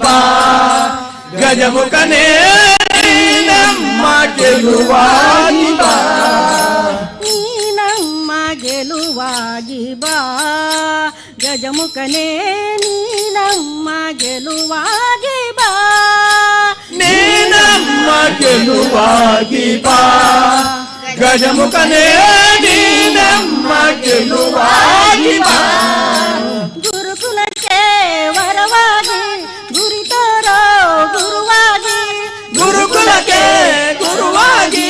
ಬಾ ಗಜಮುಖನೇ ನಮ್ಮ ಗೆಲುವಾಗಿ ಬಾ ನೀ ನಮ್ಮ ಗೆಲುವಾಗಿ ಬಾ ಗಜಮುಖನೇ ನೀ ನಮ್ಮ ಗೆಲುವಾಗಿ ಬಾ ನೀ ನಮ್ಮ ಗೆಲುವಾಗಿ ಬಾ ಗಜಮುಖನೇ ನೀ ನಮ್ಮ ಗೆಲುವಾಗಿ ಬಾ ಗುರುಕುಲಕ್ಕೆ ವರವಾಗಿ ಗುರಿ ತೋರೋ ಗುರುವಾಗಿ ಗುರುಕುಲಕ್ಕೆ ಗುರುವಾಗಿ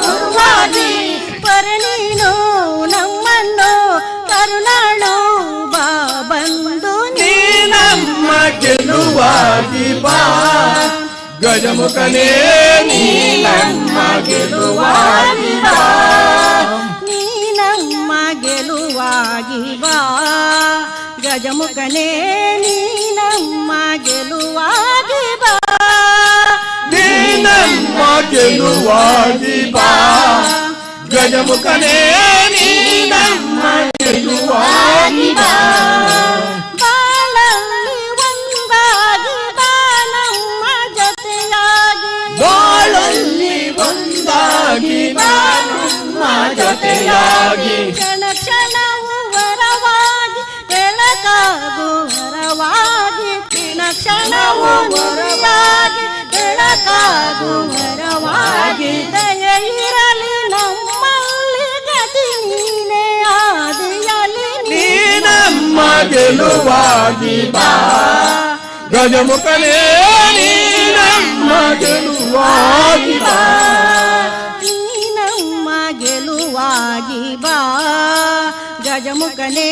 ಗುರುವಾಗಿ ಪರನೀನು ನಮ್ಮನ್ನು ಕರುಣಾಳು ಬಾ ಬಂದು ನೀ ನಮ್ಮ ಗೆಲುವಾಗಿ ಬಾ ಗಜಮುಖನೇ ನೀ ನಮ್ಮ ಗೆಲುವಾಗಿ ಬಾ ನೀ ನಮ್ಮ ಗೆಲುವಾಗಿ ಬಾ ಗಜಮುಖನೇ ನೀ ನಮ್ಮ ಗೆಲುವಾಗಿ ಬಾ ನೀ ನಮ್ಮ ಗೆಲುವಾಗಿ ಬಾ ಗಜಮುಖನೇ ನೀ ನಮ್ಮ ಗೆಲುವಾಗಿ ಬಾ ಬಾಳಲ್ಲಿ ಒಂದಾಗಿ ಬಾ ನಮ್ಮ ಜೊತೆಯಾಗಿ ಬಾಳಲ್ಲಿ ಒಂದಾಗಿ ಬಾ ನಮ್ಮ ಜೊತೆಯಾಗಿ ಕ್ಷಣ ಕ್ಷಣವು ವರವಾಗಿ ಬೆಳಕಾಗು ವರವಾಗಿ ಕ್ಷಣ ಕ್ಷಣವು ವರವಾಗಿ ಬೆಳಕಾಗು ವರವಾಗಿ ದಯ ಇರಲಿ ನಮ್ಮಲ್ಲಿ ಗತಿ ನೀನೇ ಆದಿಯಲಿ ನೀ ನಮ್ಮ ಗೆಲುವಾಗಿ ಬಾ ಗಜಮುಖನೇ ನೀ ನಮ್ಮ ಗೆಲುವಾಗಿ ಬಾ ನೀ ನಮ್ಮ ಗೆಲುವಾಗಿ ಬಾ ಗಜಮುಖನೇ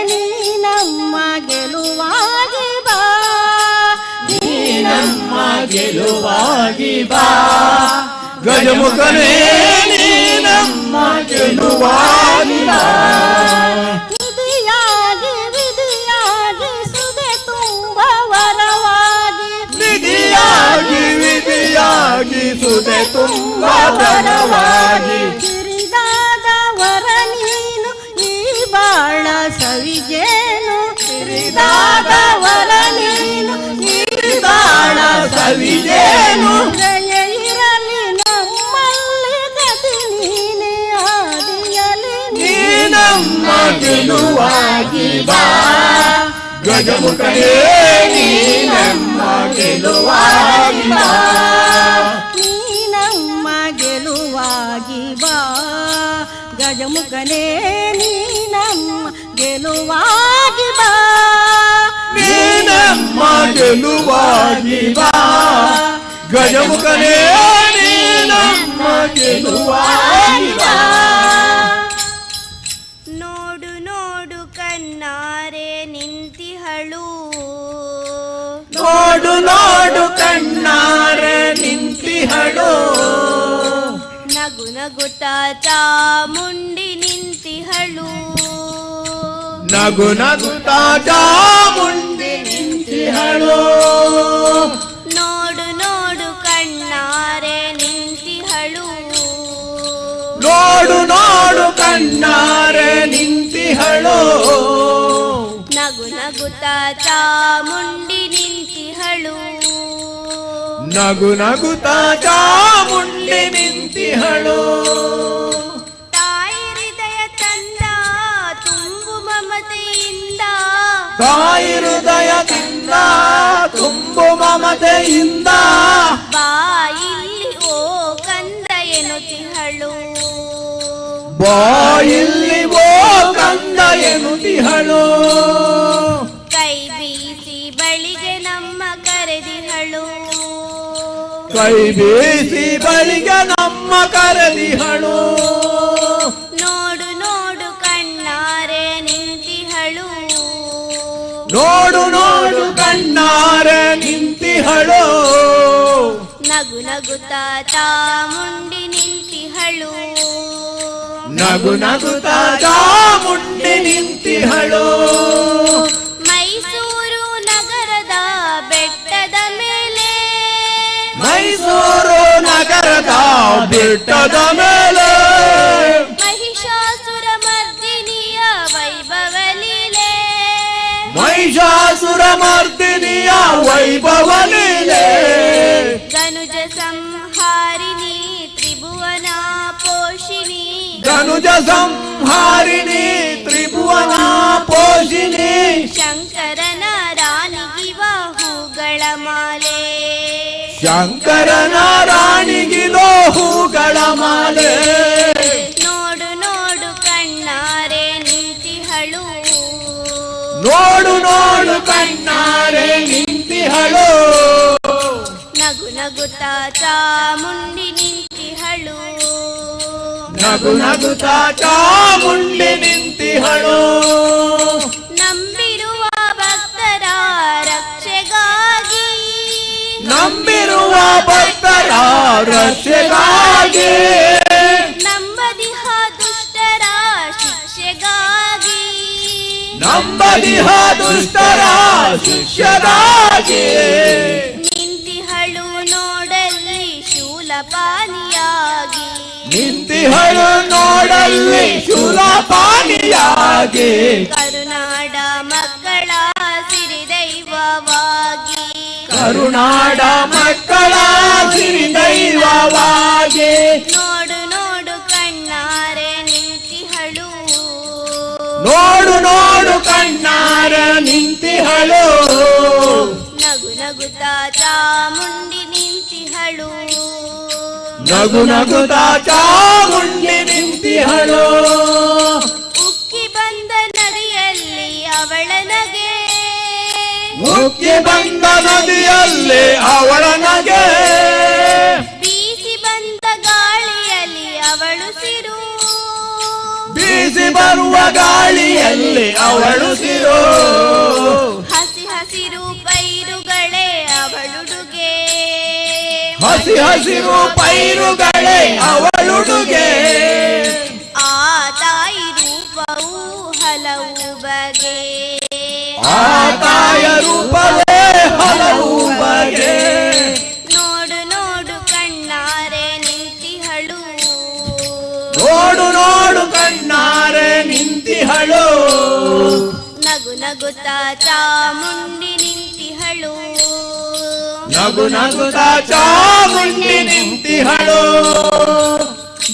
ನೀ ನಮ್ಮ ಗೆಲುವಾಗಿ ಬಾ ನೀ ನಮ್ಮ ಗೆಲುವಾಗಿ ಬಾ ಗಜಮುಖನೇ ನೀ ನಮ್ಮ ಗೆಲುವಾಗಿ ಬಾ ವಿಧಿಯಾಗಿ ವಿಧಿಯಾಗಿ ಸುದೆ ತುಂಬ ವರವಾಗಿ ವಿಧಿಯಾಗಿ ವಿಧಿಯಾಗಿ ಸುದೆ ತುಂಬ ವರವಾಗಿ ಕಿರಿದಾದ ವರ ನೀನು ಈ ಬಾಳ ಸವಿಜೇನು ಕಿರಿದಾದ ವರ ನೀನು ಈ ಬಾಳ ಸವಿಜೇನು ದಯ ಇರಲಿ ನಮ್ಮಲ್ಲಿ ಗತಿ ನೀನೇ ಆದಿಯಲಿ ನೀ ನಮ್ಮ ಗೆಲುವಾಗಿ ಬಾ ಗಜಮುಖನೇ ನೀ ನಮ್ಮ ಗೆಲುವಾಗಿ ಬಾ ನೀ ನಮ್ಮ ಗೆಲುವಾಗಿ ಬಾ ಗಜಮುಖನೇ ನೀ ನಮ್ಮ ಗೆಲುವಾಗಿ ಬಾ ನೀ ನಮ್ಮ ಗೆಲುವಾಗಿ ಬಾ ಗಜಮುಖನೇ ನೀ ನಮ್ಮ ಗೆಲುವಾಗಿ ಬಾ ನೋಡು ನೋಡು ಕಣ್ಣಾರೆ ನಿಂತಿಹಳು ನೋಡು ನೋಡು ಕಣ್ಣಾರೆ ನಿಂತಿಹಳು ನಗು ನಗುತ್ತಾ ಚಾಮುಂಡಿ ನಿಂತಿಹಳು ನಗು ನಗುತ್ತಾ ಚಾಮುಂಡಿ ನಿಂತಿಹಳು ನೋಡು ನೋಡು ಕಣ್ಣಾರೆ ನಿಂತಿಹಳು ನೋಡು ನೋಡು ಕಣ್ಣಾರೆ ನಿಂತಿಹಳು ನಗು ನಗುತ್ತಾ ಚಾಮುಂಡಿ ನಿಂತಿಹಳು ನಗು ನಗುತ್ತಾ ಚಾಮುಂಡಿ ನಿಂತಿಹಳು ತಾಯಿ ಹೃದಯ ತಂದ ತುಂಬು ಮಮತೆಯಿಂದ ತಾಯಿ ಹೃದಯದಿಂದ ತುಂಬು ಮಮತೆಯಿಂದ ಬಾಯಿಲ್ಲಿ ಓ ಕಂದ ಎನ್ನುತ್ತಿಹಳು ಬಾಯಿಲ್ಲಿ ಓ ಕಂದ ಎನ್ನುತ್ತಿಹಳು ಕೈ ಬೀಸಿ ಬಳಿಗೆ ನಮ್ಮ ಕರೆದಿಹಳು ಕೈ ಬೀಸಿ ಬಳಿಗೆ ನಮ್ಮ ಕರೆದಿಹಳು ನೋಡು ನೋಡು ಕಣ್ಣಾರೆ ನಿಂತಿಹಳು ನೋಡು ನೋಡು ಕಣ್ಣಾರೆ ನಿಂತಿಹಳು ನಗು ನಗುತ್ತಾ ಚಾಮುಂಡಿ ನಿಂತಿಹಳು ನಗು ನಗುತ್ತಾ ಚಾಮುಂಡಿ ನಿಂತಿಹಳು ಮೈಸೂರು ನಗರದ ಬೆಟ್ಟದ ಮೇಲೆ ಮೈಸೂರು ನಗರದ ಬೆಟ್ಟದ ಮೇಲೆ ಮಹಿಷಾಸುರ ಮರ್ದಿನಿಯ ವೈಭವ ಲೀಲೆ ಮಹಿಷಾಸುರ ಮರ್ದಿನಿಯ ವೈಭವ ಲೀಲೆ ಧನುಜ ಸಂಹಾರಿಣಿ ತ್ರಿಭುವನ ಪೋಷಿಣಿ ಧನುಜ ಸಂಹಾರಿಣಿ ತ್ರಿಭುವನ ಪೋಷಿಣಿ ಶಂಕರನ ರಾಣಿಗಿವ ಹೂಗಳ ಮಾಲೆ ಶಂಕರನ ರಾಣಿಗಿಲೋ ಹೂಗಳ ಮಾಲೆ ನೋಡು ನೋಡು ಕಣ್ಣಾರೆ ನಿಂತಿಹಳು ನೋಡು ನೋಡು ಕಣ್ಣಾರೆ ನಿಂತಿಹಳು ನಗು ನಗುತ್ತಾ ಚಾಮುಂಡಿ ನಿಂತಿಹಳು ನಗು ನಗುತ್ತಾ ಚಾಮುಂಡಿ ನಿಂತಿಹಳು ನಂಬಿರುವ ಭಕ್ತರ ರಕ್ಷೆಗಾಗಿ ನಂಬಿರುವ ಭಕ್ತರ ರಕ್ಷೆಗಾಗಿ ನಂಬದಿಹ ದುಷ್ಟರ ಶಿಕ್ಷೆಗಾಗಿ ನಂಬದಿಹ ದುಷ್ಟರ ಶಿಷ್ಯರಾಗಿ ನಿಂತಿಹಳು ನೋಡಲ್ಲಿ ಶೂಲಪಾನಿಯಾಗಿ ನಿಂತಿಹಳು ನೋಡಲ್ಲಿ ಶೂಲಪಾನಿಯಾಗಿ ಕರುನಾಡ ಮಕ್ಕಳ ಸಿರಿದೈವವಾಗಿ ಕರುನಾಡ ಮಕ್ಕಳ ಸಿರಿದೈವವಾಗಿ ನೋಡು ನೋಡು ಕಣ್ಣಾರೆ ನಿಂತಿಹಳು ನೋಡು ನೋಡು ಕಣ್ಣಾರ ನಿಂತಿಹಳು ನಗು ನಗುತ್ತಾ ಚಾಮುಂಡಿ ನಿಂತಿಹಳು ನಗು ನಗುತ್ತಾ ಚಾಮುಂಡಿ ನಿಂತಿಹಳು ಉಕ್ಕಿ ಬಂದ ನದಿಯಲ್ಲಿ ಅವಳ ನಗೆ ಮುಕ್ಕಿ ಬಂದ ನದಿಯಲ್ಲಿ ಅವಳ ನಗೆ ಬೀಸಿ ಬಂದ ಗಾಳಿಯಲ್ಲಿ ಅವಳು ಸಿರು ಬೀಸಿ ಬರುವ ಗಾಳಿಯಲ್ಲಿ ಅವಳು ಸಿರು ಹಸಿ ಹಸಿರು ಪೈರುಗಳೇ ಅವಳುಡುಗೆ ಹಸಿ ಹಸಿರು ಪೈರುಗಳೇ ಅವಳುಡುಗೆ ಆ ತಾಯಿ ರೂಪವು ಹಲವು ಬಗೆ ಆ ತಾಯ ರೂಪವೇ ಹಲವು ಬಗೆ ನೋಡು ನೋಡು ಕಣ್ಣಾರೆ ನಿಂತಿಹಳು ನೋಡು ನೋಡು ಕಣ್ಣಾರೆ ನಿಂತಿಹಳು ನಗು ನಗುತ್ತಾ ಚಾಮುಂಡಿ ನಿಂತಿಹಳು ನಗು ನಗುತ್ತಾ ಚಾಮುಂಡಿ ನಿಂತಿಹಳು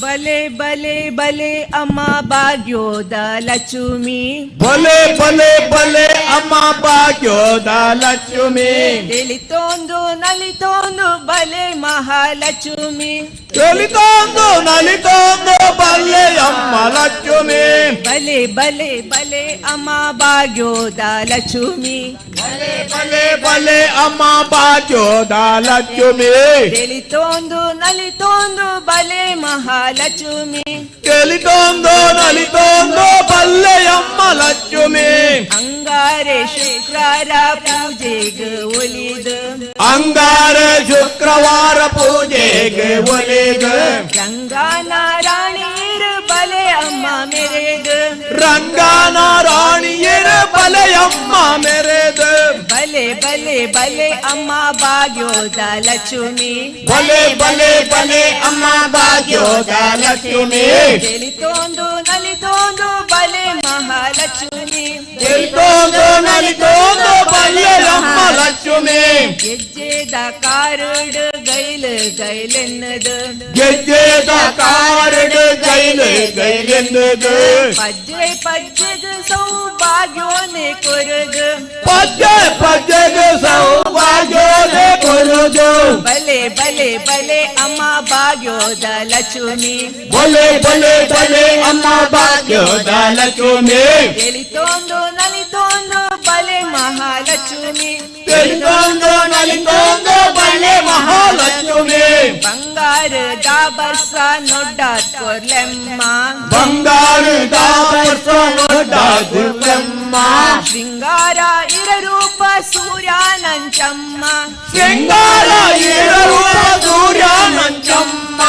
ಬಲೆ ಬಲೆ ಬಲೆ ಅಮ್ಮ ಭಾಗ್ಯೋದ ಲಕ್ಷ್ಮಿ ಬಲೆ ಬಲೆ ಬಲೆ ಅಮ್ಮ ಭಾಗ್ಯೋದ ಲಕ್ಷ್ಮಿ ತಿಳಿತೊಂದು ನಲಿತೊಂದು ಬಲೆ ಮಹಾಲಕ್ಷ್ಮಿ ತಿಳಿತೊಂದು ನಲಿತೊಂದು ಬಲ್ಲೆ ಅಮ್ಮ ಲಕ್ಷ್ಮಿ ಬಲೆ ಬಲೆ ಬಲೆ ಅಮ್ಮ ಭಾಗ್ಯೋದ ಲಕ್ಷ್ಮಿ ಬಲೆ ಬಲೆ ಬಲೆ ಅಮ್ಮ ಭಾಗ್ಯೋದ ಲಕ್ಷ್ಮಿ ತಿಳಿತೊಂದು ನಲಿತೊಂದು ಬಲೆ ಮಹಾಲಕ್ಷ್ಮಿ ತಿಳಿತೊಂದು ನಲಿತೊಂದು ಬಲ್ಲೆ ಅಮ್ಮ ಲಕ್ಷ್ಮಿ ಅಂಗಾರೆ ಶುಕ್ರಾರ ಪೂಜೆಗೆ ಒಲಿದು ಅಂಗಾರ ಶುಕ್ರವಾರ ಪೂಜೆಗೆ ಒಲಿಗ ರಂಗನಾರಾಯಣೀರು ಬಲೆ ಅಮ್ಮ ಮೆರೆದು ರಂಗನ ರಾಣಿಯರ ಬಲೆಯಮ್ಮ ಮೆರೆದ ಬಲೆ ಬಲೆ ಬಲೆ ಅಮ್ಮ ಭಾಗ್ಯೋದ ಲಕ್ಷ್ಮಿ ಬಲೆ ಬಲೆ ಬಲೆ ಅಮ್ಮ ಭಾಗ್ಯೋದ ಲಕ್ಷ್ಮಿ ತಿಳಿತೊಂದು ನಲಿತೊಂದು ಬಲೆ ಮಹಾಲಕ್ಷ್ಮಿ ತಿಳಿತೊಂದು ನಲಿತೊಂದು ಬಲ್ಲೆಯಮ್ಮ ಲಕ್ಷ್ಮಿ ಗೆಜ್ಜೆದ ಕಾರುಡು ಗೈಲು ಗೈಲೆನ್ನದು ಗೆಜ್ಜೆದ ಕಾರಡು ಗೈಲೆ ಗೈಲೆಂದು ಪಜ್ಜೆ ಪಜ್ಜೆದು ಸೌಭಾಗ್ಯೋನೆ ಕೊರಗು ಪದ್ಯ ಪದ್ಯಗ ಸೌಭಾಗ್ಯೋದೆ ಕೊರುದು ಬಲೆ ಬಲೆ ಬಲೆ ಅಮ್ಮ ಭಾಗ್ಯೋದ ಲಕ್ಷ್ಮಿ ಬಲೆ ಬಲೆ ಬಲೆ ಅಮ್ಮ ಭಾಗ್ಯೋದ ಲಕ್ಷ್ಮಿ ತಿಳಿತೊಂದು ನಲಿತೊಂದು ಬಲೆ ಮಹಾಲಕ್ಷ್ಮಿ ತಿಳಿತೊಂದು ನಲಿತೊಂದು ಬಲೆ ಮಹಾಲಕ್ಷ್ಮಿ ಬಂಗಾರದ ಬರ್ಸ ನೊಡ್ಡ ಕೊರ್ಲೆಮ್ಮ ಬಂಗಾರದ ದುರ್ಗಮ್ಮ ಶೃಂಗಾರ ಇರರೂಪ ಸೂರ್ಯಾನಂಚಮ್ಮ ಶೃಂಗಾರ ಇರುವ ಸೂರ್ಯ ನಂಚಮ್ಮ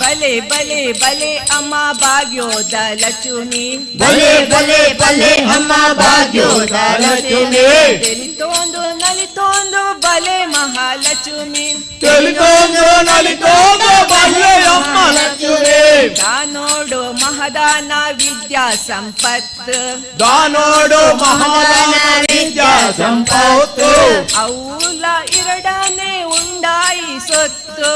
ಬಲೆ ಬಲೆ ಬಲೆ ಅಮ್ಮ ಭಾಗ್ಯೋದ ಲಕ್ಷ್ಮಿ ಬಲೆ ಬಲೆ ಬಲೆ ಅಮ್ಮ ಭಾಗ್ಯೋದ ಲಕ್ಷ್ಮಿ ತಿಳಿತೊಂದು ನಲಿತೊಂದು ಬಲೆ ಮಹಾ ಮಹಾಲಕ್ಷ್ಮಿ ತಿಳಿತೋಂದು ನಲಿತೋಂದು ಬಲ್ಲೆಯಮ್ಮ ಲಕ್ಷ್ಮಿ ದಾನೋಡು ಮಹದಾನ ವಿದ್ಯಾ ಸಂಪತ್ ದಾನೋಡು ಮಹಾದಾನ ವಿದ್ಯಾ ಸಂಪತ್ತು ಅವೂಲ ಎರಡನೇ ಉಂಡಾಯಿ ಸೊತ್ತು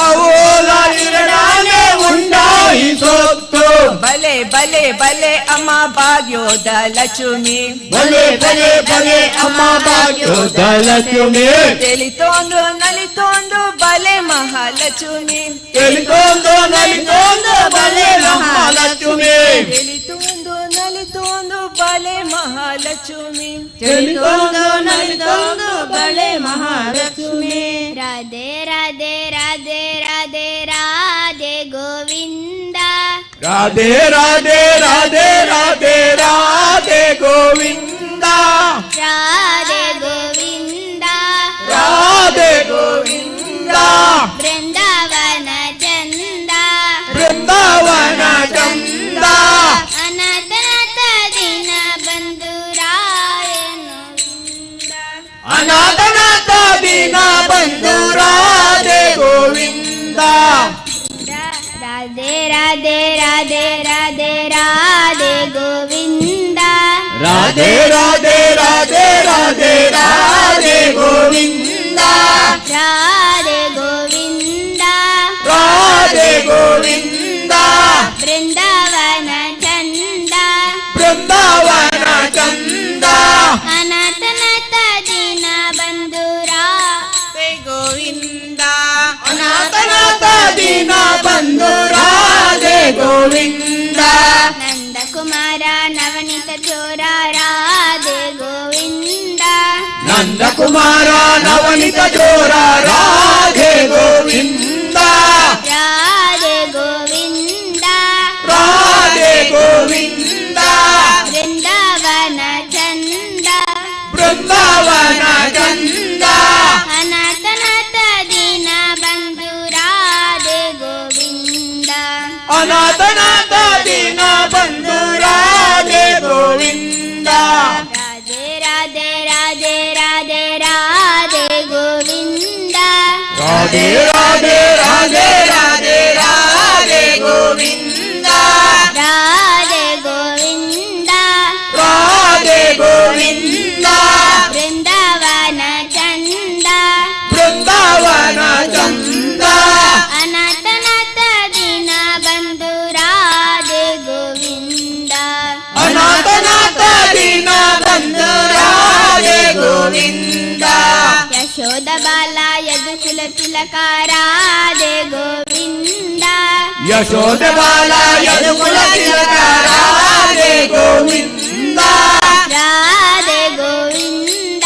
ಅವೋಲ ಎರಡನೇ ಉಂಡಾಯಿ ಸೊತ್ತು ಬಲೆ ಬಲೆ ಬಲೆ ಅಮ್ಮ ಭಾಗ್ಯೋದ ಲಕ್ಷ್ಮಿ ಬಲೆ ಬಲೆ ಬಲೆ ಅಮ್ಮ ಭಾಗ್ಯೋದ ಲಕ್ಷ್ಮಿ ತಿಳಿತೋಂದು ನಲಿತೋಂದು ಬಲೆ ಮಹಾಲಕ್ಷ್ಮಿ ತಿಳಿತೋಂದು ನಲಿತೋಂದು ಬಲೆ ಮಹಾಲಕ್ಷ್ಮಿ ತಿಳಿತೋಂದು ನಲಿತೋಂದು ಬಲೆ ಮಹಾಲಕ್ಷ್ಮಿ ತಿಳಿತೋಂದು ನಲಿತೋಂದು ಬಲೆ ಮಹಾಲಕ್ಷ್ಮಿ ರಾಧೆ ರಾಧೆ ರಾಧೆ ರಾಧೆ ರಾಧೆ ಗೋವಿಂದ ರಾಧೆ ರಾಧೆ ರಾಧೆ ರಾಧೆ ರಾಧೆ ಗೋವಿಂದ ರಾಧೆ ಗೋವಿಂದ ರಾಧೆ ಗೋವಿಂದ ಬೃಂದಾವನ ಚಂದ ಬೃಂದಾವನ ಚಂದ ಅನಾಥನಾಥ ದಿನ ಬಂಧು ರಾಯನು ಅನಾಥನಾಥ ದಿನ ಬಂಧು ರಾಧೆ ಗೋವಿಂದ ರಾಧೆ ರಾಧೆ ರಾಧೆ ರಾಧೆ ರಾಧೆ ಗೋವಿಂದ ರಾಧೆ ರಾಧೆ ರಾಧೆ ರಾಧೆ ರಾಧೆ ಗೋವಿಂದ ರಾಧೆ ಗೋವಿಂದ ರಾಧೆ ಗೋವಿಂದ ಬೃಂದಾವನ ಚಂದ ಬೃಂದಾವನ ಚಂದ ಅನಾಥನಾಥ ದಿನ ಬಂಧು ರಾಧೆ ಗೋವಿಂದ ಅನಾಥನಾಥ ದಿನ ಬಂಧು ರಾಧೆ ಗೋವಿಂದ ನಂದಕುಮಾರ ನವನಿತ ಚೋರ ರಾಧೆ ಗೋವಿಂದ ನಂದಕುಮಾರ ನವನಿತ ಚೋರ ರಾಧೆ ಗೋವಿಂದ ರಾಧೆ ಗೋವಿಂದ ರಾಧೆ ಗೋವಿಂದ ಬೃಂದಾವನ ಚಂದ ಬೃಂದಾವನ ಚಂದ ಅನಾಥನಾಥ ದಿನ ಬಂಧು ರಾಧೆ ಗೋವಿಂದ ಅನಾಥನಾಥ ದಿನ ಬಂಧು ರಾಧೆ ಗೋವಿಂದ ರಾಧೆ ರಾಧೆ ರಾಧೆ ರಾಧೆ ರಾಧೆ ಗೋವಿಂದ ರಾಧೆ ರಾಧೆ ರಾಧೆ ರಾಧೆ ರಾಧೆ ಗೋವಿಂದ ರಾಧೆ ಗೋವಿಂದ ರಾಧೆ ಗೋವಿಂದ ಬೃಂದಾವನ ಚಂದ ಬೃಂದಾವನ ಚಂದ ಅನಾಥನಾಥ ದಿನ ಬಂಧು ರಾಧೆ ಗೋವಿಂದ ಅನಾಥನಾಥ ದಿನ ಬಂಧು ರಾಧೆ ಗೋವಿಂದ ಯಶೋದ ಬಾಲ ಯದುಕುಲ ತಿಲಕ ರಾಧೆ ಗೋವಿಂದ ಯಶೋಧ ಬಾಲ ಯದುಕುಲ ತಿಲಕ ರಾಧೆ ಗೋವಿಂದ ರಾಧೆ ಗೋವಿಂದ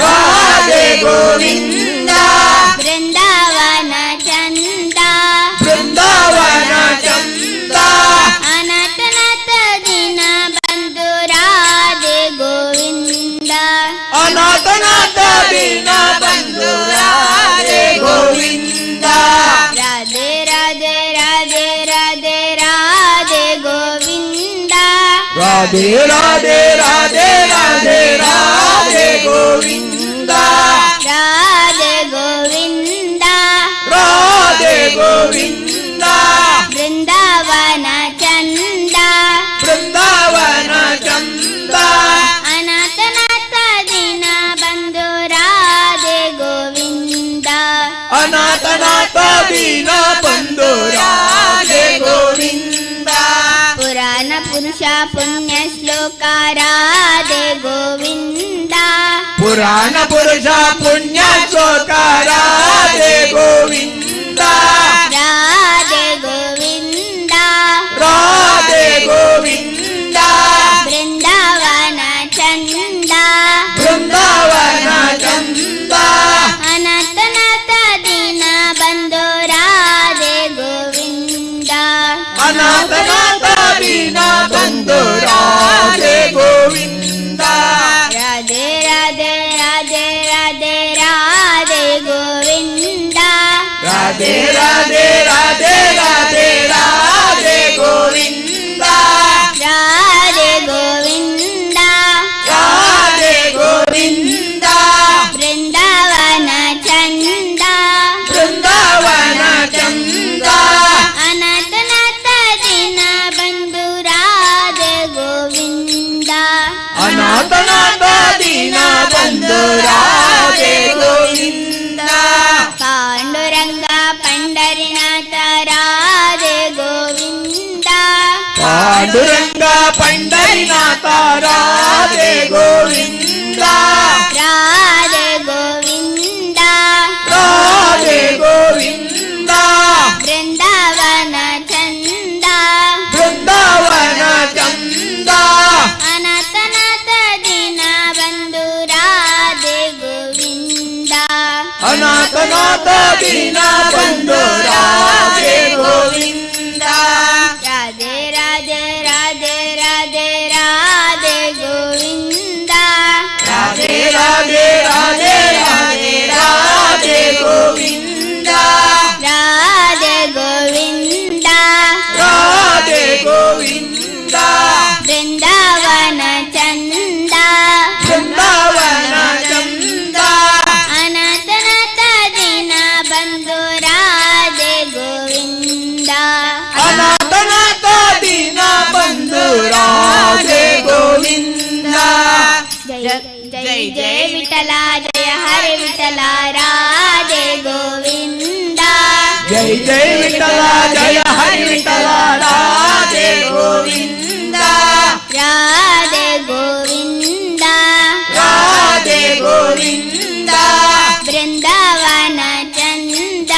ರಾಧೆ ಗೋವಿಂದ ಬೃಂದಾವನ ಚಂದ ಬೃಂದಾವನ ಚಂದ ಅನಾಥನಾಥ ದಿನ ಬಂಧು ರಾಧೆ ಗೋವಿಂದ ಅನಾಥನಾಥ ದಿನ ಬಂಧು ರಾಧೆ ಗೋವಿಂದ ರಾಧೆ ರಾಧೆ ರಾಧೆ ರಾಧೆ ರಾಧೆ ಗೋವಿಂದ ರಾಧೆ ರಾಧೆ ರಾಧೆ ರಾಧೆ ರಾಧೆ ಗೋವಿಂದ ರಾಧೆ ಗೋವಿಂದ ರಾಧೆ ಗೋವಿಂದ ಬೃಂದಾವನ ಚಂದ ಬೃಂದಾವನ ಚಂದ ಅನಾಥನಾಥ ದಿನ ಬಂಧು ರಾಧೆ ಗೋವಿಂದ ಅನಾಥನಾಥ ದಿನ ಬಂಧು ರಾಧೆ ಗೋವಿಂದ ಪುರಾಣ ಪುರುಷ ಪುಣ್ಯ ಶ್ಲೋಕ ರಾಧೆ ಗೋವಿಂದ ಪುರಾಣ ಪುರುಷ ಪುಣ್ಯ ಶ್ಲೋಕ ರಾಧೆ ಗೋವಿಂದ ರಾಧೆ ಗೋವಿಂದ ರಾಧೆ ಗೋವಿಂದ ಬೃಂದಾವನ ಚಂದ ಬೃಂದಾವನ ಚಂದ ಅನಾಥನಾಥ ದಿನ ಬಂಧು ರಾಧೆ ಗೋವಿಂದ ಅನಾಥನಾಥ ದಿನ ಬಂಧು ರಾಧೆ ಗೋವಿಂದ ರಾಧೆ ರಾಧೆ ರಾಧೆ ರಾಧೆ ರಾಧೆ ಗೋವಿಂದ ರಾಧೆ ರಾಧೆ पांडुरंग पंढरीनाथ राधे गोविंद राधे गोविंद राधे गोविंद वृंदावन चंद वृंदावन चंद अनाथनाथ दीन बंधु राधे गोविंद अनाथनाथ दीन बंधु राधे गोविंद राधे राधे राधे राधे राधे गोविंद राधे राधे राधे राधे राधे गोविंद राधे गोविंद राधे गोविंद वृंदावन चंद वृंदावन चंद अनाथनाथ दीन बंधु राधे गोविंद अनाथनाथ दीन बंधु राधे गोविंद जय जय जय विठला जय हरे विठला राधे गोविंद जय जय विठला जय हरि विठला राधे गोविंद राधे गोविंद राधे गोविंद वृंदावन चंद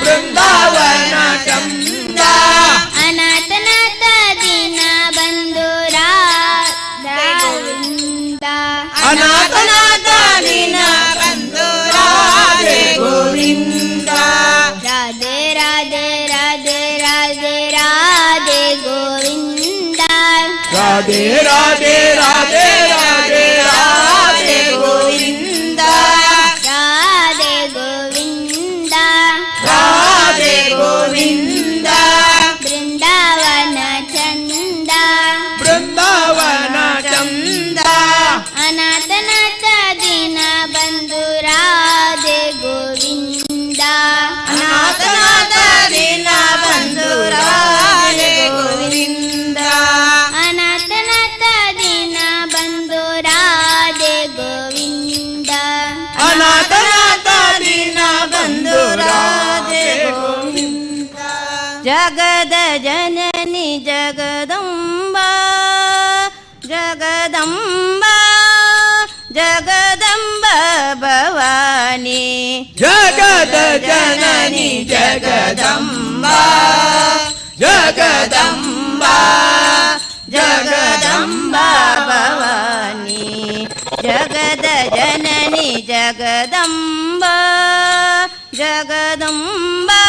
वृंदावन चंद अनाथनाथ दीन बंधु राधे गोविंद अनाथनाथ दीन बंधु राधे गोविंद राधे राधे राधे राधे राधे गोविंद राधे राधे राधे राधे राधे गोविंद राधे गोविंद राधे गोविंद वृंदावन चंद वृंदावन चंद अनाथनाथ दीन बंधु राधे गोविंद अनाथनाथ दीन बंधु राधे गोविंद अनाथनाथ दीन बंधु राधे गोविंद अनाथनाथ दीन बंधु राधे गोविंद जगद जननी जगदम्बा जगदम्बा जगदम्बा भवानी जगद जननी जगदम्बा जगदम्बा जगदम्बा भवानी जगद जननी जगदम्बा जगदम्बा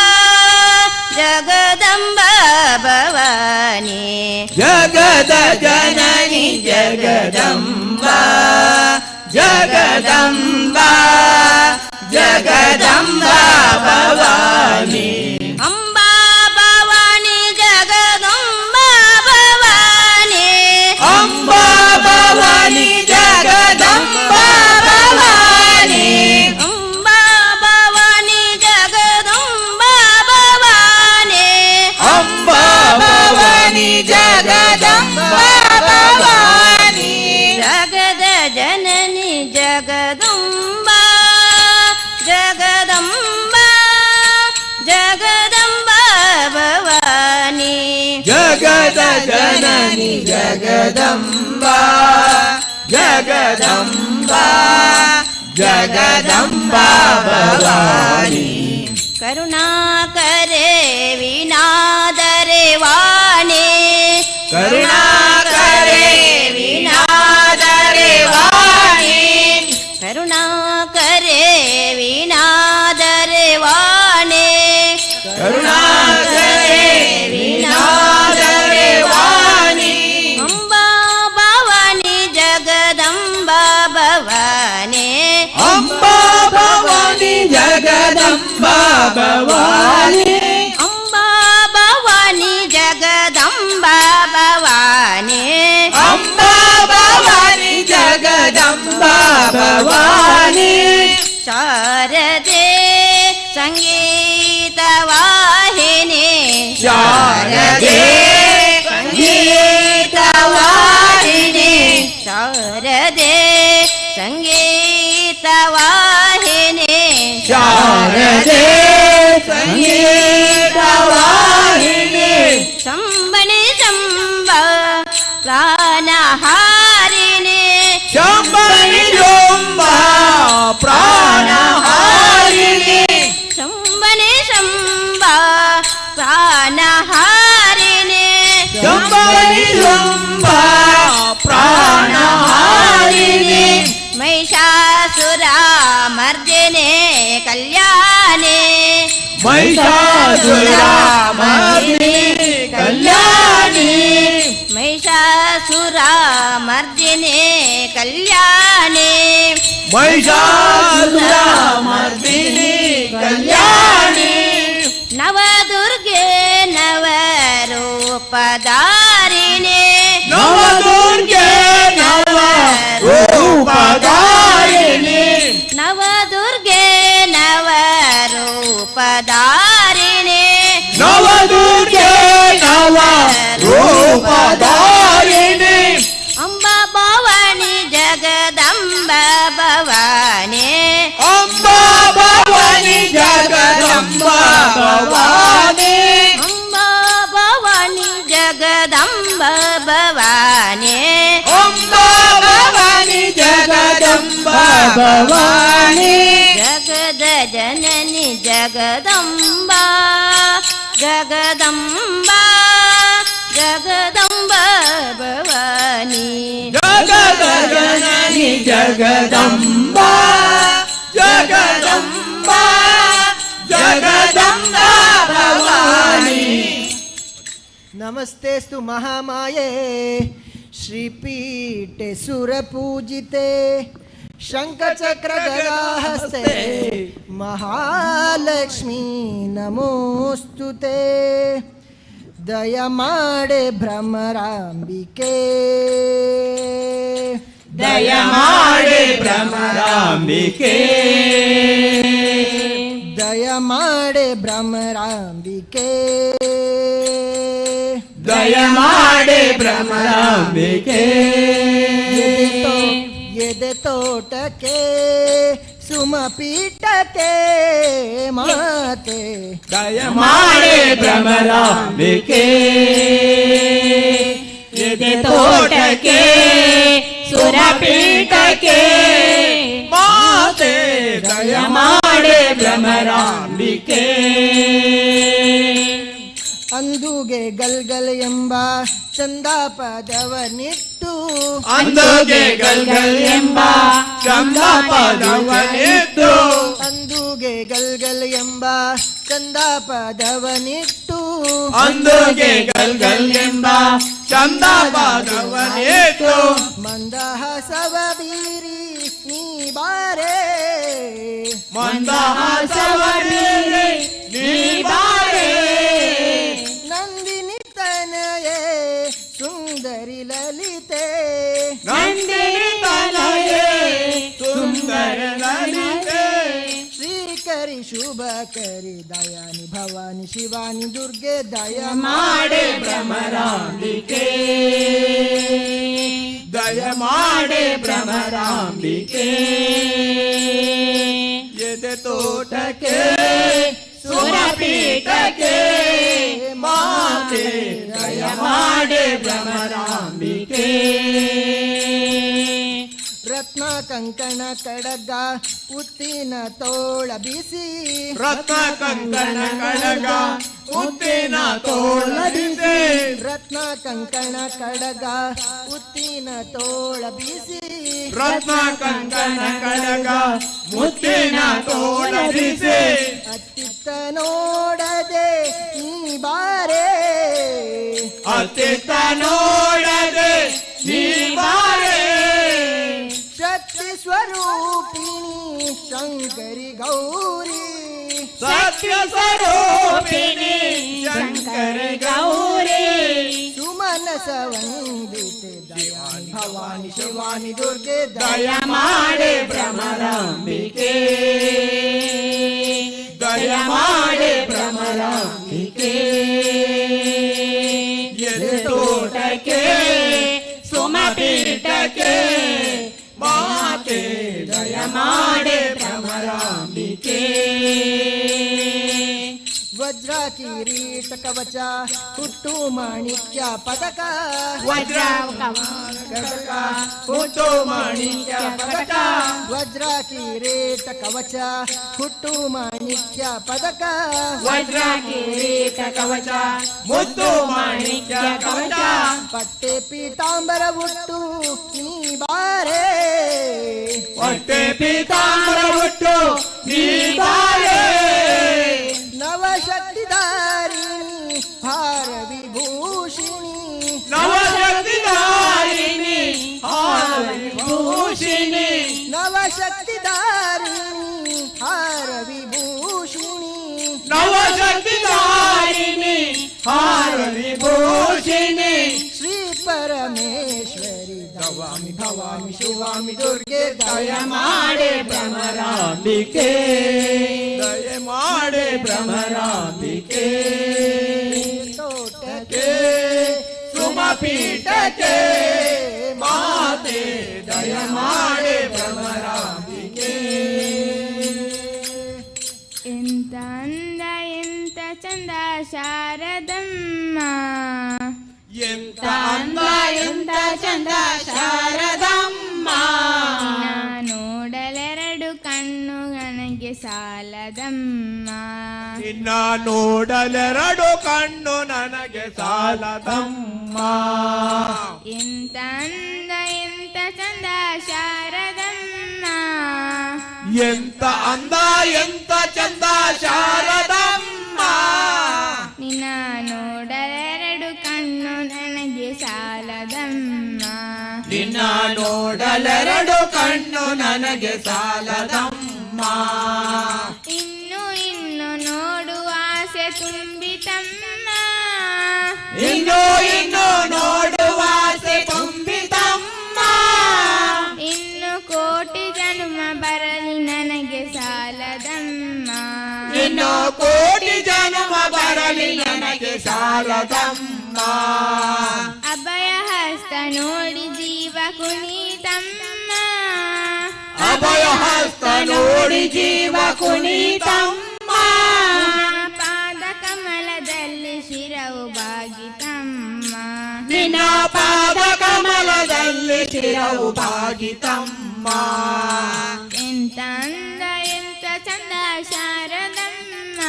जगदम्बा भवानी जगद जननी जगदम्बा जगदम्बा जगदम्बा भवानी अम्बा भवानी जगदम्बा भवानी अम्बा भवानी जगदम्बा भवानी अम्बा भवानी जगदम्बा भवानी अम्बा भवानी जगदम्बा भवानी जगद जननी जगदम्बा जगदम्बा जगदम्बा भवानी जगद जननी जगदम्बा जगदम्बा जगदम्बा भवानी करुणा करे विनादरे वाणी करुणा करे विनादरे वाणी करुणा करे विनादरे वाणी करुणा करे विनादरे वाणी अम्बा भवानी जगदम्बा भवानी अम्बा भवानी जगदम्बा भवानी अम्बा भवानी जगदम्बा भवानी अम्बा भवानी जगदम्बा भवानी शारदे संगीत वाहिनी शारदे संगीत वाहिनी शारदे संगीत वाहिनी शारदे संगीत वाहिनी संबणी संबा ಮಹಿಷಾಸುರ ಮರ್ದಿನಿ ಕಲ್ಯಾಣಿ ಮಹಿಷಾಸುರ ಮರ್ದಿನಿ ಕಲ್ಯಾಣಿ ಮಹಿಷಾಸುರ ಮರ್ದಿನಿ ಕಲ್ಯಾಣಿ ಮಹಿಷಾಸುರ ಮರ್ದಿನಿ ಕಲ್ಯಾಣಿ ನವದುರ್ಗೆ ನವರೂಪಧಾರಿಣಿ ನವದುರ್ಗೆ ನವರೂಪಧಾರಿಣಿ ನವದುರ್ಗೆ ನವರೂಪಧಾರಿಣಿ ನವದುರ್ಗೆ ನವರೂಪಧಾರಿಣಿ ಅಂಬ ಭವಾನಿ ಜಗದಂಬ ಭವಾನಿ ಅಂಬ ಭವಾನಿ ಜಗದಂಬ ಭವಾನಿ ಅಂಬ ಭವಾನಿ ಜಗದಂಬ ಭವಾನಿ ಅಂಬ ಭವಾನಿ ಜಗದಂಬ ಭವಾನಿ ಜಗದ ಜನನಿ ಜಗದಂಬ ಜಗದಂಬ ಜಗದಂಬ ಭವಾನಿ ಜಗದ ಜನನಿ ಜಗದಂಬ ಜಗದಂಬ ಜಗದಂಬ ಭವಾನಿ ನಮಸ್ತೆಸ್ತು ಮಹಾಮಾಯೆ ಶ್ರೀಪೀಠೆ ಸುರಪೂಜಿತೆ ಶಂಖಚಕ್ರ ಗದಾಹಸ್ತೆ ಮಹಾಲಕ್ಷ್ಮೀ ನಮೋಸ್ತುತೆ ದಯ ಮಾಡೆ ಭ್ರಮರಾಂಬಿಕೆ ದಯ ಮಾಡೆ ಭ್ರಮರಾಂಬಿಕೆ ದಯ ಮಾಡೆ ಭ್ರಮರಾಂಬಿಕೆ ದಯ ಮಾಡೆ ಭ್ರಮರಾಂಬಿಕೆ ಎದೆ ತೋಟಕ್ಕೆ ಸುಮಪೀಠಕ್ಕೆ ಮಾತೆ ದಯ ಮಾಡೆ ಭ್ರಮರಾಂಬಿಕೆ ಎದೆ ತೋಟಕ್ಕೆ ಸುರಪೀಠಕ್ಕೆ ಮಾತೆ ದಯ ಮಾಡೆ ಭ್ರಮರಾಂಬಿಕೆ ಅಂದುಗೆ ಗಲ್ಗಲ್ ಎಂಬ ಚಂದ ಪದವನಿಟ್ಟು ಅಂದುಗೆ ಗಲ್ಗಲ್ ಎಂಬ ಚಂದ ಪದವನಿಟ್ಟು ಅಂದುಗೆ ಗಲ್ಗಲ್ ಎಂಬ ಚಂದ ಪದವನಿಟ್ಟು ಅಂದುಗೆ ಗಲ್ಗಲ್ ಎಂಬ ಚಂದ ಪದವನಿಟ್ಟು ಮಂದಹಾಸವ ಬೀರಿ ನೀ ಬಾರೆ ಮಂದಹಾಸವ ಬೀರಿ ನೀ ಬಾರೆ ನಂದಿನಿ ತನಯೇ ಸುಂದರಿ ಲಲಿತೆ ನಂದಿನಿ ತನಯೇ ಸುಂದರ ಲಲಿತೆ ಶ್ರೀಕರಿ ಶುಭಕರಿ ದಯಾನಿ ಭವಾನಿ ಶಿವಾನಿ ದುರ್ಗೆ ದಯ ಮಾಡೆ ಭ್ರಮರಾಂಬಿಕೆ ದಯ ಮಾಡೆ ಭ್ರಮರಾಂಬಿಕೆ ಎದೆ ತೋಟಕ್ಕೆ ಸುರಪೀಠಕ್ಕೆ ಮಾತೆ ದಯ ಮಾಡೆ ಭ್ರಮರಾಂಬಿಕೆ ರತ್ನ ಕಂಕಣ ಕಡಗ ಉತ್ತಿನ ತೋಳ ಬಿಸಿ ರತ್ನ ಕಂಕಣ ಕಡಗ ಉತ್ತಿನ ತೋಳ ಬಿಸಿ ರತ್ನ ಕಂಕಣ ಕಡಗ ಉತ್ತಿನ ತೋಳ ಬಿಸಿ ರತ್ನ ಕಂಕಣ ಕಡಗ ಮುತ್ತಿನ ತೋಳ ಬಿಸಿ ಅತ್ತಿತ್ತ ನೋಡದೆ ನೀ ಬಾರೆ ಅತ್ತಿತ್ತ ನೋಡದೆ ನೀ ಬಾರೆ ಶಕ್ತಿ ಸ್ವರೂಪಿಣಿ ಶಂಕರಿ ಗೌರಿ ಸತ್ಯ ಸ್ವರೂಪಿಣಿ ಶಂಕರ ಗೌರಿ ಸುಮನಸ ವಂದಿತೆ ದಯಾನಿ ಭವಾನಿ ಶಿವಾನಿ ದುರ್ಗೆ ದಯ ಮಾಡೆ ಭ್ರಮರಾಂಬಿಕೆ ದಯ ಮಾಡೆ ಭ್ರಮರಾಂಬಿಕೆ ಎದೆ ತೋಟಕ್ಕೆ ಸುಮಪೀಠಕ್ಕೆ ಮಾತೆ ದಯ ಮಾಡೆ ಭ್ರಮರಾಂಬಿಕೆ ವಜ್ರ ಕಿರೀಟ ಕವಚ ಹುಟ್ಟು ಮಾಣಿಕ್ಯ ಪದಕ ವಜ್ರ ಕಟಕ ಹುಟ್ಟು ಮಾಣಿಕ್ಯ ಪದಕ ವಜ್ರ ಕಿರೀಟ ಕವಚ ಹುಟ್ಟು ಮಾಣಿಕ್ಯ ಪದಕ ವಜ್ರ ಕಿರೀಟ ಕವಚ ಮುತ್ತು ಮಾಣಿಕ್ಯ ಕವಚ ಪಟ್ಟೆ ಪೀತಾಂಬರ ಹುಟ್ಟು ನೀ ಬಾರೆ ಹೊಟ್ಟೆ ಪೀತಾಂಬರ ಹುಟ್ಟು ನೀ ಬಾರೆ ನವಶಕ್ತಿಧಾರಿಣಿ ಭಾರ ವಿಭೂಷಿಣಿ ನವಶಕ್ತಿಧಾರಿಣಿ ಹಾರ ವಿಭೂಷಿಣಿ ನವಶಕ್ತಿಧಾರಿಣಿ ಹಾರ ವಿಭೂಷಿಣಿ ನವಶಕ್ತಿಧಾರಿಣಿ ಹಾರ ವಿಭೂಷಿಣಿ ಶ್ರೀ ಪರಮೇಶ್ವರಿ ಭವಾನಿ ಭವಾನಿ ಶಿವಾಮಿ ದುರ್ಗೆ ದಯ ಮಾಡೆ ಭ್ರಮರಾಂಬಿಕೆ ದಯ ಮಾಡೆ ಭ್ರಮರಾಂಬಿಕೆ ತೋಟಕ್ಕೆ ಸುಮಪೀಠಕ್ಕೆ ಮಾತೆ ದಯ ಮಾಡೆ ಭ್ರಮರಾಂಬಿಕೆ ಎಂತ ಅಂದ ಎಂತ ಚಂದ ಶಾರದಮ್ಮ ಎಂತ ಅಂದ ಎಂತ ಚಂದ ಶಾರದಮ್ಮ ನೋಡಲೆರಡು ಕಣ್ಣು ನನಗೆ ಸಾಲದಮ್ಮ ನಿನ್ನ ನೋಡಲೆರಡು ಕಣ್ಣು ನನಗೆ ಸಾಲದಮ್ಮ ಎಂತ ಅಂದ ಎಂತ ಚಂದ ಶಾರದಮ್ಮ ಎಂತ ಅಂದ ಎಂತ ಚಂದ ಶಾರದಮ್ಮ ನಿನ್ನ ನೋಡಲೆರಡು ಕಣ್ಣು ನನಗೆ ಸಾಲದಮ್ಮ ನಿನ್ನ ನೋಡಲೆರಡು ಕಣ್ಣು ನನಗೆ ಸಾಲದಮ್ಮ ಇನ್ನು ಇನ್ನು ನೋಡುವ ಆಸೆ ತುಂಬಿತಮ್ಮ ಇನ್ನು ಇನ್ನು ನೋಡುವ ಆಸೆ ತುಂಬಿತಮ್ಮ ಇನ್ನು ಕೋಟಿ ಜನ್ಮ ಬರಲಿ ನನಗೆ ಸಾಲದಮ್ಮ ಇನ್ನು ಕೋಟಿ ಜನ್ಮ ಬರಲಿ ನನಗೆ ಸಾಲದಮ್ಮ ಅಭಯ ಹಸ್ತ ನೋಡಿ ಜೀವ ಕುಣಿತಮ್ಮ ಅಭಯ ಹಸ್ತ ನೋಡಿ ಜೀವ ಕುಣಿತಮ್ಮ ಪಾದ ಕಮಲದಲ್ಲಿ ಶಿರವು ಬಾಗಿತಮ್ಮ ನಿನ್ನ ಪಾದ ಕಮಲದಲ್ಲಿ ಶಿರವು ಬಾಗಿತಮ್ಮ ಎಂತ ಅಂದ ಎಂತ ಚಂದ ಶಾರದಮ್ಮ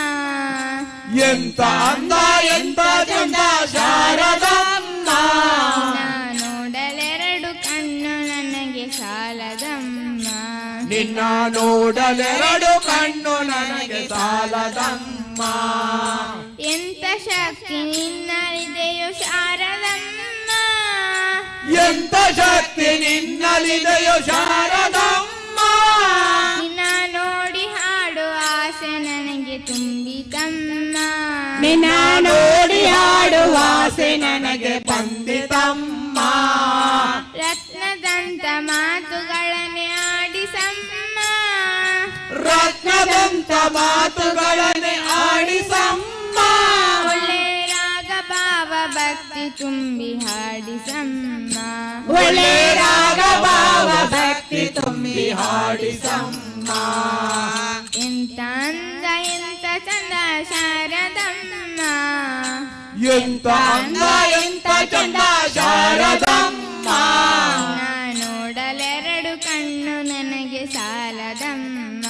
ಎಂತ ಅಂದ ಎಂತ ಚಂದ ಶಾರದಮ್ಮ ನೋಡಲೆರಡು ಕಣ್ಣು ನನಗೆ ಸಾಲದಮ್ಮ ನಿನ್ನ ನೋಡಲೆರಡು ಕಣ್ಣು ನನಗೆ ಸಾಲದಮ್ಮ ಎಂತ ಶಕ್ತಿ ನಿನ್ನಲ್ಲಿದೆಯೋ ಶಾರದಮ್ಮ ಎಂತ ಶಕ್ತಿ ನಿನ್ನಲ್ಲಿದೆಯೋ ಶಾರದಮ್ಮ ನಿನ್ನ ನೋಡಿ ಹಾಡು ಆಸೆ ನನಗೆ ತುಂಬಿತಮ್ಮ ನಿನ್ನ ನೋಡಿ ಹಾಡುವ ಆಸೆ ನನಗೆ ಬಂದಿತಮ್ಮ ರತ್ನದಂತ ಮಾತುಗಳನ್ನೇ ಆಡಿಸಮ್ಮ ರತ್ನದಂತ ಮಾತುಗಳನ್ನೇ ಆಡಿಸಮ್ಮ ಒಳ್ಳೆ ರಾಗ ಭಾವ ಭಕ್ತಿ ತುಂಬಿ ಹಾಡಿಸಮ್ಮ ಒಳ್ಳೆ ರಾಗ ಭಾವ ಭಕ್ತಿ ತುಂಬಿ ಹಾಡಿಸಮ್ಮ ಎಂತ ಅಂದ ಎಂತ ಚಂದ ಶಾರದಮ್ಮ ಎಂತ ಅಂದ ಎಂತ ಚಂದ ಶಾರದಮ್ಮ ನೋಡಲೆರಡು ಕಣ್ಣು ನನಗೆ ಸಾಲದಮ್ಮ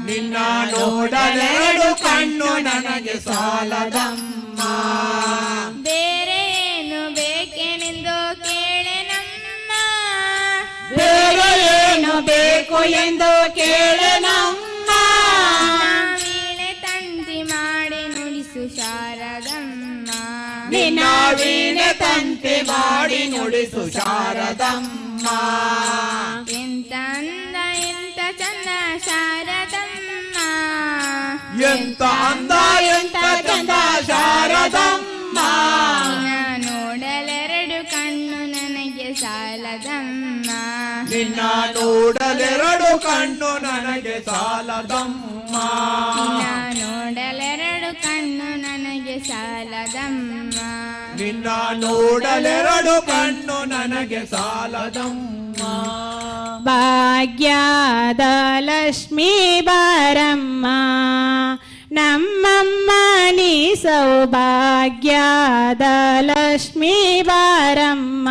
ನಿನ್ನ ನೋಡಲೆರಡು ಕಣ್ಣು ನನಗೆ ಸಾಲದಮ್ಮ ಬೇರೆ ಏನು ಬೇಕೇನೆಂದು ಕೇಳೆನಮ್ಮ ಬೇರೆ ಏನು ಬೇಕು ಎಂದು ಕೇಳೆನಮ್ಮ ವೀಣೆ ತಂತಿ ಮಾಡಿ ನುಡಿಸು ಶಾರದಮ್ಮ ನಿನ್ನ ವೀಣೆ ತಂತಿ ಮಾಡಿ ನುಡಿಸು ಶಾರದಮ್ಮ ಎಂತ ಅಂದ ಎಂತ ಚಂದ ಶಾರದಮ್ಮ ಎಂತ ಅಂದ ಎಂತ ಚಂದ ಶಾರದಮ್ಮ ನೋಡಲೆರಡು ಕಣ್ಣು ನನಗೆ ಸಾಲದಮ್ಮ ನಿನ್ನ ನೋಡಲೆರಡು ಕಣ್ಣು ನನಗೆ ಸಾಲದಮ್ಮ ನೋಡಲೆರಡು ಕಣ್ಣು ನನಗೆ ಸಾಲದಮ್ಮ ನಿನ್ನ ನೋಡಲೆರಡು ಕಣ್ಣು ನನಗೆ ಸಾಲದಮ್ಮ ಭಾಗ್ಯದ ಲಕ್ಷ್ಮೀ ಬಾರಮ್ಮ ನಮ್ಮಮ್ಮ ನೀ ಸೌಭಾಗ್ಯದ ಲಕ್ಷ್ಮೀ ಬಾರಮ್ಮ,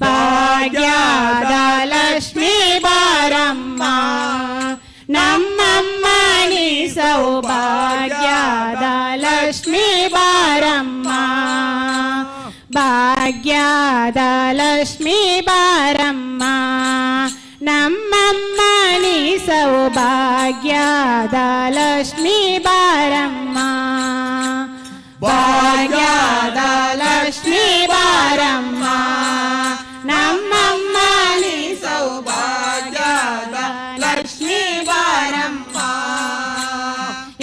ಭಾಗ್ಯದ ಲಕ್ಷ್ಮೀ ಬಾರಮ್ಮ. ನಮ್ಮಮ್ಮ ನೀ ಸೌಭಾಗ್ಯದ ಲಕ್ಷ್ಮೀ ಬಾರಮ್ಮ, ಭಾಗ್ಯದ ಲಕ್ಷ್ಮೀ ಬಾರಮ್ಮ. ನಮ್ಮಮ್ಮ ನೀ ಸೌಭಾಗ್ಯದ ಲಕ್ಷ್ಮೀ ಬಾರಮ್ಮ, ಭಾಗ್ಯದ ಲಕ್ಷ್ಮೀ ಬಾರಮ್ಮ. ನಮ್ಮಮ್ಮ ನೀ ಸೌಭಾಗ್ಯದ ಲಕ್ಷ್ಮೀ ಬಾರಮ್ಮ.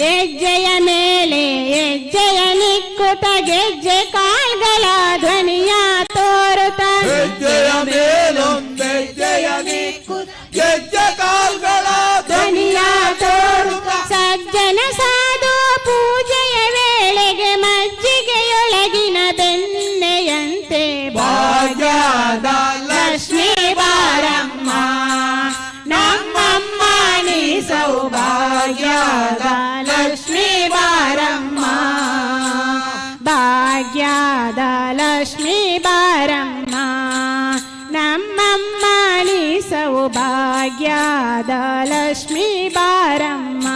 ಹೆಜ್ಜೆಯ ಮೇಲೆ ಹೆಜ್ಜೆಯ ನಿಕ್ಕುತ ಗೆಜ್ಜೆ ಕಾಲ್ಗಳ ಧ್ವನಿಯ ತೋರುತ್ತ, ಹೆಜ್ಜೆಯ ಮೇಲೊಂದೆಜ್ಜೆಯ ನಿಕ್ಕುತ್ತ ಗೆಜ್ಜೆ ಕಾಲ್ಗಳ ಧ್ವನಿಯ ತೋರುತ್ತ, ಸಜ್ಜನ ಸಾಧು ಪೂಜೆಯ ವೇಳೆಗೆ ಮಜ್ಜಿಗೆಯೊಳಗಿನ ಬೆಣ್ಣೆಯಂತೆ ಭಾಗ್ಯದ ಲಕ್ಷ್ಮೀ ಬಾರಮ್ಮ. ನಮ್ಮಮ್ಮ ನೀ ಸೌಭಾಗ್ಯದ ಲಕ್ಷ್ಮೀ ಬಾರಮ್ಮ, ಭಾಗ್ಯದ ಲಕ್ಷ್ಮೀ ಬಾರಮ್ಮ. ನಮ್ಮಮ್ಮ ನೀ ಸೌಭಾಗ್ಯದ ಲಕ್ಷ್ಮೀ ಬಾರಮ್ಮ,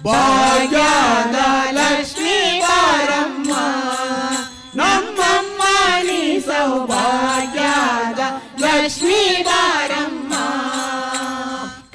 ಭಾಗ್ಯದ ಲಕ್ಷ್ಮೀ ಬಾರಮ್ಮ. ನಮ್ಮಮ್ಮ ನೀ ಸೌಭಾಗ್ಯದ ಲಕ್ಷ್ಮೀ ಬಾರಮ್ಮ.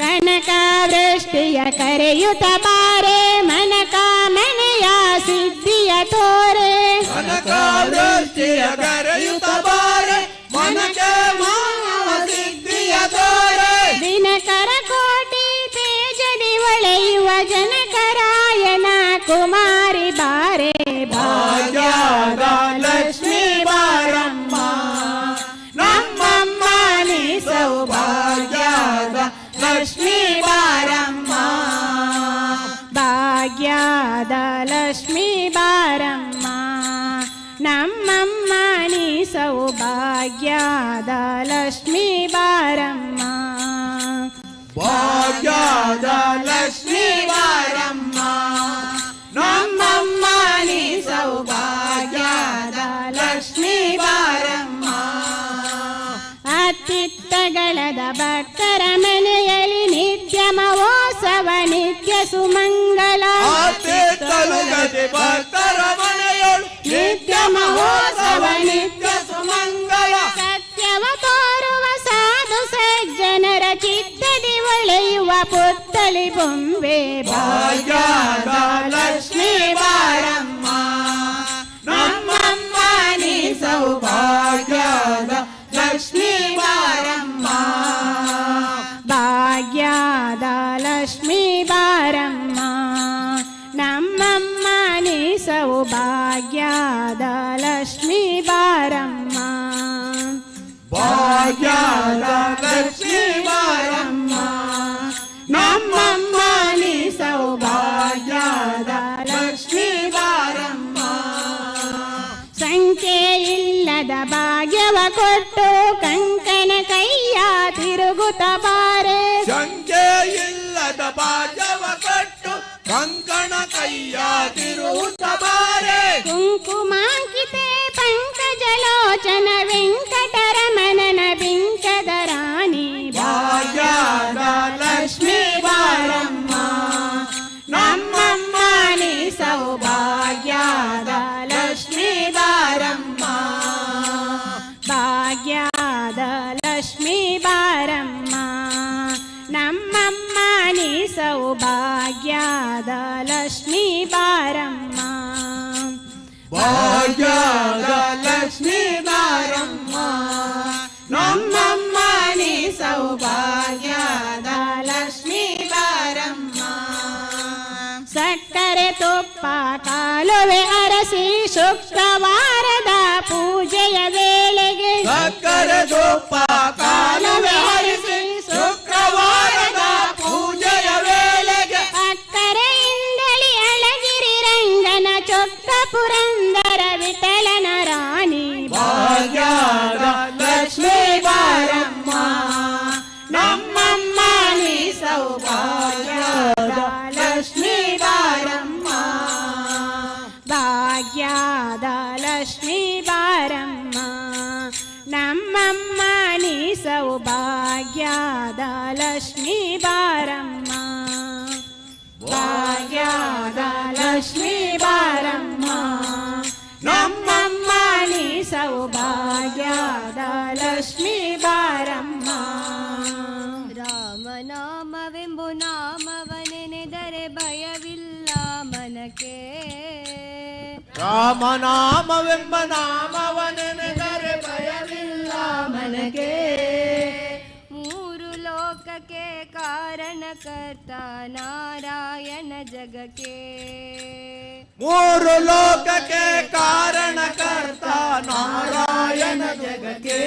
ಕನಕ ವೃಷ್ಟಿಯ ಕರೆಯುತ್ತ ಬಾರೆ, ಮನಕ ಮನೆಯ ಸಿದ್ಧಿಯ ತೋರೆ. ಕನಕ ವೃಷ್ಟಿಯ ಕರೆಯುತ್ತ ಬಾರೆ, ಮನಕ್ಕೆ ಮಾನವ ಸಿದ್ಧಿಯ ತೋರೆ. ದಿನಕರ ಕೋಟಿ ತೇಜದಿ ಒಳೆಯುವ ಜನಕರಾಯನ ಕುಮಾರಿ ಬಾರೆ, ಭಾಗ್ಯದ ಲಕ್ಷ್ಮೀ ಬಾರಮ್ಮ. ನಮ್ಮಮ್ಮ ನೀ ಸೌಭಾಗ್ಯದ ಲಕ್ಷ್ಮೀ ಬಾರಮ್ಮ, ಭಾಗ್ಯದ ಲಕ್ಷ್ಮೀ ಬಾರಮ್ಮ. ನಮ್ಮಮ್ಮ ನೀ ಸೌಭಾಗ್ಯದ ಲಕ್ಷ್ಮೀ ಬಾರಮ್ಮ, ಭಾಗ್ಯದ ಲಕ್ಷ್ಮೀ ಬಾರಮ್ಮ. ನಮ್ಮಮ್ಮ ನೀ ಸೌಭಾಗ್ಯದ ಲಕ್ಷ್ಮೀ ಬಾರಮ್ಮ. ಅತ್ತಿತ್ತಗಳದ ಭಕ್ತರ ಮನೆಯಲ್ಲಿ ನಿತ್ಯ ಮಹೋತ್ಸವ ನಿತ್ಯ ಸುಮಂಗಲ. ಗತಿ ಭಕ್ತರ ಮನೆಯೊಳು ನಿತ್ಯ ಮಹೋತ್ಸವ ನಿತ್ಯ ಸುಮಂಗಲ. ಸತ್ಯವ ತೋರುವ ಸಾಧು ಸಜ್ಜನರ ಚಿತ್ತದಿ ಒಳೆಯುವ ಪುತ್ತಳಿ ಬೊಂಬೆ ಭಾಗ್ಯದ ಲಕ್ಷ್ಮೀ ಬಾರಮ್ಮ. ನಮ್ಮಮ್ಮ ನೀ ಸೌಭಾಗ್ಯದ ಲಕ್ಷ್ಮೀ ಬಾರಮ್ಮ, ಭಾಗ್ಯದ ಲಕ್ಷ್ಮೀ ಬಾರಮ್ಮ. ನಮ್ಮಮ್ಮ ನೀ ಸೌಭಾಗ್ಯದ ಲಕ್ಷ್ಮೀ ಬಾರಮ್ಮ, ಭಾಗ್ಯದ ಲಕ್ಷ್ಮೀ ಬಾರಮ್ಮ. ನಮ್ಮಮ್ಮ ನೀ ಸೌಭಾಗ್ಯದ ಲಕ್ಷ್ಮೀ ಬಾರಮ್ಮ. ಸಂಖ್ಯೆ ಇಲ್ಲದ ಭಾಗ್ಯವ ಕೊಟ್ಟು ಕಂಕನ ಕೈಯ ತಿರುಗುತ್ತ ಬಾರೆ, ಸಂಖ್ಯೆ ಇಲ್ಲದ ಭಾಗ್ಯವ ಕೊಟ್ಟು ಕಂಕಣ ಕೈಯ ತಿರುಗುತ್ತ ಬಾರೆ. ಕುಂಕುಮಾಂಕಿತೆ ಪಂಕಜಲೋಚನ ವೆಂಕಟರಮಣನ ಬಿಂಕದ ರಾಣಿ ಭಾಗ್ಯದ ಲಕ್ಷ್ಮೀ ಬಾರಮ್ಮ. ನಮ್ಮಮ್ಮ ನೀ ಸೌಭಾಗ್ಯದ ಲಕ್ಷ್ಮೀ ಬಾರಮ್ಮ, ಭಾಗ್ಯದ ಲಕ್ಷ್ಮೀ ಬಾರಮ್ಮ. ನಮ್ಮಮ್ಮ ನೀ ಸೌಭಾಗ್ಯದ ಲಕ್ಷ್ಮೀ ಬಾರಮ್ಮ, ಭಾಗ್ಯದ ಲಕ್ಷ್ಮೀ ಬಾರಮ್ಮ. ನಮ್ಮಮ್ಮ ನೀ ಸೌಭಾಗ್ಯದ ಲಕ್ಷ್ಮೀ ಬಾರಮ್ಮ. ಸಕ್ಕರೆ ತುಪ್ಪ ಕಾಲುವೆ ಅರಸಿ ಶುಕ್ರವಾರದ ಪೂಜೆಯ ವೇಳೆಗೆ, ಸಕ್ಕರೆ ತುಪ್ಪ ಕಾಲುವೆ ಹರಿಸಿ ಶುಕ್ರವಾರದ ಪೂಜೆಯ ವೇಳೆಗೆ, ಅಕ್ಕರೆಯಿಂದಲಿ ಅಳಗಿರಿ ರಂಗನ ಚೊಕ್ಕ ಪುರಂದರ ವಿಠಲನ ರಾಣಿ ಭಾಗ್ಯದ ಲಕ್ಷ್ಮೀ ಬಾರಮ್ಮ. ನಮ್ಮಮ್ಮ ನೀ ಸೌಭಾಗ್ಯದ ಲಕ್ಷ್ಮೀ ಬಾರಮ್ಮ, ಭಾಗ್ಯದ ಲಕ್ಷ್ಮೀ ಬಾರಮ್ಮ, ನಮ್ಮಮ್ಮ ನೀ ಸೌಭಾಗ್ಯದ ಲಕ್ಷ್ಮೀ ಬಾರಮ್ಮ. ರಾಮನಾಮವೆಂಬು ನಾಮವನೆನೆದರೆ ಭಯವಿಲ್ಲ ಮನಕ್ಕೆ, ರಾಮನಾಮವೆಂಬ ನಾಮವನೆನೆದರೆ ಭಯವಿಲ್ಲ ಮನಗೆ. ಮೂರು ಲೋಕಕ್ಕೆ ಕಾರಣಕರ್ತ ನಾರಾಯಣ ಜಗಕ್ಕೆ, ಮೂರು ಲೋಕಕ್ಕೆ ಕಾರಣಕರ್ತ ನಾರಾಯಣ ಜಗಕ್ಕೆ,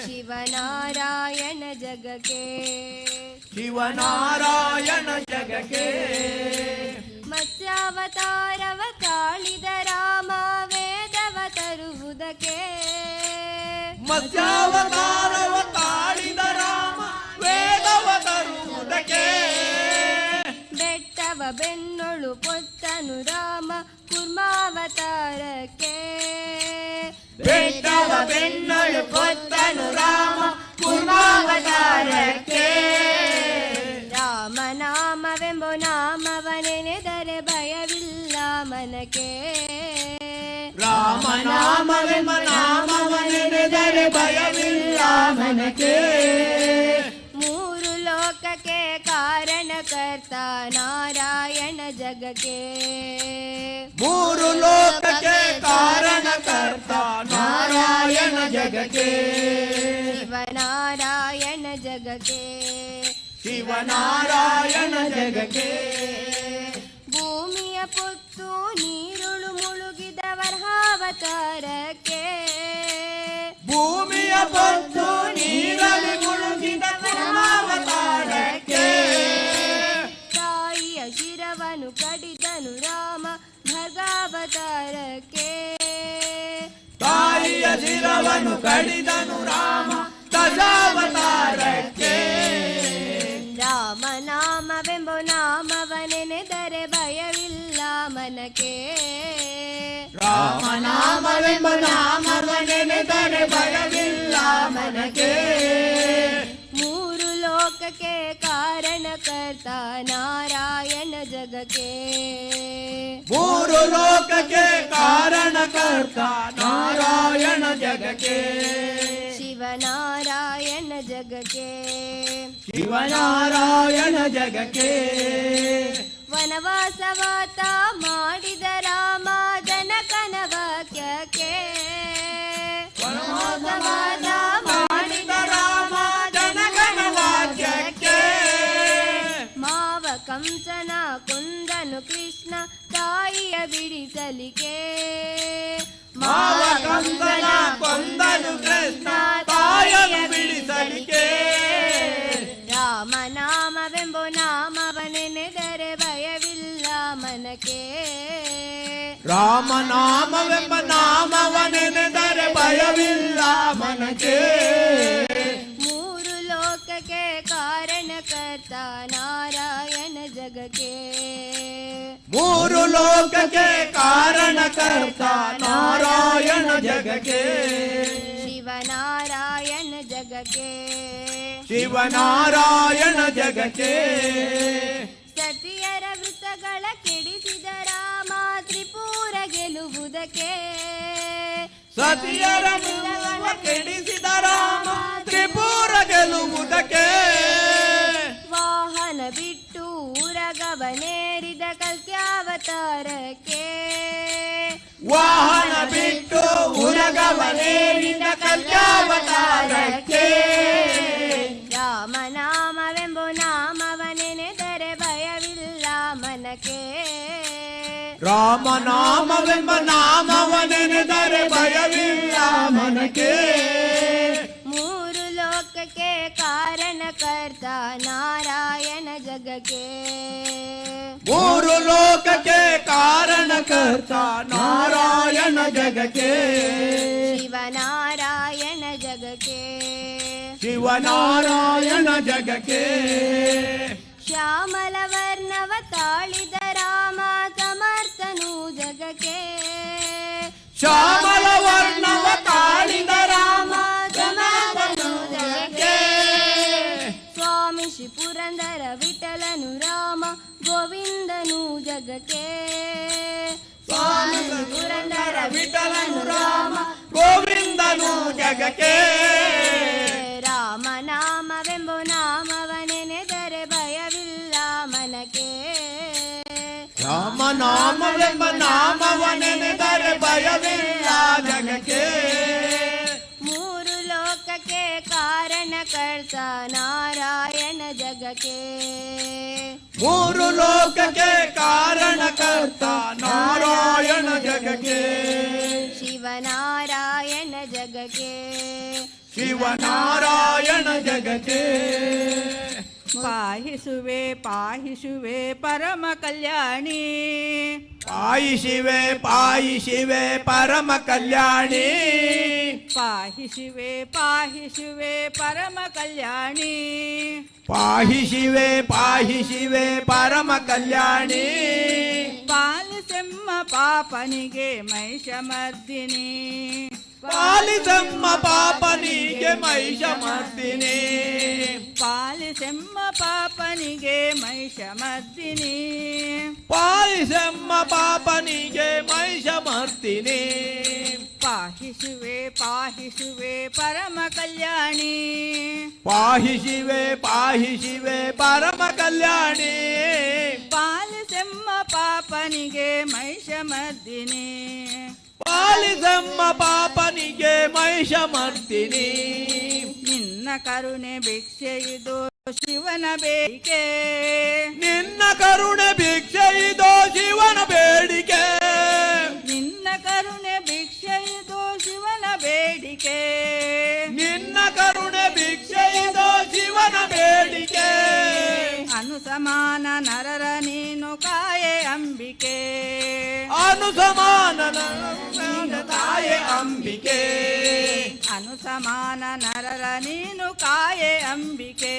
ಶಿವನಾರಾಯಣ ಜಗಕ್ಕೆ, ಶಿವನಾರಾಯಣ ಜಗಕ್ಕೆ. ಮತ್ಸ್ಯಾವತಾರವ ತಾಳಿದ ರಾಮ ವೇದವ ತರುವುದಕ್ಕೆ, ಮತ್ಸ್ಯಾವತಾರವ ತಾಳಿದ ರಾಮ ವೇದವ ತರುವುದಕ್ಕೆ, ಬೆಟ್ಟವ ಬೆನ್ನೊಳು ಪೊತ್ತನು ರಾಮ ಕುರ್ಮಾವತಾರಕ್ಕೆ, ಬೆಟ್ಟವ ಬೆನ್ನಳು ಕೊತ್ತನು ರಾಮ ಕೂರ್ಮಾವತಾರಕ್ಕೆ. ರಾಮನಾಮವೆಂಬು ನಾಮವನೆನೆದರೆ ಭಯವಿಲ್ಲ ಮನಕ್ಕೆ, ರಾಮನಾಮವೆಂಬ ನಾಮವನೆನೆದರೆ ಭಯವಿಲ್ಲ ಮನಕ್ಕೆ. ಮೂರು ಲೋಕಕ್ಕೆ ಕಾರಣಕರ್ತ ನಾರಾಯಣ ಜಗಕ್ಕೆ, ಮೂರು ಲೋಕಕ್ಕೆ ಕಾರಣಕರ್ತ ನಾರಾಯಣ ಜಗಕ್ಕೆ, ಶಿವನಾರಾಯಣ ಜಗಕ್ಕೆ, ಶಿವನಾರಾಯಣ ಜಗಕ್ಕೆ. ಭೂಮಿಯ ಪೊತ್ತು ನೀರುಳು ಮುಳುಗಿದ ವರಹಾವತಾರಕ್ಕೆ, ಭೂಮಿಯ ಪೊತ್ತು ನೀರಲ್ಲಿ ಮುಳುಗಿದ ಕೂರ್ಮಾವತಾರಕ್ಕೆ, ತಾಯಿಯ ಶಿರವನು ಕಡಿದನು ರಾಮ ಭರ್ಗಾವತಾರಕ್ಕೆ, ತಾಯಿಯ ಶಿರವನ್ನು ಕಡಿದನು ರಾಮ ದಶಾವತಾರಕ್ಕೆ. ರಾಮನಾಮವೆಂಬ ನಾಮವನೆನೆದರೆ ಭಯವಿಲ್ಲ ಮನಕ್ಕೆ, ರಾಮನಾಮವೆಂಬ ನಾಮವನೆನೆದರೆ ಭಯವಿಲ್ಲ ಮನಕ್ಕೆ. ಮೂರು ಲೋಕಕ್ಕೆ ಕಾರಣಕರ್ತ ನಾರಾಯಣ ಜಗಕ್ಕೆ, ಮೂರು ಲೋಕಕ್ಕೆ ಕಾರಣಕರ್ತ ನಾರಾಯಣ ಜಗಕ್ಕೆ, ಶಿವನಾರಾಯಣ ಜಗಕ್ಕೆ, ಶಿವನಾರಾಯಣ ಜಗಕ್ಕೆ. ವನವಾಸವಾತ ಮಾಡಿದ ರಾಮ ಜನಕನ ವಾಕ್ಯಕ್ಕೆ, ವನವಾಸವಾತ ಮಾಡಿದ ರಾಮ ಜನಕನ ವಾಕ್ಯಕ್ಕೆ, ಮಾವ ಕಂಸನ ಕೊಂದನು ಕೃಷ್ಣ ತಾಯಿಯ ಬಿಡಿಸಲಿಕ್ಕೆ, ಮಾವ ಕಂಸನ ಕೊಂದನು ಕೃಷ್ಣ ತಾಯನ್ನು ಬಿಡಿಸಲಿಕ್ಕೆ. ರಾಮನಾಮವೆಂಬು ನಾಮವನೆನೆದರೆ ಭಯವಿಲ್ಲ ಮನಕ್ಕೆ, ರಾಮನಾಮವೆಂಬ ನಾಮವನೆನೆದರೆ ಭಯವಿಲ್ಲ ಮನಕ್ಕೆ. ಮೂರು ಲೋಕಕ್ಕೆ ಕಾರಣಕರ್ತ ನಾರಾಯಣ ಜಗಕ್ಕೆ, ಮೂರು ಲೋಕಕ್ಕೆ ಕಾರಣಕರ್ತ ನಾರಾಯಣ ಜಗಕ್ಕೆ, ಶಿವನಾರಾಯಣ ಜಗಕ್ಕೆ, ಶಿವನಾರಾಯಣ ಜಗಕ್ಕೆ. ಸತಿಯರ ವೃತ್ತಗಳ ಕೆಡಿಸಿದ ರಾಮ ತ್ರಿಪುರ ಗೆಲುವುದಕ್ಕೆ, ಸತಿಯರ ಮೂಲವ ಕೆಡಿಸಿದ ರಾಮ ತ್ರಿಪುರ ಗೆಲ್ಲುವುದಕ್ಕೆ, ವಾಹನ ಬಿಟ್ಟು ಉರಗವನೇರಿದ ಕಲ್ಕ್ಯಾವತಾರಕ್ಕೆ, ವಾಹನ ಬಿಟ್ಟು ಉರಗವನೇರಿದ ಕಲ್ಯಾವತಾರಕ್ಕೆ. ರಾಮನಾಮವೆಂಬು ನಾಮವನೆನೆದರೆ ಭಯವಿಲ್ಲ ಮನಕ್ಕೆ, ರಾಮನಾಮವೆಂಬ ನಾಮವನೆನೆದರೆ ಭಯವಿಲ್ಲ ಮನಕ್ಕೆ. ಮೂರು ಲೋಕಕ್ಕೆ ಕಾರಣಕರ್ತ ನಾರಾಯಣ ಜಗಕ್ಕೆ, ಮೂರು ಲೋಕಕ್ಕೆ ಕಾರಣಕರ್ತ ನಾರಾಯಣ ಜಗಕ್ಕೆ, ಶಿವನಾರಾಯಣ ಜಗಕ್ಕೆ, ಶಿವನಾರಾಯಣ ಜಗಕ್ಕೆ. ಶ್ಯಾಮಲ ವರ್ಣವ ತಾಳಿದ ರಾಮ ಸಮರ್ಥನು ಜಗಕ್ಕೆ, ಶ್ಯಾಮಲ ವರ್ಣವ ತಾಳಿದ ರಾಮ ಜನಾರ್ದನು ಜಗಕ್ಕೆ, ಸ್ವಾಮಿ ಶ್ರೀ ಪುರಂದರ ವಿಠಲನು ರಾಮ ಗೋವಿಂದನು ಜಗಕ್ಕೆ ಸ್ವಾಮಿ ಶ್ರೀ ಪುರಂದರ ವಿಠಲನು ರಾಮ ಗೋವಿಂದನು ಜಗಕ್ಕೆ ರಾಮನಾಮವೆಂಬ ನಾಮವ ನೆನೆದರೆ ಭಯವಿಲ್ಲ ಮನಕ್ಕೆ ರಾಮನಾಮವೆಂಬ ನಾಮವ ನೆನೆದರೆ ಭಯವಿಲ್ಲ ಜಗಕ್ಕೆ ಮೂರು ಲೋಕಕ್ಕೆ ಕಾರಣಕರ್ತ ನಾರಾಯಣ ಜಗಕ್ಕೆ ಮೂರು ಲೋಕಕ್ಕೆ ಕಾರಣಕರ್ತ ನಾರಾಯಣ ಜಗಕ್ಕೆ ಶಿವನಾರಾಯಣ ಜಗಕ್ಕೆ ಶಿವನಾರಾಯಣ ಜಗಕ್ಕೆ ಪಾಹಿಸುವೆ ಪಾಹಿಸುವೆ ಪರಮ ಕಲ್ಯಾಣಿ ಪಾಯಿಸಿವೆ ಪಾಯಿಸಿವೆ ಪರಮ ಕಲ್ಯಾಣಿ ಪಾಹಿಸುವೆ ಪಾಹಿಸುವೆ ಪರಮ ಕಲ್ಯಾಣಿ ಪಾಹಿಸಿವೆ ಪಾಹಿಸಿವೆ ಪರಮ ಕಲ್ಯಾಣಿ ಪಾಲಿಸೆಮ್ಮ ಪಾಪನಿಗೆ ಮಹಿಷಮರ್ದಿನಿ ಪಾಲಿಸಮ್ಮ ಪಾಪನಿಗೆ ಮಹಿಷಮರ್ದಿನಿ ಪಾಲಿಸೆಮ್ಮ ಪಾಪನಿಗೆ ಮಹಿಷಮರ್ದಿನಿ ಪಾಲಿಸಮ್ಮ ಪಾಪನಿಗೆ ಮಹಿಷಮರ್ದಿನಿ ಪಾಹಿಸುವೆ ಪಾಹಿಸುವೆ ಪರಮ ಕಲ್ಯಾಣಿ ಪಾಹಿಸಿವೆ ಪಾಹಿಸಿವೆ ಪರಮ ಕಲ್ಯಾಣಿ ಪಾಲಿಸೆಮ್ಮ ಪಾಪನಿಗೆ ಮಹಿಷಮರ್ದಿನಿ ಪಾಲಿಸಮ್ಮ ಪಾಪನಿಗೆ ಮಹಿಷಮರ್ದಿನಿ ನಿನ್ನ ಕರುಣೆ ಭಿಕ್ಷೆ ಇದು ಶಿವನ ಬೇಡಿಕೆ ನಿನ್ನ ಕರುಣೆ ಭಿಕ್ಷೆ ಇದೋ ಶಿವನ ಬೇಡಿಕೆ ನಿನ್ನ ಕರುಣೆ ಭಿಕ್ಷೆ ಇದು ಶಿವನ ಬೇಡಿಕೆ ನಿನ್ನ ಕರುಣೆ ಭಿಕ್ಷೆ ಇದೋ ಶಿವನ ಬೇಡಿಕೆ ಅನುಸಮಾನ ನರರ ನೀನು ಕಾಯೆ ಅಂಬಿಕೆ ಅನುಸಮಾನ ತಾಯೆ ಅಂಬಿಕೆ ಅನುಸಮಾನ ನರರ ನೀನು ಕಾಯೆ ಅಂಬಿಕೆ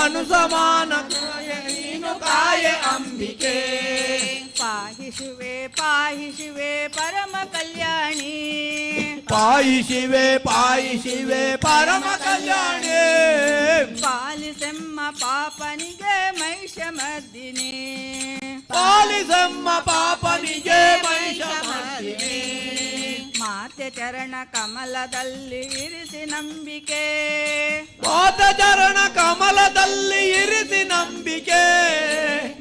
ಅನುಸಮಾನ ನೀನು ಕಾಯೆ ಅಂಬಿಕೆ ಪಾಹಿಸುವೆ ಪಾಹಿಸುವೆ ಪರಮ ಕಲ್ಯಾಣಿ ಪಾಯಿಸಿವೆ ಪಾಯಿಸಿವೆ ಪರಮ ಕಲ್ಯಾಣಿ ಪಾಲಿಸೆಮ್ಮ ಪಾಪನಿಗೆ ಮಹಿಷಮರ್ದಿನಿ ಪಾಲಿಸಮ್ಮ ಪಾಪನಿಗೆ ಮಹಿಷಮರ್ದಿನಿ ಮಾತೆ ಚರಣ ಕಮಲದಲ್ಲಿ ಇರಿಸಿ ನಂಬಿಕೆ ಮಾತ ಚರಣ ಕಮಲದಲ್ಲಿ ಇರಿಸಿ ನಂಬಿಕೆ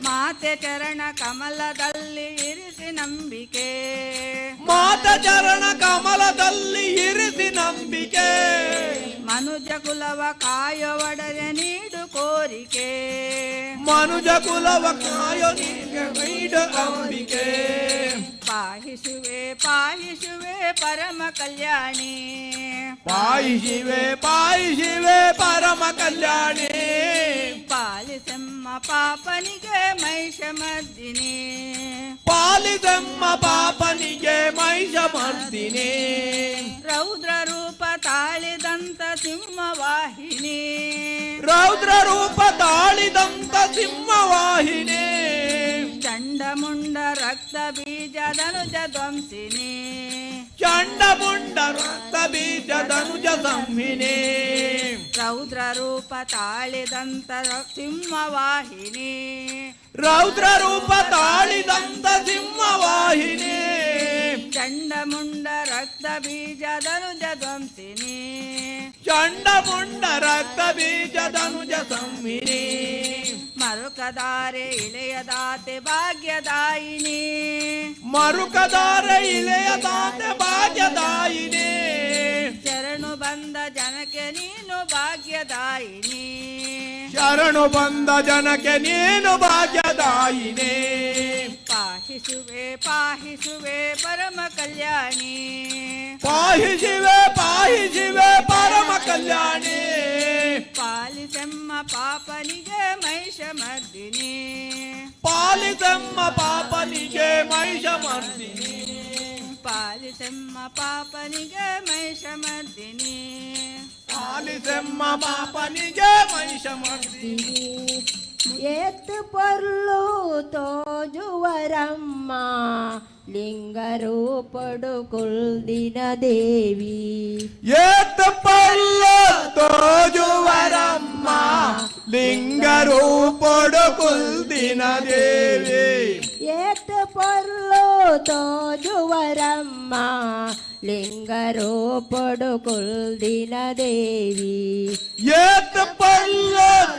ಮಾತೆ ಚರಣ ಕಮಲದಲ್ಲಿ ಇರಿಸಿ ನಂಬಿಕೆ ಮಾತ ಚರಣ ಕಮಲದಲ್ಲಿ ಇರಿಸಿ ನಂಬಿಕೆ ಮನುಜ ಕುಲವ ಕಾಯುವೊಡನೆ ನೀಡು ಕೋರಿಕೆ ಮನುಜ ಕುಲವ ಕಾಯೋ ನೀಡು ಅಂಬಿಕೆ ಪಾಹಿಸುವೆ ಪಾಹಿಸುವೆ ಪರಮ ಕಲ್ಯಾಣಿ ಪಾಯಿಸಿವೆ ಪಾಯಿಸಿವೆ ಪರಮ ಕಲ್ಯಾಣಿ ಪಾಲಿಸೆಮ್ಮ ಪಾಪನಿಗೆ ಮಹಿಷಮರ್ದಿನಿ ಪಾಲಿಸಮ್ಮ ಪಾಪನಿಗೆ ಮಹಿಷಮರ್ದಿನಿ ರೌದ್ರ ರೂಪ ತಾಳಿದಂತ ಸಿಂಹವಾಹಿನಿ ರೌದ್ರ ರೂಪ ತಾಳಿದಂತ ಸಿಂಹವಾಹಿನಿ ಚಂಡಮುಂಡ ರಕ್ತ ಬೀಜ ಧನುಜ ಧ್ವಂಸಿನಿ ಚಂಡಮುಂಡ ರಕ್ತ ಬೀಜ ಧನುಜ ಸಂಹಿನಿ ರೌದ್ರ ರೂಪ ತಾಳಿದಂತ ಸಿಂಹವಾಹಿನಿ ರೌದ್ರ ರೂಪ ತಾಳಿದಂತ ಸಿಂಹವಾಹಿನಿ ಚಂಡಮುಂಡ ರಕ್ತ ಬೀಜ ಧನುಜ ಧ್ವಂಸಿನಿ ಚಂಡಮುಂಡ ರಕ್ತ ಬೀಜ ಧನುಜ ಸಂಹಿನಿ ಮರುಕದಾರೆ ಇಳೆಯದಾತೆ ಭಾಗ್ಯದಾಯಿನಿ ಮರುಕದಾರ ಇಳೆಯ ದಾತೆ ಭಾಗ್ಯದಾಯಿನಿ ಶರಣು ಬಂದ ಜನಕ್ಕೆ ನೀನು ಭಾಗ್ಯದಾಯಿನಿ ಶರಣು ಬಂದ ಜನಕ್ಕೆ ನೀನು ಭಾಗ್ಯದಾಯಿನಿ ಪಾಹಿಸುವೆ ಪಾಹಿಸುವೆ ಪರಮ ಕಲ್ಯಾಣಿ ಪಾಹಿಸಿವೆ ಪಾಹಿಸಿವೆ ಪರಮ ಕಲ್ಯಾಣಿ ಪಾಲಿಸೆಮ್ಮ ಪಾಪನಿಗೆ ಮಹಿಷಮರ್ದಿನಿ ಪಾಲಿಸಮ್ಮ ಪಾಪನಿಗೆ ಮಹಿಷಮರ್ದಿನಿ ಪಾಲಿಸೆಮ್ಮ ಪಾಪನಿಗೆ ಮಹಿಷಮರ್ದಿನಿ ಪಾಲಿಸಮ್ಮ ಪಾಪನಿಗೆ ಮಹಿಷಮರ್ದಿನಿ ಎತ್ತು ಪೊರ್ಲು ತೋಜುವರಮ್ಮ ಲಿಂಗರೂಪಡು ಕುಲ್ದಿನ ದೇವಿ ಏತ್ ಪಲ್ಲ ತೋಜುವರಮ್ಮ ಲಿಂಗರೂಪಡು ಕುಲ್ದಿನ ದೇವಿ ಏತ್ ಪೊರ್ಲು ತೋಜುವರಮ್ಮ ಲಿಂಗರೂಪಡು ಕುಲ್ದಿನ ದೇವಿ ಏತ್ ಪಲ್ಲ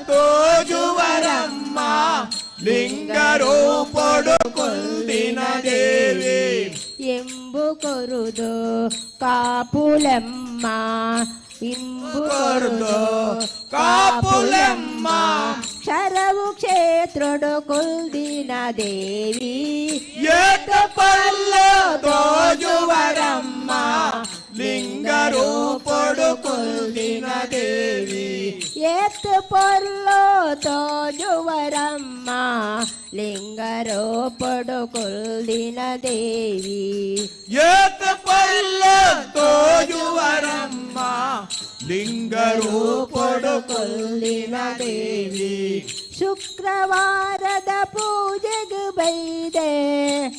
ತೋಜುವರಮ್ಮ ಲಿಂಗರೂಪಡು ಕುಲ್ದಿನ ದೇವಿ ಎಂಬು ಕೊರುದು ಕಾಪುಲೆಮ್ಮ ಇಂಬು ಕೊರುದು ಕಾಪುಲೆಮ್ಮ ಕ್ಷರವು ಕ್ಷೇತ್ರಡು ಕುಲ್ದಿನ ದೇವಿ ಏತ ಪಲ್ಲ ತೋಜುವರಮ್ಮ ಲಿಂಗರೂಪಡು ಕುಲ್ದಿನ ದೇವಿ ಏತ್ ಪೊರ್ಲು ತೋಜುವರಮ್ಮ ಲಿಂಗರೂಪಡು ಕುಲ್ದಿನ ದೇವಿ ಏತ ಪಲ್ಲ ತೋಜುವರಮ್ಮ ಲಿಂಗರೂಪಡು ಕುಲ್ದಿನ ದೇವಿ ಶುಕ್ರವಾರದ ಪೂಜೆಗೆ ಬೈದೆ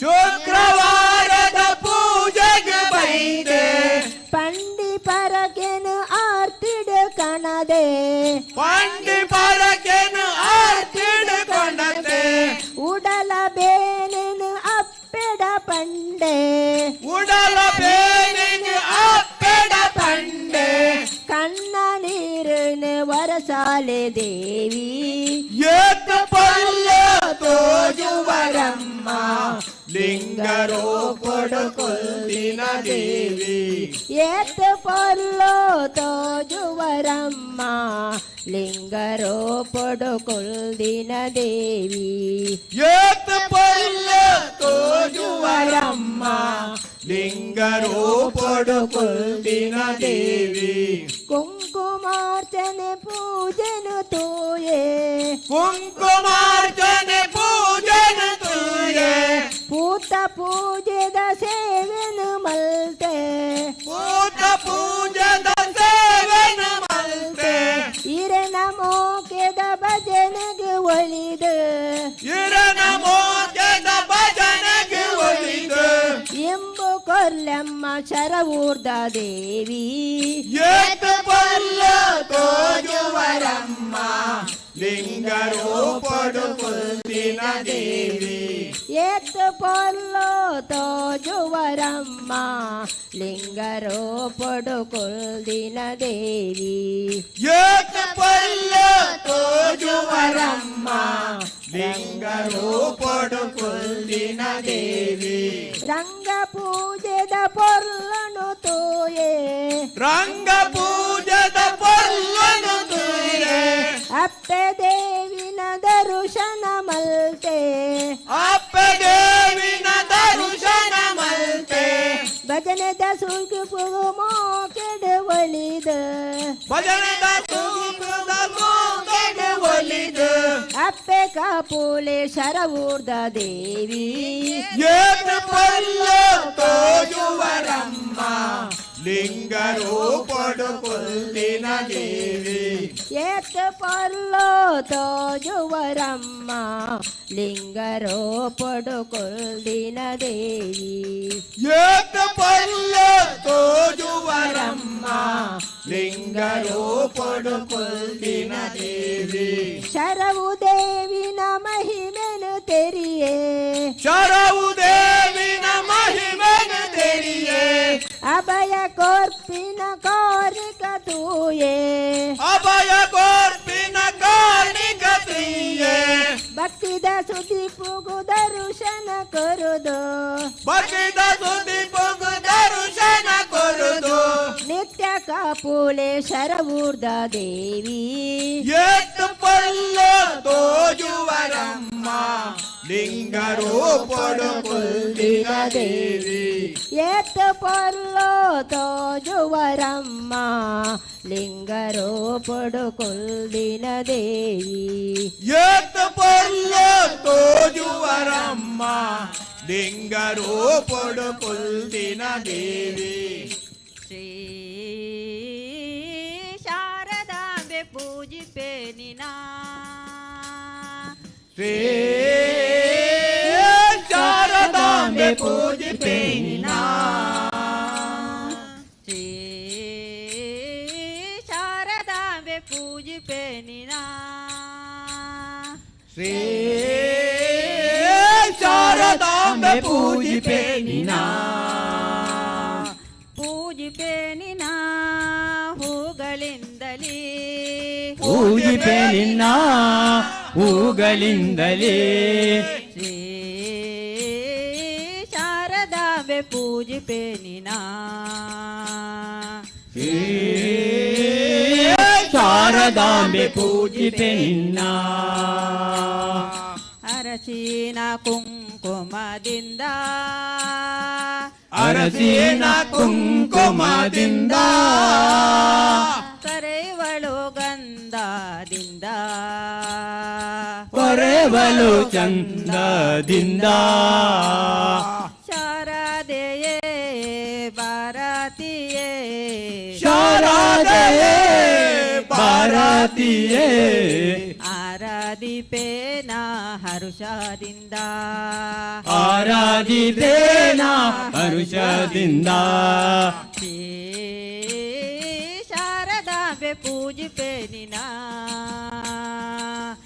ಶುಕ್ರವಾರದ ಪೂಜೆಗೆ ಬೈದೆ ಪಂಡಿ ಪರಕೆನು ಆರ್ತಿಡ ಕಣದೆ ಪಂಡಿ ಪರಕೆನು ಆರ್ತಿಡ್ಕೊಂಡತೆ ಉಡಲ ಬೇನೆನು ಅಪ್ಪೆಡ ಪಂಡೆ ಉಡಲ ಬೇನೆನು ಅಪ್ಪೆಡ ಪಂಡೆ ಕಣ್ಣ ನೀರನ್ನು ವರಸಾಲೆ ದೇವಿ ಏತ ಪಲ್ಲ ತೋಜುವರಮ್ಮ ಲಿಂಗರೂಪಡು ಕುಲ್ದಿನ ದೇವಿ ಏತ್ ಪೊರ್ಲು ತೋಜುವರಮ್ಮ ಲಿಂಗರೂಪಡು ಕುಲ್ದಿನ ದೇವಿ ಏತ ಪಲ್ಲ ತೋಜುವರಮ್ಮ ಲಿಂಗರೂಪಡು ಕುಲ್ದಿನ ದೇವಿ ಕುಂಕುಮಾರ್ಚನೆ ಪೂಜೆನು ತೂಯೆ ಕುಂಕುಮಾರ್ಚನೆ ಪೂಜನ ತುಯೆ ಪೂತ ಪೂಜೆದ ಸೇವೆನು ಮಲ್ತೆ ಪೂತ ಪೂಜದ ಸೇವೆನ ಮಲ್ತೆ ಇರನ ಮೋಕೆದ ಭಜನೆಗೆ ಒಳಿದು ಇರನ ಮೋಜದ ಭಜನೆಗೆ ಒಲಿದು ಎಂಬು ಕೊರ್ಲೆಮ್ಮ ಶರವೂರ್ಧ ದೇವಿ ಏತ ಪಲ್ಲ ತೋಜುವರಮ್ಮ ಲಿಂಗರೂಪಡು ಕುಲ್ದಿನ ದೇವಿ ಏತ್ ಪೊರ್ಲು ತೋಜುವರಮ್ಮ ಲಿಂಗರೂಪಡು ಕುಲ್ದಿನ ದೇವಿ ಏತ ಪಲ್ಲ ತೋಜುವರಮ್ಮ ಲಿಂಗರೂಪಡು ಕುಲ್ದಿನ ದೇವಿ ರಂಗ ಪೂಜೆದ ಪೊರ್ಲನು ತೋಯೆ ರಂಗ ಪೂಜದ ಪಲ್ಲನು ತುಯೆ ಅಪ್ಪೆ ದೇವಿನ ದರುಶನ ಮಲ್ತೆ ಅಪ್ಪ ದೇವಿನ ದರುಶನ ಮಲ್ತೆ ಭಜನೆದ ಸುಲ್ಕು ಪುಗು ಮೋಕೆಡ ಒಳಿದು ಭಜನದ ತೂಕದ ಮೂಗಡೆ ಒಲಿದು ಅಪ್ಪೆ ಕಾಪುಲೆ ಶರವೂರ್ಧ ದೇವಿ ಏತ ಪಲ್ಲ ತೋಜುವರಮ್ಮ ಲಿಂಗರೂಪಡು ಕುಲ್ದಿನ ದೇವಿ ಏತ್ ಪೊರ್ಲು ತೋಜುವರಮ್ಮ ಲಿಂಗರೂಪಡು ಕುಲ್ದಿನ ದೇವಿ ಏತ ಪಲ್ಲ ತೋಜುವರಮ್ಮ ಲಿಂಗರೂಪಡು ಕುಲ್ದಿನ ದೇವಿ ಶರವು ದೇವಿನ ಮಹಿಮೆನು ತೆರಿಯೇ ಶರವು ದೇವಿನ ಮಹಿಮೆನ ತೆರಿಯೇ ಅಭಯ ಕೋರ್ಪಿನ ಕೋರಿಕ ತೂಯೇ ಅಭಯ ಕೋರ್ಪಿನ ಕಾಣಿಕ ಪ್ರಿಯೆ ಭಕ್ತಿದ ಸುದ್ದಿ ಪುಗು ದರುಶನ ಕೊರುದು ಭಕ್ತಿದ ಸುದ್ದಿ ಪುಗು ದರುಶನ ಕೊರುದು ನಿತ್ಯ ಕಾಪುಲೆ ಶರವೂರ್ಧ ದೇವಿ ಏತ ಪಲ್ಲ ತೋಜುವರಮ್ಮ ಲಿಂಗರೂಪಡು ಕುಲ್ದಿನ ದೇವಿ ಏತ್ ಪೊರ್ಲು ತೋಜುವರಮ್ಮ ಲಿಂಗರೂಪಡು ಕುಲ್ದಿನ ದೇವಿ ಏತ ಪಲ್ಲ ತೋಜುವರಮ್ಮ ಲಿಂಗರೂಪಡು ಕುಲ್ದಿನ ದೇವಿ ಶ್ರೀ ಶಾರದಾಂಬೆ ಪೂಜಿಪೆ ನಿನಾ ಶ್ರೀ ಶಾರದಾಂಬೆ ಪೂಜೆ ಶ್ರೀ ಶಾರದಾಂಬೆ ಪೂಜಿಪೆ ನಿನ ಪೂಜಿಪೆ ನಿನ ಹೂಗಳಿಂದಲೇ ಪೂಜಿಪೆ ನಿನ್ನ ಹೂಗಳಿಂದಲೇ ಶ್ರೀ ಶಾರದಾಂಬೆ ಪೂಜಿಪೆ ನಿನ ಶ್ರೀ ಶಾರದಾಂಬೆ ಪೂಜಿಪೆ ನಿನ್ನ ಅರಸಿನ ಕುಂಕುಮದಿಂದ ಅರಸಿನ ಕುಂಕುಮದಿಂದ ಕರೆವಳು ಗಂಧದಿಂದ ಕೊರೆವಲು ಚಂದದಿಂದ ಶಾರದೆಯೇ ಭಾರತೀಯೇ ಶಾರದೆಯೇ ಭಾರತೀಯೇ ಆರಾಧಿಪೇನ ಹರುಷದಿಂದ ಆರಾಧಿತೇನ ಹರುಷದಿಂದ ಶ್ರೀ ಶಾರದಾಂಬೆ ಪೂಜಿಪೆ ನಿನ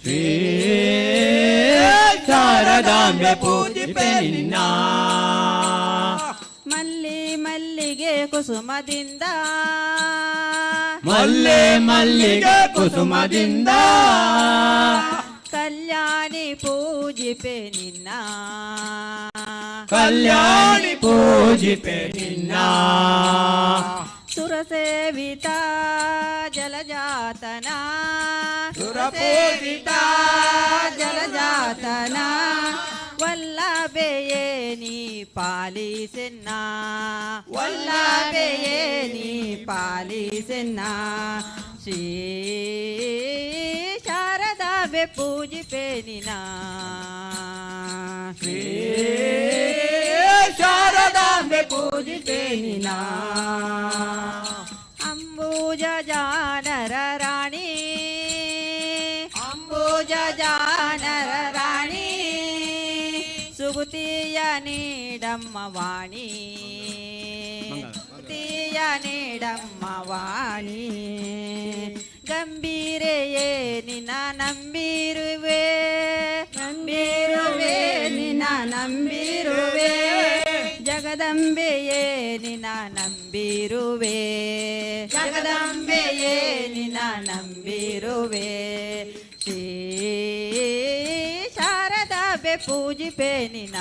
ಶ್ರೀ ಶಾರದಾಂಬೆ ಪೂಜಿಪೆ ನಿನ್ನ ಮಲ್ಲಿಗೆ ಕುಸುಮದಿಂದ ಮಲ್ಲಿಗೆ ಕುಸುಮದಿಂದ ಕಲ್ಯಾಣಿ ಪೂಜಿಪೆ ನಿನ್ನ ಕಲ್ಯಾಣಿ ಪೂಜಿಪೆ ನಿನ್ನ ಸುರಸೇವಿತ ಜಲಜಾತನ ಸುರಪೂಜಿತ ಜಲಜಾತನ ವಲ್ಲಭೆಯೇ ನೀ ಪಾಲಿಸೆನ್ನ ವಲ್ಲಭೆಯೇ ನೀ ಪಾಲಿಸೆನ್ನ ಶ್ರೀ ಶಾರದಾಂಬೆ ಪೂಜಿಪೆ ನಿನ ಶ್ರೀ ಶಾರದಾಂಬೆ ಪೂಜಿಪೆ ನಿನ್ನ ಅಂಬುಜ ಜಾನರ ರಾಣಿ ಅಂಬುಜ ಜಾನರ ರಾಣಿ ಸುಗುತಿಯ ನೀಡಮ್ಮ ವಾಣಿ ಸುಗುತಿಯ ನೀಡಮ್ಮ ವಾಣಿ ಗಂಭೀರೆಯೇ ನಿನ್ನ ನಂಬಿರುವೆ ನಂಬಿರುವೆ ನಿನ್ನ ನಂಬಿರುವೆ ಜಗದಂಬೆಯೇ ನಿನ್ನ ನಂಬಿರುವೆ ಜಗದಂಬೆಯೇ ನಿನ್ನ ನಂಬಿರುವೆ ಶ್ರೀ ಶಾರದಾಂಬೆ ಪೂಜಿಪೆ ನಿನ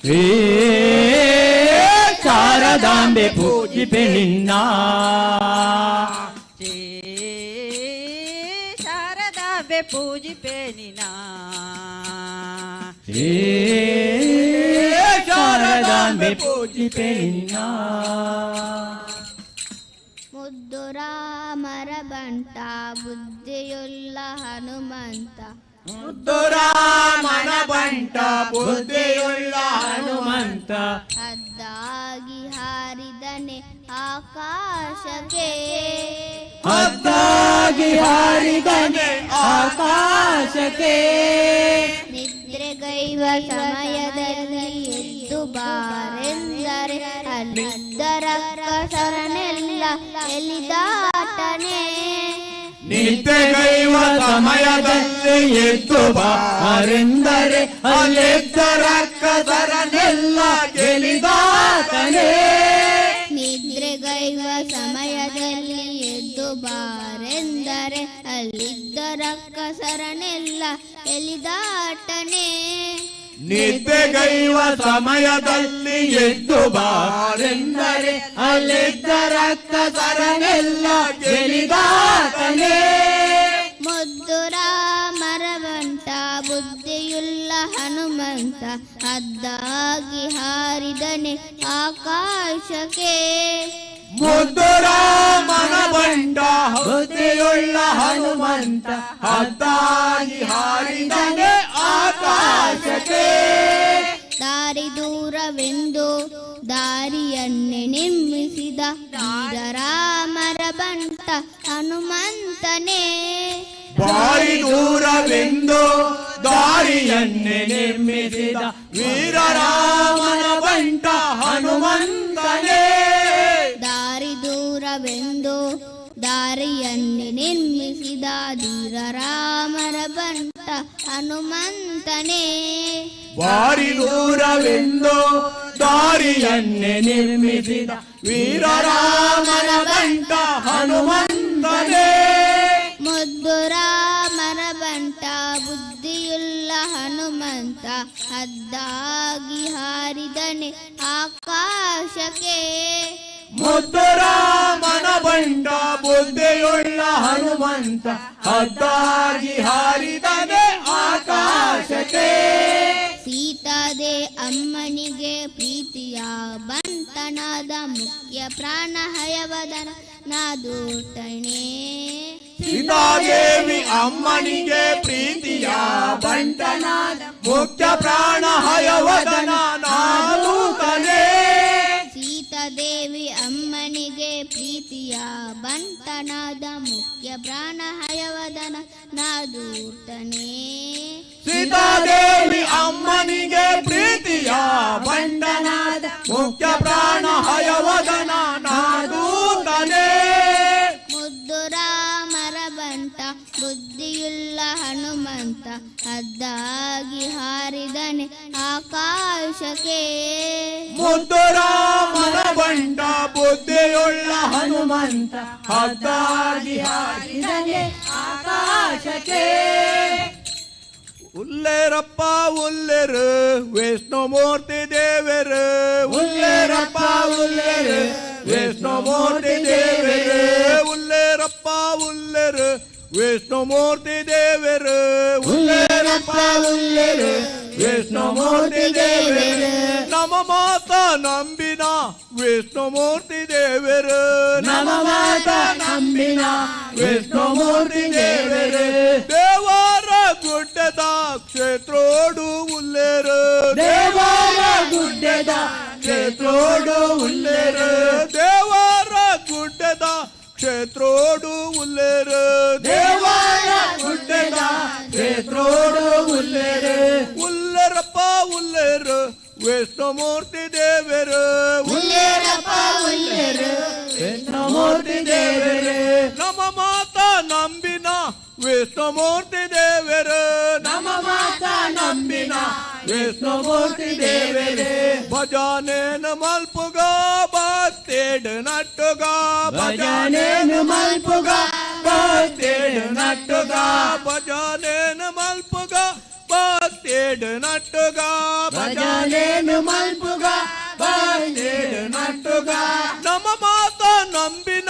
ಶ್ರೀ ಶಾರದಾಂಬೆ ಪೂಜಿಪೆ ನಿನ್ನ ಶ್ರೀ ಶಾರದಾಂಬೆ ಪೂಜಿಪೆ ನಿನ ಶ್ರೀ ಶಾರದಾಂಬೆ ಪೂಜಿಪೆ ನಿನ್ನ ಮುದ್ದು ರಾಮರ ಬಂಟ ಬುದ್ಧಿಯುಳ್ಳ ಹನುಮಂತ ಮುದ್ದು ರಾಮನ ಬಂಟ ಬುದ್ಧಿಯುಳ್ಳ ಹನುಮಂತ ಹದ್ದಾಗಿ ಹಾರಿದನೆ ಆಕಾಶಕ್ಕೆ ಹದ್ದಾಗಿ ಹಾರಿದನೆ ಆಕಾಶಕ್ಕೆ ನಿದ್ರೆಗೈವ ಸಮಯದಲ್ಲಿ ಎದ್ದು ಬಾರೆಂದರೆ ಅಲ್ಲಿದ್ದರ ಕಸರನೆಲ್ಲ ಎಲಿದಾಟನೆ ನಿದ್ದೆಗೈವ ಸಮಯದಲ್ಲಿ ಎದ್ದು ಬಾರೆಂದರೆ ಅಲ್ಲೆದ್ದರ ಕಸರನೆಲ್ಲ ಗೆಲಿದಾತನೇ ನಿದ್ರೆಗೈವ ಸಮಯದಲ್ಲಿ ಎದ್ದು ಬಾರೆಂದರೆ ಅಲ್ಲಿದ್ದರ ಕಸರನೆಲ್ಲ ಎಲಿದಾಟನೆ ನಿದ್ದೆಗೈವ ಸಮಯದಲ್ಲಿ ಎದ್ದು ಬಾರೆಂದರೆ ಅಲ್ಲೆದ್ದರ ಕಸರನೆಲ್ಲ ಗೆಲಿದಾತನೇ ಮುದ್ದು ರಾಮರ ಬಂಟ ಬುದ್ಧಿಯುಳ್ಳ ಹನುಮಂತ ಹದ್ದಾಗಿ ಹಾರಿದನೆ ಆಕಾಶಕ್ಕೆ ಮುದ್ದು ರಾಮನ ಬಂಟ ಬುದ್ಧಿಯುಳ್ಳ ಹನುಮಂತ ಹದ್ದಾಗಿ ಹಾರಿದನೆ ಆಕಾಶಕ್ಕೆ ದಾರಿ ದೂರವೆಂದು ದಾರಿಯನ್ನೇ ನಿರ್ಮಿಸಿದ ರಾಮರ ಬಂಟ ಹನುಮಂತನೇ ಬಾರಿ ದೂರವೆಂದು ದಾರಿಯನ್ನೇ ನಿರ್ಮಿಸಿದ ವೀರರಾಮನ ಬಂಟ ಹನುಮಂತನೇ ದಾರಿ ದೂರವೆಂದು ದಾರಿ ದಾರಿಯನ್ನೇ ನಿರ್ಮಿಸಿದ ಧೀರ ರಾಮರ ಬಂಟ ಹನುಮಂತನೇ. ಬಾರಿ ದೂರವೆಂದು ದಾರಿಯನ್ನೇ ನಿರ್ಮಿಸಿದ ವೀರರಾಮನ ಬಂಟ ಹನುಮಂತನೇ. ಮುದ್ದು ರಾಮರ ಬಂಟ ಬುದ್ಧಿಯುಳ್ಳ ಹನುಮಂತ ಹದ್ದಾಗಿ ಹಾರಿದನೆ ಆಕಾಶಕ್ಕೆ. ಮುದ್ದು ರಾಮನ ಬಂಟ ಬುದ್ಧಿಯುಳ್ಳ ಹನುಮಂತ ಹದ್ದಾಗಿ ಹಾರಿದನೆ ಆಕಾಶಕ್ಕೆ. ಸೀತಾದೆ ಅಮ್ಮನಿಗೆ ಪ್ರೀತಿಯ ಬಂಟನಾದ ಮುಖ್ಯ ಪ್ರಾಣ ಹಯವದನ ನಾದೂಟಣೆ. ಸೀತಾದೇವಿ ಅಮ್ಮನಿಗೆ ಪ್ರೀತಿಯ ಬಂಟನಾದ ಮುಖ್ಯ ಪ್ರಾಣ ಹಯವದನ ನಾದೂತನೇ. ಸೀತಾದೇವಿ ಅಮ್ಮನಿಗೆ ಪ್ರೀತಿಯ ಬಂಟನಾದ ಮುಖ್ಯ ಪ್ರಾಣ ಹಯವದನ ನಾದೂಟನೆ. ಸೀತಾದೇವಿ ಅಮ್ಮನಿಗೆ ಪ್ರೀತಿಯ ಬಂಟನಾದ ಮುಖ್ಯ ಪ್ರಾಣ ಹಯವದನ ನಾದೂತನೇ. ಮುದ್ದು ರಾಮರ ಬಂಟ ಬುದ್ಧಿಯುಳ್ಳ ಹನುಮಂತ ಹದ್ದಾಗಿ ಹಾರಿದನೆ ಆಕಾಶಕ್ಕೆ. ಮುದ್ದು ರಾಮನ ಬಂಟ ಬುದ್ಧಿಯುಳ್ಳ ಹನುಮಂತ ಹದ್ದಾಗಿ ಹಾರಿದನೆ ಆಕಾಶಕ್ಕೆ. ಉಲ್ಲೇರಪ್ಪ ಉಲ್ಲೇರು ವಿಷ್ಣುಮೂರ್ತಿ ದೇವರು. ಉಲ್ಲೇರಪ್ಪ ಉಲ್ಲೇರು ವಿಷ್ಣುಮೂರ್ತಿ ದೇವರು. ಉಲ್ಲೇರಪ್ಪ ಉಲ್ಲೇರು ವಿಷ್ಣುಮೂರ್ತಿ ದೇವರು. ಉಲ್ಲೇರಪ್ಪ ಉಲ್ಲೇರು ವಿಷ್ಣುಮೂರ್ತಿ ದೇವರು. ನಮ ಮಾತ ನಂಬಿನ ವಿಷ್ಣುಮೂರ್ತಿ ದೇವರು. ನಮ ಮಾತ ನಂಬಿನ ವಿಷ್ಣುಮೂರ್ತಿ ದೇವರು. ದೇವರ ಗುಡ್ಡದ ಕ್ಷೇತ್ರೋಡು ಉಲ್ಲೇರು. ದೇವರ ಗುಡ್ಡದ ಕ್ಷೇತ್ರೋಡು ಉಲ್ಲೇರು. ದೇವರ ಗುಡ್ಡದ ಕ್ಷೇತ್ರೋಡು ಉಲ್ಲೇರು. ದೇವರ ಗುಡ್ಡದ ಕ್ಷೇತ್ರೋಡು ಉಲ್ಲೇರು. ಉಲ್ಲೇರಪ್ಪ ಉಲ್ಲೇರು ವಿಷ್ಣುಮೂರ್ತಿ ದೇವರು. ಉಲ್ಲೇರಪ್ಪ ಉಲ್ಲೇರು ವಿಷ್ಣುಮೂರ್ತಿ ದೇವರು. ನಮ ಮಾತ ನಂಬಿನ ವಿಷ್ಣುಮೂರ್ತಿ ದೇವರು. ನಮ ಮಾತ ನಂಬಿನ ವಿಷ್ಣುಮೂರ್ತಿ ದೇವರು. ಭಜನೇನ ಮಲ್ಪುಗ ಬತ್ತೇಡು ನಟ್ಟುಗ. ಭಜನೇನ ಮಲ್ಪುಗ ಬತ್ತೇಡು ನಟ್ಟುಗ. ಭಜನೇನ ಮಲ್ಪುಗ ಬತ್ತೇಡು ನಟ್ಟುಗ. ಭಜನೇನ ಮಲ್ಪುಗ ಬತ್ತೇಡು ನಟ್ಟುಗ. ನಮ ಮಾತ ನಂಬಿನ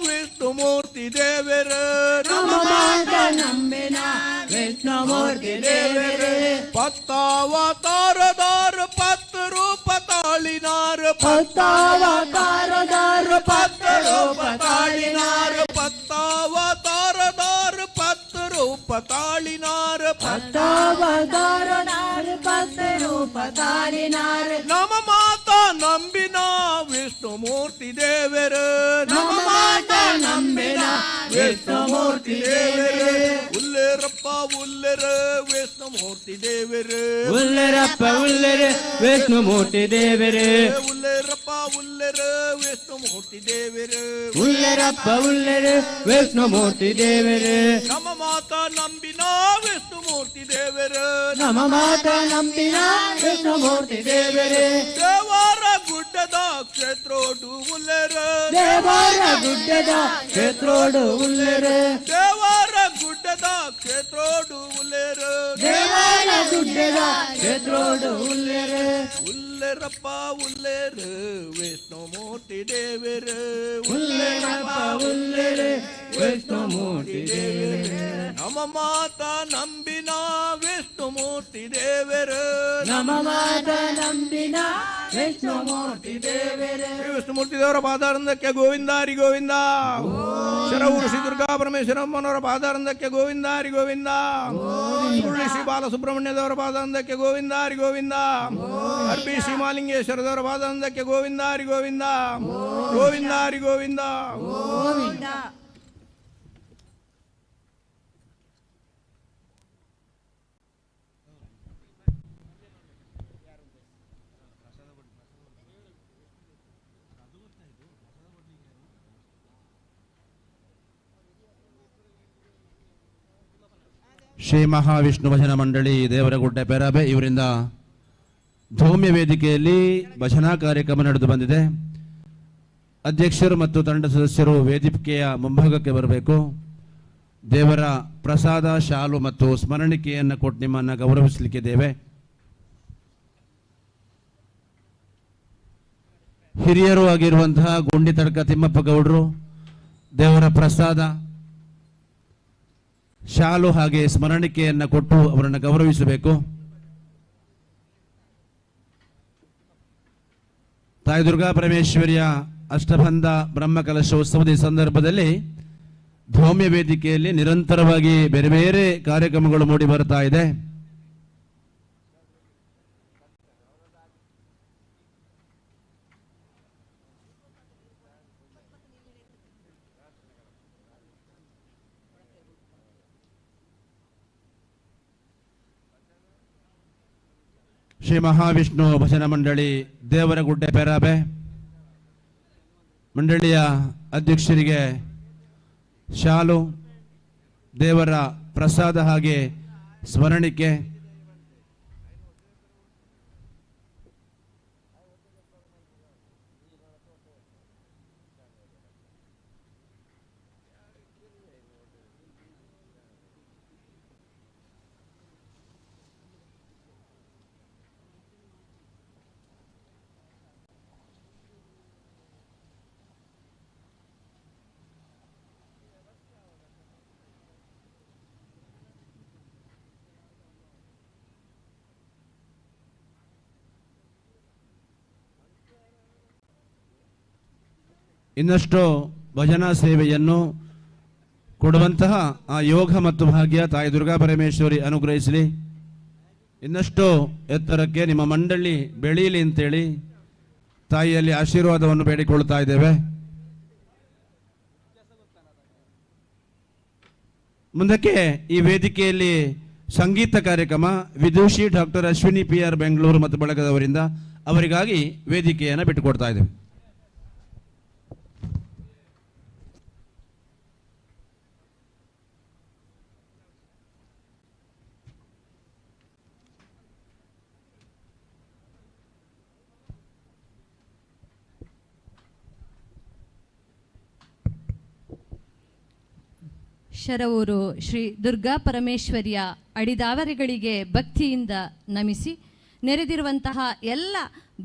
ವಿಷ್ಣುಮೂರ್ತಿ ದೇವರು. ನಮ ಮಾತ ನಂಬಿನ ವಿಷ್ಣುಮೂರ್ತಿ ದೇವರು. ಪತ್ತಾವತಾರದಾರ ಪತ್ತು ರೂಪ ತಾಳಿನಾರ. ಪತ್ತಾವತಾರದಾರ ಪತ್ತು ರೂಪ ತಾಳಿನಾರ. ಪತ್ತಾವತಾರದಾರ ಪತ್ತು ರೂಪ ತಾಳಿನಾರ. ಪತ್ತಾವತಾರದಾರ ಪತ್ತು ರೂಪ ತಾಳಿನಾರ. ನಮ ಮಾತ ನಂಬಿನ ವಿಷ್ಣುಮೂರ್ತಿ ದೇವರು. ನಮ ಮಾತ ನಂಬಿನ ವಿಷ್ಣುಮೂರ್ತಿ ದೇವರು. ಉಲ್ಲೇರಪ್ಪ ಉಲ್ಲೇರು ವಿಷ್ಣುಮೂರ್ತಿ ದೇವರು. ಉಲ್ಲೇರಪ್ಪ ಉಲ್ಲೇರು ವಿಷ್ಣುಮೂರ್ತಿ ದೇವರು. ಉಲ್ಲೇರಪ್ಪ ಉಲ್ಲೇರು ವಿಷ್ಣುಮೂರ್ತಿ ದೇವರು. ಉಲ್ಲೇರಪ್ಪ ಉಲ್ಲೇರು ವಿಷ್ಣುಮೂರ್ತಿ ದೇವರು. ನಮ ಮಾತ ನಂಬಿನ ವಿಷ್ಣುಮೂರ್ತಿ ದೇವರು. ನಮ ಮಾತ ನಂಬಿನ ವಿಷ್ಣುಮೂರ್ತಿ ದೇವರು. ದೇವರ ಗುಡ್ಡದ ಕ್ಷೇತ್ರೋಡು ಉಲ್ಲೇರು. ದೇವರ ಗುಡ್ಡದ ಕ್ಷೇತ್ರೋಡು ಉಲ್ಲೇರು. ದೇವರ ಗುಡ್ಡದ ಕ್ಷೇತ್ರೋಡು ಉಲ್ಲೇರು. ದೇವರ ಗುಡ್ಡದ ಕ್ಷೇತ್ರೋಡು ಉಲ್ಲೇರು. ಉಲ್ಲೇರಪ್ಪ ಉಲ್ಲೇರು ವಿಷ್ಣುಮೂರ್ತಿ ದೇವರು. ಉಲ್ಲೇರಪ್ಪ ಉಲ್ಲೇರು ವಿಷ್ಣುಮೂರ್ತಿ ದೇವರು. ನಮ ಮಾತ ನಂಬಿನ ವಿಷ್ಣುಮೂರ್ತಿ ದೇವರು. ನಮ ಮಾತ ನಂಬಿನ ವಿಷ್ಣುಮೂರ್ತಿ ದೇವರು. ಶ್ರೀ ವಿಷ್ಣುಮೂರ್ತಿ ದೇವರ ಪಾದಾರಂದಕ್ಕೆ ಗೋವಿಂದ ಹರಿ ಗೋವಿಂದ. ಶರವೂರು ಶ್ರೀ ದುರ್ಗಾ ಪರಮೇಶ್ವರಮ್ಮನವರ ಪಾದಾರಂದಕ್ಕೆ ಗೋವಿಂದ ಹರಿ ಗೋವಿಂದ. ಸುಳ್ಳಿ ಶ್ರೀ ಬಾಲಸುಬ್ರಹ್ಮಣ್ಯ ದೇವರ ಪಾದಾರಂದಕ್ಕೆ ಗೋವಿಂದ ಹರಿ ಗೋವಿಂದ. ಅರ್ಬಿ ಶ್ರೀ ಮಾಲಿಂಗೇಶ್ವರ ದೇವರ ಪಾದಾರಂದಕ್ಕೆ ಗೋವಿಂದ ಹರಿ ಗೋವಿಂದ. ಗೋವಿಂದ ಹರಿ ಗೋವಿಂದ. ಶ್ರೀ ಮಹಾವಿಷ್ಣು ಭಜನಾ ಮಂಡಳಿ ದೇವರಗುಡ್ಡೆ ಪೆರಾಬೆ ಇವರಿಂದ ಧೌಮ್ಯ ವೇದಿಕೆಯಲ್ಲಿ ಭಜನಾ ಕಾರ್ಯಕ್ರಮ ನಡೆದು ಬಂದಿದೆ. ಅಧ್ಯಕ್ಷರು ಮತ್ತು ತಂಡ ಸದಸ್ಯರು ವೇದಿಕೆಯ ಮುಂಭಾಗಕ್ಕೆ ಬರಬೇಕು. ದೇವರ ಪ್ರಸಾದ, ಶಾಲು ಮತ್ತು ಸ್ಮರಣಿಕೆಯನ್ನು ಕೊಟ್ಟು ನಿಮ್ಮನ್ನು ಗೌರವಿಸಲಿಕ್ಕಿದ್ದೇವೆ. ಹಿರಿಯರು ಆಗಿರುವಂತಹ ಗುಂಡಿ ತಡಕ ತಿಮ್ಮಪ್ಪ ಗೌಡರು ದೇವರ ಪ್ರಸಾದ, ಶಾಲು ಹಾಗೆ ಸ್ಮರಣಿಕೆಯನ್ನು ಕೊಟ್ಟು ಅವರನ್ನು ಗೌರವಿಸಬೇಕು. ತಾಯಿ ದುರ್ಗಾ ಪರಮೇಶ್ವರಿಯ ಅಷ್ಟಬಂಧ ಬ್ರಹ್ಮಕಲಶೋತ್ಸವದ ಈ ಸಂದರ್ಭದಲ್ಲಿ ಧೌಮ್ಯ ವೇದಿಕೆಯಲ್ಲಿ ನಿರಂತರವಾಗಿ ಬೇರೆ ಬೇರೆ ಕಾರ್ಯಕ್ರಮಗಳು ಮೂಡಿ ಬರ್ತಾ ಇದೆ. ಶ್ರೀ ಮಹಾವಿಷ್ಣು ಭಜನಾ ಮಂಡಳಿ ದೇವರಗುಡ್ಡೆ ಪೆರಾಬೆ ಮಂಡಳಿಯ ಅಧ್ಯಕ್ಷರಿಗೆ ಶಾಲು, ದೇವರ ಪ್ರಸಾದ ಹಾಗೆ ಸ್ಮರಣಿಕೆ, ಇನ್ನಷ್ಟು ಭಜನಾ ಸೇವೆಯನ್ನು ಕೊಡುವಂತಹ ಆ ಯೋಗ ಮತ್ತು ಭಾಗ್ಯ ತಾಯಿ ದುರ್ಗಾ ಪರಮೇಶ್ವರಿ ಅನುಗ್ರಹಿಸಲಿ. ಇನ್ನಷ್ಟು ಎತ್ತರಕ್ಕೆ ನಿಮ್ಮ ಮಂಡಳಿ ಬೆಳೀಲಿ ಅಂತೇಳಿ ತಾಯಿಯಲ್ಲಿ ಆಶೀರ್ವಾದವನ್ನು ಬೇಡಿಕೊಳ್ತಾ ಇದ್ದೇವೆ. ಮುಂದಕ್ಕೆ ಈ ವೇದಿಕೆಯಲ್ಲಿ ಸಂಗೀತ ಕಾರ್ಯಕ್ರಮ ವಿದೂಷಿ ಡಾಕ್ಟರ್ ಅಶ್ವಿನಿ PR ಬೆಂಗಳೂರು ಮತ್ತು ಬಳಗದವರಿಂದ ಅವರಿಗಾಗಿ ವೇದಿಕೆಯನ್ನು ಬಿಟ್ಟುಕೊಡ್ತಾ ಇದ್ದೇವೆ. ಶರವೂರು ಶ್ರೀ ದುರ್ಗಾ ಪರಮೇಶ್ವರಿಯ ಅಡಿದಾವರೆಗಳಿಗೆ ಭಕ್ತಿಯಿಂದ ನಮಿಸಿ ನೆರೆದಿರುವಂತಹ ಎಲ್ಲ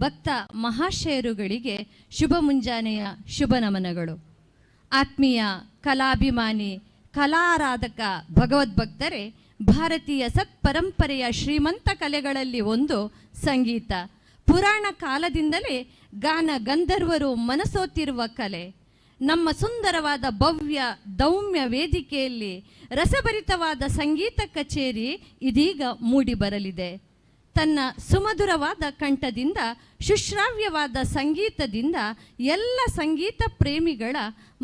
ಭಕ್ತ ಮಹಾಶಯರುಗಳಿಗೆ ಶುಭ ಮುಂಜಾನೆಯ ಶುಭ ನಮನಗಳು. ಆತ್ಮೀಯ ಕಲಾಭಿಮಾನಿ ಕಲಾರಾಧಕ ಭಗವದ್ಭಕ್ತರೇ, ಭಾರತೀಯ ಸತ್ಪರಂಪರೆಯ ಶ್ರೀಮಂತ ಕಲೆಗಳಲ್ಲಿ ಒಂದು ಸಂಗೀತ. ಪುರಾಣ ಕಾಲದಿಂದಲೇ ಗಾನ ಗಂಧರ್ವರು ಮನಸೋತಿರುವ ಕಲೆ. ನಮ್ಮ ಸುಂದರವಾದ ಭವ್ಯ ದೌಮ್ಯ ವೇದಿಕೆಯಲ್ಲಿ ರಸಭರಿತವಾದ ಸಂಗೀತ ಕಚೇರಿ ಇದೀಗ ಮೂಡಿ ಬರಲಿದೆ. ತನ್ನ ಸುಮಧುರವಾದ ಕಂಠದಿಂದ, ಶುಶ್ರಾವ್ಯವಾದ ಸಂಗೀತದಿಂದ ಎಲ್ಲ ಸಂಗೀತ ಪ್ರೇಮಿಗಳ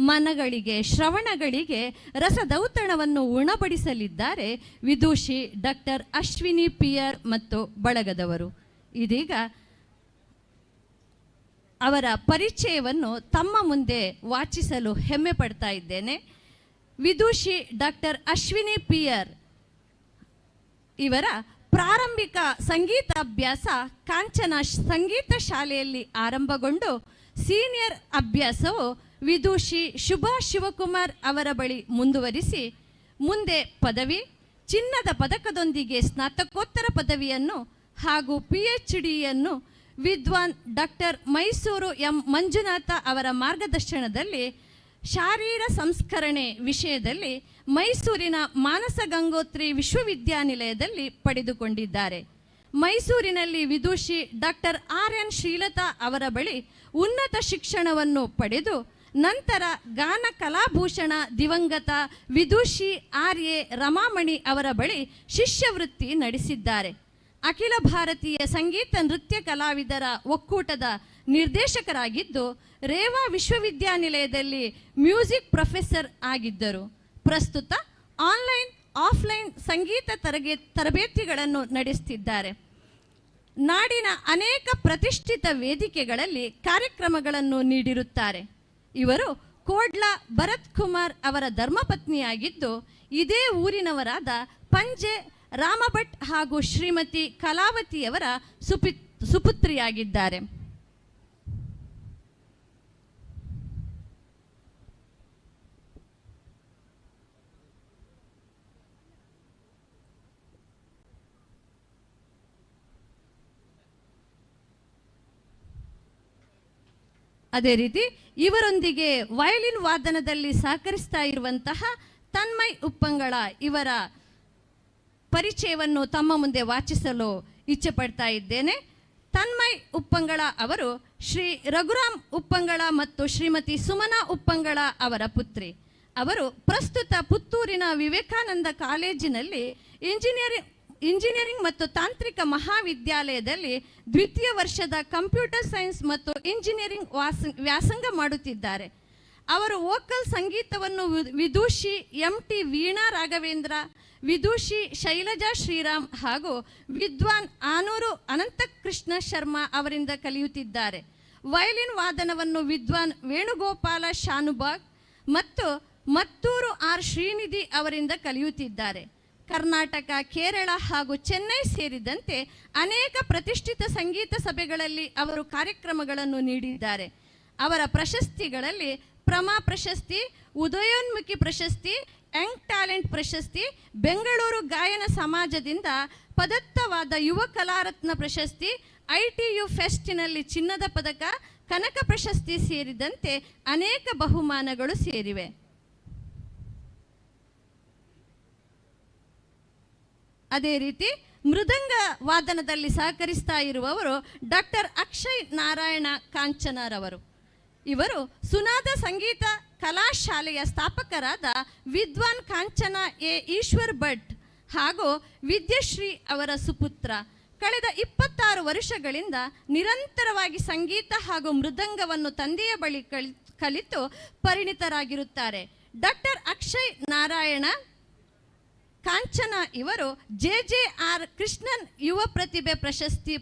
ಮನಗಳಿಗೆ, ಶ್ರವಣಗಳಿಗೆ ರಸದೌತಣವನ್ನು ಉಣಬಡಿಸಲಿದ್ದಾರೆ ವಿದೂಷಿ ಡಾಕ್ಟರ್ ಅಶ್ವಿನಿ PR ಮತ್ತು ಬಳಗದವರು. ಇದೀಗ ಅವರ ಪರಿಚಯವನ್ನು ತಮ್ಮ ಮುಂದೆ ವಾಚಿಸಲು ಹೆಮ್ಮೆ ಪಡ್ತಾ ಇದ್ದೇನೆ. ವಿದೂಷಿ ಡಾಕ್ಟರ್ ಅಶ್ವಿನಿ PR ಇವರ ಪ್ರಾರಂಭಿಕ ಸಂಗೀತ ಅಭ್ಯಾಸ ಕಾಂಚನ ಸಂಗೀತ ಶಾಲೆಯಲ್ಲಿ ಆರಂಭಗೊಂಡು ಸೀನಿಯರ್ ಅಭ್ಯಾಸವು ವಿದೂಷಿ ಶುಭಾ ಶಿವಕುಮಾರ್ ಅವರ ಬಳಿ ಮುಂದುವರಿಸಿ ಮುಂದೆ ಪದವಿ, ಚಿನ್ನದ ಪದಕದೊಂದಿಗೆ ಸ್ನಾತಕೋತ್ತರ ಪದವಿಯನ್ನು ಹಾಗೂ PhDಯನ್ನು ವಿದ್ವಾನ್ ಡಾಕ್ಟರ್ ಮೈಸೂರು M ಮಂಜುನಾಥ ಅವರ ಮಾರ್ಗದರ್ಶನದಲ್ಲಿ ಶಾರೀರ ಸಂಸ್ಕರಣೆ ವಿಷಯದಲ್ಲಿ ಮೈಸೂರಿನ ಮಾನಸ ಗಂಗೋತ್ರಿ ವಿಶ್ವವಿದ್ಯಾನಿಲಯದಲ್ಲಿ ಪಡೆದುಕೊಂಡಿದ್ದಾರೆ. ಮೈಸೂರಿನಲ್ಲಿ ವಿದೂಷಿ ಡಾಕ್ಟರ್ RN ಶ್ರೀಲತಾ ಅವರ ಬಳಿ ಉನ್ನತ ಶಿಕ್ಷಣವನ್ನು ಪಡೆದು ನಂತರ ಗಾನ ಕಲಾಭೂಷಣ ದಿವಂಗತ ವಿದೂಷಿ RA ರಮಾಮಣಿ ಅವರ ಬಳಿ ಶಿಷ್ಯವೃತ್ತಿ ನಡೆಸಿದ್ದಾರೆ. ಅಖಿಲ ಭಾರತೀಯ ಸಂಗೀತ ನೃತ್ಯ ಕಲಾವಿದರ ಒಕ್ಕೂಟದ ನಿರ್ದೇಶಕರಾಗಿದ್ದು ರೇವಾ ವಿಶ್ವವಿದ್ಯಾನಿಲಯದಲ್ಲಿ ಮ್ಯೂಸಿಕ್ ಪ್ರೊಫೆಸರ್ ಆಗಿದ್ದರು. ಪ್ರಸ್ತುತ ಆನ್ಲೈನ್ ಆಫ್ಲೈನ್ ಸಂಗೀತ ತರಬೇತಿಗಳನ್ನು ನಡೆಸುತ್ತಿದ್ದಾರೆ. ನಾಡಿನ ಅನೇಕ ಪ್ರತಿಷ್ಠಿತ ವೇದಿಕೆಗಳಲ್ಲಿ ಕಾರ್ಯಕ್ರಮಗಳನ್ನು ನೀಡಿರುತ್ತಾರೆ. ಇವರು ಕೋಡ್ಲ ಭರತ್ ಕುಮಾರ್ ಅವರ ಧರ್ಮಪತ್ನಿಯಾಗಿದ್ದು ಇದೇ ಊರಿನವರಾದ ಪಂಜೆ ರಾಮಭಟ್ ಹಾಗೂ ಶ್ರೀಮತಿ ಕಲಾವತಿಯವರ ಸುಪುತ್ರಿಯಾಗಿದ್ದಾರೆ. ಅದೇ ರೀತಿ ಇವರೊಂದಿಗೆ ವಯಲಿನ್ ವಾದನದಲ್ಲಿ ಸಹಕರಿಸ್ತಾ ಇರುವಂತಹ ತನ್ಮಯ್ ಉಪ್ಪಂಗಳ ಇವರ ಪರಿಚಯವನ್ನು ತಮ್ಮ ಮುಂದೆ ವಾಚಿಸಲು ಇಚ್ಛೆ ಪಡ್ತಾ ಇದ್ದೇನೆ. ತನ್ಮಯ್ ಉಪ್ಪಂಗಳ ಅವರು ಶ್ರೀ ರಘುರಾಮ್ ಉಪ್ಪಂಗಳ ಮತ್ತು ಶ್ರೀಮತಿ ಸುಮನಾ ಉಪ್ಪಂಗಳ ಅವರ ಪುತ್ರಿ. ಅವರು ಪ್ರಸ್ತುತ ಪುತ್ತೂರಿನ ವಿವೇಕಾನಂದ ಕಾಲೇಜಿನಲ್ಲಿ ಇಂಜಿನಿಯರಿಂಗ್ ಮತ್ತು ತಾಂತ್ರಿಕ ಮಹಾವಿದ್ಯಾಲಯದಲ್ಲಿ ದ್ವಿತೀಯ ವರ್ಷದ ಕಂಪ್ಯೂಟರ್ ಸೈನ್ಸ್ ಮತ್ತು ಇಂಜಿನಿಯರಿಂಗ್ ವ್ಯಾಸಂಗ ಮಾಡುತ್ತಿದ್ದಾರೆ. ಅವರು ವೋಕಲ್ ಸಂಗೀತವನ್ನು ವಿದೂಷಿ MT ವೀಣಾ ರಾಘವೇಂದ್ರ, ವಿದೂಷಿ ಶೈಲಜಾ ಶ್ರೀರಾಮ್ ಹಾಗೂ ವಿದ್ವಾನ್ ಆನೂರು ಅನಂತಕೃಷ್ಣ ಶರ್ಮಾ ಅವರಿಂದ ಕಲಿಯುತ್ತಿದ್ದಾರೆ. ವಯಲಿನ್ ವಾದನವನ್ನು ವಿದ್ವಾನ್ ವೇಣುಗೋಪಾಲ ಶಾನುಭಾಗ್ ಮತ್ತು ಮತ್ತೂರು R ಶ್ರೀನಿಧಿ ಅವರಿಂದ ಕಲಿಯುತ್ತಿದ್ದಾರೆ. ಕರ್ನಾಟಕ, ಕೇರಳ ಹಾಗೂ ಚೆನ್ನೈ ಸೇರಿದಂತೆ ಅನೇಕ ಪ್ರತಿಷ್ಠಿತ ಸಂಗೀತ ಸಭೆಗಳಲ್ಲಿ ಅವರು ಕಾರ್ಯಕ್ರಮಗಳನ್ನು ನೀಡಿದ್ದಾರೆ. ಅವರ ಪ್ರಶಸ್ತಿಗಳಲ್ಲಿ ಪ್ರಮಾ ಪ್ರಶಸ್ತಿ, ಉದಯೋನ್ಮುಖಿ ಪ್ರಶಸ್ತಿ, ಯಂಗ್ ಟ್ಯಾಲೆಂಟ್ ಪ್ರಶಸ್ತಿ, ಬೆಂಗಳೂರು ಗಾಯನ ಸಮಾಜದಿಂದ ಪದತ್ತವಾದ ಯುವ ಕಲಾರತ್ನ ಪ್ರಶಸ್ತಿ, ITU ಫೆಸ್ಟಿನಲ್ಲಿ ಚಿನ್ನದ ಪದಕ, ಕನಕ ಪ್ರಶಸ್ತಿ ಸೇರಿದಂತೆ ಅನೇಕ ಬಹುಮಾನಗಳು ಸೇರಿವೆ. ಅದೇ ರೀತಿ ಮೃದಂಗ ವಾದನದಲ್ಲಿ ಸಹಕರಿಸ್ತಾ ಇರುವವರು ಡಾಕ್ಟರ್ ಅಕ್ಷಯ್ ನಾರಾಯಣ ಕಾಂಚನರವರು. ಇವರು ಸುನಾದ ಸಂಗೀತ ಕಲಾಶಾಲೆಯ ಸ್ಥಾಪಕರಾದ ವಿದ್ವಾನ್ ಕಾಂಚನ ಈಶ್ವರ್ ಭಟ್ ಹಾಗೂ ವಿದ್ಯಶ್ರೀ ಅವರ ಸುಪುತ್ರ. ಕಳೆದ 26 ವರ್ಷಗಳಿಂದ ನಿರಂತರವಾಗಿ ಸಂಗೀತ ಹಾಗೂ ಮೃದಂಗವನ್ನು ತಂದೆಯ ಬಳಿ ಕಲಿತು ಪರಿಣಿತರಾಗಿರುತ್ತಾರೆ. ಡಾಕ್ಟರ್ ಅಕ್ಷಯ್ ನಾರಾಯಣ ಕಾಂಚನ ಇವರು JJR ಕೃಷ್ಣನ್ ಯುವ ಪ್ರತಿಭೆ ಪ್ರಶಸ್ತಿ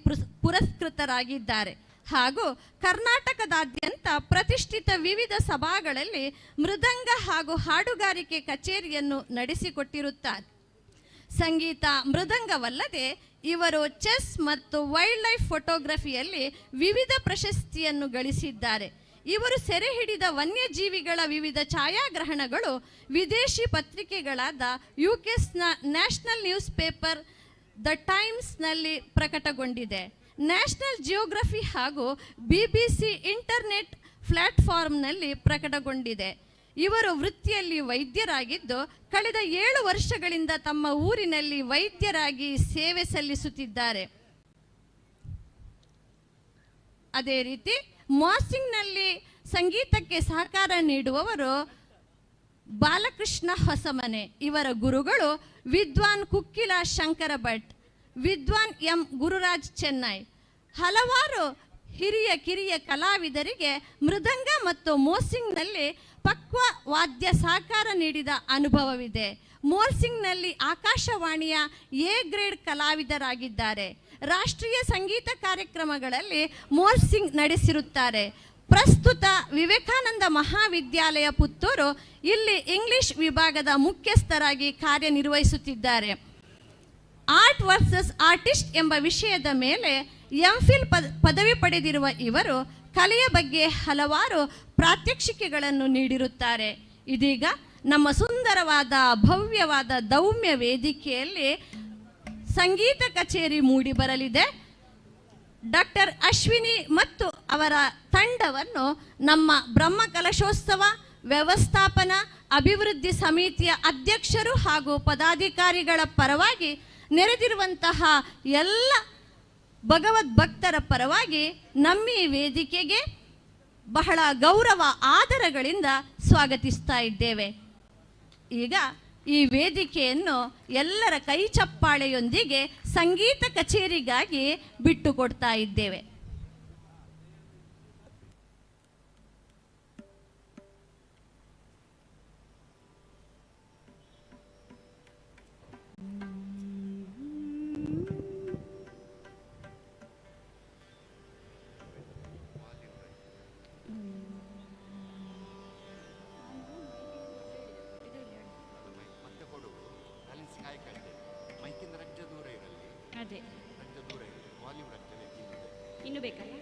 ಪುರಸ್ಕೃತರಾಗಿದ್ದಾರೆ ಹಾಗೂ ಕರ್ನಾಟಕದಾದ್ಯಂತ ಪ್ರತಿಷ್ಠಿತ ವಿವಿಧ ಸಭಾಗಳಲ್ಲಿ ಮೃದಂಗ ಹಾಗೂ ಹಾಡುಗಾರಿಕೆ ಕಚೇರಿಯನ್ನು ನಡೆಸಿಕೊಟ್ಟಿರುತ್ತಾರೆ. ಸಂಗೀತ ಮೃದಂಗವಲ್ಲದೆ ಇವರು ಚೆಸ್ ಮತ್ತು ವೈಲ್ಡ್ ಲೈಫ್ ಫೋಟೋಗ್ರಫಿಯಲ್ಲಿ ವಿವಿಧ ಪ್ರಶಸ್ತಿಯನ್ನು ಗಳಿಸಿದ್ದಾರೆ. ಇವರು ಸೆರೆ ಹಿಡಿದ ವನ್ಯಜೀವಿಗಳ ವಿವಿಧ ಛಾಯಾಗ್ರಹಣಗಳು ವಿದೇಶಿ ಪತ್ರಿಕೆಗಳಾದ UKನ ನ್ಯಾಷನಲ್ ನ್ಯೂಸ್ ಪೇಪರ್ ದ ಟೈಮ್ಸ್ನಲ್ಲಿ ಪ್ರಕಟಗೊಂಡಿದೆ. ನ್ಯಾಷನಲ್ ಜಿಯೋಗ್ರಫಿ ಹಾಗೂ BBC ಇಂಟರ್ನೆಟ್ ಪ್ಲಾಟ್ಫಾರ್ಮ್ನಲ್ಲಿ ಪ್ರಕಟಗೊಂಡಿದೆ. ಇವರು ವೃತ್ತಿಯಲ್ಲಿ ವೈದ್ಯರಾಗಿದ್ದು ಕಳೆದ 7 ವರ್ಷಗಳಿಂದ ತಮ್ಮ ಊರಿನಲ್ಲಿ ವೈದ್ಯರಾಗಿ ಸೇವೆ ಸಲ್ಲಿಸುತ್ತಿದ್ದಾರೆ. ಅದೇ ರೀತಿ ಮಾಸಿಂಗ್ನಲ್ಲಿ ಸಂಗೀತಕ್ಕೆ ಸಹಕಾರ ನೀಡುವವರು ಬಾಲಕೃಷ್ಣ ಹೊಸಮನೆ. ಇವರ ಗುರುಗಳು ವಿದ್ವಾನ್ ಕುಕ್ಕಿಲ ಶಂಕರ ಭಟ್, ವಿದ್ವಾನ್ M ಗುರುರಾಜ್ ಚೆನ್ನೈ. ಹಲವಾರು ಹಿರಿಯ ಕಿರಿಯ ಕಲಾವಿದರಿಗೆ ಮೃದಂಗ ಮತ್ತು ಮೋಸಿಂಗ್ನಲ್ಲಿ ಪಕ್ವ ವಾದ್ಯ ಸಹಕಾರ ನೀಡಿದ ಅನುಭವವಿದೆ. ಮೋರ್ಸಿಂಗ್ನಲ್ಲಿ ಆಕಾಶವಾಣಿಯ A ಗ್ರೇಡ್ ಕಲಾವಿದರಾಗಿದ್ದಾರೆ. ರಾಷ್ಟ್ರೀಯ ಸಂಗೀತ ಕಾರ್ಯಕ್ರಮಗಳಲ್ಲಿ ಮೋರ್ಸಿಂಗ್ ನಡೆಸಿರುತ್ತಾರೆ. ಪ್ರಸ್ತುತ ವಿವೇಕಾನಂದ ಮಹಾವಿದ್ಯಾಲಯ ಪುತ್ತೂರು ಇಲ್ಲಿ ಇಂಗ್ಲಿಷ್ ವಿಭಾಗದ ಮುಖ್ಯಸ್ಥರಾಗಿ ಕಾರ್ಯನಿರ್ವಹಿಸುತ್ತಿದ್ದಾರೆ. ಆರ್ಟ್ ವರ್ಸಸ್ ಆರ್ಟಿಸ್ಟ್ ಎಂಬ ವಿಷಯದ ಮೇಲೆ MPhil ಪದವಿ ಪಡೆದಿರುವ ಇವರು ಕಲೆಯ ಬಗ್ಗೆ ಹಲವಾರು ಪ್ರಾತ್ಯಕ್ಷಿಕೆಗಳನ್ನು ನೀಡಿರುತ್ತಾರೆ. ಇದೀಗ ನಮ್ಮ ಸುಂದರವಾದ ಭವ್ಯವಾದ ದೌಮ್ಯ ವೇದಿಕೆಯಲ್ಲಿ ಸಂಗೀತ ಕಚೇರಿ ಮೂಡಿ ಬರಲಿದೆ. ಡಾಕ್ಟರ್ ಅಶ್ವಿನಿ ಮತ್ತು ಅವರ ತಂಡವನ್ನು ನಮ್ಮ ಬ್ರಹ್ಮ ಕಲಶೋತ್ಸವ ವ್ಯವಸ್ಥಾಪನಾ ಅಭಿವೃದ್ಧಿ ಸಮಿತಿಯ ಅಧ್ಯಕ್ಷರು ಹಾಗೂ ಪದಾಧಿಕಾರಿಗಳ ಪರವಾಗಿ ನೆರೆದಿರುವಂತಹ ಎಲ್ಲ ಭಗವದ್ ಭಕ್ತರ ಪರವಾಗಿ ನಮ್ಮ ಈ ವೇದಿಕೆಗೆ ಬಹಳ ಗೌರವ ಆದರಗಳಿಂದ ಸ್ವಾಗತಿಸ್ತಾ ಇದ್ದೇವೆ. ಈಗ ಈ ವೇದಿಕೆಯನ್ನು ಎಲ್ಲರ ಕೈ ಚಪ್ಪಾಳೆಯೊಂದಿಗೆ ಸಂಗೀತ ಕಚೇರಿಗಾಗಿ ಬಿಟ್ಟುಕೊಡ್ತಾ ಇದ್ದೇವೆ. ಮತ್ತೆ ಕೊಡು ಅಲ್ಲಿ ಕಾಯಿ ಕಟ್ಟಿದೆ ಅದೇ ಇನ್ನು ಬೇಕಲ್ಲ.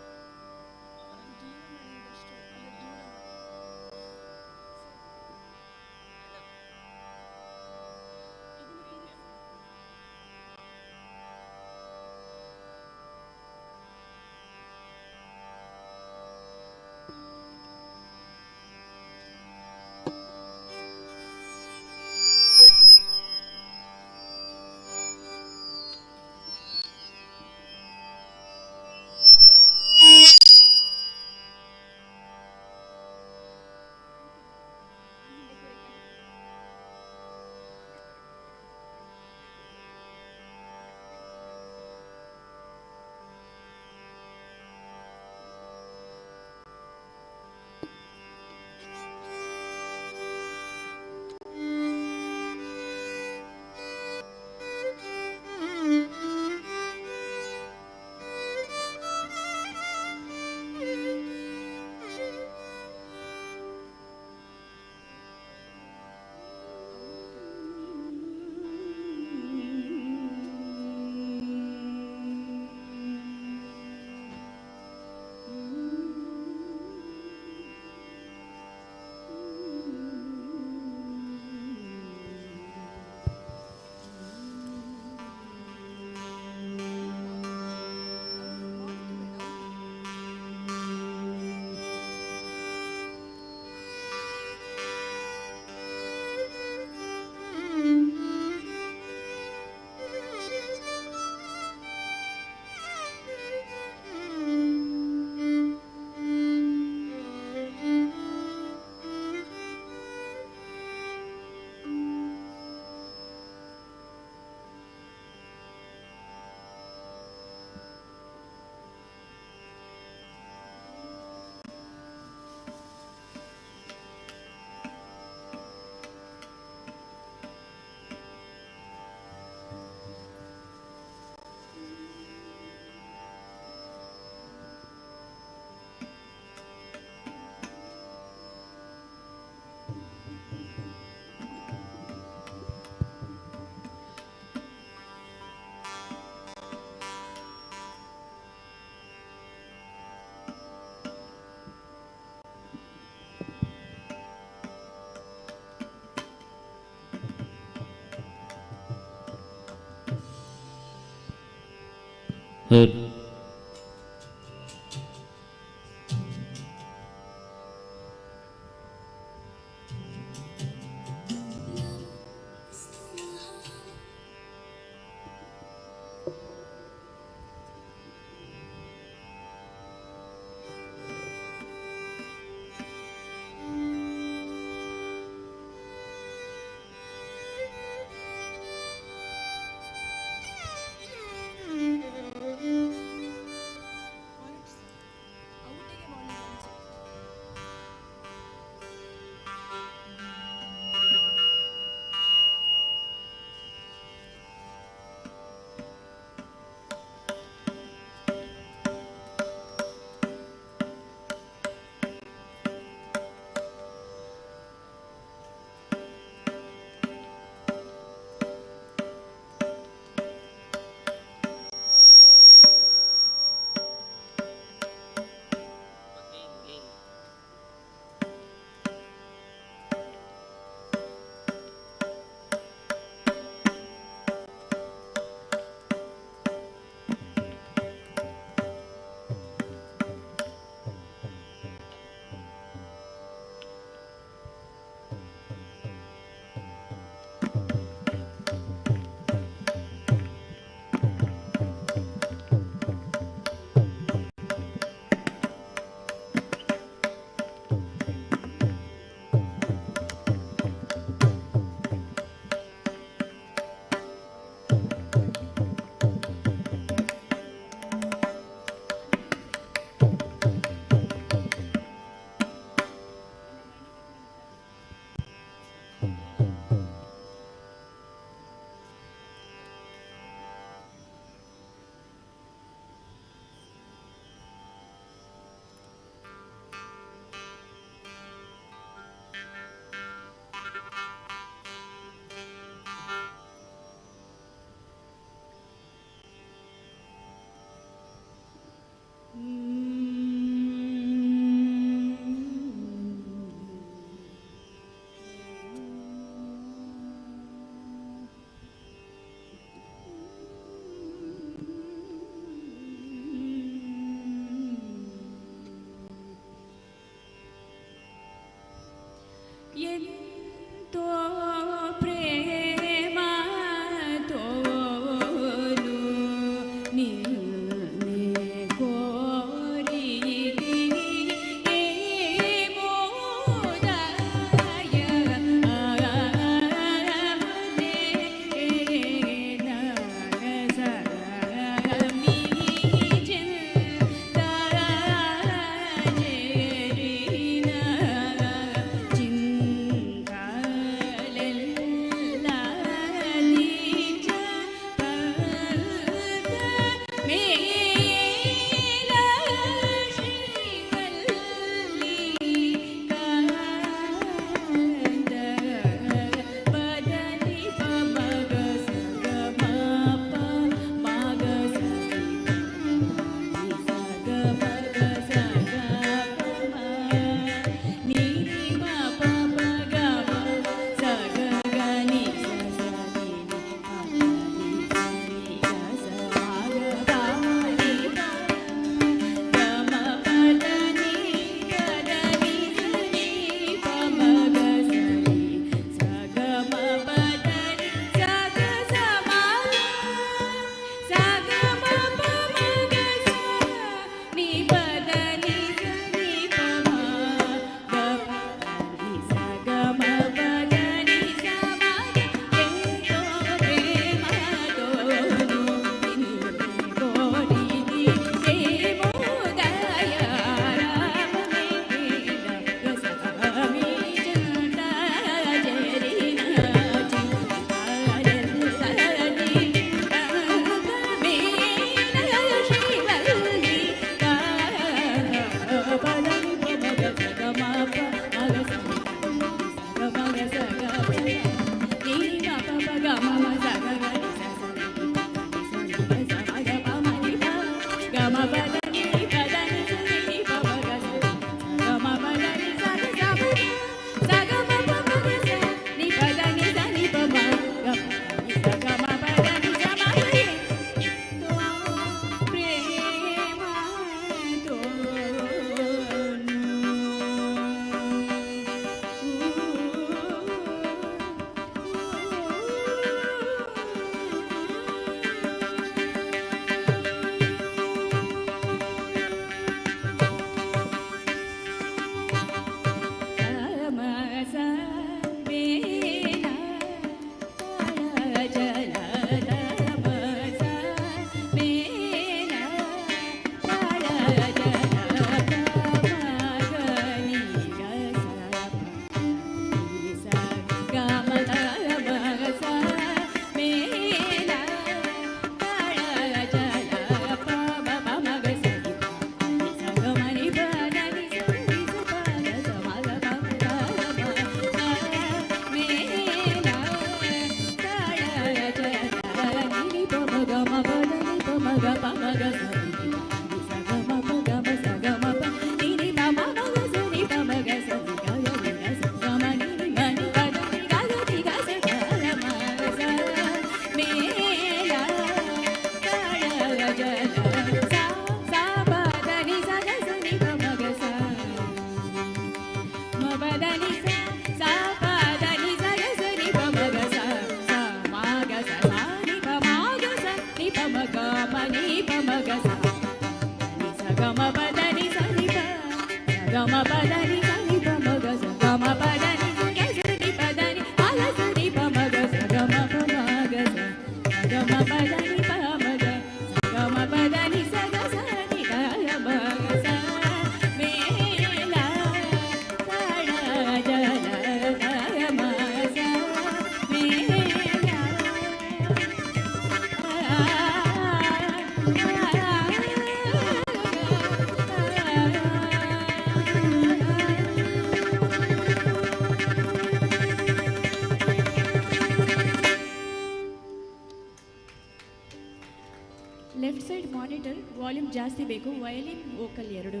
ಲೆಫ್ಟ್ ಸೈಡ್ ಮಾನಿಟರ್ ವಾಲ್ಯೂಮ್ ಜಾಸ್ತಿ ಬೇಕು, ವಯಲಿನ್ ವೋಕಲ್ ಎರಡು.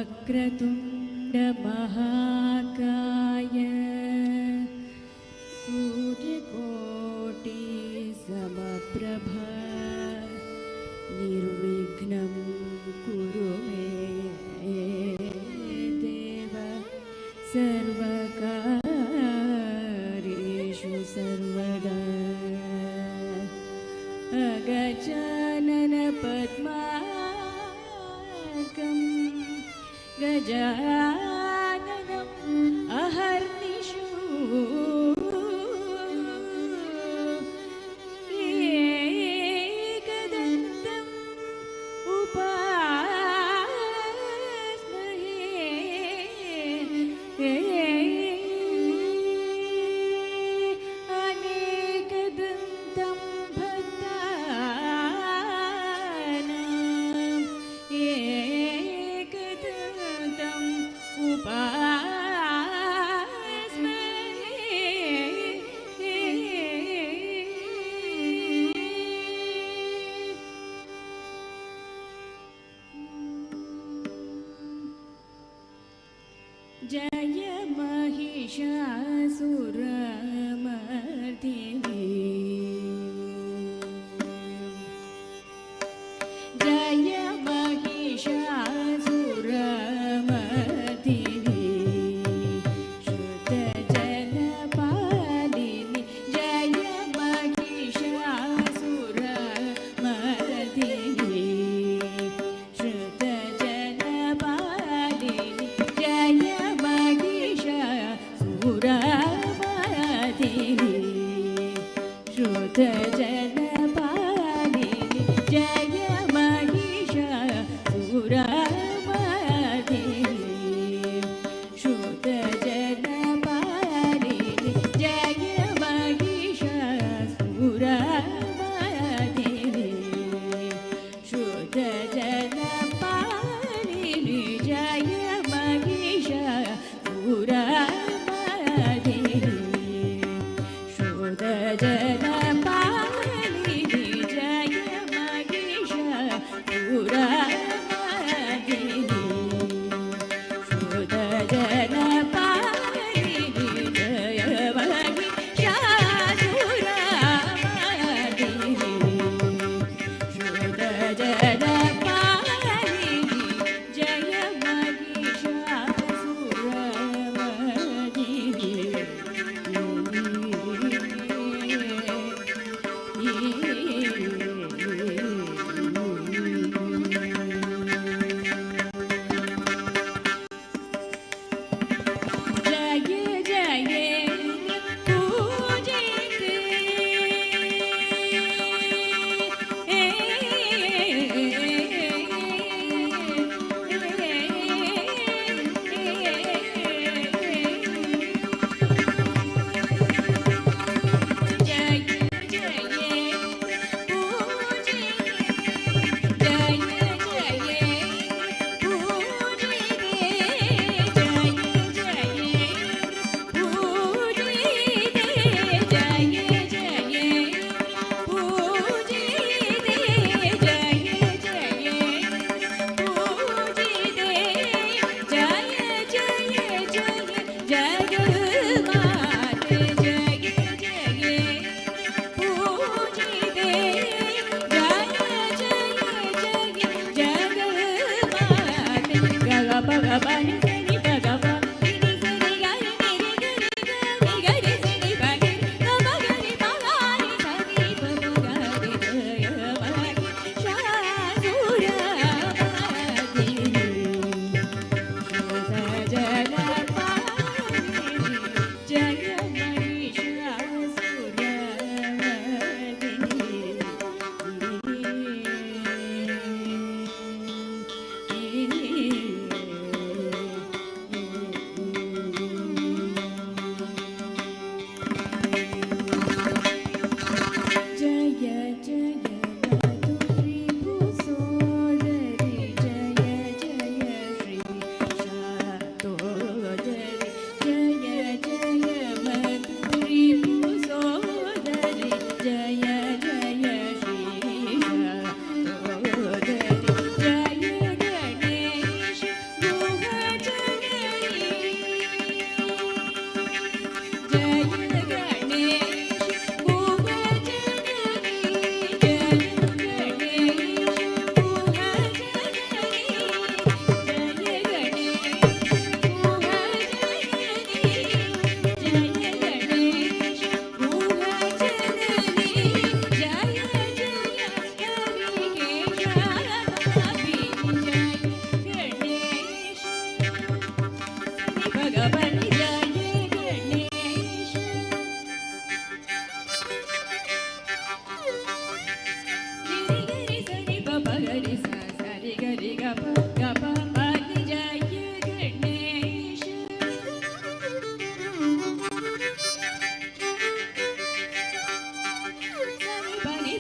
वक्रतुण्ड महाकाय सूर्यकोटि समप्रभा निर्विघ्नं कुरु मे देव सर्वकार्येषु सर्वदा अगजानन पद्मार्कं गजाननम् अहर्निशु एकदन्तम् उपास्महे अनेकदन्तं भक्तानाम् एकदन्तम् जय महिषासुरमर्दिनी जय महिषासुरमर्दिनी श्रुतजनपालिनी जय महिषासुरमर्दिनी श्रुतजनपालिनी जय महिषासुरमर्दिनी श्रुतजनपालिनी जय महिषासुरमर्दिनी श्रुतजनपालिनी जय महिषासुरमर्दिनी श्रुतजनपालिनी जय महिषासुरमर्दिनी श्रुतजनपालिनी जय महिषासुरमर्दिनी श्रुतजनपालिनी जय महिषासुरमर्दिनी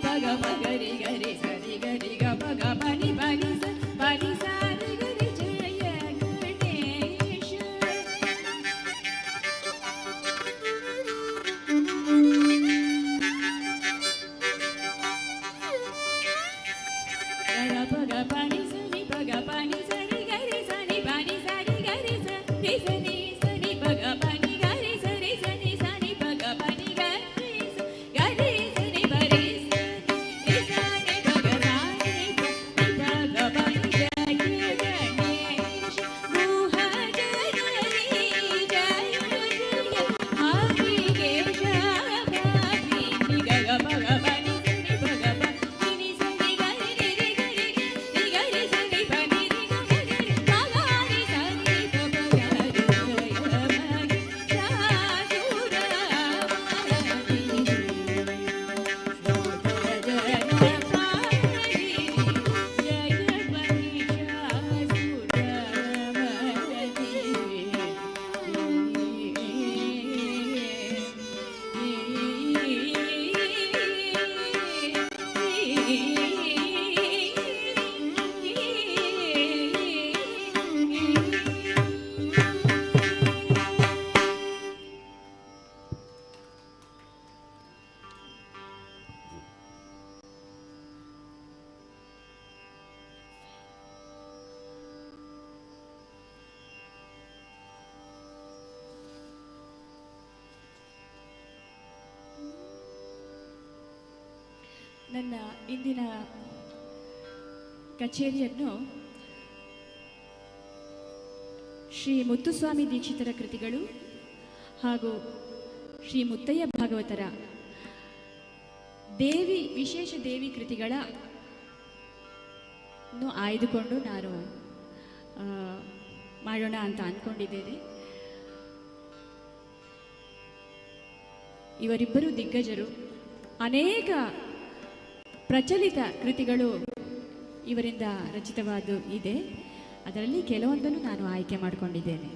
ಪಗ ಮಗರಿ ಗರಿ ಸರಿ ಗರಿ ಗ ಪಗ ಪನಿ ಪನಿ ಸ ಪನಿ ಸಾರಿ ಗರಿ ಜಯ ಗಣೇಶ ಗರ ಪಗ ಪನಿ ಸನಿ ಪಗ ಪನಿ ಸರಿ ಗರಿ ಸನಿ ಪನಿ ಸರಿ ಗರಿ ಸನಿ ಸನಿ ಸನಿ ಪಗ ಪನಿ ಗರಿ ಸರಿ ಸನಿ ಸನಿ ಪಗ ಪನಿ ಗರಿ ಗರಿ ಸನಿ ಬರಿ ಸನಿ ಸನಿ ಪಗ ಸನಿ ಪಗ ಪನಿ ಜಯ ಗಣೇಶ ಗುಹ ಜನನಿ ಜಯ ಜಯ ಹರಿಗೆ ಶಾಭಿ ಗಗ ಪಗ ಪನಿ ಸನಿ ಪಗ ಪನಿ ಸನಿ ಗರಿ ಗರಿ ಗರಿ ಗರಿ ಸನಿ ಪನಿ ಗರಿ ಗರಿ ಸನಿ ಪಗ ಗರಿ ಜಯ ನನ್ನ ಇಂದಿನ ಕಚೇರಿಯನ್ನು ಶ್ರೀ ಮುತ್ತುಸ್ವಾಮಿ ದೀಕ್ಷಿತರ ಕೃತಿಗಳು ಹಾಗೂ ಶ್ರೀ ಮುತ್ತಯ್ಯ ಭಾಗವತರ ದೇವಿ ವಿಶೇಷ ದೇವಿ ಕೃತಿಗಳ ಆಯ್ದುಕೊಂಡು ನಾನು ಮಾಡೋಣ ಅಂತ ಅಂದ್ಕೊಂಡಿದ್ದೇನೆ. ಇವರಿಬ್ಬರು ದಿಗ್ಗಜರು. ಅನೇಕ ಪ್ರಚಲಿತ ಕೃತಿಗಳು ಇವರಿಂದ ರಚಿತವಾದ ಇದೆ. ಅದರಲ್ಲಿ ಕೆಲವೊಂದನ್ನು ನಾನು ಆಯ್ಕೆ ಮಾಡಿಕೊಂಡಿದ್ದೇನೆ.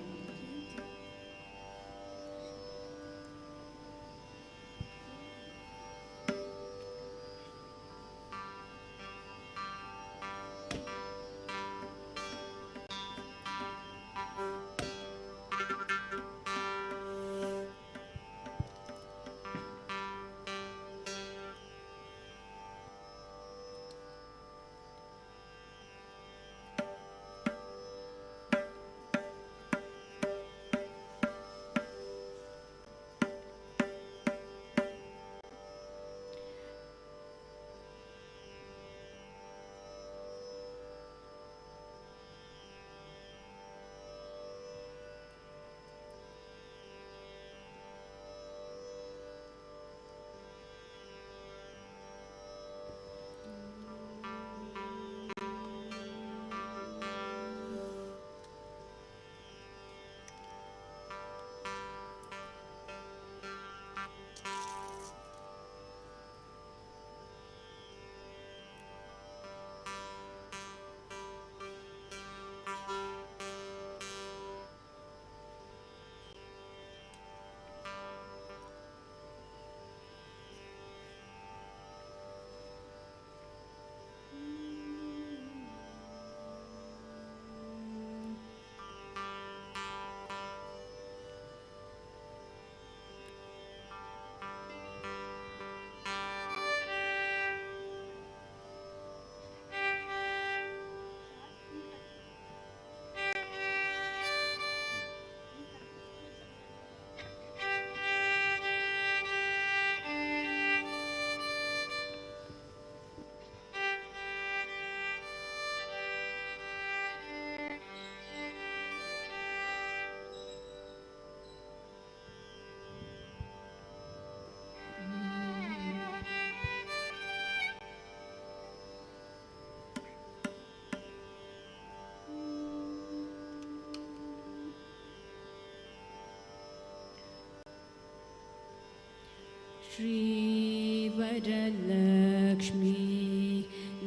श्रीवरलक्ष्मी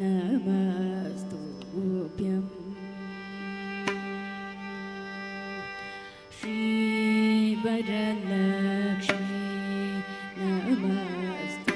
नमस्तुभ्यं श्रीवरलक्ष्मी नमस्तुभ्यं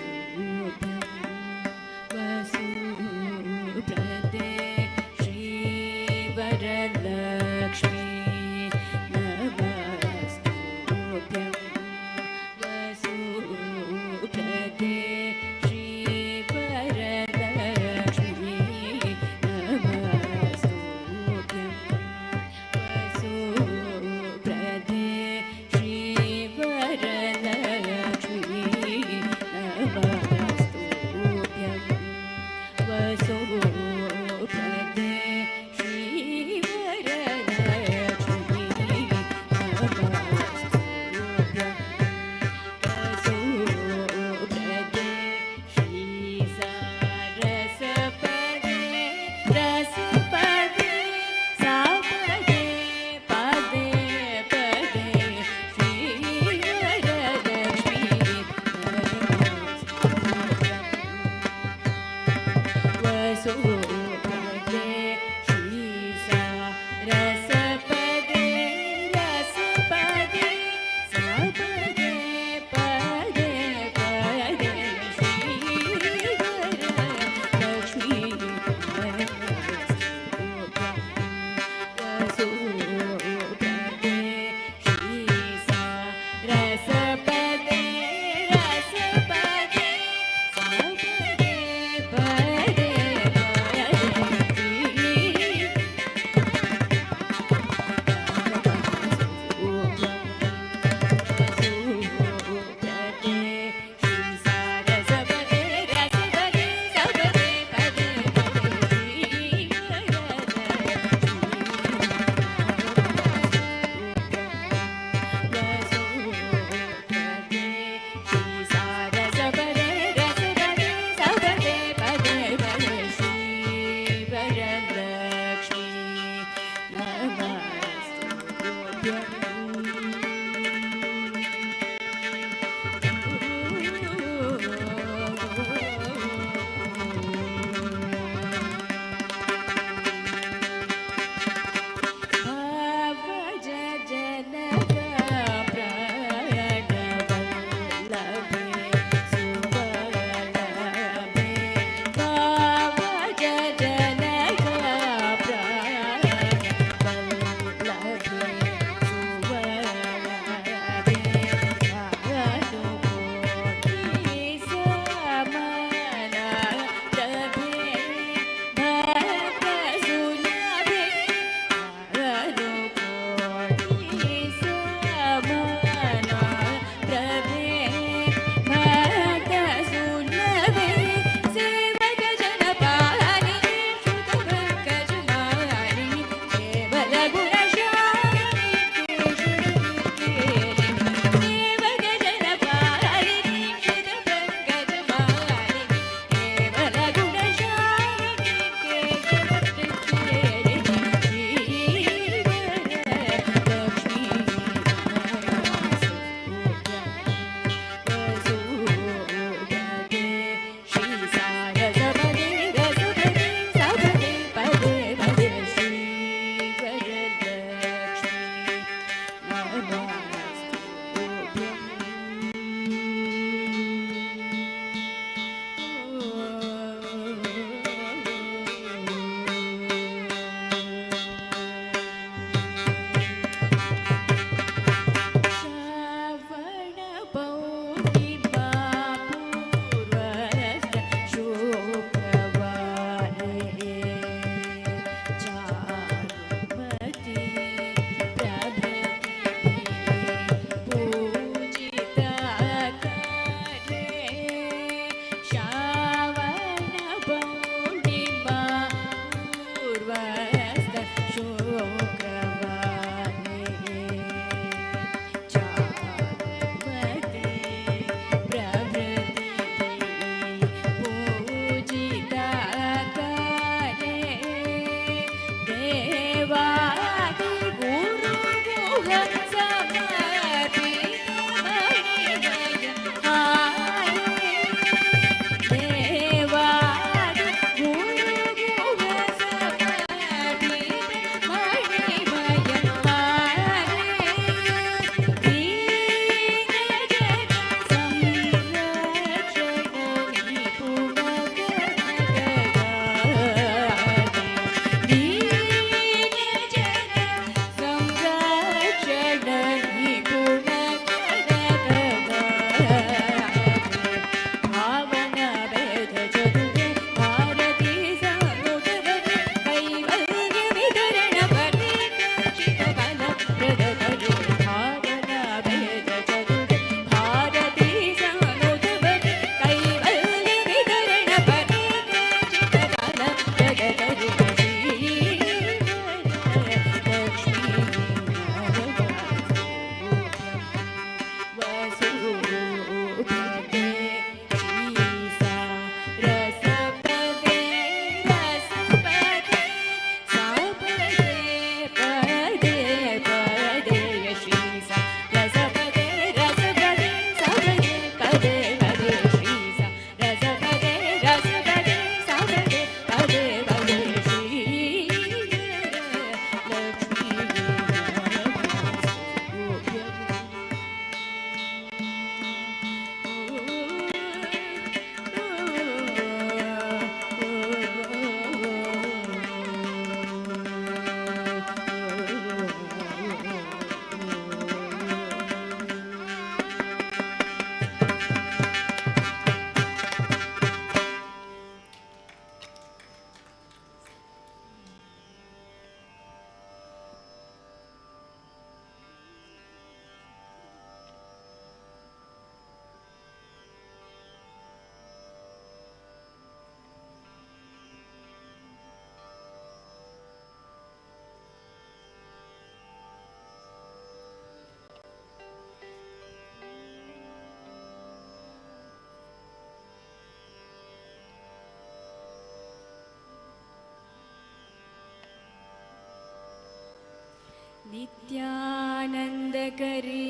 नित्यानन्दकरी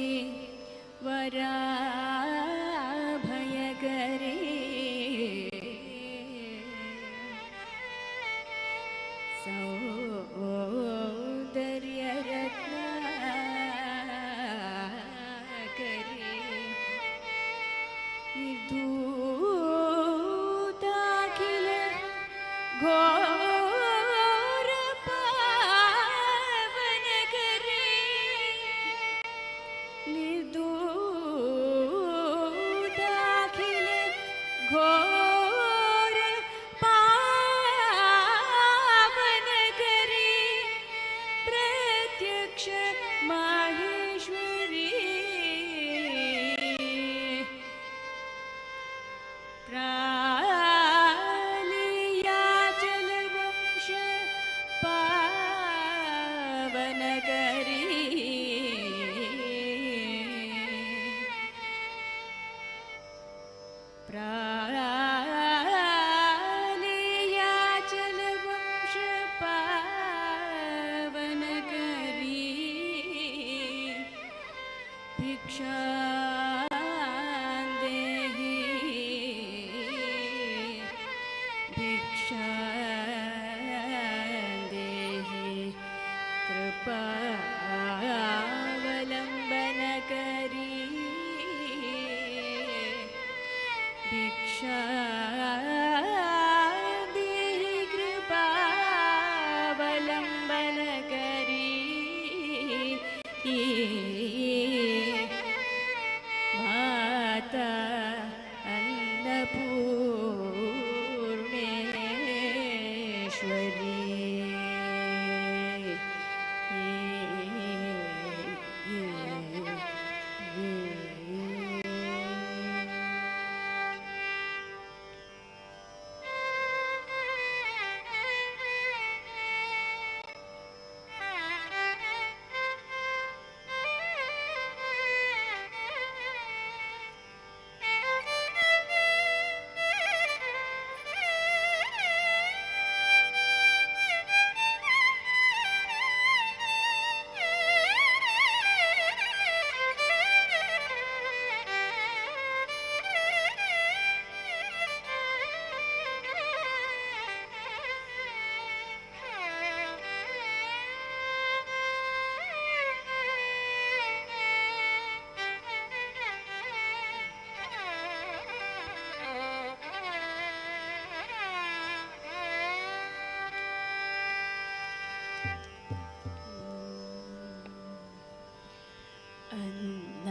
वराभयकरी सौन्दर्यरत्नाकरी निर्धूताखिल घोरपावनकरी निर्धूताखिल घोरपावनकरी प्रत्यक्ष माहेश्वरी प्रालियाचलवंश पावनकरी प्रालियाचलवंश पावनकरी भिक्षा देहि भिक्षा देहि कृपावलम्बनकरी भिक्षा देहि कृपावलम्बनकरी माता अन्नपूर्णेश्वरी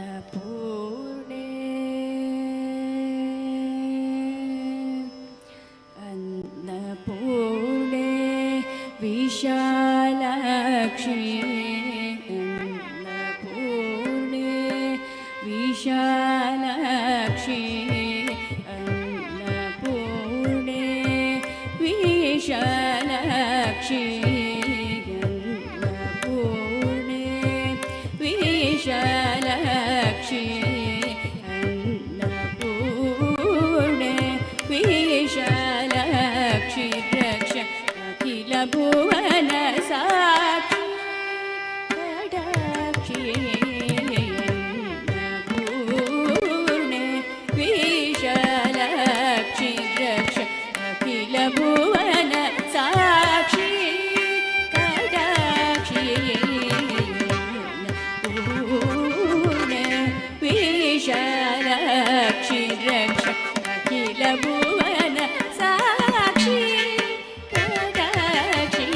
अन्नपूर्णे अन्नपूर्णे विशालाक्षी अन्नपूर्णे विशालाक्षी अन्नपूर्णे विशालाक्षी अन्नपूर्णे विशालाक्षी अन्नपूर्णे विशालाक्षी रक्ष अखिल भुवन साक्षी कटाक्षी अन्नपूर्णे विशालाक्षी रक्ष अखिल भुवन साक्षी कटाक्षी विशालाक्षी रक्ष अखिल भुवन साक्षी कटाक्षी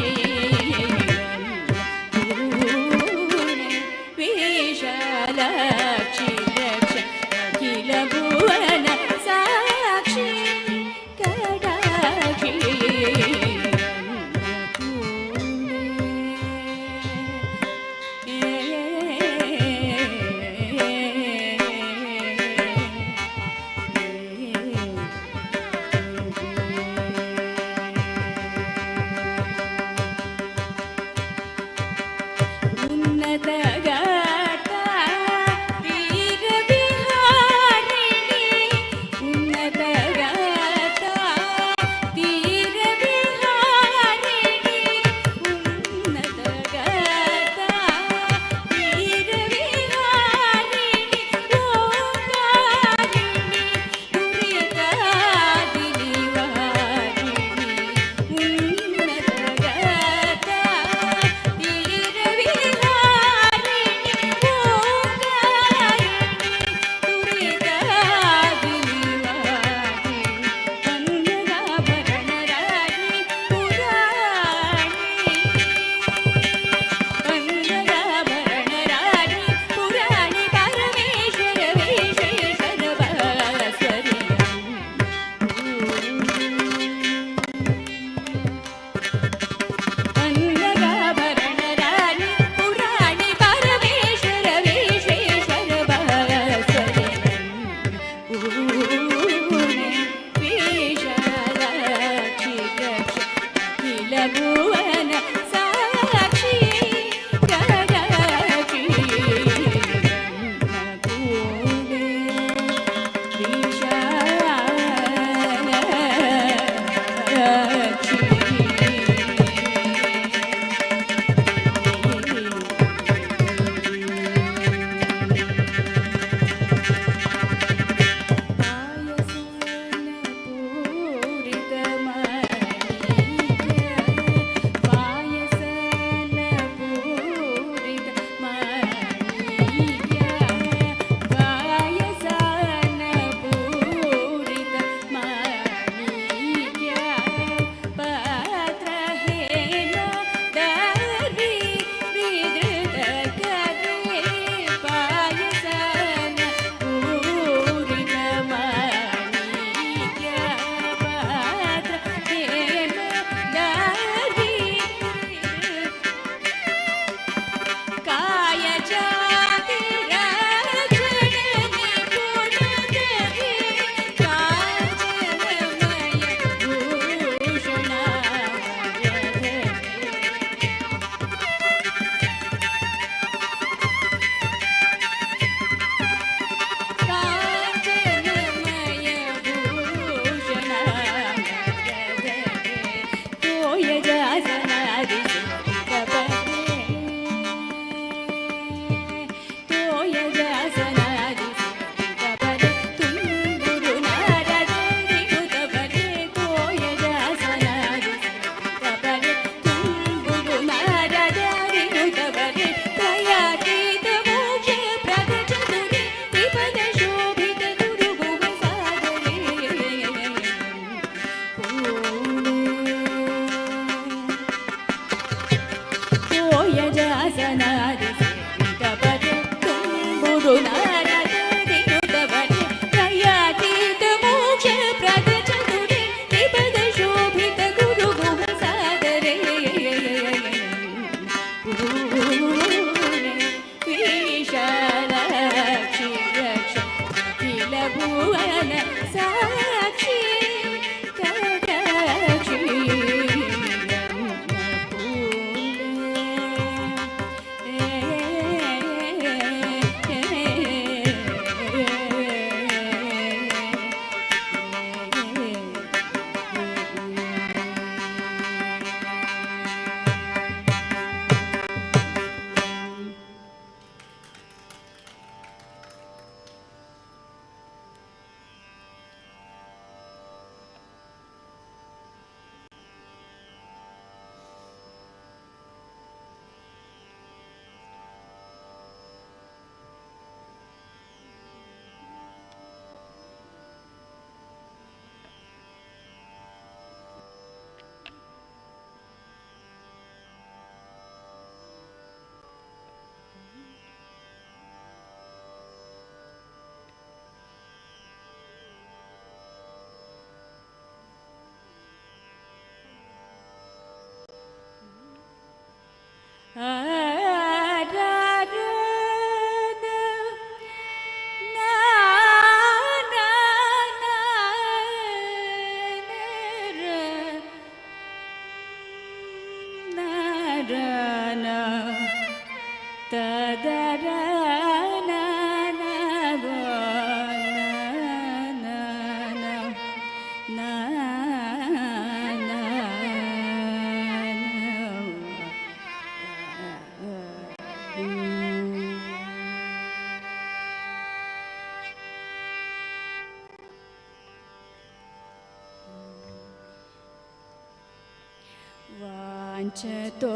ವಾಂಛತೋ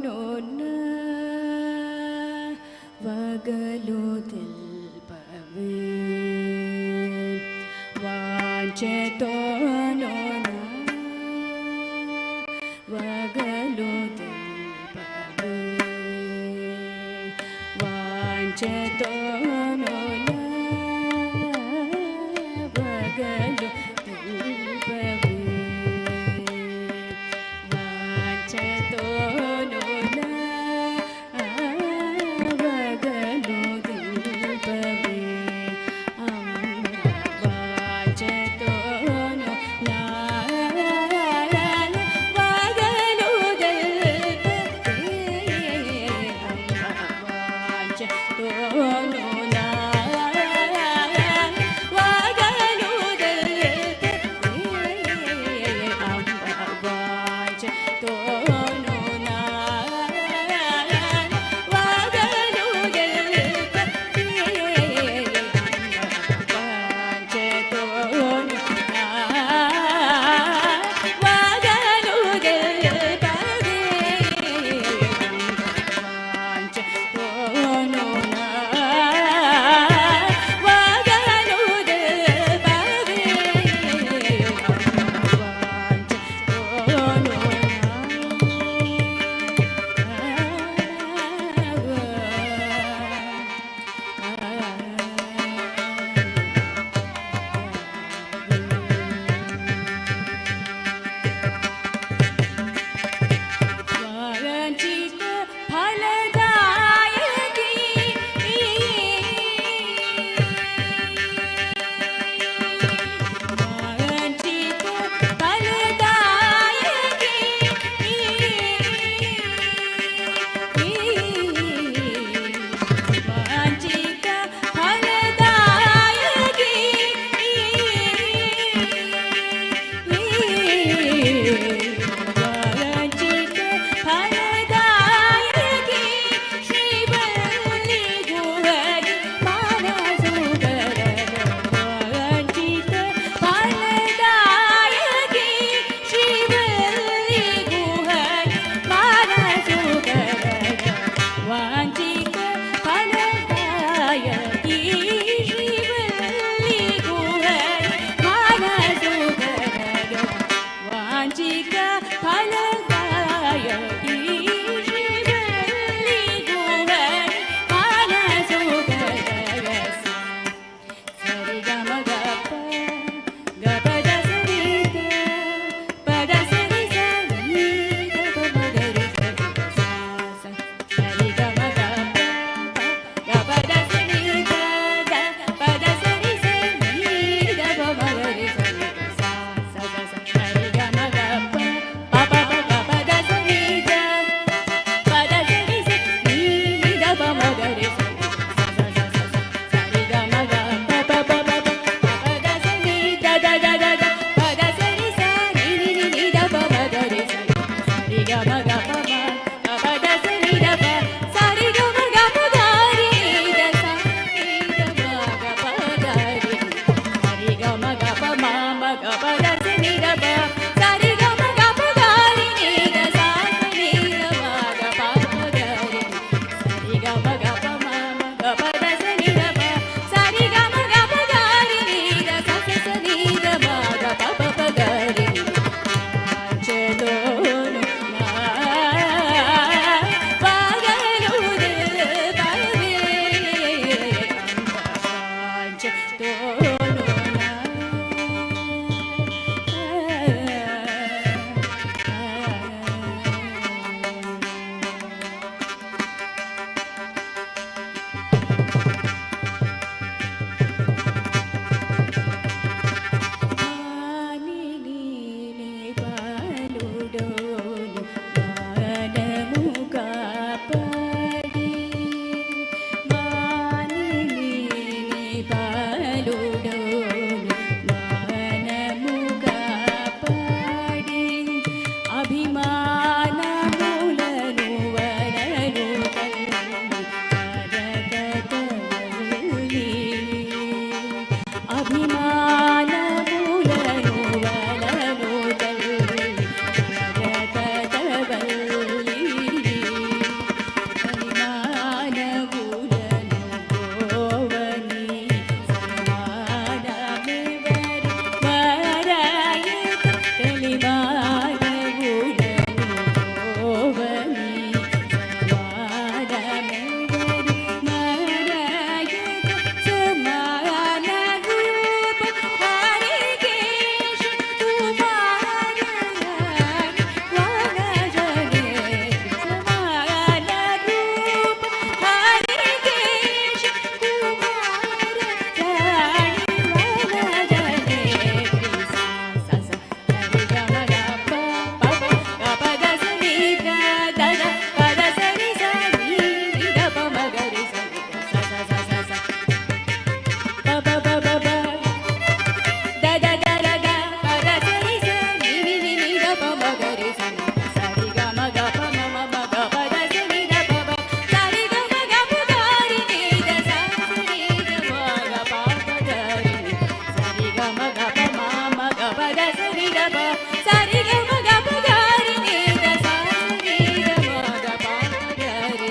ನೋನ ವಗಲು ದಿಲ್ಪವೇ ವಾಂಛತೋ ನೋನ ವಗಲು ದಿಲ್ಪವೇ ವಾಂಛತೋ ನೋನ ವಗಲು ದಿಲ್ಪವೇ ಸರಿ ಗ ಪ ಸರಿ ಗ ಮ ಗ ಪ ಗ ರಿ ನಿ ದ ಸ ರಿ ಗ ಮ ಗ ಪ ಗ ರಿ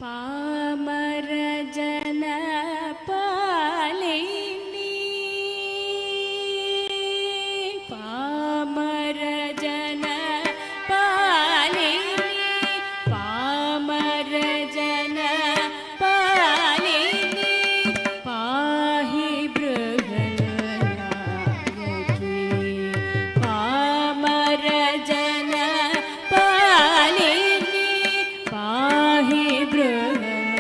ಪಾಮರ ಜನ ಪಾಲಿನಿ ಪಾಮರ ಜನ ಪಾಲಿನಿ ಪಾಮರ ಜನ ಪಾಲಿನಿ ಪಾಹಿ ಬೃಹನ್ನಾಯಕಿ ಪಾಮರ ಜನ ಪಾಲಿನಿ ಪಾಹಿ ಬೃಹನ್ನಾಯಕಿ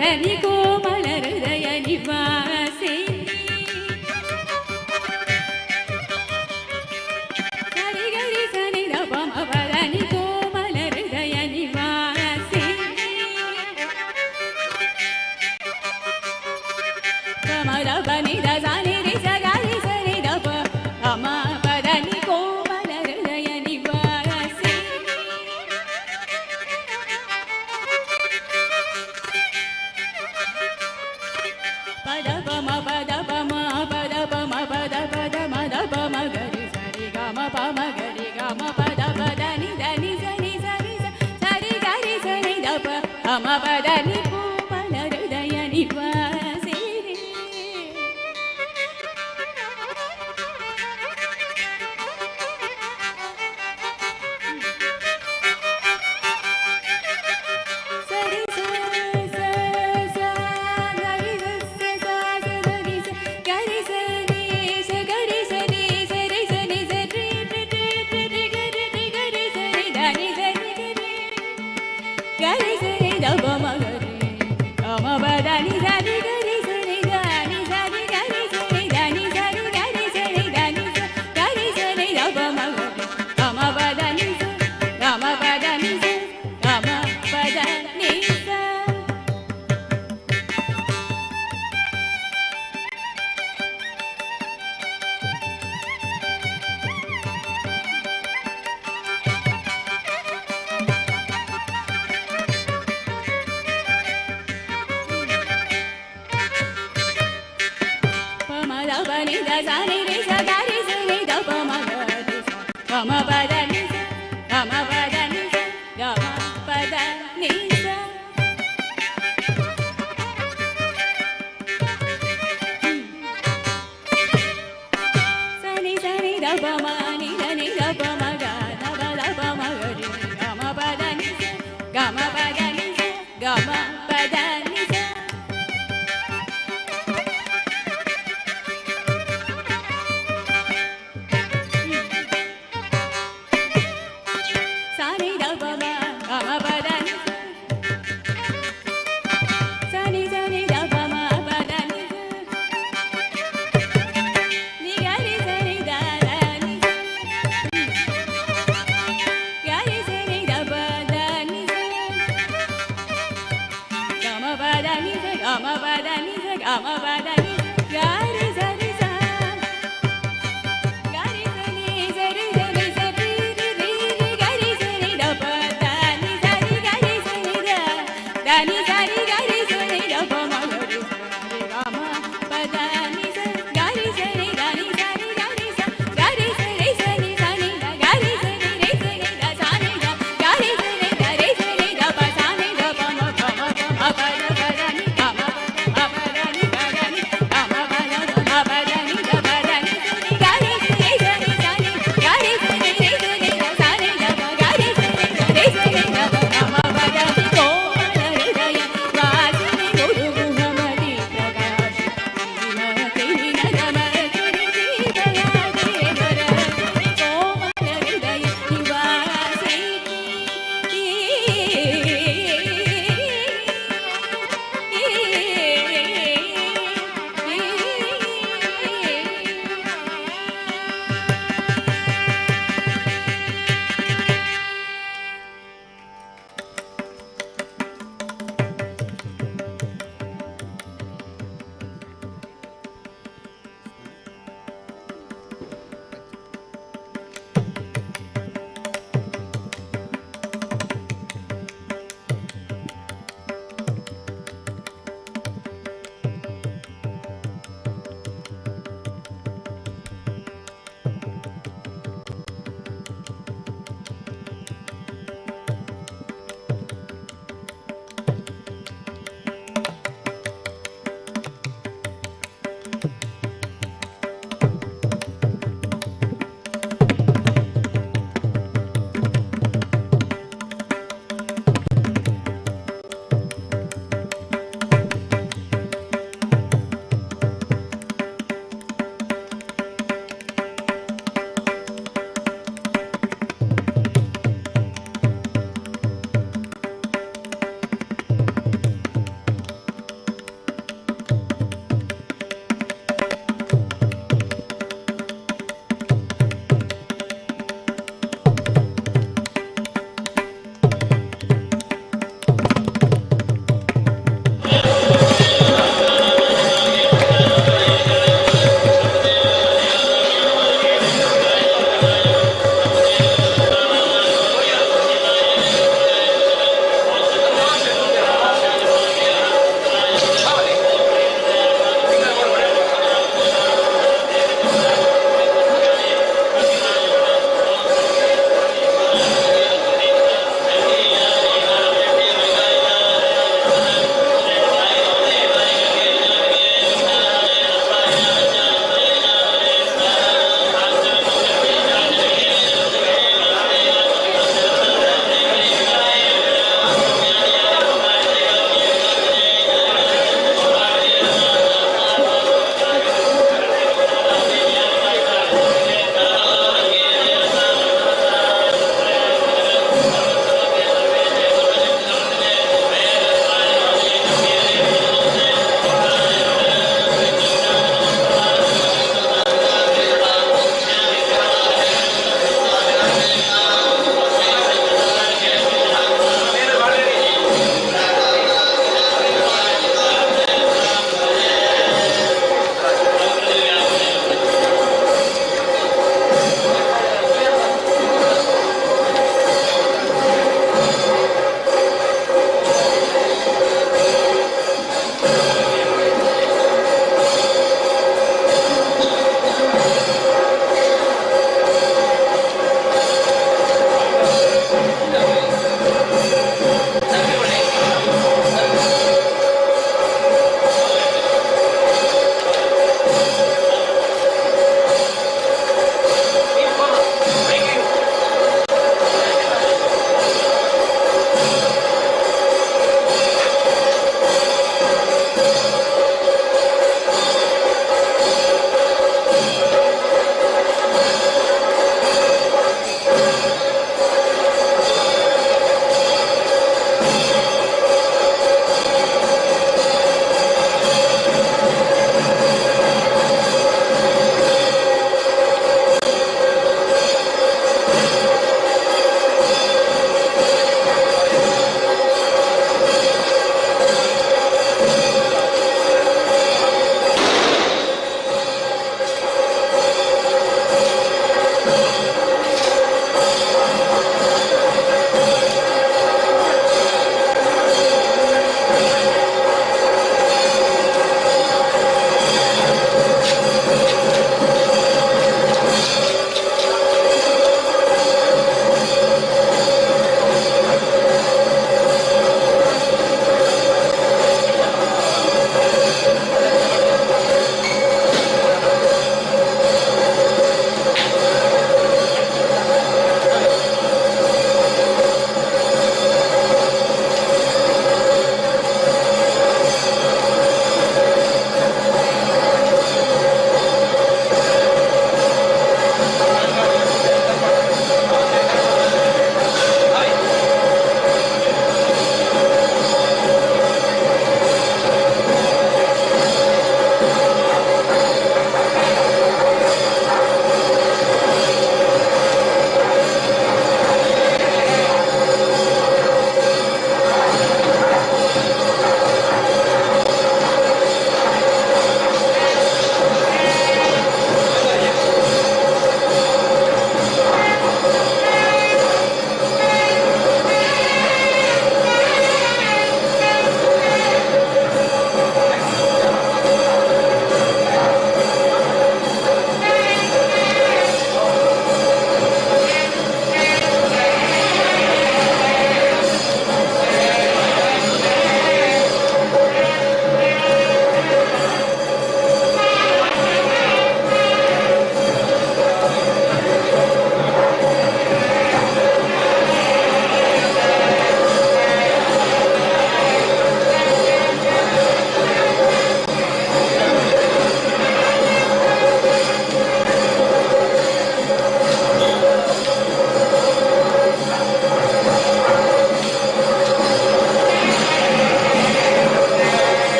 ಪದನಿ ಕೋಮಲ ಹೃದಯ ನಿವಾಸಿನಿ ಸರಿ ಗರಿ ಸನಿ ದ ಪಮ ಪದನಿ ಕೋಮಲ ಹೃದಯ ನಿವಾಸಿನಿ ಕಮಲ ಬನಿ ದ ಸನಿ ರಿ ಸ ಗರಿ ಸನಿ ದ ಪ ಅಮ ಪದನಿ ಕೋಮಲ ಹೃದಯ ನಿವಾಸಿನಿ ಪದ ಪಮ ಪದ ಪಮ ಪದ ಪಮ ಪದ ಪದ ಮದ ಪಮ ಗರಿ ಸರಿ ಗಮ ಪಮ ಗರಿ ಗಮ ಪದ ಪದ ನಿ ಧನಿ ಸನಿ ಸರಿ ಸರಿ ಗರಿ ಸರಿ ದ ಪ ಅಮ ಪದ ನಿ ಕೋಮಲ ಹೃದಯ ನಿವಾಸಿನಿ ಸರಿ ಸ ಗರಿ ಸ ಗರಿ ಸ ಗರಿ ಸರಿ ಸ ಗರಿ ಸರಿ ಸರಿ ಸರಿ ಸರಿ ಗರಿ ಗರಿ ಸರಿ ಧನಿ ಸರಿ ಗರಿ ಸರಿ ದ ಪಮ ಗರಿ ಅಮ ಪದ ನಿ ಸರಿ ಗರಿ ಸರಿ ಧನಿ ಸರಿ ಗರಿ ಸರಿ ಧನಿ ಸರಿ ಗರಿ ಸರಿ ಧನಿ ಗರಿ ಸರಿ ದ ಪಮ ಗರಿ ಅಮ ಪದ ನಿ ಸ ಗಮ ಪದ ನಿ ಸ ಗಮ ಪದ ನಿ ಸ ಪಮ ದ ಪನಿ ದ ಸನಿ ರಿ ಸ ಗರಿ ಸನಿ ದ ಪಮ ಗರಿ ಸ ಗಮ ಪದ ನಿ ಸ ಗಮ ಪದ ನಿ ಸ ಗಮ ಪದ ನಿ ಸ ಸನಿ ಸನಿ ದ ಪಮ ನಿ ದ ನಿ ದ ಪಮ ಗ ದ ಪ ದ ಪಮ ಗರಿ ಗಮ ಪದ ನಿ ಸ ಗಮ ಪದ ನಿ ಸ ಗಮ ಪದ ನಿ ಸ ಸನಿ ದ ಪಮ ಗಮ ಪದ ನಿ ಸ ಸನಿ ಸನಿ ದ ಪಮ ಪದ ನಿ ಸ ನಿ ಗರಿ ಸನಿ ದ ದ ನಿ ಸ ಗರಿ ಸನಿ ದ ಪದ ನಿ ಸ ಗಮ ಪದ ನಿ ಸ ಗಮ ಪದ ನಿ ಸ ಗಮ ಪದ ನಿ ಸ ಗರಿ ಸರಿ ಸ ಗರಿ ಸನಿ ಸರಿ ಸರಿ ಸರಿ ರಿ ರಿ ಗರಿ ಸನಿ ದ ಪದ ನಿ ಸರಿ ಗರಿ ಸನಿ ದ ಧನಿ ಸರಿ ಗರಿ ಸನಿ ದ ಪಮ ಗರಿ ಸರಿ ಗಮ ಪದ ನಿ ಸ ಗರಿ ಸರಿ ಧನಿ ಸರಿ ಗರಿ ಸ ಗರಿ ಸರಿ ಸನಿ ಸನಿ ದ ಗರಿ ಸರಿ ರಿ ಸನಿ ದ ಸನಿ ದ ಗರಿ ಸರಿ ದ ರಿ ಸನಿ ದ ಪ ಸನಿ ದ ಪಮ ಪಮ ಪಮ ಪದ ಪದ ನಿ ಗಮ ಪದ ನಿ ಪದ ನಿ ಗಮ ಪದ ಪಮ ಪದ ನಿ ದ ಪದ ನಿ ಸನಿ ಗರಿ ಸರಿ ಸನಿ ಸನಿ ಗರಿ ಸರಿ ರಿ ಸನಿ ದ ಸನಿ ದ ಪ ಗರಿ ಸರಿ ದ ರಿ ಸನಿ ದ ಪ ಗಮ ಪದ ನಿ ಕೋಮಲ ಹೃದಯ ವಾಸಿನಿ ಗುರು ಮುಹಮ್ಮದಿ ಪ್ರಕಾಶ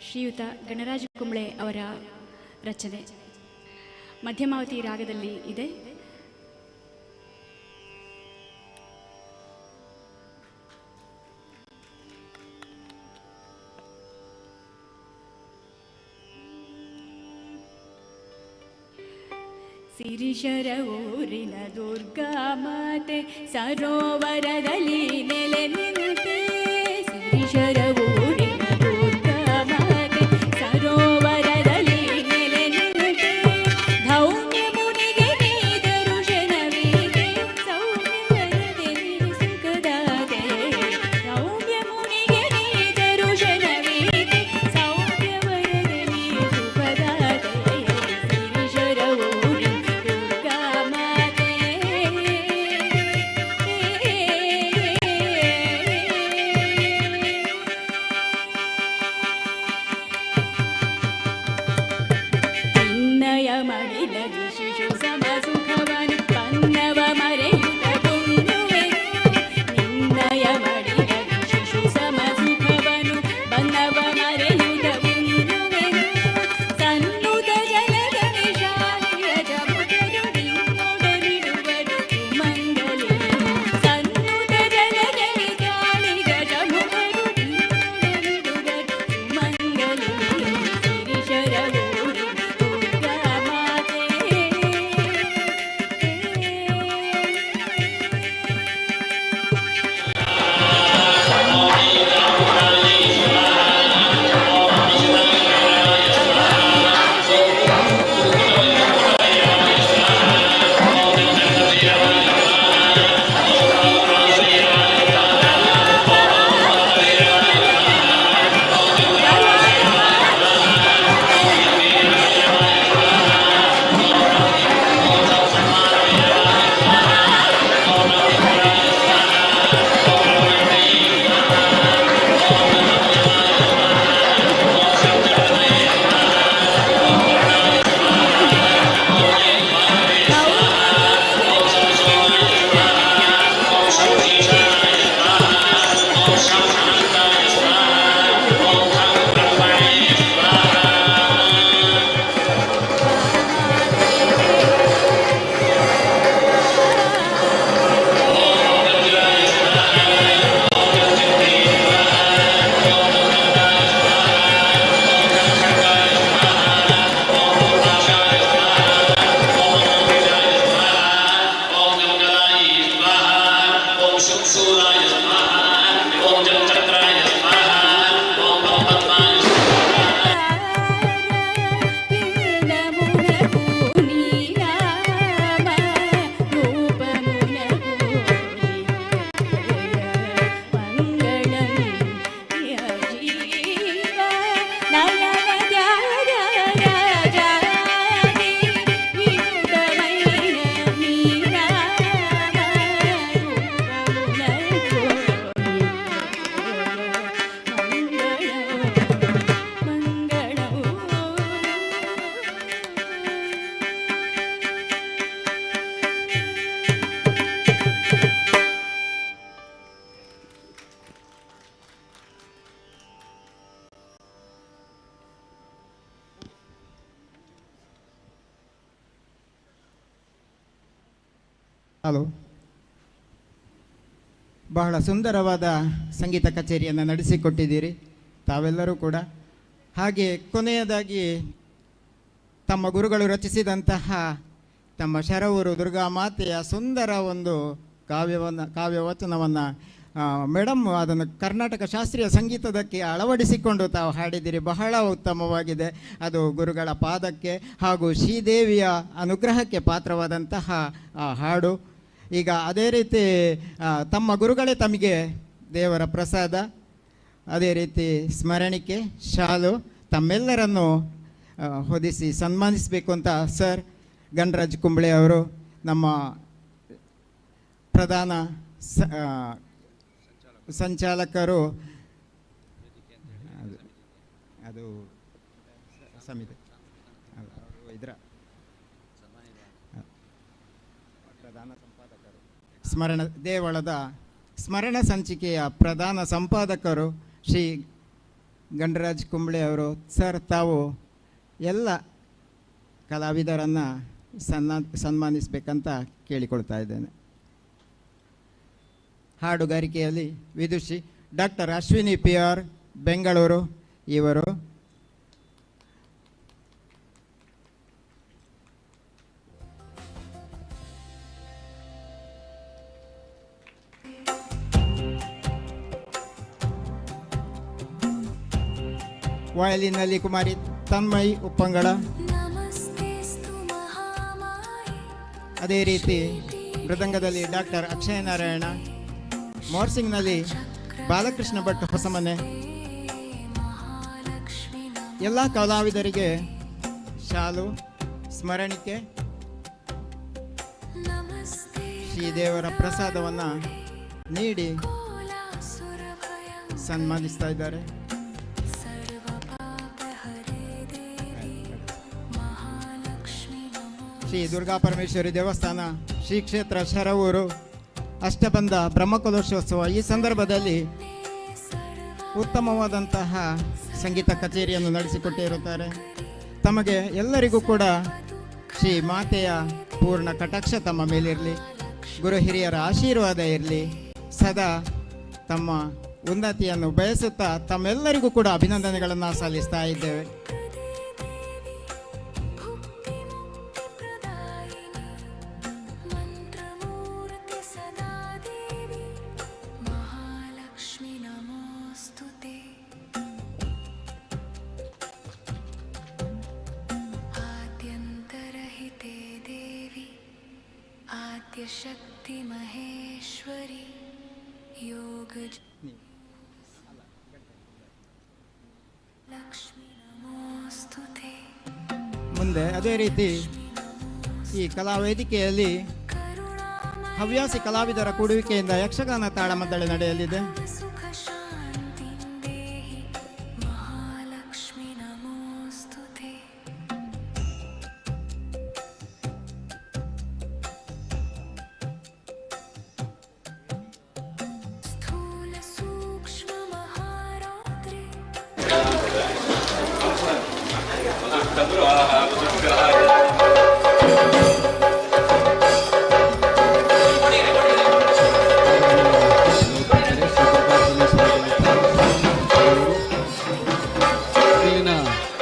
ಶ್ರೀಯುತ ಗಣರಾಜ ಕುಂಬಳೆ ಅವರ ರಚನೆ ಮಧ್ಯಮಾವತಿ ರಾಗದಲ್ಲಿ ಇದೆ. ಸಿರಿಶರ ಊರಿನ ದುರ್ಗಾ ಮಾತೆ ಸರೋವರದಲ್ಲಿ ನೆಲೆ ನಿಂತೆ. ಸಿರಿಶರ ಊರಿನ ದುರ್ಗಾ ಮಾತೆ ಸರೋವರದಲ್ಲಿ ನೆಲೆ ನಿಂತೆ. ಧೌಮ್ಯ ಮುನಿಗೆ ನೀ ದರುಶನವೀಗೆ ಸೌಮ್ಯವರದೆ ನೀ ಸುಖದಾತೆ. ಧೌಮ್ಯ ಮುನಿಗೆ ನೀ ದರುಶನವೀಗೆ ಸೌಮ್ಯವರದೆ ನೀ ಸುಖದಾತೆ. ಸಿರಿಶರ ಊರಿನ ದುರ್ಗಾ ಮಾತೆ ಹಲೋ, ಬಹಳ ಸುಂದರವಾದ ಸಂಗೀತ ಕಚೇರಿಯನ್ನು ನಡೆಸಿಕೊಟ್ಟಿದ್ದೀರಿ ತಾವೆಲ್ಲರೂ ಕೂಡ. ಹಾಗೆ ಕೊನೆಯದಾಗಿ ತಮ್ಮ ಗುರುಗಳು ರಚಿಸಿದಂತಹ ತಮ್ಮ ಶರವೂರು ದುರ್ಗಾ ಮಾತೆಯ ಸುಂದರ ಒಂದು ಕಾವ್ಯವಚನವನ್ನು ಮೇಡಮ್ ಅದನ್ನು ಕರ್ನಾಟಕ ಶಾಸ್ತ್ರೀಯ ಸಂಗೀತದಕ್ಕೆ ಅಳವಡಿಸಿಕೊಂಡು ತಾವು ಹಾಡಿದ್ದೀರಿ. ಬಹಳ ಉತ್ತಮವಾಗಿದೆ. ಅದು ಗುರುಗಳ ಪಾದಕ್ಕೆ ಹಾಗೂ ಶ್ರೀದೇವಿಯ ಅನುಗ್ರಹಕ್ಕೆ ಪಾತ್ರವಾದಂತಹ ಹಾಡು. ಈಗ ಅದೇ ರೀತಿ ತಮ್ಮ ಗುರುಗಳೇ ತಮಗೆ ದೇವರ ಪ್ರಸಾದ, ಅದೇ ರೀತಿ ಸ್ಮರಣಿಕೆ, ಶಾಲು ತಮ್ಮೆಲ್ಲರನ್ನು ಹೊದಿಸಿ ಸನ್ಮಾನಿಸಬೇಕು ಅಂತ ಸರ್ ಗಣರಾಜ್ ಕುಂಬಳೆ ಅವರು, ನಮ್ಮ ಪ್ರಧಾನ ಸಂಚಾಲಕರು, ಅದು ಸಮಿತಿ ಇದರ ಪ್ರಧಾನ ಸಂಪಾದಕರು, ದೇವಳದ ಸ್ಮರಣ ಸಂಚಿಕೆಯ ಪ್ರಧಾನ ಸಂಪಾದಕರು ಶ್ರೀ ಗಣರಾಜ್ ಕುಂಬಳೆ ಅವರು. ಸರ್, ತಾವು ಎಲ್ಲ ಕಲಾವಿದರನ್ನು ಸನ್ಮಾನಿಸಬೇಕಂತ ಕೇಳಿಕೊಳ್ತಾ ಇದ್ದೇನೆ. ಹಾಡುಗಾರಿಕೆಯಲ್ಲಿ ವಿದುಷಿ ಡಾಕ್ಟರ್ ಅಶ್ವಿನಿ PR, ಬೆಂಗಳೂರು ಇವರು. ವಯಲಿನಲ್ಲಿ ಕುಮಾರಿ ತನ್ಮಯ್ ಉಪ್ಪಂಗಳ. ಅದೇ ರೀತಿ ಮೃದಂಗದಲ್ಲಿ ಡಾಕ್ಟರ್ ಅಕ್ಷಯ ನಾರಾಯಣ. ಮಾರ್ಸಿಂಗ್ನಲ್ಲಿ ಬಾಲಕೃಷ್ಣ ಭಟ್ ಹೊಸಮನೆ. ಎಲ್ಲ ಕಲಾವಿದರಿಗೆ ಶಾಲು ಸ್ಮರಣಿಕೆ ಶ್ರೀದೇವರ ಪ್ರಸಾದವನ್ನು ನೀಡಿ ಸನ್ಮಾನಿಸ್ತಾ ಇದ್ದಾರೆ. ಶ್ರೀ ದುರ್ಗಾ ಪರಮೇಶ್ವರಿ ದೇವಸ್ಥಾನ, ಶ್ರೀ ಕ್ಷೇತ್ರ ಶರವೂರು ಅಷ್ಟಬಂಧ ಬ್ರಹ್ಮಕಲಶೋತ್ಸವ. ಈ ಸಂದರ್ಭದಲ್ಲಿ ಉತ್ತಮವಾದಂತಹ ಸಂಗೀತ ಕಚೇರಿಯನ್ನು ನಡೆಸಿಕೊಟ್ಟಿರುತ್ತಾರೆ. ತಮಗೆ ಎಲ್ಲರಿಗೂ ಕೂಡ ಶ್ರೀ ಮಾತೆಯ ಪೂರ್ಣ ಕಟಾಕ್ಷ ತಮ್ಮ ಮೇಲಿರಲಿ, ಗುರು ಹಿರಿಯರ ಆಶೀರ್ವಾದ ಇರಲಿ. ಸದಾ ತಮ್ಮ ಉನ್ನತಿಯನ್ನು ಬಯಸುತ್ತಾ ತಮ್ಮೆಲ್ಲರಿಗೂ ಕೂಡ ಅಭಿನಂದನೆಗಳನ್ನು ಸಲ್ಲಿಸ್ತಾ ಇದ್ದೇವೆ. शक्ति महेश्वरी योग लक्ष्मी नमोस्तुते. ಮುಂದೆ ಅದೇ ರೀತಿ ಈ ಕಲಾ ವೇದಿಕೆಯಲ್ಲಿ ಹವ್ಯಾಸಿ ಕಲಾವಿದರ ಕೂಡುವಿಕೆಯಿಂದ ಯಕ್ಷಗಾನ ತಾಳಮದ್ದಳೆ ನಡೆಯಲಿದೆ.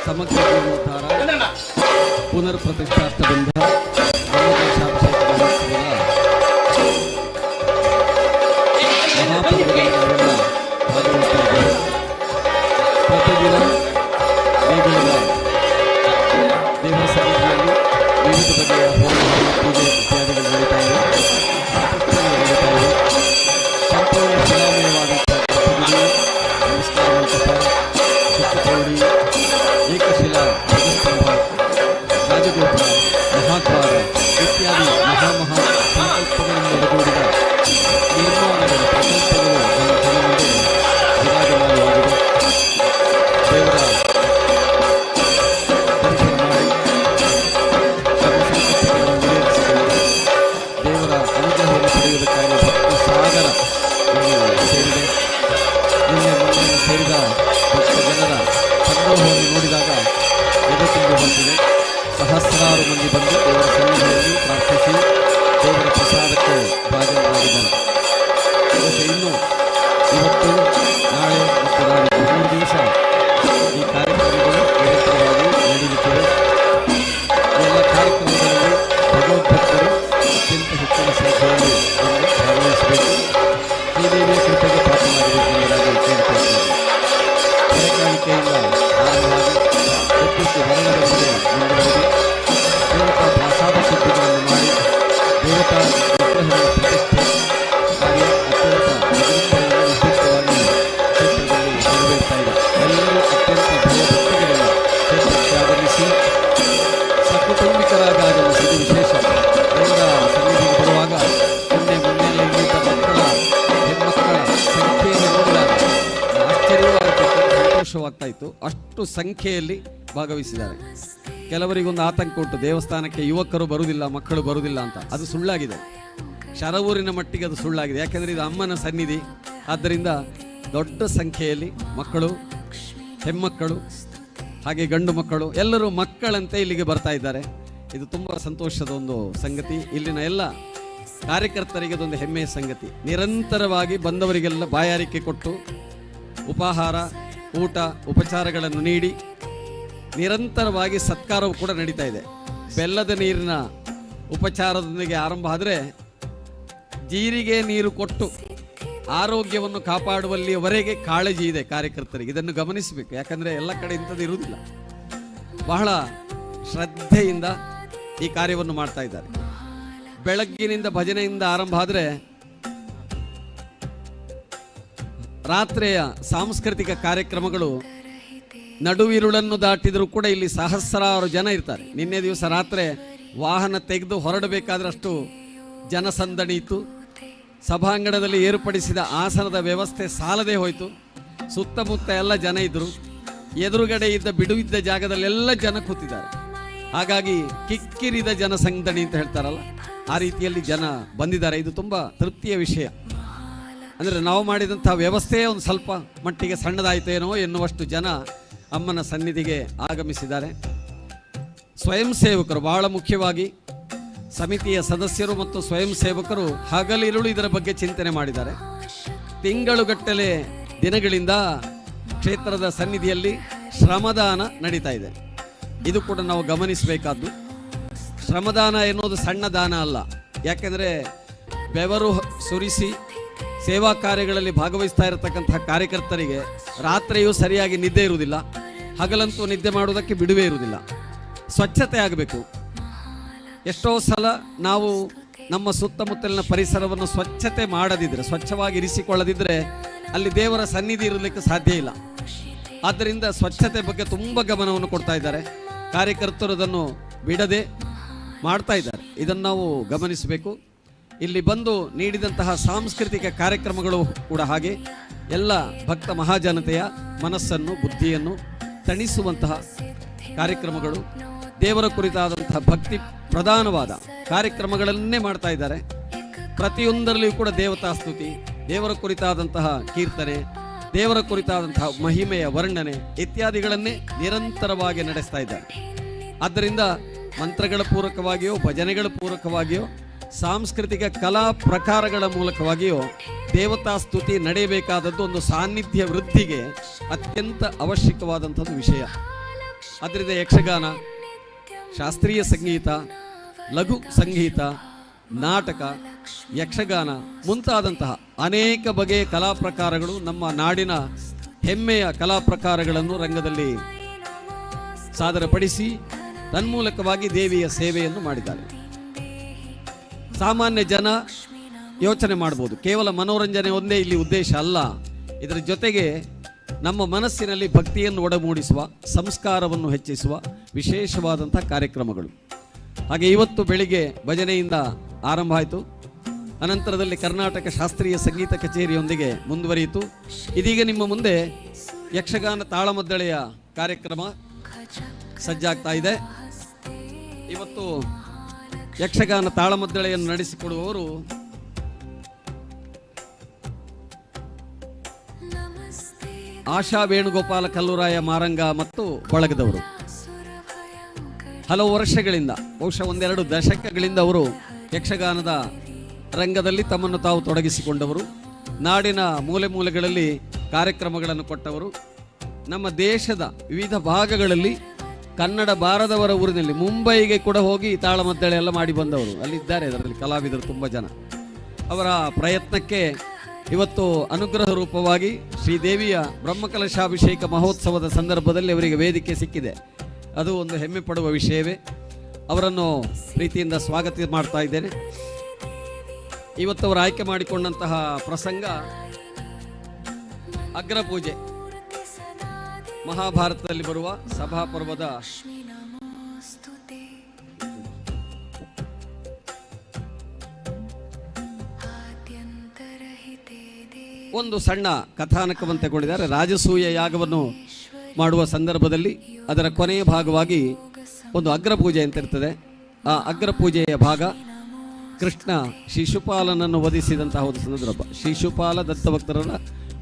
ಸಮಗ್ರ ಪುನರ್ ಪ್ರತಿಷ್ಠಾರ್ಥದಿಂದ ಪ್ರತಿದಿನ ದೇವರ ಸನ್ನಿಧಿಯಲ್ಲಿ ವಿವಿಧ ಬಗೆಯ ಹೋಮ ಪೂಜೆ ಇತ್ಯಾದಿಗಳು ನಡೀತಾ ಇವೆ. ನಡೀತಾ ಇವೆ. ಸಂಪೂರ್ಣ ಶಿಲಾಮಯವಾದಂತಹ ನಮಸ್ಕಾರ ಮಂಟಪ, ಸುತ್ತಕೋಡಿ, ಏಕಶಿಲಾ ಧ್ವಜಸ್ತಂಭ, ರಾಜಗೋಪುರ, ಮಹಾದ್ವಾರ ಇತ್ಯಾದಿ ಮಹಾ ಸಂಕಲ್ಪಗಳಿಂದ ಒಳಗೂಡಿದ ನಿರ್ಮಾಣಗಳ ಪ್ರಕಲ್ಪಗಳು ನಮ್ಮ ಕಣ್ಣ ಮುಂದೆ ವಿರಾಜಮಾನವಾಗಿದೆ. ದೇವರ ದರ್ಶನ ಮಾಡಿ ನಮ್ಮ ಸಂಕಲ್ಪಗಳನ್ನು ಈಡೇರಿಸಿಕೊಳ್ಳಲು ದೇವರ ಅನುಗ್ರಹವನ್ನು ಪಡೆಯುವುದಕ್ಕಾಗಿ ಭಕ್ತಿ ಸಾಗರ ಸೇರಿದೆ. ನಿನ್ನೆ ಮೊನ್ನೆ ಸೇರಿದ ಭಕ್ತ ಜನರ ಸಂಗ್ರಹವನ್ನು ನೋಡಿದಾಗ ಎದೆ ತುಂಬಿ ಬಂದಿದೆ. ಸಹಸ್ರಾರು ಮಂದಿ ಬಂದು ದೇವರ ಸನ್ನಿಧಿಯಲ್ಲಿ ಪ್ರಾರ್ಥಿಸಿ ದೇವರ ಪ್ರಸಾದಕ್ಕೆ ಭಾಜನರಾಗಿದ್ದಾರೆ. ಇನ್ನು ಇವತ್ತು, ನಾಳೆ ಮತ್ತು ನಾಡಿದ್ದು 3 ದಿವಸ ಈ ಕಾರ್ಯಕ್ರಮಗಳು ನಿರಂತರವಾಗಿ ನಡೆಯುತ್ತಿವೆ. ಎಲ್ಲ ಕಾರ್ಯಕ್ರಮಗಳಲ್ಲಿ ಭಗವದ್ಭಕ್ತರು ಅತ್ಯಂತ ಹೆಚ್ಚಿನ ಸಂಖ್ಯೆಯಲ್ಲಿ ಬಂದು ಭಾಗವಹಿಸಬೇಕು. ಶ್ರೀದೇವಿಯ ಕೃಪೆಗೆ ಪಾತ್ರರಾಗಬೇಕೆಂಬುದಾಗಿ ಕೇಳಿಕೊಳ್ಳುತ್ತೇವೆ. ಹೊರಕಾಣಿಕೆಯಿಂದ ಆರಂಭವಾಗಿ ಪ್ರಕೃತಿ ವರ್ಣದೊಂದಿಗೆ ಮುಂದುವರೆದು ದೇವತಾ ಪ್ರಸಾದ ಸಿದ್ಧಿಗಳನ್ನು ಮಾಡಿ ದೇವತಾ ವಿಗ್ರಹಗಳ ಪ್ರತಿಷ್ಠೆ ಕಾರ್ಯ ಅತ್ಯಂತ ವಿಜೃಂಭಣೆಯಿಂದ ವಿದ್ಯುಕ್ತವಾಗಿ ಕ್ಷೇತ್ರದಲ್ಲಿ ನೆರವೇರ್ತಾ ಇದೆ. ಎಲ್ಲರೂ ಅತ್ಯಂತ ಭಯಭಕ್ತಿಗಳಿಂದ ಕ್ಷೇತ್ರಕ್ಕೆ ಆಗಮಿಸಿ ಸಕುಟುಂಬಿಕರಾಗಿ ಆಗಮಿಸಿದ ವಿಶೇಷ. ದೇವರ ಸನ್ನಿಧಿಗೆ ಬರುವಾಗ ಮೊನ್ನೆ ಇಲ್ಲಿದ್ದ ಹೆಣ್ಮಕ್ಕಳ ಸಂಖ್ಯೆಯನ್ನು ನೋಡಿದಾಗ ಆಶ್ಚರ್ಯವಾಗಬೇಕು, ಸಂತೋಷವಾಗ್ತಾ ಇತ್ತು. ಅಷ್ಟು ಸಂಖ್ಯೆಯಲ್ಲಿ ಭಾಗವಹಿಸಿದ್ದಾರೆ. ಕೆಲವರಿಗೊಂದು ಆತಂಕ ಉಂಟು, ದೇವಸ್ಥಾನಕ್ಕೆ ಯುವಕರು ಬರುವುದಿಲ್ಲ, ಮಕ್ಕಳು ಬರುವುದಿಲ್ಲ ಅಂತ. ಅದು ಸುಳ್ಳಾಗಿದೆ. ಶರವೂರಿನ ಮಟ್ಟಿಗೆ ಅದು ಸುಳ್ಳಾಗಿದೆ. ಯಾಕೆಂದರೆ ಇದು ಅಮ್ಮನ ಸನ್ನಿಧಿ. ಆದ್ದರಿಂದ ದೊಡ್ಡ ಸಂಖ್ಯೆಯಲ್ಲಿ ಮಕ್ಕಳು ಹೆಣ್ಮಕ್ಕಳು ಹಾಗೆ ಗಂಡು ಮಕ್ಕಳು ಎಲ್ಲರೂ ಮಕ್ಕಳಂತೆ ಇಲ್ಲಿಗೆ ಬರ್ತಾ ಇದ್ದಾರೆ. ಇದು ತುಂಬ ಸಂತೋಷದ ಒಂದು ಸಂಗತಿ. ಇಲ್ಲಿನ ಎಲ್ಲ ಕಾರ್ಯಕರ್ತರಿಗೆ ಇದೊಂದು ಹೆಮ್ಮೆಯ ಸಂಗತಿ. ನಿರಂತರವಾಗಿ ಬಂದವರಿಗೆಲ್ಲ ಬಾಯಾರಿಕೆ ಕೊಟ್ಟು ಉಪಹಾರ ಊಟ ಉಪಚಾರಗಳನ್ನು ನೀಡಿ ನಿರಂತರವಾಗಿ ಸತ್ಕಾರವು ಕೂಡ ನಡೀತಾ ಇದೆ. ಬೆಲ್ಲದ ನೀರಿನ ಉಪಚಾರದೊಂದಿಗೆ ಆರಂಭ ಆದರೆ ಜೀರಿಗೆ ನೀರು ಕೊಟ್ಟು ಆರೋಗ್ಯವನ್ನು ಕಾಪಾಡುವಲ್ಲಿಯವರೆಗೆ ಕಾಳಜಿ ಇದೆ ಕಾರ್ಯಕರ್ತರಿಗೆ. ಇದನ್ನು ಗಮನಿಸಬೇಕು, ಯಾಕಂದರೆ ಎಲ್ಲ ಕಡೆ ಇಂಥದ್ದು ಇರುವುದಿಲ್ಲ. ಬಹಳ ಶ್ರದ್ಧೆಯಿಂದ ಈ ಕಾರ್ಯವನ್ನು ಮಾಡ್ತಾ ಇದ್ದಾರೆ. ಬೆಳಗ್ಗಿನಿಂದ ಭಜನೆಯಿಂದ ಆರಂಭ ಆದರೆ ರಾತ್ರಿಯ ಸಾಂಸ್ಕೃತಿಕ ಕಾರ್ಯಕ್ರಮಗಳು ನಡುವಿರುಳನ್ನು ದಾಟಿದರೂ ಕೂಡ ಇಲ್ಲಿ ಸಹಸ್ರಾರು ಜನ ಇರ್ತಾರೆ. ನಿನ್ನೆ ದಿವಸ ರಾತ್ರಿ ವಾಹನ ತೆಗೆದು ಹೊರಡಬೇಕಾದ್ರೆ ಅಷ್ಟು ಜನಸಂದಣಿ ಇತ್ತು. ಸಭಾಂಗಣದಲ್ಲಿ ಏರ್ಪಡಿಸಿದ ಆಸನದ ವ್ಯವಸ್ಥೆ ಸಾಲದೆ ಹೋಯಿತು. ಸುತ್ತಮುತ್ತ ಎಲ್ಲ ಜನ ಇದ್ದರು. ಎದುರುಗಡೆ ಇದ್ದ ಬಿಡುವಿದ್ದ ಜಾಗದಲ್ಲೆಲ್ಲ ಜನ ಕೂತಿದ್ದಾರೆ. ಹಾಗಾಗಿ ಕಿಕ್ಕಿರಿದ ಜನಸಂದಣಿ ಅಂತ ಹೇಳ್ತಾರಲ್ಲ, ಆ ರೀತಿಯಲ್ಲಿ ಜನ ಬಂದಿದ್ದಾರೆ. ಇದು ತುಂಬ ತೃಪ್ತಿಯ ವಿಷಯ. ಅಂದರೆ ನಾವು ಮಾಡಿದಂಥ ವ್ಯವಸ್ಥೆ ಒಂದು ಸ್ವಲ್ಪ ಮಟ್ಟಿಗೆ ಸಣ್ಣದಾಯಿತೇನೋ ಎನ್ನುವಷ್ಟು ಜನ ಅಮ್ಮನ ಸನ್ನಿಧಿಗೆ ಆಗಮಿಸಿದ್ದಾರೆ. ಸ್ವಯಂ ಸೇವಕರು ಬಹಳ ಮುಖ್ಯವಾಗಿ ಸಮಿತಿಯ ಸದಸ್ಯರು ಮತ್ತು ಸ್ವಯಂ ಸೇವಕರು ಹಗಲಿರುಳು ಇದರ ಬಗ್ಗೆ ಚಿಂತನೆ ಮಾಡಿದ್ದಾರೆ. ತಿಂಗಳುಗಟ್ಟಲೆ ದಿನಗಳಿಂದ ಕ್ಷೇತ್ರದ ಸನ್ನಿಧಿಯಲ್ಲಿ ಶ್ರಮದಾನ ನಡೀತಾ ಇದೆ. ಇದು ಕೂಡ ನಾವು ಗಮನಿಸಬೇಕಾದ್ದು. ಶ್ರಮದಾನ ಎನ್ನುವುದು ಸಣ್ಣ ದಾನ ಅಲ್ಲ. ಯಾಕೆಂದರೆ ಬೆವರು ಸುರಿಸಿ ಸೇವಾ ಕಾರ್ಯಗಳಲ್ಲಿ ಭಾಗವಹಿಸ್ತಾ ಇರತಕ್ಕಂತಹ ಕಾರ್ಯಕರ್ತರಿಗೆ ರಾತ್ರಿಯೂ ಸರಿಯಾಗಿ ನಿದ್ದೆ ಇರುವುದಿಲ್ಲ, ಹಗಲಂತೂ ನಿದ್ದೆ ಮಾಡುವುದಕ್ಕೆ ಬಿಡುವೇ ಇರುವುದಿಲ್ಲ. ಸ್ವಚ್ಛತೆ ಆಗಬೇಕು. ಎಷ್ಟೋ ಸಲ ನಾವು ನಮ್ಮ ಸುತ್ತಮುತ್ತಲಿನ ಪರಿಸರವನ್ನು ಸ್ವಚ್ಛತೆ ಮಾಡದಿದ್ದರೆ, ಸ್ವಚ್ಛವಾಗಿ ಇರಿಸಿಕೊಳ್ಳದಿದ್ದರೆ ಅಲ್ಲಿ ದೇವರ ಸನ್ನಿಧಿ ಇರಲಿಕ್ಕೆ ಸಾಧ್ಯ ಇಲ್ಲ. ಆದ್ದರಿಂದ ಸ್ವಚ್ಛತೆ ಬಗ್ಗೆ ತುಂಬ ಗಮನವನ್ನು ಕೊಡ್ತಾ ಇದ್ದಾರೆ ಕಾರ್ಯಕರ್ತರು. ಅದನ್ನು ಬಿಡದೆ ಮಾಡ್ತಾ ಇದ್ದಾರೆ. ಇದನ್ನು ನಾವು ಗಮನಿಸಬೇಕು. ಇಲ್ಲಿ ಬಂದು ನೀಡಿದಂತಹ ಸಾಂಸ್ಕೃತಿಕ ಕಾರ್ಯಕ್ರಮಗಳು ಕೂಡ ಹಾಗೆ ಎಲ್ಲ ಭಕ್ತ ಮಹಾಜನತೆಯ ಮನಸ್ಸನ್ನು ಬುದ್ಧಿಯನ್ನು ತಣಿಸುವಂತಹ ಕಾರ್ಯಕ್ರಮಗಳು, ದೇವರ ಕುರಿತಾದಂತಹ ಭಕ್ತಿ ಪ್ರಧಾನವಾದ ಕಾರ್ಯಕ್ರಮಗಳನ್ನೇ ಮಾಡ್ತಾ ಇದ್ದಾರೆ. ಪ್ರತಿಯೊಂದರಲ್ಲಿಯೂ ಕೂಡ ದೇವತಾ ಸ್ತುತಿ, ದೇವರ ಕುರಿತಾದಂತಹ ಕೀರ್ತನೆ, ದೇವರ ಕುರಿತಾದಂತಹ ಮಹಿಮೆಯ ವರ್ಣನೆ ಇತ್ಯಾದಿಗಳನ್ನೇ ನಿರಂತರವಾಗಿ ನಡೆಸ್ತಾ ಇದ್ದಾರೆ. ಆದ್ದರಿಂದ ಮಂತ್ರಗಳ ಪೂರಕವಾಗಿಯೋ ಭಜನೆಗಳ ಪೂರಕವಾಗಿಯೋ ಸಾಂಸ್ಕೃತಿಕ ಕಲಾ ಪ್ರಕಾರಗಳ ಮೂಲಕವಾಗಿಯೋ ದೇವತಾ ಸ್ತುತಿ ನಡೆಯಬೇಕಾದದ್ದು ಒಂದು ಸಾನ್ನಿಧ್ಯ ವೃದ್ಧಿಗೆ ಅತ್ಯಂತ ಅವಶ್ಯಕವಾದಂಥದ್ದು ವಿಷಯ. ಅದರಿಂದ ಯಕ್ಷಗಾನ, ಶಾಸ್ತ್ರೀಯ ಸಂಗೀತ, ಲಘು ಸಂಗೀತ, ನಾಟಕ, ಯಕ್ಷಗಾನ ಮುಂತಾದಂತಹ ಅನೇಕ ಬಗೆಯ ಕಲಾ ಪ್ರಕಾರಗಳು ನಮ್ಮ ನಾಡಿನ ಹೆಮ್ಮೆಯ ಕಲಾ ಪ್ರಕಾರಗಳನ್ನು ರಂಗದಲ್ಲಿ ಸಾದರಪಡಿಸಿ ತನ್ಮೂಲಕವಾಗಿ ದೇವಿಯ ಸೇವೆಯನ್ನು ಮಾಡಿದ್ದಾರೆ. ಸಾಮಾನ್ಯ ಜನ ಯೋಚನೆ ಮಾಡ್ಬೋದು, ಕೇವಲ ಮನೋರಂಜನೆ ಒಂದೇ ಇಲ್ಲಿ ಉದ್ದೇಶ ಅಲ್ಲ. ಇದರ ಜೊತೆಗೆ ನಮ್ಮ ಮನಸ್ಸಿನಲ್ಲಿ ಭಕ್ತಿಯನ್ನು ಒಡಮೂಡಿಸುವ, ಸಂಸ್ಕಾರವನ್ನು ಹೆಚ್ಚಿಸುವ ವಿಶೇಷವಾದಂಥ ಕಾರ್ಯಕ್ರಮಗಳು. ಹಾಗೆ ಇವತ್ತು ಬೆಳಿಗ್ಗೆ ಭಜನೆಯಿಂದ ಆರಂಭ ಆಯಿತು. ಅನಂತರದಲ್ಲಿ ಕರ್ನಾಟಕ ಶಾಸ್ತ್ರೀಯ ಸಂಗೀತ ಕಚೇರಿಯೊಂದಿಗೆ ಮುಂದುವರಿಯಿತು. ಇದೀಗ ನಿಮ್ಮ ಮುಂದೆ ಯಕ್ಷಗಾನ ತಾಳಮದ್ದಳೆಯ ಕಾರ್ಯಕ್ರಮ ಸಜ್ಜಾಗ್ತಾ ಇದೆ. ಇವತ್ತು ಯಕ್ಷಗಾನ ತಾಳಮದ್ದಳೆಯನ್ನು ನಡೆಸಿಕೊಡುವವರು ಆಶಾ ವೇಣುಗೋಪಾಲ ಕಲ್ಲೂರಾಯ ಮಾರಂಗ ಮತ್ತು ಬಳಗದವರು. ಹಲವು ವರ್ಷಗಳಿಂದ, ಬಹುಶಃ ಒಂದೆರಡು ದಶಕಗಳಿಂದ ಅವರು ಯಕ್ಷಗಾನದ ರಂಗದಲ್ಲಿ ತಮ್ಮನ್ನು ತಾವು ತೊಡಗಿಸಿಕೊಂಡವರು. ನಾಡಿನ ಮೂಲೆ ಮೂಲೆಗಳಲ್ಲಿ ಕಾರ್ಯಕ್ರಮಗಳನ್ನು ಕೊಟ್ಟವರು. ನಮ್ಮ ದೇಶದ ವಿವಿಧ ಭಾಗಗಳಲ್ಲಿ ಕನ್ನಡ ಬಾರದವರ ಊರಿನಲ್ಲಿ ಮುಂಬೈಗೆ ಕೂಡ ಹೋಗಿ ತಾಳಮದ್ದಳೆ ಎಲ್ಲ ಮಾಡಿ ಬಂದವರು ಅಲ್ಲಿದ್ದಾರೆ. ಅದರಲ್ಲಿ ಕಲಾವಿದರು ತುಂಬ ಜನ. ಅವರ ಪ್ರಯತ್ನಕ್ಕೆ ಇವತ್ತು ಅನುಗ್ರಹ ರೂಪವಾಗಿ ಶ್ರೀದೇವಿಯ ಬ್ರಹ್ಮಕಲಶಾಭಿಷೇಕ ಮಹೋತ್ಸವದ ಸಂದರ್ಭದಲ್ಲಿ ಅವರಿಗೆ ವೇದಿಕೆ ಸಿಕ್ಕಿದೆ. ಅದು ಒಂದು ಹೆಮ್ಮೆ ಪಡುವ ವಿಷಯವೇ. ಅವರನ್ನು ಪ್ರೀತಿಯಿಂದ ಸ್ವಾಗತ ಮಾಡ್ತಾ ಇದ್ದೇನೆ. ಇವತ್ತು ಅವರು ಆಯ್ಕೆ ಮಾಡಿಕೊಂಡಂತಹ ಪ್ರಸಂಗ ಅಗ್ರಪೂಜೆ. ಮಹಾಭಾರತದಲ್ಲಿ ಬರುವ ಸಭಾಪರ್ವದ ಒಂದು ಸಣ್ಣ ಕಥಾನಕವನ್ನು ತಗೊಂಡಿದ್ದಾರೆ. ರಾಜಸೂಯ ಯಾಗವನ್ನು ಮಾಡುವ ಸಂದರ್ಭದಲ್ಲಿ ಅದರ ಕೊನೆಯ ಭಾಗವಾಗಿ ಒಂದು ಅಗ್ರಪೂಜೆ ಅಂತ ಇರ್ತದೆ. ಆ ಅಗ್ರಪೂಜೆಯ ಭಾಗ ಕೃಷ್ಣ ಶಿಶುಪಾಲನನ್ನು ವಧಿಸಿದಂತಹ ಒಂದು ಸಂದರ್ಭ. ಶಿಶುಪಾಲ ದತ್ತಭಕ್ತರ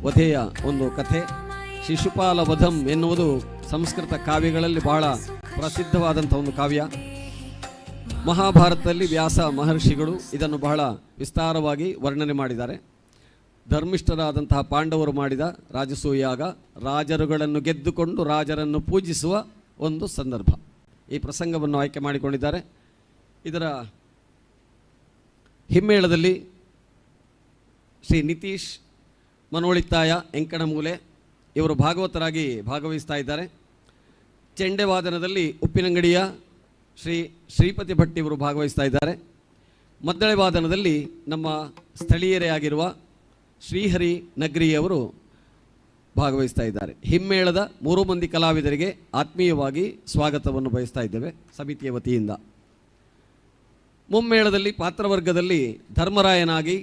ವಧೆಯ ಒಂದು ಕಥೆ. ಶಿಶುಪಾಲ ವಧಂ ಎನ್ನುವುದು ಸಂಸ್ಕೃತ ಕಾವ್ಯಗಳಲ್ಲಿ ಬಹಳ ಪ್ರಸಿದ್ಧವಾದಂಥ ಒಂದು ಕಾವ್ಯ. ಮಹಾಭಾರತದಲ್ಲಿ ವ್ಯಾಸ ಮಹರ್ಷಿಗಳು ಇದನ್ನು ಬಹಳ ವಿಸ್ತಾರವಾಗಿ ವರ್ಣನೆ ಮಾಡಿದ್ದಾರೆ. ಧರ್ಮಿಷ್ಠರಾದಂತಹ ಪಾಂಡವರು ಮಾಡಿದ ರಾಜಸೂಯಾಗ ರಾಜರುಗಳನ್ನು ಗೆದ್ದುಕೊಂಡು ರಾಜರನ್ನು ಪೂಜಿಸುವ ಒಂದು ಸಂದರ್ಭ. ಈ ಪ್ರಸಂಗವನ್ನು ಆಯ್ಕೆ ಮಾಡಿಕೊಂಡಿದ್ದಾರೆ. ಇದರ ಹಿಮ್ಮೇಳದಲ್ಲಿ ಶ್ರೀ ನಿತೀಶ್ ಮನೋಳಿತ್ತಾಯ ಎಂಕಣಮೂಲೆ ಇವರು ಭಾಗವತರಾಗಿ ಭಾಗವಹಿಸ್ತಾ ಇದ್ದಾರೆ. ಚೆಂಡೆ ವಾದನದಲ್ಲಿ ಉಪ್ಪಿನಂಗಡಿಯ ಶ್ರೀಪತಿ ಭಟ್ ಇವರು ಭಾಗವಹಿಸ್ತಾ ಇದ್ದಾರೆ. ಮದ್ದಳೆ ವಾದನದಲ್ಲಿ ನಮ್ಮ ಸ್ಥಳೀಯರೇ ಆಗಿರುವ ಶ್ರೀಹರಿ ನಗ್ರಿಯವರು ಭಾಗವಹಿಸ್ತಾ ಇದ್ದಾರೆ. ಹಿಮ್ಮೇಳದ 3 ಮಂದಿ ಕಲಾವಿದರಿಗೆ ಆತ್ಮೀಯವಾಗಿ ಸ್ವಾಗತವನ್ನು ಬಯಸ್ತಾ ಇದ್ದೇವೆ ಸಮಿತಿಯ ವತಿಯಿಂದ. ಮುಮ್ಮೇಳದಲ್ಲಿ ಪಾತ್ರವರ್ಗದಲ್ಲಿ ಧರ್ಮರಾಯನಾಗಿ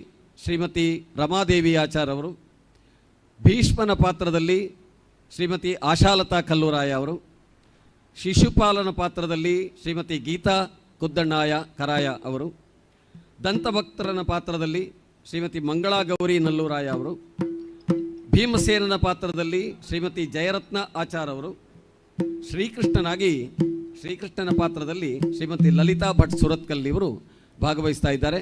ಶ್ರೀಮತಿ ರಮಾದೇವಿ ಆಚಾರ್ ಅವರು, ಭೀಷ್ಮನ ಪಾತ್ರದಲ್ಲಿ ಶ್ರೀಮತಿ ಆಶಾಲತಾ ಕಲ್ಲೂರಾಯ ಅವರು, ಶಿಶುಪಾಲನ ಪಾತ್ರದಲ್ಲಿ ಶ್ರೀಮತಿ ಗೀತಾ ಕುದ್ದಣ್ಣಾಯ ಕರಾಯ ಅವರು, ದಂತಭಕ್ತರನ ಪಾತ್ರದಲ್ಲಿ ಶ್ರೀಮತಿ ಮಂಗಳಾ ಗೌರಿ ನಲ್ಲೂರಾಯ ಅವರು, ಭೀಮಸೇನನ ಪಾತ್ರದಲ್ಲಿ ಶ್ರೀಮತಿ ಜಯರತ್ನ ಆಚಾರ್ ಅವರು, ಶ್ರೀಕೃಷ್ಣನ ಪಾತ್ರದಲ್ಲಿ ಶ್ರೀಮತಿ ಲಲಿತಾ ಭಟ್ ಸುರತ್ಕಲ್ ಇವರು ಭಾಗವಹಿಸ್ತಾ ಇದ್ದಾರೆ.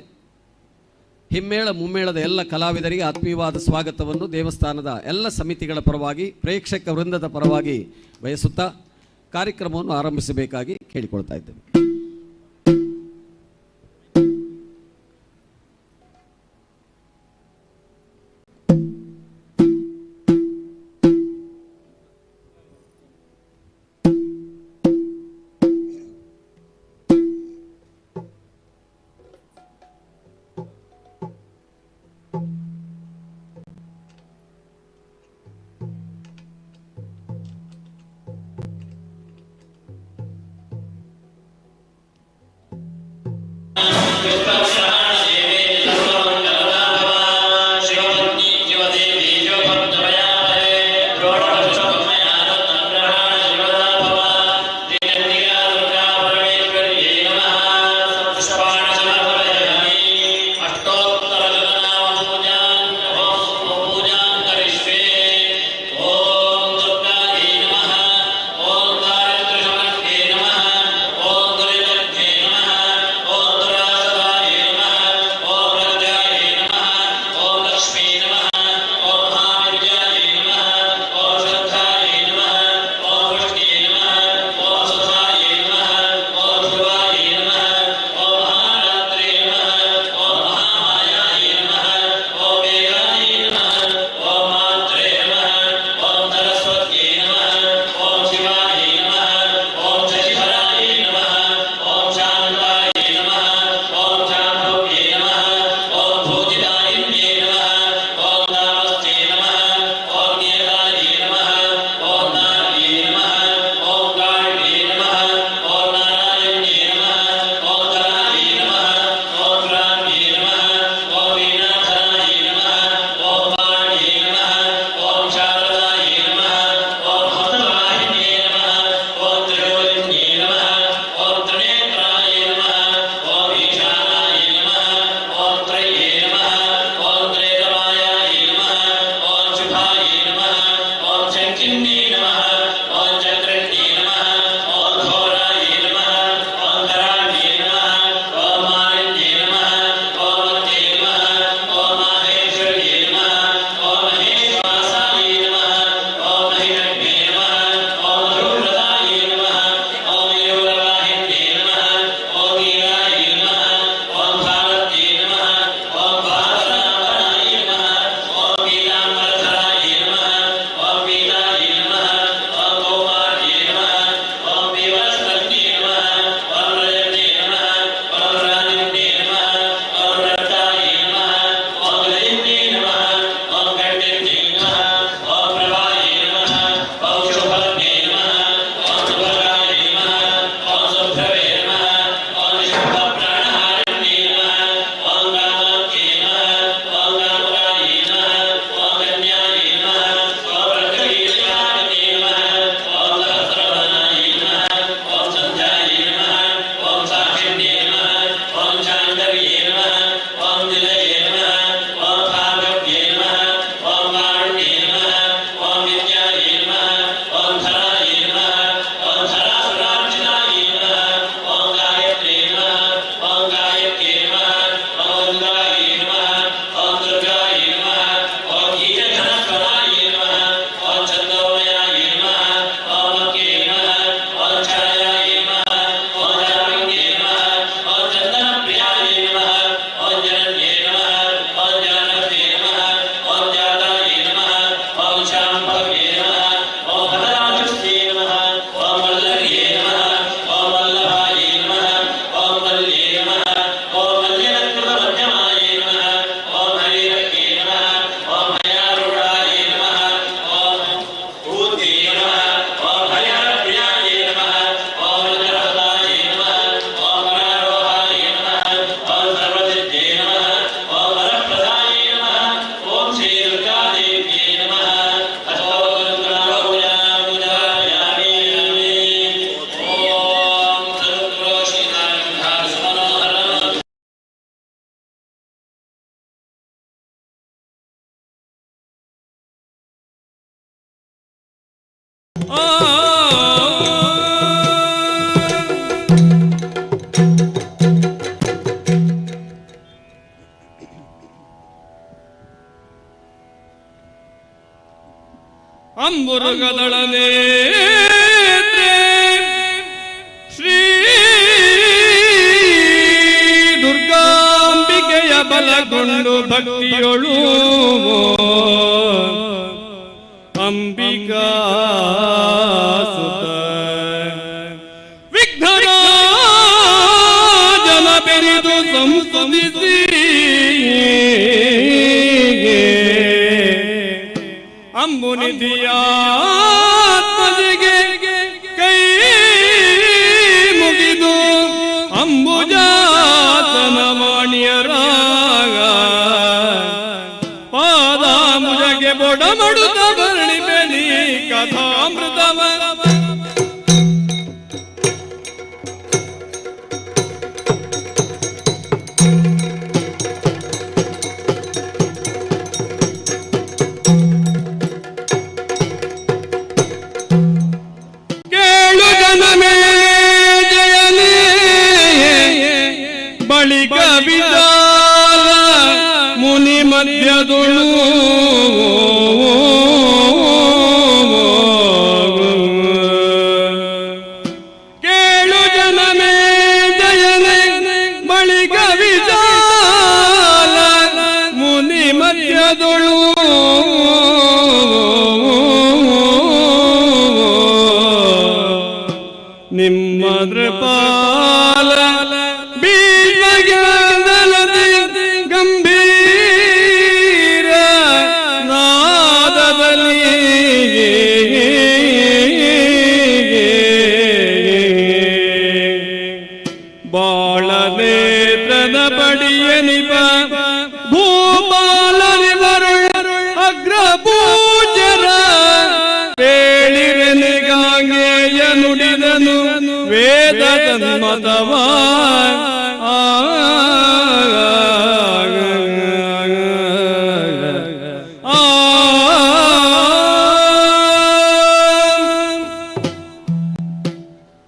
ಹಿಮ್ಮೇಳ ಮುಮ್ಮೇಳದ ಎಲ್ಲ ಕಲಾವಿದರಿಗೆ ಆತ್ಮೀಯವಾದ ಸ್ವಾಗತವನ್ನು ದೇವಸ್ಥಾನದ ಎಲ್ಲ ಸಮಿತಿಗಳ ಪರವಾಗಿ ಪ್ರೇಕ್ಷಕ ವೃಂದದ ಪರವಾಗಿ ಬಯಸುತ್ತಾ ಕಾರ್ಯಕ್ರಮವನ್ನು ಆರಂಭಿಸಬೇಕಾಗಿ ಕೇಳಿಕೊಳ್ತಾ ಇದ್ದೇವೆ. ಮಂಗಳದಳನೆ ಶ್ರೀ ದುರ್ಗಾಂಬಿಕೆಯ ಬಲಗೊಂಡು ಭಕ್ತಿಯೊಳು ಅಂಬಿಕಾ ಸುತ ವಿಘ್ನರಾಜನ ಬೆರೆದು ಸಂಸ್ತುತಿಸಿ ಅಂಬುನಿಧಿಯಾತ್ಮಜಿಗೆ ಕೈ ಮುಗಿದು ಅಂಬುಜಾತನ ವಾಣಿಯರಾಗ ಪಾದಾಂಬುಜಗೆ ಬೊಡಮಡುತ್ತ ವರ್ಣಿಪೆನಿ ಕಥಾಮೃತವ ಬಳಿಕ ವಿದಾಲ ಮುನಿ ಮಧ್ಯದೊಳು ಕೇಳು ಜನಮೇ ಜಯನೆ ಬಳಿಕ ವಿದಾಲ ಮುನಿ ಮಧ್ಯದೊಳು ನಿಮ್ಮ ನೃಪಾಲ ಗಂಭೀರ ನಾದದಲ್ಲಿ ಬಾಳನೇತ್ರದ ಪಡಿಯನಿಪ ಭೂಪಾಲನಿ ಬರುಳ ಅಗ್ರಪೂಜರ ಹೇಳಿರನಿಗಾಂಗೆಯ ನುಡಿದನು ವೇದ ತನ್ಮತವ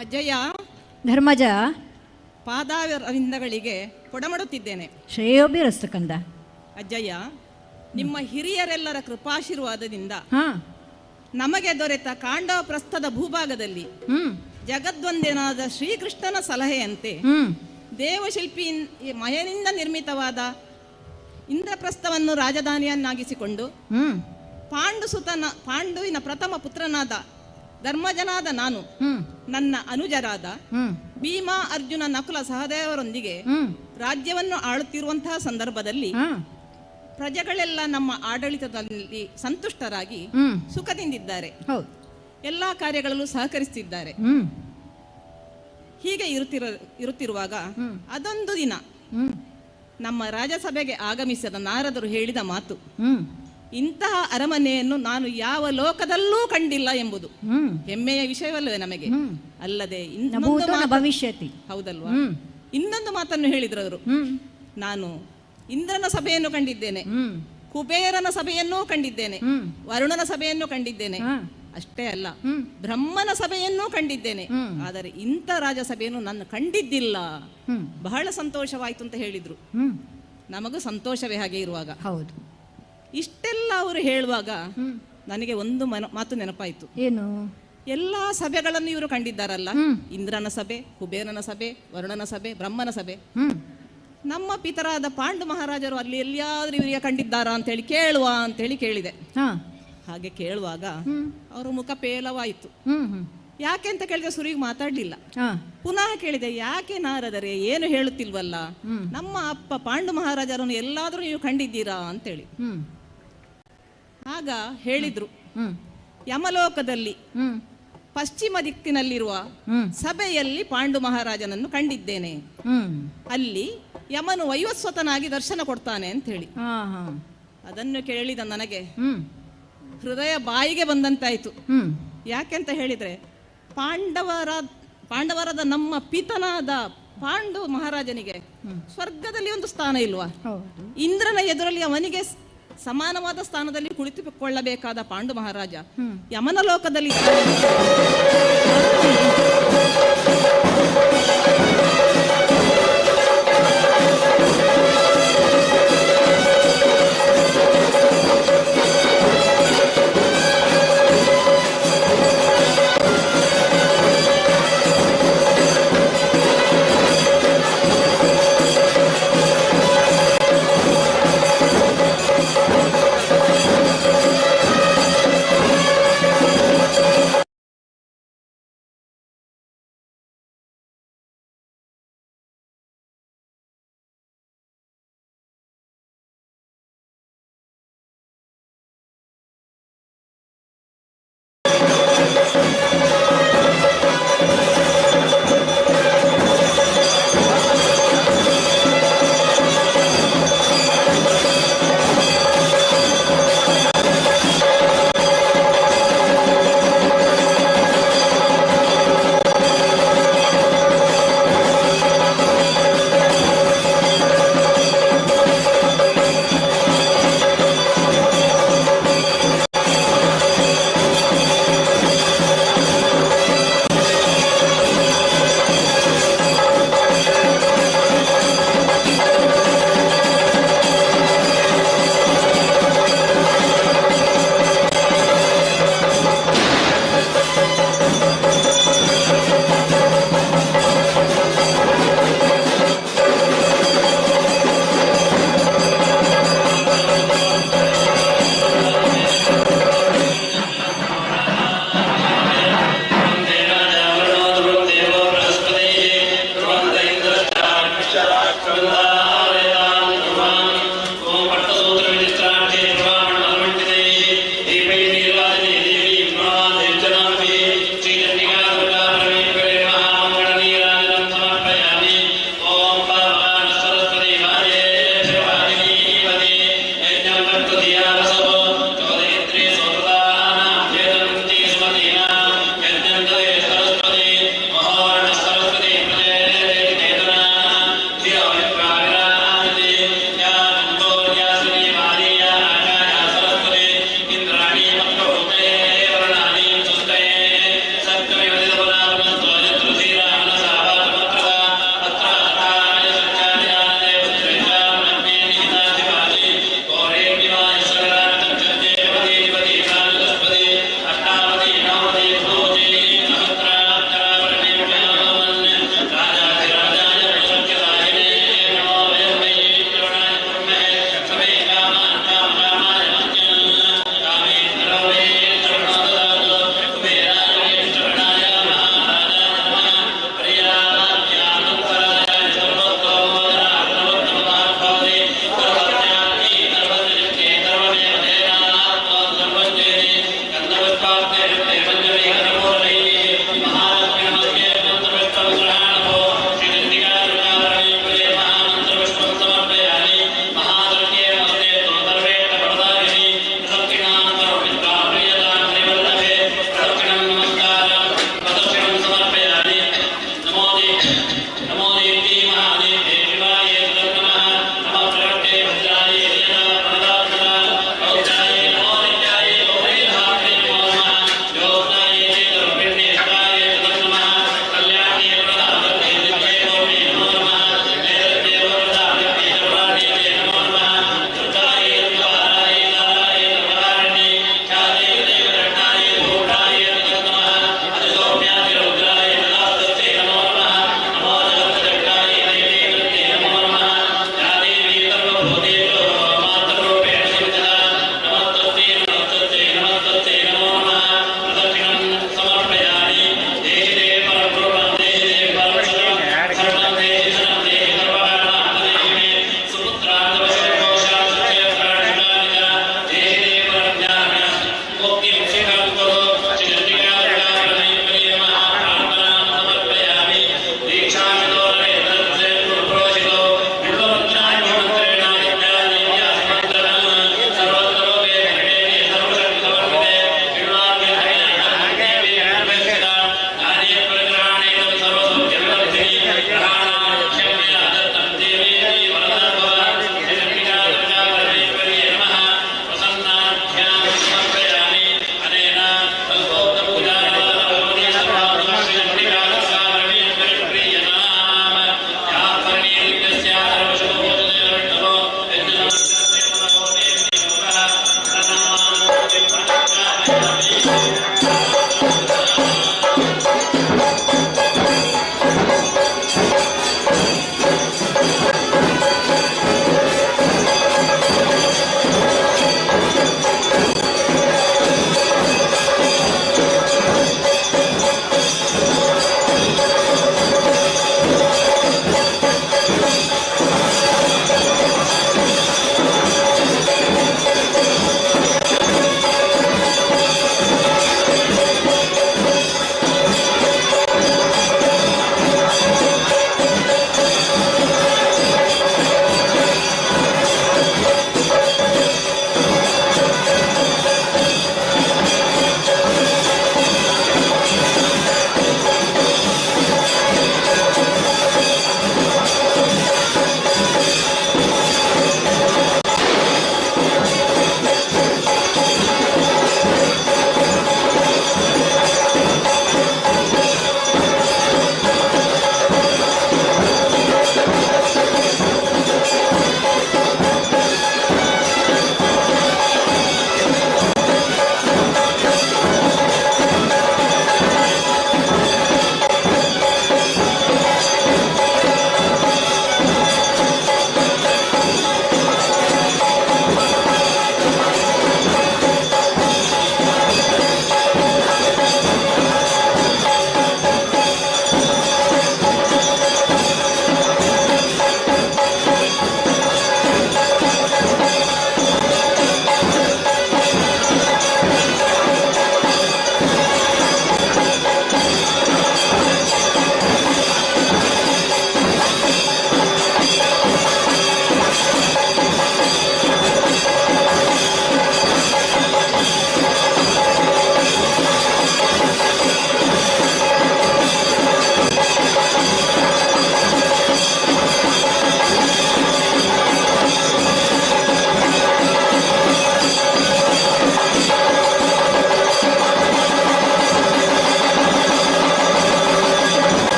ಅಜ್ಜಯ್ಯ ಧರ್ಮಜ ಪಾದಾರವಿಂದಗಳಿಗೆ ಕೊಡಮಡುತ್ತಿದ್ದೇನೆ. ಶ್ರೇಯೋಭಿರಸ್ತು ಕಂದ. ಅಜ್ಜಯ್ಯ, ನಿಮ್ಮ ಹಿರಿಯರೆಲ್ಲರ ಕೃಪಾಶೀರ್ವಾದದಿಂದ ಹಾ ನಮಗೆ ದೊರೆತ ಕಾಂಡವ ಪ್ರಸ್ಥದ ಭೂಭಾಗದಲ್ಲಿ ಜಗದ್ವಂದ್ಯನಾದ ಶ್ರೀಕೃಷ್ಣನ ಸಲಹೆಯಂತೆ ದೇವಶಿಲ್ಪಿ ಮಯನಿಂದ ನಿರ್ಮಿತವಾದ ಇಂದ್ರಪ್ರಸ್ಥವನ್ನು ರಾಜಧಾನಿಯನ್ನಾಗಿಸಿಕೊಂಡು ಪಾಂಡುವಿನ ಪ್ರಥಮ ಪುತ್ರನಾದ ಧರ್ಮಜನಾದ ನಾನು ನನ್ನ ಅನುಜರಾದ ಭೀಮ ಅರ್ಜುನ ನಕುಲ ಸಹದೇವರೊಂದಿಗೆ ರಾಜ್ಯವನ್ನು ಆಳುತ್ತಿರುವಂತಹ ಸಂದರ್ಭದಲ್ಲಿ ಪ್ರಜೆಗಳೆಲ್ಲ ನಮ್ಮ ಆಡಳಿತದಲ್ಲಿ ಸಂತುಷ್ಟರಾಗಿ ಸುಖದಿಂದಿದ್ದಾರೆ. ಎಲ್ಲಾ ಕಾರ್ಯಗಳಲ್ಲೂ ಸಹಕರಿಸುತ್ತಿದ್ದಾರೆ. ಹೀಗೆ ಇರುತ್ತಿರುವಾಗ ಅದೊಂದು ದಿನ ನಮ್ಮ ರಾಜಸಭೆಗೆ ಆಗಮಿಸಿದ ನಾರದರು ಹೇಳಿದ ಮಾತು, ಇಂತಹ ಅರಮನೆಯನ್ನು ನಾನು ಯಾವ ಲೋಕದಲ್ಲೂ ಕಂಡಿಲ್ಲ ಎಂಬುದು ಹೆಮ್ಮೆಯ ವಿಷಯವಲ್ಲವೇ ನಮಗೆ? ಅಲ್ಲದೆ ಭವಿಷ್ಯತಿ ಹೌದಲ್ವಾ? ಇನ್ನೊಂದು ಮಾತನ್ನು ಹೇಳಿದ್ರು ಅವರು, ನಾನು ಇಂದ್ರನ ಸಭೆಯನ್ನು ಕಂಡಿದ್ದೇನೆ, ಕುಬೇರನ ಸಭೆಯನ್ನೂ ಕಂಡಿದ್ದೇನೆ, ವರುಣನ ಸಭೆಯನ್ನು ಕಂಡಿದ್ದೇನೆ, ಅಷ್ಟೇ ಅಲ್ಲ ಬ್ರಹ್ಮನ ಸಭೆಯನ್ನೂ ಕಂಡಿದ್ದೇನೆ, ಆದರೆ ಇಂಥ ರಾಜಸಭೆಯನ್ನು ನಾನು ಕಂಡಿದ್ದಿಲ್ಲ. ಬಹಳ ಸಂತೋಷವಾಯಿತು ಅಂತ ಹೇಳಿದ್ರು. ನಮಗೂ ಸಂತೋಷವೇ ಹಾಗೆ ಇರುವಾಗ. ಹೌದು. ಇಷ್ಟೆಲ್ಲ ಅವರು ಹೇಳುವಾಗ ನನಗೆ ಒಂದು ಮಾತು ನೆನಪಾಯಿತು. ಏನು? ಎಲ್ಲಾ ಸಭೆಗಳನ್ನು ಇವರು ಕಂಡಿದ್ದಾರಲ್ಲ, ಇಂದ್ರನ ಸಭೆ, ಕುಬೇರನ ಸಭೆ, ವರುಣನ ಸಭೆ, ಬ್ರಹ್ಮನ ಸಭೆ. ನಮ್ಮ ಪಿತರಾದ ಪಾಂಡು ಮಹಾರಾಜರು ಅಲ್ಲಿ ಎಲ್ಲಿಯಾದ್ರೂ ಇವರಿಗೆ ಕಂಡಿದ್ದಾರಾ ಅಂತೇಳಿ ಕೇಳುವ ಅಂತೇಳಿ ಕೇಳಿದೆ. ಹಾಗೆ ಕೇಳುವಾಗ ಅವರ ಮುಖ ಪೇಲವಾಯಿತು. ಯಾಕೆ ಅಂತ ಕೇಳಿದ್ರೆ ಸುರಿಗೆ ಮಾತಾಡ್ಲಿಲ್ಲ. ಪುನಃ ಕೇಳಿದೆ, ಯಾಕೆ ನಾರದರೆ ಏನು ಹೇಳುತ್ತಿಲ್ವಲ್ಲ, ನಮ್ಮ ಅಪ್ಪ ಪಾಂಡು ಮಹಾರಾಜರನ್ನು ಎಲ್ಲಾದ್ರೂ ನೀವು ಕಂಡಿದ್ದೀರಾ ಅಂತೇಳಿ. ಆಗ ಹೇಳಿದ್ರು, ಯಮಲೋಕದಲ್ಲಿ ಪಶ್ಚಿಮ ದಿಕ್ಕಿನಲ್ಲಿರುವ ಸಭೆಯಲ್ಲಿ ಪಾಂಡು ಮಹಾರಾಜನನ್ನು ಕಂಡಿದ್ದೇನೆ. ಅಲ್ಲಿ ಯಮನು ವೈವಸ್ವತನಾಗಿ ದರ್ಶನ ಕೊಡ್ತಾನೆ ಅಂತ ಹೇಳಿ. ಅದನ್ನು ಕೇಳಿದ ನನಗೆ ಹೃದಯ ಬಾಯಿಗೆ ಬಂದಂತಾಯ್ತು. ಯಾಕೆಂತ ಹೇಳಿದ್ರೆ ಪಾಂಡವರಾದ ನಮ್ಮ ಪಿತನಾದ ಪಾಂಡು ಮಹಾರಾಜನಿಗೆ ಸ್ವರ್ಗದಲ್ಲಿ ಒಂದು ಸ್ಥಾನ ಇಲ್ವಾ? ಇಂದ್ರನ ಎದುರಲ್ಲಿ ಅವನಿಗೆ ಸಮಾನವಾದ ಸ್ಥಾನದಲ್ಲಿ ಕುಳಿತುಕೊಳ್ಳಬೇಕಾದ ಪಾಂಡು ಮಹಾರಾಜ ಯಮನ ಲೋಕದಲ್ಲಿ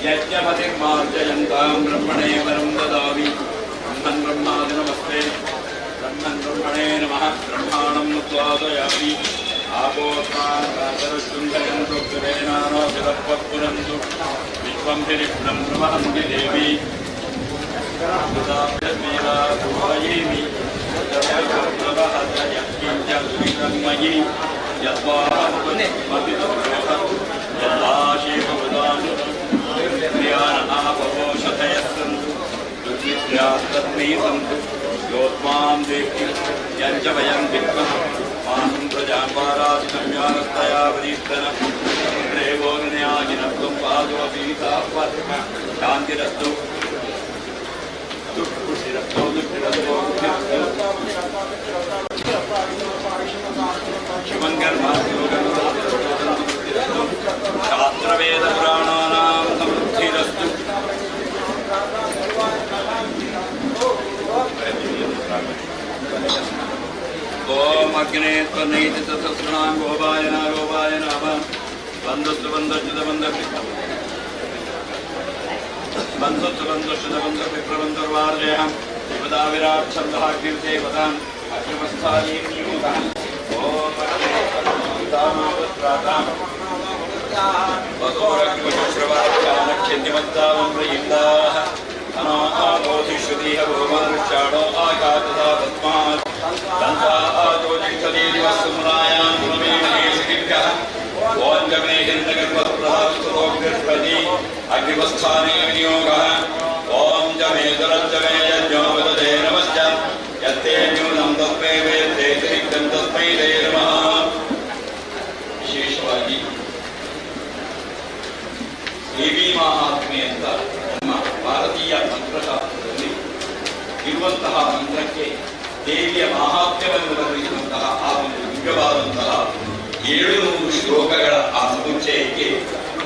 यज्ञपतिर्मार्जयन्तां ब्रह्मणे वरं ददामि ब्रह्मन् ब्रह्मादि नमस्ते ब्रह्मन् ब्रह्मणे नमः ब्रह्माणं स्वादयामि आपोत्मानकातरशृङ्गयन्तु सुरेणानो जगत्पत्पुरन्तु विश्वं विरिष्णं ब्रह्मन्ति देवी पूजयेमि यत्किञ्चमयि यद्वाशेषतयस्सन्तु दुर्विद्यास्तस्मै सन्तु योत्मां देवि यञ्च वयं दिक्कं मानं प्रजां वाराधितं यानस्तया वरीस्तन समुद्रेवोऽग्न्यागिनत्वं पादोऽपीतापत् शान्तिरस्तु दुःखुशिरस्तु दुःखिरस्तु शास्त्रवेद पुराणानां समृद्धिरस्तु ओम अग्ने त्वनैति तत्सृणां गोपाय नमः बन्धुस्तु बन्धुच्युत बन्धुविप्रबन्धुर्वार्जयः शिवदा विराट छन्दः कीर्ते वदान् अग्निवस्थाये नियुतान् ओम अग्निदामावत्राताम् वसोरग्निवशुश्रवाचानक्षेद्यमत्तावं प्रयुक्ताः अनाबोधिष्यतीह भूमानुष्ठाणो आघातदा तस्मात् दन्ता आदोजिष्ठति दिवस्सुम्नायां गुणमेणेषिभ्यः ओञ्जमे हिन्दगर्भप्रदास्तुरोग्निष्पति अग्निवस्थाने विनियोगः ओं च मे दुरञ्जमे यज्ञो वदते नमश्च यत्ते न्यूनं तस्मै वेत्ते त्रिक्तं तस्मै ते नमः ವಿಶೇಷವಾಗಿ ದೇವಿ ಮಹಾತ್ಮೆ ಅಂತ ನಮ್ಮ ಭಾರತೀಯ ಮಂತ್ರಶಾಸ್ತ್ರದಲ್ಲಿ ಇರುವಂತಹ ಮಂತ್ರಕ್ಕೆ ದೇವಿಯ ಮಹಾತ್ಮ್ಯವನ್ನು ವರ್ಣಿಸುವಂತಹ ಆ ಒಂದು ದಿವ್ಯವಾದಂತಹ 700 ಶ್ಲೋಕಗಳ ಆ ಸಮುಚ್ಚಯಕ್ಕೆ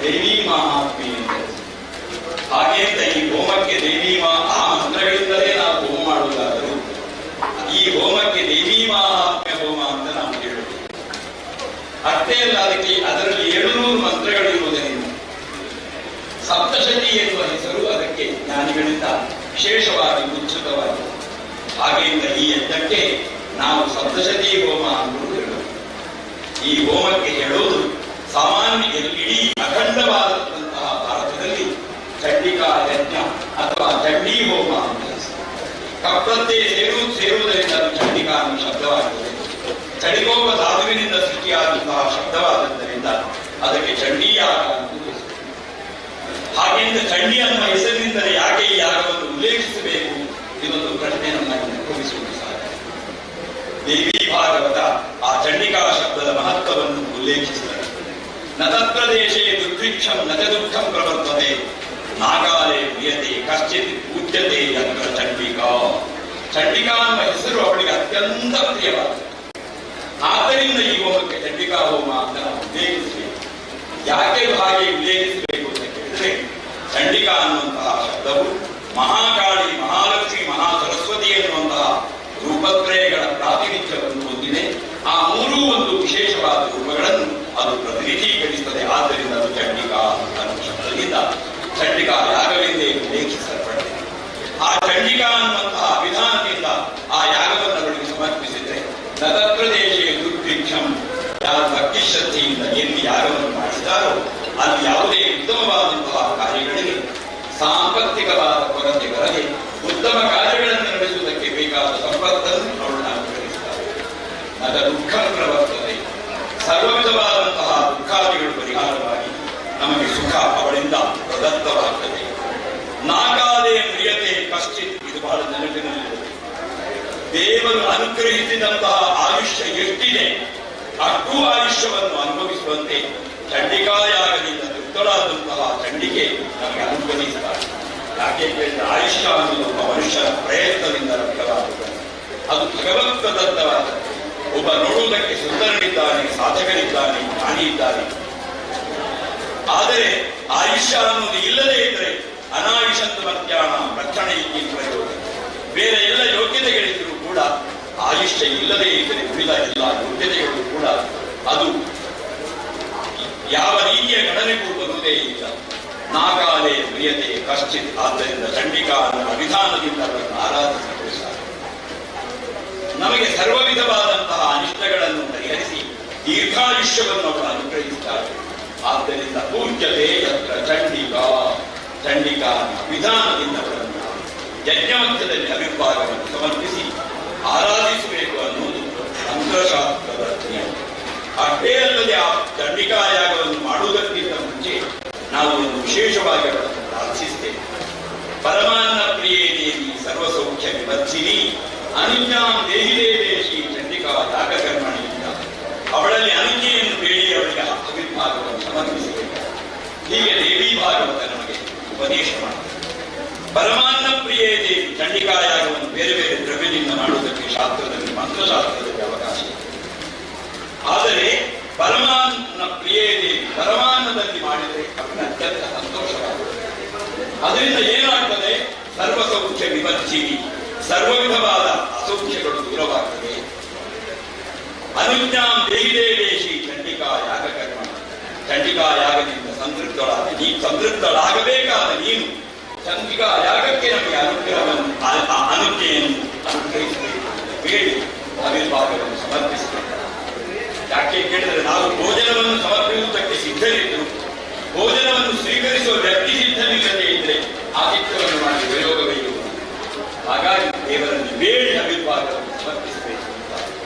ದೇವಿ ಮಹಾತ್ಮೆ ಅಂತ. ಹಾಗೆ ಅಂತ ಈ ಹೋಮಕ್ಕೆ ಆ ಮಂತ್ರಗಳಿಂದಲೇ ನಾವು ಹೋಮ ಮಾಡುವುದಾದರೂ ಈ ಹೋಮಕ್ಕೆ ದೇವಿ ಮಹಾತ್ಮ್ಯ ಹೋಮ ಅಂತ ನಾವು ಹೇಳುವುದು. ಅಷ್ಟೇ ಅಲ್ಲ, ಅದರಲ್ಲಿ 700 ಮಂತ್ರಗಳಿರುವುದರಿಂದ ಸಪ್ತಶತಿ ಎನ್ನುವ ಹೆಸರು ಅದಕ್ಕೆ ಜ್ಞಾನಿಗಳಿಂದ ವಿಶೇಷವಾಗಿ ಉಚ್ಛುತವಾಗಿದೆ. ಹಾಗೆಯಿಂದ ಈ ಯಜ್ಞಕ್ಕೆ ನಾವು ಸಪ್ತಶತಿ ಹೋಮ ಅಂತ ಹೇಳೋದು. ಈ ಹೋಮಕ್ಕೆ ಹೇಳೋದು ಸಾಮಾನ್ಯ ಇಡೀ ಅಖಂಡವಾದಂತಹ ಭಾರತದಲ್ಲಿ ಚಂಡಿಕಾ ಯಜ್ಞ ಅಥವಾ ಚಂಡೀ ಹೋಮ ಅಂತ ಕಪ್ಪತ್ತೆ ಸೇರುವುದರಿಂದ ಅದು ಚಂಡಿಕಾ ಅನ್ನುವ ಶಬ್ದವಾಗುತ್ತದೆ. ಚಂಡಿಕೋಪ ಧಾತುವಿನಿಂದ ಸೃಷ್ಟಿಯಾದಂತಹ ಶಬ್ದವಾದದ್ದರಿಂದ ಅದಕ್ಕೆ ಚಂಡೀಯಾಗ ಅಂತ ಹೆಸರು. ಹಾಗೆಂದ ಚಂಡಿ ಅನ್ನುವ ಹೆಸರಿನಿಂದಲೇ ಯಾಕೆ ಈ ಯಾಗವನ್ನು ಉಲ್ಲೇಖಿಸಬೇಕು ಇದೊಂದು ಪ್ರಶ್ನೆ ನಮ್ಮನ್ನು ಕೊಡಿಸುವುದು ಸಾಧ್ಯ. ದೇವಿ ಭಾಗವತ ಆ ಚಂಡಿಕಾ ಶಬ್ದದ ಮಹತ್ವವನ್ನು ಉಲ್ಲೇಖಿಸಿದರು. ನ ತತ್ಪ್ರದೇಶೇ ದುರ್ಭಿಕ್ಷಂ ನ ಚ ದುಃಖಂ ಪ್ರವರ್ತತೆ ನಾಗಾಲೇ ಪ್ರಿಯತೆ ಕಶ್ಚಿತ್ ಪೂಜ್ಯತೆ ಯತ್ರ ಚಂಡಿಕಾ. ಚಂಡಿಕಾ ಅನ್ನುವ ಹೆಸರು ಅವಳಿಗೆ ಅತ್ಯಂತ ಪ್ರಿಯವಾದ. ಆದ್ದರಿಂದ ಈ ಹೋಮಕ್ಕೆ ಚಂಡಿಕಾ ಹೋಮ ಅಂತ ನಾವು ಉಲ್ಲೇಖಿಸಬೇಕು. ಯಾಕೆ ಹಾಗೆ ಉಲ್ಲೇಖಿಸಬೇಕು ಅಂತ ಕೇಳಿದ್ರೆ, ಚಂಡಿಕಾ ಅನ್ನುವಂತಹ ಶಬ್ದವು ಮಹಾಕಾಳಿ, ಮಹಾಲಕ್ಷ್ಮಿ, ಮಹಾಸರಸ್ವತಿ ಎನ್ನುವಂತಹ ರೂಪತ್ರಯಗಳ ಪ್ರಾತಿನಿಧ್ಯವನ್ನು ಹೊಂದಿದೆ. ಆ ಮೂರೂ ಒಂದು ವಿಶೇಷವಾದ ರೂಪಗಳನ್ನು ಅದು ಪ್ರತಿನಿಧೀಕರಿಸುತ್ತದೆ. ಆದ್ದರಿಂದ ಅದು ಚಂಡಿಕಾ ಅನ್ನುವ ಶಬ್ದದಿಂದ ಚಂಡಿಕಾ ಯಾಗವೆಂದೇ ಉಲ್ಲೇಖಿಸಲ್ಪಟ್ಟಿದೆ. ಆ ಚಂಡಿಕಾ ಅನ್ನುವಂತಹ ವಿಧಾನದಿಂದ ಆ ಯಾಗವನ್ನು ಅವರಿಗೆ ಸಮರ್ಪಿಸಿದ್ರೆ ನದಪ್ರದೇಶೇ ದುರ್ಭಿಕ್ಷಂ, ಯಾರು ಭಕ್ತಿ ಶ್ರದ್ಧೆಯಿಂದ ಎಲ್ಲಿ ಯಾಗವನ್ನು ಮಾಡಿದ್ದಾರೋ ಅಲ್ಲಿ ಯಾವುದೇ ಉತ್ತಮವಾದಂತಹ ಕಾರ್ಯಗಳಿಗೆ ಸಾಂಪತ್ತಿಕವಾದ ಕೊರತೆ ಬರದೆ ಉತ್ತಮ ಕಾರ್ಯಗಳನ್ನು ನಡೆಸುವುದಕ್ಕೆ ಬೇಕಾದ ಸಂಪತ್ತನ್ನು ಅವಳನ್ನು ಅನುಗ್ರಹಿಸುತ್ತಾರೆ. ನದ ದುಃಖ ಪ್ರವರ್ತದೆ, ಸರ್ವ ವಿಧವಾದಂತಹ ದುಃಖಾದಿಗಳು ಪರಿಹಾರವಾಗಿ ನಮಗೆ ಸುಖ ಅವಳಿಂದ ಪ್ರದತ್ತವಾಗ್ತದೆ. ನಾಗಾದೇ ಪ್ರಿಯತೆ ಕಶ್ಚಿತ್, ಇದು ಬಹಳ ನೆನಪಿನಲ್ಲಿದೆ. ದೇವರು ಅನುಗ್ರಹಿಸಿದಂತಹ ಆಯುಷ್ಯ ಎಷ್ಟಿದೆ ಅಷ್ಟು ಆಯುಷ್ಯವನ್ನು ಅನುಭವಿಸುವಂತೆ ಚಂಡಿಕಾಯಾಗದಿಂದ ತೃಪ್ತರಾದಂತಹ ಚಂಡಿಕೆ ನಮಗೆ ಅನುಗ್ರಹಿಸುತ್ತಾರೆ. ಯಾಕೆ ಕೇಳಿದ್ರೆ ಆಯುಷ್ಯ ಅನ್ನೋದು ಒಬ್ಬ ಮನುಷ್ಯನ ಪ್ರಯತ್ನದಿಂದ ಲಭ್ಯವಾಗುತ್ತದೆ. ಅದು ಭಗವತ್ ಪ್ರದತ್ತವಾದ ಒಬ್ಬ ನೋಡುವುದಕ್ಕೆ ಸುಂದರನಿದ್ದಾನೆ, ಸಾಧಕನಿದ್ದಾನೆ, ಜ್ಞಾನಿ ಇದ್ದಾನೆ. ಆದರೆ ಆಯುಷ್ಯ ಅನ್ನೋದು ಇಲ್ಲದೇ ಇದ್ದರೆ ಅನಾಯುಷಂತ ಮರ್ತ್ಯಾಣ ರಕ್ಷಣೆ ಪ್ರಯೋಗ. ಬೇರೆ ಎಲ್ಲ ಯೋಗ್ಯತೆಗಳಿದ್ದರೂ ಕೂಡ ಆಯುಷ್ಯ ಇಲ್ಲದೇ ಇದ್ದರೆ ಉಳಿದ ಎಲ್ಲ ಯೋಗ್ಯತೆಗಳು ಕೂಡ ಅದು ಯಾವ ರೀತಿಯ ಗಣನೆಗೂ ಬರುವುದೇ ಇಲ್ಲ. ನಾಕಾಲೆ ಪ್ರಿಯತೆ ಕಶ್ಚಿತ್. ಆದ್ದರಿಂದ ಚಂಡಿಕಾ ಅವಿಧಾನದಿಂದ ಅವರನ್ನು ಆರಾಧಿಸಲು ಸಾಧ್ಯ. ನಮಗೆ ಸರ್ವ ವಿಧವಾದಂತಹ ಅನಿಷ್ಟಗಳನ್ನು ಪರಿಹರಿಸಿ ದೀರ್ಘಾಯುಷ್ಯವನ್ನು ಅವರು ಅನುಗ್ರಹಿಸುತ್ತಾರೆ. ಆದ್ದರಿಂದ ಪೂಜ್ಯತೆ ಯತ್ರ ಚಂಡಿಕಾ ವಿಧಾನದಿಂದ ಅವರನ್ನು ಯಜ್ಞಮಧ್ಯದಲ್ಲಿ ಅವಿರ್ಭಾಗವನ್ನು ಸಮರ್ಪಿಸಿ ಆರಾಧಿಸಬೇಕು ಅನ್ನುವುದು ತಂತ್ರಶಾಸ್ತ್ರದ ನಿಯಮ. ಅಷ್ಟೇ ಅಲ್ಲದೆ ಆ ಚಂಡಿಕಾ ಯಾಗವನ್ನು ಮಾಡುವುದಕ್ಕಿಂತ ಮುಂಚೆ ನಾವು ಒಂದು ವಿಶೇಷವಾಗಿ ಅವರನ್ನು ಪ್ರಾರ್ಥಿಸುತ್ತೇವೆ. ಪರಮಾನ್ನ ಪ್ರಿಯೇ ದೇವಿ ಸರ್ವಸೌಖ್ಯ ವಿವರ್ಧಿನಿ ಅನುಜ್ಞಾಂ ದೇಹಿ ದೇವೇಶಿ ಚಂಡಿಕಾ ಯಾಗ ಕರ್ಮಣಿಯಿಂದ ಅವಳಲ್ಲಿ ಅನುಜ್ಞೆಯನ್ನು ಬೇಡಿ ಅವಳಿಗೆ ಅವಿರ್ಭಾಗವನ್ನು ಸಮರ್ಪಿಸಬೇಕು. ಹೀಗೆ ದೇವಿ ಭಾಗವತ ನಮಗೆ ಉಪದೇಶ ಮಾಡುತ್ತದೆ. ಪರಮಾನ್ನ ಪ್ರಿಯೇ ದೇವಿ ಚಂಡಿಕಾ ಯಾಗವನ್ನು ಬೇರೆ ಬೇರೆ ದ್ರವ್ಯದಿಂದ ಮಾಡುವುದಕ್ಕೆ ಶಾಸ್ತ್ರದಲ್ಲಿ ಮಂತ್ರಶಾಸ್ತ್ರದಲ್ಲಿ ಅವಕಾಶ ಇದೆ. ಆದರೆ ಪರಮಾನ್ನ ಪ್ರಿಯೇ ದೇವಿ ಪರಮಾನ್ನದಲ್ಲಿ ಮಾಡಿದರೆ ಅವರಿಗೆ ಅತ್ಯಂತ ಸಂತೋಷವಾಗುತ್ತದೆ. ಅದರಿಂದ ಏನಾಗ್ತದೆ? ಸರ್ವಸೌಖ್ಯ ವಿವರ್ಜಿನಿ, ಸರ್ವ ವಿಧವಾದ ಅಸೌಖ್ಯಗಳು ದೂರವಾಗ್ತದೆ. ಅನುಜ್ಞಾಂ ದೇಹಿ ದೇವೇಶಿ ಚಂಡಿಕಾ ಯಾಗ ಕರ್ಮ. ಚಂಡಿಕಾ ಯಾಗದಿಂದ ಸಂತೃಪ್ತಳಾಗಬೇಕಾದ ನೀನು ಚಂಡಿಕಾ ಯಾಗಕ್ಕೆ ನಮಗೆ ಅನುಗ್ರಹವನ್ನು ಅನುಜ್ಞೆಯನ್ನು ಅನುಗ್ರಹಿಸಬೇಕು. ಬೇಡಿ ಅವಿರ್ಭಾಗವನ್ನು ಸಮರ್ಪಿಸಬೇಕು. ಯಾಕೆ ಕೇಳಿದರೆ ನಾವು ಭೋಜನವನ್ನು ಸಮರ್ಪಿಸುವುದಕ್ಕೆ ಸಿದ್ಧರಿದ್ದು ಭೋಜನವನ್ನು ಸ್ವೀಕರಿಸುವ ವ್ಯಕ್ತಿ ಸಿದ್ಧನಿಲ್ಲದೆ ಇದ್ದರೆ ಆತಿಥ್ಯವನ್ನು ಮಾಡಿ ಪ್ರಯೋಗವೇ ಇಲ್ಲ. ಹಾಗಾಗಿ ದೇವರಲ್ಲಿ ಬೇಡಿ ಅವಿರ್ಭಾಗವನ್ನು ಸಮರ್ಪಿಸಬೇಕು ಅಂತ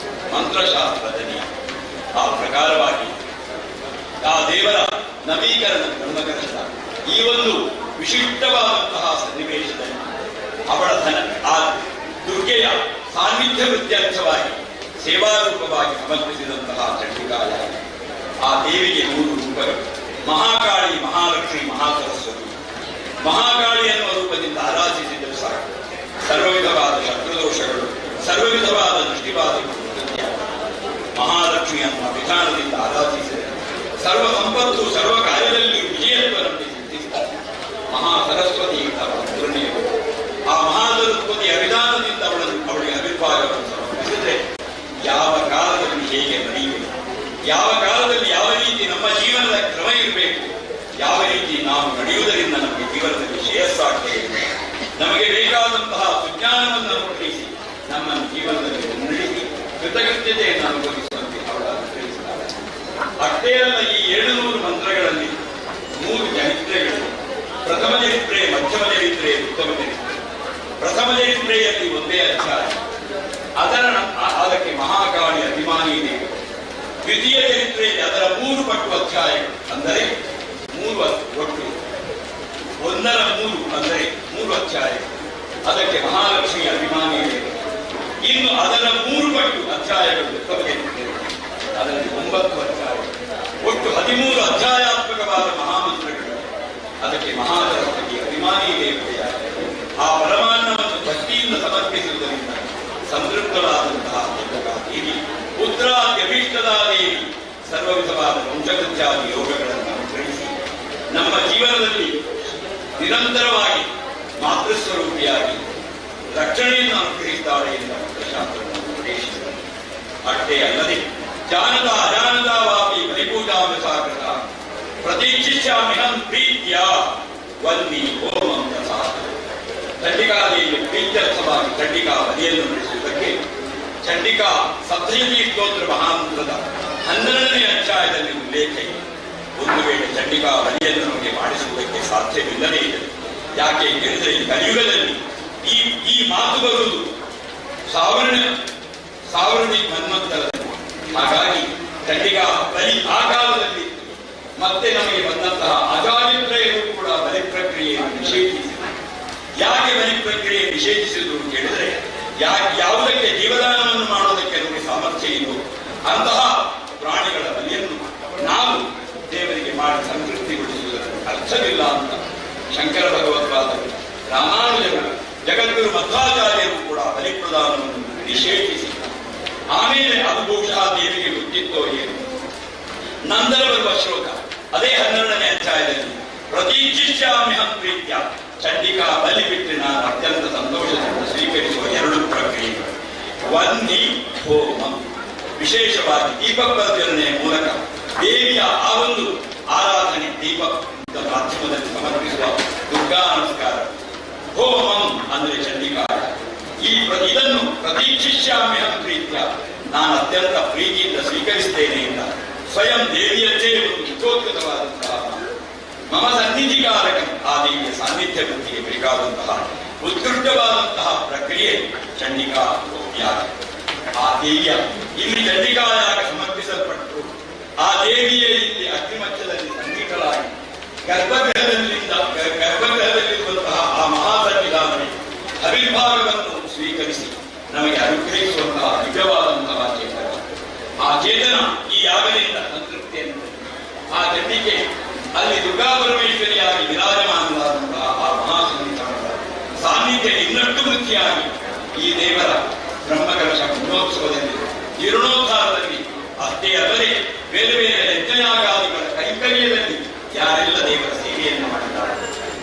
ಮಂತ್ರಶಾಸ್ತ್ರದ ನಿಯಮ. ಆ ಪ್ರಕಾರವಾಗಿ ಆ ದೇವರ ನವೀಕರಣ ಬ್ರಹ್ಮಕರ್ಷ ಈ ಒಂದು ವಿಶಿಷ್ಟವಾದಂತಹ ಸನ್ನಿವೇಶದಲ್ಲಿ ಅವಳ ಆ ದುರ್ಗೆಯ ಸಾನ್ನಿಧ್ಯ ವೃತ್ಯರ್ಥವಾಗಿ ಸೇವಾರೂಪವಾಗಿ ಸಮರ್ಪಿಸಿದಂತಹ ಚಂಡಿಕಾ ಯಾಗ. ಆ ದೇವಿಗೆ 3 ರೂಪಗಳು: ಮಹಾಕಾಳಿ, ಮಹಾಲಕ್ಷ್ಮಿ, ಮಹಾಸರಸ್ವತಿ. ಮಹಾಕಾಳಿ ಎನ್ನುವ ರೂಪದಿಂದ ಆರಾಧಿಸಿದರೂ ಸಾಕು, ಸರ್ವ ವಿಧವಾದ ಶತ್ರುದೋಷಗಳು, ಸರ್ವ ವಿಧವಾದ ದೃಷ್ಟಿಬಾಧೆಗಳು. ಮಹಾಲಕ್ಷ್ಮಿ ಅನ್ನುವ ವಿಧಾನದಿಂದ ಆರಾಧಿಸಿದರೆ ಸರ್ವ ಸಂಪತ್ತು, ಸರ್ವ ಕಾರ್ಯದಲ್ಲಿ ವಿಜಯತ್ವವನ್ನು ಸಿದ್ಧಿಸುತ್ತಾರೆ. ಮಹಾಸರಸ್ವತಿ ಪೂರ್ಣಿಯರು. ಆ ಮಹಾಸರಸ್ವತಿಯ ವಿಧಾನದಿಂದ ಅವಳಿಗೆ ಅವಿರ್ಭಾಗವನ್ನು ಸಮರ್ಪಿಸಿದರೆ ಯಾವ ಕಾಲದಲ್ಲಿ ಹೇಗೆ ನಡೆಯಬೇಕು, ಯಾವ ಕಾಲದಲ್ಲಿ ಯಾವ ರೀತಿ ನಮ್ಮ ಜೀವನದ ಕ್ರಮ ಇರಬೇಕು, ಯಾವ ರೀತಿ ನಾವು ನಡೆಯುವುದರಿಂದ ನಮಗೆ ಜೀವನದಲ್ಲಿ ಶ್ರೇಯಸ್ಸಾಗ್ತದೆ, ನಮಗೆ ಬೇಕಾದಂತಹ ಸುಜ್ಞಾನವನ್ನು ಅನುಗ್ರಹಿಸಿ ನಮ್ಮನ್ನು ಜೀವನದಲ್ಲಿ ಮುನ್ನಡೆಸಿ ಕೃತಜ್ಞತೆಯನ್ನು ಅನುಭವಿಸುವಂತೆ ಅವಳು ಅನುಗ್ರಹಿಸುತ್ತಾರೆ. ಅಷ್ಟೇ ಅಲ್ಲ, ಈ 700 ಮಂತ್ರಗಳಲ್ಲಿ 3 ಚರಿತ್ರೆಗಳು: ಪ್ರಥಮ ಚರಿತ್ರೆ, ಮಧ್ಯಮ ಚರಿತ್ರೆ, ಉತ್ತಮ ಚರಿತ್ರೆ. ಪ್ರಥಮ ಚರಿತ್ರೆಯಲ್ಲಿ ಒಂದೇ ಅಧ್ಯಾಯ, ಅದಕ್ಕೆ ಮಹಾಕಾಳಿ ಅಭಿಮಾನಿ ದೇವಿ. ದ್ವಿತೀಯ ಚರಿತ್ರೆಯಲ್ಲಿ ಅದರ 3 ಪಟ್ಟು ಅಧ್ಯಾಯಗಳು, ಅಂದರೆ 3 ಒಟ್ಟು 1ರ 3 ಅಂದರೆ 3 ಅಧ್ಯಾಯಗಳು, ಅದಕ್ಕೆ ಮಹಾಲಕ್ಷ್ಮಿ ಅಭಿಮಾನಿ ದೇವಿ. ಇನ್ನು ಅದರ 3 ಪಟ್ಟು ಅಧ್ಯಾಯಗಳು ಉತ್ತಮ ಚರಿತ್ರೆ, ಅದರಲ್ಲಿ 9 ಅಧ್ಯಾಯಗಳು, ಒಟ್ಟು 13 ಅಧ್ಯಾಯಾತ್ಮಕವಾದ ಮಹಾಮಂತ್ರಗಳು. ಅದಕ್ಕೆ ಮಹಾಸರಸ್ವತಿ ಅಭಿಮಾನಿ ದೇವತೆಯಾಗಿದೆ. ಆ ಪರಮಾನ್ನವನ್ನು ಭಕ್ತಿಯಿಂದ ಸಮರ್ಪಿಸುವುದರಿಂದ ಸಂತೃಪ್ತಳಾದಂತಹ ದೇವಿ ಪುತ್ರಾದ್ಯಭೀಷ್ಟದ ದೇವಿ ಸರ್ವ ವಿಧವಾದ ವಂಶವೃದ್ಧಾದಿ ಯೋಗಗಳನ್ನು ಅನುಗ್ರಹಿಸಿ ನಮ್ಮ ಜೀವನದಲ್ಲಿ ನಿರಂತರವಾಗಿ ಮಾತೃಸ್ವರೂಪಿಯಾಗಿ ರಕ್ಷಣೆಯನ್ನು ಅನುಗ್ರಹಿಸುತ್ತಾಳೆ ಎಂದು ಶಾಸ್ತ್ರವನ್ನು ಉಪದೇಶಿಸಿದರು. ಅಷ್ಟೇ ಅಲ್ಲದೆ ಜಾನದ ಅಜಾನದ ವಾಪಿ ಬಲಿಪೂಜಾಮ ಸಾಕೃತ ಪ್ರತೀಕ್ಷಿಷ್ಯಾಮಿಹಂ ಪ್ರೀತ್ಯ ವನ್ನಿ ಓಂ ಪ್ರಸಾದ. ಚಂಡಿಕಾದೇವಿಯ ಪ್ರೀತ್ಯರ್ಥವಾಗಿ ಚಂಡಿಕಾ ಬಲಿಯನ್ನು ನಡೆಸುವುದಕ್ಕೆ ಚಂಡಿಕಾ ಸಪ್ತಶತಿ ಸ್ತೋತ್ರ ಮಹಾಮಂತ್ರದ 12ನೇ ಅಧ್ಯಾಯದಲ್ಲಿ ಉಲ್ಲೇಖ ಇದೆ. ಒಂದು ವೇಳೆ ಚಂಡಿಕಾ ಬಲಿಯನ್ನು ನಮಗೆ ಮಾಡಿಸುವುದಕ್ಕೆ ಸಾಧ್ಯವಿಲ್ಲದೇ ಇದೆ. ಯಾಕೆ ಕೇಳಿದರೆ ಈ ಕಲಿಯುಗದಲ್ಲಿ ಈ ಮಾತು ಬರುವುದು ಸಾವಿರನೇ ಮನ್ವಂತರದಲ್ಲಿ. ಹಾಗಾಗಿ ಚಂಡಿಕಾ ಬಲಿ ಆ ಕಾಲದಲ್ಲಿ ಮತ್ತೆ ನಮಗೆ ಬಂದಂತಹ ಅಜಾಲಿತ್ರಯರು ಕೂಡ ಬಲಿ ಪ್ರಕ್ರಿಯೆಯನ್ನು ನಿಷೇಧಿಸಿದರು. ಯಾಕೆ ಬಲಿ ಪ್ರಕ್ರಿಯೆ ನಿಷೇಧಿಸಿದ್ರು ಕೇಳಿದರೆ ಯಾವುದಕ್ಕೆ ಜೀವದಾನವನ್ನು ಮಾಡೋದಕ್ಕೆ ನಮಗೆ ಸಾಮರ್ಥ್ಯ ಇತ್ತು ಅಂತಹ ಪ್ರಾಣಿಗಳ ಬಲಿಯನ್ನು ನಾವು ದೇವರಿಗೆ ಮಾಡಿ ಸಂತೃಪ್ತಿಗೊಳಿಸುವುದಕ್ಕೆ ಅರ್ಥವಿಲ್ಲ ಅಂತ ಶಂಕರ ಭಗವತ್ಪಾದರು, ರಾಮಾನುಜರು, ಜಗದ್ಗುರು ಮಧ್ವಾಚಾರ್ಯರು ಕೂಡ ಬಲಿಪ್ರದಾನವನ್ನು ನಿಷೇಧಿಸಿದ್ದಾರೆ. ಆಮೇಲೆ ಅದು ಬಹುಶಃ ದೇವಿಗೆ ಗೊತ್ತಿತ್ತೋ ಏನು. ನಂತರ ಬರುವ ಶ್ಲೋಕ ಅದೇ 12ನೇ ಅಧ್ಯಾಯದಲ್ಲಿ ಪ್ರತೀಕ್ಷಿಷ್ಯಾಮ್ಯಹಂ ಪ್ರೀತ್ಯ ಚಂಡಿಕಾ ಬಲಿ ಬಿಟ್ಟು ನಾನು ಅತ್ಯಂತ ಸಂತೋಷದಿಂದ ಸ್ವೀಕರಿಸುವ 2 ಪ್ರಕ್ರಿಯೆಗಳು. ವಂದಿ ಹೋಮ, ವಿಶೇಷವಾಗಿ ದೀಪ ಪ್ರಜ್ವಲನೆಯ ಮೂಲಕ ದೇವಿಯ ಆ ಒಂದು ಆರಾಧನೆ ದೀಪ ಮಾಧ್ಯಮದಲ್ಲಿ ಸಮರ್ಪಿಸುವ ದುರ್ಗಾ ನಮಸ್ಕಾರ. ಹೋಮಂ ಅಂದ್ರೆ ಚಂಡಿಕಾಯ. ಇದನ್ನು ಪ್ರತೀಕ್ಷಿಷ್ಯಾಮ್ಯಹಂ ಪ್ರೀತ್ಯ, ನಾನು ಅತ್ಯಂತ ಪ್ರೀತಿಯಿಂದ ಸ್ವೀಕರಿಸುತ್ತೇನೆ ಅಂತ ಸ್ವಯಂ ದೇವಿಯಲ್ಲೇ ಒಂದು ಉತ್ಕೃತವಾದಂತಹ ಮಮ ಸನ್ನಿಧಿಕಾರಕ, ಆ ದೇವಿಯ ಸಾನ್ನಿಧ್ಯ ವೃತ್ತಿಗೆ ಬೇಕಾದಂತಹ ಉತ್ಕೃಷ್ಟವಾದಂತಹ ಪ್ರಕ್ರಿಯೆ ಚಂಡಿಕಾ ಯಾಗ. ಆ ದೇವಿಯ ಇಲ್ಲಿ ಚಂಡಿಕಾಯಾಗ ಸಮರ್ಪಿಸಲ್ಪಟ್ಟು ಆ ದೇವಿಯ ಇಲ್ಲಿ ಅಗ್ನಿಮಚ್ಚದಲ್ಲಿ ಸಂಗೀತಲಾಗಿ ಗರ್ಭಗೃಹದಲ್ಲಿರುವಂತಹ ಆ ಮಹಾಸನ್ನಿಧಾನವೇ ಅವಿರ್ಭಾಗವನ್ನು ಸ್ವೀಕರಿಸಿ ನಮಗೆ ಅನುಗ್ರಹಿಸುವಂತಹ ನಿಜವಾದಂತಹ ಚೇತನ. ಆ ಚೇತನ ಈ ಯಾಗದಿಂದ ಸಂತೃಪ್ತಿಯನ್ನು, ಆ ಚಂಡಿಕೆ ಅಲ್ಲಿ ದುರ್ಗಾ ಪರಮೇಶ್ವರಿಯಾಗಿ ವಿರಾಜಮಾನವಾದಂತಹ ಆ ಮಹಾಸನ್ನಿಧಾನದ ಸಾನ್ನಿಧ್ಯ ಇನ್ನಷ್ಟು ವೃದ್ಧಿಯಾಗಿ ಈ ದೇವರ ಬ್ರಹ್ಮಕಲಶ ಬ್ರಹ್ಮೋತ್ಸವದಲ್ಲಿ ಜೀರ್ಣೋದ್ಧಾರದಲ್ಲಿ ಅಷ್ಟೇ ಅಲ್ಲದೆ ಬೇರೆ ಬೇರೆ ಯಜ್ಞಯಾಗಾದಿಗಳ ಕೈಂಕರ್ಯದಲ್ಲಿ ಯಾರೆಲ್ಲ ದೇವರ ಸೇವೆಯನ್ನು ಮಾಡಿದ್ದಾರೆ,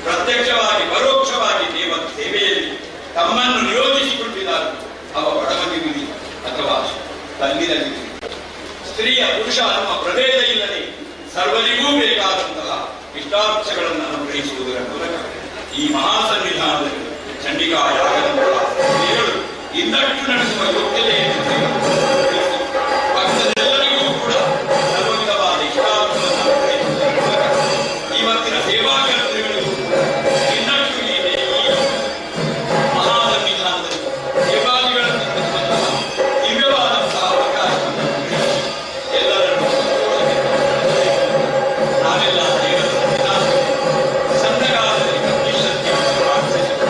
ಪ್ರತ್ಯಕ್ಷವಾಗಿ ಪರೋಕ್ಷವಾಗಿ ದೇವರ ಸೇವೆಯಲ್ಲಿ ತಮ್ಮನ್ನು ನಿಯೋಜಿಸಿಕೊಂಡಿದ್ದಾರೆ, ಅವ ಬಡವನಿಗುದಿ ಅಥವಾ ತಲ್ಲಿನಲ್ಲಿ ಸ್ತ್ರೀಯ ಪುರುಷ ಅನ್ನುವ ಪ್ರಭೇದ ಇಲ್ಲದೆ ಸರ್ವರಿಗೂ ಬೇಕಾದಂತಹ ಇಷ್ಟಾರ್ಥಗಳನ್ನು ಅನುಗ್ರಹಿಸುವುದರ ಮೂಲಕ ಈ ಮಹಾಸನ್ನಿಧಾನದಲ್ಲಿ ಚಂಡಿಕಾ ಯಾಗದಂತಹ ಸೇವೆಗಳು ಇನ್ನಷ್ಟು ನಡೆಸುವ ಯೋಗ್ಯತೆಯನ್ನು ಭಕ್ತರೆಲ್ಲರಿಗೂ ಕೂಡ ಸರ್ವವಿಧವಾದ ಇಷ್ಟಾರ್ಥಗಳನ್ನು ಅನುಗ್ರಹಿಸುವುದರ ಮೂಲಕ ಇವತ್ತಿನ ಸೇವಾ ಕರ್ತೃಗಳಿಗೂ ಇನ್ನಷ್ಟು ಈ ಮಹಾಸನ್ನಿಧಾನದಲ್ಲಿ ಸೇವಾದಿಗಳನ್ನು ನಡೆಸುವಂತಹ ದಿವ್ಯವಾದಂತಹ ಅವಕಾಶವನ್ನು ಎಲ್ಲರನ್ನೂ ನಾವೆಲ್ಲ ದೇವರ ಸನ್ನಿಧಾನದಲ್ಲಿ ಸಂತಕಾಲದಲ್ಲಿ ಪ್ರತಿಶಕ್ತಿಯನ್ನು ಪ್ರಾರ್ಥಿಸುತ್ತೇವೆ.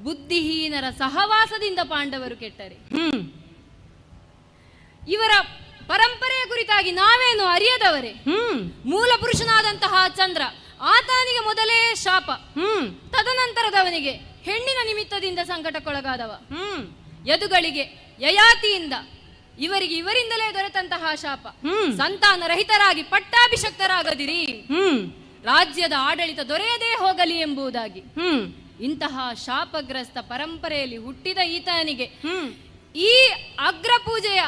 ಬುದ್ಧಿಹೀನರ ಸಹವಾಸದಿಂದ ಪಾಂಡವರು ಕೆಟ್ಟರೆ. ಇವರ ಪರಂಪರೆಯ ಕುರಿತಾಗಿ ನಾವೇನು ಅರಿಯದವರೇ. ಮೂಲ ಪುರುಷನಾದಂತಹ ಚಂದ್ರ ಆತನಿಗೆ ಮೊದಲೇ ಶಾಪ, ತದನಂತರದವನಿಗೆ ಹೆಣ್ಣಿನ ನಿಮಿತ್ತದಿಂದ ಸಂಕಟಕ್ಕೊಳಗಾದವ. ಯದುಗಳಿಗೆ ಯಯಾತಿಯಿಂದ ಇವರಿಂದಲೇ ದೊರೆತಂತಹ ಶಾಪ. ಸಂತಾನ ರಹಿತರಾಗಿ ಪಟ್ಟಾಭಿಷಕ್ತರಾಗದಿರಿ, ರಾಜ್ಯದ ಆಡಳಿತ ದೊರೆಯದೇ ಹೋಗಲಿ ಎಂಬುದಾಗಿ. ಇಂತಹ ಶಾಪಗ್ರಸ್ತ ಪರಂಪರೆಯಲ್ಲಿ ಹುಟ್ಟಿದ ಈತನಿಗೆ ಈ ಅಗ್ರಪೂಜೆಯ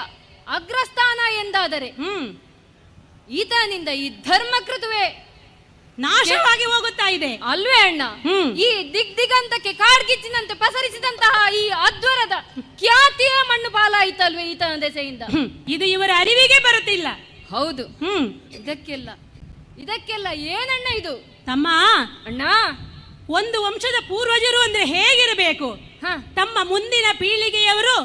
ಅಗ್ರಸ್ಥಾನ ಎಂದಾದರೆ ಈತನಿಂದ ಈ ಧರ್ಮಕೃತವೇ ನಾಶವಾಗಿ ಹೋಗುತ್ತಾ ಇದೆ ಅಲ್ವೇ ಅಣ್ಣ? ಈ ದಿಗ್ದಿಗಂತಕ್ಕೆ ಕಾಡ್ಗಿಚ್ಚಿನಂತೆ ಪಸರಿಸಿದಂತಹ ಈ ಅಧ್ವರದ ಖ್ಯಾತಿಯ ಮಣ್ಣು ಪಾಲಾಯಿತಲ್ವೇ ಈತನ ದೆಸೆಯಿಂದ? ಇದು ಇವರ ಅರಿವಿಗೆ ಬರುತ್ತಿಲ್ಲ. ಹೌದು. ಇದಕ್ಕೆಲ್ಲ ಏನಣ್ಣ ಇದು? ತಮ್ಮ ಅಣ್ಣ, ಒಂದು ವಂಶದ ಪೂರ್ವಜರು ಅಂದ್ರೆ ಹೇಗಿರಬೇಕು? ತಮ್ಮ ಮುಂದಿನ ಪೀಳಿಗೆಯವರು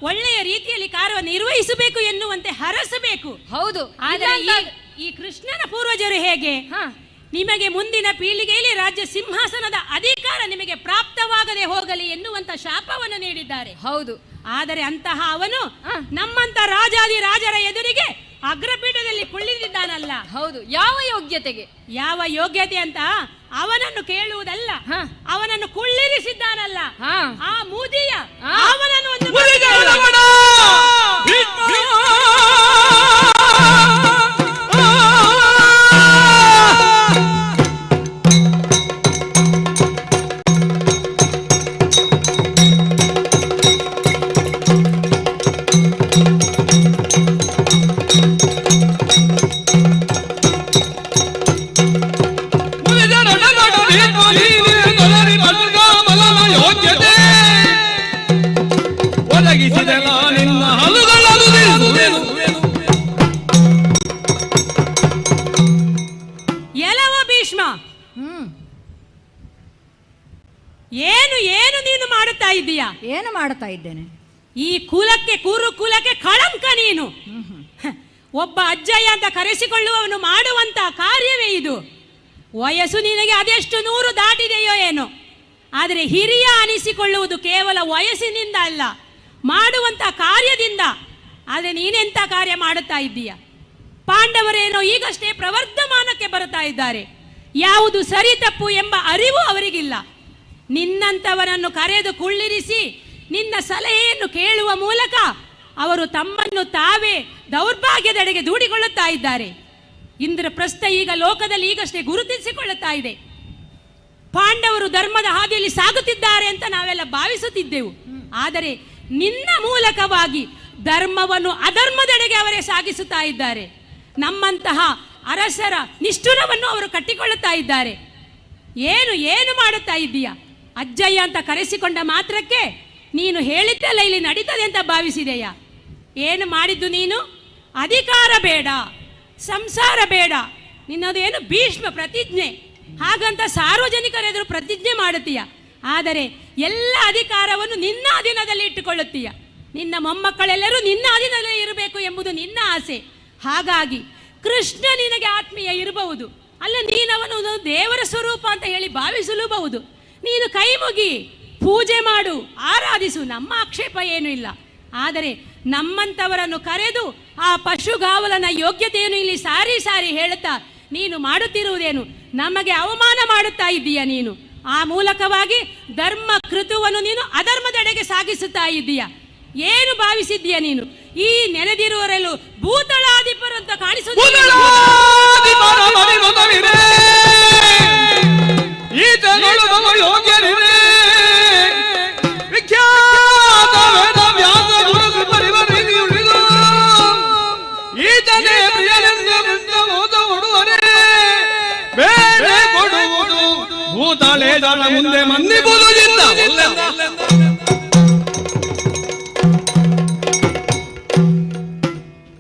ಒಳ್ಳೆಯ ರೀತಿಯಲ್ಲಿ ಕಾರ್ಯವನ್ನು ನಿರ್ವಹಿಸಬೇಕು ಎನ್ನುವಂತೆ ಹರಸಬೇಕು. ಹೌದು. ಆದರೆ ಈ ಕೃಷ್ಣನ ಪೂರ್ವಜರು ಹೇಗೆ? ನಿಮಗೆ ಮುಂದಿನ ಪೀಳಿಗೆಯಲ್ಲಿ ರಾಜ್ಯ ಸಿಂಹಾಸನದ ಅಧಿಕಾರ ನಿಮಗೆ ಪ್ರಾಪ್ತವಾಗದೆ ಹೋಗಲಿ ಎನ್ನುವಂತ ಶಾಪವನ್ನು ನೀಡಿದ್ದಾರೆ. ಹೌದು. ಆದರೆ ಅಂತಹ ಅವನು ನಮ್ಮಂತ ರಾಜಾದಿ ರಾಜರ ಎದುರಿಗೆ ಅಗ್ರಪೀಠದಲ್ಲಿ ಕುಳ್ಳಿದ್ದಾನಲ್ಲ. ಹೌದು. ಯಾವ ಯೋಗ್ಯತೆಗೆ? ಯಾವ ಯೋಗ್ಯತೆ ಅಂತ ಅವನನ್ನು ಕೇಳುವುದಲ್ಲ, ಅವನನ್ನು ಕುಳ್ಳಿರಿಸಿದ್ದಾನಲ್ಲ ಆ ಮೂದಿಯ ಅವನನ್ನು ಒಂದು ಎಲವ ಭೀಷ್ಮ, ಏನು ಏನು ನೀನು ಮಾಡುತ್ತಾ ಇದ್ದೀಯಾ? ಏನು ಮಾಡುತ್ತಾ ಇದ್ದೇನೆ? ಈ ಕುಲಕ್ಕೆ ಕುಲಕ್ಕೆ ಕಳಂಕ ನೀನು. ಒಬ್ಬ ಅಜ್ಜಯ್ಯ ಅಂತ ಕರೆಸಿಕೊಳ್ಳುವವನು ಮಾಡುವಂತ ಕಾರ್ಯವೇ ಇದು. ವಯಸ್ಸು ನಿನಗೆ ಅದೆಷ್ಟು 100 ದಾಟಿದೆಯೋ ಏನೋ, ಆದರೆ ಹಿರಿಯ ಅನಿಸಿಕೊಳ್ಳುವುದು ಕೇವಲ ವಯಸ್ಸಿನಿಂದ ಅಲ್ಲ, ಮಾಡುವಂತ ಕಾರ್ಯದಿಂದ. ಆದರೆ ನೀನೆಂತ ಕಾರ್ಯ ಮಾಡುತ್ತಾ ಇದ್ದೀಯ? ಪಾಂಡವರೇನೋ ಈಗಷ್ಟೇ ಪ್ರವರ್ಧಮಾನಕ್ಕೆ ಬರುತ್ತಾ ಇದ್ದಾರೆ. ಯಾವುದು ಸರಿ ತಪ್ಪು ಎಂಬ ಅರಿವು ಅವರಿಗಿಲ್ಲ. ನಿನ್ನಂಥವರನ್ನು ಕರೆದು ಕುಳ್ಳಿರಿಸಿ ನಿನ್ನ ಸಲಹೆಯನ್ನು ಕೇಳುವ ಮೂಲಕ ಅವರು ತಮ್ಮನ್ನು ತಾವೇ ದೌರ್ಭಾಗ್ಯದೆಡೆಗೆ ದೂಡಿಕೊಳ್ಳುತ್ತಾ ಇದ್ದಾರೆ. ಇಂದ್ರಪ್ರಸ್ಥ ಈಗ ಲೋಕದಲ್ಲಿ ಈಗಷ್ಟೇ ಗುರುತಿಸಿಕೊಳ್ಳುತ್ತಾ ಇದೆ. ಪಾಂಡವರು ಧರ್ಮದ ಹಾದಿಯಲ್ಲಿ ಸಾಗುತ್ತಿದ್ದಾರೆ ಅಂತ ನಾವೆಲ್ಲ ಭಾವಿಸುತ್ತಿದ್ದೆವು. ಆದರೆ ನಿನ್ನ ಮೂಲಕವಾಗಿ ಧರ್ಮವನ್ನು ಅಧರ್ಮದೆಡೆಗೆ ಅವರೇ ಸಾಗಿಸುತ್ತಾ ಇದ್ದಾರೆ. ನಮ್ಮಂತಹ ಅರಸರ ನಿಷ್ಠುರವನ್ನು ಅವರು ಕಟ್ಟಿಕೊಳ್ಳುತ್ತಾ ಇದ್ದಾರೆ. ಏನು ಏನು ಮಾಡುತ್ತಾ ಇದ್ದೀಯಾ? ಅಜ್ಜಯ್ಯ ಅಂತ ಕರೆಸಿಕೊಂಡ ಮಾತ್ರಕ್ಕೆ ನೀನು ಹೇಳಿದ್ದೆಲ್ಲ ಇಲ್ಲಿ ನಡೀತದೆ ಅಂತ ಭಾವಿಸಿದೆಯಾ? ಏನು ಮಾಡಿದ್ದು ನೀನು? ಅಧಿಕಾರ ಬೇಡ, ಸಂಸಾರ ಬೇಡ, ನಿನ್ನದೇನು ಭೀಷ್ಮ ಪ್ರತಿಜ್ಞೆ, ಹಾಗಂತ ಸಾರ್ವಜನಿಕರೆದುರು ಪ್ರತಿಜ್ಞೆ ಮಾಡುತ್ತೀಯ. ಆದರೆ ಎಲ್ಲ ಅಧಿಕಾರವನ್ನು ನಿನ್ನ ಅಧೀನದಲ್ಲಿ ಇಟ್ಟುಕೊಳ್ಳುತ್ತೀಯ. ನಿನ್ನ ಮೊಮ್ಮಕ್ಕಳೆಲ್ಲರೂ ನಿನ್ನ ಅಧೀನದಲ್ಲಿ ಇರಬೇಕು ಎಂಬುದು ನಿನ್ನ ಆಸೆ. ಹಾಗಾಗಿ ಕೃಷ್ಣ ನಿನಗೆ ಆತ್ಮೀಯ ಇರಬಹುದು, ಅಲ್ಲ ನೀನವನು ದೇವರ ಸ್ವರೂಪ ಅಂತ ಹೇಳಿ ಭಾವಿಸಲೂಬಹುದು. ನೀನು ಕೈ ಮುಗಿ ಪೂಜೆ ಮಾಡು, ಆರಾಧಿಸು, ನಮ್ಮ ಆಕ್ಷೇಪ ಏನೂ ಇಲ್ಲ. ಆದರೆ ನಮ್ಮಂಥವರನ್ನು ಕರೆದು ಆ ಪಶುಗಾವಲನ ಯೋಗ್ಯತೆಯನ್ನು ಇಲ್ಲಿ ಸಾರಿ ಸಾರಿ ಹೇಳುತ್ತಾ ನೀನು ಮಾಡುತ್ತಿರುವುದೇನು? ನಮಗೆ ಅವಮಾನ ಮಾಡುತ್ತಾ ಇದ್ದೀಯ ನೀನು. ಆ ಮೂಲಕವಾಗಿ ಧರ್ಮ ಕೃತುವನ್ನು ನೀನು ಅಧರ್ಮದೆಡೆಗೆ ಸಾಗಿಸುತ್ತಾ ಇದ್ದೀಯ. ಏನು ಭಾವಿಸಿದ್ದೀಯ ನೀನು? ಈ ನೆನೆದಿರುವರೆಲ್ಲೂ ಭೂತಳಾಧಿಪರು ಅಂತ ಕಾಣಿಸುತ್ತೀಯ. ಮುಂದೆ ಮಂದಿ ಬೋಲುವುದಿಲ್ಲ.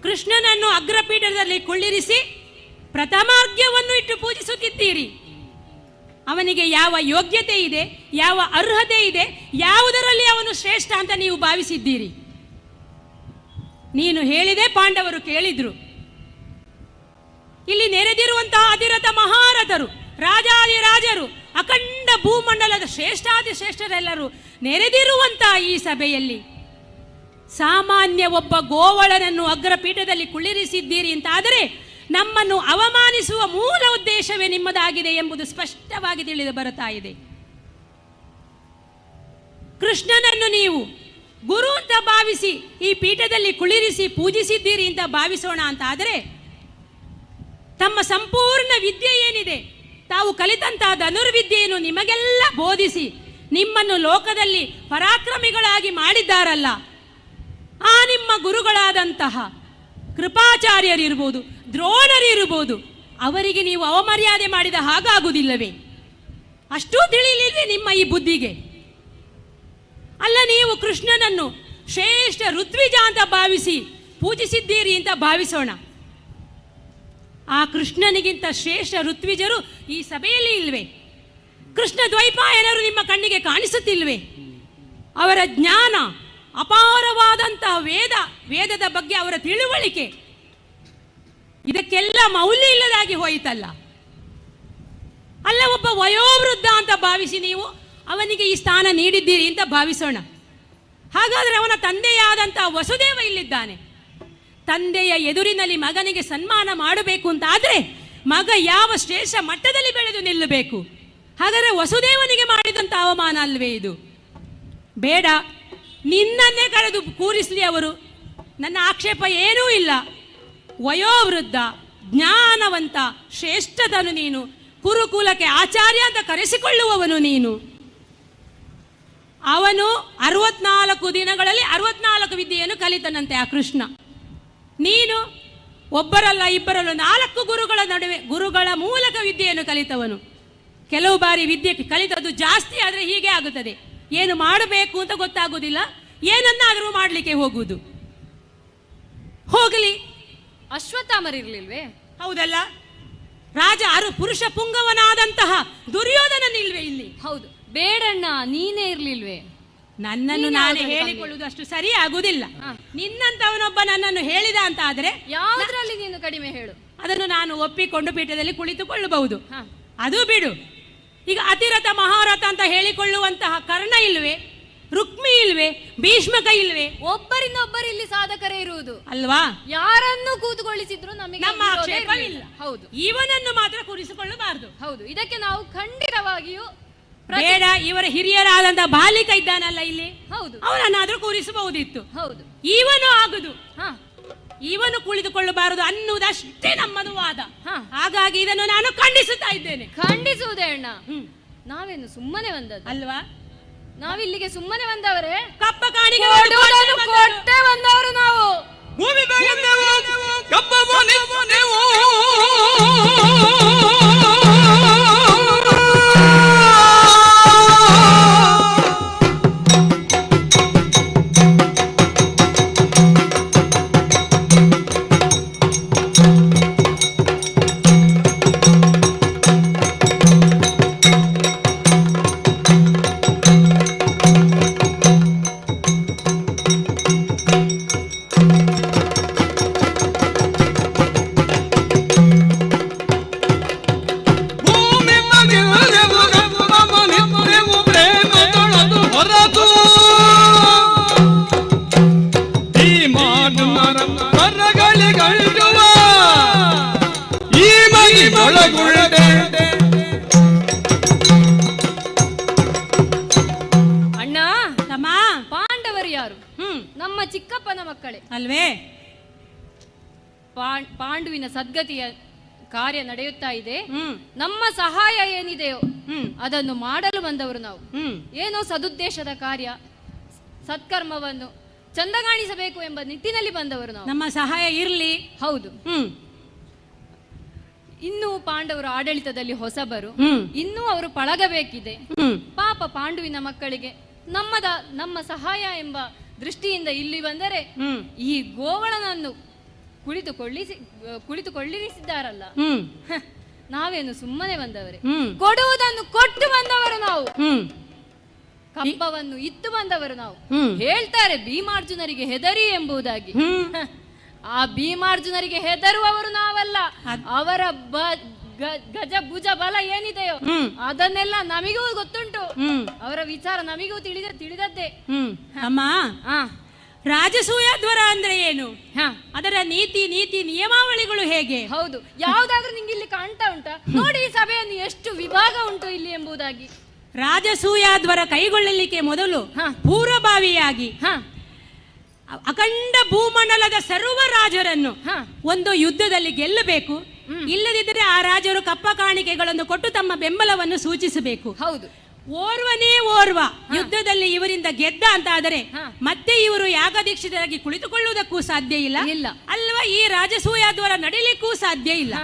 ಕೃಷ್ಣನನ್ನು ಅಗ್ರಪೀಠದಲ್ಲಿ ಕುಳ್ಳಿರಿಸಿ ಪ್ರಥಮಾರ್ಘ್ಯವನ್ನು ಇಟ್ಟು ಪೂಜಿಸುತ್ತಿದ್ದೀರಿ. ಅವನಿಗೆ ಯಾವ ಯೋಗ್ಯತೆ ಇದೆ, ಯಾವ ಅರ್ಹತೆ ಇದೆ, ಯಾವುದರಲ್ಲಿ ಅವನು ಶ್ರೇಷ್ಠ ಅಂತ ನೀವು ಭಾವಿಸಿದ್ದೀರಿ? ನೀನು ಹೇಳಿದೆ, ಪಾಂಡವರು ಕೇಳಿದ್ರು. ಇಲ್ಲಿ ನೆರೆದಿರುವಂತಹ ಅಧಿರಥ ಮಹಾರಥರು, ರಾಜಾದಿರಾಜರು, ಅಖಂಡ ಭೂಮಂಡಲದ ಶ್ರೇಷ್ಠಾದಿ ಶ್ರೇಷ್ಠರೆಲ್ಲರೂ ನೆರೆದಿರುವಂತಹ ಈ ಸಭೆಯಲ್ಲಿ ಸಾಮಾನ್ಯ ಒಬ್ಬ ಗೋವಳನನ್ನು ಅಗ್ರಪೀಠದಲ್ಲಿ ಕುಳ್ಳಿರಿಸಿದ್ದೀರಿ ಅಂತಾದರೆ ನಮ್ಮನ್ನು ಅವಮಾನಿಸುವ ಮೂಲ ಉದ್ದೇಶವೇ ನಿಮ್ಮದಾಗಿದೆ ಎಂಬುದು ಸ್ಪಷ್ಟವಾಗಿ ತಿಳಿದು ಬರುತ್ತಾ ಇದೆ. ಕೃಷ್ಣನನ್ನು ನೀವು ಗುರು ಅಂತ ಭಾವಿಸಿ ಈ ಪೀಠದಲ್ಲಿ ಕುಳ್ಳಿರಿಸಿ ಪೂಜಿಸಿದ್ದೀರಿ ಅಂತ ಭಾವಿಸೋಣ ಅಂತ ಆದರೆ ತಮ್ಮ ಸಂಪೂರ್ಣ ವಿದ್ಯೆ ಏನಿದೆ, ತಾವು ಕಲಿತಂತಹ ಧನುರ್ವಿದ್ಯೆಯನ್ನು ನಿಮಗೆಲ್ಲ ಬೋಧಿಸಿ ನಿಮ್ಮನ್ನು ಲೋಕದಲ್ಲಿ ಪರಾಕ್ರಮಿಗಳಾಗಿ ಮಾಡಿದ್ದಾರಲ್ಲ, ಆ ನಿಮ್ಮ ಗುರುಗಳಾದಂತಹ ಕೃಪಾಚಾರ್ಯರಿರ್ಬೋದು, ದ್ರೋಣರಿರ್ಬೋದು, ಅವರಿಗೆ ನೀವು ಅವಮರ್ಯಾದೆ ಮಾಡಿದ ಹಾಗಾಗುವುದಿಲ್ಲವೇ? ಅಷ್ಟೂ ತಿಳಿಲಿಲ್ವೇ ನಿಮ್ಮ ಈ ಬುದ್ಧಿಗೆ? ಅಲ್ಲ, ನೀವು ಕೃಷ್ಣನನ್ನು ಶ್ರೇಷ್ಠ ಋತ್ವಿಜ ಅಂತ ಭಾವಿಸಿ ಪೂಜಿಸಿದ್ದೀರಿ ಅಂತ ಭಾವಿಸೋಣ. ಆ ಕೃಷ್ಣನಿಗಿಂತ ಶ್ರೇಷ್ಠ ಋತ್ವಿಜರು ಈ ಸಭೆಯಲ್ಲಿ ಇಲ್ವೇ? ಕೃಷ್ಣ ದ್ವೈಪಾಯನರು ನಿಮ್ಮ ಕಣ್ಣಿಗೆ ಕಾಣಿಸುತ್ತಿಲ್ವೇ? ಅವರ ಜ್ಞಾನ ಅಪಾರವಾದಂತಹ ವೇದದ ಬಗ್ಗೆ ಅವರ ತಿಳುವಳಿಕೆ, ಇದಕ್ಕೆಲ್ಲ ಮೌಲ್ಯ ಇಲ್ಲದಾಗಿ ಹೋಯಿತಲ್ಲ. ಅಲ್ಲ, ಒಬ್ಬ ವಯೋವೃದ್ಧ ಅಂತ ಭಾವಿಸಿ ನೀವು ಅವನಿಗೆ ಈ ಸ್ಥಾನ ನೀಡಿದ್ದೀರಿ ಅಂತ ಭಾವಿಸೋಣ. ಹಾಗಾದರೆ ಅವನ ತಂದೆಯಾದಂತಹ ವಸುದೇವ ಇಲ್ಲಿದ್ದಾನೆ. ತಂದೆಯ ಎದುರಿನಲ್ಲಿ ಮಗನಿಗೆ ಸನ್ಮಾನ ಮಾಡಬೇಕು ಅಂತ ಆದರೆ ಮಗ ಯಾವ ಶ್ರೇಷ್ಠ ಮಟ್ಟದಲ್ಲಿ ಬೆಳೆದು ನಿಲ್ಲಬೇಕು? ಹಾಗಾದರೆ ವಸುದೇವನಿಗೆ ಮಾಡಿದಂಥ ಅವಮಾನ ಅಲ್ವೇ ಇದು? ಬೇಡ, ನಿನ್ನನ್ನೇ ಕರೆದು ಕೂರಿಸಲಿ ಅವರು, ನನ್ನ ಆಕ್ಷೇಪ ಏನೂ ಇಲ್ಲ. ವಯೋವೃದ್ಧ, ಜ್ಞಾನವಂತ, ಶ್ರೇಷ್ಠತನು ನೀನು, ಕುರುಕುಲಕ್ಕೆ ಆಚಾರ್ಯ ಅಂತ ಕರೆಸಿಕೊಳ್ಳುವವನು ನೀನು. ಅವನು 64 ದಿನಗಳಲ್ಲಿ 64 ವಿದ್ಯೆಯನ್ನು ಕಲಿತನಂತೆ ಆ ಕೃಷ್ಣ. ನೀನು ಒಬ್ಬರಲ್ಲ ಇಬ್ಬರಲ್ಲ 4 ಗುರುಗಳ ನಡುವೆ ಗುರುಗಳ ಮೂಲಕ ವಿದ್ಯೆಯನ್ನು ಕಲಿತವನು. ಕೆಲವು ಬಾರಿ ವಿದ್ಯೆ ಕಲಿತದ್ದು ಜಾಸ್ತಿ ಆದರೆ ಹೀಗೆ ಆಗುತ್ತದೆ, ಏನು ಮಾಡಬೇಕು ಅಂತ ಗೊತ್ತಾಗುವುದಿಲ್ಲ, ಏನನ್ನಾದರೂ ಮಾಡಲಿಕ್ಕೆ ಹೋಗುವುದು. ಹೋಗಲಿ, ಅಶ್ವತ್ಥಾಮರಿರ್ಲಿಲ್ವೇ? ಹೌದಲ್ಲ, ರಾಜ ಪುರುಷ ಪುಂಗವನಾದಂತಹ ದುರ್ಯೋಧನನಿಲ್ವೇ ಇಲ್ಲಿ? ಹೌದು. ಬೇಡಣ್ಣ, ನೀನೇ ಇರ್ಲಿಲ್ವೇ? ನನ್ನನ್ನು ನಾನೇ ಹೇಳಿಕೊಳ್ಳುವುದು ಅಷ್ಟು ಸರಿ ಆಗುವುದಿಲ್ಲ. ನಿನ್ನಂತವನೊಬ್ಬ ನನ್ನನ್ನು ಹೇಳಿದ ಅಂತ ಆದ್ರೆ ಯಾವುದ್ರಲ್ಲಿ ನೀನು ಕಡಿಮೆ ಹೇಳು, ಅದನ್ನು ನಾನು ಒಪ್ಪಿಕೊಂಡು ಪೀಠದಲ್ಲಿ ಕುಳಿತುಕೊಳ್ಳಬಹುದು. ಅದು ಬಿಡು. ಈಗ ಅತಿರಥ ಮಹಾರಥ ಅಂತ ಹೇಳಿಕೊಳ್ಳುವಂತಹ ಕರ್ಣ ಇಲ್ವೇ? ರುಕ್ಮಿ ಇಲ್ವೇ? ಭೀಷ್ಮಕ ಇಲ್ವೇ? ಒಬ್ಬರಿಂದೊಬ್ಬರು ಇಲ್ಲಿ ಸಾಧಕರೇ ಇರುವುದು ಅಲ್ವಾ? ಯಾರನ್ನು ಕೂತುಕೊಳ್ಳಿಸಿದ್ರು ನಮಗೆ ನಮ್ಮ ಆಕ್ಷೇಪವಿಲ್ಲ. ಹೌದು, ಇವನನ್ನು ಮಾತ್ರ ಕೂರಿಸಿಕೊಳ್ಳಬಾರದು. ಹೌದು, ಇದಕ್ಕೆ ನಾವು ಖಂಡಿತವಾಗಿಯೂ ಬೇಡ. ಇವರ ಹಿರಿಯರಾದಂತ ಬಾಲಿಕ ಇದ್ದಾನಲ್ಲ ಇಲ್ಲಿ, ಹೌದು, ಅವನನ್ನಾದ್ರೂ ಕೂರಿಸಬಹುದಿತ್ತು. ಹೌದು, ಇವನು ಆಗುದು, ಇವನು ಕುಳಿತುಕೊಳ್ಳಬಾರದು ಅನ್ನುವುದಷ್ಟೇ ನಮ್ಮದು ವಾದ. ಹಾಗಾಗಿ ಇದನ್ನು ನಾನು ಖಂಡಿಸುತ್ತಾ ಇದ್ದೇನೆ. ಖಂಡಿಸುವುದೇ ಅಣ್ಣ. ನಾವೇನು ಸುಮ್ಮನೆ ಬಂದದ್ದು ಅಲ್ವಾ? ನಾವಿಲ್ಲಿಗೆ ಸುಮ್ಮನೆ ಬಂದವರೇ? ಕಪ್ಪ ಕಾಣಿಕೆ ಕೊಟ್ಟೆ ಬಂದವರು ನಾವು. ಅಣ್ಣ, ತಮ್ಮ, ಪಾಂಡವರು ಯಾರು? ನಮ್ಮ ಚಿಕ್ಕಪ್ಪನ ಮಕ್ಕಳೇ ಅಲ್ವೇ? ಪಾಂಡುವಿನ ಸದ್ಗತಿಯ ಕಾರ್ಯ ನಡೆಯುತ್ತಾ ಇದೆ. ನಮ್ಮ ಸಹಾಯ ಏನಿದೆಯೋ ಅದನ್ನು ಮಾಡಲು ಬಂದವರು ನಾವು. ಏನೋ ಸದುದ್ದೇಶದ ಕಾರ್ಯ, ಸತ್ಕರ್ಮವನ್ನು ಚಂದಗಾಣಿಸಬೇಕು ಎಂಬ ನಿಟ್ಟಿನಲ್ಲಿ ಬಂದವರು ನಾವು. ನಮ್ಮ ಸಹಾಯ ಇರಲಿ. ಹೌದು. ಇನ್ನೂ ಪಾಂಡವರು ಆಡಳಿತದಲ್ಲಿ ಹೊಸಬರು, ಇನ್ನೂ ಅವರು ಪಳಗಬೇಕಿದೆ. ಪಾಪ ಪಾಂಡುವಿನ ಮಕ್ಕಳಿಗೆ ನಮ್ಮ ಸಹಾಯ ಎಂಬ ದೃಷ್ಟಿಯಿಂದ ಇಲ್ಲಿ ಬಂದರೆ ಈ ಗೋವಳನನ್ನು ಕುಳಿತುಕೊಳ್ಳಿಸಿದ್ದಾರಲ್ಲ, ನಾವೇನು ಸುಮ್ಮನೆ ಬಂದವರೇ? ಕೊಡುವುದನ್ನು ಕೊಟ್ಟು ಬಂದವರು ನಾವು, ಕಪ್ಪವನ್ನು ಇತ್ತು ಬಂದವರು ನಾವು. ಹೇಳ್ತಾರೆ ಭೀಮಾರ್ಜುನರಿಗೆ ಹೆದರಿ ಎಂಬುದಾಗಿ. ಆ ಭೀಮಾರ್ಜುನರಿಗೆ ಹೆದರುವವರು ನಾವಲ್ಲ. ಅವರ ಗಜ ಭುಜ ಬಲ ಏನಿದೆಯೋ ಅದನ್ನೆಲ್ಲ ನಮಿಗೂ ಗೊತ್ತುಂಟು. ಅವರ ವಿಚಾರ ನಮಿಗೂ ತಿಳಿದದ್ದೇ. ಅಮ್ಮ, ರಾಜಸೂಯಾಧ್ವರ ಅಂದ್ರೆ ಏನು? ಅದರ ನೀತಿ ನಿಯಮಾವಳಿಗಳು ಹೇಗೆ? ಹೌದು, ಯಾವ್ದಾದ್ರೂ ನಿಂಗೆ ಇಲ್ಲಿ ಕಾಣ್ತಾ ಉಂಟಾ? ನೋಡಿ ಈ ಸಭೆಯನ್ನು ಎಷ್ಟು ವಿಭಾಗ ಉಂಟು ಇಲ್ಲಿ ಎಂಬುದಾಗಿ. ರಾಜಸೂಯಾಧ್ವರ ಕೈಗೊಳ್ಳಲಿಕ್ಕೆ ಮೊದಲು ಪೂರ್ವಭಾವಿಯಾಗಿ ಅಖಂಡ ಭೂಮಂಡಲದ ಸರ್ವ ರಾಜರನ್ನು ಒಂದು ಯುದ್ಧದಲ್ಲಿ ಗೆಲ್ಲಬೇಕು. ಇಲ್ಲದಿದ್ದರೆ ಆ ರಾಜರು ಕಪ್ಪ ಕಾಣಿಕೆಗಳನ್ನು ಕೊಟ್ಟು ತಮ್ಮ ಬೆಂಬಲವನ್ನು ಸೂಚಿಸಬೇಕು. ಹೌದು, ಓರ್ವನೇ ಓರ್ವ ಯುದ್ಧದಲ್ಲಿ ಇವರಿಂದ ಗೆದ್ದ ಅಂತ ಆದರೆ ಮತ್ತೆ ಇವರು ಯಾಗದೀಕ್ಷಿತರಾಗಿ ಕುಳಿತುಕೊಳ್ಳುವುದಕ್ಕೂ ಸಾಧ್ಯ ಇಲ್ಲ ಅಲ್ವಾ? ಈ ರಾಜಸೂಯಾಧ್ವರ ನಡೀಲಿಕ್ಕೂ ಸಾಧ್ಯ ಇಲ್ಲ.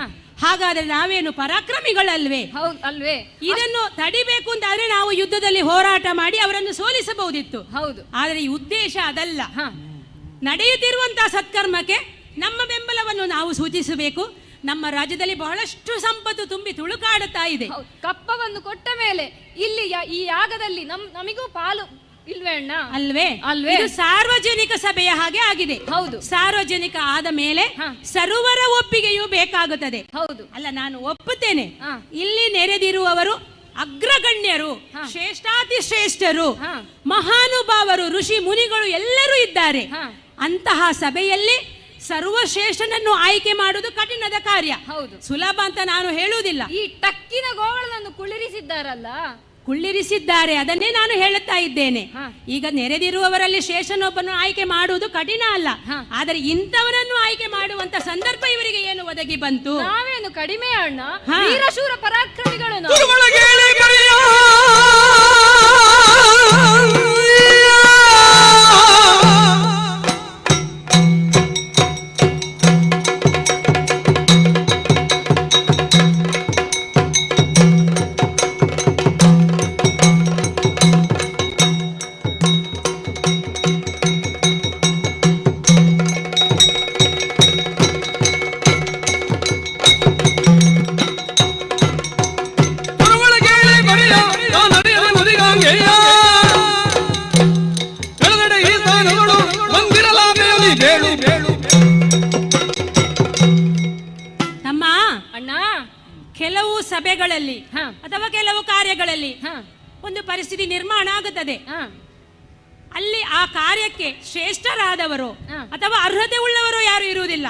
ಹಾಗಾದ್ರೆ ನಾವೇನು ಪರಾಕ್ರಮಿಗಳಲ್ವೇ? ಹೌದು ಅಲ್ವೇ? ಇದನ್ನು ತಡಿಬೇಕು ಅಂತಾದ್ರೆ ನಾವು ಯುದ್ಧದಲ್ಲಿ ಹೋರಾಟ ಮಾಡಿ ಅವರನ್ನು ಸೋಲಿಸಬಹುದಿತ್ತು. ಹೌದು. ಆದರೆ ಈ ಉದ್ದೇಶ ಅದಲ್ಲ. ನಡೆಯುತ್ತಿರುವಂತಹ ಸತ್ಕರ್ಮಕ್ಕೆ ನಮ್ಮ ಬೆಂಬಲವನ್ನು ನಾವು ಸೂಚಿಸಬೇಕು. ನಮ್ಮ ರಾಜ್ಯದಲ್ಲಿ ಬಹಳಷ್ಟು ಸಂಪತ್ತು ತುಂಬಿ ತುಳುಕಾಡುತ್ತಾ ಇದೆ. ಕಪ್ಪವನ್ನು ಕೊಟ್ಟ ಮೇಲೆ ಇಲ್ಲಿ ಈ ಯಾಗದಲ್ಲಿ ನಮಿಗೂ ಪಾಲು ಇಲ್ವೇ ಅಣ್ಣ? ಅಲ್ವೇ? ಅಲ್ವೇ? ಇದು ಸಾರ್ವಜನಿಕ ಸಭೆಯ ಹಾಗೆ ಆಗಿದೆ. ಹೌದು. ಸಾರ್ವಜನಿಕ ಆದ ಮೇಲೆ ಸರ್ವರ ಒಪ್ಪಿಗೆಯೂ ಬೇಕಾಗುತ್ತದೆ. ಹೌದು. ಅಲ್ಲ, ನಾನು ಒಪ್ಪುತ್ತೇನೆ. ಇಲ್ಲಿ ನೆರೆದಿರುವವರು ಅಗ್ರಗಣ್ಯರು, ಶ್ರೇಷ್ಠಾತಿ ಶ್ರೇಷ್ಠರು, ಮಹಾನುಭಾವರು, ಋಷಿ ಮುನಿಗಳು ಎಲ್ಲರೂ ಇದ್ದಾರೆ. ಅಂತಹ ಸಭೆಯಲ್ಲಿ ಸರ್ವಶ್ರೇಷ್ಠನನ್ನು ಆಯ್ಕೆ ಮಾಡುವುದು ಕಠಿಣದ ಕಾರ್ಯ. ಹೌದು. ಸುಲಭ ಅಂತ ನಾನು ಹೇಳುವುದಿಲ್ಲ. ಈ ಟಕ್ಕಿನ ಗೋಗಳನ್ನು ಕುಳ್ಳಿರಿಸಿದ್ದಾರಲ್ಲ, ಕುಳ್ಳಿರಿಸಿದ್ದಾರೆ, ಅದನ್ನೇ ನಾನು ಹೇಳುತ್ತಾ ಇದ್ದೇನೆ. ಈಗ ನೆರೆದಿರುವವರಲ್ಲಿ ಶ್ರೇಷ್ಠನೊಬ್ಬನ್ನು ಆಯ್ಕೆ ಮಾಡುವುದು ಕಠಿಣ ಅಲ್ಲ. ಆದರೆ ಇಂಥವರನ್ನು ಆಯ್ಕೆ ಮಾಡುವಂತ ಸಂದರ್ಭ ಇವರಿಗೆ ಏನು ಒದಗಿ ಬಂತು? ನಾವೇನು ಕಡಿಮೆ ಅಣ್ಣ, ವೀರಶೂರ ಪರಾಕ್ರಮಿಗಳು. ನಮ್ಮ ಅಣ್ಣ, ಕೆಲವು ಸಭೆಗಳಲ್ಲಿ ಅಥವಾ ಕೆಲವು ಕಾರ್ಯಗಳಲ್ಲಿ ಒಂದು ಪರಿಸ್ಥಿತಿ ನಿರ್ಮಾಣ ಆಗುತ್ತದೆ. ಅಲ್ಲಿ ಆ ಕಾರ್ಯಕ್ಕೆ ಶ್ರೇಷ್ಠರಾದವರು ಅಥವಾ ಅರ್ಹತೆ ಉಳ್ಳವರು ಯಾರು ಇರುವುದಿಲ್ಲ.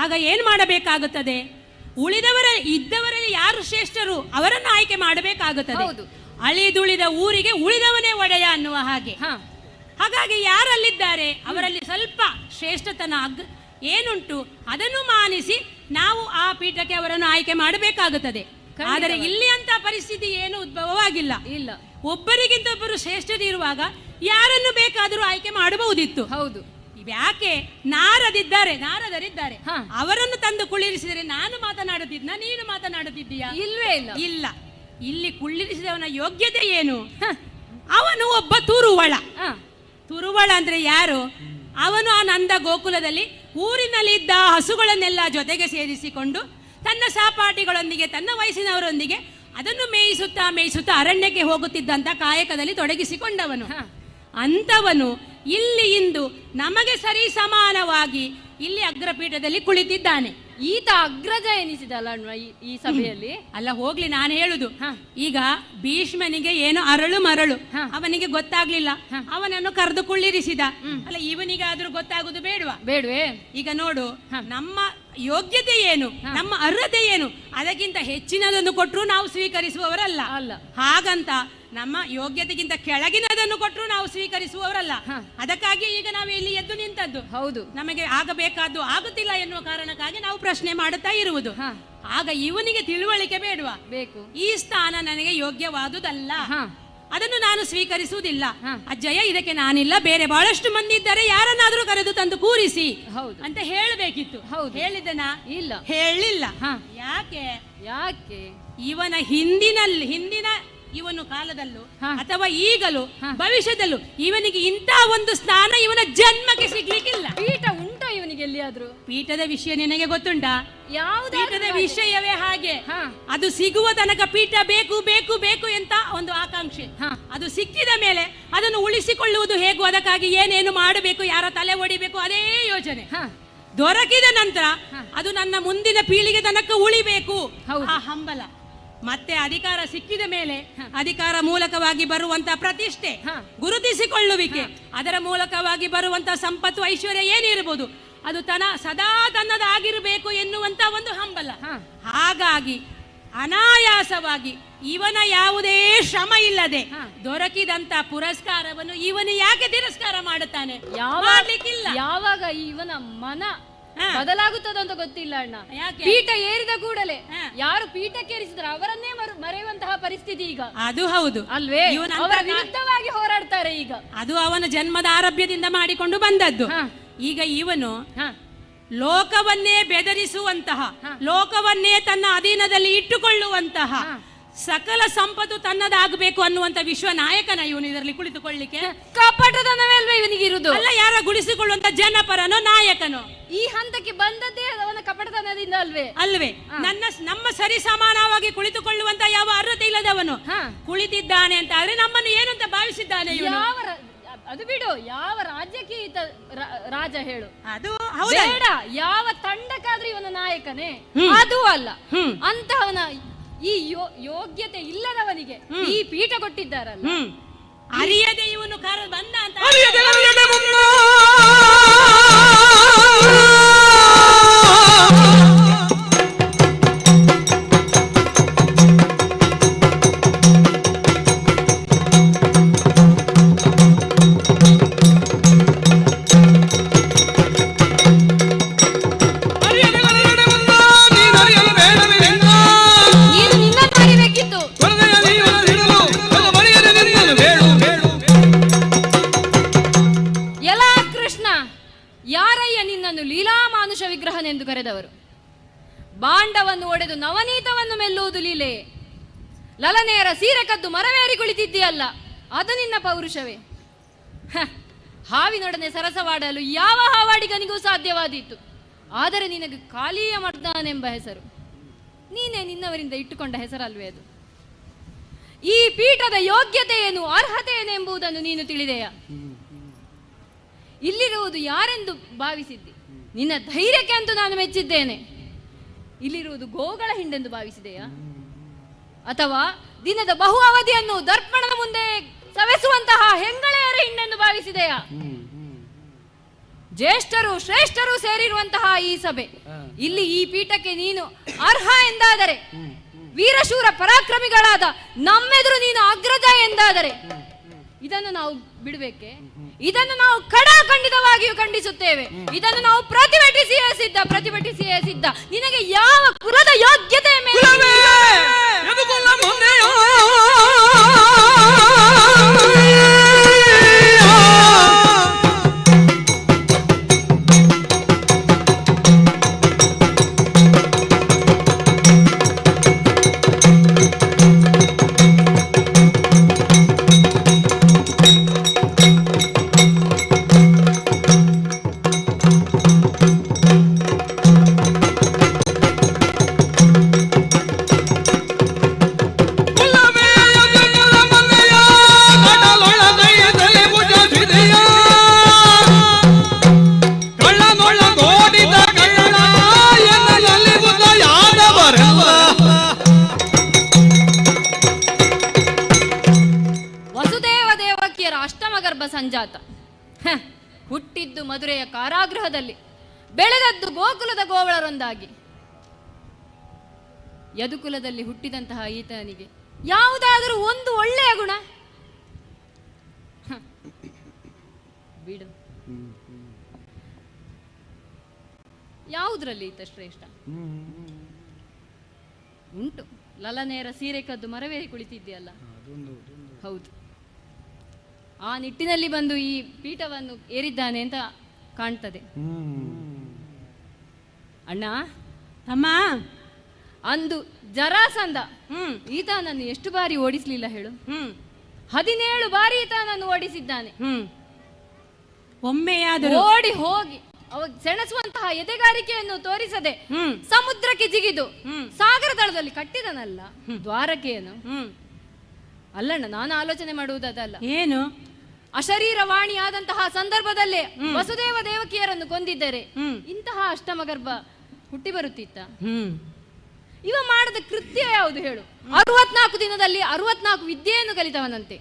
ಆಗ ಏನ್ ಮಾಡಬೇಕಾಗುತ್ತದೆ? ಇದ್ದವರಲ್ಲಿ ಯಾರು ಶ್ರೇಷ್ಠರು ಅವರನ್ನು ಆಯ್ಕೆ ಮಾಡಬೇಕಾಗುತ್ತದೆ. ಅಳಿದುಳಿದ ಊರಿಗೆ ಉಳಿದವನೇ ಒಡೆಯ ಅನ್ನುವ ಹಾಗೆ. ಹಾಗಾಗಿ ಯಾರಲ್ಲಿದ್ದಾರೆ ಅವರಲ್ಲಿ ಸ್ವಲ್ಪ ಶ್ರೇಷ್ಠತನ ಏನುಂಟು ಅದನ್ನು ಮಾನಿಸಿ ನಾವು ಆ ಪೀಠಕ್ಕೆ ಅವರನ್ನು ಆಯ್ಕೆ ಮಾಡಬೇಕಾಗುತ್ತದೆ. ಆದರೆ ಇಲ್ಲಿ ಅಂತ ಪರಿಸ್ಥಿತಿ ಏನು ಉದ್ಭವವಾಗಿಲ್ಲ. ಇಲ್ಲ, ಒಬ್ಬರಿಗಿಂತ ಒಬ್ಬರು ಶ್ರೇಷ್ಠರಿರುವಾಗ ಯಾರನ್ನು ಬೇಕಾದರೂ ಆಯ್ಕೆ ಮಾಡಬಹುದಿತ್ತು. ಹೌದು. ಯಾಕೆ ನಾರದಿದ್ದಾರೆ, ಅವರನ್ನು ತಂದು ಕುಳ್ಳಿರಿಸಿದರೆ ನಾನು ಮಾತನಾಡುತ್ತಿದ್ದ, ನೀನು ಮಾತನಾಡುತ್ತಿದ್ದೀಯಾ? ಇಲ್ವೇ ಇಲ್ಲ. ಇಲ್ಲ. ಇಲ್ಲಿ ಕುಳ್ಳಿರಿಸಿದವನ ಯೋಗ್ಯತೆ ಏನು? ಅವನು ಒಬ್ಬ ತುರುವಳ. ತುರುವಳ ಅಂದ್ರೆ ಯಾರು? ಅವನು ಆ ನಂದ ಗೋಕುಲದಲ್ಲಿ ಊರಿನಲ್ಲಿ ಇದ್ದ ಹಸುಗಳನ್ನೆಲ್ಲ ಜೊತೆಗೆ ಸೇರಿಸಿಕೊಂಡು ತನ್ನ ಸಹಪಾಠಿಗಳೊಂದಿಗೆ, ತನ್ನ ವಯಸ್ಸಿನವರೊಂದಿಗೆ ಅದನ್ನು ಮೇಯಿಸುತ್ತಾ ಅರಣ್ಯಕ್ಕೆ ಹೋಗುತ್ತಿದ್ದಂತ ಕಾಯಕದಲ್ಲಿ ತೊಡಗಿಸಿಕೊಂಡವನು. ಅಂತವನು ಇಲ್ಲಿ ಇಂದು ನಮಗೆ ಸರಿ ಸಮಾನವಾಗಿ ಇಲ್ಲಿ ಅಗ್ರಪೀಠದಲ್ಲಿ ಕುಳಿತಿದ್ದಾನೆ. ಈತ ಅಗ್ರಜ ಎನಿಸಿದಲ್ಲ ಈ ಸಭೆಯಲ್ಲಿ. ಅಲ್ಲ, ಹೋಗ್ಲಿ, ನಾನು ಹೇಳುದು ಈಗ ಭೀಷ್ಮನಿಗೆ ಏನು ಅರಳು ಮರಳು ಅವನಿಗೆ ಗೊತ್ತಾಗ್ಲಿಲ್ಲ, ಅವನನ್ನು ಕರೆದು ಕುಳ್ಳಿರಿಸಿದ. ಅಲ್ಲ, ಇವನಿಗಾದ್ರೂ ಗೊತ್ತಾಗುದು ಬೇಡವೇ? ಈಗ ನೋಡು, ನಮ್ಮ ಯೋಗ್ಯತೆ ಏನು, ನಮ್ಮ ಅರ್ಹತೆ ಏನು, ಅದಕ್ಕಿಂತ ಹೆಚ್ಚಿನದನ್ನು ಕೊಟ್ಟರು ನಾವು ಸ್ವೀಕರಿಸುವವರಲ್ಲ. ಹಾಗಂತ ನಮ್ಮ ಯೋಗ್ಯತೆಗಿಂತ ಕೆಳಗಿನದನ್ನು ಕೊಟ್ಟರು ನಾವು ಸ್ವೀಕರಿಸುವವರಲ್ಲ. ಅದಕ್ಕಾಗಿ ಈಗ ನಾವು ಇಲ್ಲಿ ಎದ್ದು ನಿಂತದ್ದು. ಹೌದು. ನಮಗೆ ಆಗಬೇಕಾದ್ದು ಆಗುತ್ತಿಲ್ಲ ಎನ್ನುವ ಕಾರಣಕ್ಕಾಗಿ ನಾವು ಪ್ರಶ್ನೆ ಮಾಡುತ್ತಾ ಇರುವುದು. ಆಗ ಇವನಿಗೆ ತಿಳುವಳಿಕೆ ಬೇಡವಾ? ಬೇಕು. ಈ ಸ್ಥಾನ ನನಗೆ ಯೋಗ್ಯವಾದುದಲ್ಲ, ಅದನ್ನು ನಾನು ಸ್ವೀಕರಿಸುವುದಿಲ್ಲ. ಅಜ್ಜಯ್ಯ, ಇದಕ್ಕೆ ನಾನಿಲ್ಲ, ಬೇರೆ ಬಹಳಷ್ಟು ಮಂದಿ ಇದ್ದಾರೆ, ಯಾರನ್ನಾದ್ರೂ ಕರೆದು ತಂದು ಕೂರಿಸಿ ಅಂತ ಹೇಳಬೇಕಿತ್ತು. ಹೇಳಿದನಾ? ಇಲ್ಲ, ಹೇಳಿಲ್ಲ. ಯಾಕೆ? ಇವನ ಹಿಂದಿನ ಇವನು ಕಾಲದಲ್ಲೂ ಅಥವಾ ಈಗಲೂ ಭವಿಷ್ಯದಲ್ಲೂ ಇವನಿಗೆ ಇಂಥ ಒಂದು ಸ್ಥಾನ ಇವನ ಜನ್ಮಕ್ಕೆ ಸಿಗ್ಲಿಕ್ಕಿಲ್ಲ. ಪೀಠ ಉಂಟಾ ಇವನಿಗೆ ಎಲ್ಲಿಯಾದ್ರೂ? ಪೀಠದ ವಿಷಯ ನಿನಗೆ ಗೊತ್ತುಂಟಾ? ಪೀಠದ ವಿಷಯವೇ ಹಾಗೆ. ಅದು ಸಿಗುವ ತನಕ ಪೀಠ ಬೇಕು ಬೇಕು ಬೇಕು ಅಂತ ಒಂದು ಆಕಾಂಕ್ಷೆ. ಅದು ಸಿಕ್ಕಿದ ಮೇಲೆ ಅದನ್ನು ಉಳಿಸಿಕೊಳ್ಳುವುದು ಹೇಗೂ, ಅದಕ್ಕಾಗಿ ಏನೇನು ಮಾಡಬೇಕು, ಯಾರ ತಲೆ ಒಡಿಬೇಕು, ಅದೇ ಯೋಚನೆ. ದೊರಕಿದ ನಂತರ ಅದು ನನ್ನ ಮುಂದಿನ ಪೀಳಿಗೆ ತನಕ ಉಳಿಬೇಕು, ಆ ಹಂಬಲ. ಮತ್ತೆ ಅಧಿಕಾರ ಸಿಕ್ಕಿದ ಮೇಲೆ ಅಧಿಕಾರ ಮೂಲಕವಾಗಿ ಬರುವಂತ ಪ್ರತಿಷ್ಠೆ, ಗುರುತಿಸಿಕೊಳ್ಳುವಿಕೆ, ಅದರ ಮೂಲಕವಾಗಿ ಬರುವಂತ ಸಂಪತ್ತು, ಐಶ್ವರ್ಯ ಏನಿರಬಹುದು ಅದು ಸದಾ ತನ್ನದಾಗಿರಬೇಕು ಎನ್ನುವಂತ ಒಂದು ಹಂಬಲ. ಹಾಗಾಗಿ ಅನಾಯಾಸವಾಗಿ ಇವನ ಯಾವುದೇ ಶ್ರಮ ಇಲ್ಲದೆ ದೊರಕಿದಂತ ಪುರಸ್ಕಾರವನ್ನು ಇವನು ಯಾಕೆ ತಿರಸ್ಕಾರ ಮಾಡುತ್ತಾನೆ? ಮಾಡ್ಲಿಕ್ಕಿಲ್ಲ. ಯಾವಾಗ ಇವನ ಮನ ಬದಲಾಗುತ್ತದಂತ ಗೊತ್ತಿಲ್ಲ ಅಣ್ಣ. ಪೀಠ ಏರಿದ ಕೂಡಲೇ ಯಾರು ಪೀಠಕ್ಕೇರಿಸಿದ್ರು ಅವರನ್ನೇ ಮರೆಯುವಂತಹ ಪರಿಸ್ಥಿತಿ ಈಗ. ಅದು ಹೌದು ಅಲ್ವೇ? ಅವರ ವಿರುದ್ಧವಾಗಿ ಹೋರಾಡ್ತಾರೆ ಈಗ. ಅದು ಅವನ ಜನ್ಮದ ಆರಭ್ಯದಿಂದ ಮಾಡಿಕೊಂಡು ಬಂದದ್ದು. ಈಗ ಇವನು ಲೋಕವನ್ನೇ ಬೆದರಿಸುವಂತಹ, ಲೋಕವನ್ನೇ ತನ್ನ ಅಧೀನದಲ್ಲಿ ಇಟ್ಟುಕೊಳ್ಳುವಂತಹ, ಸಕಲ ಸಂಪತ್ತು ತನ್ನದಾಗಬೇಕು ಅನ್ನುವಂತ ವಿಶ್ವ ನಾಯಕನ ಇವನು ಇದರಲ್ಲಿ ಕುಳಿತುಕೊಳ್ಳಿಕ್ಕೆ? ಕಪಟತನವೇ ಅಲ್ವೇ ಇವನಿಗೆ ಇರುವುದು? ಅಲ್ಲ, ಯಾರ ಗುಡಿಸಿಕೊಳ್ಳುವಂತ ಜನಪರನೋ ನಾಯಕನೋ? ಈ ಹಂತಕ್ಕೆ ಬಂದದ್ದೇ ಅವನ ಕಪಟತನದಿಂದ ಅಲ್ವೇ? ಅಲ್ವೇ? ನಮ್ಮ ಸರಿ ಸಮಾನವಾಗಿ ಕುಳಿತುಕೊಳ್ಳುವಂತ ಯಾವ ಅರ್ಹತೆ ಇಲ್ಲದವನು ಕುಳಿತಿದ್ದಾನೆ ಅಂತ ಆದ್ರೆ ನಮ್ಮನ್ನು ಏನಂತ ಭಾವಿಸಿದ್ದಾನೆ ಇವನು? ಅದು ಬಿಡು, ಯಾವ ರಾಜ್ಯಕ್ಕೆ ಈತ ರಾಜ ಹೇಳು? ಅದು ಬೇಡ, ಯಾವ ತಂಡಕ್ಕಾದ್ರೂ ಇವನ ನಾಯಕನೇ? ಅದು ಅಲ್ಲ. ಅಂತಹವನ ಈ ಯೋಗ್ಯತೆ ಇಲ್ಲದವನಿಗೆ ಈ ಪೀಠ ಕೊಟ್ಟಿದ್ದಾರಲ್ಲ, ಅರಿಯದೆ ಇವನು ಬಂದ ಅಂತ ವಿಗ್ರಹನೆಂದು ಕರೆದವರು. ಬಾಂಡವನ್ನು ಒಡೆದು ನವನೀತವನ್ನು ಮೆಲ್ಲುವುದು ಲೀಲೆ. ಲಲನೆಯರ ಸೀರೆ ಕದ್ದು ಮರವೇರಿ ಕುಳಿತಿದ್ದೀಯಲ್ಲ, ಅದು ನಿನ್ನ ಪೌರುಷವೇ? ಹಾವಿನೊಡನೆ ಸರಸವಾಡಲು ಯಾವ ಹಾವಾಡಿಗನಿಗೂ ಸಾಧ್ಯವಾದೀತು. ಆದರೆ ನಿನಗೆ ಕಾಲಿಯ ಮರ್ದಾನೆಂಬ ಹೆಸರು, ನೀನೇ ನಿನ್ನವರಿಂದ ಇಟ್ಟುಕೊಂಡ ಹೆಸರಲ್ವೇ ಅದು? ಈ ಪೀಠದ ಯೋಗ್ಯತೆ ಏನು, ಅರ್ಹತೆ ಏನು ಎಂಬುದನ್ನು ನೀನು ತಿಳಿದೆಯಾ? ಇಲ್ಲಿರುವುದು ಯಾರೆಂದು ಭಾವಿಸಿದ್ದಿ? ನಿನ್ನ ಧೈರ್ಯಕ್ಕೆ ಅಂತೂ ನಾನು ಮೆಚ್ಚಿದ್ದೇನೆ. ಇಲ್ಲಿರುವುದು ಗೋಗಳ ಹಿಂಡೆಂದು ಭಾವಿಸಿದೆಯಾ? ಅಥವಾ ದಿನದ ಬಹು ಅವಧಿಯನ್ನು ದರ್ಪಣದ ಮುಂದೆ ಸವೆಸುವಂತಹ ಹೆಂಗಳೆಯರ ಹಿಂಡೆಂದು ಭಾವಿಸಿದೆಯಾ? ಜ್ಯೇಷ್ಠರು ಶ್ರೇಷ್ಠರು ಸೇರಿರುವಂತಹ ಈ ಸಭೆ, ಇಲ್ಲಿ ಈ ಪೀಠಕ್ಕೆ ನೀನು ಅರ್ಹ ಎಂದಾದರೆ, ವೀರಶೂರ ಪರಾಕ್ರಮಿಗಳಾದ ನಮ್ಮೆದುರು ನೀನು ಅಗ್ರಜ ಎಂದಾದರೆ, ಇದನ್ನು ನಾವು ಬಿಡಬೇಕೆ? ಇದನ್ನು ನಾವು ಖಂಡಿತವಾಗಿಯೂ ಖಂಡಿಸುತ್ತೇವೆ. ಇದನ್ನು ನಾವು ಪ್ರತಿಭಟಿಸಿಯೇ ಸಿದ್ಧ. ನಿನಗೆ ಯಾವ ಕುಲದ ಯೋಗ್ಯತೆ ಮೇಲೆ ಸಂಜಾತ. ಹುಟ್ಟಿದ್ದು ಮಧುರೆಯ ಕಾರಾಗೃಹದಲ್ಲಿ, ಬೆಳೆದದ್ದು ಗೋಕುಲದ ಗೋವಳರೊಂದಾಗಿ. ಯದುಕುಲದಲ್ಲಿ ಹುಟ್ಟಿದಂತಹ ಈತನಿಗೆ ಯಾವುದಾದರೂ ಒಂದು ಒಳ್ಳೆಯ ಗುಣ ಬಿಡು. ಯಾವುದರಲ್ಲಿ ಈತ ಶ್ರೇಷ್ಠ? ಉಂಟು, ಲಲನೆಯರ ಸೀರೆ ಕದ್ದು ಮರವೇರಿ ಕುಳಿತಿದ್ದೀಯಲ್ಲ, ಹೌದು. ಆ ನಿಟ್ಟಿನಲ್ಲಿ ಬಂದು ಈ ಪೀಠವನ್ನು ಏರಿದ್ದಾನೆ ಅಂತ ಕಾಣ್ತದೆ. ಅಣ್ಣ ತಮ್ಮ, ಅಂದು ಜರಾಸಂಧ ಈತನನ್ನು ಎಷ್ಟು ಬಾರಿ ಓಡಿಸ್ಲಿಲ್ಲ ಹೇಳು? 17 ಬಾರಿ ಈತನನ್ನು ಓಡಿಸಿದ್ದಾನೆ. ಒಮ್ಮೆಯಾದರೂ ಓಡಿ ಹೋಗಿ ಅವ ಸೆಣಸುವಂತಹ ಎದೆಗಾರಿಕೆಯನ್ನು ತೋರಿಸದೆ ಸಮುದ್ರಕ್ಕೆ ಜಿಗಿದು ಸಾಗರ ತಳದಲ್ಲಿ ಕಟ್ಟಿದನಲ್ಲ ದ್ವಾರಕೆಯನ್ನು. ಅಲ್ಲಣ್ಣ, ನಾನು ಆಲೋಚನೆ ಮಾಡುವುದಲ್ಲ. ಏನು? ಅಶರೀರವಾಣಿಯಾದಂತಹ ಸಂದರ್ಭದಲ್ಲೇ ವಸುದೇವ ದೇವಕಿಯರನ್ನು ಕೊಂದಿದ್ದರೆ ಇಂತಹ ಅಷ್ಟಮಗರ್ಭ ಹುಟ್ಟಿ ಬರುತ್ತಿತ್ತ? ಇವ ಮಾಡದ ಕೃತ್ಯ ಯಾವುದು ಹೇಳು? 64 ದಿನದಲ್ಲಿ 64 ವಿದ್ಯೆಯನ್ನು ಕಲಿತವನಂತೆ.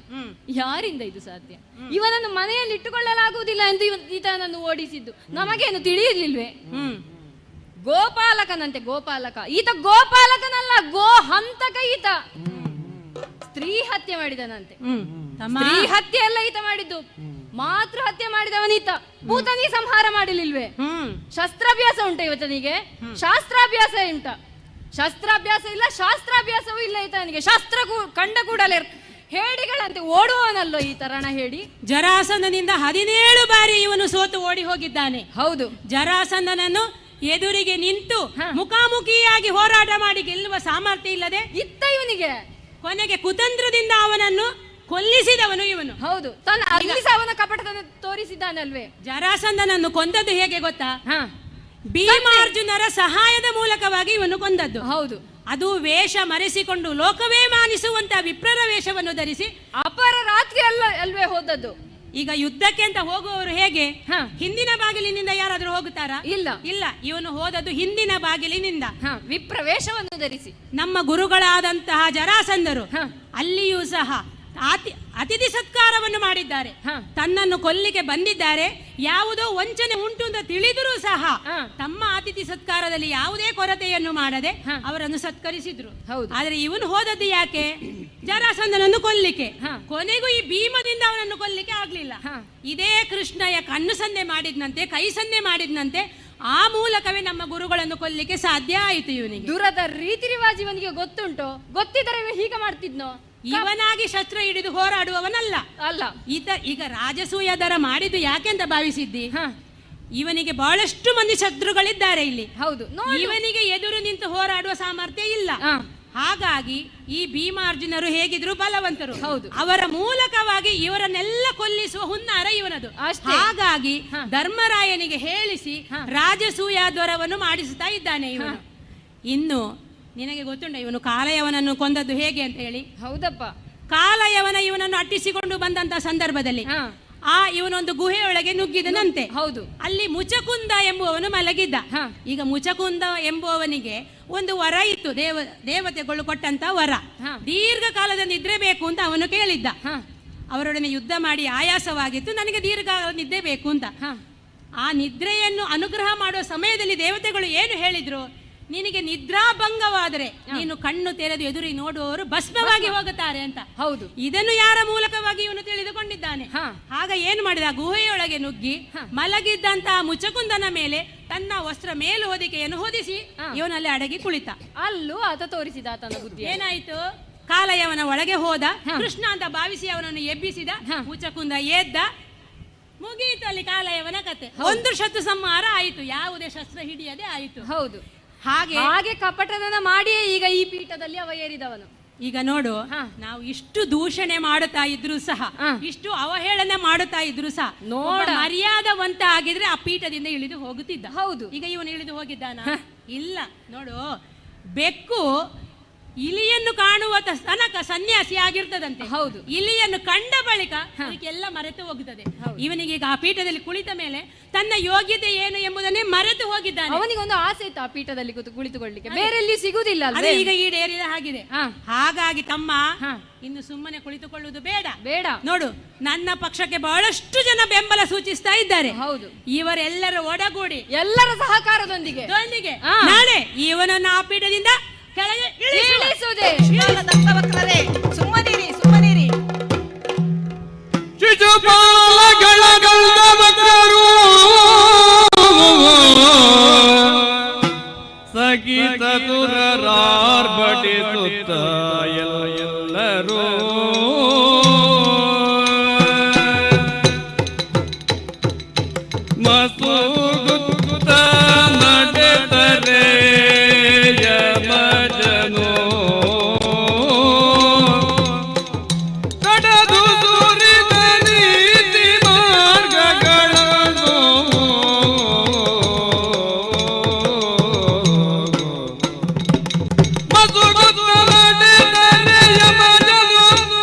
ಯಾರಿಂದ ಇದು ಸಾಧ್ಯ? ಇವನನ್ನು ಮನೆಯಲ್ಲಿ ಇಟ್ಟುಕೊಳ್ಳಲಾಗುವುದಿಲ್ಲ ಎಂದು ಈತನನ್ನು ಓಡಿಸಿದ್ದು ನಮಗೇನು ತಿಳಿಯಲಿಲ್ವೇ? ಗೋಪಾಲಕನಂತೆ, ಗೋಪಾಲಕ. ಈತ ಗೋಪಾಲಕನಲ್ಲ, ಗೋ ಹಂತಕ ಈತ. ಸ್ತ್ರೀ ಹತ್ಯೆ ಮಾಡಿದನಂತೆ. ಸ್ತ್ರೀ ಹತ್ಯೆ ಎಲ್ಲ ಈತ ಮಾಡಿದ್ದು, ಮಾತೃ ಹತ್ಯೆ ಮಾಡಿದವನೀತ. ಭೂತನಿ ಸಂಹಾರ ಮಾಡಲಿಲ್ವೇ? ಶಸ್ತ್ರಾಭ್ಯಾಸ ಉಂಟ ಇವತ್ತನಿಗೆ? ಶಾಸ್ತ್ರಾಭ್ಯಾಸ ಉಂಟ? ಶಸ್ತ್ರಾಭ್ಯಾಸ ಇಲ್ಲ, ಶಾಸ್ತ್ರಾಭ್ಯಾಸವೂ ಇಲ್ಲ ಈತನಿಗೆ. ಶಾಸ್ತ್ರ ಕಂಡ ಕೂಡಲೇ ಹೇಡಿಗಳಂತೆ ಓಡುವವನಲ್ಲೋ ಈತ ರಣ ಹೇಡಿ. ಜರಾಸಂಧನಿಂದ 17 ಬಾರಿ ಇವನು ಸೋತು ಓಡಿ ಹೋಗಿದ್ದಾನೆ. ಹೌದು, ಜರಾಸಂಧನನ್ನು ಎದುರಿಗೆ ನಿಂತು ಮುಖಾಮುಖಿಯಾಗಿ ಹೋರಾಟ ಮಾಡಿ ಗೆಲ್ಲುವ ಸಾಮರ್ಥ್ಯ ಇಲ್ಲದೆ ಇತ್ತ ಇವನಿಗೆ ಕೊನೆಗೆ ಕುತಂತ್ರದಿಂದ ಅವನನ್ನು ಕೊಲ್ಲಿಸಿದವನು ಇವನು. ಹೌದು, ತನ್ನ ಅವನ ಕಪಟತನ ತೋರಿಸಿದ್ದಾನಲ್ವೇ. ಜರಾಸಂಧನನ್ನು ಕೊಂದದ್ದು ಹೇಗೆ ಗೊತ್ತಾ? ಭೀಮಾರ್ಜುನರ ಸಹಾಯದ ಮೂಲಕವಾಗಿ ಇವನು ಕೊಂದದ್ದು. ಹೌದು, ಅದು ವೇಷ ಮರೆಸಿಕೊಂಡು ಲೋಕವೇ ಮಾನಿಸುವಂತ ವಿಪ್ರರ ವೇಷವನ್ನು ಧರಿಸಿ ಅಪರ ರಾತ್ರಿ ಅಲ್ವೇ ಹೋದದ್ದು. ಈಗ ಯುದ್ಧಕ್ಕೆ ಅಂತ ಹೋಗುವವರು ಹೇಗೆ ಹಿಂದಿನ ಬಾಗಿಲಿನಿಂದ ಯಾರಾದ್ರೂ ಹೋಗುತ್ತಾರಾ? ಇಲ್ಲ ಇಲ್ಲ, ಇವನು ಹೋದದ್ದು ಹಿಂದಿನ ಬಾಗಿಲಿನಿಂದ ವಿಪ್ರವೇಷವನ್ನು ಧರಿಸಿ. ನಮ್ಮ ಗುರುಗಳಾದಂತಹ ಜರಾಸಂಧರು ಅಲ್ಲಿಯೂ ಸಹ ಅತಿಥಿ ಸತ್ಕಾರವನ್ನು ಮಾಡಿದ್ದಾರೆ. ತನ್ನನ್ನು ಕೊಲ್ಲಿಗೆ ಬಂದಿದ್ದಾರೆ, ಯಾವುದೋ ವಂಚನೆ ಉಂಟು ಅಂತ ತಿಳಿದರೂ ಸಹ ತಮ್ಮ ಅತಿಥಿ ಸತ್ಕಾರದಲ್ಲಿ ಯಾವುದೇ ಕೊರತೆಯನ್ನು ಮಾಡದೆ ಅವರನ್ನು ಸತ್ಕರಿಸಿದ್ರು. ಆದ್ರೆ ಇವನು ಹೋದದ್ದು ಯಾಕೆ? ಜರಾಸಂಧನನ್ನು ಕೊಲ್ಲಿಕ್ಕೆ. ಕೊನೆಗೂ ಈ ಭೀಮದಿಂದ ಅವನನ್ನು ಕೊಲ್ಲಿಕ್ಕೆ ಆಗ್ಲಿಲ್ಲ. ಇದೇ ಕೃಷ್ಣಯ್ಯ ಕಣ್ಣು ಸಂದೆ ಮಾಡಿದ್ನಂತೆ, ಕೈ ಸಂದೆ ಮಾಡಿದ್ನಂತೆ. ಆ ಮೂಲಕವೇ ನಮ್ಮ ಗುರುಗಳನ್ನು ಕೊಲ್ಲಿಕ್ಕೆ ಸಾಧ್ಯ ಆಯಿತು. ಇವನಿಗೆ ದೂರದ ರೀತಿ ರಿವಾಜ್ ಇವನಿಗೆ ಗೊತ್ತುಂಟು. ಗೊತ್ತಿದ್ದರೆ ಹೀಗೆ ಮಾಡ್ತಿದ್ನೋ? ಇವನಾಗಿ ಶಸ್ತ್ರ ಹಿಡಿದು ಹೋರಾಡುವವನಲ್ಲ ಅಲ್ಲ. ಈಗ ರಾಜಸೂಯದರ ಮಾಡಿದ್ದು ಯಾಕೆಂತ ಭಾವಿಸಿದ್ದಿ? ಇವನಿಗೆ ಬಹಳಷ್ಟು ಮಂದಿ ಶತ್ರುಗಳಿದ್ದಾರೆ ಇಲ್ಲಿ. ಹೌದು, ಇವನಿಗೆ ಎದುರು ನಿಂತು ಹೋರಾಡುವ ಸಾಮರ್ಥ್ಯ ಇಲ್ಲ. ಹಾಗಾಗಿ ಈ ಭೀಮಾರ್ಜುನರು ಹೇಗಿದ್ರು ಬಲವಂತರು. ಹೌದು, ಅವರ ಮೂಲಕವಾಗಿ ಇವರನ್ನೆಲ್ಲ ಕೊಲ್ಲಿಸುವ ಹುನ್ನಾರ ಇವನದು. ಹಾಗಾಗಿ ಧರ್ಮರಾಯನಿಗೆ ಹೇಳಿಸಿ ರಾಜಸೂಯ ದ್ವರವನ್ನು ಮಾಡಿಸುತ್ತಾ ಇದ್ದಾನೆ ಇವನು. ಇನ್ನು ನಿನಗೆ ಗೊತ್ತುಂಟ ಇವನು ಕಾಲಯವನನ್ನು ಕೊಂದದ್ದು ಹೇಗೆ ಅಂತ ಹೇಳಿ? ಹೌದಪ್ಪ, ಕಾಲಯವನ ಇವನನ್ನು ಅಟ್ಟಿಸಿಕೊಂಡು ಬಂದಂತ ಸಂದರ್ಭದಲ್ಲಿ ಇವನೊಂದು ಗುಹೆಯೊಳಗೆ ನುಗ್ಗಿದನಂತೆ. ಹೌದು, ಅಲ್ಲಿ ಮುಚಕುಂದ ಎಂಬುವವನು ಮಲಗಿದ್ದ. ಈಗ ಮುಚಕುಂದ ಎಂಬುವವನಿಗೆ ಒಂದು ವರ ಇತ್ತು, ದೇವತೆಗಳು ಕೊಟ್ಟಂತ ವರ. ದೀರ್ಘಕಾಲದ ನಿದ್ರೆ ಬೇಕು ಅಂತ ಅವನು ಕೇಳಿದ್ದ. ಅವರೊಡನೆ ಯುದ್ಧ ಮಾಡಿ ಆಯಾಸವಾಗಿತ್ತು, ನನಗೆ ದೀರ್ಘಕಾಲದ ನಿದ್ದೆ ಬೇಕು ಅಂತ. ಆ ನಿದ್ರೆಯನ್ನು ಅನುಗ್ರಹ ಮಾಡುವ ಸಮಯದಲ್ಲಿ ದೇವತೆಗಳು ಏನು ಹೇಳಿದ್ರು? ನಿನಗೆ ನಿದ್ರಾಭಂಗವಾದರೆ ನೀನು ಕಣ್ಣು ತೆರೆದು ಎದುರಿ ನೋಡುವವರು ಭಸ್ಮವಾಗಿ ಹೋಗುತ್ತಾರೆ ಅಂತ. ಹೌದು, ಇದನ್ನು ಯಾರ ಮೂಲಕವಾಗಿ ಇವನು ತಿಳಿದುಕೊಂಡಿದ್ದಾನೆ. ಆಗ ಏನು ಮಾಡಿದ? ಗುಹೆಯೊಳಗೆ ನುಗ್ಗಿ ಮಲಗಿದ್ದಂತಹ ಮುಚಕುಂದನ ಮೇಲೆ ತನ್ನ ವಸ್ತ್ರ ಮೇಲು ಹೊದಿಕೆಯನ್ನು ಹೊದಿಸಿ ಇವನಲ್ಲಿ ಅಡಗಿ ಕುಳಿತ. ಅಲ್ಲೂ ಆತ ತೋರಿಸಿದ ಆತನ ಬುದ್ಧಿ. ಏನಾಯ್ತು? ಕಾಲಯವನ ಒಳಗೆ ಹೋದ, ಕೃಷ್ಣ ಅಂತ ಭಾವಿಸಿ ಅವನನ್ನು ಎಬ್ಬಿಸಿದ. ಮುಚಕುಂದ ಎದ್ದ, ಮುಗಿಯಿತು ಅಲ್ಲಿ ಕಾಲಯವನ ಕತೆ. ಒಂದು ಶತ್ರು ಸಂಹಾರ ಆಯಿತು, ಯಾವುದೇ ಶಸ್ತ್ರ ಹಿಡಿಯದೆ ಆಯಿತು. ಹೌದು, ಹಾಗೆ ಕಪಟತನ ಮಾಡಿಯೇ ಈಗ ಈ ಪೀಠದಲ್ಲಿ ಅವ ಏರಿದವನು. ಈಗ ನೋಡು, ನಾವು ಇಷ್ಟು ದೂಷಣೆ ಮಾಡುತ್ತಾ ಇದ್ರು ಸಹ, ಇಷ್ಟು ಅವಹೇಳನೆ ಮಾಡುತ್ತಾ ಇದ್ರು ಸಹ, ಮರ್ಯಾದವಂತ ಆಗಿದ್ರೆ ಆ ಪೀಠದಿಂದ ಇಳಿದು ಹೋಗುತ್ತಿದ್ದ. ಹೌದು, ಈಗ ಇವನು ಇಳಿದು ಹೋಗಿದ್ದಾನ? ಇಲ್ಲ. ನೋಡು, ಬೆಕ್ಕು ಇಲಿಯನ್ನು ಕಾಣುವ ತನಕ ಸನ್ಯಾಸಿ ಆಗಿರ್ತದಂತೆ. ಹೌದು, ಇಲಿಯನ್ನು ಕಂಡ ಬಳಿಕ ಅದಕ್ಕೆಲ್ಲ ಮರೆತು ಹೋಗುತ್ತದೆ. ಇವನಿಗೆ ಈಗ ಆ ಪೀಠದಲ್ಲಿ ಕುಳಿತ ಮೇಲೆ ತನ್ನ ಯೋಗ್ಯತೆ ಏನು ಎಂಬುದನ್ನೇ ಮರೆತು ಹೋಗಿದ್ದಾನೆ. ಅವನಿಗೊಂದು ಆಸೆ ಇತ್ತು ಆ ಪೀಠದಲ್ಲಿ ಕುಳಿತುಕೊಳ್ಳಿಕ್ಕೆ, ಬೇರೆಲ್ಲಿ ಸಿಗುವುದಿಲ್ಲ. ಅದು ಈಗ ಈಡೇರಿದ ಹಾಗಿದೆ. ಹಾಗಾಗಿ ತಮ್ಮ ಇನ್ನು ಸುಮ್ಮನೆ ಕುಳಿತುಕೊಳ್ಳುವುದು ಬೇಡ. ನೋಡು, ನನ್ನ ಪಕ್ಷಕ್ಕೆ ಬಹಳಷ್ಟು ಜನ ಬೆಂಬಲ ಸೂಚಿಸ್ತಾ ಇದ್ದಾರೆ. ಹೌದು, ಇವರೆಲ್ಲರೂ ಒಡಗೂಡಿ ಎಲ್ಲರ ಸಹಕಾರದೊಂದಿಗೆ ನಾಳೆ ಇವನನ್ನು ಆ ಪೀಠದಿಂದ ಕೆಳಗೆ ಇಳಿಸುವುದೇ. ಸುಮ್ಮನಿರಿ, ಸುಮ್ಮನಿರಿ. ಸಗೀತ ತುರರಾರ್ಭಟಿಸುತ್ತ ಎಲ್ಲರೂ ಮಸೂಗುತ್ತ ನಡೆದರೆ ಯಮಜನೋ ಕಡದು ಸುರಿದ ನೀತಿ ಮಾರ್ಗಗಳನ್ನು ಮಸೂಗುತ್ತ ನಡೆದರೆ ಯಮಜನೋ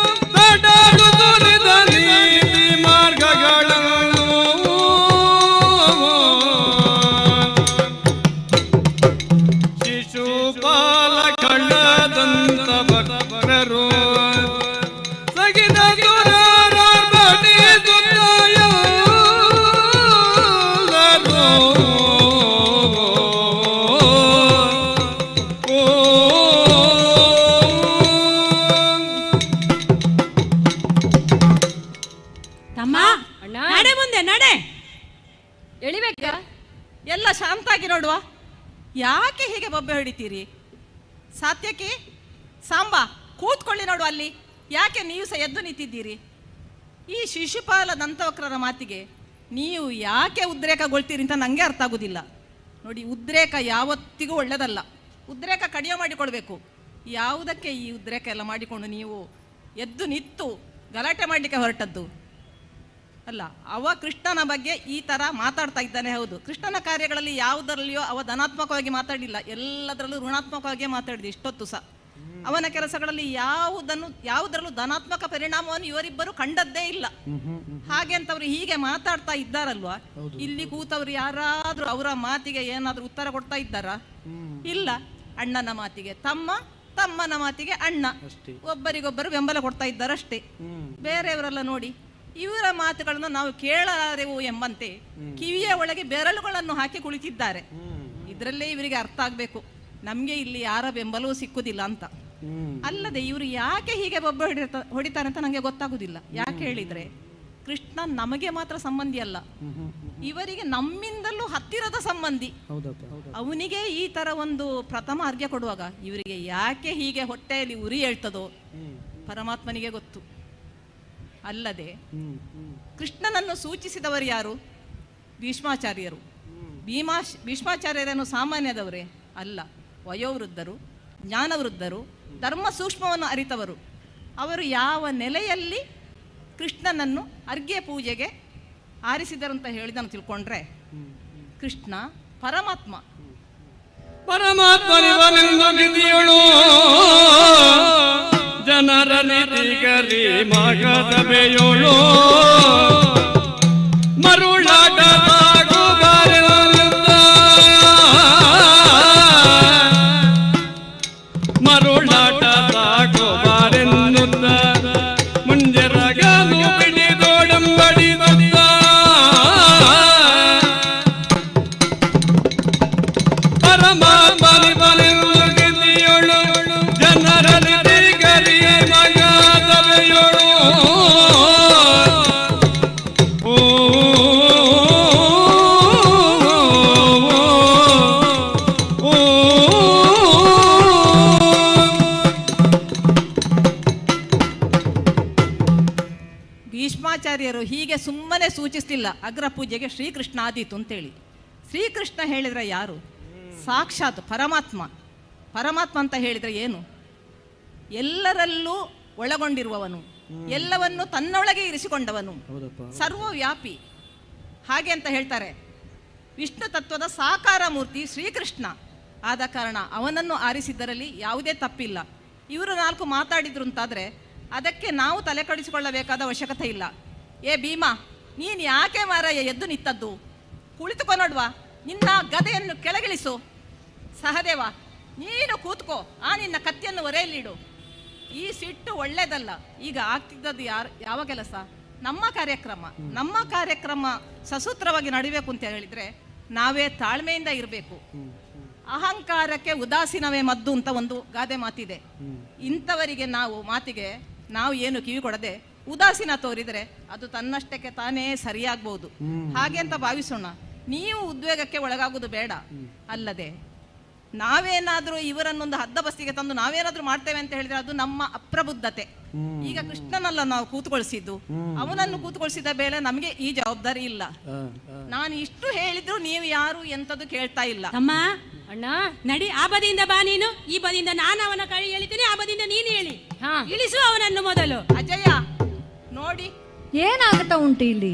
ಕಡದು ಸುರಿದ ನೀತಿ ಮಾರ್ಗಗಳನ್ನು ಶಿಶುಪಾಲ ಕಳ್ಳದಂತ ಭಕ್ತರು ಸಗಿದ ತಮ್ಮ ನಡೆ, ಮುಂದೆ ನಡೆ. ಎಳಿಬೇಕಾ? ಎಲ್ಲ ಶಾಂತಾಗಿ ನೋಡುವ. ಯಾಕೆ ಹೀಗೆ ಬೊಬ್ಬೆ ಹೊಡಿತೀರಿ? ಸಾತ್ಯಕ್ಕೆ ಸಾಂಬ ಕೂತ್ಕೊಳ್ಳಿ ನೋಡು ಅಲ್ಲಿ. ಯಾಕೆ ನೀವು ಸಹ ಎದ್ದು ನಿಂತಿದ್ದೀರಿ? ಈ ಶಿಶುಪಾಲ ದಂತವಕ್ರರ ಮಾತಿಗೆ ನೀವು ಯಾಕೆ ಉದ್ರೇಕಗೊಳ್ತೀರಿ ಅಂತ ನನಗೆ ಅರ್ಥ ಆಗುದಿಲ್ಲ. ನೋಡಿ, ಉದ್ರೇಕ ಯಾವತ್ತಿಗೂ ಒಳ್ಳೆಯದಲ್ಲ. ಉದ್ರೇಕ ಕಡಿಮೆ ಮಾಡಿಕೊಳ್ಬೇಕು. ಯಾವುದಕ್ಕೆ ಈ ಉದ್ರೇಕ ಎಲ್ಲ ಮಾಡಿಕೊಂಡು ನೀವು ಎದ್ದು ನಿಂತು ಗಲಾಟೆ ಮಾಡಲಿಕ್ಕೆ ಹೊರಟದ್ದು ಅಲ್ಲ. ಅವ ಕೃಷ್ಣನ ಬಗ್ಗೆ ಈ ಥರ ಮಾತಾಡ್ತಾ ಇದ್ದಾನೆ. ಹೌದು, ಕೃಷ್ಣನ ಕಾರ್ಯಗಳಲ್ಲಿ ಯಾವುದರಲ್ಲಿಯೋ ಅವ ಧನಾತ್ಮಕವಾಗಿ ಮಾತಾಡಿಲ್ಲ, ಎಲ್ಲದರಲ್ಲೂ ಋಣಾತ್ಮಕವಾಗಿ ಮಾತಾಡಿದೆ ಇಷ್ಟೊತ್ತು ಸಹ. ಅವನ ಕೆಲಸಗಳಲ್ಲಿ ಯಾವುದರಲ್ಲೂ ಧನಾತ್ಮಕ ಪರಿಣಾಮವನ್ನು ಇವರಿಬ್ಬರು ಕಂಡದ್ದೇ ಇಲ್ಲ. ಹಾಗೆ ಅಂತವ್ರು ಹೀಗೆ ಮಾತಾಡ್ತಾ ಇದ್ದಾರಲ್ವಾ, ಇಲ್ಲಿ ಕೂತವ್ರು ಯಾರಾದ್ರೂ ಅವರ ಮಾತಿಗೆ ಏನಾದ್ರೂ ಉತ್ತರ ಕೊಡ್ತಾ ಇದ್ದಾರಾ? ಇಲ್ಲ. ಅಣ್ಣನ ಮಾತಿಗೆ ತಮ್ಮ, ತಮ್ಮನ ಮಾತಿಗೆ ಅಣ್ಣ, ಒಬ್ಬರಿಗೊಬ್ಬರು ಬೆಂಬಲ ಕೊಡ್ತಾ ಇದ್ದಾರಷ್ಟೇ. ಬೇರೆಯವರೆಲ್ಲ ನೋಡಿ, ಇವರ ಮಾತುಗಳನ್ನು ನಾವು ಕೇಳಲಾರೆವು ಎಂಬಂತೆ ಕಿವಿಯ ಒಳಗೆ ಬೆರಳುಗಳನ್ನು ಹಾಕಿ ಕುಳಿತಿದ್ದಾರೆ. ಇದರಲ್ಲೇ ಇವರಿಗೆ ಅರ್ಥ ಆಗ್ಬೇಕು, ನಮ್ಗೆ ಇಲ್ಲಿ ಯಾರ ಬೆಂಬಲವೂ ಸಿಕ್ಕುದಿಲ್ಲ ಅಂತ. ಅಲ್ಲದೆ ಇವರು ಯಾಕೆ ಹೀಗೆ ಬೊಬ್ಬ ಹೊಡಿತಾರೆ ಅಂತ ನಂಗೆ ಗೊತ್ತಾಗುದಿಲ್ಲ. ಯಾಕೆ ಹೇಳಿದ್ರೆ, ಕೃಷ್ಣ ನಮಗೆ ಮಾತ್ರ ಸಂಬಂಧಿ ಅಲ್ಲ, ಇವರಿಗೆ ನಮ್ಮಿಂದಲೂ ಹತ್ತಿರದ ಸಂಬಂಧಿ. ಅವನಿಗೆ ಈ ತರ ಒಂದು ಪ್ರಥಮ ಅರ್ಘ್ಯ ಕೊಡುವಾಗ ಇವರಿಗೆ ಯಾಕೆ ಹೀಗೆ ಹೊಟ್ಟೆಯಲ್ಲಿ ಉರಿ ಹೇಳ್ತದೋ ಪರಮಾತ್ಮನಿಗೆ ಗೊತ್ತು. ಅಲ್ಲದೆ ಕೃಷ್ಣನನ್ನು ಸೂಚಿಸಿದವರು ಯಾರು? ಭೀಷ್ಮಾಚಾರ್ಯರು. ಭೀಷ್ಮಾಚಾರ್ಯರನ್ನು ಸಾಮಾನ್ಯದವರೇ ಅಲ್ಲ, ವಯೋವೃದ್ಧರು, ಜ್ಞಾನವೃದ್ಧರು, ಧರ್ಮ ಸೂಕ್ಷ್ಮವನ್ನು ಅರಿತವರು. ಅವರು ಯಾವ ನೆಲೆಯಲ್ಲಿ ಕೃಷ್ಣನನ್ನು ಅರ್ಘ್ಯ ಪೂಜೆಗೆ ಆರಿಸಿದರು ಅಂತ ಹೇಳಿದನ್ನು ತಿಳ್ಕೊಂಡ್ರೆ, ಕೃಷ್ಣ ಪರಮಾತ್ಮ. ಪರಮಾತ್ಮನಿವನೆಂದು ಜನರ ನೀತಿಗರಿ ಮಗದಬೆಯೋಳು ಮರುಳಾಟ ಮರುಳಾಟ ತಾಗೋಬಾರೆನ್ನುತ್ತ ಮುಂಜರಗನು ಬಿಡಿದೋಡಂಬಡಿದ ಪರಮಾತ್ಮನಿವನೆಂದು ಗಿರಿಯೋಳು ಜನರ ನೀತಿಗರಿ ಮಗದಬೆಯೋಳು. ಭೀಷ್ಮಾಚಾರ್ಯರು ಹೀಗೆ ಸುಮ್ಮನೆ ಸೂಚಿಸಲಿಲ್ಲ, ಅಗ್ರ ಪೂಜೆಗೆ ಶ್ರೀಕೃಷ್ಣ ಆದೀತು ಅಂತೇಳಿ. ಶ್ರೀಕೃಷ್ಣ ಹೇಳಿದ್ರೆ ಯಾರು? ಸಾಕ್ಷಾತ್ ಪರಮಾತ್ಮ. ಪರಮಾತ್ಮ ಅಂತ ಹೇಳಿದ್ರೆ ಏನು? ಎಲ್ಲರಲ್ಲೂ ಒಳಗೊಂಡಿರುವವನು, ಎಲ್ಲವನ್ನು ತನ್ನೊಳಗೆ ಇರಿಸಿಕೊಂಡವನು, ಸರ್ವವ್ಯಾಪಿ. ಹಾಗೆ ಅಂತ ಹೇಳ್ತಾರೆ. ವಿಷ್ಣು ತತ್ವದ ಸಾಕಾರ ಮೂರ್ತಿ ಶ್ರೀಕೃಷ್ಣ ಆದ ಕಾರಣ ಅವನನ್ನು ಆರಿಸಿದ್ದರಲ್ಲಿ ಯಾವುದೇ ತಪ್ಪಿಲ್ಲ. ಇವರು ನಾಲ್ಕು ಮಾತಾಡಿದ್ರು ಅಂತಾದರೆ ಅದಕ್ಕೆ ನಾವು ತಲೆ ಕಡಿಸಿಕೊಳ್ಳಬೇಕಾದ ಅವಶ್ಯಕತೆ ಇಲ್ಲ. ಏ ಭೀಮಾ, ನೀನು ಯಾಕೆ ಮಾರಾಯ ಎದ್ದು ನಿಂತದ್ದು? ಕುಳಿತುಕೊನೋಡ್ವಾ, ನಿನ್ನ ಗದೆಯನ್ನು ಕೆಳಗಿಳಿಸು. ಸಹದೇವ, ನೀನು ಕೂತ್ಕೋ, ಆ ನಿನ್ನ ಕತ್ತಿಯನ್ನು ಒರೆಯಲ್ಲಿಡು. ಈ ಸಿಟ್ಟು ಒಳ್ಳೇದಲ್ಲ. ಈಗ ಆಗ್ತಿದ್ದದ್ದು ಯಾವ ಕೆಲಸ? ನಮ್ಮ ಕಾರ್ಯಕ್ರಮ ಸಸೂತ್ರವಾಗಿ ನಡಿಬೇಕು ಅಂತ ಹೇಳಿದ್ರೆ ನಾವೇ ತಾಳ್ಮೆಯಿಂದ ಇರಬೇಕು. ಅಹಂಕಾರಕ್ಕೆ ಉದಾಸೀನವೇ ಮದ್ದು ಅಂತ ಒಂದು ಗಾದೆ ಮಾತಿದೆ. ಇಂಥವರಿಗೆ ಮಾತಿಗೆ ನಾವು ಏನು ಕಿವಿ ಕೊಡದೆ ಉದಾಸೀನ ತೋರಿದರೆ ಅದು ತನ್ನಷ್ಟಕ್ಕೆ ತಾನೇ ಸರಿಯಾಗಬಹುದು. ಹಾಗೆ ಅಂತ ಭಾವಿಸೋಣ. ನೀವು ಉದ್ವೇಗಕ್ಕೆ ಒಳಗಾಗುವುದು ಬೇಡ. ಅಲ್ಲದೆ ನಾವೇನಾದ್ರೂ ಇವರನ್ನೊಂದು ಹದ್ದಬಸ್ತಿಗೆ ತಂದು ನಾವೇನಾದ್ರೂ ಮಾಡ್ತೇವೆ ಅಂತ ಹೇಳಿದ್ರೆ ಅದು ನಮ್ಮ ಅಪ್ರಬುದ್ಧತೆ. ಈಗ ಕೃಷ್ಣನಲ್ಲ ನಾವು ಕೂತ್ಕೊಳ್ಸಿದ್ದು, ಅವನನ್ನು ಕೂತ್ಕೊಳ್ಸಿದ ಬೇಳೆ ನಮಗೆ ಈ ಜವಾಬ್ದಾರಿ ಇಲ್ಲ. ನಾನು ಇಷ್ಟು ಹೇಳಿದ್ರು ನೀವು ಯಾರು ಎಂತದ್ದು ಕೇಳ್ತಾ ಇಲ್ಲ. ಅಮ್ಮ, ಅಣ್ಣ ನಡಿ, ಆ ಬದಿಯಿಂದ ಬಾ ನೀನು, ಈ ಬದಿಯಿಂದ ನಾನು ಅವನ ಕೈ ಹೇಳಿದ್ದೀನಿ, ಆ ಬದಿಯಿಂದ ನೀನು ಹೇಳಿ. ಇಳಿಸು ಅವನನ್ನು ಮೊದಲು. ಅಜಯ ನೋಡಿ ಏನಾಗ್ತಾ ಉಂಟು ಇಲ್ಲಿ?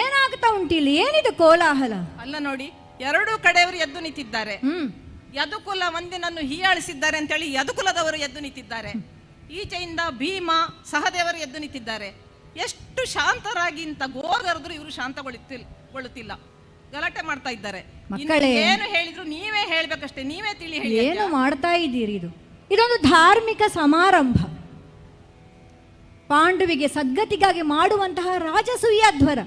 ಏನಾಗ್ತಾ ಉಂಟಿಲ್ಲಿ? ಏನಿದು ಕೋಲಾಹಲ? ಅಲ್ಲ ನೋಡಿ, ಎರಡೂ ಕಡೆಯವರು ಎದ್ದು ನಿಂತಿದ್ದಾರೆ. ಯದುಕುಲ ಮಂದಿನನ್ನು ಹೀಯಾಳಿಸಿದ್ದಾರೆ ಅಂತ ಹೇಳಿ ಯದುಕುಲದವರು ಎದ್ದು ನಿಂತಿದ್ದಾರೆ. ಈಚೆಯಿಂದ ಭೀಮ ಸಹದೇವರು ಎದ್ದು ನಿಂತಿದ್ದಾರೆ. ಎಷ್ಟು ಶಾಂತರಾಗಿ ಇಂತ ಗೋಗರದ್ರು ಇವರು ಶಾಂತಗೊಳ್ಳುತ್ತಿಲ್ಲ. ಗಲಾಟೆ ಮಾಡ್ತಾ ಇದ್ದಾರೆ. ಮಕ್ಕಳೇ, ಏನು ಹೇಳಿದ್ರು ನೀವೇ ಹೇಳ್ಬೇಕಷ್ಟೇ, ನೀವೇ ತಿಳಿ ಹೇಳಿ. ಏನು ಮಾಡ್ತಾ ಇದ್ದೀರಿ? ಇದೊಂದು ಧಾರ್ಮಿಕ ಸಮಾರಂಭ. ಪಾಂಡುವಿಗೆ ಸದ್ಗತಿಗಾಗಿ ಮಾಡುವಂತಹ ರಾಜಸೂಯಾಧ್ವರ,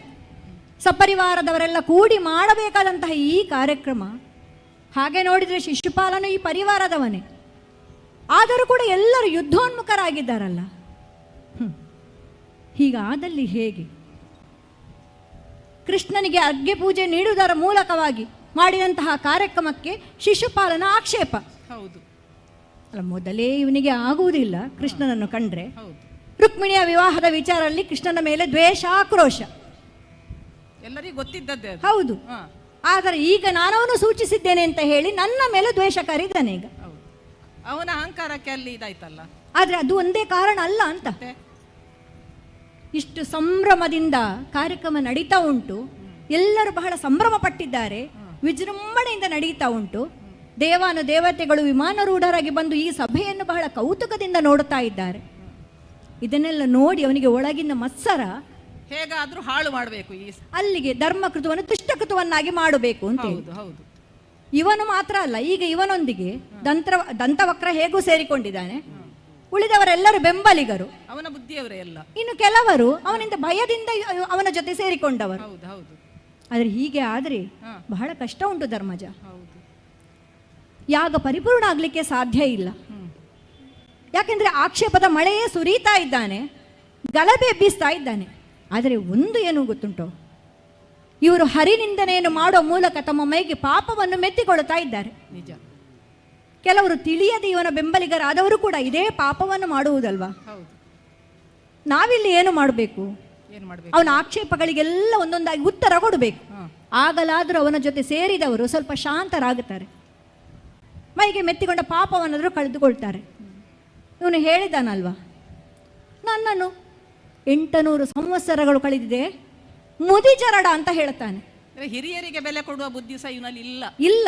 ಸಪರಿವಾರದವರೆಲ್ಲ ಕೂಡಿ ಮಾಡಬೇಕಾದಂತಹ ಈ ಕಾರ್ಯಕ್ರಮ. ಹಾಗೆ ನೋಡಿದರೆ ಶಿಶುಪಾಲನು ಈ ಪರಿವಾರದವನೇ, ಆದರೂ ಕೂಡ ಎಲ್ಲರೂ ಯುದ್ಧೋನ್ಮುಖರಾಗಿದ್ದಾರಲ್ಲ. ಹೀಗಾದಲ್ಲಿ ಹೇಗೆ? ಕೃಷ್ಣನಿಗೆ ಅರ್ಘ್ಯ ಪೂಜೆ ನೀಡುವುದರ ಮೂಲಕವಾಗಿ ಮಾಡಿದಂತಹ ಕಾರ್ಯಕ್ರಮಕ್ಕೆ ಶಿಶುಪಾಲನ ಆಕ್ಷೇಪ. ಹೌದು ಅಲ್ಲ, ಮೊದಲೇ ಇವನಿಗೆ ಆಗುವುದಿಲ್ಲ ಕೃಷ್ಣನನ್ನು ಕಂಡ್ರೆ. ರುಕ್ಮಿಣಿಯ ವಿವಾಹದ ವಿಚಾರದಲ್ಲಿ ಕೃಷ್ಣನ ಮೇಲೆ ದ್ವೇಷ, ಆಕ್ರೋಶ ಎಲ್ಲರಿಗೂ ಗೊತ್ತಿದ್ದದ್ದೇ. ಹೌದು. ಆದರೆ ಈಗ ನಾನವನು ಸೂಚಿಸಿದ್ದೇನೆ ಅಂತ ಹೇಳಿ ನನ್ನ ಮೇಲೆ ದ್ವೇಷಕಾರಿ ಇದ್ದಾನೆ. ಈಗ ಅವನ ಅಹಂಕಾರಕ್ಕೆ ಅಲ್ಲಿ ಇದಾಯ್ತಲ್ಲ. ಆದರೆ ಅದು ಒಂದೇ ಕಾರಣ ಅಲ್ಲ ಅಂತ. ಇಷ್ಟು ಸಂಭ್ರಮದಿಂದ ಕಾರ್ಯಕ್ರಮ ನಡೀತಾ ಉಂಟು, ಎಲ್ಲರೂ ಬಹಳ ಸಂಭ್ರಮ ಪಟ್ಟಿದ್ದಾರೆ, ವಿಜೃಂಭಣೆಯಿಂದ ನಡೀತಾ ಉಂಟು. ದೇವಾನು ದೇವತೆಗಳು ವಿಮಾನರೂಢರಾಗಿ ಬಂದು ಈ ಸಭೆಯನ್ನು ಬಹಳ ಕೌತುಕದಿಂದ ನೋಡುತ್ತಾ ಇದ್ದಾರೆ. ಇದನ್ನೆಲ್ಲ ನೋಡಿ ಅವನಿಗೆ ಒಳಗಿನ ಮತ್ಸರ, ಹೇಗಾದ್ರೂ ಹಾಳು ಮಾಡಬೇಕು, ಈ ಅಲ್ಲಿಗೆ ಧರ್ಮಕೃತವನ್ನು ದುಷ್ಟಕೃತವನ್ನಾಗಿ ಮಾಡಬೇಕು ಅಂತ. ಹೌದು. ಇವನು ಮಾತ್ರ ಅಲ್ಲ, ಈಗ ಇವನೊಂದಿಗೆ ದಂತವಕ್ರ ಹೇಗೂ ಸೇರಿಕೊಂಡಿದ್ದಾನೆ. ಉಳಿದವರೆಲ್ಲರೂ ಬೆಂಬಲಿಗರು, ಅವನ ಬುದ್ಧಿಯವರೇ ಎಲ್ಲ. ಇನ್ನು ಕೆಲವರು ಅವನಿಂದ ಭಯದಿಂದ ಅವನ ಜೊತೆ ಸೇರಿಕೊಂಡವರು. ಆದ್ರೆ ಹೀಗೆ ಆದ್ರೆ ಬಹಳ ಕಷ್ಟ ಉಂಟು ಧರ್ಮಜ. ಯಾಗ ಪರಿಪೂರ್ಣ ಆಗ್ಲಿಕ್ಕೆ ಸಾಧ್ಯ ಇಲ್ಲ. ಯಾಕೆಂದ್ರೆ ಆಕ್ಷೇಪದ ಮಳೆಯೇ ಸುರಿತಾ ಇದ್ದಾನೆ, ಗಲಭೆ ಎಬ್ಬಿಸ್ತಾ ಇದ್ದಾನೆ. ಆದರೆ ಒಂದು ಏನು ಗೊತ್ತುಂಟು, ಇವರು ಹರಿನಿಂದನೆಯನ್ನು ಮಾಡುವ ಮೂಲಕ ತಮ್ಮ ಮೈಗೆ ಪಾಪವನ್ನು ಮೆತ್ತಿಕೊಳ್ಳುತ್ತಾ ಇದ್ದಾರೆ. ನಿಜ. ಕೆಲವರು ತಿಳಿಯದೆ ಇವನ ಬೆಂಬಲಿಗರಾದವರು ಕೂಡ ಇದೇ ಪಾಪವನ್ನು ಮಾಡುವುದಲ್ವಾ? ನಾವಿಲ್ಲಿ ಏನು ಮಾಡಬೇಕು? ಅವನ ಆಕ್ಷೇಪಗಳಿಗೆಲ್ಲ ಒಂದೊಂದಾಗಿ ಉತ್ತರ ಕೊಡಬೇಕು. ಆಗಲಾದರೂ ಅವನ ಜೊತೆ ಸೇರಿದವರು ಸ್ವಲ್ಪ ಶಾಂತರಾಗುತ್ತಾರೆ, ಮೈಗೆ ಮೆತ್ತಿಕೊಂಡ ಪಾಪವನ್ನಾದರೂ ಕಳೆದುಕೊಳ್ತಾರೆ. ಇವನು ಹೇಳಿದಾನಲ್ವಾ, ನನ್ನನ್ನು 800 ಸಂವತ್ಸರಗಳು ಕಳೆದಿದೆ, ಮುದಿಜರಡ ಅಂತ ಹೇಳ್ತಾನೆ. ಹಿರಿಯರಿಗೆ ಬೆಲೆ ಕೊಡುವ ಬುದ್ಧಿ ಸಹ ಇವನಲ್ಲಿ ಇಲ್ಲ. ಇಲ್ಲ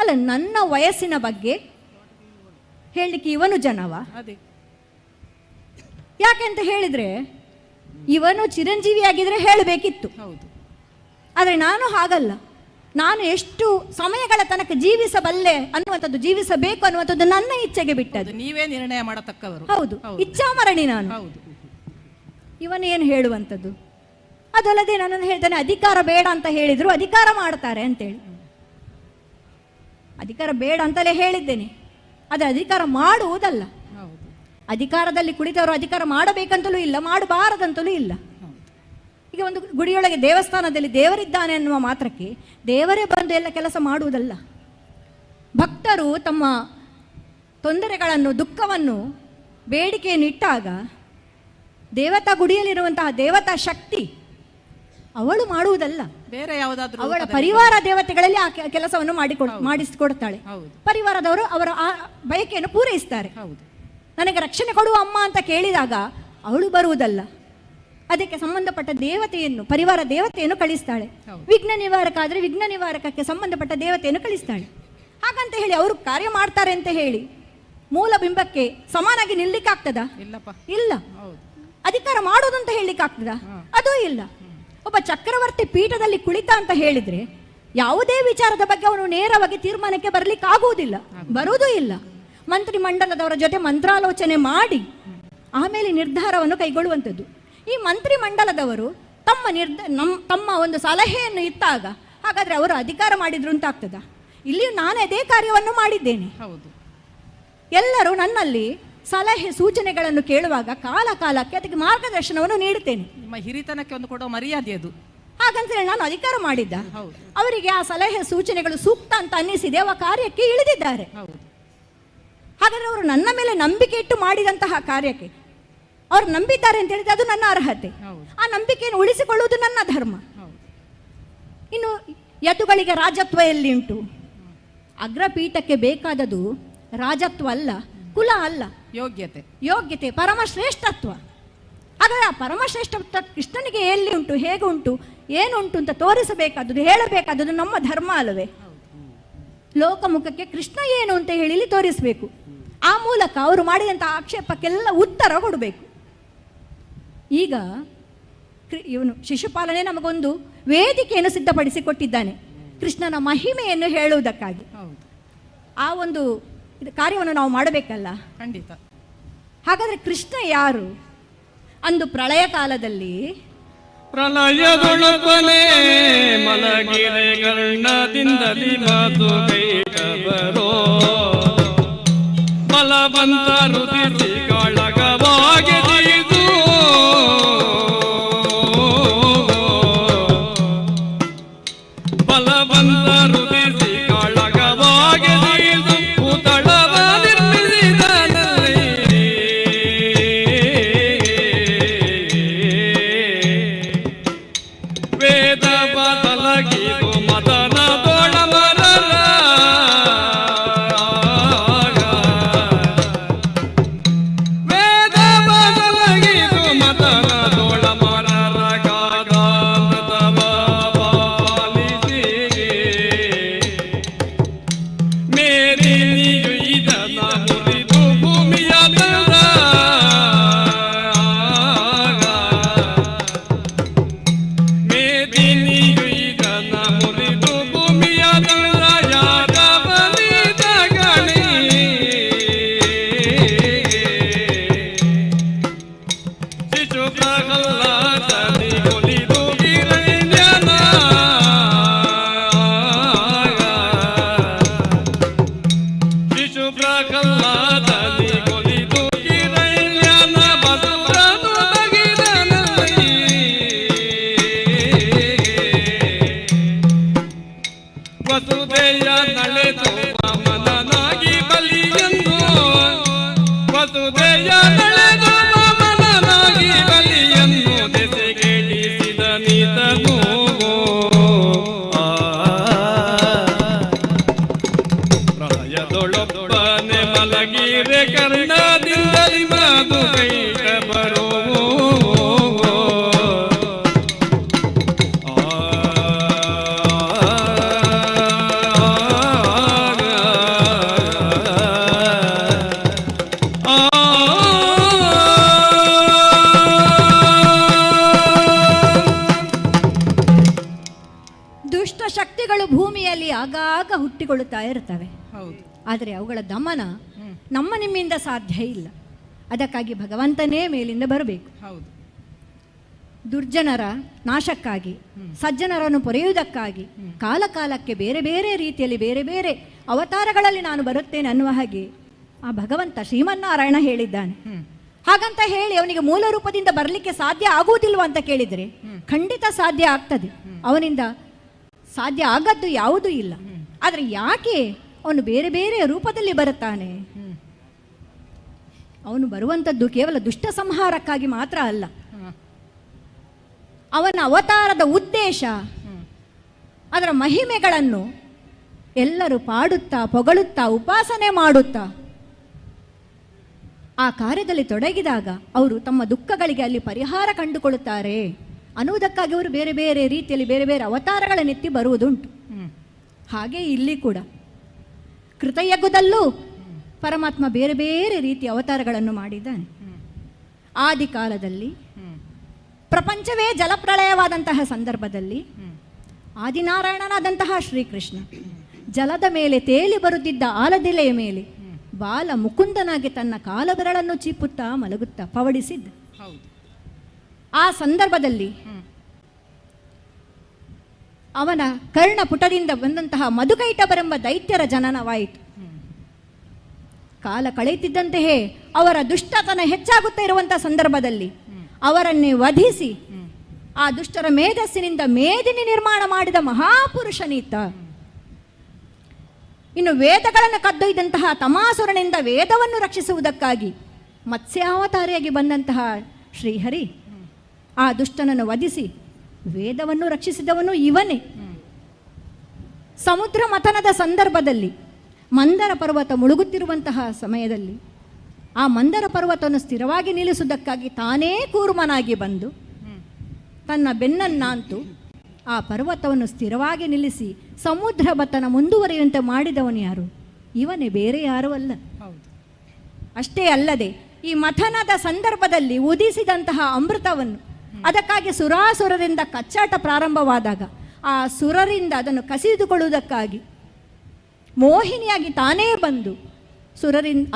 ಅಲ್ಲ, ನನ್ನ ವಯಸ್ಸಿನ ಬಗ್ಗೆ ಹೇಳಲಿಕ್ಕೆ ಇವನು ಜನವ? ಯಾಕೆಂತ ಹೇಳಿದ್ರೆ ಇವನು ಚಿರಂಜೀವಿಯಾಗಿದ್ರೆ ಹೇಳಬೇಕಿತ್ತು. ಆದರೆ ನಾನು ಹಾಗಲ್ಲ. ನಾನು ಎಷ್ಟು ಸಮಯಗಳ ತನಕ ಜೀವಿಸಬಲ್ಲೆ ಅನ್ನುವಂಥದ್ದು, ಜೀವಿಸಬೇಕು ಅನ್ನುವಂಥದ್ದು ನನ್ನ ಇಚ್ಛೆಗೆ ಬಿಟ್ಟದ್ದು. ನೀವೇ ನಿರ್ಣಯ ಮಾಡತಕ್ಕವರು. ಹೌದು, ಇಚ್ಛಾಮರಣಿ ನಾನು. ಇವನೇನು ಹೇಳುವಂಥದ್ದು? ಅದಲ್ಲದೆ ನನ್ನನ್ನು ಹೇಳ್ತಾನೆ, ಅಧಿಕಾರ ಬೇಡ ಅಂತ ಹೇಳಿದ್ರು ಅಧಿಕಾರ ಮಾಡ್ತಾರೆ ಅಂತೇಳಿ. ಅಧಿಕಾರ ಬೇಡ ಅಂತಲೇ ಹೇಳಿದ್ದೇನೆ, ಆದರೆ ಅಧಿಕಾರ ಮಾಡುವುದಲ್ಲ. ಅಧಿಕಾರದಲ್ಲಿ ಕುಳಿತವರು ಅಧಿಕಾರ ಮಾಡಬೇಕಂತಲೂ ಇಲ್ಲ, ಮಾಡಬಾರದಂತಲೂ ಇಲ್ಲ. ಈಗ ಒಂದು ಗುಡಿಯೊಳಗೆ ದೇವಸ್ಥಾನದಲ್ಲಿ ದೇವರಿದ್ದಾನೆ ಅನ್ನುವ ಮಾತ್ರಕ್ಕೆ ದೇವರೇ ಬಂದು ಎಲ್ಲ ಕೆಲಸ ಮಾಡುವುದಲ್ಲ. ಭಕ್ತರು ತಮ್ಮ ತೊಂದರೆಗಳನ್ನು, ದುಃಖವನ್ನು, ಬೇಡಿಕೆಯನ್ನು ಇಟ್ಟಾಗ ದೇವತಾ ಗುಡಿಯಲ್ಲಿರುವಂತಹ ದೇವತಾ ಶಕ್ತಿ ಅವಳು ಮಾಡುವುದಲ್ಲ, ಬೇರೆ ಯಾವುದಾದ್ರೂ ಅವಳ ಪರಿವಾರ ದೇವತೆಗಳಲ್ಲಿ ಆ ಕೆಲಸವನ್ನು ಮಾಡಿಸಿಕೊಡ್ತಾಳೆ. ಪರಿವಾರದವರು ಅವರ ಆ ಬಯಕೆಯನ್ನು ಪೂರೈಸ್ತಾರೆ. ನನಗೆ ರಕ್ಷಣೆ ಕೊಡುವ ಅಮ್ಮ ಅಂತ ಕೇಳಿದಾಗ ಅವಳು ಬರುವುದಲ್ಲ, ಅದಕ್ಕೆ ಸಂಬಂಧಪಟ್ಟ ದೇವತೆಯನ್ನು, ಪರಿವಾರ ದೇವತೆಯನ್ನು ಕಳಿಸ್ತಾಳೆ. ವಿಘ್ನ ನಿವಾರಕ ಆದರೆ ವಿಘ್ನ ನಿವಾರಕಕ್ಕೆ ಸಂಬಂಧಪಟ್ಟ ದೇವತೆಯನ್ನು ಕಳಿಸ್ತಾಳೆ. ಹಾಗಂತ ಹೇಳಿ ಅವರು ಕಾರ್ಯ ಮಾಡ್ತಾರೆ ಅಂತ ಹೇಳಿ ಮೂಲ ಬಿಂಬಕ್ಕೆ ಸಮಾನಾಗಿ ನಿಲ್ಲಿಕ್ಕಾಗ್ತದ? ಇಲ್ಲ. ಅಧಿಕಾರ ಮಾಡೋದು ಅಂತ ಹೇಳಲಿಕ್ಕಾಗ್ತದ? ಅದೂ ಇಲ್ಲ. ಒಬ್ಬ ಚಕ್ರವರ್ತಿ ಪೀಠದಲ್ಲಿ ಕುಳಿತ ಅಂತ ಹೇಳಿದ್ರೆ ಯಾವುದೇ ವಿಚಾರದ ಬಗ್ಗೆ ಅವನು ನೇರವಾಗಿ ತೀರ್ಮಾನಕ್ಕೆ ಬರಲಿಕ್ಕೆ ಆಗುವುದಿಲ್ಲ, ಬರುವುದೂ ಇಲ್ಲ. ಮಂತ್ರಿ ಮಂಡಲದವರ ಜೊತೆ ಮಂತ್ರಾಲೋಚನೆ ಮಾಡಿ ಆಮೇಲೆ ನಿರ್ಧಾರವನ್ನು ಕೈಗೊಳ್ಳುವಂಥದ್ದು. ಈ ಮಂತ್ರಿ ಮಂಡಲದವರು ತಮ್ಮ ಒಂದು ಸಲಹೆಯನ್ನು ಇತ್ತಾಗ ಹಾಗಾದ್ರೆ ಅವರು ಅಧಿಕಾರ ಮಾಡಿದ್ರು ಅಂತ ಆಗ್ತದ? ಇಲ್ಲಿ ನಾನು ಅದೇ ಕಾರ್ಯವನ್ನು ಮಾಡಿದ್ದೇನೆ. ಎಲ್ಲರೂ ನನ್ನಲ್ಲಿ ಸಲಹೆ ಸೂಚನೆಗಳನ್ನು ಕೇಳುವಾಗ ಕಾಲ ಕಾಲಕ್ಕೆ ಅದಕ್ಕೆ ಮಾರ್ಗದರ್ಶನವನ್ನು ನೀಡುತ್ತೇನೆ. ನಿಮ್ಮ ಹಿರಿತನಕ್ಕೆ ಒಂದು ಕೊಡೋ ಮರ್ಯಾದೆ ಅದು. ಹಾಗಂತೇಳಿ ನಾನು ಅಧಿಕಾರ ಮಾಡಿದ್ದ, ಅವರಿಗೆ ಆ ಸಲಹೆ ಸೂಚನೆಗಳು ಸೂಕ್ತ ಅಂತ ಅನ್ನಿಸಿದೆ, ಅವ ಕಾರ್ಯಕ್ಕೆ ಇಳಿದಿದ್ದಾರೆ. ಹಾಗಾದ್ರೆ ಅವರು ನನ್ನ ಮೇಲೆ ನಂಬಿಕೆ ಇಟ್ಟು ಮಾಡಿದಂತಹ ಕಾರ್ಯಕ್ಕೆ ಅವರು ನಂಬಿದ್ದಾರೆ ಅಂತ ಹೇಳಿದ್ರೆ ಅದು ನನ್ನ ಅರ್ಹತೆ. ಆ ನಂಬಿಕೆಯನ್ನು ಉಳಿಸಿಕೊಳ್ಳುವುದು ನನ್ನ ಧರ್ಮ. ಇನ್ನು ಯದುಗಳಿಗೆ ರಾಜತ್ವ ಎಲ್ಲಿ ಉಂಟು? ಅಗ್ರಪೀಠಕ್ಕೆ ಬೇಕಾದದು ರಾಜತ್ವ ಅಲ್ಲ, ಕುಲ ಅಲ್ಲ, ಯೋಗ್ಯತೆ, ಪರಮಶ್ರೇಷ್ಠತ್ವ. ಹಾಗಾದ್ರೆ ಆ ಪರಮಶ್ರೇಷ್ಠತ್ವ ಕೃಷ್ಣನಿಗೆ ಎಲ್ಲಿ ಉಂಟು, ಹೇಗೆ ಉಂಟು, ಏನುಂಟು ಅಂತ ತೋರಿಸಬೇಕಾದದ್ದು, ಹೇಳಬೇಕಾದದ್ದು ನಮ್ಮ ಧರ್ಮ ಅಲ್ಲವೇ? ಲೋಕಮುಖಕ್ಕೆ ಕೃಷ್ಣ ಏನು ಅಂತ ಹೇಳಿ ತೋರಿಸಬೇಕು. ಆ ಮೂಲಕ ಅವರು ಮಾಡಿದಂತಹ ಆಕ್ಷೇಪಕ್ಕೆಲ್ಲ ಉತ್ತರ ಕೊಡಬೇಕು. ಈಗ ಇವನು ಶಿಶುಪಾಲನೆ ನಮಗೊಂದು ವೇದಿಕೆಯನ್ನು ಸಿದ್ಧಪಡಿಸಿಕೊಟ್ಟಿದ್ದಾನೆ ಕೃಷ್ಣನ ಮಹಿಮೆಯನ್ನು ಹೇಳುವುದಕ್ಕಾಗಿ. ಆ ಒಂದು ಕಾರ್ಯವನ್ನು ನಾವು ಮಾಡಬೇಕಲ್ಲ. ಖಂಡಿತ. ಹಾಗಾದ್ರೆ ಕೃಷ್ಣ ಯಾರು? ಅಂದು ಪ್ರಳಯ ಕಾಲದಲ್ಲಿ ಪ್ರಳಯದೊಳಪನೆ ಮಲಗಿರೆ ಗರ್ಣದಿಂದಲಿ ಮಾತು ಕೈಟಬರೋ ಬಲವಂತ ರುದಿಸಿ ಕಾಳಗವಾಗಿ ತೀದು ಬಲವಂತ ರುದಿಸಿ ಕಾಳಗವಾಗಿ ತೀದು ಭೂತಳವ ನಿರ್ಮಿಸಿದನಲ್ಲಿ ವೇದ ಬದಲಗಿದು ಮದನ ತೋಳ ಮರರ ವೇದ ಬದಲಗಿದು ಮದನ ತೋಳ ಮರರ ಗಾದಾಮೃತವ ಪಾಲಿಸಿ ಮೇರಿನಿಯು ಇದನ್ನ ಮುರಿದು ಭೂಮಿಯ ಮೇದಿನಿಯು ಇದನ್ನ ಮುರಿದು ಭೂಮಿಯ ಯಾರ ಬಲಿದ ಗಣಿ ಶಿಶು ಪ್ರಹ್ಲಾದನಿ ಒಲಿದು ಗಿರಣ್ಯನ ಶಿಶು ಪ್ರಹ್ಲಾದನಿ ಒಲಿದು ಗಿರಣ್ಯನ ಬಸುರನು ತಗಿದನಲ್ಲಿ ವಸುದೆಯ ನಳೆದು ವಾಮನನಾಗಿ ಬಲಿಯನ್ನು ವಸುದೆಯ ನಳೆದು ವಾಮನನಾಗಿ ಬಲಿಯನ್ನು ದೆಸೆಗೆಡಿಸಿದ ನೀತನು ಪ್ರಳಯದೊಳೊಬ್ಬನೆ ಮಲಗಿರೆ ಕರ್ಣದಿಂದಲಿ ಮಾತು ಕೈಟ ಬರೋ ದುಷ್ಟ ಶಕ್ತಿಗಳು ಭೂಮಿಯಲ್ಲಿ ಆಗಾಗ ಹುಟ್ಟಿಕೊಳ್ಳುತ್ತಾ ಇರ್ತವೆ. ಆದರೆ ಅವುಗಳ ದಮನ ನಮ್ಮ ನಿಮ್ಮಿಂದ ಸಾಧ್ಯ ಇಲ್ಲ. ಅದಕ್ಕಾಗಿ ಭಗವಂತನೇ ಮೇಲಿಂದ ಬರಬೇಕು. ದುರ್ಜನರ ನಾಶಕ್ಕಾಗಿ, ಸಜ್ಜನರನ್ನು ಪೊರೆಯುವುದಕ್ಕಾಗಿ ಕಾಲ ಕಾಲಕ್ಕೆ ಬೇರೆ ಬೇರೆ ರೀತಿಯಲ್ಲಿ ಬೇರೆ ಬೇರೆ ಅವತಾರಗಳಲ್ಲಿ ನಾನು ಬರುತ್ತೇನೆ ಅನ್ನುವ ಹಾಗೆ ಆ ಭಗವಂತ ಶ್ರೀಮನ್ನಾರಾಯಣ ಹೇಳಿದ್ದಾನೆ. ಹಾಗಂತ ಹೇಳಿ ಅವನಿಗೆ ಮೂಲ ರೂಪದಿಂದ ಬರಲಿಕ್ಕೆ ಸಾಧ್ಯ ಆಗುವುದಿಲ್ವ ಅಂತ ಕೇಳಿದರೆ ಖಂಡಿತ ಸಾಧ್ಯ ಆಗ್ತದೆ. ಅವನಿಂದ ಸಾಧ್ಯ ಆಗದ್ದು ಯಾವುದೂ ಇಲ್ಲ. ಆದರೆ ಯಾಕೆ ಅವನು ಬೇರೆ ಬೇರೆ ರೂಪದಲ್ಲಿ ಬರುತ್ತಾನೆ? ಅವನು ಬರುವಂಥದ್ದು ಕೇವಲ ದುಷ್ಟ ಸಂಹಾರಕ್ಕಾಗಿ ಮಾತ್ರ ಅಲ್ಲ. ಅವನ ಅವತಾರದ ಉದ್ದೇಶ, ಅದರ ಮಹಿಮೆಗಳನ್ನು ಎಲ್ಲರೂ ಪಾಡುತ್ತಾ ಪೊಗಳುತ್ತಾ ಉಪಾಸನೆ ಮಾಡುತ್ತಾ ಆ ಕಾರ್ಯದಲ್ಲಿ ತೊಡಗಿದಾಗ ಅವರು ತಮ್ಮ ದುಃಖಗಳಿಗೆ ಅಲ್ಲಿ ಪರಿಹಾರ ಕಂಡುಕೊಳ್ಳುತ್ತಾರೆ ಅನ್ನುವುದಕ್ಕಾಗಿ ಅವರು ಬೇರೆ ಬೇರೆ ರೀತಿಯಲ್ಲಿ ಬೇರೆ ಬೇರೆ ಅವತಾರಗಳನ್ನೆತ್ತಿ ಬರುವುದುಂಟು. ಹಾಗೆ ಇಲ್ಲಿ ಕೂಡ ಕೃತಯುಗದಲ್ಲೂ ಪರಮಾತ್ಮ ಬೇರೆ ಬೇರೆ ರೀತಿಯ ಅವತಾರಗಳನ್ನು ಮಾಡಿದ್ದಾನೆ. ಆದಿ ಕಾಲದಲ್ಲಿ ಪ್ರಪಂಚವೇ ಜಲಪ್ರಳಯವಾದಂತಹ ಸಂದರ್ಭದಲ್ಲಿ ಆದಿನಾರಾಯಣನಾದಂತಹ ಶ್ರೀಕೃಷ್ಣ ಜಲದ ಮೇಲೆ ತೇಲಿ ಬರುತ್ತಿದ್ದ ಆಲದೆಲೆಯ ಮೇಲೆ ಬಾಲ ಮುಕುಂದನಾಗಿ ತನ್ನ ಕಾಲಬೆರಳನ್ನು ಚೀಪುತ್ತಾ ಮಲಗುತ್ತಾ ಪವಡಿಸಿದ್ದ. ಆ ಸಂದರ್ಭದಲ್ಲಿ ಅವನ ಕರ್ಣಪುಟದಿಂದ ಬಂದಂತಹ ಮಧುಕೈಟಬರೆಂಬ ದೈತ್ಯರ ಜನನವಾಯಿತು. ಕಾಲ ಕಳೆಯುತ್ತಿದ್ದಂತೆಯೇ ಅವರ ದುಷ್ಟತನ ಹೆಚ್ಚಾಗುತ್ತಾ ಇರುವಂತಹ ಸಂದರ್ಭದಲ್ಲಿ ಅವರನ್ನೇ ವಧಿಸಿ ಆ ದುಷ್ಟರ ಮೇಧಸ್ಸಿನಿಂದ ಮೇದಿನಿ ನಿರ್ಮಾಣ ಮಾಡಿದ ಮಹಾಪುರುಷನೀತ. ಇನ್ನು ವೇದಗಳನ್ನು ಕದ್ದೊಯ್ದಂತಹ ತಮಾಸುರನಿಂದ ವೇದವನ್ನು ರಕ್ಷಿಸುವುದಕ್ಕಾಗಿ ಮತ್ಸ್ಯಾವತಾರಿಯಾಗಿ ಬಂದಂತಹ ಶ್ರೀಹರಿ ಆ ದುಷ್ಟನನ್ನು ವಧಿಸಿ ವೇದವನ್ನು ರಕ್ಷಿಸಿದವನು ಇವನೇ. ಸಮುದ್ರ ಮಥನದ ಸಂದರ್ಭದಲ್ಲಿ ಮಂದರ ಪರ್ವತ ಮುಳುಗುತ್ತಿರುವಂತಹ ಸಮಯದಲ್ಲಿ ಆ ಮಂದರ ಪರ್ವತವನ್ನು ಸ್ಥಿರವಾಗಿ ನಿಲ್ಲಿಸುವುದಕ್ಕಾಗಿ ತಾನೇ ಕೂರ್ಮನಾಗಿ ಬಂದು ತನ್ನ ಬೆನ್ನನ್ನಾಂತು ಆ ಪರ್ವತವನ್ನು ಸ್ಥಿರವಾಗಿ ನಿಲ್ಲಿಸಿ ಸಮುದ್ರ ಮಥನ ಮುಂದುವರಿಯುವಂತೆ ಮಾಡಿದವನು ಯಾರು? ಇವನೇ, ಬೇರೆ ಯಾರೂ ಅಲ್ಲ. ಅಷ್ಟೇ ಅಲ್ಲದೆ ಈ ಮಥನದ ಸಂದರ್ಭದಲ್ಲಿ ಉದಿಸಿದಂತಹ ಅಮೃತವನ್ನು ಅದಕ್ಕಾಗಿ ಸುರಾಸುರರಿಂದ ಕಚ್ಚಾಟ ಪ್ರಾರಂಭವಾದಾಗ ಆ ಸುರರಿಂದ ಅದನ್ನು ಕಸಿದುಕೊಳ್ಳುವುದಕ್ಕಾಗಿ ಮೋಹಿನಿಯಾಗಿ ತಾನೇ ಬಂದು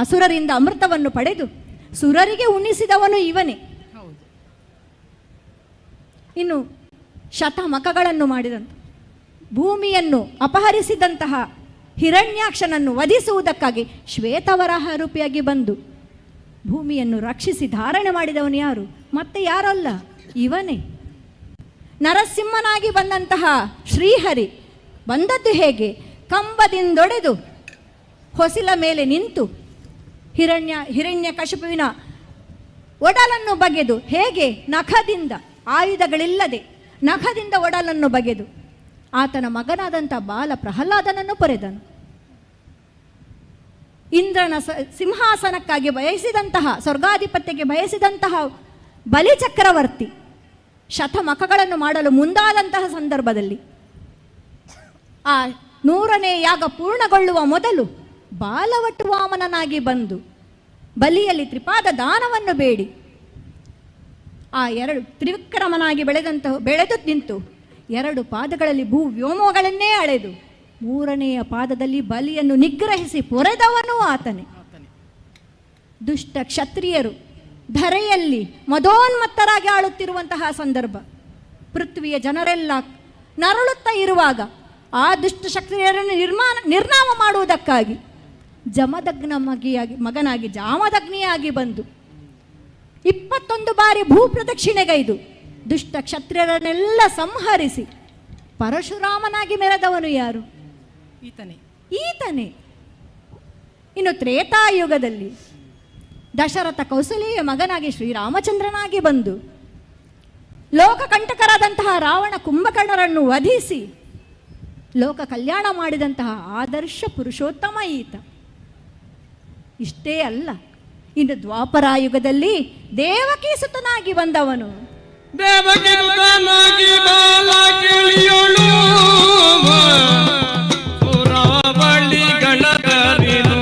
ಅಸುರರಿಂದ ಅಮೃತವನ್ನು ಪಡೆದು ಸುರರಿಗೆ ಉಣಿಸಿದವನು ಇವನೇ. ಇನ್ನು ಶತಮಖಗಳನ್ನು ಮಾಡಿದಂಥ ಭೂಮಿಯನ್ನು ಅಪಹರಿಸಿದಂತಹ ಹಿರಣ್ಯಾಕ್ಷನನ್ನು ವಧಿಸುವುದಕ್ಕಾಗಿ ಶ್ವೇತವರಾಹ ರೂಪಿಯಾಗಿ ಬಂದು ಭೂಮಿಯನ್ನು ರಕ್ಷಿಸಿ ಧಾರಣೆ ಮಾಡಿದವನು ಯಾರು? ಮತ್ತೆ ಯಾರಲ್ಲ, ಇವನೇ. ನರಸಿಂಹನಾಗಿ ಬಂದಂತಹ ಶ್ರೀಹರಿ ಬಂದದ್ದು ಹೇಗೆ? ಕಂಬದಿಂದೊಡೆದು ಹೊಸಿಲ ಮೇಲೆ ನಿಂತು ಹಿರಣ್ಯಕಶಿಪುವಿನ ಒಡಲನ್ನು ಬಗೆದು, ಹೇಗೆ? ನಖದಿಂದ, ಆಯುಧಗಳಿಲ್ಲದೆ ನಖದಿಂದ ಒಡಲನ್ನು ಬಗೆದು ಆತನ ಮಗನಾದಂಥ ಬಾಲ ಪ್ರಹ್ಲಾದನನ್ನು ಪೊರೆದನು. ಇಂದ್ರನ ಸಿಂಹಾಸನಕ್ಕಾಗಿ ಬಯಸಿದಂತಹ, ಸ್ವರ್ಗಾಧಿಪತ್ಯಕ್ಕೆ ಬಯಸಿದಂತಹ ಬಲಿಚಕ್ರವರ್ತಿ ಶತಮಖಗಳನ್ನು ಮಾಡಲು ಮುಂದಾದಂತಹ ಸಂದರ್ಭದಲ್ಲಿ ಆ 100ನೇ ಯಾಗ ಪೂರ್ಣಗೊಳ್ಳುವ ಮೊದಲು ಬಾಲವಟುವಾಮನನಾಗಿ ಬಂದು ಬಲಿಯಲ್ಲಿ ತ್ರಿಪಾದ ದಾನವನ್ನು ಬೇಡಿ ಆ 2 ತ್ರಿವಿಕ್ರಮನಾಗಿ ಬೆಳೆದು ನಿಂತು 2 ಪಾದಗಳಲ್ಲಿ ಭೂ ವ್ಯೋಮಗಳನ್ನೇ ಅಳೆದು 3ನೆಯ ಪಾದದಲ್ಲಿ ಬಲಿಯನ್ನು ನಿಗ್ರಹಿಸಿ ಪೊರೆದವನೂ ಆತನೇ. ದುಷ್ಟ ಕ್ಷತ್ರಿಯರು ಧರೆಯಲ್ಲಿ ಮದೋನ್ಮತ್ತರಾಗಿ ಆಳುತ್ತಿರುವಂತಹ ಸಂದರ್ಭ, ಪೃಥ್ವಿಯ ಜನರೆಲ್ಲ ನರಳುತ್ತಾ ಇರುವಾಗ ಆ ದುಷ್ಟ ಕ್ಷತ್ರಿಯರನ್ನು ನಿರ್ನಾಮ ಮಾಡುವುದಕ್ಕಾಗಿ ಜಮದಗ್ನ ಮಗನಾಗಿ ಜಾಮದಗ್ನಿಯಾಗಿ ಬಂದು 21 ಬಾರಿ ಭೂ ಪ್ರದಕ್ಷಿಣೆಗೈದು ದುಷ್ಟ ಕ್ಷತ್ರಿಯರನ್ನೆಲ್ಲ ಸಂಹರಿಸಿ ಪರಶುರಾಮನಾಗಿ ಮೆರೆದವನು ಯಾರು? ಈತನೇ. ಇನ್ನು ತ್ರೇತಾಯುಗದಲ್ಲಿ ದಶರಥ ಕೌಸಲ್ಯ ಮಗನಾಗಿ ಶ್ರೀರಾಮಚಂದ್ರನಾಗಿ ಬಂದು ಲೋಕಕಂಟಕರಾದಂತಹ ರಾವಣ ಕುಂಭಕರ್ಣರನ್ನು ವಧಿಸಿ ಲೋಕ ಕಲ್ಯಾಣ ಮಾಡಿದಂತಹ ಆದರ್ಶ ಪುರುಷೋತ್ತಮ ಈತ. ಇಷ್ಟೇ ಅಲ್ಲ, ಇನ್ನು ದ್ವಾಪರಾಯುಗದಲ್ಲಿ ದೇವಕಿ ಸುತನಾಗಿ ಬಂದವನು. ದೇವಕಿ ಸುತನಾಗಿ ಬಾಲ ಕೇಳಿಯೋಳು ಸುರಾವಳಿ ಗಣಕರಿನು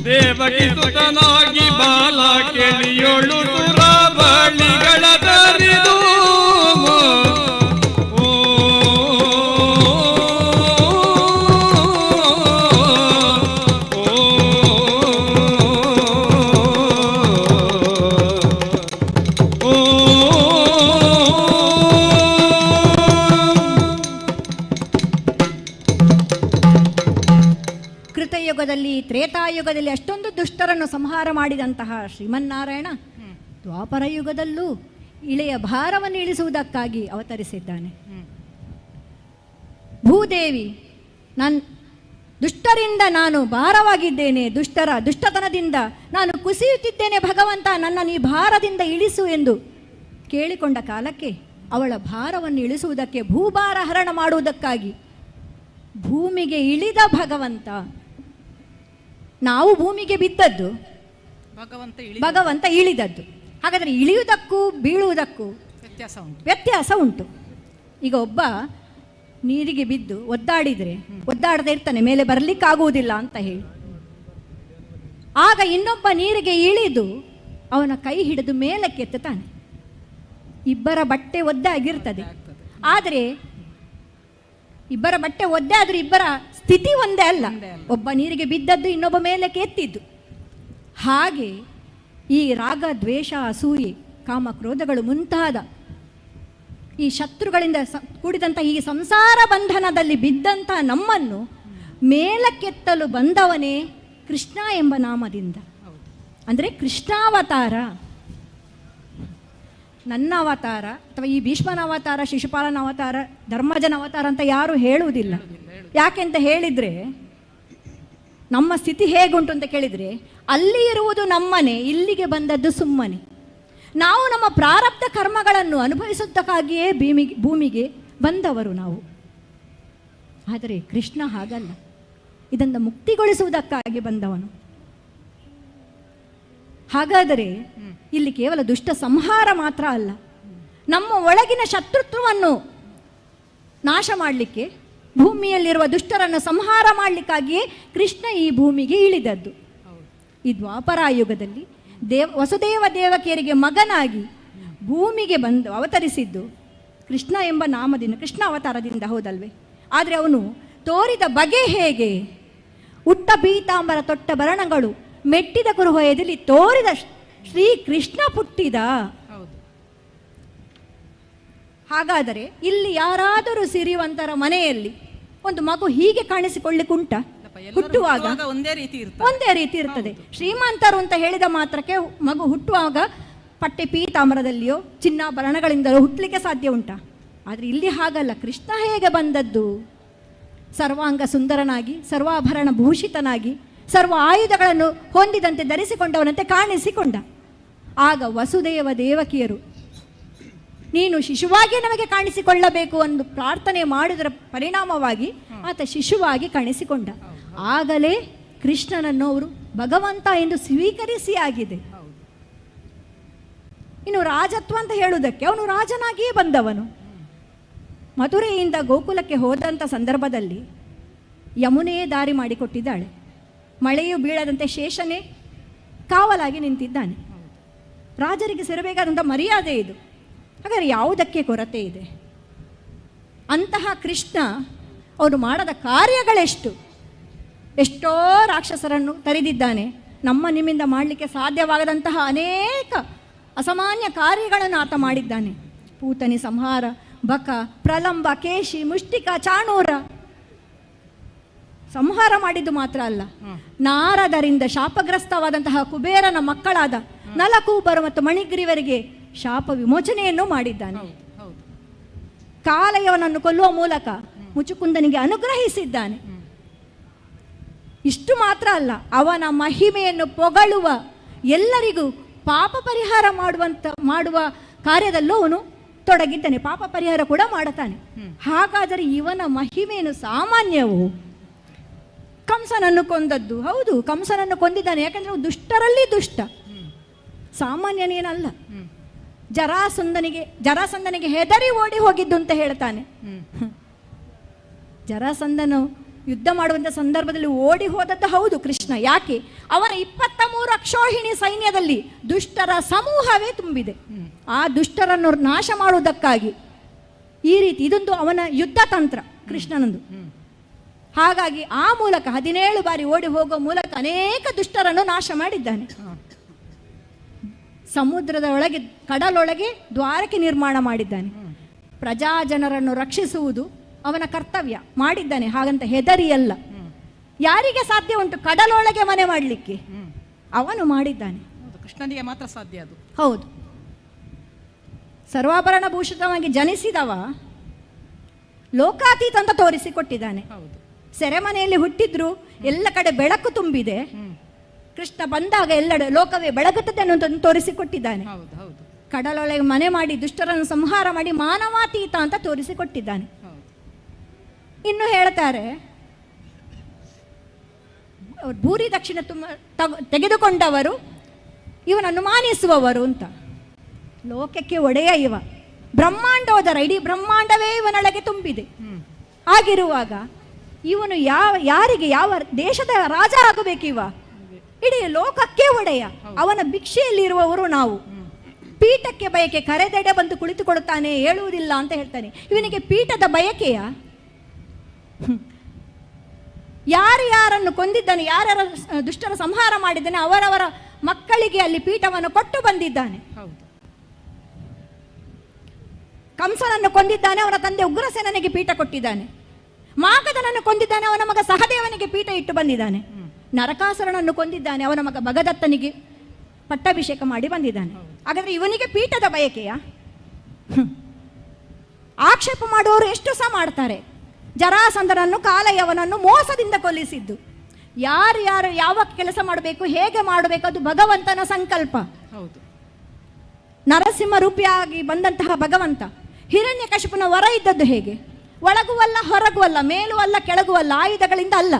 ದೇವಕಿ ಸುತನಾಗಿ ಬಾಲ ಕೇಳಿಯೋಳು ಸುರಾವಳಿಗಳ ತರಿದು ಕೃತಯುಗದಲ್ಲಿ ತ್ರೇತಾಯುಗದಲ್ಲಿ ಅಷ್ಟೊಂದು ದುಷ್ಟರನ್ನು ಸಂಹಾರ ಮಾಡಿದಂತಹ ಶ್ರೀಮನ್ನಾರಾಯಣ ದ್ವಾಪರ ಯುಗದಲ್ಲೂ ಇಳೆಯ ಭಾರವನ್ನು ಇಳಿಸುವುದಕ್ಕಾಗಿ ಅವತರಿಸಿದ್ದಾನೆ. ಭೂದೇವಿ, ದುಷ್ಟರಿಂದ ನಾನು ಭಾರವಾಗಿದ್ದೇನೆ, ದುಷ್ಟತನದಿಂದ ನಾನು ಕುಸಿಯುತ್ತಿದ್ದೇನೆ, ಭಗವಂತ ನನ್ನ ನೀ ಭಾರದಿಂದ ಇಳಿಸು ಎಂದು ಕೇಳಿಕೊಂಡ ಕಾಲಕ್ಕೆ ಅವಳ ಭಾರವನ್ನು ಇಳಿಸುವುದಕ್ಕೆ, ಭೂಭಾರ ಹರಣ ಮಾಡುವುದಕ್ಕಾಗಿ ಭೂಮಿಗೆ ಇಳಿದ ಭಗವಂತ. ನಾವು ಭೂಮಿಗೆ ಬಿದ್ದದ್ದು, ಭಗವಂತ ಇಳಿದದ್ದು. ಹಾಗಾದರೆ ಇಳಿಯುವುದಕ್ಕೂ ಬೀಳುವುದಕ್ಕೂ ವ್ಯತ್ಯಾಸ ಉಂಟು. ಈಗ ಒಬ್ಬ ನೀರಿಗೆ ಬಿದ್ದು ಒದ್ದಾಡದೇ ಇರ್ತಾನೆ, ಮೇಲೆ ಬರಲಿಕ್ಕಾಗುವುದಿಲ್ಲ ಅಂತ ಹೇಳಿ. ಆಗ ಇನ್ನೊಬ್ಬ ನೀರಿಗೆ ಇಳಿದು ಅವನ ಕೈ ಹಿಡಿದು ಮೇಲಕ್ಕೆ ಎತ್ತುತ್ತಾನೆ. ಇಬ್ಬರ ಬಟ್ಟೆ ಒದ್ದೆ ಆಗಿರ್ತದೆ, ಆದರೆ ಇಬ್ಬರ ಬಟ್ಟೆ ಒದ್ದೆ ಆದರೂ ಇಬ್ಬರ ಸ್ಥಿತಿ ಒಂದೇ ಅಲ್ಲ. ಒಬ್ಬ ನೀರಿಗೆ ಬಿದ್ದದ್ದು, ಇನ್ನೊಬ್ಬ ಮೇಲಕ್ಕೆ ಎತ್ತಿದ್ದು. ಹಾಗೆ ಈ ರಾಗ, ದ್ವೇಷ, ಅಸೂಯೆ, ಕಾಮ, ಕ್ರೋಧಗಳು ಮುಂತಾದ ಈ ಶತ್ರುಗಳಿಂದ ಕೂಡಿದಂಥ ಈ ಸಂಸಾರ ಬಂಧನದಲ್ಲಿ ಬಿದ್ದಂಥ ನಮ್ಮನ್ನು ಮೇಲಕ್ಕೆತ್ತಲು ಬಂದವನೇ ಕೃಷ್ಣ ಎಂಬ ನಾಮದಿಂದ. ಅಂದರೆ ಕೃಷ್ಣಾವತಾರ, ನನ್ನ ಅವತಾರ ಅಥವಾ ಈ ಭೀಷ್ಮನ ಅವತಾರ, ಶಿಶುಪಾಲನ ಅವತಾರ, ಧರ್ಮಜನ ಅವತಾರ ಅಂತ ಯಾರು ಹೇಳುವುದಿಲ್ಲ. ಯಾಕೆಂತ ಹೇಳಿದರೆ ನಮ್ಮ ಸ್ಥಿತಿ ಹೇಗುಂಟು ಅಂತ ಕೇಳಿದರೆ, ಅಲ್ಲಿ ಇರುವುದು ನಮ್ಮನೆ, ಇಲ್ಲಿಗೆ ಬಂದದ್ದು ಸುಮ್ಮನೆ. ನಾವು ನಮ್ಮ ಪ್ರಾರಬ್ಧ ಕರ್ಮಗಳನ್ನು ಅನುಭವಿಸುವುದಕ್ಕಾಗಿಯೇ ಭೂಮಿಗೆ ಬಂದವರು ನಾವು. ಆದರೆ ಕೃಷ್ಣ ಹಾಗಲ್ಲ, ಇದನ್ನು ಮುಕ್ತಿಗೊಳಿಸುವುದಕ್ಕಾಗಿ ಬಂದವನು. ಹಾಗಾದರೆ ಇಲ್ಲಿ ಕೇವಲ ದುಷ್ಟ ಸಂಹಾರ ಮಾತ್ರ ಅಲ್ಲ, ನಮ್ಮ ಒಳಗಿನ ಶತ್ರುತ್ವವನ್ನು ನಾಶ ಮಾಡಲಿಕ್ಕೆ, ಭೂಮಿಯಲ್ಲಿರುವ ದುಷ್ಟರನ್ನು ಸಂಹಾರ ಮಾಡಲಿಕ್ಕಾಗಿಯೇ ಕೃಷ್ಣ ಈ ಭೂಮಿಗೆ ಇಳಿದದ್ದು. ಈ ದ್ವಾಪರಾಯುಗದಲ್ಲಿ ವಸುದೇವ ದೇವಕಿಯರಿಗೆ ಮಗನಾಗಿ ಭೂಮಿಗೆ ಬಂದು ಅವತರಿಸಿದ್ದು ಕೃಷ್ಣ ಎಂಬ ನಾಮದಿಂದ, ಕೃಷ್ಣ ಅವತಾರದಿಂದ, ಹೌದಲ್ವೇ? ಆದರೆ ಅವನು ತೋರಿದ ಬಗೆ ಹೇಗೆ? ಉಟ್ಟ ಪೀತಾಂಬರ ತೊಟ್ಟ ಭರಣಗಳು ಮೆಟ್ಟಿದ ಕುರುಹಯದಲ್ಲಿ ತೋರಿದ ಶ್ರೀ ಕೃಷ್ಣ ಪುಟ್ಟಿದ. ಹಾಗಾದರೆ ಇಲ್ಲಿ ಯಾರಾದರೂ ಸಿರಿವಂತರ ಮನೆಯಲ್ಲಿ ಒಂದು ಮಗು ಹೀಗೆ ಕಾಣಿಸಿಕೊಳ್ಳಿಕ್ಕುಂಟ? ಹುಟ್ಟುವಾಗ ಒಂದೇ ರೀತಿ ಇರ್ತದೆ. ಶ್ರೀಮಂತರು ಅಂತ ಹೇಳಿದ ಮಾತ್ರಕ್ಕೆ ಮಗು ಹುಟ್ಟುವಾಗ ಪಟ್ಟೆ ಪೀತಾಂಬರದಲ್ಲಿಯೋ ಚಿನ್ನಾಭರಣಗಳಿಂದಲೋ ಹುಟ್ಟಲಿಕ್ಕೆ ಸಾಧ್ಯ ಉಂಟಾ? ಆದರೆ ಇಲ್ಲಿ ಹಾಗಲ್ಲ. ಕೃಷ್ಣ ಹೇಗೆ ಬಂದದ್ದು? ಸರ್ವಾಂಗ ಸುಂದರನಾಗಿ, ಸರ್ವಾಭರಣ ಭೂಷಿತನಾಗಿ, ಸರ್ವ ಆಯುಧಗಳನ್ನು ಹೊಂದಿದಂತೆ ಧರಿಸಿಕೊಂಡವನಂತೆ ಕಾಣಿಸಿಕೊಂಡ. ಆಗ ವಸುದೇವ ದೇವಕಿಯರು ನೀನು ಶಿಶುವಾಗಿ ನಮಗೆ ಕಾಣಿಸಿಕೊಳ್ಳಬೇಕು ಎಂದು ಪ್ರಾರ್ಥನೆ ಮಾಡುವುದರ ಪರಿಣಾಮವಾಗಿ ಆತ ಶಿಶುವಾಗಿ ಕಾಣಿಸಿಕೊಂಡ. ಆಗಲೇ ಕೃಷ್ಣನನ್ನು ಅವರು ಭಗವಂತ ಎಂದು ಸ್ವೀಕರಿಸಿ ಆಗಿದೆ. ಇನ್ನು ರಾಜತ್ವ ಅಂತ ಹೇಳುವುದಕ್ಕೆ ಅವನು ರಾಜನಾಗಿಯೇ ಬಂದವನು. ಮಥುರೆಯಿಂದ ಗೋಕುಲಕ್ಕೆ ಹೋದಂಥ ಸಂದರ್ಭದಲ್ಲಿ ಯಮುನೆಯೇ ದಾರಿ ಮಾಡಿಕೊಟ್ಟಿದ್ದಾಳೆ. ಮಳೆಯೂ ಬೀಳದಂತೆ ಶೇಷನೇ ಕಾವಲಾಗಿ ನಿಂತಿದ್ದಾನೆ. ರಾಜರಿಗೆ ಸಿರಬೇಕಾದಂಥ ಮರ್ಯಾದೆ ಇದು. ಹಾಗಾದರೆ ಯಾವುದಕ್ಕೆ ಕೊರತೆ ಇದೆ? ಅಂತಹ ಕೃಷ್ಣ ಅವನು ಮಾಡದ ಕಾರ್ಯಗಳೆಷ್ಟು? ಎಷ್ಟೋ ರಾಕ್ಷಸರನ್ನು ತರಿದಿದ್ದಾನೆ. ನಮ್ಮ ನಿಮ್ಮಿಂದ ಮಾಡಲಿಕ್ಕೆ ಸಾಧ್ಯವಾಗದಂತಹ ಅನೇಕ ಅಸಾಮಾನ್ಯ ಕಾರ್ಯಗಳನ್ನು ಆತ ಮಾಡಿದ್ದಾನೆ. ಪೂತನಿ ಸಂಹಾರ, ಬಕ, ಪ್ರಲಂಬ, ಕೇಶಿ, ಮುಷ್ಟಿಕ, ಚಾಣೂರ ಸಂಹಾರ ಮಾಡಿದ್ದು ಮಾತ್ರ ಅಲ್ಲ, ನಾರದರಿಂದ ಶಾಪಗ್ರಸ್ತವಾದಂತಹ ಕುಬೇರನ ಮಕ್ಕಳಾದ ನಲಕೂಬರ ಮತ್ತು ಮಣಿಗ್ರೀವರಿಗೆ ಶಾಪ ವಿಮೋಚನೆಯನ್ನು ಮಾಡಿದ್ದಾನೆ. ಕಾಲಯವನನ್ನು ಕೊಲ್ಲುವ ಮೂಲಕ ಮುಚುಕುಂದನಿಗೆ ಅನುಗ್ರಹಿಸಿದ್ದಾನೆ. ಇಷ್ಟು ಮಾತ್ರ ಅಲ್ಲ, ಅವನ ಮಹಿಮೆಯನ್ನು ಪೊಗಳುವ ಎಲ್ಲರಿಗೂ ಪಾಪ ಪರಿಹಾರ ಮಾಡುವ ಕಾರ್ಯದಲ್ಲೂ ಅವನು ತೊಡಗಿದ್ದಾನೆ. ಪಾಪ ಪರಿಹಾರ ಕೂಡ ಮಾಡುತ್ತಾನೆ. ಹಾಗಾದರೆ ಇವನ ಮಹಿಮೆಯನ್ನು ಸಾಮಾನ್ಯವು? ಕಂಸನನ್ನು ಕೊಂದದ್ದು ಹೌದು, ಕಂಸನನ್ನು ಕೊಂದಿದ್ದಾನೆ. ಯಾಕಂದ್ರೆ ದುಷ್ಟರಲ್ಲಿ ದುಷ್ಟ, ಸಾಮಾನ್ಯನೇನಲ್ಲ. ಜರಾಸಂದನಿಗೆ ಹೆದರಿ ಓಡಿ ಹೋಗಿದ್ದು ಅಂತ ಹೇಳ್ತಾನೆ. ಜರಾಸಂದನು ಯುದ್ಧ ಮಾಡುವಂಥ ಸಂದರ್ಭದಲ್ಲಿ ಓಡಿ ಹೋದದ್ದು ಹೌದು ಕೃಷ್ಣ. ಯಾಕೆ? ಅವನ 23 ಅಕ್ಷೋಹಿಣಿ ಸೈನ್ಯದಲ್ಲಿ ದುಷ್ಟರ ಸಮೂಹವೇ ತುಂಬಿದೆ. ಆ ದುಷ್ಟರನ್ನು ನಾಶ ಮಾಡುವುದಕ್ಕಾಗಿ ಈ ರೀತಿ ಇದೊಂದು ಅವನ ಯುದ್ಧ ತಂತ್ರ ಕೃಷ್ಣನಂದು. ಹಾಗಾಗಿ ಆ ಮೂಲಕ 17 ಬಾರಿ ಓಡಿ ಹೋಗುವ ಮೂಲಕ ಅನೇಕ ದುಷ್ಟರನ್ನು ನಾಶ ಮಾಡಿದ್ದಾನೆ. ಸಮುದ್ರದ ಒಳಗೆ, ಕಡಲೊಳಗೆ ದ್ವಾರಕೆ ನಿರ್ಮಾಣ ಮಾಡಿದ್ದಾನೆ. ಪ್ರಜಾಜನರನ್ನು ರಕ್ಷಿಸುವುದು ಅವನ ಕರ್ತವ್ಯ ಮಾಡಿದ್ದಾನೆ. ಹಾಗಂತ ಹೆದರಿಯಲ್ಲ. ಯಾರಿಗೆ ಸಾಧ್ಯ ಉಂಟು ಕಡಲೊಳಗೆ ಮನೆ ಮಾಡಲಿಕ್ಕೆ? ಅವನು ಮಾಡಿದ್ದಾನೆ. ಕೃಷ್ಣನಿಗೆ ಮಾತ್ರ ಸಾಧ್ಯ ಅದು. ಹೌದು. ಸರ್ವಾಭರಣ ಭೂಷಿತವಾಗಿ ಜನಿಸಿದವ ಲೋಕಾತೀತ ಅಂತ ತೋರಿಸಿಕೊಟ್ಟಿದ್ದಾನೆ. ಸೆರೆಮನೆಯಲ್ಲಿ ಹುಟ್ಟಿದ್ರು, ಎಲ್ಲ ಕಡೆ ಬೆಳಕು ತುಂಬಿದೆ. ಕೃಷ್ಣ ಬಂದಾಗ ಎಲ್ಲೆಡೆ ಲೋಕವೇ ಬೆಳಗುತ್ತದೆ ಅನ್ನೋದನ್ನು ತೋರಿಸಿಕೊಟ್ಟಿದ್ದಾನೆ. ಕಡಲೊಳಗೆ ಮನೆ ಮಾಡಿ ದುಷ್ಟರನ್ನು ಸಂಹಾರ ಮಾಡಿ ಮಾನವಾತೀತ ಅಂತ ತೋರಿಸಿಕೊಟ್ಟಿದ್ದಾನೆ. ಇನ್ನು ಹೇಳ್ತಾರೆ, ಭೂರಿ ದಕ್ಷಿಣ ತೆಗೆದುಕೊಂಡವರು ಇವನನ್ನು ಮಾನಿಸುವವರು ಅಂತ. ಲೋಕಕ್ಕೆ ಒಡೆಯ ಇವ, ಬ್ರಹ್ಮಾಂಡೋದರ, ಇಡೀ ಬ್ರಹ್ಮಾಂಡವೇ ಇವನೊಳಗೆ ತುಂಬಿದೆ. ಆಗಿರುವಾಗ ಇವನು ಯಾರಿಗೆ, ಯಾವ ದೇಶದ ರಾಜ ಆಗಬೇಕು? ಇವ ಇಡೀ ಲೋಕಕ್ಕೆ ಒಡೆಯ. ಅವನ ಭಿಕ್ಷೆಯಲ್ಲಿರುವವರು ನಾವು. ಪೀಠಕ್ಕೆ ಬಯಕೆ ಕರೆದೆಡೆ ಬಂದು ಕುಳಿತುಕೊಡುತ್ತಾನೆ, ಹೇಳುವುದಿಲ್ಲ ಅಂತ ಹೇಳ್ತಾನೆ. ಇವನಿಗೆ ಪೀಠದ ಬಯಕೆಯ? ಯಾರ್ಯಾರನ್ನು ಕೊಂದಿದ್ದಾನೆ, ಯಾರ್ಯಾರ ದುಷ್ಟರ ಸಂಹಾರ ಮಾಡಿದ್ದಾನೆ, ಅವರವರ ಮಕ್ಕಳಿಗೆ ಅಲ್ಲಿ ಪೀಠವನ್ನು ಕೊಟ್ಟು ಬಂದಿದ್ದಾನೆ. ಕಂಸನನ್ನು ಕೊಂದಿದ್ದಾನೆ, ಅವನ ತಂದೆ ಉಗ್ರಸೇನನಿಗೆ ಪೀಠ ಕೊಟ್ಟಿದ್ದಾನೆ. ಮಾಗಧನನ್ನು ಕೊಂದಿದ್ದಾನೆ, ಅವನ ಮಗ ಸಹದೇವನಿಗೆ ಪೀಠ ಇಟ್ಟು ಬಂದಿದ್ದಾನೆ. ನರಕಾಸುರನನ್ನು ಕೊಂದಿದ್ದಾನೆ, ಅವನ ಮಗ ಭಗದತ್ತನಿಗೆ ಪಟ್ಟಾಭಿಷೇಕ ಮಾಡಿ ಬಂದಿದ್ದಾನೆ. ಹಾಗಾದ್ರೆ ಇವನಿಗೆ ಪೀಠದ ಬಯಕೆಯ? ಆಕ್ಷೇಪ ಮಾಡುವವರು ಎಷ್ಟು ಸಹ ಮಾಡ್ತಾರೆ. ಜರಾಸಂಧನನ್ನು ಕಾಲಯವನನ್ನು ಮೋಸದಿಂದ ಕೊಲ್ಲಿಸಿದ್ದು. ಯಾರು ಯಾವ ಕೆಲಸ ಮಾಡಬೇಕು, ಹೇಗೆ ಮಾಡಬೇಕು, ಅದು ಭಗವಂತನ ಸಂಕಲ್ಪ. ಹೌದು. ನರಸಿಂಹ ರೂಪಿಯಾಗಿ ಬಂದಂತಹ ಭಗವಂತ ಹಿರಣ್ಯಕಶಿಪನ ವರ ಇದ್ದದ್ದು ಹೇಗೆ? ಒಳಗೂ ಅಲ್ಲ, ಹೊರಗೂ ಅಲ್ಲ, ಮೇಲೂ ಅಲ್ಲ, ಕೆಳಗೂ ಅಲ್ಲ, ಆಯುಧಗಳಿಂದ ಅಲ್ಲ.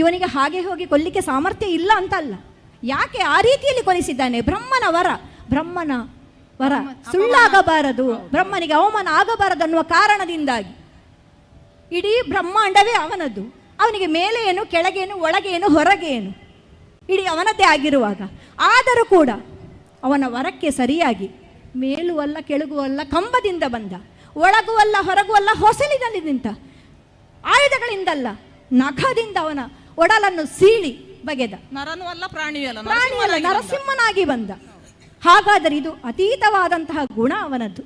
ಇವನಿಗೆ ಹಾಗೆ ಹೋಗಿ ಕೊಲ್ಲಿಕ್ಕೆ ಸಾಮರ್ಥ್ಯ ಇಲ್ಲ ಅಂತ ಅಲ್ಲ. ಯಾಕೆ ಆ ರೀತಿಯಲ್ಲಿ ಕೊಲಿಸಿದ್ದಾನೆ? ಬ್ರಹ್ಮನ ವರ ಸುಳ್ಳಾಗಬಾರದು, ಬ್ರಹ್ಮನಿಗೆ ಅವಮಾನ ಆಗಬಾರದು ಅನ್ನುವ ಕಾರಣದಿಂದಾಗಿ. ಇಡೀ ಬ್ರಹ್ಮಾಂಡವೇ ಅವನದ್ದು. ಅವನಿಗೆ ಮೇಲೆ ಏನು, ಕೆಳಗೇನು, ಒಳಗೇನು, ಹೊರಗೇನು, ಇಡೀ ಅವನದ್ದೇ ಆಗಿರುವಾಗ ಆದರೂ ಕೂಡ ಅವನ ವರಕ್ಕೆ ಸರಿಯಾಗಿ ಮೇಲೂ ಅಲ್ಲ, ಕೆಳಗೂ ಅಲ್ಲ, ಕಂಬದಿಂದ ಬಂದ, ಒಳಗೂ ಅಲ್ಲ, ಹೊರಗೂ ಅಲ್ಲ, ಹೊಸಲಿನಲ್ಲಿ ನಿಂತ, ಆಯುಧಗಳಿಂದಲ್ಲ, ನಖದಿಂದ ಅವನ ಒಡಲನ್ನು ಸೀಳಿ ಬಗೆದ. ನರನೂ ಅಲ್ಲ, ಪ್ರಾಣಿಯೂ ಅಲ್ಲ, ನರಸಿಂಹನಾಗಿ ಬಂದ. ಹಾಗಾದರೆ ಇದು ಅತೀತವಾದಂತಹ ಗುಣ ಅವನದ್ದು.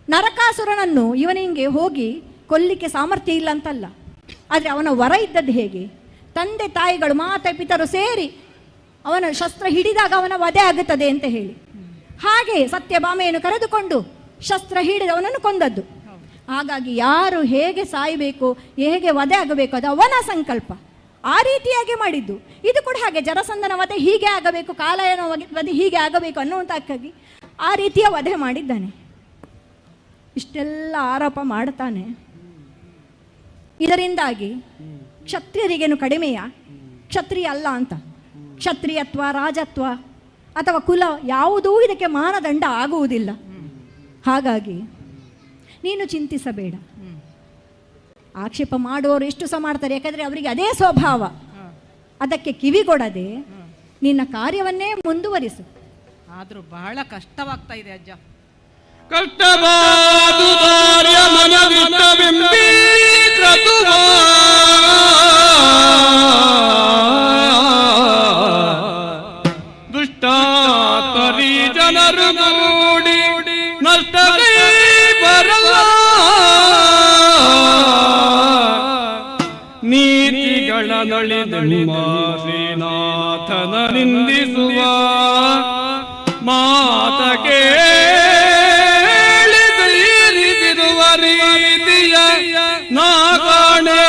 ನರಕಾಸುರನನ್ನು ಇವನಿಗೆ ಹೋಗಿ ಕೊಲ್ಲಿಕ್ಕೆ ಸಾಮರ್ಥ್ಯ ಇಲ್ಲ ಅಂತಲ್ಲ, ಆದರೆ ಅವನ ವರ ಇದ್ದದ್ದು ಹೇಗೆ? ತಂದೆ ತಾಯಿಗಳು ಮಾತೆ ಪಿತರು ಸೇರಿ ಅವನ ಶಸ್ತ್ರ ಹಿಡಿದಾಗ ಅವನ ವಧೆ ಆಗುತ್ತದೆ ಅಂತ ಹೇಳಿ, ಹಾಗೆ ಸತ್ಯಭಾಮೆಯನ್ನು ಕರೆದುಕೊಂಡು ಶಸ್ತ್ರ ಹಿಡಿದವನನ್ನು ಕೊಂದದ್ದು. ಹಾಗಾಗಿ ಯಾರು ಹೇಗೆ ಸಾಯಬೇಕು, ಹೇಗೆ ವಧೆ ಆಗಬೇಕು, ಅದು ಅವನ ಸಂಕಲ್ಪ. ಆ ರೀತಿಯಾಗಿ ಮಾಡಿದ್ದು. ಇದು ಕೂಡ ಹಾಗೆ, ಜರಸಂಧನ ವಧೆ ಹೀಗೆ ಆಗಬೇಕು, ಕಾಲಯನ ವಧೆ ಹೀಗೆ ಆಗಬೇಕು ಅನ್ನುವಂತಾಗಿ ಆ ರೀತಿಯ ವಧೆ ಮಾಡಿದ್ದಾನೆ. ಇಷ್ಟೆಲ್ಲ ಆರೋಪ ಮಾಡ್ತಾನೆ. ಇದರಿಂದಾಗಿ ಕ್ಷತ್ರಿಯರಿಗೇನು ಕಡಿಮೆಯ? ಕ್ಷತ್ರಿಯ ಅಲ್ಲ ಅಂತ. ಕ್ಷತ್ರಿಯತ್ವ, ರಾಜತ್ವ ಅಥವಾ ಕುಲ ಯಾವುದೂ ಇದಕ್ಕೆ ಮಾನದಂಡ ಆಗುವುದಿಲ್ಲ. ಹಾಗಾಗಿ ನೀನು ಚಿಂತಿಸಬೇಡ. ಆಕ್ಷೇಪ ಮಾಡುವವರು ಎಷ್ಟು ಸಹ ಮಾಡ್ತಾರೆ, ಯಾಕಂದರೆ ಅವರಿಗೆ ಅದೇ ಸ್ವಭಾವ. ಅದಕ್ಕೆ ಕಿವಿಗೊಡದೆ ನಿನ್ನ ಕಾರ್ಯವನ್ನೇ ಮುಂದುವರಿಸು. ಆದರೂ ಬಹಳ ಕಷ್ಟವಾಗ್ತಾ ಇದೆ ಅಜ್ಜ. ಕಷ್ಟವಾದು ಕಾರ್ಯ ಮನದಿಷ್ಟವೆಂಬೀಕೃತುವ ದುಷ್ಟಾತರಿ ಜನರು ಮೂಡಿ ನಷ್ಟವೇ ಬರಲ್ಲ. ನೀತಿಗಳ ನಳಿದೆಮ್ಮ ಶ್ರೀನಾಥನ ನಿಂದಿಸುವ ಮಾತಕ್ಕೆ ರೀತಿಯ ನಾಗಾಣೆ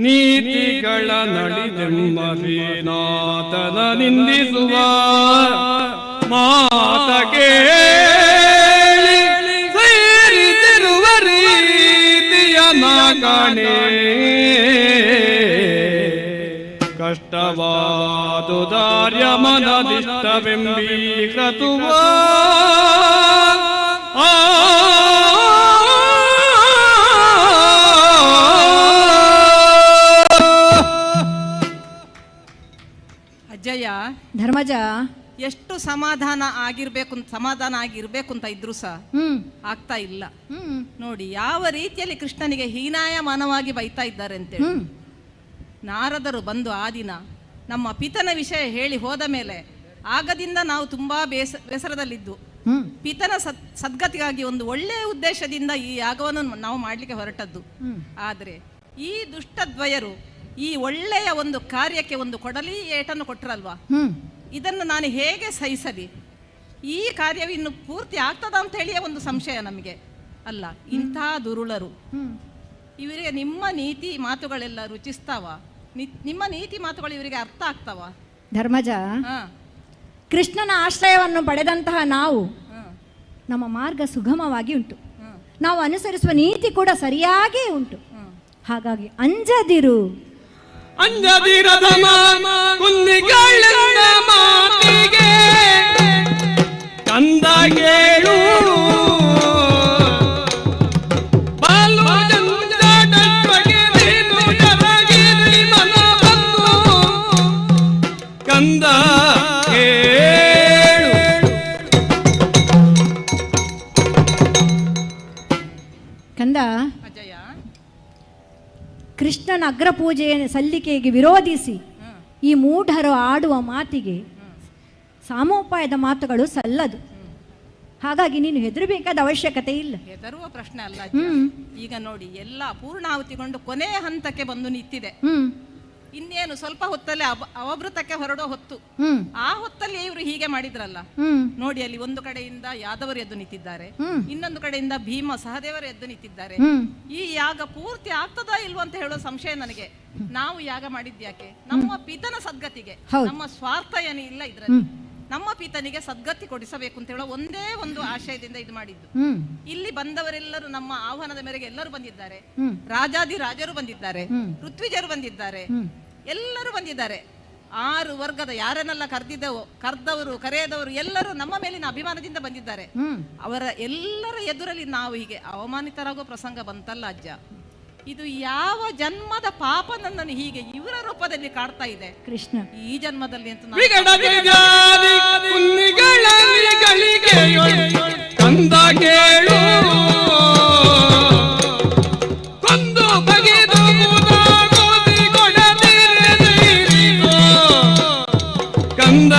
ನೀತಿಗಳ ನಳಿದೆಮ್ಮ ಶ್ರೀನಾಥನ ನಿಂದಿಸುವ ಮಾತಕ್ಕೆ ಸೇರಿಸಿರುವ ರೀತಿಯ ನಾಗಾಣೆ. ಕಷ್ಟವಾದು ದಾರ್ಯ ಮನದಿಷ್ಟವೆಂಬೀಕೃತುವ ಅಜ್ಜಯ್ಯ, ಧರ್ಮಜ, ಎಷ್ಟು ಸಮಾಧಾನ ಆಗಿರ್ಬೇಕು ಅಂತ ಇದ್ರು ಸಹ ಆಗ್ತಾ ಇಲ್ಲ. ನೋಡಿ ಯಾವ ರೀತಿಯಲ್ಲಿ ಕೃಷ್ಣನಿಗೆ ಹೀನಾಯ ಮಾನವಾಗಿ ಬೈತಾ ಇದ್ದಾರೆ ಅಂತೇಳಿ. ನಾರದರು ಬಂದು ಆ ದಿನ ನಮ್ಮ ಪಿತನ ವಿಷಯ ಹೇಳಿ ಹೋದ ಮೇಲೆ ಆಗದಿಂದ ನಾವು ತುಂಬಾ ಬೇಸರದಲ್ಲಿದ್ದು, ಪಿತನ ಸದ್ಗತಿಗಾಗಿ ಒಂದು ಒಳ್ಳೆಯ ಉದ್ದೇಶದಿಂದ ಈ ಯಾಗವನ್ನು ನಾವು ಮಾಡಲಿಕ್ಕೆ ಹೊರಟದ್ದು. ಆದರೆ ಈ ದುಷ್ಟದ್ವಯರು ಈ ಒಳ್ಳೆಯ ಒಂದು ಕಾರ್ಯಕ್ಕೆ ಒಂದು ಕೊಡಲಿ ಏಟನ್ನು ಕೊಟ್ಟರಲ್ವಾ, ಇದನ್ನು ನಾನು ಹೇಗೆ ಸಹಿಸಲಿ? ಈ ಕಾರ್ಯವು ಇನ್ನು ಪೂರ್ತಿ ಆಗ್ತದ ಅಂತ ಹೇಳಿಯೇ ಒಂದು ಸಂಶಯ ನಮಗೆ. ಅಲ್ಲ, ಇಂಥ ದುರುಳರು ಇವರಿಗೆ ನಿಮ್ಮ ನೀತಿ ಮಾತುಗಳೆಲ್ಲ ರುಚಿಸ್ತಾವ? ನಿಮ್ಮ ನೀತಿ ಮಾತುಗಳು ಇವರಿಗೆ ಅರ್ಥ ಆಗ್ತಾವ? ಧರ್ಮಜ, ಕೃಷ್ಣನ ಆಶ್ರಯವನ್ನು ಪಡೆದಂತಹ ನಾವು, ನಮ್ಮ ಮಾರ್ಗ ಸುಗಮವಾಗಿ ಉಂಟು, ನಾವು ಅನುಸರಿಸುವ ನೀತಿ ಕೂಡ ಸರಿಯಾಗಿ ಉಂಟು. ಹಾಗಾಗಿ ಅಂಜದಿರು. ಅಂಜದಿರದ ಕುಂದಿಗಳ ಮಾತಿಗೆ ಕಂದಗೇಳು ಕಂದ ಕಂದ, ಕೃಷ್ಣನ ಅಗ್ರಪೂಜೆಯ ಸಲ್ಲಿಕೆಗೆ ವಿರೋಧಿಸಿ ಈ ಮೂಢರು ಆಡುವ ಮಾತಿಗೆ ಸಾಮೋಪಾಯದ ಮಾತುಗಳು ಸಲ್ಲದು. ಹಾಗಾಗಿ ನೀನು ಹೆದರಬೇಕಾದ ಅವಶ್ಯಕತೆ ಇಲ್ಲ. ಹೆದರುವ ಪ್ರಶ್ನೆ ಅಲ್ಲ ಅಜ್ಜ. ಈಗ ನೋಡಿ, ಎಲ್ಲ ಪೂರ್ಣಾಹುತಿಗೊಂಡು ಕೊನೆ ಹಂತಕ್ಕೆ ಬಂದು ನಿಂತಿದೆ. ಇನ್ನೇನು ಸ್ವಲ್ಪ ಹೊತ್ತಲ್ಲಿ ಅವಭೃತಕ್ಕೆ ಹೊರಡೋ ಹೊತ್ತು. ಆ ಹೊತ್ತಲ್ಲಿ ಇವರು ಹೀಗೆ ಮಾಡಿದ್ರಲ್ಲ ನೋಡಿ, ಅಲ್ಲಿ ಒಂದು ಕಡೆಯಿಂದ ಯಾದವರು ಎದ್ದು ನಿಂತಿದ್ದಾರೆ, ಇನ್ನೊಂದು ಕಡೆಯಿಂದ ಭೀಮ ಸಹದೇವರು ಎದ್ದು ನಿಂತಿದ್ದಾರೆ. ಈ ಯಾಗ ಪೂರ್ತಿ ಆಗ್ತದಾ ಇಲ್ವಾ ಅಂತ ಹೇಳೋ ಸಂಶಯ ನನಗೆ. ನಾವು ಯಾಗ ಮಾಡಿದ್ಯಾಕೆ? ನಮ್ಮ ಪಿತನ ಸದ್ಗತಿಗೆ. ನಮ್ಮ ಸ್ವಾರ್ಥ ಏನೇ ಇಲ್ಲ ಇದ್ರಲ್ಲಿ. ನಮ್ಮ ಪಿತನಿಗೆ ಸದ್ಗತಿ ಕೊಡಿಸಬೇಕು ಅಂತ ಹೇಳೋ ಒಂದೇ ಒಂದು ಆಶಯದಿಂದ ಇದು ಮಾಡಿದ್ದು. ಇಲ್ಲಿ ಬಂದವರೆಲ್ಲರೂ ನಮ್ಮ ಆಹ್ವಾನದ ಮೇರೆಗೆ ಎಲ್ಲರೂ ಬಂದಿದ್ದಾರೆ. ರಾಜಾದಿ ರಾಜರು ಬಂದಿದ್ದಾರೆ, ಋತ್ವಿಜರು ಬಂದಿದ್ದಾರೆ, ಎಲ್ಲರೂ ಬಂದಿದ್ದಾರೆ. 6 ವರ್ಗದ ಯಾರನ್ನೆಲ್ಲ ಕರೆದವರು ಕರೆಯದವರು ಎಲ್ಲರೂ ನಮ್ಮ ಮೇಲಿನ ಅಭಿಮಾನದಿಂದ ಬಂದಿದ್ದಾರೆ. ಅವರ ಎಲ್ಲರ ಎದುರಲ್ಲಿ ನಾವು ಹೀಗೆ ಅವಮಾನಿತರಾಗೋ ಪ್ರಸಂಗ ಬಂತಲ್ಲ ಅಜ್ಜ. ಇದು ಯಾವ ಜನ್ಮದ ಪಾಪ ನನ್ನನ್ನು ಹೀಗೆ ಇವರ ರೂಪದಲ್ಲಿ ಕಾಡ್ತಾ ಇದೆ ಕೃಷ್ಣ. ಈ ಜನ್ಮದಲ್ಲಿ ಅಂತ ಕಂದ ಕೇಳು ಕೊಂದು ಬಗೆದು ಕಂದ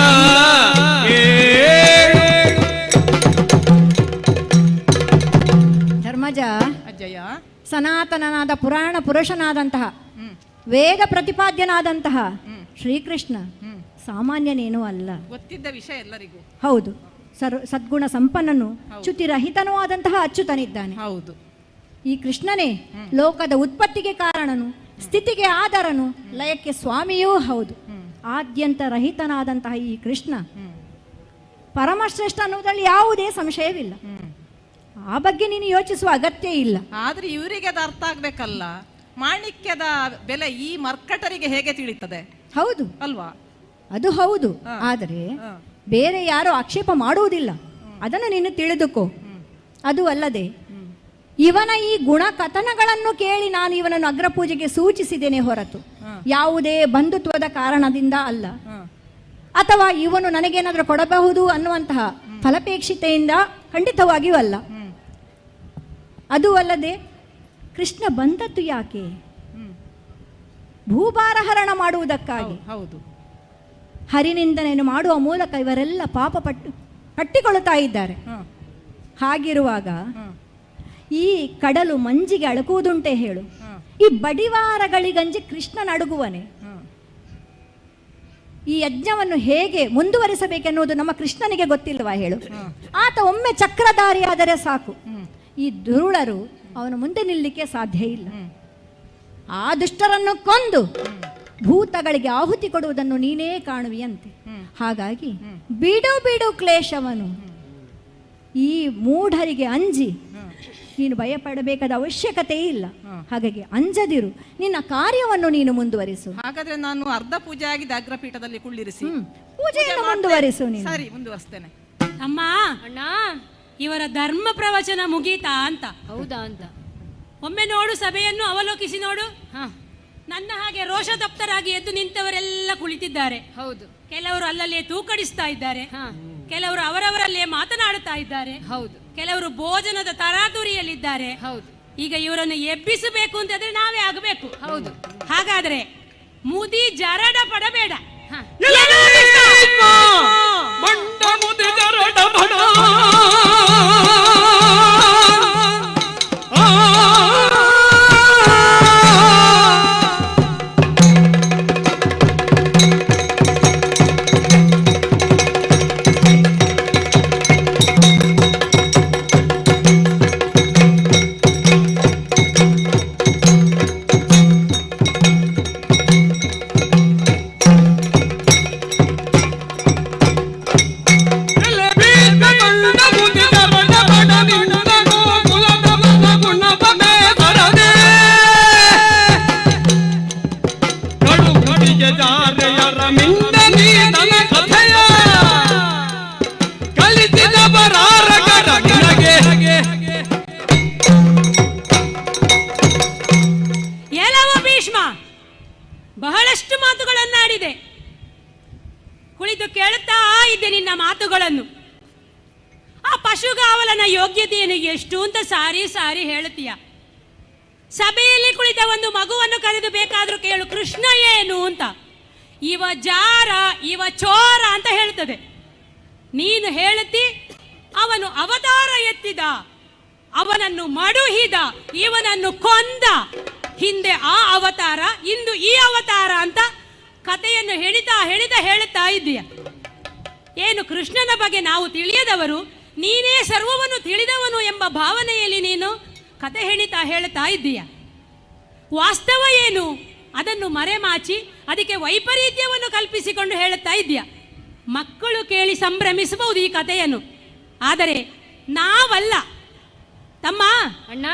ಧರ್ಮಜ, ಅಜ್ಜಯ್ಯ, ಸನಾತನನಾದ ಪುರಾಣ ಪುರುಷನಾದಂತಹ ವೇದ ಪ್ರತಿಪಾದ್ಯನಾದಂತಹ ಶ್ರೀಕೃಷ್ಣ ಸಾಮಾನ್ಯನೇನೂ ಅಲ್ಲ. ಗೊತ್ತಿದ್ದ ವಿಷಯ ಎಲ್ಲರಿಗೂ. ಹೌದು, ಸದ್ಗುಣ ಸಂಪನ್ನನು ಚ್ಯುತಿರಹಿತನೂ ಆದಂತಹ ಅಚ್ಯುತನಿದ್ದಾನೆ. ಹೌದು, ಈ ಕೃಷ್ಣನೇ ಲೋಕದ ಉತ್ಪತ್ತಿಗೆ ಕಾರಣನು, ಸ್ಥಿತಿಗೆ ಆಧಾರನು, ಲಯಕ್ಕೆ ಸ್ವಾಮಿಯೂ ಹೌದು. ಆದ್ಯಂತ ರಹಿತನಾದಂತಹ ಈ ಕೃಷ್ಣ ಪರಮಶ್ರೇಷ್ಠ ಅನ್ನುವುದರಲ್ಲಿ ಯಾವುದೇ ಸಂಶಯವಿಲ್ಲ. ಆ ಬಗ್ಗೆ ನೀನು ಯೋಚಿಸುವ ಅಗತ್ಯ ಇಲ್ಲ. ಆದ್ರೆ ಇವರಿಗೆ ಅದು ಅರ್ಥ ಆಗ್ಬೇಕಲ್ಲ. ಮಾಣಿಕ್ಯದ ಬೆಲೆ ಈ ಮರ್ಕಟರಿಗೆ ಹೇಗೆ ತಿಳಿತದೆ? ಹೌದು ಅಲ್ವಾ? ಅದು ಹೌದು. ಆದರೆ ಬೇರೆ ಯಾರು ಆಕ್ಷೇಪ ಮಾಡುವುದಿಲ್ಲ, ಅದನ್ನು ನೀನು ತಿಳಿದುಕೋ. ಅದು ಅಲ್ಲದೆ ಇವನ ಈ ಗುಣ ಕಥನಗಳನ್ನು ಕೇಳಿ ನಾನು ಇವನನ್ನು ಅಗ್ರಪೂಜೆಗೆ ಸೂಚಿಸಿದ್ದೇನೆ ಹೊರತು ಯಾವುದೇ ಬಂಧುತ್ವದ ಕಾರಣದಿಂದ ಅಲ್ಲ, ಅಥವಾ ಇವನು ನನಗೇನಾದರೂ ಕೊಡಬಹುದು ಅನ್ನುವಂತಹ ಫಲಪೇಕ್ಷಿತೆಯಿಂದ ಖಂಡಿತವಾಗಿಯೂ ಅಲ್ಲ. ಅದು ಅಲ್ಲದೆ ಕೃಷ್ಣ ಬಂದದ್ದು ಯಾಕೆ? ಭೂಭಾರಹರಣ ಮಾಡುವುದಕ್ಕಾಗಿ. ಹೌದು, ಹರಿನಿಂದನೆಯನ್ನು ಮಾಡುವ ಮೂಲಕ ಇವರೆಲ್ಲ ಪಾಪ ಪಟ್ಟಿಕೊಳ್ಳುತ್ತಾ ಇದ್ದಾರೆ. ಹಾಗಿರುವಾಗ ಈ ಕಡಲು ಮಂಜಿಗೆ ಅಳುಕುವುದುಂಟೆ ಹೇಳು? ಈ ಬಡಿವಾರಗಳಿಗಂಜಿ ಕೃಷ್ಣ ನಡುಗುವನೆ. ಈ ಯಜ್ಞವನ್ನು ಹೇಗೆ ಮುಂದುವರಿಸಬೇಕೆನ್ನುವುದು ನಮ್ಮ ಕೃಷ್ಣನಿಗೆ ಗೊತ್ತಿಲ್ವಾ ಹೇಳು? ಆತ ಒಮ್ಮೆ ಚಕ್ರಧಾರಿಯಾದರೆ ಸಾಕು, ಈ ದುರುಳರು ಅವನ ಮುಂದೆ ನಿಲ್ಲಲಿಕ್ಕೆ ಸಾಧ್ಯ ಇಲ್ಲ. ಆ ದುಷ್ಟರನ್ನು ಕೊಂದು ಭೂತಗಳಿಗೆ ಆಹುತಿ ಕೊಡುವುದನ್ನು ನೀನೇ ಕಾಣುವಿಯಂತೆ. ಹಾಗಾಗಿ ಬಿಡು ಕ್ಲೇಶವನು. ಈ ಮೂಢರಿಗೆ ಅಂಜಿ ನೀನು ಭಯಪಡಬೇಕಾದ ಅವಶ್ಯಕತೆ ಇಲ್ಲ. ಹಾಗಾಗಿ ಅಂಜದಿರು, ನಿನ್ನ ಕಾರ್ಯವನ್ನು ನೀನು ಮುಂದುವರಿಸು. ಹಾಗಾದ್ರೆ ನಾನು ಅರ್ಧ ಪೂಜೆ ಆಗಿದೆ ಅಗ್ರಪೀಠದಲ್ಲಿ ಕುಳ್ಳಿರಿಸಿ ಪೂಜೆಯನ್ನು ಮುಂದುವರಿಸು ನೀನು. ಸರಿ, ಮುಂದುವರಿಸ್ತೇನೆ. ಅಮ್ಮ, ಅಣ್ಣ, ಇವರ ಧರ್ಮ ಪ್ರವಚನ ಮುಗೀತಾ ಅಂತ? ಹೌದಾ ಅಂತ ಒಮ್ಮೆ ನೋಡು, ಸಭೆಯನ್ನು ಅವಲೋಕಿಸಿ ನೋಡು. ನನ್ನ ಹಾಗೆ ರೋಷತಪ್ತರಾಗಿ ಎದ್ದು ನಿಂತವರೆಲ್ಲ ಕುಳಿತಿದ್ದಾರೆ. ಹೌದು, ಕೆಲವರು ಅಲ್ಲಲ್ಲೇ ತೂಕಡಿಸ್ತಾ ಇದ್ದಾರೆ, ಕೆಲವರು ಅವರವರಲ್ಲೇ ಮಾತನಾಡುತ್ತಾ ಇದ್ದಾರೆ. ಹೌದು, ಕೆಲವರು ಭೋಜನದ ತರಾತುರಿಯಲ್ಲಿದ್ದಾರೆ. ಹೌದು, ಈಗ ಇವರನ್ನು ಎಬ್ಬಿಸಬೇಕು ಅಂತಂದ್ರೆ ನಾವೇ ಆಗಬೇಕು. ಹೌದು, ಹಾಗಾದ್ರೆ ಮುದಿ ಜರಡ ಪಡಬೇಡ. ಬಹಳಷ್ಟು ಮಾತುಗಳನ್ನಾಡಿದೆ. ಕುಳಿತು ಕೇಳುತ್ತಾ ಇದ್ದೆ ನಿನ್ನ ಮಾತುಗಳನ್ನು. ಆ ಪಶುಗಾವಲನ ಯೋಗ್ಯತೆಯನ್ನು ಎಷ್ಟು ಅಂತ ಸಾರಿ ಸಾರಿ ಹೇಳುತ್ತೀಯ. ಸಭೆಯಲ್ಲಿ ಕುಳಿತ ಒಂದು ಮಗುವನ್ನು ಕರೆದು ಬೇಕಾದ್ರೂ ಕೇಳು, ಕೃಷ್ಣ ಏನು ಅಂತ. ಇವ ಜಾರ ಇವ ಚೋರ ಅಂತ ಹೇಳ್ತದೆ. ನೀನು ಹೇಳುತ್ತಿ ಅವನು ಅವತಾರ ಎತ್ತಿದ, ಅವನನ್ನು ಮಡುಹಿದ, ಇವನನ್ನು ಕೊಂದ, ಹಿಂದೆ ಆ ಅವತಾರ ಇಂದು ಈ ಅವತಾರ ಅಂತ ಕಥೆಯನ್ನು ಹೇಳುತ್ತಾ ಇದ್ದೀಯ. ಏನು ಕೃಷ್ಣನ ಬಗ್ಗೆ ನಾವು ತಿಳಿಯದವರು, ನೀನೇ ಸರ್ವವನ್ನು ತಿಳಿದವನು ಎಂಬ ಭಾವನೆಯಲ್ಲಿ ನೀನು ಕಥೆ ಹೇಳುತ್ತಾ ಇದ್ದೀಯ. ವಾಸ್ತವ ಏನು ಅದನ್ನು ಮರೆಮಾಚಿ ಅದಕ್ಕೆ ವೈಪರೀತ್ಯವನ್ನು ಕಲ್ಪಿಸಿಕೊಂಡು ಹೇಳುತ್ತಾ ಇದ್ದೀಯ. ಮಕ್ಕಳು ಕೇಳಿ ಸಂಭ್ರಮಿಸಬಹುದು ಈ ಕಥೆಯನ್ನು, ಆದರೆ ನಾವಲ್ಲ. ತಮ್ಮ ಅಣ್ಣ,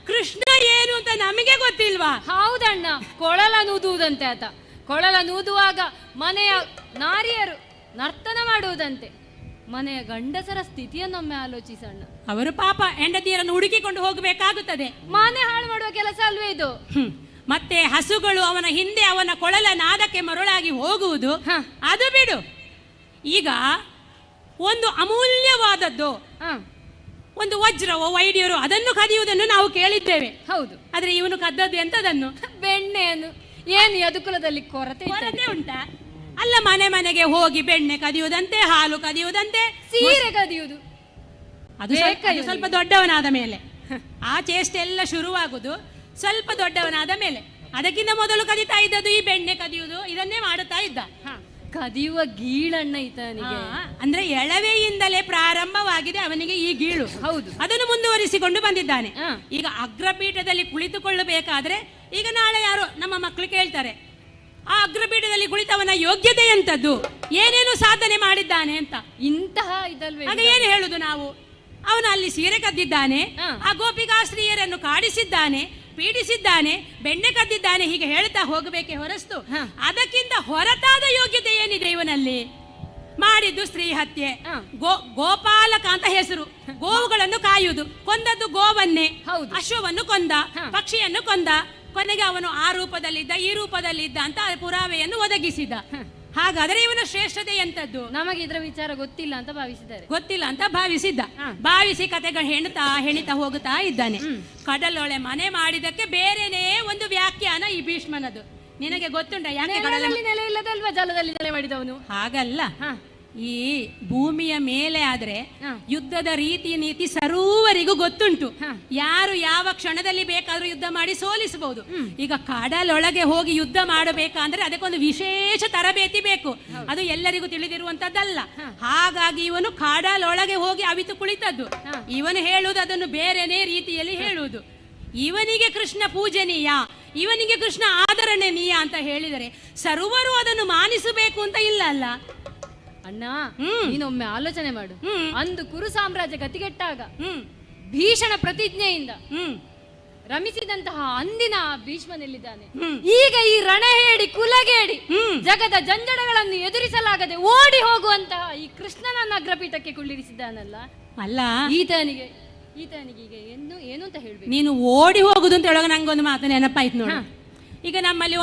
ಕೃಷ್ಣ ಏನು ಅಂತ ನಮಗೆ ಗೊತ್ತಿಲ್ವಾ? ಹೌದಣ್ಣ, ಕೊಳಲ ನೂದುವುದಂತೆ ಆತ. ಕೊಳಲ ನೂದುವಾಗ ಮನೆಯ ನಾರಿಯರು ನರ್ತನ ಮಾಡುವುದಂತೆ. ಮನೆಯ ಗಂಡಸರ ಸ್ಥಿತಿಯನ್ನೊಮ್ಮೆ ಆಲೋಚಿಸಣ್ಣ. ಅವರು ಪಾಪ ಹೆಂಡತಿಯರನ್ನು ಹುಡುಕಿಕೊಂಡು ಹೋಗಬೇಕಾಗುತ್ತದೆ. ಮನೆ ಹಾಳು ಮಾಡುವ ಕೆಲಸ ಅಲ್ವೇ ಇದು? ಮತ್ತೆ ಹಸುಗಳು ಅವನ ಹಿಂದೆ ಅವನ ಕೊಳಲ ನಾದಕ್ಕೆ ಮರುಳಾಗಿ ಹೋಗುವುದು ಅದು ಬಿಡು. ಈಗ ಒಂದು ಅಮೂಲ್ಯವಾದದ್ದು, ಒಂದು ವಜ್ರವೋ ವೈಡ್ಯರೋ ಅದನ್ನು ಕದಿಯುವುದನ್ನು ನಾವು ಕೇಳಿದ್ದೇವೆ. ಹೌದು, ಆದ್ರೆ ಇವನು ಕದ್ದದ್ದು ಎಂತದನ್ನು? ಬೆಣ್ಣೆಯನ್ನು. ಏನು ಯದುಕುಲದಲ್ಲಿ ಕೊರತೆ ಉಂಟಾ? ಅಲ್ಲ, ಮನೆಗೆ ಹೋಗಿ ಬೆಣ್ಣೆ ಕದಿಯುವುದಂತೆ, ಹಾಲು ಕದಿಯುವುದಂತೆ, ಸೀರೆ ಕದಿಯುವುದು. ಅದು ಸ್ವಲ್ಪ ದೊಡ್ಡವನಾದ ಮೇಲೆ. ಆ ಚೇಷ್ಟೆ ಎಲ್ಲ ಶುರುವಾಗುದು ಸ್ವಲ್ಪ ದೊಡ್ಡವನಾದ ಮೇಲೆ. ಅದಕ್ಕಿಂತ ಮೊದಲು ಕದಿತಾ ಇದ್ದದ್ದು ಈ ಬೆಣ್ಣೆ ಕದಿಯುವುದು, ಇದನ್ನೇ ಮಾಡುತ್ತಾ ಇದ್ದ. ಕದಿಯುವ ಗೀಳಣ್ಣ ಈತನಿಗೆ. ಅಂದ್ರೆ ಎಳವೆಯಿಂದಲೇ ಪ್ರಾರಂಭವಾಗಿದೆ ಅವನಿಗೆ ಈ ಗೀಳು. ಹೌದು, ಅದನ್ನು ಮುಂದುವರಿಸಿಕೊಂಡು ಬಂದಿದ್ದಾನೆ. ಈಗ ಅಗ್ರಪೀಠದಲ್ಲಿ ಕುಳಿತುಕೊಳ್ಳಬೇಕಾದ್ರೆ, ಈಗ ನಾಳೆ ಯಾರೋ ನಮ್ಮ ಮಕ್ಕಳು ಕೇಳ್ತಾರೆ, ಆ ಅಗ್ರಪೀಠದಲ್ಲಿ ಕುಳಿತವನ ಯೋಗ್ಯತೆ ಎಂತದ್ದು, ಏನೇನು ಸಾಧನೆ ಮಾಡಿದ್ದಾನೆ ಅಂತ. ಇಂತಹ ಇದಲ್ವೇ? ಆಗ ಏನು ಹೇಳುದು ನಾವು? ಅವನು ಅಲ್ಲಿ ಸೀರೆ ಕದ್ದಿದ್ದಾನೆ, ಆ ಗೋಪಿಕಾಸ್ತ್ರೀಯರನ್ನು ಕಾಡಿಸಿದ್ದಾನೆ, ಪೀಡಿಸಿದ್ದಾನೆ, ಬೆಣ್ಣೆ ಕದ್ದಿದ್ದಾನೆ, ಹೀಗೆ ಹೇಳ್ತಾ ಹೋಗಬೇಕೆ ಹೊರಸ್ತು ಅದಕ್ಕಿಂತ ಹೊರತಾದ ಯೋಗ್ಯತೆ ಏನಿದೆ ಇವನಲ್ಲಿ? ಮಾಡಿದ್ದು ಸ್ತ್ರೀ ಹತ್ಯೆ, ಗೋಪಾಲಕ ಅಂತ ಹೆಸರು, ಗೋವುಗಳನ್ನು ಕಾಯುವುದು, ಕೊಂದದ್ದು ಗೋವನ್ನೇ, ಅಶ್ವವನ್ನು ಕೊಂದ, ಪಕ್ಷಿಯನ್ನು ಕೊಂದ, ಕೊನೆಗೆ ಅವನು ಆ ರೂಪದಲ್ಲಿದ್ದ ಈ ರೂಪದಲ್ಲಿದ್ದ ಅಂತ ಪುರಾವೆಯನ್ನು ಒದಗಿಸಿದ. ಹಾಗಾದರೆ ಇವನ ಶ್ರೇಷ್ಠತೆ ಎಂತದ್ದು? ನಮಗೆ ಇದರ ವಿಚಾರ ಗೊತ್ತಿಲ್ಲ ಅಂತ ಭಾವಿಸಿದ್ದ. ಭಾವಿಸಿ ಕತೆಗಳು ಹೆಣಿತಾ ಹೋಗುತ್ತಾ ಇದ್ದಾನೆ. ಕಡಲೊಳೆ ಮನೆ ಮಾಡಿದಕ್ಕೆ ಬೇರೆನೇ ಒಂದು ವ್ಯಾಖ್ಯಾನ ಈ ಭೀಷ್ಮನದು. ನಿನಗೆ ಗೊತ್ತುಂಟ ಯಾಕೆ ಕಡಲಲ್ಲಿ ನೆಲೆ ಇಲ್ಲದಲ್ವಾ ಜಲದಲ್ಲಿ ನೆಲೆ ಮಾಡಿದವನು? ಹಾಗಲ್ಲ, ಈ ಭೂಮಿಯ ಮೇಲೆ ಆದ್ರೆ ಯುದ್ಧದ ರೀತಿ ನೀತಿ ಸರ್ವರಿಗೂ ಗೊತ್ತುಂಟು. ಯಾರು ಯಾವ ಕ್ಷಣದಲ್ಲಿ ಬೇಕಾದ್ರೂ ಯುದ್ಧ ಮಾಡಿ ಸೋಲಿಸಬಹುದು. ಈಗ ಕಡಲೊಳಗೆ ಹೋಗಿ ಯುದ್ಧ ಮಾಡಬೇಕಂದ್ರೆ ಅದಕ್ಕೊಂದು ವಿಶೇಷ ತರಬೇತಿ ಬೇಕು, ಅದು ಎಲ್ಲರಿಗೂ ತಿಳಿದಿರುವಂತದ್ದಲ್ಲ. ಹಾಗಾಗಿ ಇವನು ಕಡಲೊಳಗೆ ಹೋಗಿ ಅವಿತು ಕುಳಿತದ್ದು. ಇವನು ಹೇಳುವುದು ಅದನ್ನು ಬೇರೆನೇ ರೀತಿಯಲ್ಲಿ ಹೇಳುವುದು. ಇವನಿಗೆ ಕೃಷ್ಣ ಪೂಜನೀಯ, ಇವನಿಗೆ ಕೃಷ್ಣ ಆದರಣೀಯ ಅಂತ ಹೇಳಿದರೆ ಸರ್ವರು ಅದನ್ನು ಮಾನಿಸಬೇಕು ಅಂತ ಇಲ್ಲ ಅಲ್ಲ ಅಣ್ಣ. ನೀನೊಮ್ಮೆ ಆಲೋಚನೆ ಮಾಡು. ಅಂದು ಕುರು ಸಾಮ್ರಾಜ್ಯ ಗತಿಗೆಟ್ಟಾಗ ಭೀಷಣ ಪ್ರತಿಜ್ಞೆಯಿಂದ ರಮಿಸಿದಂತಹ ಅಂದಿನ ಭೀಷ್ಮನೆಲ್ಲಿದ್ದಾನೆ? ಈಗ ಈ ರಣಹೇಡಿ ಕುಲಗೇಡಿ ಜಗದ ಜಂಜಡಗಳನ್ನು ಎದುರಿಸಲಾಗದೆ ಓಡಿ ಹೋಗುವಂತಹ ಈ ಕೃಷ್ಣನನ್ನ ಅಗ್ರಪೀಠಕ್ಕೆ ಕುಳ್ಳಿರಿಸಿದ್ದಾನಲ್ಲ. ಅಲ್ಲ, ಈತನಿಗೆ ಈಗ ಏನು ಅಂತ ಹೇಳ್ಬೇಕು? ನೀನು ಓಡಿ ಹೋಗುದು ಅಂತ ಹೇಳುವಾಗ ನಂಗೊಂದು ಮಾತು ನೆನಪಾಯ್ತು ನೋಡು. ಈಗ ನಮ್ಮಲ್ಲಿ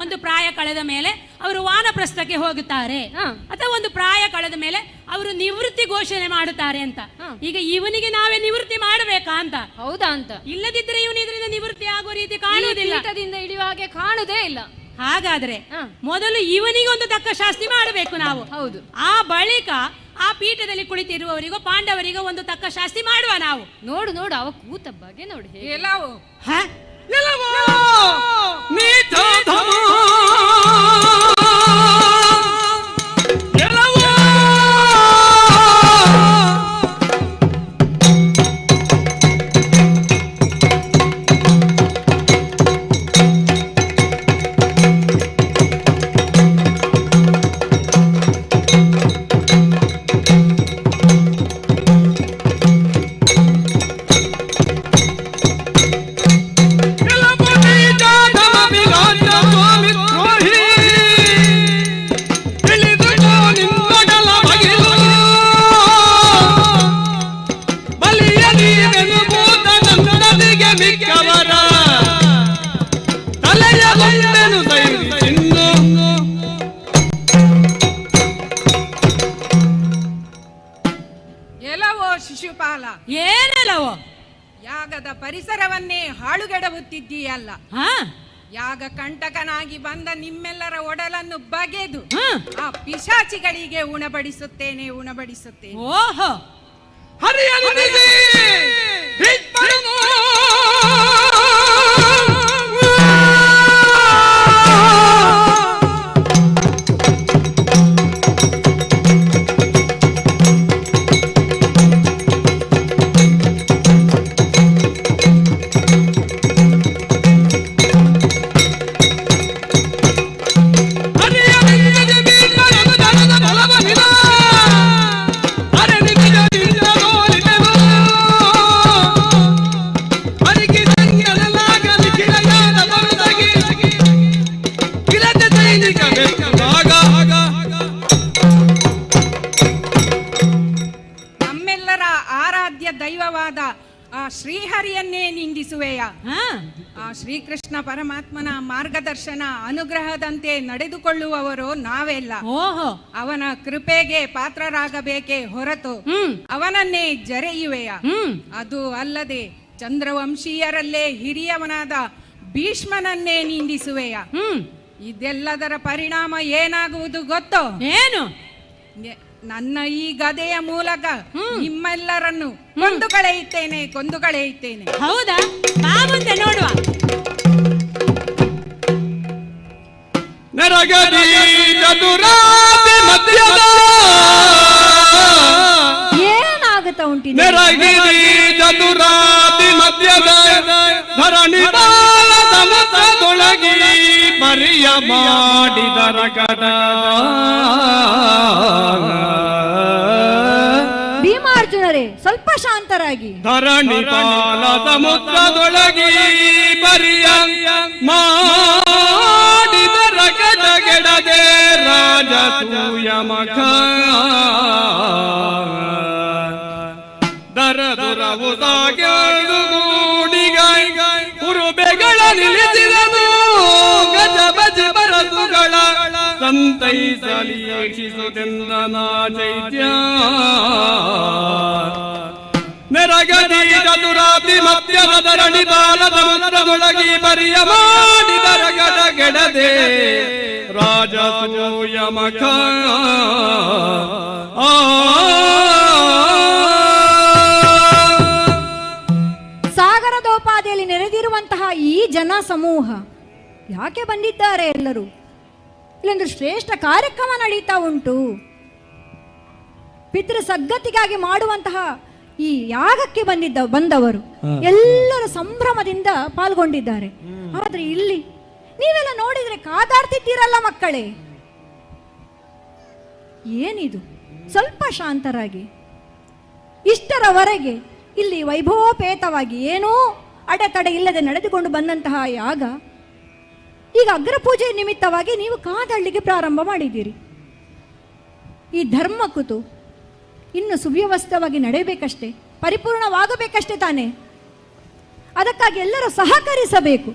ಒಂದು ಪ್ರಾಯ ಕಳೆದ ಮೇಲೆ ಅವರು ವಾನಪ್ರಸ್ಥಕ್ಕೆ ಹೋಗುತ್ತಾರೆ, ಅಥವಾ ಒಂದು ಪ್ರಾಯ ಕಳೆದ ಮೇಲೆ ಅವರು ನಿವೃತ್ತಿ ಘೋಷಣೆ ಮಾಡುತ್ತಾರೆ ಅಂತ. ಈಗ ಇವನಿಗೆ ನಾವೇ ನಿವೃತ್ತಿ ಮಾಡಬೇಕಾ ಅಂತ? ಹೌದಾ ಅಂತ? ಇಲ್ಲದಿದ್ರೆ ಇವನು ಇದರಿಂದ ನಿವೃತ್ತಿ ಆಗುವ ರೀತಿ ಕಾಣುವುದಿಲ್ಲ, ಇಳಿಯುವ ಹಾಗೆ ಕಾಣುವುದೇ ಇಲ್ಲ. ಹಾಗಾದ್ರೆ ಮೊದಲು ಇವನಿಗೆ ಒಂದು ತಕ್ಕ ಶಾಸ್ತಿ ಮಾಡಬೇಕು ನಾವು. ಹೌದು, ಆ ಬಳಿಕ ಆ ಪೀಠದಲ್ಲಿ ಕುಳಿತಿರುವವರಿಗೂ ಪಾಂಡವರಿಗೂ ಒಂದು ತಕ್ಕ ಶಾಸ್ತಿ ಮಾಡುವ ನಾವು. ನೋಡು ಅವ ಕೂತ ಬಗ್ಗೆ ನೋಡು. ಶಿಶುಪಾಲ, ಏನೆಲ್ಲವೋ ಯಾಗದ ಪರಿಸರವನ್ನೇ ಹಾಳುಗೆಡವುತ್ತಿದ್ದೀಯಲ್ಲ. ಯಾಗ ಕಂಟಕನಾಗಿ ಬಂದ ನಿಮ್ಮೆಲ್ಲರ ಒಡಲನ್ನು ಬಗೆದು ಆ ಪಿಶಾಚಿಗಳಿಗೆ ಉಣಬಡಿಸುತ್ತೇನೆ. ಓಹೋ, ನಮ್ಮೆಲ್ಲರ ಆರಾಧ್ಯ ದೈವವಾದ ಆ ಶ್ರೀಹರಿಯನ್ನೇ ನಿಂದಿಸುವೆಯ? ಆ ಶ್ರೀಕೃಷ್ಣ ಪರಮಾತ್ಮನ ಮಾರ್ಗದರ್ಶನ ಅನುಗ್ರಹದಂತೆ ನಡೆದುಕೊಳ್ಳುವವರು ನಾವೆಲ್ಲ. ಅವನ ಕೃಪೆಗೆ ಪಾತ್ರರಾಗಬೇಕೇ ಹೊರತು ಅವನನ್ನೇ ಜರೆಯುವೆಯ? ಅದು ಅಲ್ಲದೆ ಚಂದ್ರವಂಶೀಯರಲ್ಲೇ ಹಿರಿಯವನಾದ ಭೀಷ್ಮನನ್ನೇ ನಿಂದಿಸುವೆಯ? ಇದೆಲ್ಲದರ ಪರಿಣಾಮ ಏನಾಗುವುದು ಗೊತ್ತೋ? ಏನು? ನನ್ನ ಈ ಗದೆಯ ಮೂಲಕ ನಿಮ್ಮೆಲ್ಲರನ್ನು ಕೊಂದು ಕಳೆಯುತ್ತೇನೆ. ಹೌದಾ? ಮುಂದೆ ನೋಡುವ. ನರಗದಿ ಚತುರಾದಿ ಮಧ್ಯದ ಏನಾಗುತ್ತಾ ಉಂಟಿದೆ? ನರಗಿರಿ ಚತುರಾದಿ ಮಧ್ಯದ ಧರಣಿ ಬಾಲದ ಮತದೊಳಗಿ ಪರಿಯ ಮಾಡಿದ ರಗಡ ಭೀಮಾರ್ಜುನರೇ, ಸ್ವಲ್ಪ ಶಾಂತರಾಗಿ. ಧರಣಿ ಬಾಲದ ಮುತ್ತದೊಳಗಿ ಪರಿಯ ಮಾಡಿದ ರಗಡ ಗೆಡದೆ ರಾಜಸೂಯ ಮಖ ದರದುರವುದಾಗೂಡಿಗಾಯ್ ಉರುಬೆಗಳ ನಿಲ್ಲಿಸಿದನು ಗಜ ಬಜ ಬರದುಗಳ ಸಂತೈಸಲಿ ಯಕ್ಷಿಸುದೆಂದನ ಚೈತ್ಯ ನೆರಗದಿ ಚತುರಾಬ್ದಿ ಮಧ್ಯದ ಧರಣಿ ಬಾಲದ ಮುತ್ತದೊಳಗಿ ಪರಿಯ ಮಾಡಿದ ರಗಡ ಗೆಡದೆ ರಾಜಸೂಯ ಮಖ ಸಾಗರದೋಪಾದಿಯಲ್ಲಿ ನೆರೆದಿರುವಂತಹ ಈ ಜನ ಸಮೂಹ ಯಾಕೆ ಬಂದಿದ್ದಾರೆ? ಎಲ್ಲರೂ ಇಲ್ಲೊಂದು ಶ್ರೇಷ್ಠ ಕಾರ್ಯಕ್ರಮ ನಡೀತಾ ಉಂಟು. ಪಿತೃ ಸದ್ಗತಿಗಾಗಿ ಮಾಡುವಂತಹ ಈ ಯಾಗಕ್ಕೆ ಬಂದವರು ಎಲ್ಲರೂ ಸಂಭ್ರಮದಿಂದ ಪಾಲ್ಗೊಂಡಿದ್ದಾರೆ. ಆದ್ರೆ ಇಲ್ಲಿ ನೀವೆಲ್ಲ ನೋಡಿದ್ರೆ ಕಾದಾಡ್ತಿದ್ದೀರಲ್ಲ ಮಕ್ಕಳೇ, ಏನಿದು? ಸ್ವಲ್ಪ ಶಾಂತರಾಗಿ. ಇಷ್ಟರವರೆಗೆ ಇಲ್ಲಿ ವೈಭವೋಪೇತವಾಗಿ ಏನೂ ಅಡೆತಡೆ ಇಲ್ಲದೆ ನಡೆದುಕೊಂಡು ಬಂದಂತಹ ಯಾಗ ಈಗ ಅಗ್ರಪೂಜೆ ನಿಮಿತ್ತವಾಗಿ ನೀವು ಕಾದಾಡಲಿಕ್ಕೆ ಪ್ರಾರಂಭ ಮಾಡಿದ್ದೀರಿ. ಈ ಧರ್ಮಕುತು ಇನ್ನು ಸುವ್ಯವಸ್ಥವಾಗಿ ನಡೆಯಬೇಕಷ್ಟೇ, ಪರಿಪೂರ್ಣವಾಗಬೇಕಷ್ಟೇ ತಾನೇ. ಅದಕ್ಕಾಗಿ ಎಲ್ಲರೂ ಸಹಕರಿಸಬೇಕು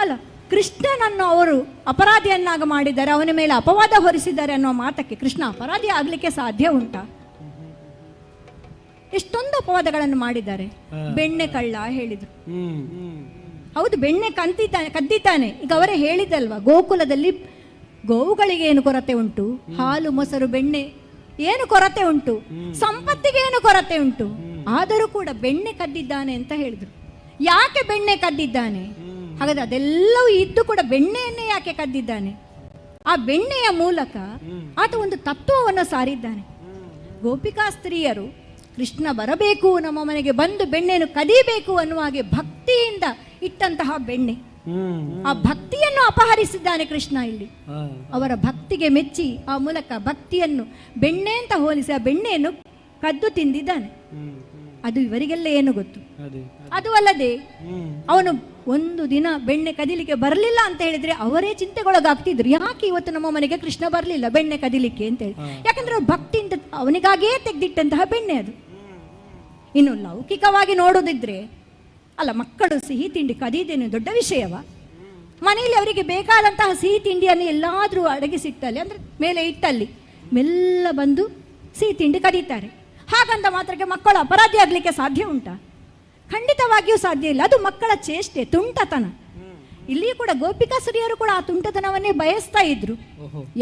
ಅಲ್ಲ. ಕೃಷ್ಣನನ್ನು ಅವರು ಅಪರಾಧಿಯನ್ನಾಗ ಮಾಡಿದ್ದಾರೆ, ಅವನ ಮೇಲೆ ಅಪವಾದ ಹೊರಿಸಿದ್ದಾರೆ ಅನ್ನೋ ಮಾತಕ್ಕೆ ಕೃಷ್ಣ ಅಪರಾಧಿ ಆಗಲಿಕ್ಕೆ ಸಾಧ್ಯ ಉಂಟಾ? ಎಷ್ಟೊಂದು ಅಪವಾದಗಳನ್ನು ಮಾಡಿದ್ದಾರೆ. ಬೆಣ್ಣೆ ಕಳ್ಳ ಹೇಳಿದ್ರು, ಹೌದು, ಬೆಣ್ಣೆ ಕದ್ದಿದ್ದಾನೆ. ಈಗ ಅವರೇ ಹೇಳಿದಲ್ವಾ, ಗೋಕುಲದಲ್ಲಿ ಗೋವುಗಳಿಗೆ ಏನು ಕೊರತೆ ಉಂಟು, ಹಾಲು ಮೊಸರು ಬೆಣ್ಣೆ ಏನು ಕೊರತೆ ಉಂಟು, ಸಂಪತ್ತಿಗೆ ಏನು ಕೊರತೆ ಉಂಟು, ಆದರೂ ಕೂಡ ಬೆಣ್ಣೆ ಕದ್ದಿದ್ದಾನೆ ಅಂತ ಹೇಳಿದ್ರು. ಯಾಕೆ ಬೆಣ್ಣೆ ಕದ್ದಿದ್ದಾನೆ? ಹಾಗಾದ್ರೆ ಅದೆಲ್ಲವೂ ಇದ್ದು ಕೂಡ ಬೆಣ್ಣೆಯನ್ನೇ ಯಾಕೆ ಕದ್ದಿದ್ದಾನೆ? ಆ ಬೆಣ್ಣೆಯ ಮೂಲಕ ಆತ ಒಂದು ತತ್ವವನ್ನು ಸಾರಿದ್ದಾನೆ. ಗೋಪಿಕಾ ಸ್ತ್ರೀಯರು ಕೃಷ್ಣ ಬರಬೇಕು, ನಮ್ಮ ಮನೆಗೆ ಬಂದು ಬೆಣ್ಣೆಯನ್ನು ಕದಿಬೇಕು ಅನ್ನುವ ಹಾಗೆ ಭಕ್ತಿಯಿಂದ ಇಟ್ಟಂತಹ ಬೆಣ್ಣೆ, ಆ ಭಕ್ತಿಯನ್ನು ಅಪಹರಿಸಿದ್ದಾನೆ ಕೃಷ್ಣ ಇಲ್ಲಿ. ಅವರ ಭಕ್ತಿಗೆ ಮೆಚ್ಚಿ ಆ ಮೂಲಕ ಭಕ್ತಿಯನ್ನು ಬೆಣ್ಣೆ ಅಂತ ಹೋಲಿಸಿ ಆ ಬೆಣ್ಣೆಯನ್ನು ಕದ್ದು ತಿಂದಿದ್ದಾನೆ. ಅದು ಇವರಿಗೆಲ್ಲ ಏನು ಗೊತ್ತು. ಅದು ಅಲ್ಲದೆ ಅವನು ಒಂದು ದಿನ ಬೆಣ್ಣೆ ಕದಿಲಿಕ್ಕೆ ಬರಲಿಲ್ಲ ಅಂತ ಹೇಳಿದ್ರೆ ಅವರೇ ಚಿಂತೆಗೊಳಗಾಗ್ತಿದ್ರು. ಯಾಕೆ ಇವತ್ತು ನಮ್ಮ ಮನೆಗೆ ಕೃಷ್ಣ ಬರಲಿಲ್ಲ ಬೆಣ್ಣೆ ಕದಿಲಿಕ್ಕೆ ಅಂತೇಳಿ? ಯಾಕಂದ್ರೆ ಅವ್ರ ಭಕ್ತಿಯಿಂದ ಅವನಿಗಾಗೇ ತೆಗೆದಿಟ್ಟಂತಹ ಬೆಣ್ಣೆ ಅದು. ಇನ್ನು ಲೌಕಿಕವಾಗಿ ನೋಡೋದಿದ್ರೆ ಅಲ್ಲ, ಮಕ್ಕಳು ಸಿಹಿ ತಿಂಡಿ ಕದಿದೇನು ದೊಡ್ಡ ವಿಷಯವ? ಮನೆಯಲ್ಲಿ ಅವರಿಗೆ ಬೇಕಾದಂತಹ ಸಿಹಿ ತಿಂಡಿಯನ್ನು ಎಲ್ಲಾದರೂ ಅಡಗಿಸಿಟ್ಟಲ್ಲಿ ಅಂದರೆ ಮೇಲೆ ಇಟ್ಟಲ್ಲಿ ಮೆಲ್ಲ ಬಂದು ಸಿಹಿ ತಿಂಡಿ ಕದೀತಾರೆ. ಹಾಗಂತ ಮಾತ್ರಕ್ಕೆ ಮಕ್ಕಳು ಅಪರಾಧಿ ಆಗಲಿಕ್ಕೆ ಸಾಧ್ಯ ಉಂಟಾ? ಖಂಡಿತವಾಗಿಯೂ ಸಾಧ್ಯ ಇಲ್ಲ. ಅದು ಮಕ್ಕಳ ಚೇಷ್ಟೆ, ತುಂಟತನ. ಇಲ್ಲಿಯೂ ಕೂಡ ಗೋಪಿಕಾಸುರಿಯರು ಕೂಡ ಆ ತುಂಟತನವನ್ನೇ ಬಯಸ್ತಾ ಇದ್ರು.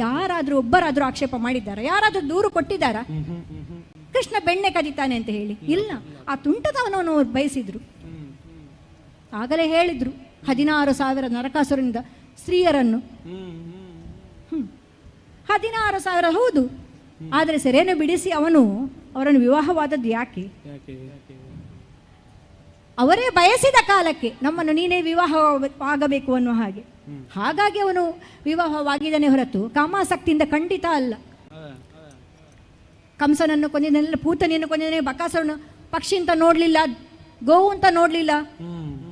ಯಾರಾದ್ರೂ ಒಬ್ಬರಾದ್ರೂ ಆಕ್ಷೇಪ ಮಾಡಿದ್ದಾರಾ? ಯಾರಾದ್ರೂ ದೂರು ಕೊಟ್ಟಿದ್ದಾರಾ ಕೃಷ್ಣ ಬೆಣ್ಣೆ ಕದಿತಾನೆ ಅಂತ ಹೇಳಿ? ಇಲ್ಲ, ಆ ತುಂಟತನವನ್ನು ಅವ್ರು ಬಯಸಿದ್ರು. ಆಗಲೇ ಹೇಳಿದ್ರು 16,000 ನರಕಾಸುರನಿಂದ ಸ್ತ್ರೀಯರನ್ನು 16,000 ಹೌದು, ಆದರೆ ಸೆರೆಯನ್ನು ಬಿಡಿಸಿ ಅವರನ್ನು ವಿವಾಹವಾದದ್ದು ಯಾಕೆ? ಅವರೇ ಬಯಸಿದ ಕಾಲಕ್ಕೆ ನಮ್ಮನ್ನು ನೀನೇ ವಿವಾಹ ಆಗಬೇಕು ಅನ್ನುವ ಹಾಗೆ. ಹಾಗಾಗಿ ಅವನು ವಿವಾಹವಾಗಿದ್ದಾನೆ ಹೊರತು ಕಾಮಾಸಕ್ತಿಯಿಂದ ಖಂಡಿತ ಅಲ್ಲ. ಕಂಸನನ್ನು ಕೊಂದಿದ್ದನೆಲ್ಲ, ಪೂತನಿಯನ್ನು ಕೊಂದಿದ್ದಾನೆ, ಬಕಾಸುರನು ಪಕ್ಷಿ ಅಂತ ನೋಡ್ಲಿಲ್ಲ, ಗೋವು ಅಂತ ನೋಡ್ಲಿಲ್ಲ.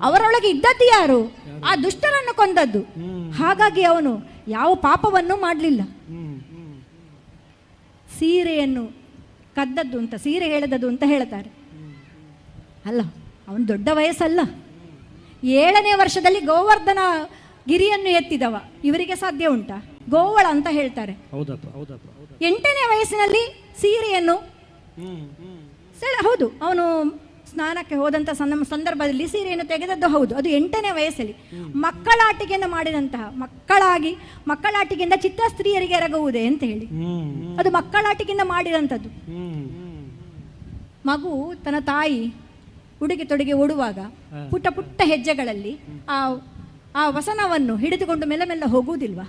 ಅವರೊಳಗೆ ಇದ್ದದ್ದು ಯಾರು? ಆ ದುಷ್ಟರನ್ನು ಕೊಂದದ್ದು. ಹಾಗಾಗಿ ಅವನು ಯಾವ ಪಾಪವನ್ನು ಮಾಡಲಿಲ್ಲ. ಸೀರೆಯನ್ನು ಕದ್ದದ್ದು ಅಂತ, ಸೀರೆ ಹೇಳದದ್ದು ಅಂತ ಹೇಳ್ತಾರೆ ಅಲ್ಲ. ಅವನು ದೊಡ್ಡ ವಯಸ್ಸಲ್ಲ, 7ನೇ ವರ್ಷದಲ್ಲಿ ಗೋವರ್ಧನ ಗಿರಿಯನ್ನು ಎತ್ತಿದವ. ಇವರಿಗೆ ಸಾಧ್ಯ ಉಂಟಾ? ಗೋವಳ ಅಂತ ಹೇಳ್ತಾರೆ. 8ನೇ ವಯಸ್ಸಿನಲ್ಲಿ ಸೀರೆಯನ್ನು ಹೌದು, ಅವನು ಸ್ನಾನಕ್ಕೆ ಹೋದಂಥ ಸಂದರ್ಭದಲ್ಲಿ ಸೀರೆಯನ್ನು ತೆಗೆದದ್ದು ಹೌದು, ಅದು 8ನೇ ವಯಸ್ಸಲ್ಲಿ. ಮಕ್ಕಳಾಟಿಕೆಯನ್ನು ಮಾಡಿದಂತಹ ಮಕ್ಕಳಾಟಿಕೆಯಿಂದ ಚಿತ್ತ ಸ್ತ್ರೀಯರಿಗೆ ಎರಗುವುದೇ ಅಂತ ಹೇಳಿ, ಅದು ಮಕ್ಕಳಾಟಿಕೆಯಿಂದ ಮಾಡಿದಂಥದ್ದು. ಮಗು ತನ್ನ ತಾಯಿ ಉಡುಗೆ ತೊಡುಗೆ ಓಡುವಾಗ ಪುಟ್ಟ ಪುಟ್ಟ ಹೆಜ್ಜೆಗಳಲ್ಲಿ ಆ ವಸನವನ್ನು ಹಿಡಿದುಕೊಂಡು ಮೆಲ್ಲ ಮೆಲ್ಲ ಹೋಗುವುದಿಲ್ವಾ?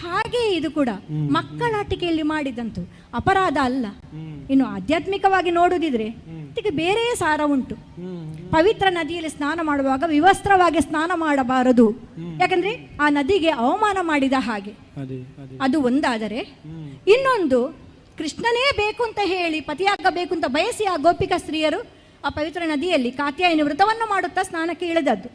ಹಾಗೆ ಇದು ಕೂಡ ಮಕ್ಕಳಾಟಿಕೆಯಲ್ಲಿ ಮಾಡಿದಂತು ಅಪರಾಧ ಅಲ್ಲ. ಇನ್ನು ಆಧ್ಯಾತ್ಮಿಕವಾಗಿ ನೋಡುವುದಿದ್ರೆ ಇದಕ್ಕೆ ಬೇರೆ ಸಾರ ಉಂಟು. ಪವಿತ್ರ ನದಿಯಲ್ಲಿ ಸ್ನಾನ ಮಾಡುವಾಗ ವಿವಸ್ತ್ರವಾಗಿ ಸ್ನಾನ ಮಾಡಬಾರದು, ಯಾಕಂದ್ರೆ ಆ ನದಿಗೆ ಅವಮಾನ ಮಾಡಿದ ಹಾಗೆ. ಅದು ಒಂದಾದರೆ, ಇನ್ನೊಂದು ಕೃಷ್ಣನೇ ಬೇಕು ಅಂತ ಹೇಳಿ ಪತಿಯಾಗಬೇಕು ಅಂತ ಬಯಸಿ ಆ ಗೋಪಿಕಾ ಸ್ತ್ರೀಯರು ಆ ಪವಿತ್ರ ನದಿಯಲ್ಲಿ ಕಾತ್ಯಾಯನಿ ವ್ರತವನ್ನು ಮಾಡುತ್ತಾ ಸ್ನಾನಕ್ಕೆ ಇಳಿದದ್ದು.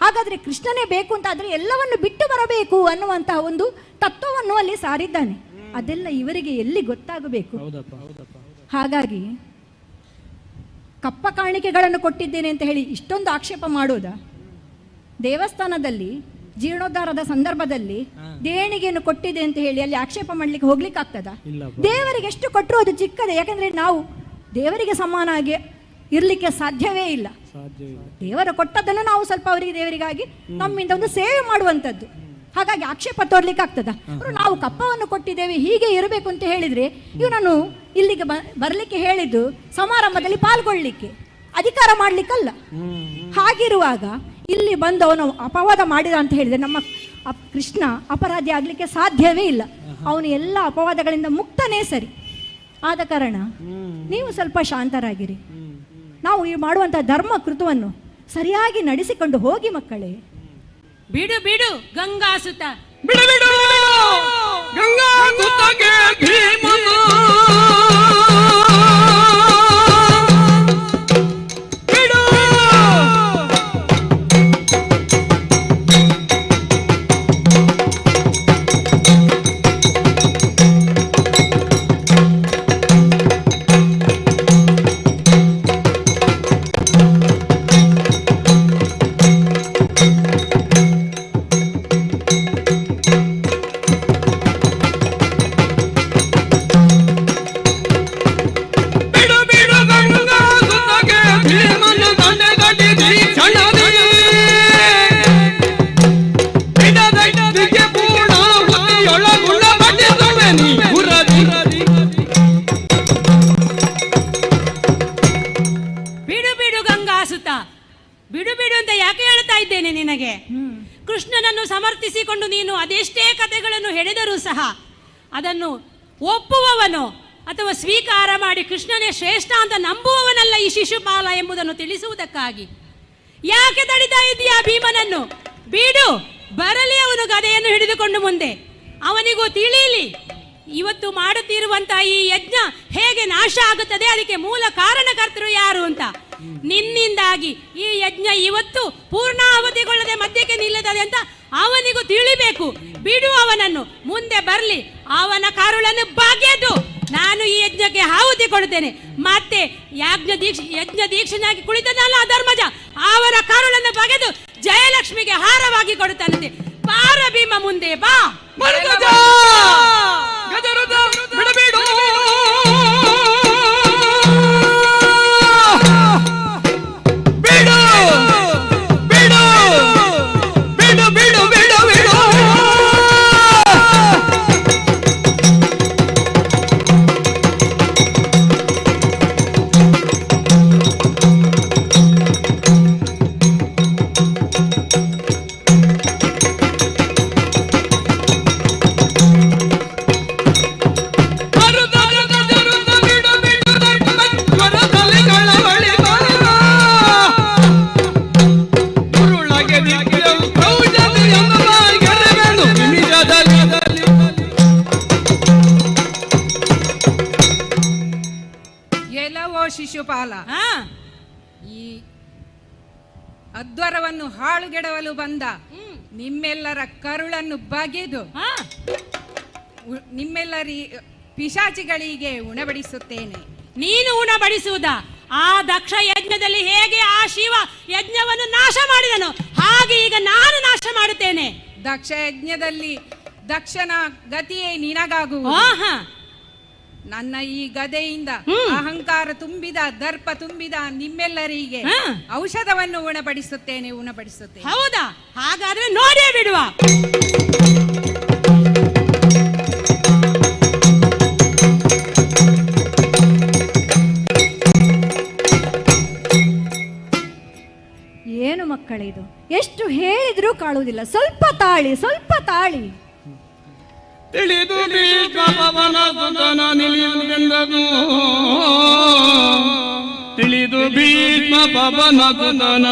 ಹಾಗಾದ್ರೆ ಕೃಷ್ಣನೇ ಬೇಕು ಅಂತ ಆದ್ರೆ ಎಲ್ಲವನ್ನು ಬಿಟ್ಟು ಬರಬೇಕು ಅನ್ನುವಂತಹ ಒಂದು ತತ್ವವನ್ನು ಅಲ್ಲಿ ಸಾರಿದ್ದಾನೆ. ಅದೆಲ್ಲ ಇವರಿಗೆ ಎಲ್ಲಿ ಗೊತ್ತಾಗಬೇಕು? ಹಾಗಾಗಿ ಕಪ್ಪ ಕಾಣಿಕೆಗಳನ್ನು ಕೊಟ್ಟಿದ್ದೇನೆ ಅಂತ ಹೇಳಿ ಇಷ್ಟೊಂದು ಆಕ್ಷೇಪ ಮಾಡೋದಾ? ದೇವಸ್ಥಾನದಲ್ಲಿ ಜೀರ್ಣೋದ್ಧಾರದ ಸಂದರ್ಭದಲ್ಲಿ ದೇಣಿಗೆಯನ್ನು ಕೊಟ್ಟಿದೆ ಅಂತ ಹೇಳಿ ಅಲ್ಲಿ ಆಕ್ಷೇಪ ಮಾಡ್ಲಿಕ್ಕೆ ಹೋಗ್ಲಿಕ್ಕೆ ಆಗ್ತದ? ದೇವರಿಗೆ ಎಷ್ಟು ಕೊಟ್ಟರು ಅದು ಚಿಕ್ಕದೆ. ಯಾಕಂದ್ರೆ ನಾವು ದೇವರಿಗೆ ಸಮಾನಾಗಿ ಇರ್ಲಿಕ್ಕೆ ಸಾಧ್ಯವೇ ಇಲ್ಲ. ದೇವರು ಕೊಟ್ಟದ್ದನ್ನು ನಾವು ಸ್ವಲ್ಪ ಅವರಿಗೆ ದೇವರಿಗಾಗಿ ನಮ್ಮಿಂದ ಒಂದು ಸೇವೆ ಮಾಡುವಂಥದ್ದು. ಹಾಗಾಗಿ ಆಕ್ಷೇಪ ತೋರ್ಲಿಕ್ಕೆ ಆಗ್ತದ? ನಾವು ಕಪ್ಪವನ್ನು ಕೊಟ್ಟಿದ್ದೇವೆ ಹೀಗೆ ಇರಬೇಕು ಅಂತ ಹೇಳಿದ್ರೆ ಇವನನ್ನು ಇಲ್ಲಿಗೆ ಬರಲಿಕ್ಕೆ ಹೇಳಿದ್ದು ಸಮಾರಂಭದಲ್ಲಿ ಪಾಲ್ಗೊಳ್ಳಿಕ್ಕೆ, ಅಧಿಕಾರ ಮಾಡ್ಲಿಕ್ಕಲ್ಲ. ಹಾಗಿರುವಾಗ ಇಲ್ಲಿ ಬಂದು ಅವನು ಅಪವಾದ ಮಾಡಿದ ಅಂತ ಹೇಳಿದ್ರೆ ನಮ್ಮ ಕೃಷ್ಣ ಅಪರಾಧಿ ಆಗ್ಲಿಕ್ಕೆ ಸಾಧ್ಯವೇ ಇಲ್ಲ. ಅವನು ಎಲ್ಲ ಅಪವಾದಗಳಿಂದ ಮುಕ್ತನೇ ಸರಿ. ಆದ ಕಾರಣ ನೀವು ಸ್ವಲ್ಪ ಶಾಂತರಾಗಿರಿ. ನಾವು ಈ ಮಾಡುವಂತಹ ಧರ್ಮ ಕೃತವನ್ನು ಸರಿಯಾಗಿ ನಡೆಸಿಕೊಂಡು ಹೋಗಿ ಮಕ್ಕಳೇ. ಬಿಡು ಬಿಡು ಗಂಗಾಸುತ, ಬಿಡು ಬಿಡು ಗಂಗಾಸುತಗೆ ಭೀಮನು ಬಿಡು. ಬಿಡು ಬಿಡು ಅಂತ ಯಾಕೆ ಹೇಳ್ತಾ ಇದ್ದೇನೆ ನಿನಗೆ? ಕೃಷ್ಣನನ್ನು ಸಮರ್ಥಿಸಿಕೊಂಡು ನೀನು ಅದೆಷ್ಟೇ ಕಥೆಗಳನ್ನು ಹೇಳಿದರೂ ಸಹ ಅದನ್ನು ಒಪ್ಪುವವನು ಅಥವಾ ಸ್ವೀಕಾರ ಮಾಡಿ ಕೃಷ್ಣನೇ ಶ್ರೇಷ್ಠ ಅಂತ ನಂಬುವವನಲ್ಲ ಈ ಶಿಶುಪಾಲ ಎಂಬುದನ್ನು ತಿಳಿಸುವುದಕ್ಕಾಗಿ. ಯಾಕೆ ತಡಿತಾ ಇದೆಯಾ ಭೀಮನನ್ನು? ಬಿಡು, ಬರಲಿ ಅವನು ಗದೆಯನ್ನು ಹಿಡಿದುಕೊಂಡು ಮುಂದೆ. ಅವನಿಗೂ ತಿಳಿಯಲಿ ಇವತ್ತು ಮಾಡುತ್ತಿರುವಂತಹ ಈ ಯಜ್ಞ ಹೇಗೆ ನಾಶ ಆಗುತ್ತದೆ, ಅದಕ್ಕೆ ಮೂಲ ಕಾರಣಕರ್ತರು ಯಾರು ಅಂತ. ನಿನ್ನಿಂದಾಗಿ ಈ ಯಜ್ಞ ಇವತ್ತು ಪೂರ್ಣಾವಧಿಗೊಳ್ಳದೆ ಮಧ್ಯಕ್ಕೆ ನಿಲ್ಲುತ್ತದೆ ಅಂತ ಅವನಿಗೂ ತಿಳಿಬೇಕು. ಬಿಡು ಅವನನ್ನು, ಮುಂದೆ ಬರಲಿ. ಅವನ ಕರುಳನ್ನು ಬಗೆದು ನಾನು ಈ ಯಜ್ಞಕ್ಕೆ ಆಹುತಿ ಕೊಡುತ್ತೇನೆ. ಮತ್ತೆ ಯಜ್ಞ ದೀಕ್ಷನಾಗಿ ಕುಳಿತನಲ್ಲ ಧರ್ಮಜ, ಅವರ ಕರುಳನ್ನು ಬಗೆದು ಜಯಲಕ್ಷ್ಮಿಗೆ ಹಾರವಾಗಿ ಕೊಡುತ್ತಾನಂತೆ. ಬಾರ ಭೀಮ ಮುಂದೆ ಬಾ. ಬಿಡಬೇಡು ಬಿಡು ಬಿಡು ಶಿಶುಪಾಲ, ಈ ಅದ್ವರವನ್ನು ಹಾಳುಗೆಡವಲು ಬಂದ ನಿಮ್ಮೆಲ್ಲರ ಕರುಳನ್ನು ಬಗೆದು ನಿಮ್ಮೆಲ್ಲರಿ ಪಿಶಾಚಿಗಳಿಗೆ ಉಣಬಡಿಸುತ್ತೇನೆ. ನೀನು ಉಣಬಡಿಸುವುದಾ? ಆ ದಕ್ಷ ಯಜ್ಞದಲ್ಲಿ ಹೇಗೆ ಆ ಶಿವ ಯಜ್ಞವನ್ನು ನಾಶ ಮಾಡಿದನು, ಹಾಗೆ ಈಗ ನಾನು ನಾಶ ಮಾಡುತ್ತೇನೆ. ದಕ್ಷ ಯಜ್ಞದಲ್ಲಿ ದಕ್ಷನ ಗತಿಯೇ ನಿನಗಾಗುವುದು. ನನ್ನ ಈ ಗದೆಯಿಂದ ಅಹಂಕಾರ ತುಂಬಿದ ದರ್ಪ ತುಂಬಿದ ನಿಮ್ಮೆಲ್ಲರಿಗೆ ಔಷಧವನ್ನು ಉಣಬಡಿಸುತ್ತೇನೆ. ಹೌದಾ? ಹಾಗಾದ್ರೆ ನೋಡೇ ಬಿಡುವ. ಏನು ಮಕ್ಕಳಿದು, ಎಷ್ಟು ಹೇಳಿದ್ರೂ ಕಾಳುವುದಿಲ್ಲ. ಸ್ವಲ್ಪ ತಾಳಿ, ಸ್ವಲ್ಪ ತಾಳಿ. ತಿಳಿದು ಭೀಷ್ಮ ಪವನ ಸುತನ ನಿಲ್ಲಿಸುವುದೆಂದನು, ತಿಳಿದು ಭೀಷ್ಮ ಪವನ ಸುತನ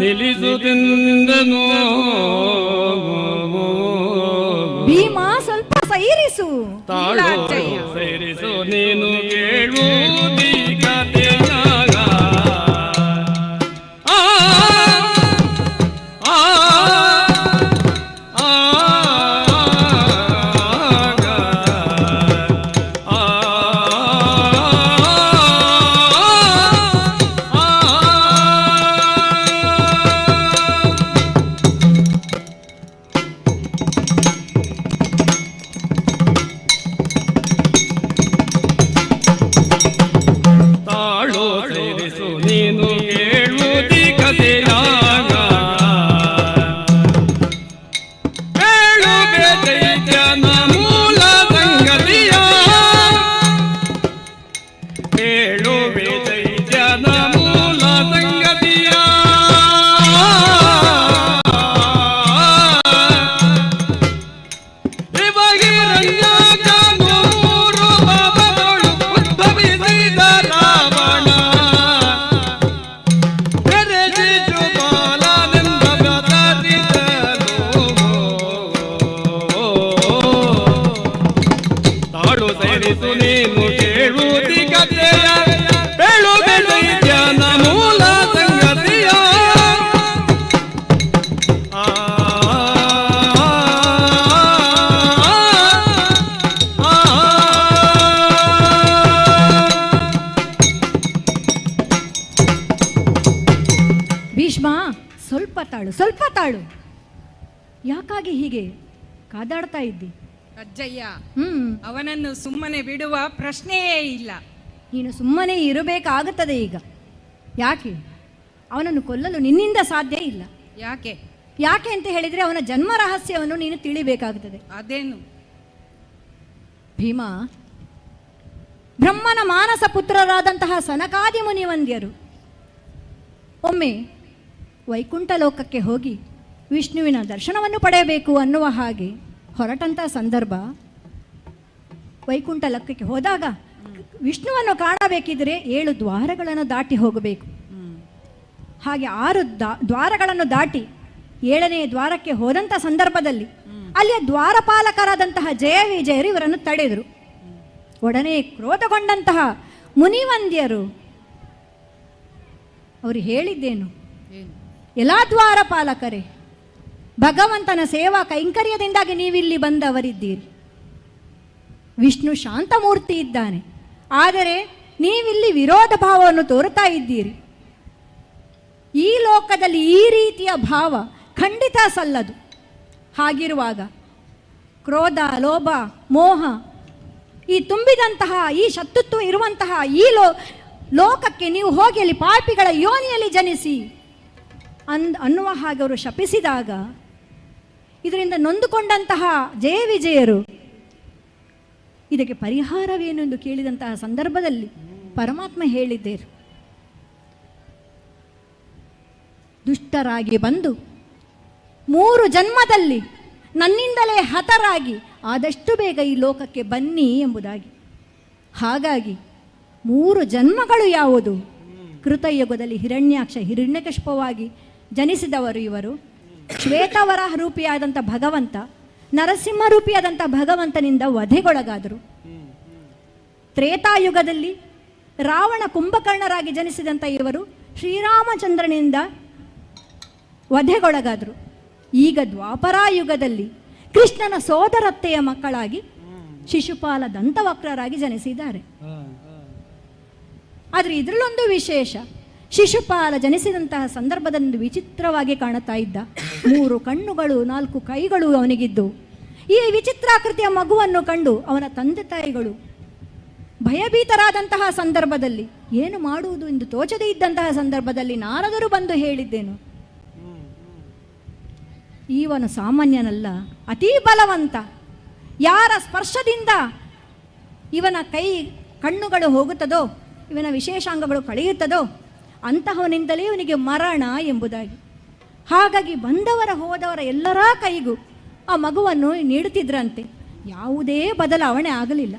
ನಿಲ್ಲಿಸುವುದೆಂದನು. ಭೀಮ ಸ್ವಲ್ಪ ಸೈರಿಸು. ತಾಳು ಸೈರಿಸು ನೀನು ಕೇಳುವುದೀಗ ತೇಜಾಗ. ಸ್ವಲ್ಪ ತಾಳು. ಯಾಕಾಗಿ ಹೀಗೆ ಕಾದಾಡ್ತಾ ಇದ್ದಿ? ಅಜ್ಜಯ್ಯ, ಅವನನ್ನು ಸುಮ್ಮನೆ ಬಿಡುವ ಪ್ರಶ್ನೆಯೇ ಇಲ್ಲ. ನೀನು ಸುಮ್ಮನೆ ಇರಬೇಕಾಗುತ್ತದೆ ಈಗ. ಯಾಕೆ? ಅವನನ್ನು ಕೊಲ್ಲಲು ನಿನ್ನಿಂದ ಸಾಧ್ಯ ಇಲ್ಲ. ಯಾಕೆ? ಯಾಕೆ ಅಂತ ಹೇಳಿದರೆ ಅವನ ಜನ್ಮ ರಹಸ್ಯವನ್ನು ನೀನು ತಿಳಿಬೇಕಾಗುತ್ತದೆ. ಅದೇನು? ಭೀಮ, ಬ್ರಹ್ಮನ ಮಾನಸ ಪುತ್ರರಾದಂತಹ ಸನಕಾದಿ ಮುನಿವಂದ್ಯರು ಒಮ್ಮೆ ವೈಕುಂಠ ಲೋಕಕ್ಕೆ ಹೋಗಿ ವಿಷ್ಣುವಿನ ದರ್ಶನವನ್ನು ಪಡೆಯಬೇಕು ಅನ್ನುವ ಹಾಗೆ ಹೊರಟಂಥ ಸಂದರ್ಭ. ವೈಕುಂಠ ಲೋಕಕ್ಕೆ ಹೋದಾಗ ವಿಷ್ಣುವನ್ನು ಕಾಣಬೇಕಿದ್ರೆ 7 ದ್ವಾರಗಳನ್ನು ದಾಟಿ ಹೋಗಬೇಕು. ಹಾಗೆ 6 ದ್ವಾರಗಳನ್ನು ದಾಟಿ 7ನೇ ದ್ವಾರಕ್ಕೆ ಹೋದಂಥ ಸಂದರ್ಭದಲ್ಲಿ ಅಲ್ಲಿಯ ದ್ವಾರಪಾಲಕರಾದಂತಹ ಜಯ ವಿಜಯರು ಇವರನ್ನು ತಡೆದರು. ಒಡನೆ ಕ್ರೋಧಗೊಂಡಂತಹ ಮುನಿವಂದ್ಯರು ಅವರು ಹೇಳಿದ್ದೇನು? ಎಲ್ಲಾ ದ್ವಾರಪಾಲಕರೇ, ಭಗವಂತನ ಸೇವಾ ಕೈಂಕರ್ಯದಿಂದಾಗಿ ನೀವಿಲ್ಲಿ ಬಂದವರಿದ್ದೀರಿ. ವಿಷ್ಣು ಶಾಂತಮೂರ್ತಿ ಇದ್ದಾನೆ, ಆದರೆ ನೀವಿಲ್ಲಿ ವಿರೋಧ ಭಾವವನ್ನು ತೋರುತ್ತಾ ಇದ್ದೀರಿ. ಈ ಲೋಕದಲ್ಲಿ ಈ ರೀತಿಯ ಭಾವ ಖಂಡಿತ ಸಲ್ಲದು. ಹಾಗಿರುವಾಗ ಕ್ರೋಧ, ಲೋಭ, ಮೋಹ ಈ ತುಂಬಿದಂತಹ ಈ ಶತ್ರುತ್ವ ಇರುವಂತಹ ಈ ಲೋಕಕ್ಕೆ ನೀವು ಹೋಗಿ ಅಲ್ಲಿ ಪಾಪಿಗಳ ಯೋನಿಯಲ್ಲಿ ಜನಿಸಿ ಅನ್ನುವ ಹಾಗೆ ಅವರು ಶಪಿಸಿದಾಗ ಇದರಿಂದ ನೊಂದುಕೊಂಡಂತಹ ಜಯ ವಿಜಯರು ಇದಕ್ಕೆ ಪರಿಹಾರವೇನೆಂದು ಕೇಳಿದಂತಹ ಸಂದರ್ಭದಲ್ಲಿ ಪರಮಾತ್ಮ ಹೇಳಿದ್ದೇರು, ದುಷ್ಟರಾಗಿ ಬಂದು 3 ಜನ್ಮದಲ್ಲಿ ನನ್ನಿಂದಲೇ ಹತರಾಗಿ ಆದಷ್ಟು ಬೇಗ ಈ ಲೋಕಕ್ಕೆ ಬನ್ನಿ ಎಂಬುದಾಗಿ. ಹಾಗಾಗಿ 3 ಜನ್ಮಗಳು ಯಾವುದು? ಕೃತಯುಗದಲ್ಲಿ ಹಿರಣ್ಯಾಕ್ಷ ಹಿರಣ್ಯಕಶಿಪವಾಗಿ ಜನಿಸಿದವರು ಇವರು. ಶ್ವೇತವರಾಹ ರೂಪಿಯಾದಂಥ ಭಗವಂತ ನರಸಿಂಹ ರೂಪಿಯಾದಂಥ ಭಗವಂತನಿಂದ ವಧೆಗೊಳಗಾದರು. ತ್ರೇತಾಯುಗದಲ್ಲಿ ರಾವಣ ಕುಂಭಕರ್ಣರಾಗಿ ಜನಿಸಿದಂಥ ಇವರು ಶ್ರೀರಾಮಚಂದ್ರನಿಂದ ವಧೆಗೊಳಗಾದರು. ಈಗ ದ್ವಾಪರಾಯುಗದಲ್ಲಿ ಕೃಷ್ಣನ ಸೋದರತ್ತೆಯ ಮಕ್ಕಳಾಗಿ ಶಿಶುಪಾಲ ದಂತವಕ್ರರಾಗಿ ಜನಿಸಿದ್ದಾರೆ. ಆದರೆ ಇದರಲ್ಲೊಂದು ವಿಶೇಷ, ಶಿಶುಪಾಲ ಜನಿಸಿದಂತಹ ಸಂದರ್ಭದಲ್ಲಿ ವಿಚಿತ್ರವಾಗಿ ಕಾಣುತ್ತಾ ಇದ್ದ. 3 ಕಣ್ಣುಗಳು 4 ಕೈಗಳು ಅವನಿಗಿದ್ದು. ಈ ವಿಚಿತ್ರಾಕೃತಿಯ ಮಗುವನ್ನು ಕಂಡು ಅವನ ತಂದೆ ತಾಯಿಗಳು ಭಯಭೀತರಾದಂತಹ ಸಂದರ್ಭದಲ್ಲಿ ಏನು ಮಾಡುವುದು ಎಂದು ತೋಚದೇ ಇದ್ದಂತಹ ಸಂದರ್ಭದಲ್ಲಿ ನಾರದರು ಬಂದು ಹೇಳಿದ್ದೇನು, ಇವನು ಸಾಮಾನ್ಯನಲ್ಲ, ಅತೀ ಬಲವಂತ. ಯಾರ ಸ್ಪರ್ಶದಿಂದ ಇವನ ಕಣ್ಣುಗಳು ಹೋಗುತ್ತದೋ, ಇವನ ವಿಶೇಷಾಂಗಗಳು ಕಳೆಯುತ್ತದೋ ಅಂತಹವನಿಂದಲೇ ಇವನಿಗೆ ಮರಣ ಎಂಬುದಾಗಿ. ಹಾಗಾಗಿ ಬಂದವರ ಹೋದವರ ಎಲ್ಲರ ಕೈಗೂ ಆ ಮಗುವನ್ನು ನೀಡುತ್ತಿದ್ರಂತೆ. ಯಾವುದೇ ಬದಲಾವಣೆ ಆಗಲಿಲ್ಲ.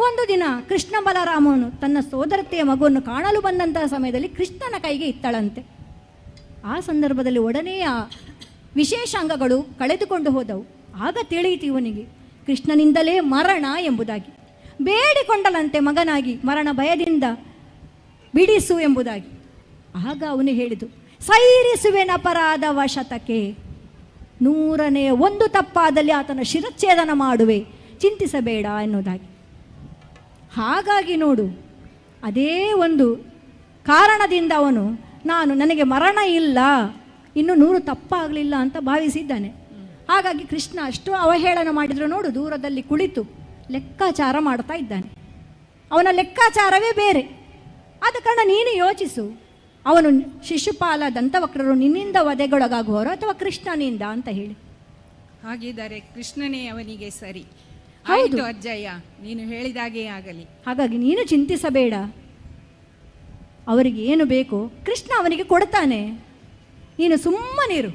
ಒಂದು ದಿನ ಕೃಷ್ಣ ಬಲರಾಮನು ತನ್ನ ಸೋದರತೆಯ ಮಗುವನ್ನು ಕಾಣಲು ಬಂದಂತಹ ಸಮಯದಲ್ಲಿ ಕೃಷ್ಣನ ಕೈಗೆ ಇತ್ತಳಂತೆ. ಆ ಸಂದರ್ಭದಲ್ಲಿ ಒಡನೆ ಆ ವಿಶೇಷಾಂಗಗಳು ಕಳೆದುಕೊಂಡು ಹೋದವು. ಆಗ ತಿಳಿಯಿತು ಇವನಿಗೆ ಕೃಷ್ಣನಿಂದಲೇ ಮರಣ ಎಂಬುದಾಗಿ. ಬೇಡಿಕೊಂಡಲಂತೆ ಮಗನಾಗಿ, ಮರಣ ಭಯದಿಂದ ಬಿಡಿಸು ಎಂಬುದಾಗಿ. ಆಗ ಅವನು ಹೇಳಿದು, ಸೈರಿಸುವೆನಪರಾಧ ವಶತಕ್ಕೆ, 100ನೇ 1 ತಪ್ಪಾದಲ್ಲಿ ಆತನ ಶಿರಚ್ಛೇದನ ಮಾಡುವೆ, ಚಿಂತಿಸಬೇಡ ಎನ್ನುವುದಾಗಿ. ಹಾಗಾಗಿ ನೋಡು, ಅದೇ ಒಂದು ಕಾರಣದಿಂದ ಅವನು ನನಗೆ ಮರಣ ಇಲ್ಲ, ಇನ್ನು 100 ತಪ್ಪಾಗಲಿಲ್ಲ ಅಂತ ಭಾವಿಸಿದ್ದಾನೆ. ಹಾಗಾಗಿ ಕೃಷ್ಣ ಅಷ್ಟು ಅವಹೇಳನ ಮಾಡಿದ್ರು ನೋಡು, ದೂರದಲ್ಲಿ ಕುಳಿತು ಲೆಕ್ಕಾಚಾರ ಮಾಡ್ತಾ ಇದ್ದಾನೆ. ಅವನ ಲೆಕ್ಕಾಚಾರವೇ ಬೇರೆ. ಆದ ಕಾರಣ ನೀನು ಯೋಚಿಸು, ಅವನು ಶಿಶುಪಾಲ ದಂತವಕ್ರರು ನಿನ್ನಿಂದ ವಧೆಗೊಳಗಾಗುವವರು ಅಥವಾ ಕೃಷ್ಣನಿಂದ ಅಂತ ಹೇಳಿ. ಹಾಗಿದ್ದಾರೆ ಕೃಷ್ಣನೇ ಅವನಿಗೆ ಸರಿ. ಆಯಿತು ಅಜ್ಜಯ್ಯ, ನೀನು ಹೇಳಿದಾಗೆ ಆಗಲಿ. ಹಾಗಾಗಿ ನೀನು ಚಿಂತಿಸಬೇಡ, ಅವರಿಗೆ ಏನು ಬೇಕು ಕೃಷ್ಣ ಅವನಿಗೆ ಕೊಡ್ತಾನೆ, ನೀನು ಸುಮ್ಮನಿರು.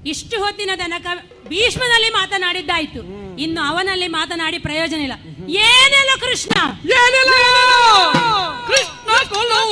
ಇಷ್ಟು ಹೊತ್ತಿನ ತನಕ ಭೀಷ್ಮನಲ್ಲಿ ಮಾತನಾಡಿದ್ದಾಯ್ತು, ಇನ್ನು ಅವನಲ್ಲಿ ಮಾತನಾಡಿ ಪ್ರಯೋಜನ ಇಲ್ಲ. ಏನೆಲ್ಲ ಕೃಷ್ಣ ಕೃಷ್ಣ ಕೊಲುವ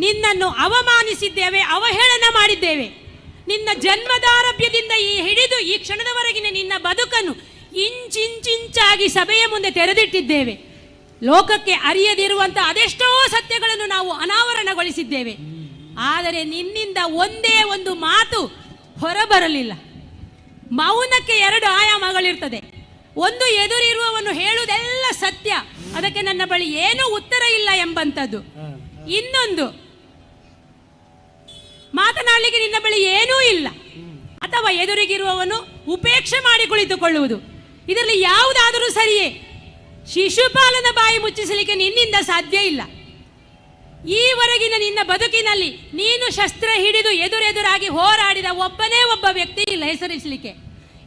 ನಿನ್ನನ್ನು ಅವಮಾನಿಸಿದ್ದೇವೆ, ಅವಹೇಳನ ಮಾಡಿದ್ದೇವೆ. ನಿನ್ನ ಜನ್ಮದಾರಭ್ಯದಿಂದ ಹಿಡಿದು ಈ ಕ್ಷಣದವರೆಗಿನ ನಿನ್ನ ಬದುಕನ್ನು ಇಂಚಿಂಚಾಗಿ ಸಭೆಯ ಮುಂದೆ ತೆರೆದಿಟ್ಟಿದ್ದೇವೆ. ಲೋಕಕ್ಕೆ ಅರಿಯದಿರುವಂಥ ಅದೆಷ್ಟೋ ಸತ್ಯಗಳನ್ನು ನಾವು ಅನಾವರಣಗೊಳಿಸಿದ್ದೇವೆ. ಆದರೆ ನಿನ್ನಿಂದ ಒಂದೇ ಒಂದು ಮಾತು ಹೊರಬರಲಿಲ್ಲ. ಮೌನಕ್ಕೆ 2 ಆಯಾಮಗಳಿರ್ತದೆ. ಒಂದು, ಎದುರಿರುವವನು ಹೇಳುವುದೆಲ್ಲ ಸತ್ಯ, ಅದಕ್ಕೆ ನನ್ನ ಬಳಿ ಏನೂ ಉತ್ತರ ಇಲ್ಲ ಎಂಬಂಥದ್ದು. ಇನ್ನೊಂದು, ಮಾತನಾಡಲಿಕ್ಕೆ ನಿನ್ನ ಬಳಿ ಏನೂ ಇಲ್ಲ, ಅಥವಾ ಎದುರಿಗಿರುವವನು ಉಪೇಕ್ಷೆ ಮಾಡಿ ಕುಳಿತುಕೊಳ್ಳುವುದು. ಇದರಲ್ಲಿ ಯಾವುದಾದರೂ ಸರಿಯೇ? ಶಿಶುಪಾಲನ ಬಾಯಿ ಮುಚ್ಚಿಸಲಿಕ್ಕೆ ನಿನ್ನಿಂದ ಸಾಧ್ಯ ಇಲ್ಲ. ಈವರೆಗಿನ ನಿನ್ನ ಬದುಕಿನಲ್ಲಿ ನೀನು ಶಸ್ತ್ರ ಹಿಡಿದು ಎದುರಾಗಿ ಹೋರಾಡಿದ ಒಬ್ಬನೇ ಒಬ್ಬ ವ್ಯಕ್ತಿ ಇಲ್ಲ ಹೆಸರಿಸಲಿಕ್ಕೆ.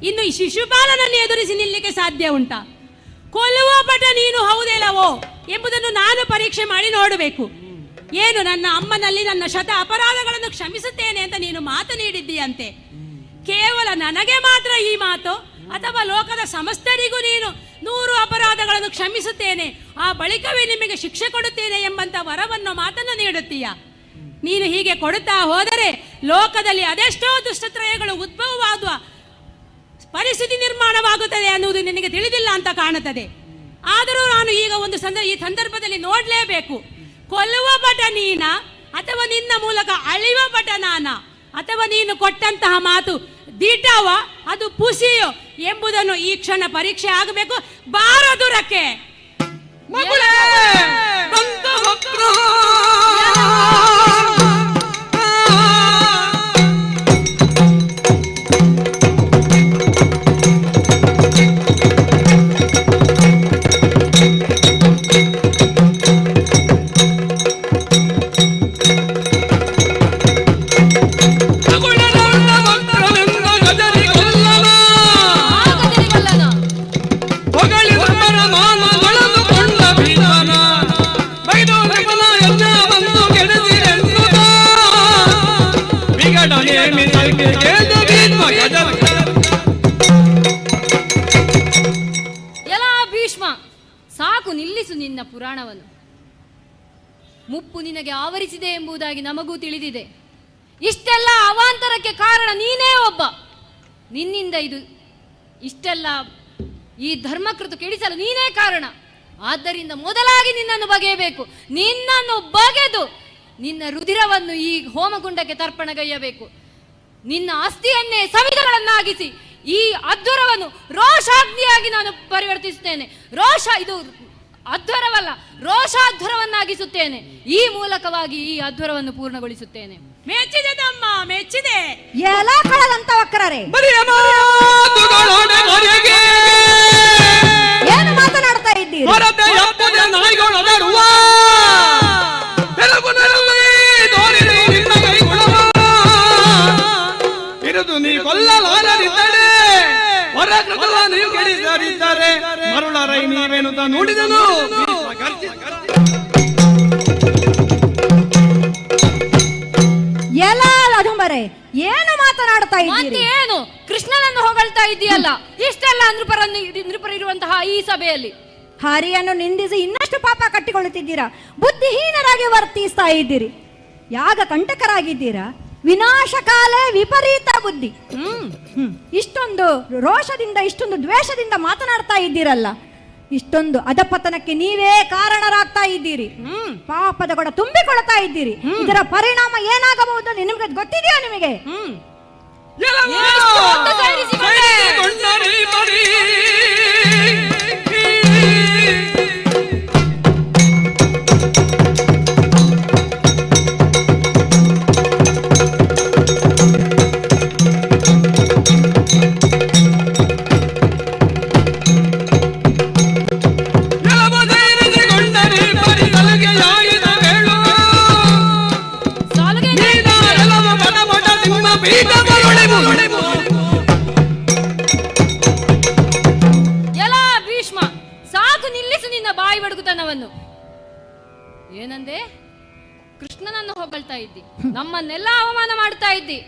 ಇನ್ನು ಈ ಶಿಶುಪಾಲನನ್ನು ಎದುರಿಸಿ ನಿಲ್ಲಲಿಕ್ಕೆ ಸಾಧ್ಯ ಉಂಟಾ? ಕೊಲ್ಲುವ ಪಟ ನೀನು ಹೌದೇಲವೋ ಎಂಬುದನ್ನು ನಾನು ಪರೀಕ್ಷೆ ಮಾಡಿ ನೋಡಬೇಕು. ಏನು, ನನ್ನ ಅಮ್ಮನಲ್ಲಿ ನನ್ನ ಶತ ಅಪರಾಧಗಳನ್ನು ಕ್ಷಮಿಸುತ್ತೇನೆ ಅಂತ ನೀನು ಮಾತು ನೀಡಿದ್ದೀಯಂತೆ. ಕೇವಲ ನನಗೆ ಮಾತ್ರ ಈ ಮಾತು, ಅಥವಾ ಲೋಕದ ಸಮಸ್ತರಿಗೂ ನೀನು 100 ಅಪರಾಧಗಳನ್ನು ಕ್ಷಮಿಸುತ್ತೇನೆ, ಆ ಬಳಿಕವೇ ನಿಮಗೆ ಶಿಕ್ಷೆ ಕೊಡುತ್ತೇನೆ ಎಂಬಂತ ವರವನ್ನು ಮಾತನ್ನು ನೀಡುತ್ತೀಯ? ನೀನು ಹೀಗೆ ಕೊಡುತ್ತಾ ಹೋದರೆ ಲೋಕದಲ್ಲಿ ಅದೆಷ್ಟೋ ದುಷ್ಟತ್ರಯಗಳು ಉದ್ಭವವಾಗುವ ಪರಿಸ್ಥಿತಿ ನಿರ್ಮಾಣವಾಗುತ್ತದೆ ಅನ್ನುವುದು ನಿನಗೆ ತಿಳಿದಿಲ್ಲ ಅಂತ ಕಾಣುತ್ತದೆ. ಆದರೂ ನಾನು ಈಗ ಈ ಸಂದರ್ಭದಲ್ಲಿ ನೋಡಲೇಬೇಕು. ಕೊಲ್ಲುವ ಪಟ ನೀನ, ಅಥವಾ ನಿನ್ನ ಮೂಲಕ ಅಳಿವ ಪಟ ನಾನ, ಅಥವಾ ನೀನು ಕೊಟ್ಟಂತಹ ಮಾತು ದಿಟವ ಅದು ಪುಸಿಯೋ ಎಂಬುದನ್ನು ಈ ಕ್ಷಣ ಪರೀಕ್ಷೆ ಆಗಬೇಕು. ಬಾರದುರಕ್ಕೆ ಮಗಳೇ ಮುಪ್ಪು ನಿನಗೆ ಆವರಿಸಿದೆ ಎಂಬುದಾಗಿ ನಮಗೂ ತಿಳಿದಿದೆ. ಇಷ್ಟೆಲ್ಲ ಅವಾಂತರಕ್ಕೆ ಕಾರಣ ನೀನೇ ಒಬ್ಬ. ನಿನ್ನಿಂದ ಇದು ಇಷ್ಟೆಲ್ಲ ಈ ಧರ್ಮಕೃತ ಕೆಡಿಸಲು ನೀನೇ ಕಾರಣ. ಆದ್ದರಿಂದ ಮೊದಲಾಗಿ ನಿನ್ನನ್ನು ಬಗೆಯಬೇಕು. ನಿನ್ನನ್ನು ಬಗೆದು ನಿನ್ನ ರುಧಿರವನ್ನು ಈ ಹೋಮಗುಂಡಕ್ಕೆ ತರ್ಪಣಗೈಯಬೇಕು. ನಿನ್ನ ಅಸ್ಥಿಯನ್ನೇ ಸವಿಧಗಳನ್ನಾಗಿಸಿ ಈ ಅಧ್ವರವನ್ನು ರೋಷಾಗ್ನಿಯಾಗಿ ನಾನು ಪರಿವರ್ತಿಸುತ್ತೇನೆ. ಇದು ಅಧ್ವರವಲ್ಲ, ರೋಷಾಧ್ವರವನ್ನಾಗಿಸುತ್ತೇನೆ. ಈ ಮೂಲಕವಾಗಿ ಈ ಅಧ್ವರವನ್ನು ಪೂರ್ಣಗೊಳಿಸುತ್ತೇನೆ. ಮೆಚ್ಚಿದೆ ತಮ್ಮ, ಮೆಚ್ಚಿದೆ. ಎಲ್ಲ ಕಳದಂತ ವಕ್ರರೇ, ಏನು ಮಾತನಾಡ್ತಾ ಇದ್ದೀರಿ? ನೀ ಕೊಲ್ಲಲಾರದಿದ್ದರೆ ಹೊರಕೃತವ ನೀವು ಕೆಡಿಸದಿದ್ದರೆ ಮರುಳರೈ ನೀವೇನುತ್ತ ನುಡಿದನು. ಎಲ್ಲ ಲಧುಂಬರೇ, ಏನು ಮಾತನಾಡ್ತಾ ಇದ್ದೀರಿ? ಏನು ಕೃಷ್ಣನನ್ನು ಹೊಗಳ್ತಾ ಇದೆಯಲ್ಲ ಇಷ್ಟೆಲ್ಲ ನೃಪರಿರುವಂತಹ ಈ ಸಭೆಯಲ್ಲಿ ಹರಿಯನ್ನು ನಿಂದಿಸಿ ಇನ್ನಷ್ಟು ಪಾಪ ಕಟ್ಟಿಕೊಳ್ಳುತ್ತಿದ್ದೀರಾ. ಬುದ್ಧಿಹೀನರಾಗಿ ವರ್ತಿಸ್ತಾ ಇದ್ದೀರಿ. ಯಾಗ ಕಂಟಕರಾಗಿದ್ದೀರಾ. ವಿನಾಶಕಾಲ ವಿಪರೀತ ಬುದ್ಧಿ. ಇಷ್ಟೊಂದು ರೋಷದಿಂದ ಇಷ್ಟೊಂದು ದ್ವೇಷದಿಂದ ಮಾತನಾಡ್ತಾ ಇದ್ದೀರಲ್ಲ, ಇಷ್ಟೊಂದು ಅಧಪತನಕ್ಕೆ ನೀವೇ ಕಾರಣರಾಗ್ತಾ ಇದ್ದೀರಿ. ಪಾಪದ ಕೂಡ ತುಂಬಿಕೊಳ್ತಾ ಇದ್ದೀರಿ. ಇದರ ಪರಿಣಾಮ ಏನಾಗಬಹುದು ನಿಮಗೆ ಗೊತ್ತಿದೆಯಾ? ನಿಮಗೆ ಏನಂದೆ? ಕೃಷ್ಣನನ್ನು ಹೊಗಳ್ತಾ ಇದ್ದಿ, ನಮ್ಮನ್ನೆಲ್ಲ ಅವಮಾನ ಮಾಡ್ತಾ ಇದ್ದಿ.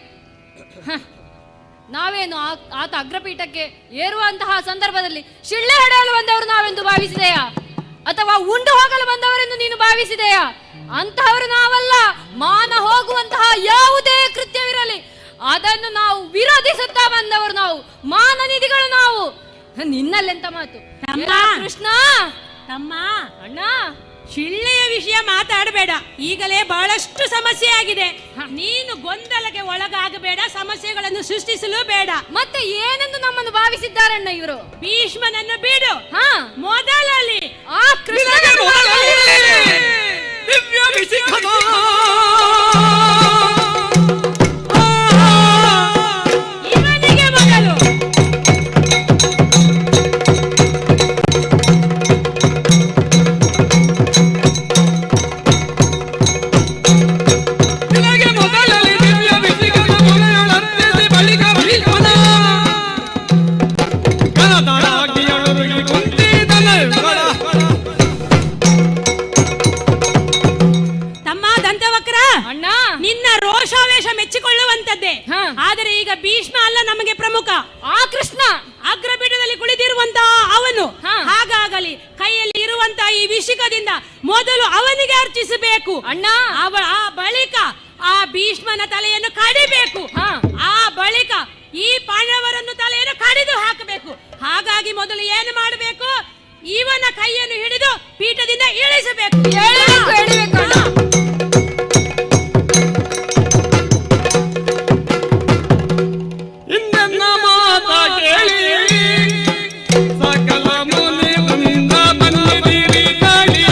ನಾವೇನು ಆತ ಅಗ್ರಪೀಠಕ್ಕೆ ಏರುವಂತಹ ಸಂದರ್ಭದಲ್ಲಿ ಶಿಳ್ಳೆ ಹೊಡೆಯಲು ಬಂದವರು ನಾವೆಂದು ಭಾವಿಸಿದೆಯಾ? ಅಥವಾ ಉಂಡು ಹೋಗಲು ಬಂದವರೆಂದು ನೀನು ಭಾವಿಸಿದೆಯಾ? ಅಂತಹವರು ನಾವಲ್ಲ. ಮಾನ ಹೋಗುವಂತಹ ಯಾವುದೇ ಕೃತ್ಯವಿರಲಿ ಅದನ್ನು ನಾವು ವಿರೋಧಿಸುತ್ತಾ ಬಂದವರು ನಾವು, ಮಾನನಿಧಿಗಳು ನಾವು. ನಿನ್ನಲ್ಲೆಂತ ಮಾತು ಕೃಷ್ಣ? ತಮ್ಮ, ಅಣ್ಣ, ಶಿಳ್ಳೆಯ ವಿಷಯ ಮಾತಾಡಬೇಡ. ಈಗಲೇ ಬಹಳಷ್ಟು ಸಮಸ್ಯೆ ಆಗಿದೆ. ನೀನು ಗೊಂದಲಕ್ಕೆ ಒಳಗಾಗಬೇಡ, ಸಮಸ್ಯೆಗಳನ್ನು ಸೃಷ್ಟಿಸಲು ಬೇಡ. ಮತ್ತೆ ಏನೆಂದು ನಮ್ಮನ್ನು ಭಾವಿಸಿದ್ದಾರಣ್ಣ ಇವರು? ಭೀಷ್ಮನನ್ನು ಬಿಡು. ಮೊದಲಲ್ಲಿ ಆ ಕೃಷ್ಣ ಇವನಿಗೆ ಮೊದಲು ನಿನ್ನ ರೋಷಾವೇಶ ಮೆಚ್ಚಿಕೊಳ್ಳುವಂತದ್ದೇ. ಆದರೆ ಈಗ ಭೀಷ್ಮ ಅಲ್ಲ ನಮಗೆ ಪ್ರಮುಖ. ಆ ಕೃಷ್ಣ ಅಗ್ರಪೀಠದಲ್ಲಿ ಕುಳಿತಿರುವಂತಹ ಅವನು. ಹಾಗಾಗಲಿ ಕೈಯಲ್ಲಿ ಇರುವಂತಹ ಈ ವಿಷಿಕದಿಂದ ಮೊದಲು ಅವನಿಗೆ ಅರ್ಚಿಸಬೇಕು ಅಣ್ಣ. ಆ ಬಳಿಕ ಆ ಭೀಷ್ಮನ ತಲೆಯನ್ನು ಕಡಿಬೇಕು. ಆ ಬಳಿಕ ಈ ಪಾಂಡವರನ್ನು ತಲೆಯನ್ನು ಕಡಿದು ಹಾಕಬೇಕು. ಹಾಗಾಗಿ ಮೊದಲು ಏನು ಮಾಡಬೇಕು? ಇವನ ಕೈಯನ್ನು ಹಿಡಿದು ಪೀಠದಿಂದ ಇಳಿಸಬೇಕು. ಇಂದನ್ನ ಮಾತ ಕೇಳಿ ಸಕಲ ಮುನಿ ಮುಂದ ಬಂದಿರಿ ಗಾಳಿ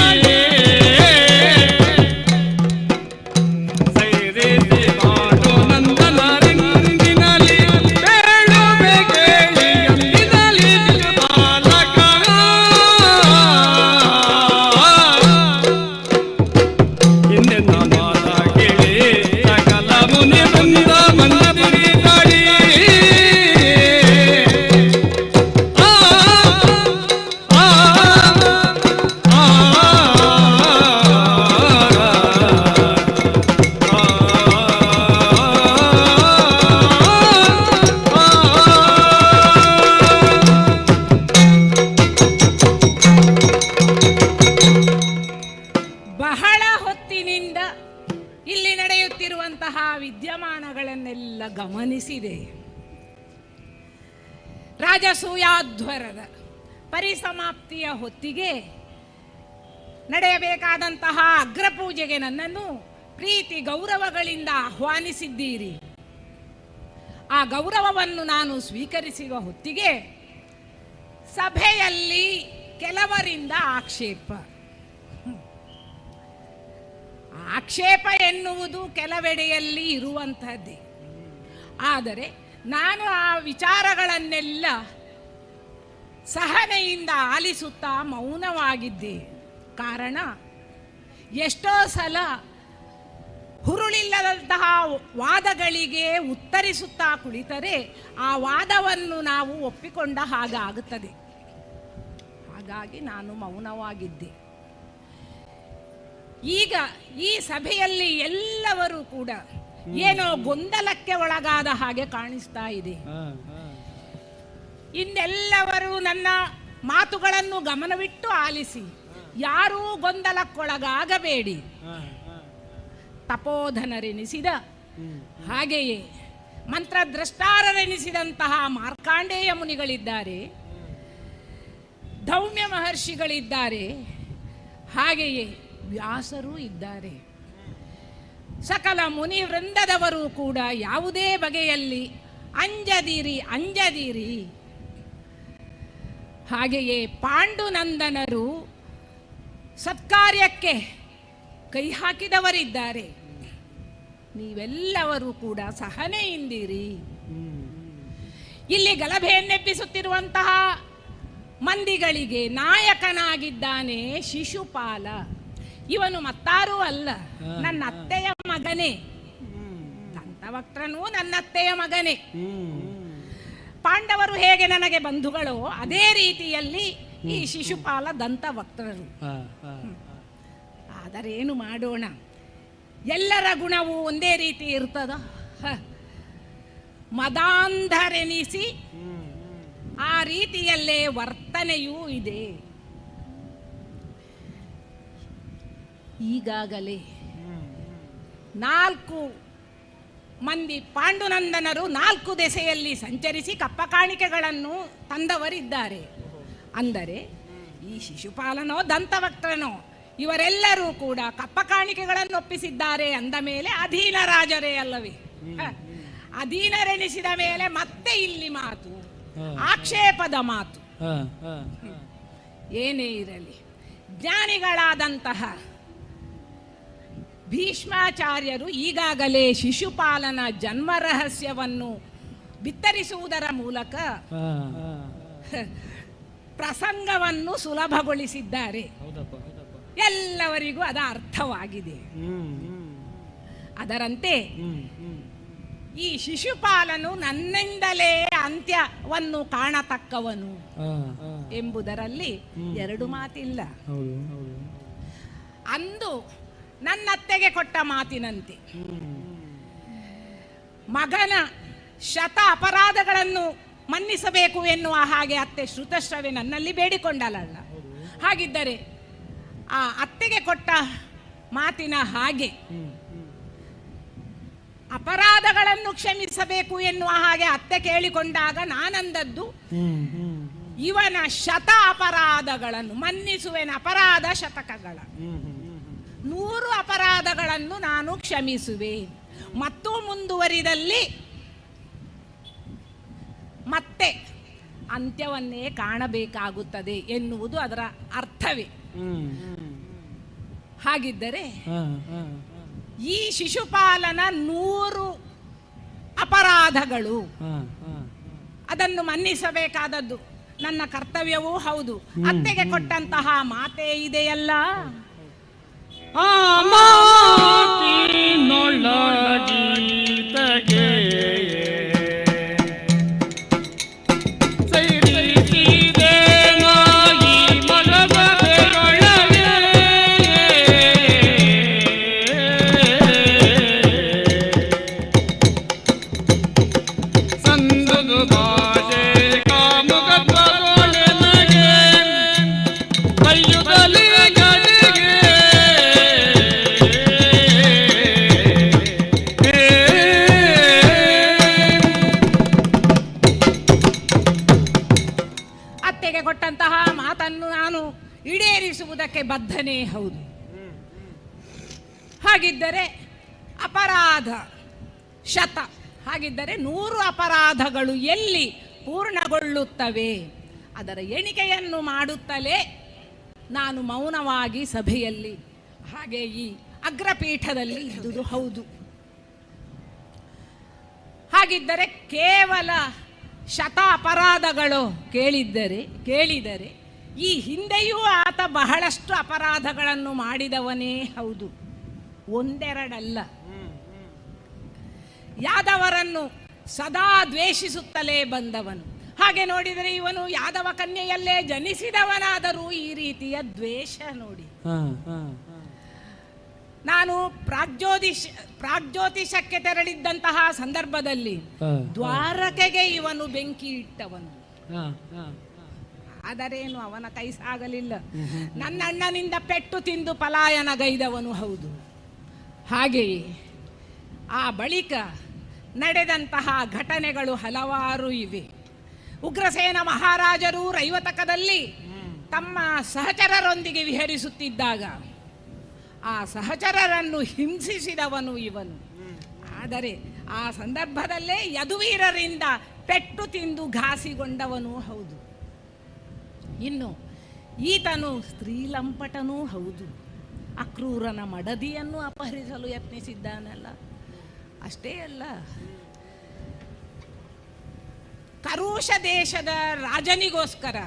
ಸೈರೇಸಿ ಮಾಡು ನಂದನ ರಿಂಗಿನಲಿ ಬೇಳುವೆ ಕೇಳಿ ಎಂದಿನಲಿ ಬಾಲಕ ಇಂದನ್ನ ಮಾತ ಕೇಳಿ ಸಕಲ ಮುನಿ ಮುಂದ ಬಂದಿರಿ ಗಾಳಿ ಬಹಳ ಹೊತ್ತು ಇವತ್ತಿನಿಂದ ಇಲ್ಲಿ ನಡೆಯುತ್ತಿರುವಂತಹ ವಿದ್ಯಮಾನಗಳನ್ನೆಲ್ಲ ಗಮನಿಸಿದೆ. ರಾಜಸೂಯಾಧ್ವರದ ಪರಿಸಮಾಪ್ತಿಯ ಹೊತ್ತಿಗೆ ನಡೆಯಬೇಕಾದಂತಹ ಅಗ್ರಪೂಜೆಗೆ ನನ್ನನ್ನು ಪ್ರೀತಿ ಗೌರವಗಳಿಂದ ಆಹ್ವಾನಿಸಿದ್ದೀರಿ. ಆ ಗೌರವವನ್ನು ನಾನು ಸ್ವೀಕರಿಸುವ ಹೊತ್ತಿಗೆ ಸಭೆಯಲ್ಲಿ ಕೆಲವರಿಂದ ಆಕ್ಷೇಪ ಎನ್ನುವುದು ಕೆಲವೆಡೆಯಲ್ಲಿ ಇರುವಂತಹದ್ದೇ. ಆದರೆ ನಾನು ಆ ವಿಚಾರಗಳನ್ನೆಲ್ಲ ಸಹನೆಯಿಂದ ಆಲಿಸುತ್ತಾ ಮೌನವಾಗಿದ್ದೆ. ಕಾರಣ ಎಷ್ಟೋ ಸಲ ಹುರುಳಿಲ್ಲದಂತಹ ವಾದಗಳಿಗೆ ಉತ್ತರಿಸುತ್ತಾ ಕುಳಿತರೆ ಆ ವಾದವನ್ನು ನಾವು ಒಪ್ಪಿಕೊಂಡ ಹಾಗಾಗುತ್ತದೆ. ಹಾಗಾಗಿ ನಾನು ಮೌನವಾಗಿದ್ದೆ. ಈಗ ಈ ಸಭೆಯಲ್ಲಿ ಎಲ್ಲರೂ ಕೂಡ ಏನೋ ಗೊಂದಲಕ್ಕೆ ಒಳಗಾದ ಹಾಗೆ ಕಾಣಿಸ್ತಾ ಇದೆ. ಇನ್ನೆಲ್ಲವರು ನನ್ನ ಮಾತುಗಳನ್ನು ಗಮನವಿಟ್ಟು ಆಲಿಸಿ, ಯಾರೂ ಗೊಂದಲಕ್ಕೊಳಗಾಗಬೇಡಿ. ತಪೋಧನರೆನಿಸಿದ ಹಾಗೆಯೇ ಮಂತ್ರದ್ರಷ್ಟಾರರೆನಿಸಿದಂತಹ ಮಾರ್ಕಾಂಡೇಯ ಮುನಿಗಳಿದ್ದಾರೆ, ಧೌಮ್ಯ ಮಹರ್ಷಿಗಳಿದ್ದಾರೆ, ಹಾಗೆಯೇ ವ್ಯಾಸರೂ ಇದ್ದಾರೆ. ಸಕಲ ಮುನಿ ವೃಂದದವರು ಕೂಡ ಯಾವುದೇ ಬಗೆಯಲ್ಲಿ ಅಂಜದಿರಿ. ಹಾಗೆಯೇ ಪಾಂಡುನಂದನರು ಸತ್ಕಾರ್ಯಕ್ಕೆ ಕೈ ಹಾಕಿದವರಿದ್ದಾರೆ. ನೀವೆಲ್ಲರೂ ಕೂಡ ಸಹನೆಯಿಂದಿರಿ. ಇಲ್ಲಿ ಗಲಭೆಯನ್ನೆಬ್ಬಿಸುತ್ತಿರುವಂತಹ ಮಂದಿಗಳಿಗೆ ನಾಯಕನಾಗಿದ್ದಾನೆ ಶಿಶುಪಾಲ. ಇವನು ಮತ್ತಾರೂ ಅಲ್ಲ, ನನ್ನ ಅತ್ತೆಯ ಮಗನೇ. ದಂತವಕ್ತ್ರನೂ ನನ್ನ ಅತ್ತೆಯ ಮಗನೇ. ಪಾಂಡವರು ಹೇಗೆ ನನಗೆ ಬಂಧುಗಳೋ ಅದೇ ರೀತಿಯಲ್ಲಿ ಈ ಶಿಶುಪಾಲ ದಂತವಕ್ತ್ರರು. ಆದರೆ ಏನು ಮಾಡೋಣ, ಎಲ್ಲರ ಗುಣವು ಒಂದೇ ರೀತಿ ಇರ್ತದ? ಮದಾಂಧರೆನಿಸಿ ಆ ರೀತಿಯಲ್ಲೇ ವರ್ತನೆಯೂ ಇದೆ. ಈಗಾಗಲೇ 4 ಮಂದಿ ಪಾಂಡುನಂದನರು 4 ದೆಸೆಯಲ್ಲಿ ಸಂಚರಿಸಿ ಕಪ್ಪ ಕಾಣಿಕೆಗಳನ್ನು ತಂದವರಿದ್ದಾರೆ. ಅಂದರೆ ಈ ಶಿಶುಪಾಲನೋ ದಂತವಕ್ತ್ರನೋ ಇವರೆಲ್ಲರೂ ಕೂಡ ಕಪ್ಪ ಕಾಣಿಕೆಗಳನ್ನು ಒಪ್ಪಿಸಿದ್ದಾರೆ. ಅಂದ ಮೇಲೆ ಅಧೀನ ರಾಜರೇ ಅಲ್ಲವೇ? ಅಧೀನರೆನಿಸಿದ ಮೇಲೆ ಮತ್ತೆ ಇಲ್ಲಿ ಮಾತು, ಆಕ್ಷೇಪದ ಮಾತು. ಏನೇ ಇರಲಿ, ಜ್ಞಾನಿಗಳಾದಂತಹ ಭೀಷ್ಮಾಚಾರ್ಯರು ಈಗಾಗಲೇ ಶಿಶುಪಾಲನ ಜನ್ಮ ರಹಸ್ಯವನ್ನು ಬಿತ್ತರಿಸುವುದರ ಮೂಲಕ ಪ್ರಸಂಗವನ್ನು ಸುಲಭಗೊಳಿಸಿದ್ದಾರೆ. ಎಲ್ಲವರಿಗೂ ಅದರ ಅರ್ಥವಾಗಿದೆ. ಅದರಂತೆ ಈ ಶಿಶುಪಾಲನು ನನ್ನಿಂದಲೇ ಅಂತ್ಯವನ್ನು ಕಾಣತಕ್ಕವನು ಎಂಬುದರಲ್ಲಿ 2 ಮಾತಿಲ್ಲ. ಅಂದು ನನ್ನತ್ತೆಗೆ ಕೊಟ್ಟ ಮಾತಿನಂತೆ ಮಗನ ಶತ ಅಪರಾಧಗಳನ್ನು ಮನ್ನಿಸಬೇಕು ಎನ್ನುವ ಹಾಗೆ ಅತ್ತೆ ಶ್ರುತಶ್ರವೆ ನನ್ನಲ್ಲಿ ಬೇಡಿಕೊಂಡಲ್ಲ. ಹಾಗಿದ್ದರೆ ಆ ಅತ್ತೆಗೆ ಕೊಟ್ಟ ಮಾತಿನ ಹಾಗೆ ಅಪರಾಧಗಳನ್ನು ಕ್ಷಮಿಸಬೇಕು ಎನ್ನುವ ಹಾಗೆ ಅತ್ತೆ ಕೇಳಿಕೊಂಡಾಗ ನಾನಂದದ್ದು, ಇವನ ಶತ ಅಪರಾಧಗಳನ್ನು ಮನ್ನಿಸುವೆನ, ಅಪರಾಧ ಶತಕಗಳ 100 ಅಪರಾಧಗಳನ್ನು ನಾನು ಕ್ಷಮಿಸುವೆ. ಮತ್ತು ಮುಂದುವರಿದಲ್ಲಿ ಮತ್ತೆ ಅಂತ್ಯವನ್ನೇ ಕಾಣಬೇಕಾಗುತ್ತದೆ ಎನ್ನುವುದು ಅದರ ಅರ್ಥವೇ. ಹಾಗಿದ್ದರೆ ಈ ಶಿಶುಪಾಲನ 100 ಅಪರಾಧಗಳು ಅದನ್ನು ಮನ್ನಿಸಬೇಕಾದದ್ದು ನನ್ನ ಕರ್ತವ್ಯವೂ ಹೌದು. ಅತ್ತೆಗೆ ಕೊಟ್ಟಂತಹ ಮಾತೇ ಇದೆಯಲ್ಲ, ಆ ಮಾತಿನೊಳಗೀತಗೆ ಕೈಯುಗಲಿ ಗಡಿಗೆ ಬದ್ಧನೇ ಹೌದು. ಹಾಗಿದ್ದರೆ ಅಪರಾಧ ಶತ, ಹಾಗಿದ್ದರೆ 100 ಅಪರಾಧಗಳು ಎಲ್ಲಿ ಪೂರ್ಣಗೊಳ್ಳುತ್ತವೆ? ಅದರ ಎಣಿಕೆಯನ್ನು ಮಾಡುತ್ತಲೇ ನಾನು ಮೌನವಾಗಿ ಸಭೆಯಲ್ಲಿ ಹಾಗೆ ಈ ಅಗ್ರಪೀಠದಲ್ಲಿ ಇದ್ದುದು ಹೌದು. ಹಾಗಿದ್ದರೆ ಕೇವಲ ಶತ ಅಪರಾಧಗಳು ಕೇಳಿದರೆ ಈ ಹಿಂದೆಯೂ ಆತ ಬಹಳಷ್ಟು ಅಪರಾಧಗಳನ್ನು ಮಾಡಿದವನೇ ಹೌದು, ಒಂದೆರಡಲ್ಲ. ಯಾದವರನ್ನು ಸದಾ ದ್ವೇಷಿಸುತ್ತಲೇ ಬಂದವನು. ಹಾಗೆ ನೋಡಿದರೆ ಇವನು ಯಾದವ ಕನ್ಯೆಯಲ್ಲೇ ಜನಿಸಿದವನಾದರೂ ಈ ರೀತಿಯ ದ್ವೇಷ ನೋಡಿ. ನಾನು ಪ್ರಾಗ್ಜ್ಯೋತಿಷಕ್ಕೆ ತೆರಳಿದ್ದಂತಹ ಸಂದರ್ಭದಲ್ಲಿ ದ್ವಾರಕೆಗೆ ಇವನು ಬೆಂಕಿ ಇಟ್ಟವನು. ಆದರೇನು ಅವನ ಕೈ ಸಾಗಲಿಲ್ಲ. ನನ್ನ ಅಣ್ಣನಿಂದ ಪೆಟ್ಟು ತಿಂದು ಪಲಾಯನಗೈದವನು ಹೌದು. ಹಾಗೆಯೇ ಆ ಬಳಿಕ ನಡೆದಂತಹ ಘಟನೆಗಳು ಹಲವಾರು ಇವೆ. ಉಗ್ರಸೇನ ಮಹಾರಾಜರು ರೈವತಕದಲ್ಲಿ ತಮ್ಮ ಸಹಚರರೊಂದಿಗೆ ವಿಹರಿಸುತ್ತಿದ್ದಾಗ ಆ ಸಹಚರರನ್ನು ಹಿಂಸಿಸಿದವನು ಇವನು. ಆದರೆ ಆ ಸಂದರ್ಭದಲ್ಲೇ ಯದುವೀರರಿಂದ ಪೆಟ್ಟು ತಿಂದು ಘಾಸಿಗೊಂಡವನು ಹೌದು. ಇನ್ನು ಈತನು ಸ್ತ್ರೀಲಂಪಟನೂ ಹೌದು. ಅಕ್ರೂರನ ಮಡದಿಯನ್ನು ಅಪಹರಿಸಲು ಯತ್ನಿಸಿದ್ದಾನಲ್ಲ. ಅಷ್ಟೇ ಅಲ್ಲ, ಕರುಷ ದೇಶದ ರಾಜನಿಗೋಸ್ಕರ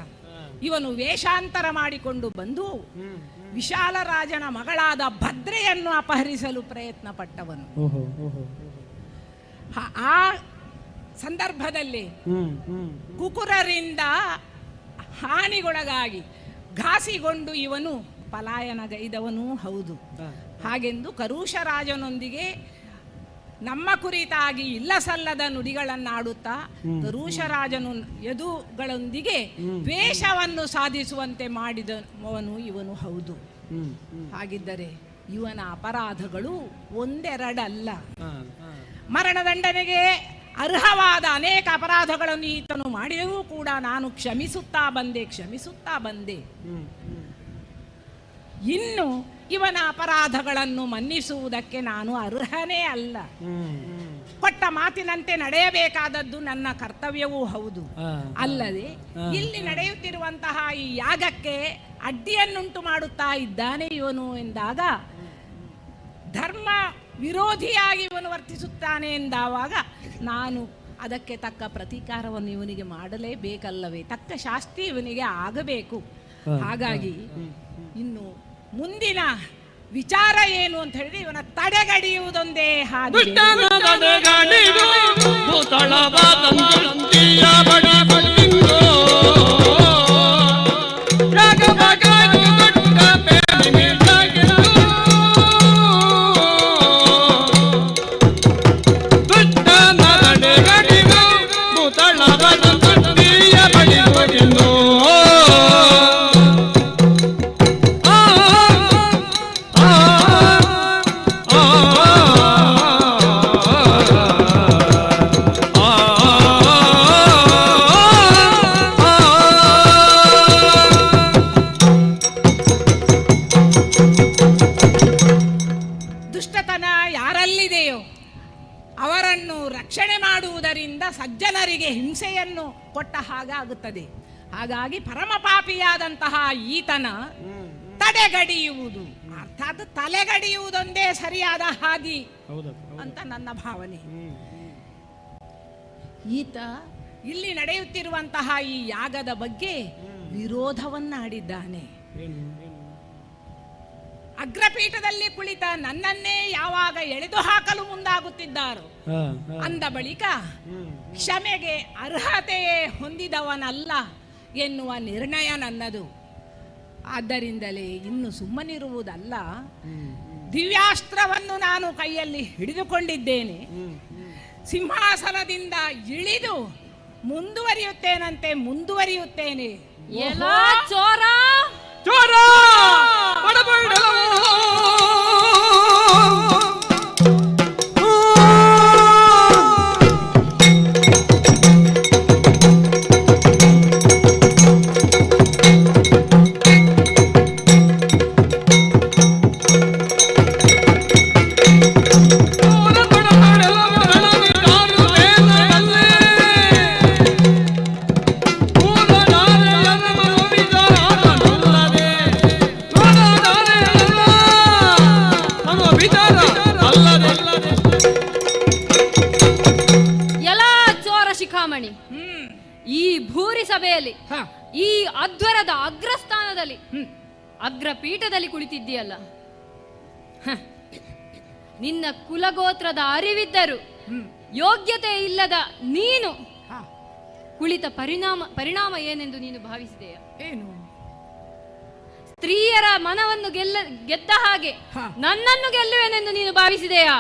ಇವನು ವೇಷಾಂತರ ಮಾಡಿಕೊಂಡು ಬಂದು ವಿಶಾಲ ರಾಜನ ಮಗಳಾದ ಭದ್ರೆಯನ್ನು ಅಪಹರಿಸಲು ಪ್ರಯತ್ನ ಪಟ್ಟವನು. ಆ ಸಂದರ್ಭದಲ್ಲಿ ಕುಕುರರಿಂದ ಹಾನಿಗೊಳಗಾಗಿ ಘಾಸಿಗೊಂಡು ಇವನು ಪಲಾಯನಗೈದವನೂ ಹೌದು. ಹಾಗೆಂದು ಕರುಷ ರಾಜನೊಂದಿಗೆ ನಮ್ಮ ಕುರಿತಾಗಿ ಇಲ್ಲ ಸಲ್ಲದ ನುಡಿಗಳನ್ನಾಡುತ್ತಾ ಕರುಷ ರಾಜನು ಯದುಗಳೊಂದಿಗೆ ದ್ವೇಷವನ್ನು ಸಾಧಿಸುವಂತೆ ಮಾಡಿದವನು ಇವನು ಹೌದು. ಹಾಗಿದ್ದರೆ ಇವನ ಅಪರಾಧಗಳು ಒಂದೆರಡಲ್ಲ. ಮರಣದಂಡನೆಗೆ ಅರ್ಹವಾದ ಅನೇಕ ಅಪರಾಧಗಳನ್ನು ಈತನು ಮಾಡಿಯೂ ಕೂಡ ನಾನು ಕ್ಷಮಿಸುತ್ತಾ ಬಂದೆ. ಇನ್ನು ಇವನ ಅಪರಾಧಗಳನ್ನು ಮನ್ನಿಸುವುದಕ್ಕೆ ನಾನು ಅರ್ಹನೇ ಅಲ್ಲ. ಕೊಟ್ಟ ಮಾತಿನಂತೆ ನಡೆಯಬೇಕಾದದ್ದು ನನ್ನ ಕರ್ತವ್ಯವೂ ಹೌದು. ಅಲ್ಲದೆ ಇಲ್ಲಿ ನಡೆಯುತ್ತಿರುವಂತಹ ಈ ಯಾಗಕ್ಕೆ ಅಡ್ಡಿಯನ್ನುಂಟು ಮಾಡುತ್ತಾ ಇದ್ದಾನೆ ಇವನು ಎಂದಾಗ, ಧರ್ಮ ವಿರೋಧಿಯಾಗಿ ಇವನು ವರ್ತಿಸುತ್ತಾನೆ ಎಂದಾವಾಗ ನಾನು ಅದಕ್ಕೆ ತಕ್ಕ ಪ್ರತೀಕಾರವನ್ನು ಇವನಿಗೆ ಮಾಡಲೇಬೇಕಲ್ಲವೇ? ತಕ್ಕ ಶಾಸ್ತಿ ಇವನಿಗೆ ಆಗಬೇಕು. ಹಾಗಾಗಿ ಇನ್ನು ಮುಂದಿನ ವಿಚಾರ ಏನು ಅಂತ ಹೇಳಿದ್ರೆ ಇವನ ತಡೆಗಡಿಯುವುದೊಂದೇ ಹಾಗೆ. ಅವರನ್ನು ರಕ್ಷಣೆ ಮಾಡುವುದರಿಂದ ಸಜ್ಜನರಿಗೆ ಹಿಂಸೆಯನ್ನು ಕೊಟ್ಟ ಹಾಗಾಗುತ್ತದೆ. ಹಾಗಾಗಿ ಪರಮಪಾಪಿಯಾದಂತಹ ಈತನ ತಡೆಗಡಿಯುವುದು ಅರ್ಥಾತ್ ತಲೆಗಡಿಯುವುದೊಂದೇ ಸರಿಯಾದ ಹಾದಿ ಅಂತ ನನ್ನ ಭಾವನೆ. ಈತ ಇಲ್ಲಿ ನಡೆಯುತ್ತಿರುವಂತಹ ಈ ಯಾಗದ ಬಗ್ಗೆ ವಿರೋಧವನ್ನಾಡಿದ್ದಾನೆ. ಅಗ್ರಪೀಠದಲ್ಲಿ ಕುಳಿತ ನನ್ನನ್ನೇ ಯಾವಾಗ ಎಳೆದು ಹಾಕಲು ಮುಂದಾಗುತ್ತಿದ್ದಾರೋ ಅಂದ ಬಳಿಕ ಕ್ಷಮೆಗೆ ಅರ್ಹತೆಯೇ ಹೊಂದಿದವನಲ್ಲ ಎನ್ನುವ ನಿರ್ಣಯ ನನ್ನದು. ಆದ್ದರಿಂದಲೇ ಇನ್ನು ಸುಮ್ಮನಿರುವುದಲ್ಲ, ದಿವ್ಯಾಸ್ತ್ರವನ್ನು ನಾನು ಕೈಯಲ್ಲಿ ಹಿಡಿದುಕೊಂಡಿದ್ದೇನೆ. ಸಿಂಹಾಸನದಿಂದ ಇಳಿದು ಮುಂದುವರಿಯುತ್ತೇನೆ. ಎಲ್ಲೋ ಚೋರ ಅಗ್ರಪೀಠದಲ್ಲಿ ಕುಳಿತಿದ್ದೀಯಲ್ಲ, ನಿನ್ನ ಕುಲಗೋತ್ರದ ಅರಿವಿದ್ದರು ಯೋಗ್ಯತೆ ಇಲ್ಲದ ನೀನು ಕುಳಿತ ಪರಿಣಾಮ ಏನೆಂದು ನೀನು ಭಾವಿಸಿದೆಯಾ? ಏನು? ಸ್ತ್ರೀಯರ ಮನವನ್ನು ಗೆದ್ದ ಹಾಗೆ ನನ್ನನ್ನು ಗೆಲ್ಲುವೆನೆಂದು ನೀನು ಭಾವಿಸಿದೆಯಾ?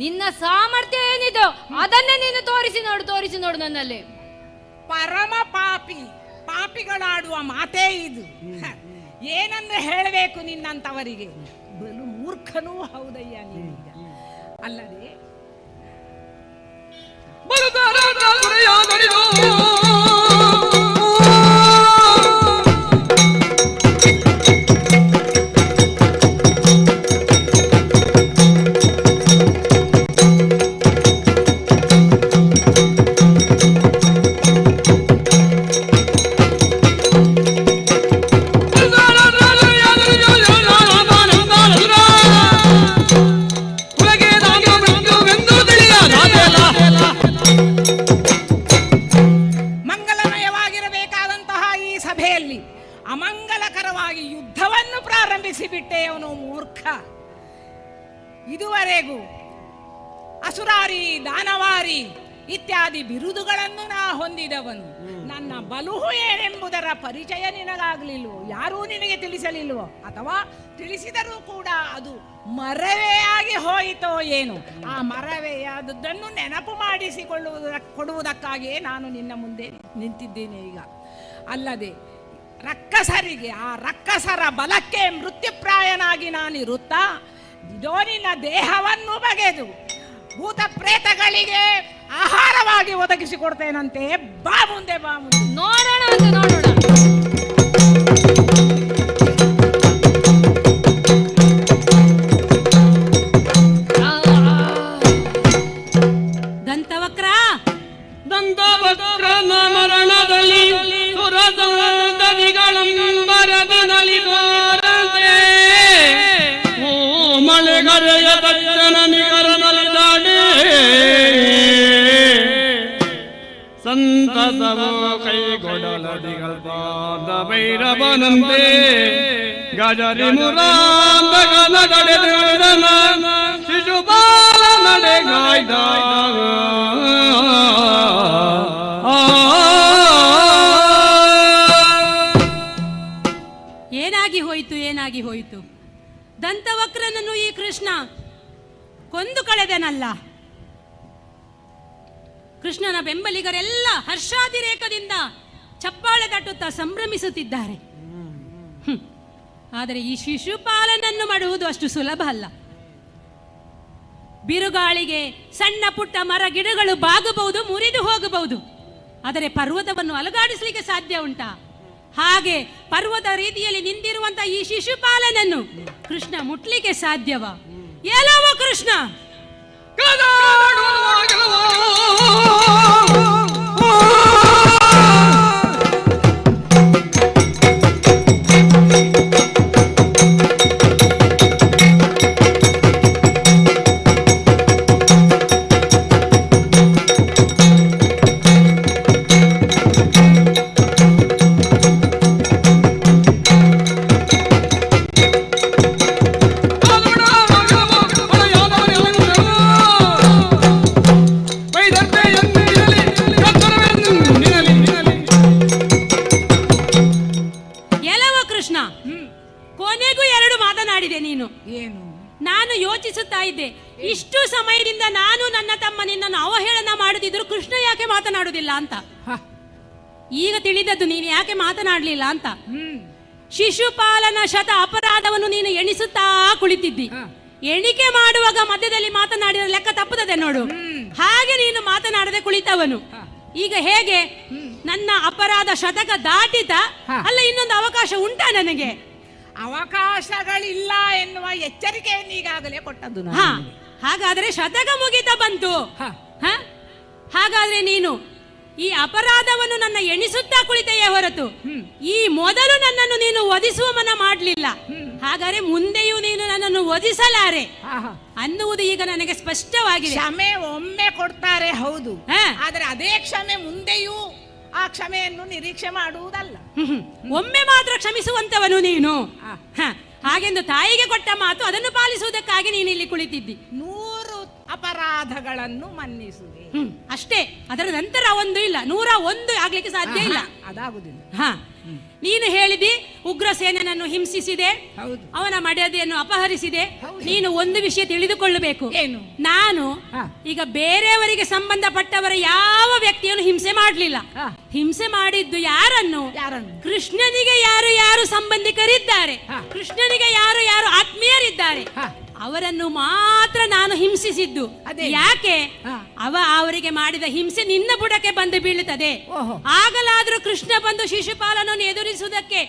ನಿನ್ನ ಸಾಮರ್ಥ್ಯ ಏನಿದೋ ಅದನ್ನೇ ನೀನು ತೋರಿಸಿ ನೋಡು ನನ್ನಲ್ಲಿ. ಪರಮ ಪಾಪಿಗಳಾಡುವ ಮಾತೇ ಇದು. ಏನಂದ್ರೆ ಹೇಳಬೇಕು ನಿನ್ನಂತವರಿಗೆ? ಬಲು ಮೂರ್ಖನೂ ಹೌದಯ್ಯ ನೀನೀಗ. ಅಲ್ಲದೆ ಅಮಂಗಲಕರವಾಗಿ ಯುದ್ಧವನ್ನು ಪ್ರಾರಂಭಿಸಿಬಿಟ್ಟೆ ಅವನು ಮೂರ್ಖ. ಇದುವರೆಗೂ ಅಸುರಾರಿ, ದಾನವಾರಿ ಇತ್ಯಾದಿ ಬಿರುದುಗಳನ್ನು ನಾ ಹೊಂದಿದವನು. ನನ್ನ ಬಲುಹು ಏನೆಂಬುದರ ಪರಿಚಯ ನಿನಗಾಗಲಿಲ್ವೋ? ಯಾರೂ ನಿನಗೆ ತಿಳಿಸಲಿಲ್ವೋ? ಅಥವಾ ತಿಳಿಸಿದರೂ ಕೂಡ ಅದು ಮರವೆಯಾಗಿ ಹೋಯಿತೋ ಏನು? ಆ ಮರವೆಯಾದದ್ದನ್ನು ನೆನಪು ಕೊಡುವುದಕ್ಕಾಗಿಯೇ ನಾನು ನಿನ್ನ ಮುಂದೆ ನಿಂತಿದ್ದೇನೆ ಈಗ. ಅಲ್ಲದೆ ರಕ್ಕಸರಿಗೆ, ಆ ರಕ್ಕಸರ ಬಲಕ್ಕೆ ಮೃತ್ಯುಪ್ರಾಯನಾಗಿ ನಾನಿರುತ್ತಾ ಇದೋ ನಿನ್ನ ದೇಹವನ್ನು ಬಗೆದು ಭೂತ ಪ್ರೇತಗಳಿಗೆ ಆಹಾರವಾಗಿ ಒದಗಿಸಿಕೊಡ್ತೇನಂತೆ. ಬಾ ಮುಂದೆ ನೋಡೋಣ. ದಂತವಕ್ರ ಮರಣದಲ್ಲಿ ಮಳೆಗರೆಯ ತಜ್ಜನ ನಿಗರನಲಿದಾಡೆ ಸಂತಸವೋ ಕೈಗೊಡಲದಿಗಲ್ಪಾದ ಭೈರವನಂತೆ ಗಜರಿ ಮುರಾಂದಗನ ಗಡೆದನ ಶಿಶುಪಾಲ ನಡೆಗಾಯ್ದ ಏನಾಗಿ ಹೋಯಿತು? ದಂತವಕ್ರನನ್ನು ಈ ಕೃಷ್ಣ ಕೊಂದು ಕಳೆದನಲ್ಲ. ಕೃಷ್ಣನ ಬೆಂಬಲಿಗರೆಲ್ಲ ಹರ್ಷಾತಿರೇಕದಿಂದ ಚಪ್ಪಾಳೆ ತಟ್ಟುತ್ತಾ ಸಂಭ್ರಮಿಸುತ್ತಿದ್ದಾರೆ. ಆದರೆ ಈ ಶಿಶುಪಾಲನನ್ನು ಮಾಡುವುದು ಅಷ್ಟು ಸುಲಭ ಅಲ್ಲ. ಬಿರುಗಾಳಿಗೆ ಸಣ್ಣ ಪುಟ್ಟ ಮರ ಗಿಡಗಳು ಬಾಗಬಹುದು, ಮುರಿದು ಹೋಗಬಹುದು. ಆದರೆ ಪರ್ವತವನ್ನು ಅಲುಗಾಡಿಸಲಿಕ್ಕೆ ಸಾಧ್ಯ ಉಂಟಾ? ಹಾಗೆ ಪರ್ವತ ರೀತಿಯಲ್ಲಿ ನಿಂತಿರುವಂತ ಈ ಶಿಶುಪಾಲನನ್ನು ಕೃಷ್ಣ ಮುಟ್ಲಿಕ್ಕೆ ಸಾಧ್ಯವ? ಎಲ್ಲವೋ ಕೃಷ್ಣ ಕೊನೆಗೂ ಎರಡು ಮಾತನಾಡಿದೆ ನೀನು. ಏನು? ನಾನು ಯೋಚಿಸುತ್ತಾ ಇದ್ದೆ, ಇಷ್ಟು ಸಮಯದಿಂದ ನಾನು ನನ್ನ ತಮ್ಮ ನಿನ್ನನ್ನು ಅವಹೇಳನ ಮಾಡುತ್ತಿದ್ರು ಕೃಷ್ಣ ಯಾಕೆ ಮಾತನಾಡುವುದಿಲ್ಲ ಅಂತ. ಈಗ ತಿಳಿದದ್ದು ನೀನು ಯಾಕೆ ಮಾತನಾಡಲಿಲ್ಲ ಅಂತ. ಶಿಶುಪಾಲನ ಶತ ಅಪರಾಧವನ್ನು ನೀನು ಎಣಿಸುತ್ತಾ ಕುಳಿತಿದ್ದಿ. ಎಣಿಕೆ ಮಾಡುವಾಗ ಮಧ್ಯದಲ್ಲಿ ಮಾತನಾಡಿದ ಲೆಕ್ಕ ತಪ್ಪುತ್ತದೆ ನೋಡು. ಹಾಗೆ ನೀನು ಮಾತನಾಡದೆ ಕುಳಿತವನು. ಈಗ ಹೇಗೆ? ನನ್ನ ಅಪರಾಧ ಶತಕ ದಾಟಿತ ಅಲ್ಲ, ಇನ್ನೊಂದು ಅವಕಾಶ ಉಂಟಾ ನನಗೆ? ಅವಕಾಶಗಳಿಲ್ಲ ಎನ್ನುವ ಎಚ್ಚರಿಕೆಯನ್ನು ಈಗಾಗಲೇ ಕೊಟ್ಟದ್ದು. ಹಾಗಾದ್ರೆ ಶತಕ ಮುಗಿತ ಬಂತು. ಹಾಗಾದ್ರೆ ನೀನು ಈ ಅಪರಾಧವನ್ನು ನನ್ನ ಎಣಿಸುತ್ತಾ ಕುಳಿತೆಯೇ ಹೊರತು ಈ ಮೊದಲು ನನ್ನನ್ನು ನೀನು ವಧಿಸುವ ಮನ ಮಾಡಲಿಲ್ಲ. ಹಾಗಾದ್ರೆ ಮುಂದೆಯೂ ನೀನು ನನ್ನನ್ನು ವಧಿಸಲಾರೆ ಅನ್ನುವುದು ಈಗ ನನಗೆ ಸ್ಪಷ್ಟವಾಗಿದೆ. ಕ್ಷಮೆ ಒಮ್ಮೆ ಕೊಡ್ತಾರೆ, ಹೌದು. ಆದರೆ ಅದೇ ಕ್ಷಮೆ ಮುಂದೆಯೂ ಆ ಕ್ಷಮೆಯನ್ನು ನಿರೀಕ್ಷೆ ಮಾಡುವುದಲ್ಲ. ಒಮ್ಮೆ ಮಾತ್ರ ಕ್ಷಮಿಸುವಂತವನು ನೀನು. ಹಾಗೆಂದು ತಾಯಿಗೆ ಕೊಟ್ಟ ಮಾತು ಅದನ್ನು ಪಾಲಿಸುವುದಕ್ಕಾಗಿ ನೀನು ಇಲ್ಲಿ ಕುಳಿತಿದ್ದಿ. 100 ಅಪರಾಧಗಳನ್ನು ಮನ್ನಿಸುವೆ ಅಷ್ಟೇ, ಅದರ ನಂತರ ಒಂದು ಇಲ್ಲ, 101 ಆಗ್ಲಿಕ್ಕೆ ಸಾಧ್ಯ ಇಲ್ಲ. ಅದಾಗುದಿಲ್ಲ. ನೀನು ಹೇಳಿದಿ ಉಗ್ರಸೇನನನ್ನು ಹಿಂಸಿಸಿದೆ, ಅವನ ಮರ್ಯಾದೆಯನ್ನು ಅಪಹರಿಸಿದೆ. ನೀನು ಒಂದು ವಿಷಯ ತಿಳಿದುಕೊಳ್ಳಬೇಕು. ಏನು? ನಾನು ಈಗ ಬೇರೆಯವರಿಗೆ ಸಂಬಂಧಪಟ್ಟವರ ಯಾವ ವ್ಯಕ್ತಿಯನ್ನು ಹಿಂಸೆ ಮಾಡಲಿಲ್ಲ. ಹಿಂಸೆ ಮಾಡಿದ್ದು ಯಾರನ್ನು? ಕೃಷ್ಣನಿಗೆ ಯಾರು ಯಾರು ಸಂಬಂಧಿಕರಿದ್ದಾರೆ, ಕೃಷ್ಣನಿಗೆ ಯಾರು ಯಾರು ಆತ್ಮೀಯರಿದ್ದಾರೆ, ಅವರನ್ನು ಮಾತ್ರ ನಾನು ಹಿಂಸಿಸಿದ್ದು. ಯಾಕೆ? ಅವರಿಗೆ ಮಾಡಿದ ಹಿಂಸೆ ನಿನ್ನ ಬುಡಕ್ಕೆ ಬಂದು ಬೀಳುತ್ತದೆ. ಆಗಲಾದ್ರೂ ಕೃಷ್ಣ ಬಂದು ಶಿಶುಪಾಲನನ್ನು ಎದುರಿಸುವುದಕ್ಕೆ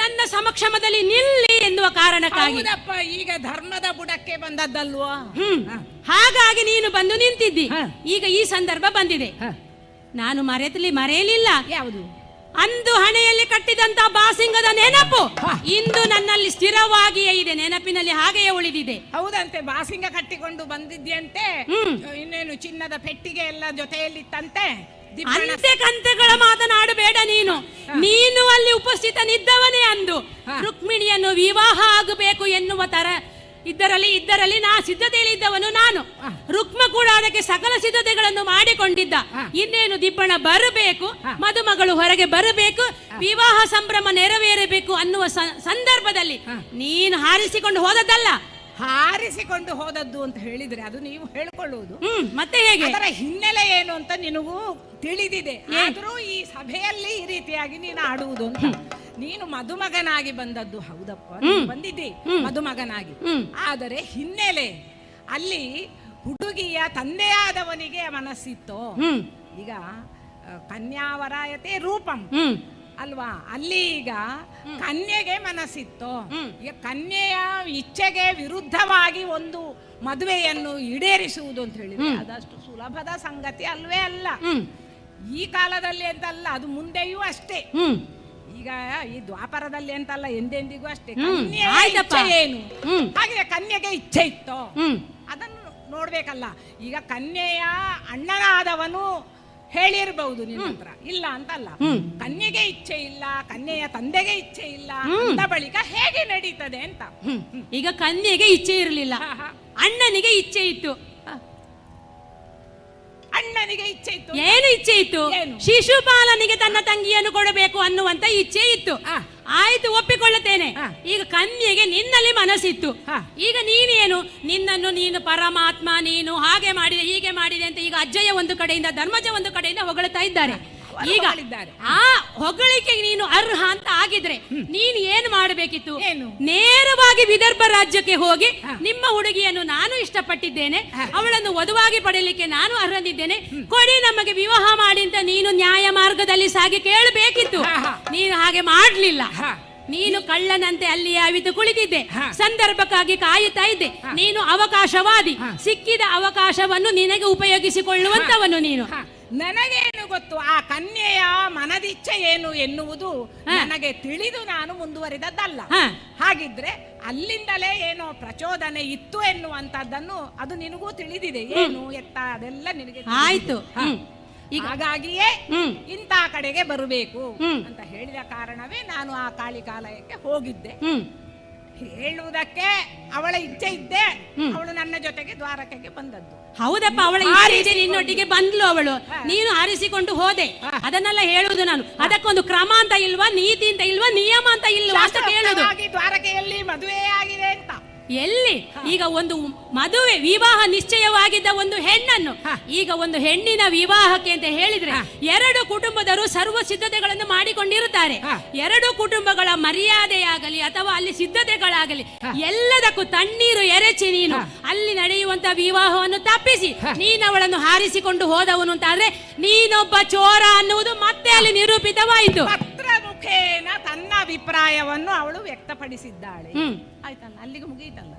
ನನ್ನ ಸಮಕ್ಷಮದಲ್ಲಿ ನಿಲ್ಲಿ ಎನ್ನುವ ಕಾರಣಕ್ಕಾಗಿ. ಈಗ ಧರ್ಮದ ಬುಡಕ್ಕೆ ಬಂದದ್ದಲ್ವಾ? ಹಾಗಾಗಿ ನೀನು ಬಂದು ನಿಂತಿದ್ದಿ. ಈಗ ಈ ಸಂದರ್ಭ ಬಂದಿದೆ, ನಾನು ಮರೆಯಲಿಲ್ಲ. ಯಾವುದು? ಅಂದು ಹಣೆಯಲ್ಲಿ ಕಟ್ಟಿದಂತ ಬಾಸಿಂಗದ ನೆನಪು ಇಂದು ನನ್ನಲ್ಲಿ ಸ್ಥಿರವಾಗಿಯೇ ಇದೆ, ನೆನಪಿನಲ್ಲಿ ಹಾಗೆಯೇ ಉಳಿದಿದೆ. ಹೌದಂತೆ, ಬಾಸಿಂಗ ಕಟ್ಟಿಕೊಂಡು ಬಂದಿದ್ಯಂತೆ. ಇನ್ನೇನು ಚಿನ್ನದ ಪೆಟ್ಟಿಗೆ ಎಲ್ಲ ಜೊತೆಯಲ್ಲಿತ್ತಂತೆ. ಅಂತೆ ಕಂತೆಗಳ ಮಾತನಾಡಬೇಡ ನೀನು. ನೀನು ಅಲ್ಲಿ ಉಪಸ್ಥಿತನಿದ್ದವನೇ ಅಂದು ರುಕ್ಮಿಣಿಯನ್ನು ವಿವಾಹ ಆಗಬೇಕು ಎನ್ನುವ ತರ ಇದರಲ್ಲಿ ನಾ ಸಿದ್ಧತೆಯಲ್ಲಿ ಇದ್ದವನು ನಾನು. ರುಕ್ಮ ಕೂಡ ಅದಕ್ಕೆ ಸಕಲ ಸಿದ್ಧತೆಗಳನ್ನು ಮಾಡಿಕೊಂಡಿದ್ದ. ಇನ್ನೇನು ದಿಬ್ಬಣ ಬರಬೇಕು, ಮದುಮಗಳು ಹೊರಗೆ ಬರಬೇಕು, ವಿವಾಹ ಸಂಭ್ರಮ ನೆರವೇರಬೇಕು ಅನ್ನುವ ಸಂದರ್ಭದಲ್ಲಿ ನೀನು ಹಾರಿಸಿಕೊಂಡು ಹೋದದ್ದಲ್ಲ. ಹಾರಿಸಿಕೊಂಡು ಹೋದದ್ದು ಅಂತ ಹೇಳಿದ್ರೆ ಅದು ನೀವು ಹೇಳ್ಕೊಳ್ಳುವುದು. ಮತ್ತೆ ಹೇಗೆ? ಅದರ ಹಿನ್ನೆಲೆ ಏನು ಅಂತ ನಿನಗೂ ತಿಳಿದಿದೆ. ಆದರೂ ಈ ಸಭೆಯಲ್ಲಿ ಈ ರೀತಿಯಾಗಿ ನೀನು ಆಡುವುದು ಅಂತ. ನೀನು ಮದುಮಗನಾಗಿ ಬಂದದ್ದು ಹೌದಪ್ಪ, ಬಂದಿದ್ದೆ ಮದುಮಗನಾಗಿ. ಆದರೆ ಹಿನ್ನೆಲೆ ಅಲ್ಲಿ ಹುಡುಗಿಯ ತಂದೆಯಾದವನಿಗೆ ಮನಸ್ಸಿತ್ತು. ಈಗ ಕನ್ಯಾವರಾಯತೆ ರೂಪಂ ಅಲ್ವಾ, ಅಲ್ಲಿ ಈಗ ಕನ್ಯೆಗೆ ಮನಸ್ಸಿತ್ತು. ಈಗ ಕನ್ಯೆಯ ಇಚ್ಛೆಗೆ ವಿರುದ್ಧವಾಗಿ ಒಂದು ಮದುವೆಯನ್ನು ಈಡೇರಿಸುವುದು ಅಂತ ಹೇಳಿದ್ರೆ ಅದಷ್ಟು ಸುಲಭದ ಸಂಗತಿ ಅಲ್ವೇ ಅಲ್ಲ. ಈ ಕಾಲದಲ್ಲಿ ಅಂತಲ್ಲ, ಅದು ಮುಂದೆಯೂ ಅಷ್ಟೇ. ಈಗ ಈ ದ್ವಾಪರದಲ್ಲಿ ಅಂತಲ್ಲ, ಎಂದೆಂದಿಗೂ ಅಷ್ಟೇ. ಕನ್ಯೆಯ ಇಚ್ಛೆ ಏನು? ಹಾಗೆ ಕನ್ಯೆಗೆ ಇಚ್ಛೆ ಇತ್ತು, ಅದನ್ನು ನೋಡ್ಬೇಕಲ್ಲ. ಈಗ ಕನ್ಯೆಯ ಅಣ್ಣನಾದವನು ಹೇಳಿರ್ಬಹುದು ನಿನ್ನ ಹತ್ರ, ಇಲ್ಲ ಅಂತಲ್ಲ. ಕನ್ಯೆಗೆ ಇಚ್ಛೆ ಇಲ್ಲ, ಕನ್ಯೆಯ ತಂದೆಗೆ ಇಚ್ಛೆ ಇಲ್ಲ ಅಂದ ಬಳಿಕ ಹೇಗೆ ನಡೀತದೆ ಅಂತ. ಈಗ ಕನ್ಯೆಗೆ ಇಚ್ಛೆ ಇರಲಿಲ್ಲ, ಅಣ್ಣನಿಗೆ ಇಚ್ಛೆ ಇತ್ತು. ಅಣ್ಣನಿಗೆ ಇಚ್ಛೆ ಇತ್ತು. ಏನು ಇಚ್ಛೆ ಇತ್ತು? ಶಿಶುಪಾಲನಿಗೆ ತನ್ನ ತಂಗಿಯನ್ನು ಕೊಡಬೇಕು ಅನ್ನುವಂತ ಇಚ್ಛೆ ಇತ್ತು. ಆಯ್ತು, ಒಪ್ಪಿಕೊಳ್ಳುತ್ತೇನೆ. ಈಗ ಕನ್ಯೆಗೆ ನಿನ್ನಲ್ಲಿ ಮನಸ್ಸಿತ್ತು. ಈಗ ನೀನೇನು, ನಿನ್ನನ್ನು ನೀನು ಪರಮಾತ್ಮ, ನೀನು ಹಾಗೆ ಮಾಡಿದೆ ಹೀಗೆ ಮಾಡಿದೆ ಅಂತ ಈಗ ಅಜ್ಜಯ್ಯ ಒಂದು ಕಡೆಯಿಂದ ಧರ್ಮಜ ಒಂದು ಕಡೆಯಿಂದ ಹೊಗಳ್ತಾ ಇದ್ದಾರೆ. ಈಗ ಆ ಹೊಗಳಿಕೆ ನೀನು ಅರ್ಹ ಅಂತ ಆಗಿದ್ರೆ ನೀನು ಏನು ಮಾಡಬೇಕಿತ್ತು? ನೇರವಾಗಿ ವಿದರ್ಭ ರಾಜ್ಯಕ್ಕೆ ಹೋಗಿ ನಿಮ್ಮ ಹುಡುಗಿಯನ್ನು ನಾನು ಇಷ್ಟಪಟ್ಟಿದ್ದೇನೆ, ಅವಳನ್ನು ವಧುವಾಗಿ ಪಡೆಯಲಿಕ್ಕೆ ನಾನು ಅರ್ಹನಿದ್ದೇನೆ, ಕೊಡಿ ನಮಗೆ ವಿವಾಹ ಮಾಡಿ ಅಂತ ನೀನು ನ್ಯಾಯ ಮಾರ್ಗದಲ್ಲಿ ಸಾಗಿ ಕೇಳಬೇಕಿತ್ತು. ನೀನು ಹಾಗೆ ಮಾಡಲಿಲ್ಲ. ನೀನು ಕಳ್ಳನಂತೆ ಅಲ್ಲಿ ಅವಿತು ಕುಳಿತಿದ್ದೆ, ಸಂದರ್ಭಕ್ಕಾಗಿ ಕಾಯುತ್ತಾ ಇದ್ದೆ. ನೀನು ಅವಕಾಶವಾದಿ, ಸಿಕ್ಕಿದ ಅವಕಾಶವನ್ನು ನಿನಗೆ ಉಪಯೋಗಿಸಿಕೊಳ್ಳುವಂತವನು ನೀನು. ನನಗೇನು ಗೊತ್ತು ಆ ಕನ್ಯೆಯ ಮನದಿಚ್ಛೆ ಏನು ಎನ್ನುವುದು ನನಗೆ ತಿಳಿದು ನಾನು ಮುಂದುವರಿದದ್ದಲ್ಲ. ಹಾಗಿದ್ರೆ ಅಲ್ಲಿಂದಲೇ ಏನೋ ಪ್ರಚೋದನೆ ಇತ್ತು ಎನ್ನುವಂತದ್ದನ್ನು ಅದು ನಿನಗೂ ತಿಳಿದಿದೆ. ಏನು ಎತ್ತ ಅದೆಲ್ಲ ನಿನಗೆ ಆಯ್ತು. ಹಾಗಾಗಿಯೇ ಇಂಥ ಕಡೆಗೆ ಬರಬೇಕು ಅಂತ ಹೇಳಿದ ಕಾರಣವೇ ನಾನು ಆ ಕಾಳಿಕಾಲಯಕ್ಕೆ ಹೋಗಿದ್ದೆ. ಹೇಳುವುದಕ್ಕೆ ಅವಳ ಇಚ್ಛೆ ಇದ್ದೆ, ಅವಳು ನನ್ನ ಜೊತೆಗೆ ದ್ವಾರಕೆಗೆ ಬಂದದ್ದು. ಹೌದಪ್ಪ, ಅವಳ ಇಚ್ಛೆ ನಿನ್ನೊಟ್ಟಿಗೆ ಬಂದ್ಲು ಅವಳು, ನೀನು ಆರಿಸಿಕೊಂಡು ಹೋದೆ. ಅದನ್ನೆಲ್ಲ ಹೇಳುವುದು ನಾನು. ಅದಕ್ಕೊಂದು ಕ್ರಮ ಅಂತ ಇಲ್ವಾ, ನೀತಿ ಅಂತ ಇಲ್ವಾ, ನಿಯಮ ಅಂತ ಇಲ್ವಾ ಅಂತ ಕೇಳುದು. ದ್ವಾರಕೆಯಲ್ಲಿ ಮದುವೆ ಆಗಿದೆ ಅಂತ ಎಲ್ಲಿ? ಈಗ ಒಂದು ಮದುವೆ ವಿವಾಹ ನಿಶ್ಚಯವಾಗಿದ್ದ ಒಂದು ಹೆಣ್ಣನ್ನು ಈಗ ಒಂದು ಹೆಣ್ಣಿನ ವಿವಾಹಕ್ಕೆ ಅಂತ ಹೇಳಿದ್ರೆ ಎರಡು ಕುಟುಂಬದವರು ಸರ್ವ ಸಿದ್ಧತೆಗಳನ್ನು ಮಾಡಿಕೊಂಡಿರುತ್ತಾರೆ. ಎರಡು ಕುಟುಂಬಗಳ ಮರ್ಯಾದೆಯಾಗಲಿ ಅಥವಾ ಅಲ್ಲಿ ಸಿದ್ಧತೆಗಳಾಗಲಿ ಎಲ್ಲದಕ್ಕೂ ತಣ್ಣೀರು ಎರಚಿ ನೀನು ಅಲ್ಲಿ ನಡೆಯುವಂತ ವಿವಾಹವನ್ನು ತಪ್ಪಿಸಿ ನೀನು ಅವಳನ್ನು ಹಾರಿಸಿಕೊಂಡು ಹೋದವನು ಅಂತ ಆದ್ರೆ ನೀನೊಬ್ಬ ಚೋರ ಅನ್ನುವುದು ಮತ್ತೆ ಅಲ್ಲಿ ನಿರೂಪಿತವಾಯಿತು. ಪತ್ರಮುಖೇನ ತನ್ನ ಅಭಿಪ್ರಾಯವನ್ನು ಅವಳು ವ್ಯಕ್ತಪಡಿಸಿದ್ದಾಳೆ. ಆಯ್ತಲ್ಲ, ಅಲ್ಲಿಗೆ ಮುಗಿಯಿತಲ್ಲ.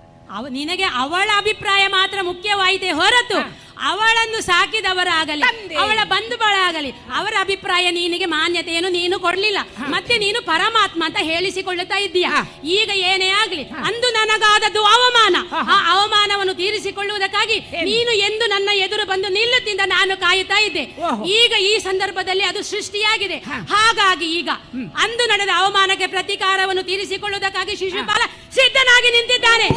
ನಿನಗೆ ಅವಳ ಅಭಿಪ್ರಾಯ ಮಾತ್ರ ಮುಖ್ಯವಾಯಿತೇ ಹೊರತು ಅವಳನ್ನು ಸಾಕಿದವರಾಗಲಿ ಅವಳ ಬಂಧುಗಳಾಗಲಿ ಅವರ ಅಭಿಪ್ರಾಯ ನಿನಗೆ ಮಾನ್ಯತೆಯನ್ನು ನೀನು ಕೊಡ್ಲಿಲ್ಲ. ಮತ್ತೆ ನೀನು ಪರಮಾತ್ಮ ಅಂತ ಹೇಳಿಸಿಕೊಳ್ಳುತ್ತಾ ಇದ್ದೀಯ. ಈಗ ಏನೇ ಆಗ್ಲಿ ಅಂದು ನನಗಾದದ್ದು ಅವಮಾನ, ಆ ಅವಮಾನವನ್ನು ತೀರಿಸಿಕೊಳ್ಳುವುದಕ್ಕಾಗಿ ನೀನು ಎಂದು ನನ್ನ ಎದುರು ಬಂದು ನಿಲ್ಲುತ್ತಿದ್ದ ನಾನು ಕಾಯುತ್ತಾ ಇದ್ದೆ. ಈಗ ಈ ಸಂದರ್ಭದಲ್ಲಿ ಅದು ಸೃಷ್ಟಿಯಾಗಿದೆ. ಹಾಗಾಗಿ ಈಗ ಅಂದು ನಡೆದ ಅವಮಾನಕ್ಕೆ ಪ್ರತೀಕಾರವನ್ನು ತೀರಿಸಿಕೊಳ್ಳುವುದಕ್ಕಾಗಿ ಶಿಶುಪಾಲ ಸಿದ್ಧನಾಗಿ ನಿಂತಿದ್ದಾನೆ.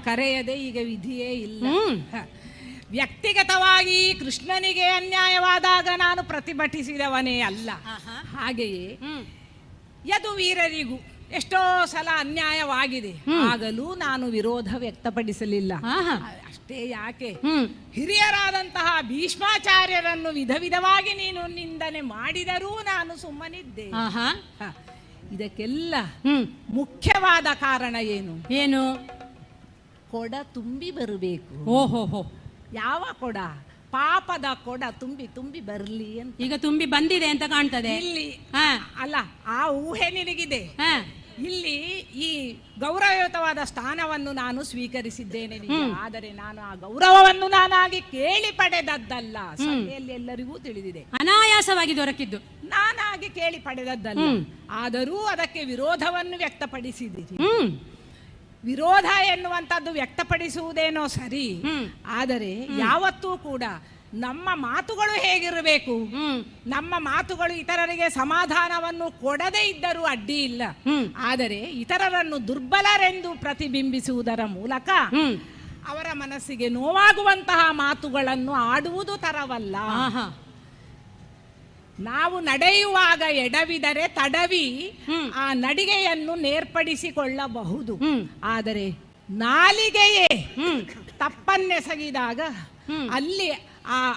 ಕರೆಯದೆ ಈಗ ವಿಧಿಯೇ ಇಲ್ಲ. ವ್ಯಕ್ತಿಗತವಾಗಿ ಕೃಷ್ಣನಿಗೆ ಅನ್ಯಾಯವಾದಾಗ ನಾನು ಪ್ರತಿಭಟಿಸಿದವನೇ ಅಲ್ಲ. ಹಾಗೆಯೇ ಯದುವೀರರಿಗೂ ಎಷ್ಟೋ ಸಲ ಅನ್ಯಾಯವಾಗಿದೆ, ಆಗಲೂ ನಾನು ವಿರೋಧ ವ್ಯಕ್ತಪಡಿಸಲಿಲ್ಲ. ಅಷ್ಟೇ ಯಾಕೆ, ಹಿರಿಯರಾದಂತಹ ಭೀಷ್ಮಾಚಾರ್ಯರನ್ನು ವಿಧ ವಿಧವಾಗಿ ನೀನು ನಿಂದನೆ ಮಾಡಿದರೂ ನಾನು ಸುಮ್ಮನಿದ್ದೆ. ಇದಕ್ಕೆಲ್ಲ ಮುಖ್ಯವಾದ ಕಾರಣ ಏನು? ಕೊಡ ತುಂಬಿ ಬರಬೇಕು. ಓಹೋ, ಯಾವ ಕೊಡ? ಪಾಪದ ಕೊಡ ತುಂಬಿ ತುಂಬಿ ಬರಲಿ ಅಂತ. ಈಗ ತುಂಬಿ ಬಂದಿದೆ ಅಂತ ಕಾಣ್ತದೆ ಇಲ್ಲಿ. ಅಲ್ಲ, ಆ ಊಹೆ ನಿನಗಿದೆ. ಇಲ್ಲಿ ಈ ಗೌರವಯುತವಾದ ಸ್ಥಾನವನ್ನು ನಾನು ಸ್ವೀಕರಿಸಿದ್ದೇನೆ, ಆದರೆ ನಾನು ಆ ಗೌರವವನ್ನು ನಾನಾಗಿ ಕೇಳಿ ಪಡೆದದ್ದಲ್ಲ. ಸಭೆಯಲ್ಲಿ ಎಲ್ಲರಿಗೂ ತಿಳಿದಿದೆ, ಅನಾಯಾಸವಾಗಿ ದೊರಕಿದ್ದು, ನಾನಾಗಿ ಕೇಳಿ ಪಡೆದದ್ದಲ್ಲ. ಆದರೂ ಅದಕ್ಕೆ ವಿರೋಧವನ್ನು ವ್ಯಕ್ತಪಡಿಸಿದ್ದೀರಿ. ವಿರೋಧ ಎನ್ನುವಂಥದ್ದು ವ್ಯಕ್ತಪಡಿಸುವುದೇನೋ ಸರಿ, ಆದರೆ ಯಾವತ್ತೂ ಕೂಡ ನಮ್ಮ ಮಾತುಗಳು ಹೇಗಿರಬೇಕು, ನಮ್ಮ ಮಾತುಗಳು ಇತರರಿಗೆ ಸಮಾಧಾನವನ್ನು ಕೊಡದೇ ಇದ್ದರೂ ಅಡ್ಡಿ ಇಲ್ಲ, ಆದರೆ ಇತರರನ್ನು ದುರ್ಬಲರೆಂದು ಪ್ರತಿಬಿಂಬಿಸುವುದರ ಮೂಲಕ ಅವರ ಮನಸ್ಸಿಗೆ ನೋವಾಗುವಂತಹ ಮಾತುಗಳನ್ನು ಆಡುವುದು ತರವಲ್ಲ. ನಾವು ನಡೆಯುವಾಗ ಎಡವಿದರೆ ತಡವಿ ಆ ನಡಿಗೆಯನ್ನು ನೇರ್ಪಡಿಸಿಕೊಳ್ಳಬಹುದು, ಆದರೆ ನಾಲಿಗೆಯೇ ತಪ್ಪನ್ನೆಸಗಿದಾಗ ಅಲ್ಲಿ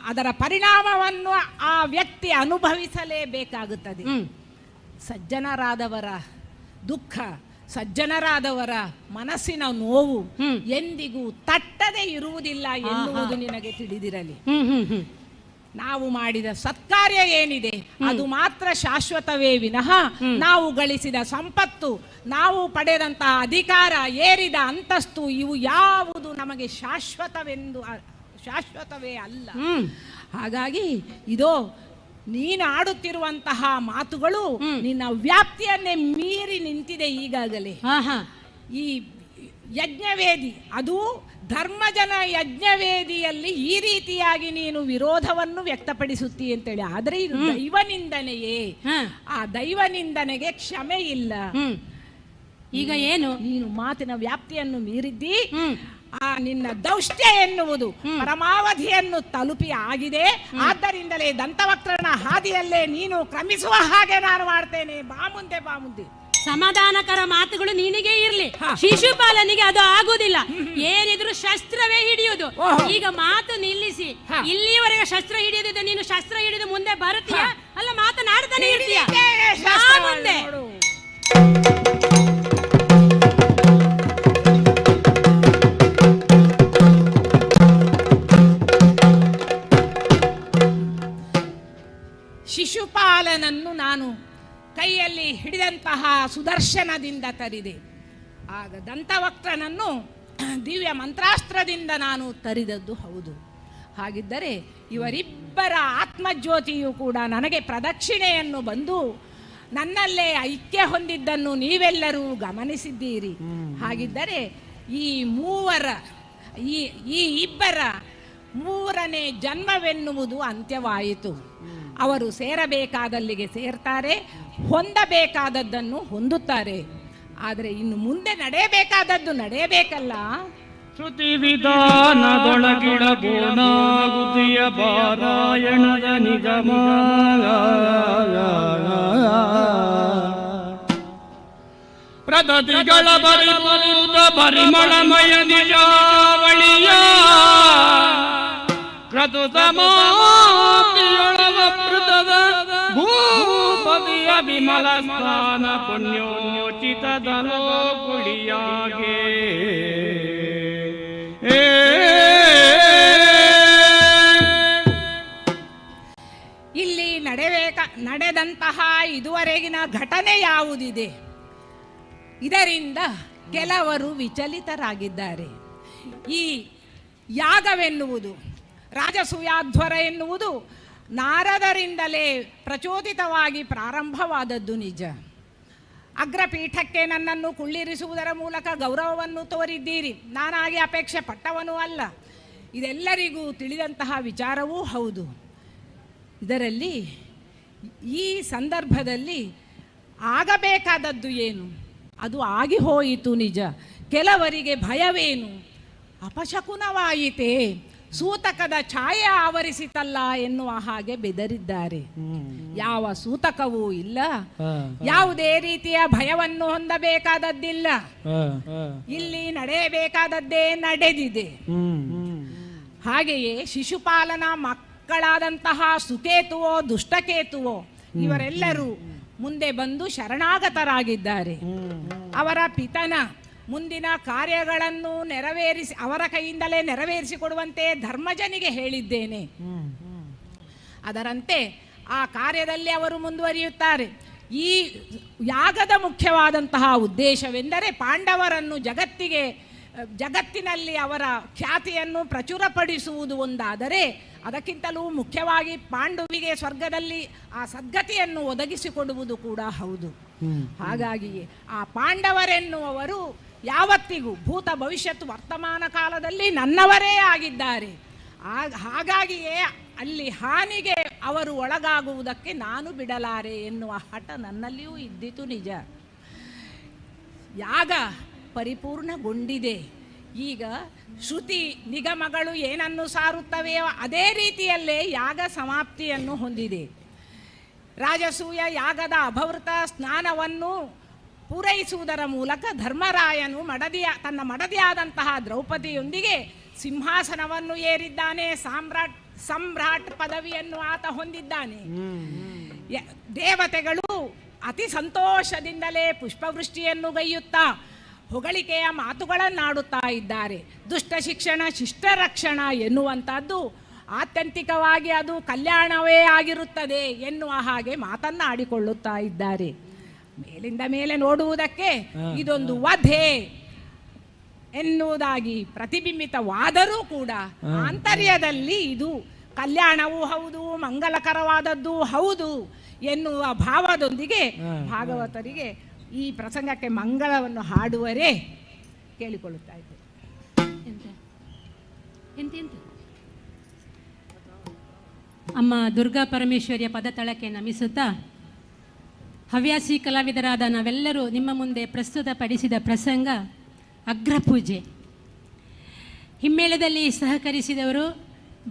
ಅದರ ಪರಿಣಾಮವನ್ನು ಆ ವ್ಯಕ್ತಿ ಅನುಭವಿಸಲೇಬೇಕಾಗುತ್ತದೆ. ಸಜ್ಜನರಾದವರ ದುಃಖ, ಸಜ್ಜನರಾದವರ ಮನಸ್ಸಿನ ನೋವು ಎಂದಿಗೂ ತಟ್ಟದೆ ಇರುವುದಿಲ್ಲ ಎನ್ನುವುದು ನಿನಗೆ ತಿಳಿದಿರಲಿ. ನಾವು ಮಾಡಿದ ಸತ್ಕಾರ್ಯ ಏನಿದೆ ಅದು ಮಾತ್ರ ಶಾಶ್ವತವೇ ವಿನಃ ನಾವು ಗಳಿಸಿದ ಸಂಪತ್ತು, ನಾವು ಪಡೆದಂತಹ ಅಧಿಕಾರ, ಏರಿದ ಅಂತಸ್ತು ಇವು ಯಾವುದು ನಮಗೆ ಶಾಶ್ವತವೇ ಅಲ್ಲ. ಹಾಗಾಗಿ ಇದೋ ನೀನು ಆಡುತ್ತಿರುವಂತಹ ಮಾತುಗಳು ನಿನ್ನ ವ್ಯಾಪ್ತಿಯನ್ನೇ ಮೀರಿ ನಿಂತಿದೆ ಈಗಾಗಲೇ. ಈ ಯಜ್ಞವೇದಿ, ಅದು ಧರ್ಮಜನ ಯಜ್ಞವೇದಿಯಲ್ಲಿ ಈ ರೀತಿಯಾಗಿ ನೀನು ವಿರೋಧವನ್ನು ವ್ಯಕ್ತಪಡಿಸುತ್ತೀ ಅಂತೇಳಿ, ಆದರೆ ಇದು ದೈವನಿಂದನೆಯೇ. ಆ ದೈವನಿಂದನೆಗೆ ಕ್ಷಮೆ ಇಲ್ಲ. ಈಗ ಏನು, ನೀನು ಮಾತಿನ ವ್ಯಾಪ್ತಿಯನ್ನು ಮೀರಿದ್ದಿ. ಆ ನಿನ್ನ ದೌಷ್ಟ್ಯ ಎನ್ನುವುದು ಪರಮಾವಧಿಯನ್ನು ತಲುಪಿ ಆಗಿದೆ. ಆದ್ದರಿಂದಲೇ ದಂತವಕ್ರನ ಹಾದಿಯಲ್ಲೇ ನೀನು ಕ್ರಮಿಸುವ ಹಾಗೆ ನಾನು ಮಾಡ್ತೇನೆ. ಬಾ ಮುಂದೆ, ಬಾ ಮುಂದೆ. ಸಮಾಧಾನಕರ ಮಾತುಗಳು ನಿನಗೆ ಇರ್ಲಿ, ಶಿಶುಪಾಲನಿಗೆ ಅದು ಆಗುದಿಲ್ಲ. ಏನಿದ್ರು ಶಸ್ತ್ರವೇ ಹಿಡಿಯುವುದು. ಈಗ ಮಾತು ನಿಲ್ಲಿಸಿ, ಇಲ್ಲಿಯವರೆಗೆ ಶಸ್ತ್ರ ಹಿಡಿಯದಿದ್ದ ನೀನು ಶಸ್ತ್ರ ಹಿಡಿದು ಮುಂದೆ ಬರುತ್ತೀಯ, ಅಲ್ಲ ಮಾತನಾಡ್ತಾನೆ ಇರ್ತೀಯ. ಮುಂದೆ ಶಿಶುಪಾಲನನ್ನು ನಾನು ಕೈಯಲ್ಲಿ ಹಿಡಿದಂತಹ ಸುದರ್ಶನದಿಂದ ತರಿದೆ. ಆಗ ದಂತವಕ್ರನನ್ನು ದಿವ್ಯ ಮಂತ್ರಾಸ್ತ್ರದಿಂದ ನಾನು ತರಿದದ್ದು ಹೌದು. ಹಾಗಿದ್ದರೆ ಇವರಿಬ್ಬರ ಆತ್ಮಜ್ಯೋತಿಯು ಕೂಡ ನನಗೆ ಪ್ರದಕ್ಷಿಣೆಯನ್ನು ಬಂದು ನನ್ನಲ್ಲೇ ಐಕ್ಯ ಹೊಂದಿದ್ದನ್ನು ನೀವೆಲ್ಲರೂ ಗಮನಿಸಿದ್ದೀರಿ. ಹಾಗಿದ್ದರೆ ಈ ಇಬ್ಬರ ಮೂರನೇ ಜನ್ಮವೆನ್ನುವುದು ಅಂತ್ಯವಾಯಿತು. ಅವರು ಸೇರಬೇಕಾದಲ್ಲಿಗೆ ಸೇರ್ತಾರೆ, ಹೊಂದಬೇಕಾದದ್ದನ್ನು ಹೊಂದುತ್ತಾರೆ. ಆದರೆ ಇನ್ನು ಮುಂದೆ ನಡೆಯಬೇಕಾದದ್ದು ನಡೆಯಬೇಕಲ್ಲ. ಶ್ರುತಿ ವಿಧಾನದೊಳಗಿಡಬೋನಾಗುದಿಯ ಪಾರಾಯಣದ ನಿಗಮ. ಪ್ರದತಿಗಳ ಪರಿಪೂತ ಪರಿಮಳಮಯ ನಿಜಾವಳಿಯ ಕ್ರತು ಸಮಾಪಿಯೊಳವ ಪೃತದ ಭೂಪತಿಯ ವಿಮಲ ಸ್ನಾನ ಪುಣ್ಯೋಚಿತದಲೋ ಕುಳಿಯಾಗೆ ಇಲ್ಲಿ ನಡೆದಂತಹ ಇದುವರೆಗಿನ ಘಟನೆ ಯಾವುದಿದೆ, ಇದರಿಂದ ಕೆಲವರು ವಿಚಲಿತರಾಗಿದ್ದಾರೆ. ಈ ಯಾಗವೆನ್ನುವುದು, ರಾಜಸೂಯಾಧ್ವರ ಎನ್ನುವುದು ನಾರದರಿಂದಲೇ ಪ್ರಚೋದಿತವಾಗಿ ಪ್ರಾರಂಭವಾದದ್ದು ನಿಜ. ಅಗ್ರಪೀಠಕ್ಕೆ ನನ್ನನ್ನು ಕುಳ್ಳಿರಿಸುವುದರ ಮೂಲಕ ಗೌರವವನ್ನು ತೋರಿದ್ದೀರಿ. ನಾನಾಗಿ ಅಪೇಕ್ಷೆ ಪಟ್ಟವನೂ ಅಲ್ಲ. ಇದೆಲ್ಲರಿಗೂ ತಿಳಿದಂತಹ ವಿಚಾರವೂ ಹೌದು. ಇದರಲ್ಲಿ ಈ ಸಂದರ್ಭದಲ್ಲಿ ಆಗಬೇಕಾದದ್ದು ಏನು, ಅದು ಆಗಿ ಹೋಯಿತು ನಿಜ. ಕೆಲವರಿಗೆ ಭಯವೇನು, ಅಪಶಕುನವಾಯಿತೇ, ಸೂತಕದ ಛಾಯೆ ಆವರಿಸಿತಲ್ಲ ಎನ್ನುವ ಹಾಗೆ ಬೆದರಿದ್ದಾರೆ. ಯಾವ ಸೂತಕವೂ ಇಲ್ಲ, ಯಾವುದೇ ರೀತಿಯ ಭಯವನ್ನು ಹೊಂದಬೇಕಾದದ್ದಿಲ್ಲ. ಇಲ್ಲಿ ನಡೆಯಬೇಕಾದದ್ದೇ ನಡೆದಿದೆ. ಹಾಗೆಯೇ ಶಿಶುಪಾಲನ ಮಕ್ಕಳಾದಂತಹ ಸುಕೇತುವೋ ದುಷ್ಟಕೇತುವೋ ಇವರೆಲ್ಲರೂ ಮುಂದೆ ಬಂದು ಶರಣಾಗತರಾಗಿದ್ದಾರೆ. ಅವರ ಪಿತನ ಮುಂದಿನ ಕಾರ್ಯಗಳನ್ನು ಅವರ ಕೈಯಿಂದಲೇ ನೆರವೇರಿಸಿಕೊಡುವಂತೆ ಧರ್ಮಜನಿಗೆ ಹೇಳಿದ್ದೇನೆ. ಅದರಂತೆ ಆ ಕಾರ್ಯದಲ್ಲಿ ಅವರು ಮುಂದುವರಿಯುತ್ತಾರೆ. ಈ ಯಾಗದ ಮುಖ್ಯವಾದಂತಹ ಉದ್ದೇಶವೆಂದರೆ ಪಾಂಡವರನ್ನು ಜಗತ್ತಿನಲ್ಲಿ ಅವರ ಖ್ಯಾತಿಯನ್ನು ಪ್ರಚುರಪಡಿಸುವುದು ಒಂದಾದರೆ, ಅದಕ್ಕಿಂತಲೂ ಮುಖ್ಯವಾಗಿ ಪಾಂಡುವಿಗೆ ಸ್ವರ್ಗದಲ್ಲಿ ಆ ಸದ್ಗತಿಯನ್ನು ಒದಗಿಸಿಕೊಡುವುದು ಕೂಡ ಹೌದು. ಹಾಗಾಗಿಯೇ ಆ ಪಾಂಡವರೆನ್ನುವರು ಯಾವತ್ತಿಗೂ ಭೂತ ಭವಿಷ್ಯತ್ ವರ್ತಮಾನ ಕಾಲದಲ್ಲಿ ನನ್ನವರೇ ಆಗಿದ್ದಾರೆ. ಹಾಗಾಗಿಯೇ ಅಲ್ಲಿ ಹಾನಿಗೆ ಅವರು ಒಳಗಾಗುವುದಕ್ಕೆ ನಾನು ಬಿಡಲಾರೆ ಎನ್ನುವ ಹಠ ನನ್ನಲ್ಲಿಯೂ ಇದ್ದಿತು ನಿಜ. ಯಾಗ ಪರಿಪೂರ್ಣಗೊಂಡಿದೆ. ಈಗ ಶ್ರುತಿ ನಿಗಮಗಳು ಏನನ್ನು ಸಾರುತ್ತವೆಯೋ ಅದೇ ರೀತಿಯಲ್ಲೇ ಯಾಗ ಸಮಾಪ್ತಿಯನ್ನು ಹೊಂದಿದೆ. ರಾಜಸೂಯ ಯಾಗದ ಅಭವೃತ ಸ್ನಾನವನ್ನು ಪೂರೈಸುವುದರ ಮೂಲಕ ಧರ್ಮರಾಯನು ತನ್ನ ಮಡದಿಯಾದಂತಹ ದ್ರೌಪದಿಯೊಂದಿಗೆ ಸಿಂಹಾಸನವನ್ನು ಏರಿದ್ದಾನೆ. ಸಮ್ರಾಟ್ ಪದವಿಯನ್ನು ಆತ ಹೊಂದಿದ್ದಾನೆ. ದೇವತೆಗಳು ಅತಿ ಸಂತೋಷದಿಂದಲೇ ಪುಷ್ಪವೃಷ್ಟಿಯನ್ನು ಗೈಯುತ್ತಾ ಹೊಗಳಿಕೆಯ ಮಾತುಗಳನ್ನಾಡುತ್ತಾ ಇದ್ದಾರೆ. ದುಷ್ಟ ಶಿಕ್ಷಣ ಶಿಷ್ಟ ರಕ್ಷಣ ಎನ್ನುವಂಥದ್ದು ಆತ್ಯಂತಿಕವಾಗಿ ಅದು ಕಲ್ಯಾಣವೇ ಆಗಿರುತ್ತದೆ ಎನ್ನುವ ಹಾಗೆ ಮಾತನ್ನಾಡಿಕೊಳ್ಳುತ್ತಾ ಇದ್ದಾರೆ. ಮೇಲಿಂದ ಮೇಲೆ ನೋಡುವುದಕ್ಕೆ ಇದೊಂದು ವಧೆ ಎನ್ನುವುದಾಗಿ ಪ್ರತಿಬಿಂಬಿತವಾದರೂ ಕೂಡ ಆಂತರ್ಯದಲ್ಲಿ ಇದು ಕಲ್ಯಾಣವೂ ಹೌದು, ಮಂಗಲಕರವಾದದ್ದು ಹೌದು ಎನ್ನುವ ಭಾವದೊಂದಿಗೆ ಭಾಗವತರಿಗೆ ಈ ಪ್ರಸಂಗಕ್ಕೆ ಮಂಗಳವನ್ನು ಹಾಡುವರೇ ಕೇಳಿಕೊಳ್ಳುತ್ತಾ ಇದ್ದೆ. ಅಮ್ಮ ದುರ್ಗಾ ಪರಮೇಶ್ವರಿಯ ಪದತಳಕ್ಕೆ ನಮಿಸುತ್ತಾ, ಹವ್ಯಾಸಿ ಕಲಾವಿದರಾದ ನಾವೆಲ್ಲರೂ ನಿಮ್ಮ ಮುಂದೆ ಪ್ರಸ್ತುತಪಡಿಸಿದ ಪ್ರಸಂಗ ಅಗ್ರಪೂಜೆ. ಹಿಮ್ಮೇಳದಲ್ಲಿ ಸಹಕರಿಸಿದವರು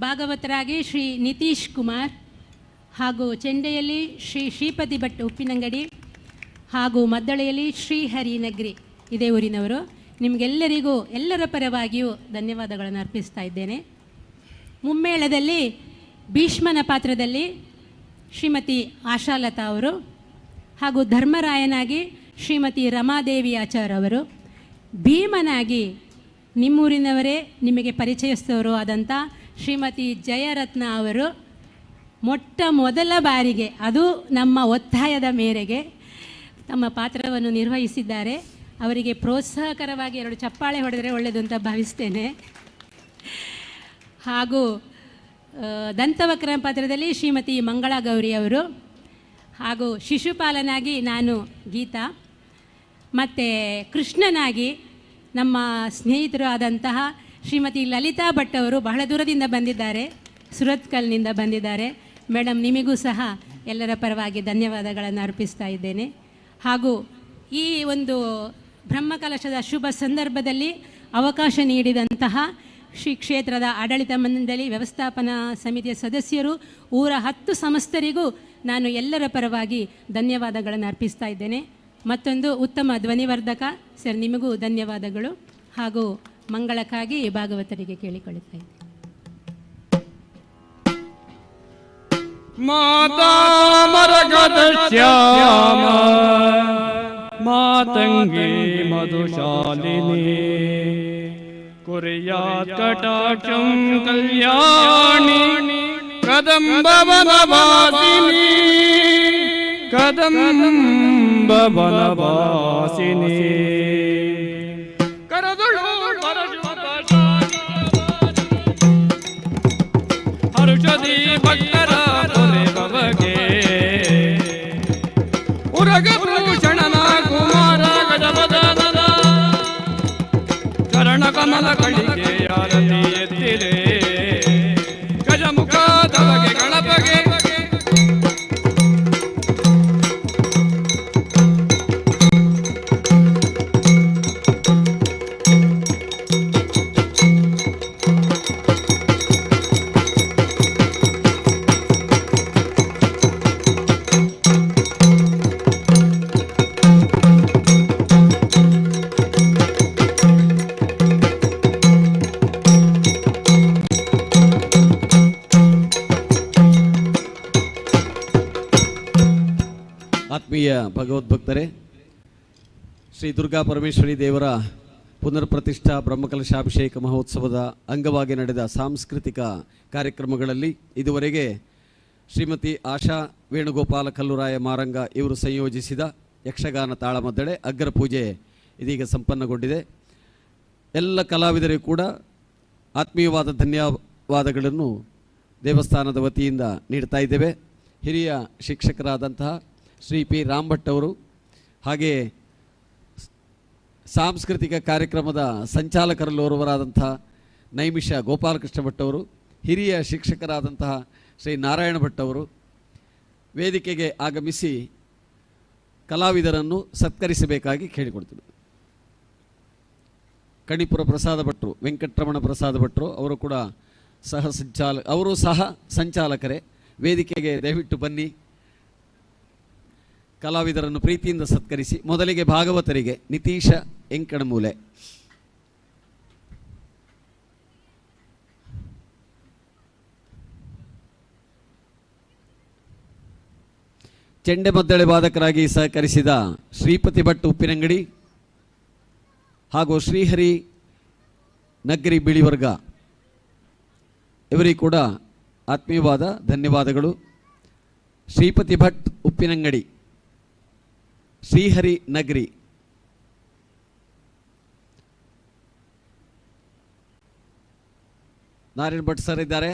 ಭಾಗವತರಾಗಿ ಶ್ರೀ ನಿತೀಶ್ ಕುಮಾರ್, ಹಾಗೂ ಚೆಂಡೆಯಲ್ಲಿ ಶ್ರೀ ಶ್ರೀಪತಿ ಭಟ್ ಉಪ್ಪಿನಂಗಡಿ, ಹಾಗೂ ಮದ್ದಳೆಯಲ್ಲಿ ಶ್ರೀಹರಿ ನಗ್ರಿ, ಇದೇ ಊರಿನವರು. ನಿಮಗೆಲ್ಲರಿಗೂ ಎಲ್ಲರ ಪರವಾಗಿಯೂ ಧನ್ಯವಾದಗಳನ್ನು ಅರ್ಪಿಸ್ತಾ ಇದ್ದೇನೆ. ಮುಮ್ಮೇಳದಲ್ಲಿ ಭೀಷ್ಮನ ಪಾತ್ರದಲ್ಲಿ ಶ್ರೀಮತಿ ಆಶಾಲತಾ ಅವರು, ಹಾಗೂ ಧರ್ಮರಾಯನಾಗಿ ಶ್ರೀಮತಿ ರಮಾದೇವಿ ಆಚಾರ್ ಅವರು, ಭೀಮನಾಗಿ ನಿಮ್ಮೂರಿನವರೇ ನಿಮಗೆ ಪರಿಚಯಿಸಿದವರು ಆದಂಥ ಶ್ರೀಮತಿ ಜಯರತ್ನ ಅವರು ಮೊಟ್ಟ ಮೊದಲ ಬಾರಿಗೆ, ಅದು ನಮ್ಮ ಒತ್ತಾಯದ ಮೇರೆಗೆ ತಮ್ಮ ಪಾತ್ರವನ್ನು ನಿರ್ವಹಿಸಿದ್ದಾರೆ. ಅವರಿಗೆ ಪ್ರೋತ್ಸಾಹಕರವಾಗಿ 2 ಚಪ್ಪಾಳೆ ಹೊಡೆದರೆ ಒಳ್ಳೆಯದು ಅಂತ ಭಾವಿಸ್ತೇನೆ. ಹಾಗೂ ದಂತವಕ್ರ ಪಾತ್ರದಲ್ಲಿ ಶ್ರೀಮತಿ ಮಂಗಳಾ ಗೌರಿ ಅವರು, ಹಾಗೂ ಶಿಶುಪಾಲನಾಗಿ ನಾನು ಗೀತಾ, ಮತ್ತು ಕೃಷ್ಣನಾಗಿ ನಮ್ಮ ಸ್ನೇಹಿತರು ಆದಂತಹ ಶ್ರೀಮತಿ ಲಲಿತಾ ಭಟ್ ಅವರು ಬಹಳ ದೂರದಿಂದ ಬಂದಿದ್ದಾರೆ, ಸುರತ್ಕಲ್ನಿಂದ ಬಂದಿದ್ದಾರೆ. ಮೇಡಮ್, ನಿಮಗೂ ಸಹ ಎಲ್ಲರ ಪರವಾಗಿ ಧನ್ಯವಾದಗಳನ್ನು ಅರ್ಪಿಸ್ತಾ ಇದ್ದೇನೆ. ಹಾಗೂ ಈ ಒಂದು ಬ್ರಹ್ಮಕಲಶದ ಶುಭ ಸಂದರ್ಭದಲ್ಲಿ ಅವಕಾಶ ನೀಡಿದಂತಹ ಶ್ರೀ ಕ್ಷೇತ್ರದ ಆಡಳಿತ ಮಂಡಳಿ, ವ್ಯವಸ್ಥಾಪನಾ ಸಮಿತಿಯ ಸದಸ್ಯರು, ಊರ 10 ಸಮಸ್ತರಿಗೂ ನಾನು ಎಲ್ಲರ ಪರವಾಗಿ ಧನ್ಯವಾದಗಳನ್ನು ಅರ್ಪಿಸ್ತಾ ಇದ್ದೇನೆ. ಮತ್ತೊಂದು ಉತ್ತಮ ಧ್ವನಿವರ್ಧಕ. ಸರ್ ನಿಮಗೂ ಧನ್ಯವಾದಗಳು ಹಾಗೂ ಮಂಗಳಕ್ಕಾಗಿ ಭಾಗವತರಿಗೆ ಕೇಳಿಕೊಳ್ಳುತ್ತಾ ಇದ್ದೀನಿ. ಮಾತಾ ಮರಗದ ಶ್ಯಾಮ ಮಾತಂಗಿ ಮಧುಶಾಲಿನಿ ಕುರ್ಯಾತ್ ಕಟಾಕ್ಷಂ ಕಲ್ಯಾಣಿ ಕದಂಬವನವಾಸಿನಿ ಕದಂಬವನವಾಸಿನಿ ಕರದಳು ಹರುಷದಿ ಭಕ್ತರ ಬಗೆ ಉರಗಭೂಷಣನ ಕುಮಾರ ಗಜವದನದ ಚರಣ ಕಮಲ ಕಳಿಗೆ ಆರತಿ ಎತ್ತಿರೆ ಗಜಮುಖದ ಬಗೆ ಗಣಪಗೆ ಆತ್ಮೀಯ ಭಗವದ್ಭಕ್ತರೇ, ಶ್ರೀ ದುರ್ಗಾ ಪರಮೇಶ್ವರಿ ದೇವರ ಪುನರ್ ಪ್ರತಿಷ್ಠಾ ಬ್ರಹ್ಮಕಲಶಾಭಿಷೇಕ ಮಹೋತ್ಸವದ ಅಂಗವಾಗಿ ನಡೆದ ಸಾಂಸ್ಕೃತಿಕ ಕಾರ್ಯಕ್ರಮಗಳಲ್ಲಿ ಇದುವರೆಗೆ ಶ್ರೀಮತಿ ಆಶಾ ವೇಣುಗೋಪಾಲ ಕಲ್ಲುರಾಯ ಮಾರಂಗ ಇವರು ಸಂಯೋಜಿಸಿದ ಯಕ್ಷಗಾನ ತಾಳಮದ್ದಳೆ ಅಗ್ರ ಪೂಜೆ ಇದೀಗ ಸಂಪನ್ನಗೊಂಡಿದೆ. ಎಲ್ಲ ಕಲಾವಿದರಿಗೂ ಕೂಡ ಆತ್ಮೀಯವಾದ ಧನ್ಯವಾದಗಳನ್ನು ದೇವಸ್ಥಾನದ ವತಿಯಿಂದ ನೀಡ್ತಾ ಇದ್ದೇವೆ. ಹಿರಿಯ ಶಿಕ್ಷಕರಾದಂತಹ ಶ್ರೀ ಪಿ ರಾಮಭಟ್ ಅವರು, ಹಾಗೆಯೇ ಸಾಂಸ್ಕೃತಿಕ ಕಾರ್ಯಕ್ರಮದ ಸಂಚಾಲಕರಲ್ಲೋರ್ವರಾದಂತಹ ನೈಮಿಷ ಗೋಪಾಲಕೃಷ್ಣ ಭಟ್ ಅವರು, ಹಿರಿಯ ಶಿಕ್ಷಕರಾದಂತಹ ಶ್ರೀ ನಾರಾಯಣ ಭಟ್ ಅವರು ವೇದಿಕೆಗೆ ಆಗಮಿಸಿ ಕಲಾವಿದರನ್ನು ಸತ್ಕರಿಸಬೇಕಾಗಿ ಕೇಳಿಕೊಡ್ತೀವಿ. ಕಣಿಪುರ ಪ್ರಸಾದ ಭಟ್ರು, ವೆಂಕಟರಮಣ ಪ್ರಸಾದ ಭಟ್ರು ಅವರು ಕೂಡ ಅವರು ಸಹ ಸಂಚಾಲಕರೇ. ವೇದಿಕೆಗೆ ದಯವಿಟ್ಟು ಬನ್ನಿ, ಕಲಾವಿದರನ್ನು ಪ್ರೀತಿಯಿಂದ ಸತ್ಕರಿಸಿ. ಮೊದಲಿಗೆ ಭಾಗವತರಿಗೆ ನಿತೀಶ ಎಂಕಣಮೂಲೆ. ಚೆಂಡೆಮದ್ದಳೆ ವಾದಕರಾಗಿ ಸಹಕರಿಸಿದ ಶ್ರೀಪತಿ ಭಟ್ ಉಪ್ಪಿನಂಗಡಿ ಹಾಗೂ ಶ್ರೀಹರಿ ನಗ್ರಿ ಬಿಳಿವರ್ಗ ಇವರಿಗೂ ಕೂಡ ಆತ್ಮೀಯವಾದ ಧನ್ಯವಾದಗಳು. ಶ್ರೀಪತಿ ಭಟ್ ಉಪ್ಪಿನಂಗಡಿ, ಶ್ರೀಹರಿ ನಗ್ರಿ, ನಾರಾಯಣ್ ಭಟ್ ಸರ್ ಇದ್ದಾರೆ.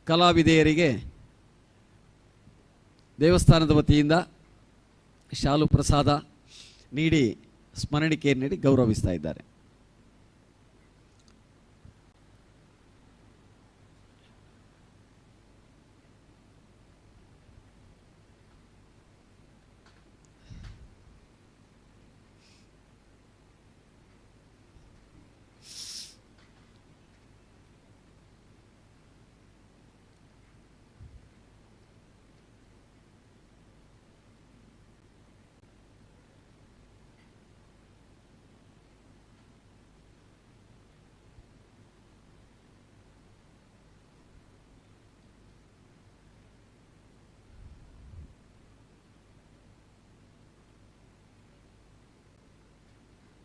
ಕಲಾವಿದೆಯರಿಗೆ ದೇವಸ್ಥಾನದ ವತಿಯಿಂದ ಶಾಲು ಪ್ರಸಾದ ನೀಡಿ ಸ್ಮರಣಿಕೆಯನ್ನು ನೀಡಿ ಗೌರವಿಸ್ತಾ ಇದ್ದಾರೆ.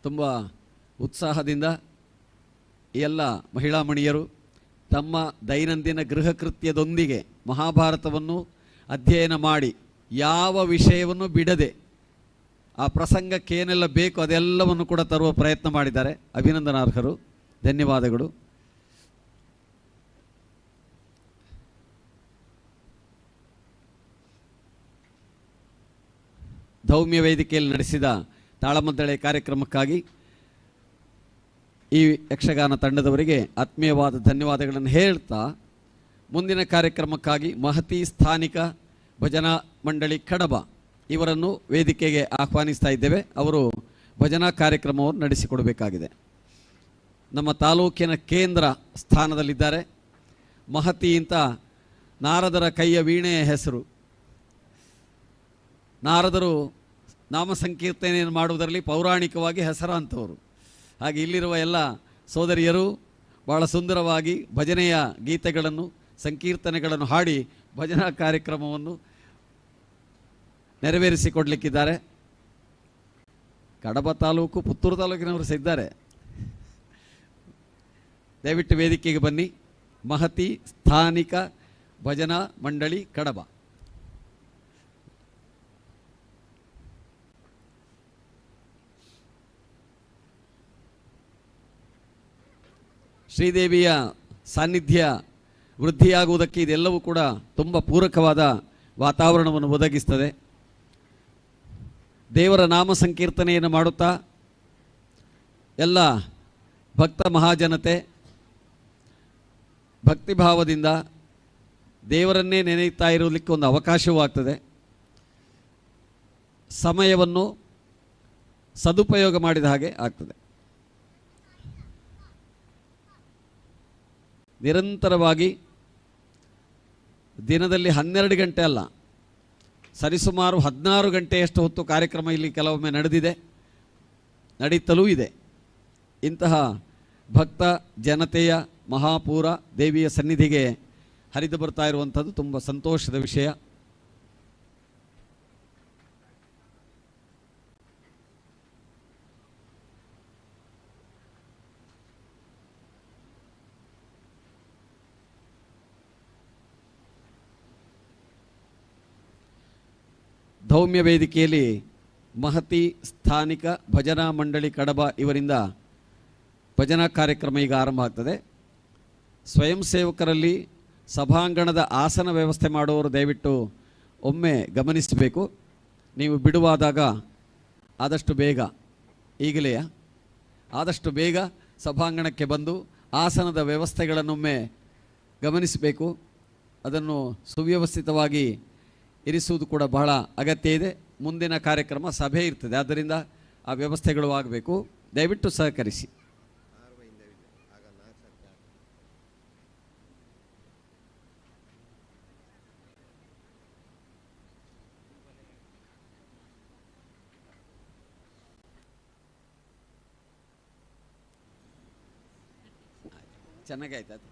ತುಂಬ ಉತ್ಸಾಹದಿಂದ ಎಲ್ಲ ಮಹಿಳಾಮಣಿಯರು ತಮ್ಮ ದೈನಂದಿನ ಗೃಹ ಕೃತ್ಯದೊಂದಿಗೆ ಮಹಾಭಾರತವನ್ನು ಅಧ್ಯಯನ ಮಾಡಿ ಯಾವ ವಿಷಯವನ್ನು ಬಿಡದೆ ಆ ಪ್ರಸಂಗಕ್ಕೆ ಏನೆಲ್ಲ ಬೇಕು ಅದೆಲ್ಲವನ್ನು ಕೂಡ ತರುವ ಪ್ರಯತ್ನ ಮಾಡಿದ್ದಾರೆ. ಅಭಿನಂದನಾರ್ಹರು, ಧನ್ಯವಾದಗಳು. ಧೌಮ್ಯ ವೇದಿಕೆಯಲ್ಲಿ ನಡೆಸಿದ ತಾಳಮದ್ದಳೆ ಕಾರ್ಯಕ್ರಮಕ್ಕಾಗಿ ಈ ಯಕ್ಷಗಾನ ತಂಡದವರಿಗೆ ಆತ್ಮೀಯವಾದ ಧನ್ಯವಾದಗಳನ್ನು ಹೇಳ್ತಾ, ಮುಂದಿನ ಕಾರ್ಯಕ್ರಮಕ್ಕಾಗಿ ಮಹತಿ ಸ್ಥಾನಿಕ ಭಜನಾ ಮಂಡಳಿ ಕಡಬ ಇವರನ್ನು ವೇದಿಕೆಗೆ ಆಹ್ವಾನಿಸ್ತಾ ಇದ್ದೇವೆ. ಅವರು ಭಜನಾ ಕಾರ್ಯಕ್ರಮವನ್ನು ನಡೆಸಿಕೊಡಬೇಕಾಗಿದೆ. ನಮ್ಮ ತಾಲೂಕಿನ ಕೇಂದ್ರ ಸ್ಥಾನದಲ್ಲಿದ್ದಾರೆ. ಮಹತಿ ಅಂತ ನಾರದರ ಕೈಯ ವೀಣೆಯ ಹೆಸರು. ನಾರದರು ನಾಮ ಸಂಕೀರ್ತನೆಯನ್ನು ಮಾಡುವುದರಲ್ಲಿ ಪೌರಾಣಿಕವಾಗಿ ಹೆಸರಾಂತವರು. ಹಾಗೆ ಇಲ್ಲಿರುವ ಎಲ್ಲ ಸೋದರಿಯರು ಭಾಳ ಸುಂದರವಾಗಿ ಭಜನೆಯ ಗೀತೆಗಳನ್ನು ಸಂಕೀರ್ತನೆಗಳನ್ನು ಹಾಡಿ ಭಜನಾ ಕಾರ್ಯಕ್ರಮವನ್ನು ನೆರವೇರಿಸಿಕೊಡ್ಲಿಕ್ಕಿದ್ದಾರೆ. ಕಡಬ ತಾಲೂಕು, ಪುತ್ತೂರು ತಾಲೂಕಿನವರು ಸಹ ಇದ್ದಾರೆ. ದಯವಿಟ್ಟು ವೇದಿಕೆಗೆ ಬನ್ನಿ. ಮಹತಿ ಸ್ಥಾನಿಕ ಭಜನಾ ಮಂಡಳಿ ಕಡಬ. ಶ್ರೀದೇವಿಯ ಸಾನ್ನಿಧ್ಯ ವೃದ್ಧಿಯಾಗುವುದಕ್ಕೆ ಇದೆಲ್ಲವೂ ಕೂಡ ತುಂಬ ಪೂರಕವಾದ ವಾತಾವರಣವನ್ನು ಒದಗಿಸ್ತದೆ. ದೇವರ ನಾಮ ಸಂಕೀರ್ತನೆಯನ್ನು ಮಾಡುತ್ತಾ ಎಲ್ಲ ಭಕ್ತ ಮಹಾಜನತೆ ಭಕ್ತಿಭಾವದಿಂದ ದೇವರನ್ನೇ ನೆನೆಯುತ್ತಾ ಇರಲಿಕ್ಕೆ ಒಂದು ಅವಕಾಶವೂ ಆಗ್ತದೆ. ಸಮಯವನ್ನು ಸದುಪಯೋಗ ಮಾಡಿದ ಹಾಗೆ ಆಗ್ತದೆ. ನಿರಂತರವಾಗಿ ದಿನದಲ್ಲಿ 12 ಗಂಟೆ ಅಲ್ಲ, ಸರಿಸುಮಾರು 16 ಗಂಟೆಯಷ್ಟು ಹೊತ್ತು ಕಾರ್ಯಕ್ರಮ ಇಲ್ಲಿ ಕೆಲವೊಮ್ಮೆ ನಡೆದಿದೆ, ನಡೀತಲೂ ಇದೆ. ಇಂತಹ ಭಕ್ತ ಜನತೆಯ ಮಹಾಪೂರ ದೇವಿಯ ಸನ್ನಿಧಿಗೆ ಹರಿದು ಬರ್ತಾ ಇರುವಂಥದ್ದು ತುಂಬ ಸಂತೋಷದ ವಿಷಯ. ಧೌಮ್ಯ ವೇದಿಕೆಯಲ್ಲಿ ಮಹತಿ ಸ್ಥಾನಿಕ ಭಜನಾ ಮಂಡಳಿ ಕಡಬ ಇವರಿಂದ ಭಜನಾ ಕಾರ್ಯಕ್ರಮ ಈಗ ಆರಂಭ ಆಗ್ತದೆ. ಸ್ವಯಂ ಸೇವಕರಲ್ಲಿ ಸಭಾಂಗಣದ ಆಸನ ವ್ಯವಸ್ಥೆ ಮಾಡುವವರು ದಯವಿಟ್ಟು ಒಮ್ಮೆ ಗಮನಿಸಬೇಕು. ನೀವು ಬಿಡುವಾದಾಗ ಆದಷ್ಟು ಬೇಗ, ಈಗಲೇ ಆದಷ್ಟು ಬೇಗ ಸಭಾಂಗಣಕ್ಕೆ ಬಂದು ಆಸನದ ವ್ಯವಸ್ಥೆಗಳನ್ನೊಮ್ಮೆ ಗಮನಿಸಬೇಕು. ಅದನ್ನು ಸುವ್ಯವಸ್ಥಿತವಾಗಿ ಇರಿಸುವುದು ಕೂಡ ಬಹಳ ಅಗತ್ಯ ಇದೆ. ಮುಂದಿನ ಕಾರ್ಯಕ್ರಮ ಸಭೆ ಇರ್ತದೆ, ಆದ್ದರಿಂದ ಆ ವ್ಯವಸ್ಥೆಗಳು ಆಗಬೇಕು. ದಯವಿಟ್ಟು ಸಹಕರಿಸಿ. ಚೆನ್ನಾಗಾಯ್ತು.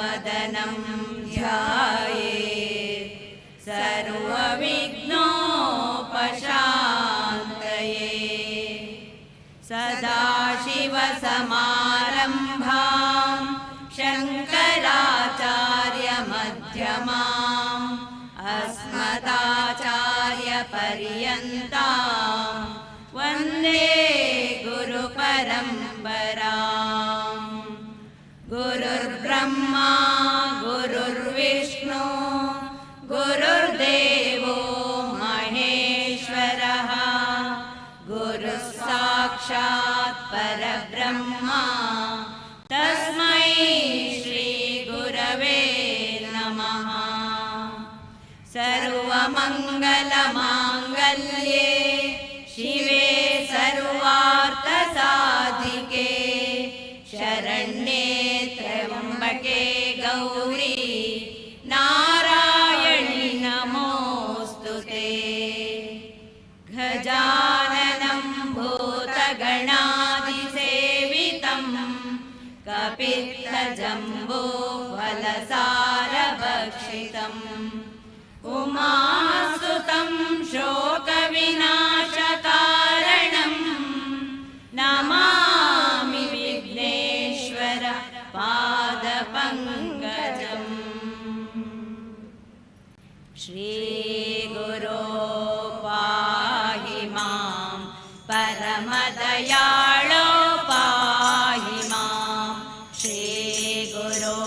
वदनं ध्यायेत् सर्वविघ्नोपशान्तये सदाशिवसमारम्भां शङ्कराचार्यमध्यमाम् अस्मदाचार्यपर्यन्तां वन्दे गुरुपरम्पराम् गुरुर्ब्रह्मा गुरुर्विष्णु गुरुर्देवो महेश्वरः गुरुः साक्षात् परब्रह्मा तस्मै श्रीगुरवे नमः। सर्वमङ्गलमाङ्गल्ये शिवे सर्वार्थसाधिके शरण्ये त्र्यम्बके गौरी नारायणि नमोऽस्तुते। गजाननं भूतगणादिसेवितं कपित्थजम्बूफलसारभक्षितम् उमासुतं शोकविनाशकारणं नमामि विघ्नेश्वर पादपङ्कजम्। श्रीगुरो पाहि मां परमदयाळो पाहि मां श्रीगुरो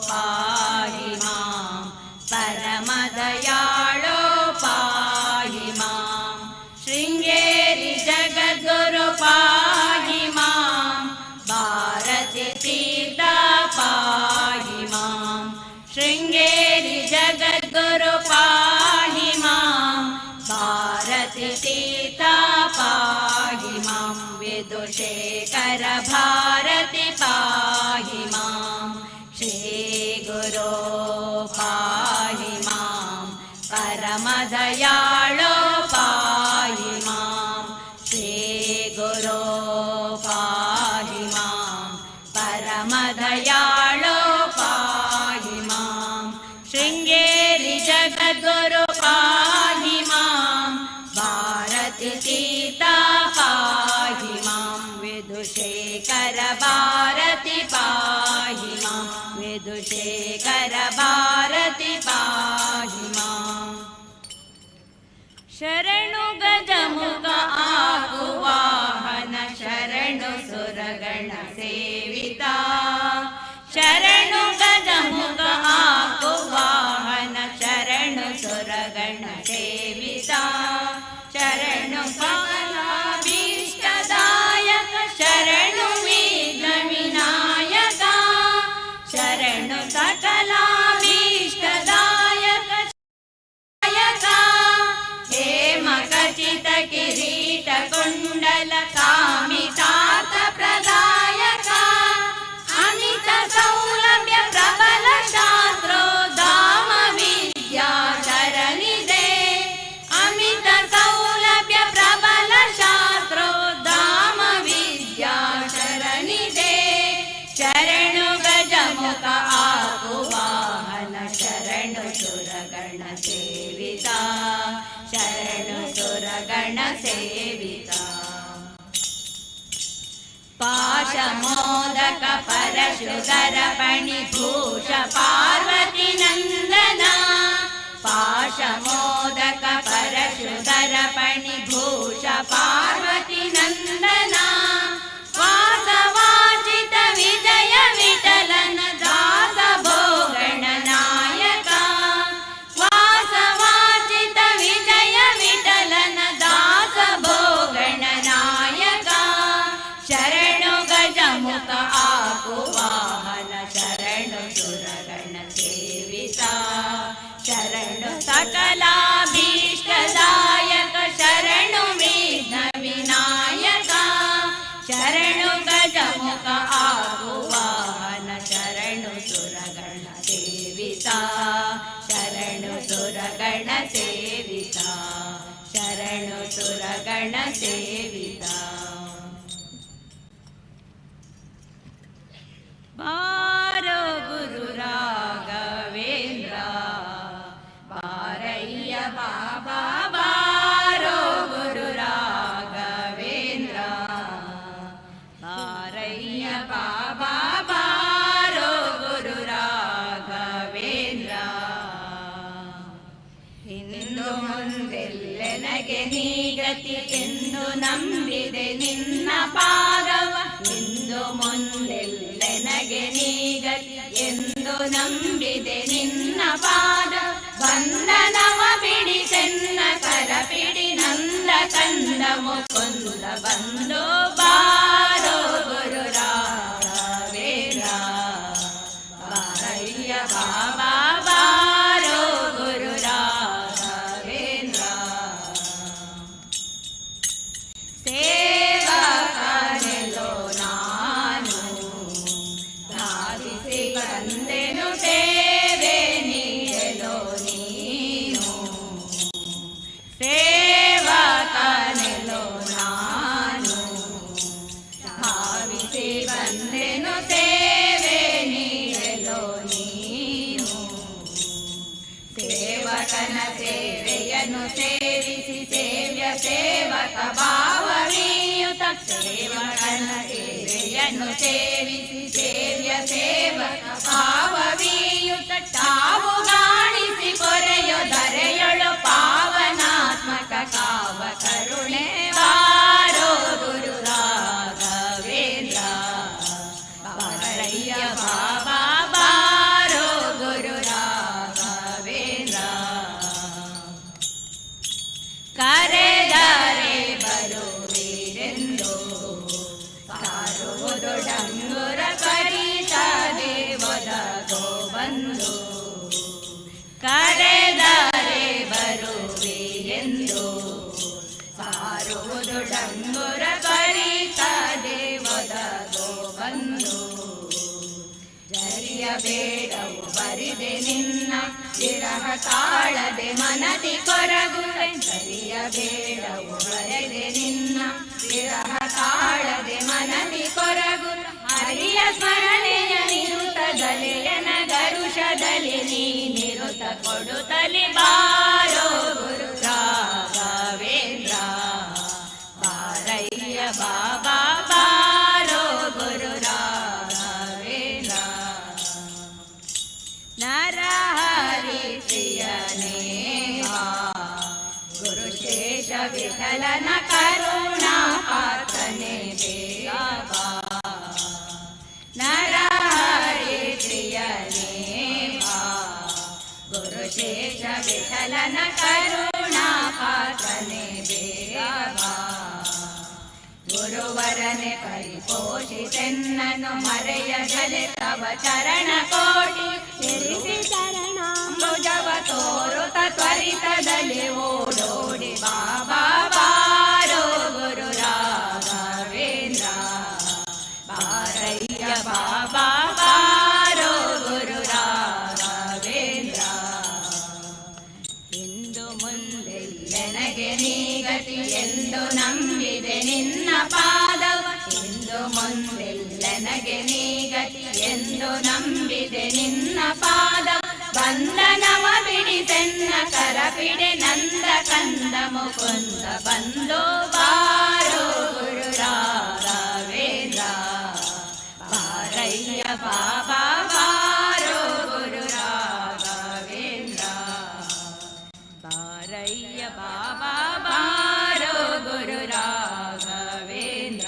पाहि मां परमदयाळो पाहि मां शृङ्गेरि जगद्गुरु पाहि मां भारती तीर्थ पाहि मां शृङ्गेरि जगद्गुरु पाहि मां भारती तीर्थ पाहि मां विदुषेकर भारती पाहि मां श्रीगुरो पाहि मां परमदयाळो पाहि मां श्रीगुरो पाहि मां परमदयाळो पाहि मां शृङ्गेरि जगद्गुरु पाहि मां भारती तीर्थ पाहि मां विदुषेकर भारती पाहि मां विदुषेकर भारती पाहि मां। शरणु गजमुख आकुवाहन शरणु सुरगण सेविता शरणु गजमुख आकुवाहन शरणु सुरगण सेविता शरणु सकलाभीष्टदायक शरणु विघ्न विनायक शरणु सकलाभीष्टदायक हेमखचित किरीट कुण्डल कामितार्थ प्रदायक अमित सौलभ्य प्रबल शास्त्रोद्धाम विद्या शरणिदे अमित सौलभ्य प्रबल शास्त्रोद्धाम विद्या शरणिदे शरणु गजमुख आकुवाहन शरणु सुरगण सेविता शरणु सुरगण सेविता पाशमोदक परशुधर फणिभूष पार्वती नन्दना पाशमोदक परशुधर फणिभूष पार्वती नन्दना वासवाचित विजय विठलन दास भोगण नायक वासवाचित विजय विठलन दास भोगण नायक शरणु गजमुख आकुवाहन शरणु सुरगण सेविता शरणु सकलाभीष्टदायक शरणु विघ्न विनायक शरणु गजमुख आकुवाहन शरणु सुरगण सेविता शरणु सुरगण सेविता शरणु सुरगण सेविता बारो गुरु ನನಗೆ ನೀಗತಿ ಎಂದು ನಂಬಿದೆ ನಿನ್ನ ಪಾದವ ಇಂದು ಮುಂದೆಲ್ಲೆನಗೆ ನೀಗತಿ ಎಂದು ನಂಬಿದೆ ನಿನ್ನ ಪಾದ ಬಂಧನವ ಬಿಡಿಸೆನ್ನ ಕರಪಿಡಿ ನಂದ ಕಂದ ಮುಕುಂದ ಬಂದು ಬಾರೋ ಗುರು ರಾಘವೇಂದ್ರ ಬಾರಯ್ಯ ಬಾಬಾ ಬಾರೋ ಗುರು ರಾಘವೇಂದ್ರ ಸೇವಕನೆಲ್ಲೋ ನಾನು ಸಾಧಿಸಿ ಬಂದೆನು ಸೇವೆ ನೀಡಲು ನೀನು ಸೇವಕನೆಲ್ಲೋ ನಾನು ಭಾವಿಸಿ ಬಂದೆನು ಸೇವೆ ನೀಡಲು ನೀನು ಸೇವಕನ ಸೇವೆಯನ್ನು ಸೇವಿಸಿ ಸೇವ್ಯ ಸೇವಕ ಭಾವವೀಯುತ ಸೇವಕನ ಸೇವೆಯನ್ನು ಸೇವಿಸಿ ಸೇವ್ಯ ಸೇವಕ ಭಾವವೀಯುತ ತಾವು ಗಾಣಿಸಿ ಪೊರೆಯೋ ಧರೆಯೊಳು ಪಾವನಾತ್ಮಕ ಕಾವ ಕರುಣೆ ಬಾರೋ ಗುರು ರಾಘವೇಂದ್ರ ಬಾರಯ್ಯ ಬಾಬಾ ಬಾರೋ ಗುರು ರಾಘವೇಂದ್ರ ಕರೆದರೆ ಬರುವಿರೆಂದು ಸಾರುವುದು ಡಂಗುರ ಕರೀತದೆ ಒದಗೋ ಬಂದು ಕರೆದರೆ ಬರುವಿರೆಂದು ಸಾರುವುದು ಡಂಗುರ ಕರೀತದೆ ಒದಗೋ ಬಂದು ಜರಿಯಬೇಡವು ಬರಿದೆ ನಿನ್ನ ವಿರಹ ತಾಳದೆ ಮನದಿ ಕೊರಗುವೆ ಜರಿಯಬೇಡವು ಬರೆದೆ ನಿನ್ನ ವಿರಹ ತಾಳದೆ ಮನದಿ ಕೊರಗು ಹರಿಯ ಸ್ಮರಣೆಯ ನಿರುತ ಗಲೆಯನ ಗರುಷದಲ್ಲಿ ನೀ ನಿರುತ ಕೊಡುತ್ತಲಿ ಬಾರೋ ಗುರು ರಾಘವೇಂದ್ರ ಬಾರಯ್ಯ ಬಾಬಾ ಬಾರೋ ಗುರು ರಾಘವೇಂದ್ರ ನರಹರಿ ಪ್ರಿಯನೇಹ ಗುರುಶೇಷ ವಿಠಲನ ಕರುಣಾ ಪಾತ್ರನೆ ಬೇಗ ನರಹರಿ ಪ್ರಿಯನೇಹ ಗುರುಶೇಷ ವಿಠಲನ ಕರುಣಾ ಪಾತ್ರನೆ ಬೇಗ ಗುರುವರನೆ ಪರಿಪೋಷಿಸೆನ್ನನು ಮರೆಯದಲೆ ತವ ಚರಣ ಕೋಟಿ ಇರಿಸಿ ಚರಣಾಂಬುಜವ ತೋರುತ ತ್ವರಿತದಲ್ಲಿ ಓಡೋಡಿ ಬಾಬಾ ಬಾರೋ ಗುರು ರಾಘವೇಂದ್ರ ಬಾರಯ್ಯ ಬಾಬಾ ಬಾರೋ ಗುರು ರಾಘವೇಂದ್ರ ಇಂದು ಮುಂದೆಲ್ಲೆನಗೆ ನೀಗತಿ ಎಂದು ನಂಬಿದೆ ನಿನ್ನ ಪಾದವ ಇಂದು ಮುಂದೆಲ್ಲೆನಗೆ ನೀಗತಿ ಎಂದು ನಂಬಿದೆ ನಿನ್ನ ಪಾದ ಬಂಧನವ ಬಿಡಿಸೆನ್ನ ಕರಪಿಡೆ ನಂದ ಕಂದ ಮುಕುಂದ ಬಂದು ಬಾರೋ ಗುರು ರಾಘವೇಂದ್ರ ಬಾರಯ್ಯ ಬಾಬಾ ಬಾರೋ ಗುರು ರಾಘವೇಂದ್ರ ಬಾರಯ್ಯ ಬಾಬಾ ಬಾರೋ ಗುರು ರಾಘವೇಂದ್ರ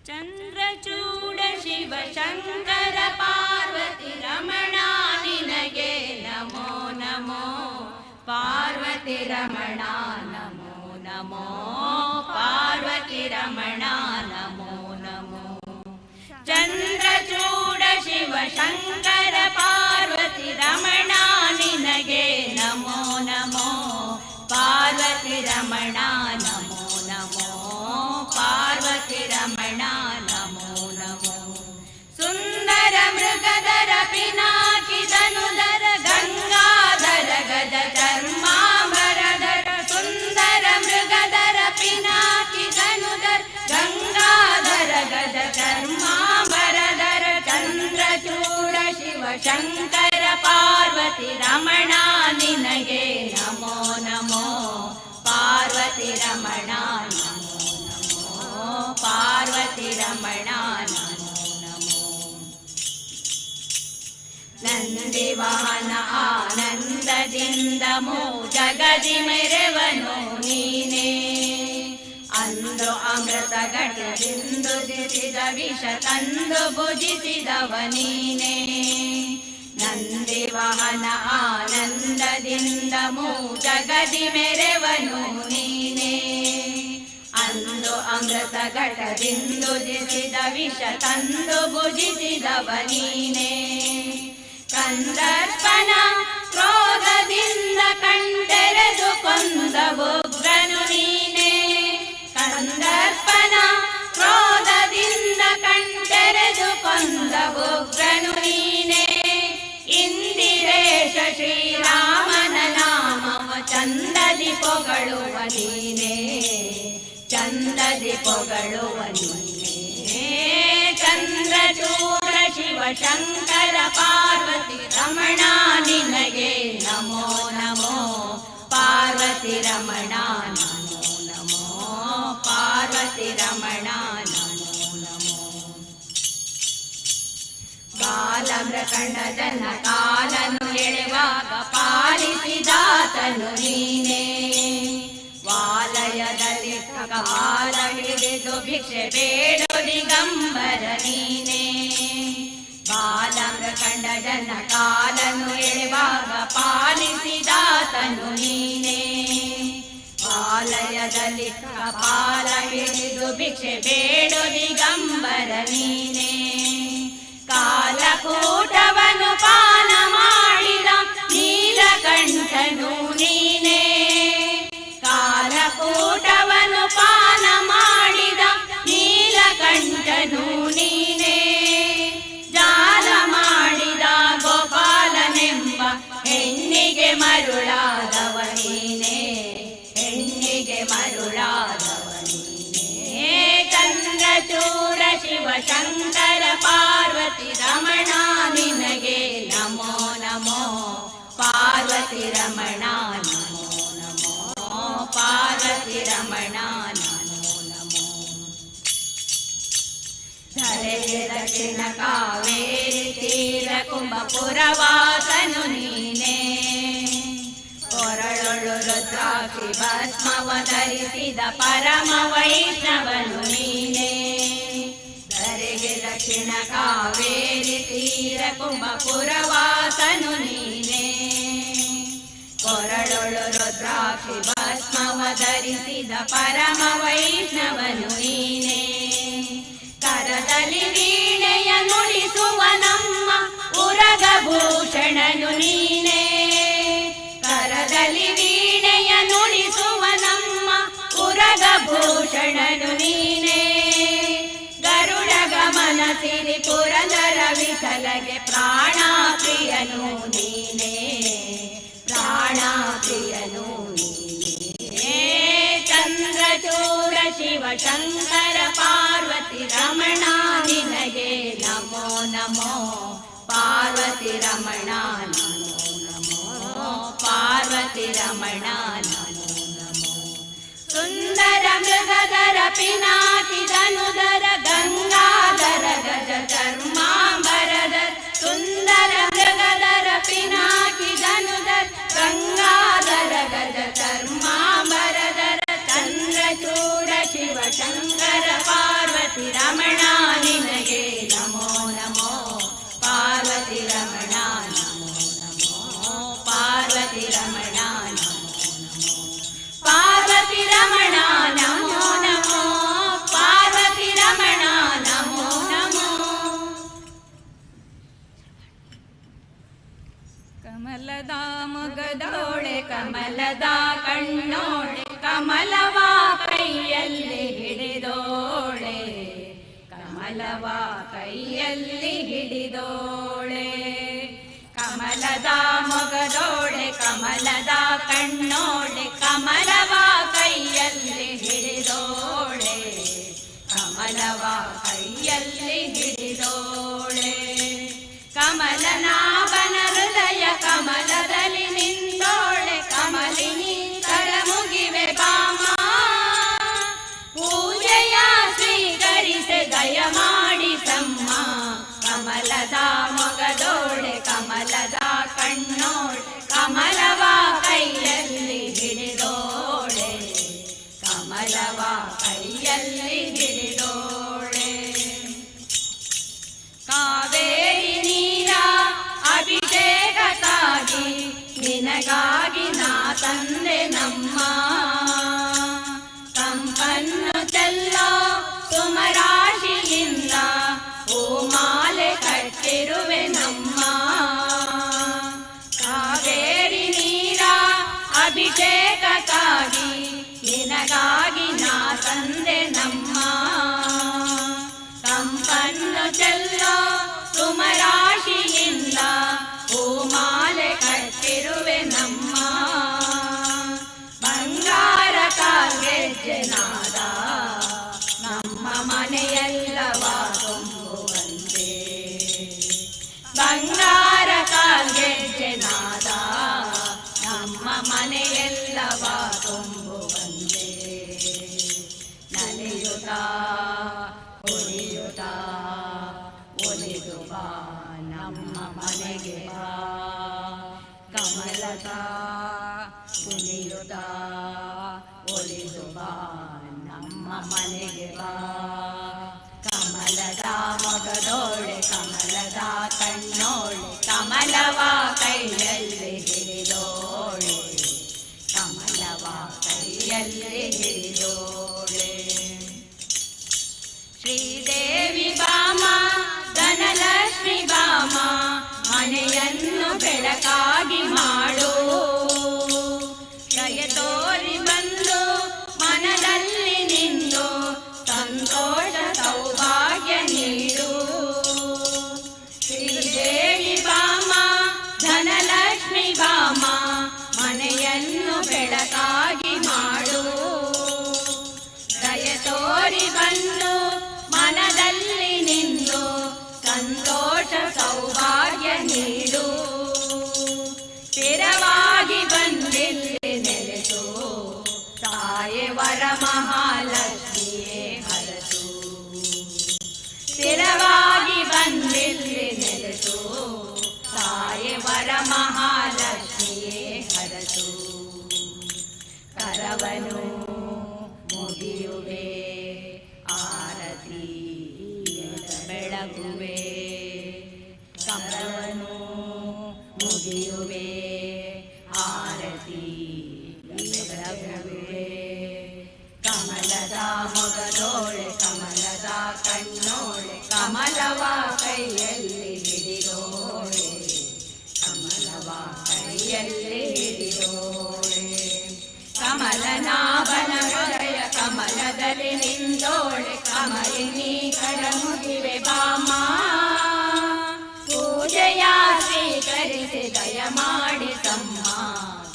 ಚಂದ್ರಚೂಡ ಶಿವ ಶಂಕರ ಪಾರ್ವತಿ ರಮಣ ನಿನಗೆ ನಮೋ ನಮೋ ಪಾರ್ವತಿ ರಮಣ ನಮೋ ನಮೋ ಪಾರ್ವತಿ ರಮಣ ನಮೋ ನಮೋ ಚಂದ್ರಚೂಡ ಶಿವ ಶಂಕರ ಪಾರ್ವತಿ ರಮಣ ನಿನಗೆ ನಮೋ ನಮೋ ಪಾರ್ವತಿ ರಮಣ ನಮೋ ನಮೋ ಪಾರ್ವತಿ ರಮಣ ನಮೋ ನಮೋ ಸುಂದರ ಮೃಗಧರ ಪಿನಾಕಿದನುದರ ಗಂಗಾಧರ ಗಜ ಚರ್ಮಾಂಬರಧರ ಸುಂದರ ಮೃಗಧರ ಪಿನಾಕಿದನುದರ ಗಂಗಾಧರ ಗಜ ಚರ್ಮಾಂಬರಧರ ಚಂದ್ರಚೂಡ ಶಿವ ಶಂಕರ ಪಾರ್ವತಿ ರಮಣ ನಿನಗೆ ನಮೋ ನಮೋ ಪಾರ್ವತಿ ರಮಣ ನಮೋ ನಮೋ ಪಾರ್ವತಿ ರಮಣ ನಮೋ ನಮೋ ನಂದಿ ವಾಹನ ಆನಂದ ಘಟದಿಂದ ಜಗದಿ ಮೆರೆವನು ನೀನೇ. ಅಂದು ಅಮೃತ ಘಟದಿಂದು ದಿಸಿದ ವಿಷ ತಂದು ಭುಜಿಸಿದವ ನೀನೇ. ನಂದಿ ವಾಹನ ಆನಂದದಿಂದ ಜಗದಿ ಮೆರೆವನು ನೀನೇ. ಅಂದು ಅಮೃತ ಘಟದಿಂದು ದಿಸಿದ ವಿಷ ತಂದು ಭುಜಿಸಿದವ ನೀನೇ. ಕಂದರ್ಪನ ಕ್ರೋಧದಿಂದ ಕಣ್ತೆರೆದು ಕೊಂದ ಉಗ್ರನು ನೀನೇ. ಕಂದರ್ಪನ ಕ್ರೋಧದಿಂದ ಕಣ್ತೆರೆದು ಕೊಂದ ಉಗ್ರನು ನೀನೇ. ಇಂದಿರೇಶ ಶ್ರೀರಾಮನ ನಾಮವ ಚಂದದಿ ಪೊಗಳುವ ನೀನೇ. ಚಂದದಿ ಪೊಗಳುವ ನೀನೇ. ಚಂದ್ರಚೂಡ ಶಿವ ಶಂಕರ ಪಾರ್ವತಿ ರಮಣ ನಿನಗೆ ನಮೋ ನಮೋ. ಪಾರ್ವತಿ ರಮಣ ನಮೋ ನಮೋ. ಪಾರ್ವತಿ ರಮಣ ನಮೋ ನಮೋ. ಬಾಲಮೃಕಂಡಜನ ಕಾಲನು ಎಳೆವಾಗ ಪಾಲಿಸಿದಾತನು ನೀನೇ. ವಾಲಯದಲ್ಲಿ ಕಾಲ ಹಿಡಿದು ಭಿಕ್ಷೆ ಬೇಡು ದಿಗಂಬರ ನೀನೇ. ಬಾಲಮೃಕಂಡಜನ ಕಾಲನು ಎಳೆವಾಗ ಪಾಲಿಸಿದಾತನು ನೀನೇ. ವಾಲಯದಲ್ಲಿ ಕಾಲ ಹಿಡಿದು ಭಿಕ್ಷೆ ಬೇಡು ದಿಗಂಬರ ನೀನೇ. ಕಾಲಕೂಟವನು ಪಾನ ಮಾಡಿದ ನೀಲಕಂಠನು ನೀನೇ. ಕಾಲಕೂಟವನು ಪಾನ ಮಾಡಿದ ನೀಲಕಂಠನು ನೀನೇ. ಜಾಲ ಮಾಡಿದ ಗೋಪಾಲನೆಂಬ ಹೆಣ್ಣಿಗೆ ಮರುಳಾದವ ನೀನೇ. ಹೆಣ್ಣಿಗೆ ಮರುಳಾದವ ನೀನೇ. ಚಂದ್ರಚೂಡ ಶಿವ ಶಂಕರ ಪಾರ್ವತಿ ರಮಣ ನಿನಗೆ ನಮೋ ನಮೋ. ಪಾರ್ವತಿ ರಮಣ ನಮೋ ನಮೋ. ಪಾರ್ವತಿ ರಮಣ ನಮೋ ನಮೋ. ಧರೆಗೆ ದಕ್ಷಿಣ ಕಾವೇರಿ ತೀರ ಕುಂಭಪುರವಾಸನು ನೀನೇ. ಕೊರಳೊಳು ರುದ್ರಾಕ್ಷಿ ಭಸ್ಮವ ಧರಿಸಿದ ಪರಮ ವೈಷ್ಣವನು ನೀನೇ. ಧರೆಗೆ ದಕ್ಷಿಣ ಕಾವೇರಿ ತೀರ ಕುಂಭಪುರವಾಸನು ನೀನೇ. ಕೊರಳೊಳು ರುದ್ರಾಕ್ಷಿ ಭಸ್ಮವ ಧರಿಸಿದ ಪರಮ ವೈಷ್ಣವನು ನೀನೇ. ಕರದಲ್ಲಿ ವೀಣೆಯ ನುಡಿಸುವ ನಮ್ಮ ಉರಗಭೂಷಣನು ನೀನೇ. ಕರದಲ್ಲಿ ವೀಣೆಯ ನುಡಿಸುವ ನಮ್ಮ ಉರಗಭೂಷಣನು ನೀನೇ. ಗರುಡ ಗಮನ ಸಿರಿ ಪುರಂದರ ವಿಠಲಗೆ ಪ್ರಾಣ ಪ್ರಿಯನು ನೀನೇ. ಪ್ರಾಣ ಪ್ರಿಯನು ನೀನೇ. ಚಂದ್ರಚೂಡ ಶಿವ ಶಂಕರ ಪಾರ್ವತಿ ರಮಣ ನಿನಗೆ ನಮೋ ನಮೋ. ಪಾರ್ವತಿ ರಮಣ ನಮೋ ನಮೋ. ಪಾರ್ವತಿ ರಮಣ ನಮೋ ನಮೋ. ಸುಂದರ ಮೃಗಧರ ಪಿನಾಕಿ ಧನುಧರ ಗಂಗಾಧರ ಗಜ ಚರ್ಮಾಂಬರದ. ಸುಂದರ ಮೃಗಧರ ಪಿನಾಕಿ ಧನುಧರ ಗಂಗಾಧರ ಗಜ ಚರ್ಮಾಂಬರಧರ. ಚಂದ್ರಚೂಡ ಶಿವ ಶಂಕರ ಪಾರ್ವತಿ ರಮಣ ನಿನಗೆ ನಮೋ ನಮೋ. ಪಾರ್ವತಿ ರಮಣ ನಮೋ ನಮೋ. ಪಾರ್ವತಿ ರಮಣ ನಮೋ ನಮೋ. ಪಾರ್ವತಿ ರಮಣ ನಮೋ ನಮೋ. ಪಾರ್ವತಿ ರಮಣ ನಮೋ ನಮೋ. ಕಮಲದ ಮೊಗದೋಳೆ ಕಮಲದ ಕಣ್ಣೋಳೆ ಕಮಲವ ಕೈಯಲ್ಲಿ ಹಿಡಿದೋಳೆ. ಕಮಲವ ಕೈಯಲ್ಲಿ ಹಿಡಿದೋಳೆ. ಕಮಲದ ಮೊಗದೋಳೆ ಕಮಲದ ಕಣ್ಣೋಳೆ ಕಮಲವ ಕೈಯಲ್ಲಿ ಹಿಡಿದೋಳೆ. ಕಮಲವ ಕೈಯಲ್ಲಿ ಹಿಡಿದೋಳೆ. ಕಮಲನಾಭನ ಹೃದಯ ಕಮಲದಲ್ಲಿ ನಿಂದೋಳೆ. ಕಮಲಿನಿ ಕರ ಮುಗಿವೆ ಬಾಮ. ಪೂಜೆಯ ಸ್ವೀಕರಿಸೆ ದಯ ಮಾಡಿಸಮ್ಮ. ಕಮಲದ ಮೊಗದೋಳೆ ಕಮಲದ ಕಣ್ಣೋಳೆ ಕಮಲವ ಕೈಯಲ್ಲಿ ಹಿಡಿದೋಳೆ ಕಾವೇರಿ ನೀರ ಅಭಿಷೇಕಕ್ಕಾಗಿ ನಿನಗಾಗಿ ನಾ ತಂದೆ ನಮ್ಮ ಕಂಪನ್ನು ಚೆಲ್ಲೋ ಸುಮರಾಶಿಯಿಂದ ಓ ಮಾಲೆ ಕಟ್ಟಿರುವೆ ನಮ್ಮ ಕಾವೇರಿ ನೀರ ಅಭಿಷೇಕಕ್ಕಾಗಿ ನಿನಗಾಗಿ ನಾ ತಂದೆ ನಮ್ಮ ಕಂಪನ್ನು ಚೆಲ್ಲೋ ಸುಮರಾಶಿಯಿಂದ ಓ ಮಾಲೆ ಕಟ್ಟಿರುವೆ ನಮ್ಮ ಬಂಗಾರ ಕಾಲ್ಗೆಜ್ಜೆನಾದ ನಮ್ಮ ಮನೆಯೆಲ್ಲವ ತುಂಬುವಂತೆ ಬಂಗಾರ ಕಾಲ್ಗೆಜ್ಜೆನಾದ ನಮ್ಮ ಮನೆಯೆಲ್ಲವ ತುಂಬುವಂತೆ ನಲಿಯುತ್ತ ಹೊಲಿಯುತ್ತ ಒಲಿದು ಬಾ ನಮ್ಮ ಮನೆಗೆ ಬಾ ಕಮಲದ ಕುಣಿಯುತ್ತ ಒಲಿದು ಬಾ ನಮ್ಮ ಮನೆಗೆ ಬಾ ಕಮಲದ ಮೊಗದೋಳೆ ಕಮಲದ ಕಣ್ಣೋಳೆ ಕಮಲವ ಕೈಯಲ್ಲಿ ಹಿಡಿದೋಳೆ ಕಮಲವ ಕೈಯಲ್ಲಿ ಹಿಡಿದೋಳೆ ಶ್ರೀದೇವಿ ಬಾಮ ಧನಲಕ್ಷ್ಮಿ ಬಾಮ ಮನೆಯನ್ನು ಬೆಳಕಾಗಿ ಮಾಡು ದಯ ತೋರಿ ಬಂದು ಮನದಲ್ಲಿ ನಿಂದು ಸಂತೋಷ ಸೌಭಾಗ್ಯ ನೀಡು ಶ್ರೀದೇವಿ ಬಾಮ ಧನಲಕ್ಷ್ಮಿ ಬಾಮ ಮನೆಯನ್ನು ಬೆಳಕಾಗಿ ಮಾಡು ದಯ ತೋರಿ ಬಂದು ಮನದಲ್ಲಿ ನಿಂದು ಸಂತೋಷ ಸೌಭಾಗ್ಯ ನೀಡು ಸ್ಥಿರವಾಗಿ ಬಂದಿಲ್ಲಿ ನೆಲೆಸು ತಾಯೆ ವರ ಮಹಾಲಕ್ಷ್ಮಿಯೇ ಹರಸು ಸ್ಥಿರವಾಗಿ ಬಂದಿಲ್ಲಿ ನೆಲೆಸು ತಾಯೆ ವರ ಮಹಾಲಕ್ಷ್ಮಿಯೇ ಹರಸು ಕರವನು ಮುಗಿಯುವೆ ಆರತಿ ಬೆಳಗುವೆ ಕಮಲವನ್ನು ಮುಗಿಯುವೆ ಆರತಿ ಬೆಳಗುವೆ ಕಮಲದ ಮೊಗದೋಳೆ ಕಮಲದ ಕಣ್ಣೋಳೆ ಕಮಲವ ಕೈಯಲ್ಲಿ ಹಿಡಿದೋಳೆ ಕಮಲವ ಕೈಯಲ್ಲಿ ಹಿಡಿದೋಳೆ ಕಮಲನಾಭನ ಹೃದಯ ಕಮಲದಲ್ಲಿ ನಿಂದೋಳೆ ಕಮಲಿನಿ ಕಡಮುಗಿವೆ ಬಾಮ ಪೂಜೆಯ ಸ್ವೀಕರಿಸಿ ದಯ ಮಾಡಿ ತಮ್ಮ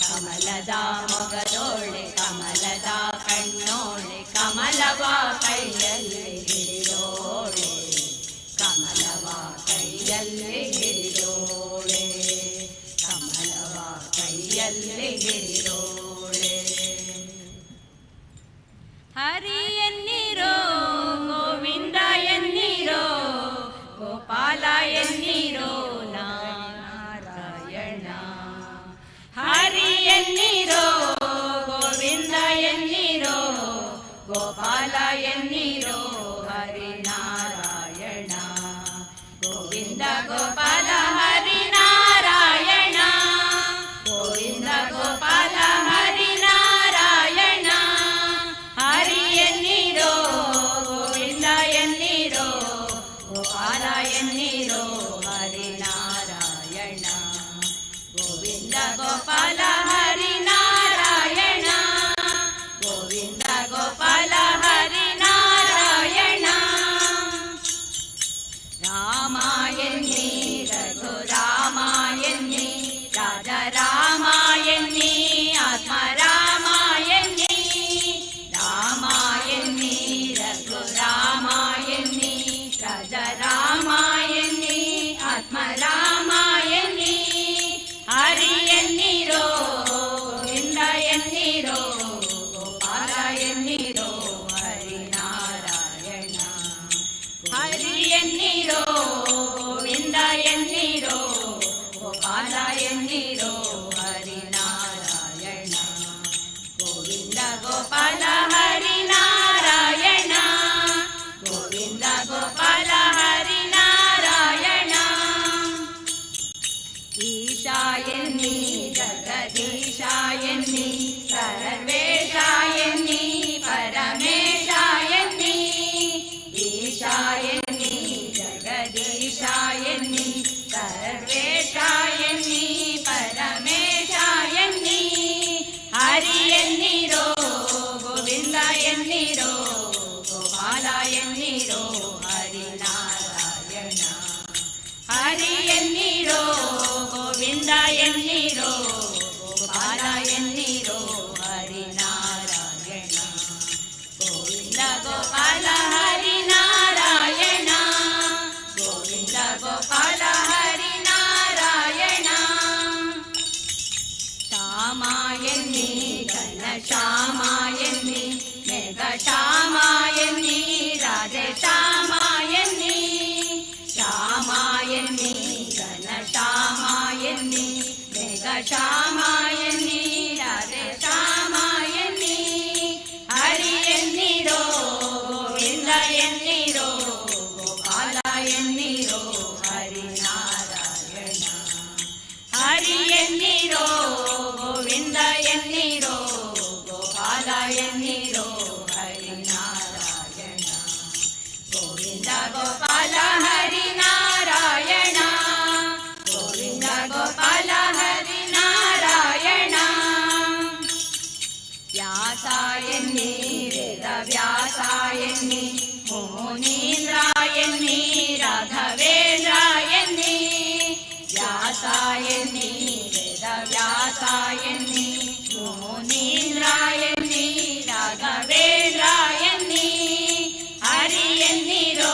ಕಮಲದ ಮೊಗದೋಳೆ ಕಮಲದ ಕಣ್ಣೋಳೆ ಕಮಲವ ಕೈಯಲ್ಲಿ ಹಿಡಿದೋಳೆ ಕಮಲವ ಕೈಯಲ್ಲಿ ಹಿಡಿದೋಳೆ ಕಮಲವ ಕೈಯಲ್ಲಿ ಹಿಡಿದೋಳೆ ಹರಿ ಎನ್ನಿರೋ ಗೋವಿಂದ ಎನ್ನಿರೋ ಗೋಪಾಲ ಎನ್ನಿರೋ ನಾರಾಯಣ ಹರಿ ಎನ್ನಿರೋ ಗೋವಿಂದ ಎನ್ನಿರೋ ಗೋಪಾಲ ಎನ್ನಿರೋ ಹರಿ ನಾರಾಯಣ ಗೋವಿಂದ ಗೋಪಾಲ ಹರಿ ನಾರಾಯಣ ಗೋವಿಂದ ಗೋಪಾಲ ಹರಿ ನಾರಾಯಣ ಹರಿ ಎನ್ನಿರೋ ಗೋವಿಂದ ಎನ್ನಿರೋ ಗೋಪಾಲ ಎನ್ನಿರೋ ಹರಿ ನಾರಾಯಣ ಗೋವಿಂದ ಗೋಪಾಲ ಹರಿ ನಾರಾಯಣ ಗೋವಿಂದ ಗೋಪಾಲ ಹರಿ ನಾರಾಯಣ ರಾಮ ಎನ್ನಿ ರಘು ರಾಮ ಎನ್ನಿ ರಾಜ ರಾಮ ಎನ್ನಿ ಆತ್ಮ ರಾಮ ಎನ್ನಿ ರಾಮ ಎನ್ನಿ ರಘು ರಾಮ ಎನ್ನಿ ರಾಜ ರಾಮ ಎನ್ನಿ ಆತ್ಮ ರಾಮ ಎನ್ನಿ ಹರಿ ಎನ್ನಿರೋ ಗೋವಿಂದ ಎನ್ನಿರೋ ಗೋಪಾಲ ಎನ್ನಿರೋ ಹರಿ ನಾರಾಯಣ ಹರಿ ಎನ್ನಿರೋ ಗೋವಿಂದ ಎನ್ನಿ ಸರ್ವೇಶ ಎನ್ನಿ ಪರಮೇಶ ಎನ್ನಿ ಹರಿ ಎನ್ನಿರೋ ಗೋವಿಂದ ಎನ್ನಿರೋ ಗೋಪಾಲ ಎನ್ನಿರೋ ಹರಿನಾರಾಯಣ ಹರಿ ಎನ್ನಿರೋ ಗೋವಿಂದ ಎನ್ನಿರೋ ಗೋಪಾಲ ಎನ್ನಿರೋ ಹರಿನಾರಾಯಣ ಗೋವಿಂದ ಗೋಪಾಲ ಹರಿನಾರಾಯಣ ಗೋವಿಂದ ಗೋಪಾಲ ಹರಿನಾರಾಯಣ ಶ್ಯಾಮ ಎನ್ನಿ ಘನ ಶ್ಯಾಮ ಎನ್ನಿ ಮೇಘ ಶ್ಯಾಮ ಎನ್ನಿ ರಾಧೆ ಶ್ಯಾಮ ಎನ್ನಿ ಶ್ಯಾಮ ಎನ್ನಿ ಘನ ಶ್ಯಾಮ ಎನ್ನಿ ಮೇಘ ಶ್ಯಾಮ ಎನ್ನಿ ರಾಧೆ ಶ್ಯಾಮ ಎನ್ನಿ ಹರಿ ಎನ್ನಿರೋ ಗೋವಿಂದ ಎನ್ನಿರೋ ಗೋಪಾಲ ಎನ್ನಿರೋ ಹರಿನಾರಾಯಣ ಹರಿ ಎನ್ನಿರೋ ಗೋವಿಂದ ಎನ್ನಿರೋ ಗೋಪಾಲ ಎನ್ನಿರೋ ಹರಿನಾರಾಯಣ ಗೋವಿಂದ ಗೋಪಾಲ ಹರಿನಾರಾಯಣ ಗೋವಿಂದ ಗೋಪಾಲ ಹರಿನಾರಾಯಣ ವ್ಯಾಸ ಎನ್ನಿ ವೇದ ವ್ಯಾಸ ಎನ್ನಿ ಮುನೀಂದ್ರ ಎನ್ನಿ ರಾಘವೇಂದ್ರ ಎನ್ನಿ ವ್ಯಾಸ ಎನ್ನಿ ವೇದ ವ್ಯಾಸ ಎನ್ನಿ ಮುನೀಂದ್ರ ಎನ್ನಿ ರಾಘವೇಂದ್ರ ಎನ್ನಿ ಹರಿ ಎನ್ನಿರೋ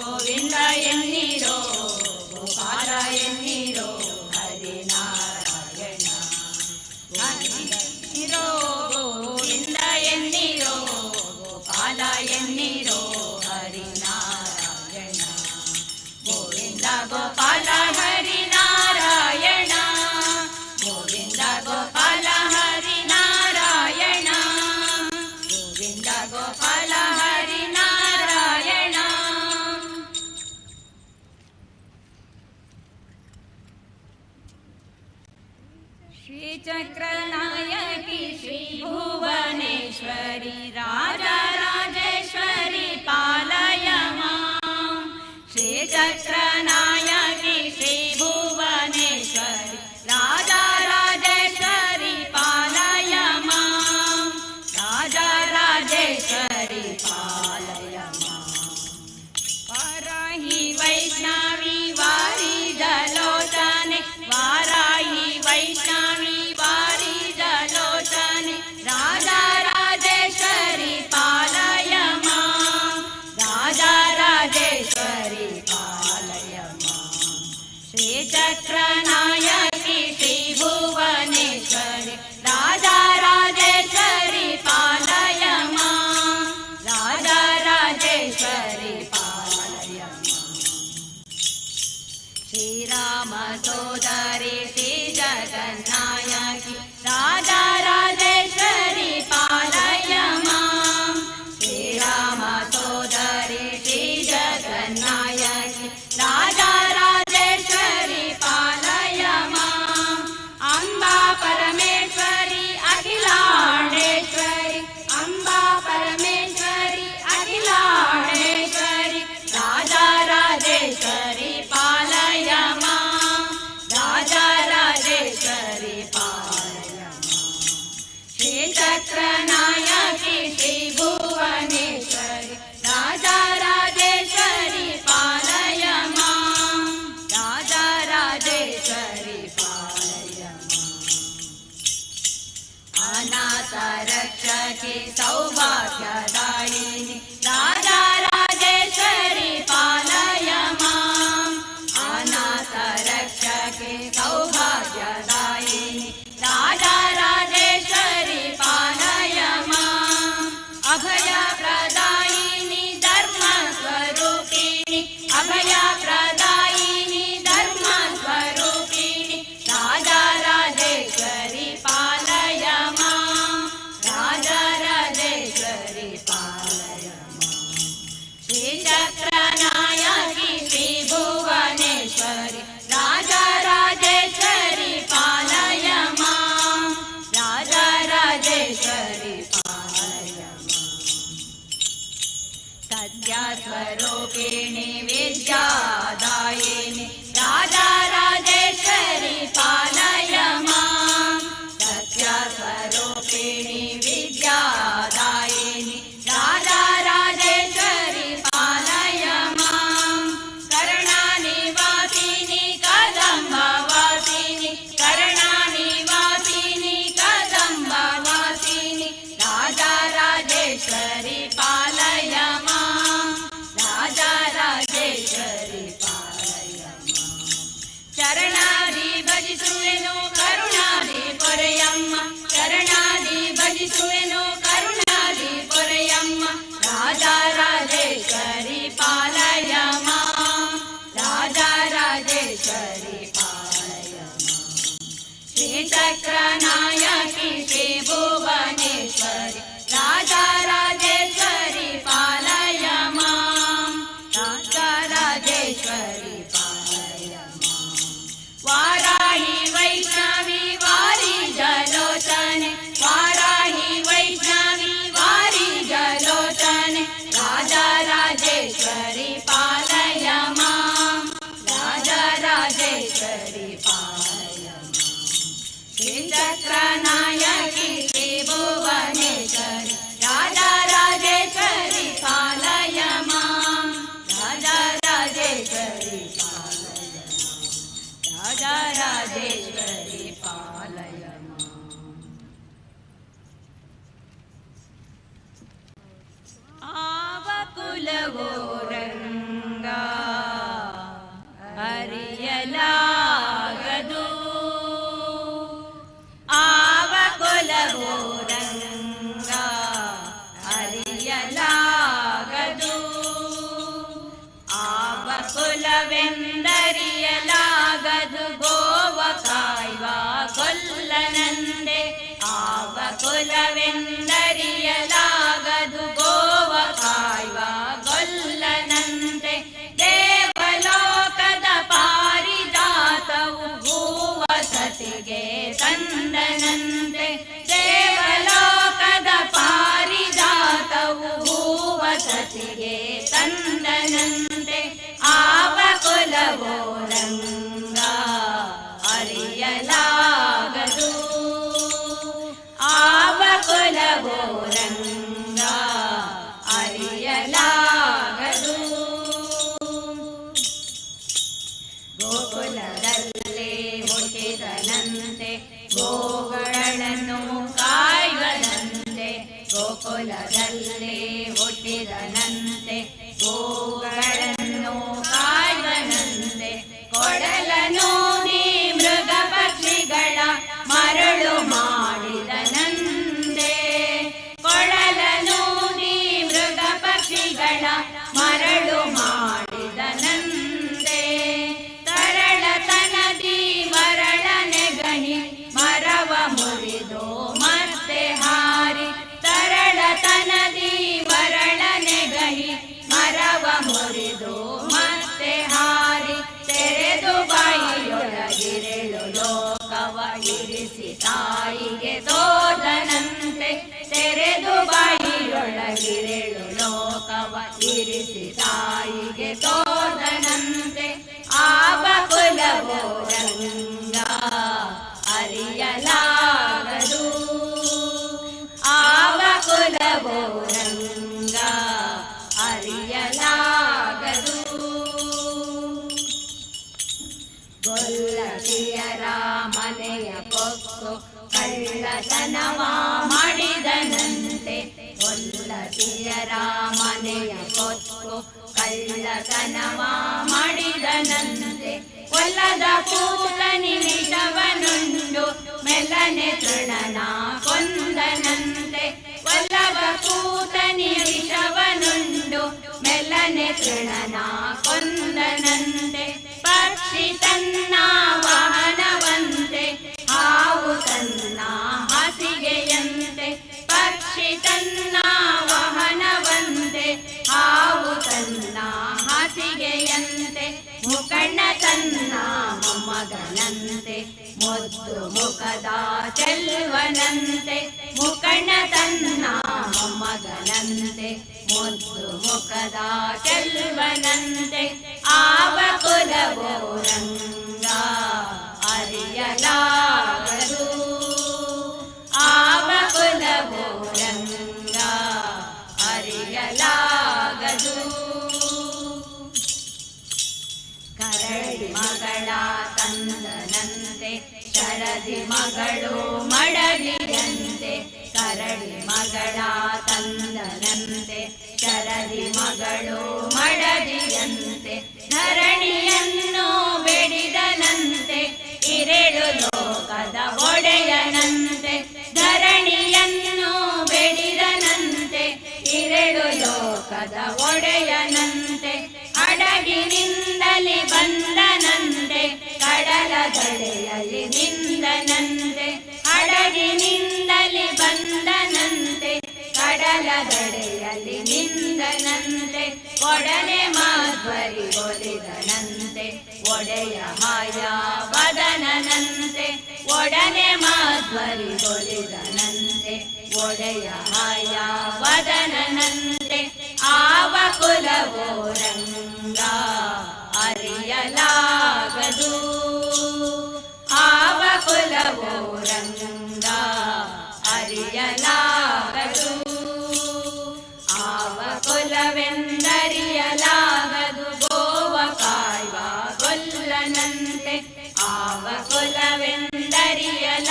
ಗೋವಿಂದ ಎನ್ನಿರೋ ಗೋಪಾಲ ಎನ್ನಿರೋ ಹರಿನಾರಾಯಣ ಹರಿರೋ ಗೋವಿಂದ ಎನ್ನಿರೋ ಗೋಪಾಲ ಎನ್ನಿರೋ ಹರಿನಾರಾಯಣ ಗೋವಿಂದ ಗೋಪಾಲ ಹರಿನಾರಾಯಣ ಗೋವಿಂದ ಗೋಪಾಲ ಹರಿನಾರಾಯಣ ಗೋವಿಂದ ಗೋಪಾಲ ಹರಿನಾರಾಯಣ ಶ್ರೀಚಕ್ರನಾಯಕಿ ಶ್ರೀ ಭುವನೇಶ್ವರಿ ರಾಜರಾಜೇಶ್ವರಿ ಪಾಲಯ ಮಾಂ ಶ್ರೀಚಕ್ರನಾಯಕಿ ಶ್ರೀ ಭುವನೇಶ್ವರಿ ರಾಜರಾಜೇಶ್ವರಿ ಪಾಲಯ ಮಾಂ ರಾಜರಾಜೇಶ್ವರಿ ಪಾಲಯ ಮಾಂ ವಾರಾಹಿ ವೈಷ್ಣವಿ ವಾರಿ ಜಲೋಚನೆ ವಾರಾಹಿ ವೈಷ್ಣವಿ ವಾರಿ ಜಲೋಚನೆ ರಾಜರಾಜೇಶ್ವರಿ ಪಾಲಯ ಮಾಂ ರಾಜರಾಜೇಶ್ವರಿ ಪಾಲಯ ಮಾಂ ಶ್ರೀಚಕ್ರನಾಯಕಿ ಶ್ರೀ ಭುವನೇಶ್ವರಿ ರಾಜರಾಜೇಶ್ವರಿ ಪಾಲಯ ಮಾಂ ರಾಜರಾಜೇಶ್ವರಿ ಪಾಲಯ ಮಾಂ ಶ್ರೀರಾಮ ಸೋದರಿ ಶ್ರೀ ಜಗನ್ನಾಯಕಿ ರಾಜರಾಜೇಶ್ವರಿ ಪಾಲಯ ಮಾಂ ಶ್ರೀರಾಮ ಸೋದರಿ ಶ್ರೀ ಜಗನ್ನಾಯಕಿ ರಾಜರಾಜೇಶ್ವರಿ ಪಾಲಯ ಮಾಂ ಅಂಬಾ ಪರಮೇಶ್ವರಿ ಅಖಿಲಾಂಡೇಶ್ವರಿ ಅಂಬಾ ಪರಮೇಶ್ವರಿ ಅಖಿಲಾಂಡೇಶ್ವರಿ ರಾಜರಾಜೇಶ್ವರಿ ಪಾಲಯ ಮಾಂ ರಾಜರಾಜೇಶ್ವರಿ ಪಾಲಯ ಮಾಂ ಶ್ರೀಚಕ್ರನಾಯಕಿ ಶ್ರೀ ಭುವನೇಶ್ವರಿ ರಾಜರಾಜೇಶ್ವರಿ ಪಾಲಯ ಮಾಂ ರಾಜರಾಜೇಶ್ವರಿ ಪಾಲಯ ಮಾಂ ಅನಾಥ ರಕ್ಷಕಿ ಸೌಭಾಗ್ಯದಾಯಿನಿ ರಾಜರಾಜೇಶ್ವರಿ ಪಾಲಯ ಮಾಂ ಅನಾಥ ರಕ್ಷಕಿ ಸೌಭಾಗ್ಯದಾಯಿನಿ ರಾಜರಾಜೇಶ್ವರಿ ಪಾಲಯ ಮಾಂ ಅಭಯ ಪ್ರದಾಯಿನಿ ಧರ್ಮ ಸ್ವರೂಪಿಣಿ ಅಭಯ ಪ್ರದಾಯಿನಿ ಧರ್ಮ ಸ್ವರೂಪಿಣಿ ರಾಜರಾಜೇಶ್ವರಿ ಪಾಲಯ ಮಾಂ ರಾಜರಾಜೇಶ್ವರಿ ಪಾಲಯ ಮಾಂ ಶ್ರೀಚಕ್ರನಾಯಕಿ ಶ್ರೀ ಭುವನೇಶ್ವರಿ ರಾಜರಾಜೇಶ್ವರಿ ಪಾಲಯ ಮಾಂ ರಾಜರಾಜೇಶ್ವರಿ ಪಾಲಯ ಮಾಂ ಸತ್ಯ ಸ್ವರೂಪಿಣಿ ವಿದ್ಯಾದಾಯ ಭಜಿಸುವೆನು ಕರುಣಾದಿ ಪೊರೆಯಮ್ಮ ಶರಣಾದಿ ಭಜಿಸುವೆನು ಕರುಣಾದಿ ಪೊರೆಯಮ್ಮ ರಾಜರಾಜೇಶ್ವರಿ ಪಾಲಯ ಮಾಂ ರಾಜರಾಜೇಶ್ವರಿ ಪಾಲಯ ಶ್ರೀಚಕ್ರ ನಾಯಕಿ ಶ್ರೀ ಭುವನೇಶ್ವರಿ ರಾಜರಾಜೇಶ್ವರಿ ಪಾಲಯ ಮಾಂ ರಾಜರಾಜೇಶ್ವರಿ ಪಾಲಯ ಮಾಂ ವಾರಾಹಿ ವೈಷ್ಣವಿ ವಾರಿ ಜಲೋಚನೆ ವಾರಾಹಿ ವೈಷ್ಣವಿ ವಾರಿ ಜಲೋಚನೆ ರಾಜರಾಜೇಶ್ವರಿ ಪಾಲಯ ಮಾಂ ರಾಜರಾಜೇಶ್ವರಿ ಪಾಲಯ ಶ್ರೀಚಕ್ರ ನಾಯಕಿ ಶ್ರೀ ಭುವನೇಶ್ವರಿ ರಾಜರಾಜೇಶ್ವರಿ ಪಾಲಯ ಮಾಂ ರಾಜರಾಜೇಶ್ವರಿ ಪಾಲಯ ರಾಜರಾಜೇಶ್ವರಿ ಪಾಲಯ ಆವ ಕುಲವೋ ರಂಗ ಅರಿಯಲಾಗದು ಆವ ಕುಲವೋ ರಂಗ ಅರಿಯಲಾಗದು ಆವ ಕುಲವೆಂದರಿಯಲಾಗದು ಗೋವ ಕಾಯ್ವ ಕೊಲ್ಲನಂದೆ ಆವ ಕುಲವೆಂದರಿಯಲಾಗದು ಗೋವ ಕಾಯ್ವ ಕೊಲ್ಲನಂತೆ ದೇವಲೋಕದ ಪಾರಿಜಾತವು ಭೂವ ಸತಿಗೆ ತಂದನಂತೆ ದೇವಲೋಕದ ಪಾರಿಜಾತವು ಭೂವ ಸತಿಗೆ ತಂದನಂತೆ ಆವ ಕುಲವೋ ರಂಗ ಅರಿಯಲಾಗದು ಆವ ಕುಲವೋ ರಂಗ ಅರಿಯಲಾಗದು ಗೋಕುಲದಲ್ಲೇ ಹುಟ್ಟಿದನಂತೆ ಗೋಗಳನ್ನು ಕಾಯ್ವನಂತೆ ಗೋಕುಲದಲ್ಲೇ ಹುಟ್ಟಿದನಂತೆ ಗೋಗಳನ್ನು ಕಾಯ್ವನಂತೆ ಕೊಡಲನೂದಿ ಮೃಗ ಪಕ್ಷಿಗಳ ಮರಳು ಮಾಡಿದನಂತೆ ಕೊಡಲನೂದಿ ಮೃಗ ಪಕ್ಷಿಗಳ ಮರಳು ಮಾಡಿದನಂತೆ ತರಳತನದಿ ಮರಳನೆ ಗಣಿ ಮರವ ಮುರಿದು ಮತ್ತೆ ಹಾರಿ ತರಳತನದಿ ಮರಳನೆ ಗಣಿ ಮರವ ಮುರಿದು ಮತ್ತೆ ಹಾರಿ ತೆರೆದು ಬಾಯಿಯೊಳಗಿರೆಳು ಲೋಕವ ಇರಿಸಿ ತಾಯಿಗೆ ತೋದನಂತೆ ತೆರೆದು ಬಾಯಿಯೊಳಗಿರೆಳು ಲೋಕವ ಇರಿಸಿ ತಾಯಿಗೆ ತೋದನಂತೆ ಆವ ಕುಲವೋ ರಂಗ ಅರಿಯಲಾಗದು ಆವ ಕುಲವೋ ರಂಗ ಅರಿಯಲಾಗದು ಗೊಲ್ಲತಿಯರ ಮನೆಯ ಕೊಕ್ಕು ಕಳ್ಳತನವ ಮಾಡಿದನಂತೆ ಗೊಲ್ಲತಿಯರ ಮನೆಯ ಕೊಕ್ಕು ಕಳ್ಳತನವ ಮಾಡಿದನಂತೆ ಕೊಲ್ಲದ ಕೂತನಿ ವಿಷವನುಂಡು ಮೆಲ್ಲನೆ ತೃಣನ ಕೊಂದನಂತೆ ಕೊಲ್ಲದ ಕೂತನಿ ವಿಷವನುಂಡು ಮೆಲ್ಲನೆ ತೃಣನ ಕೊಂದನಂತೆ ಪಕ್ಷಿ ತನ್ನ ವಾಹನವಂತೆ ಹಾವು ತನ್ನ ಹಾಸಿಗೆಯಂತೆ ಪಕ್ಷಿ ತನ್ನ ವಾಹನವಂತೆ ಹಾವು ತನ್ನ ಹಾಸಿಗೆಯಂತೆ ಮುಖಣ್ಣ ತನ್ನ ಮೊಮ್ಮಗನಂತೆ ಮುದ್ದು ಮುಖದ ಚೆಲ್ವನಂತೆ ಮುಖಣ್ಣ ತನ್ನ ಮೊಮ್ಮಗನಂತೆ ಮುದ್ದು ಮುಖದ ಚೆಲ್ವನಂತೆ ಆವ ಕುಲವೋ ರಂಗ ಅರಿಯಲಾಗದು ಆವ ಕುಲವೋ ರಂಗ ಅರಿಯಲಾಗದು ಕರಡಿ ಮಗಳ ತಂದನಂತೆ ಶರದಿ ಮಗಳು ಮಡದಿಯಂತೆ ಕರಡಿ ಮಗಳ ತಂದನಂತೆ ಶರದಿ ಮಗಳು ಮಡದಿಯಂತೆ ಧರಣಿಯನ್ನು ಬೆಡಿದನಂತೆ ಇರೆಳು ಲೋಕದ ಒಡೆಯನಂತೆ ಧರಣಿಯನ್ನು ಬೆಳೆದನಂತೆ ಇರಳು ಲೋಕದ ಒಡೆಯನಂತೆ ಹಡಗಿನಿಂದಲಿ ಬಂದನಂತೆ ಕಡಲ ದಡೆಯಲ್ಲಿ ನಿಂದನಂತೆ ಹಡಗಿನಿಂದಲಿ ಬಂದನಂತೆ ಕಡಲ ದಡೆಯಲ್ಲಿ ನಿಂದನಂತೆ ಒಡನೆ ಮಾಧ್ವರಿ ಒಲಿದನಂತೆ ಒಡೆಯ ಮಾಯಾವದನಂತೆ ಒಡನೆ ಮಾಧ್ವರಿ ಒಲಿದನಂತೆ ಒಡೆಯ ಮಾಯಾವದನಂತೆ ಆವ ಕುಲವೋ ರಂಗ ಅರಿಯಲಾಗದು ಆವ ಕುಲವೋ ರಂಗ ಅರಿಯಲಾಗದು ಆವ ಕುಲವೆಂದರಿಯಲಾಗದು ಗೋವ ಕಾಯ್ವ ಗೊಲ್ಲನಂತೆ ಆವ ಕುಲವೆಂದರಿಯಲಾಗದು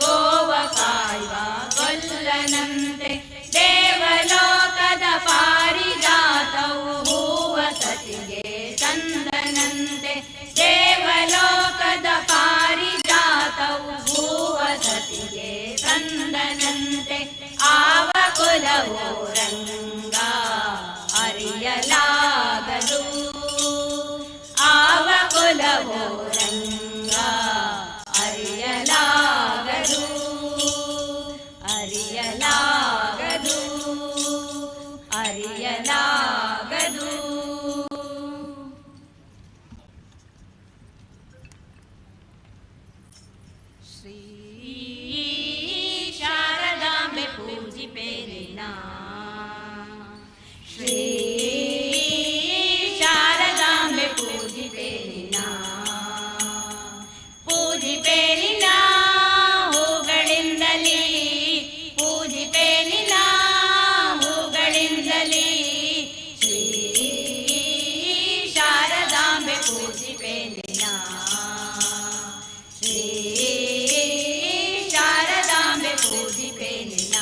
ಗೋವ ಕಾಯ್ವ ಗೊಲ್ಲನಂತೆ ದೇವಲೋಕದ ಪಾರಿಜಾತವು ಹೂವ ಸತಿಗೆ ಚಂದನಂತೆ ದೇವಲೋಕದ ಪಾರಿಜಾತವು ಹೂವ ಸತಿಗೆ ಚಂದನಂತೆ ಆವ ಕುಲವೋ ರಂಗ ಅರಿಯಲಾಗದು ಆವ ಕುಲವೋ ರಂಗ ಅರಿಯಲಾಗದು ಅರಿಯಲಾಗದು ಅರಿಯಲಾಗದು. ಶ್ರೀ ಶಾರದಾಂಬೆ ಪೂಜಿಪೇರಿನ ಶ್ರೀ ಶಾರದಾಂಬೆ ಪೂಜಿಪೇರಿನ ಪೂಜಿಪೇರಿನ ಹೂಗಳಿಂದಲೇ ಪೂಜಿಪೇರಿನ ಹೂಗಳಿಂದಲೇ ಶ್ರೀ ಶಾರದಾಂಬೆ ಪೂಜಿಪೇರಿನ ಶ್ರೀ ಶಾರದಾಂಬೆ ಪೂಜಿಪೇರಿನ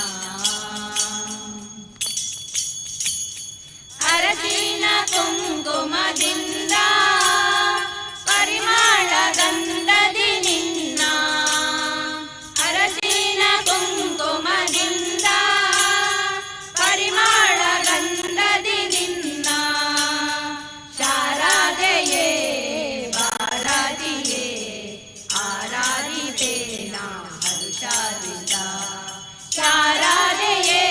ಅರಸಿನ ಕುಂಕುಮದಿಂದ ಪರಿಮಳ ಗಂಧದಿ ನಿನ್ನ ಅರಸಿನ ಕುಂಕುಮದಿಂದ ಪರಿಮಳ ಗಂಧದಿ ನಿನ್ನ ಶಾರದೆಯೇ ಬಾರದಿಯೇ ಆರಾಧಿತೇನ ಹರುಷದಿಂದ ಶಾರದೆಯೇ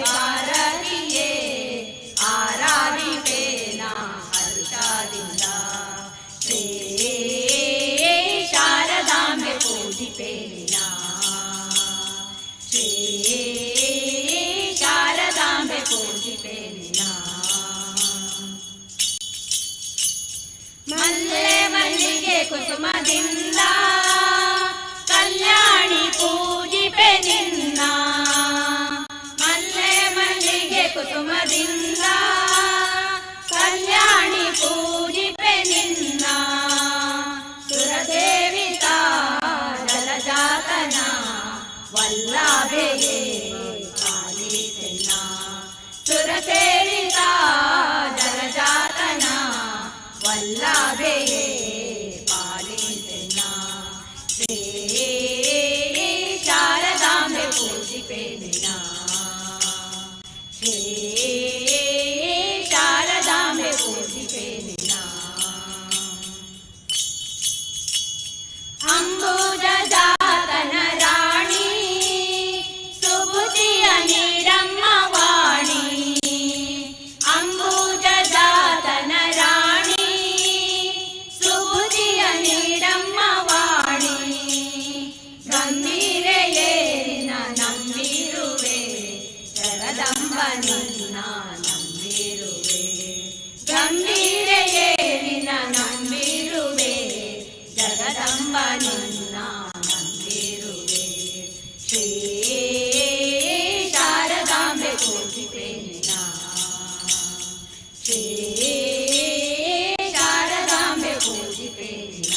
ಬಾರದಿಯೇ ಆರಾಧಿತೇನ ಹರುಷದಿಂದ ಶ್ರೀ ಶಾರದಾಂಬೆ ಪೂಜಿಪೇರಿನ ಶ್ರೀ ಶಾರದಾಂಬೆ ಪೂಜಿಪೇರಿನ ಮಲ್ಲೆ ಮಲ್ಲಿಗೆ ಕುಸುಮದಿಂದ ಕಲ್ಯಾಣಿ ಪೂಜಿಪೆ ನಿನ್ನ ಮಲ್ಲೆ ಮಲ್ಲಿಗೆ ಕುಸುಮದಿಂದ ಕಲ್ಯಾಣಿ ಪೂಜಿಪೆ ನಿನ್ನ ಸುರದೇವಿತ ಜಲಜಾತನ ವಲ್ಲಭೆಯೇ ಪಾಲಿಸೆನ್ನ ಸುರಸೇವಿತ ಜಲಜಾತನ ವಲ್ಲಭೆಯೇ ಪಾಲಿಸೆನ್ನ ಶ್ರೀ ಶಾರದಾಂಬೆ ಪೂಜಿಪೇರಿನ ಶ್ರೀ ಶಾರದಾಂಬೆ ಪೂಜಿಪೇರಿನ ಅಂಬುಜ ಜಾತನ ರಾಣಿ ಸುಬುದಿಯ ನೀರಮ್ಮ ವಾಣಿ ಅಂಬುಜ ಜಾತನ ರಾಣಿ ಸುಬುದಿಯ ನೀರಮ್ಮ ವಾಣಿ ಗಂಭೀರೆಯೇರಿನ ನಂಬಿರುವೆ ಜಗದಂಬ ನಿನ್ನ ನಂಬಿರುವೆ ಗಂಭೀರೆಯೇರಿನ ನಂಬಿರುವೆ ಜಗದಂಬ ನಿನ್ನ ನಂಬಿರುವೆ ಶ್ರೀ ಶಾರದಾಂಬೆ ಪೂಜಿಪೇರಿನ ಶ್ರೀ ಶಾರದಾಂಬೆ ಪೂಜಿಪೇರಿನ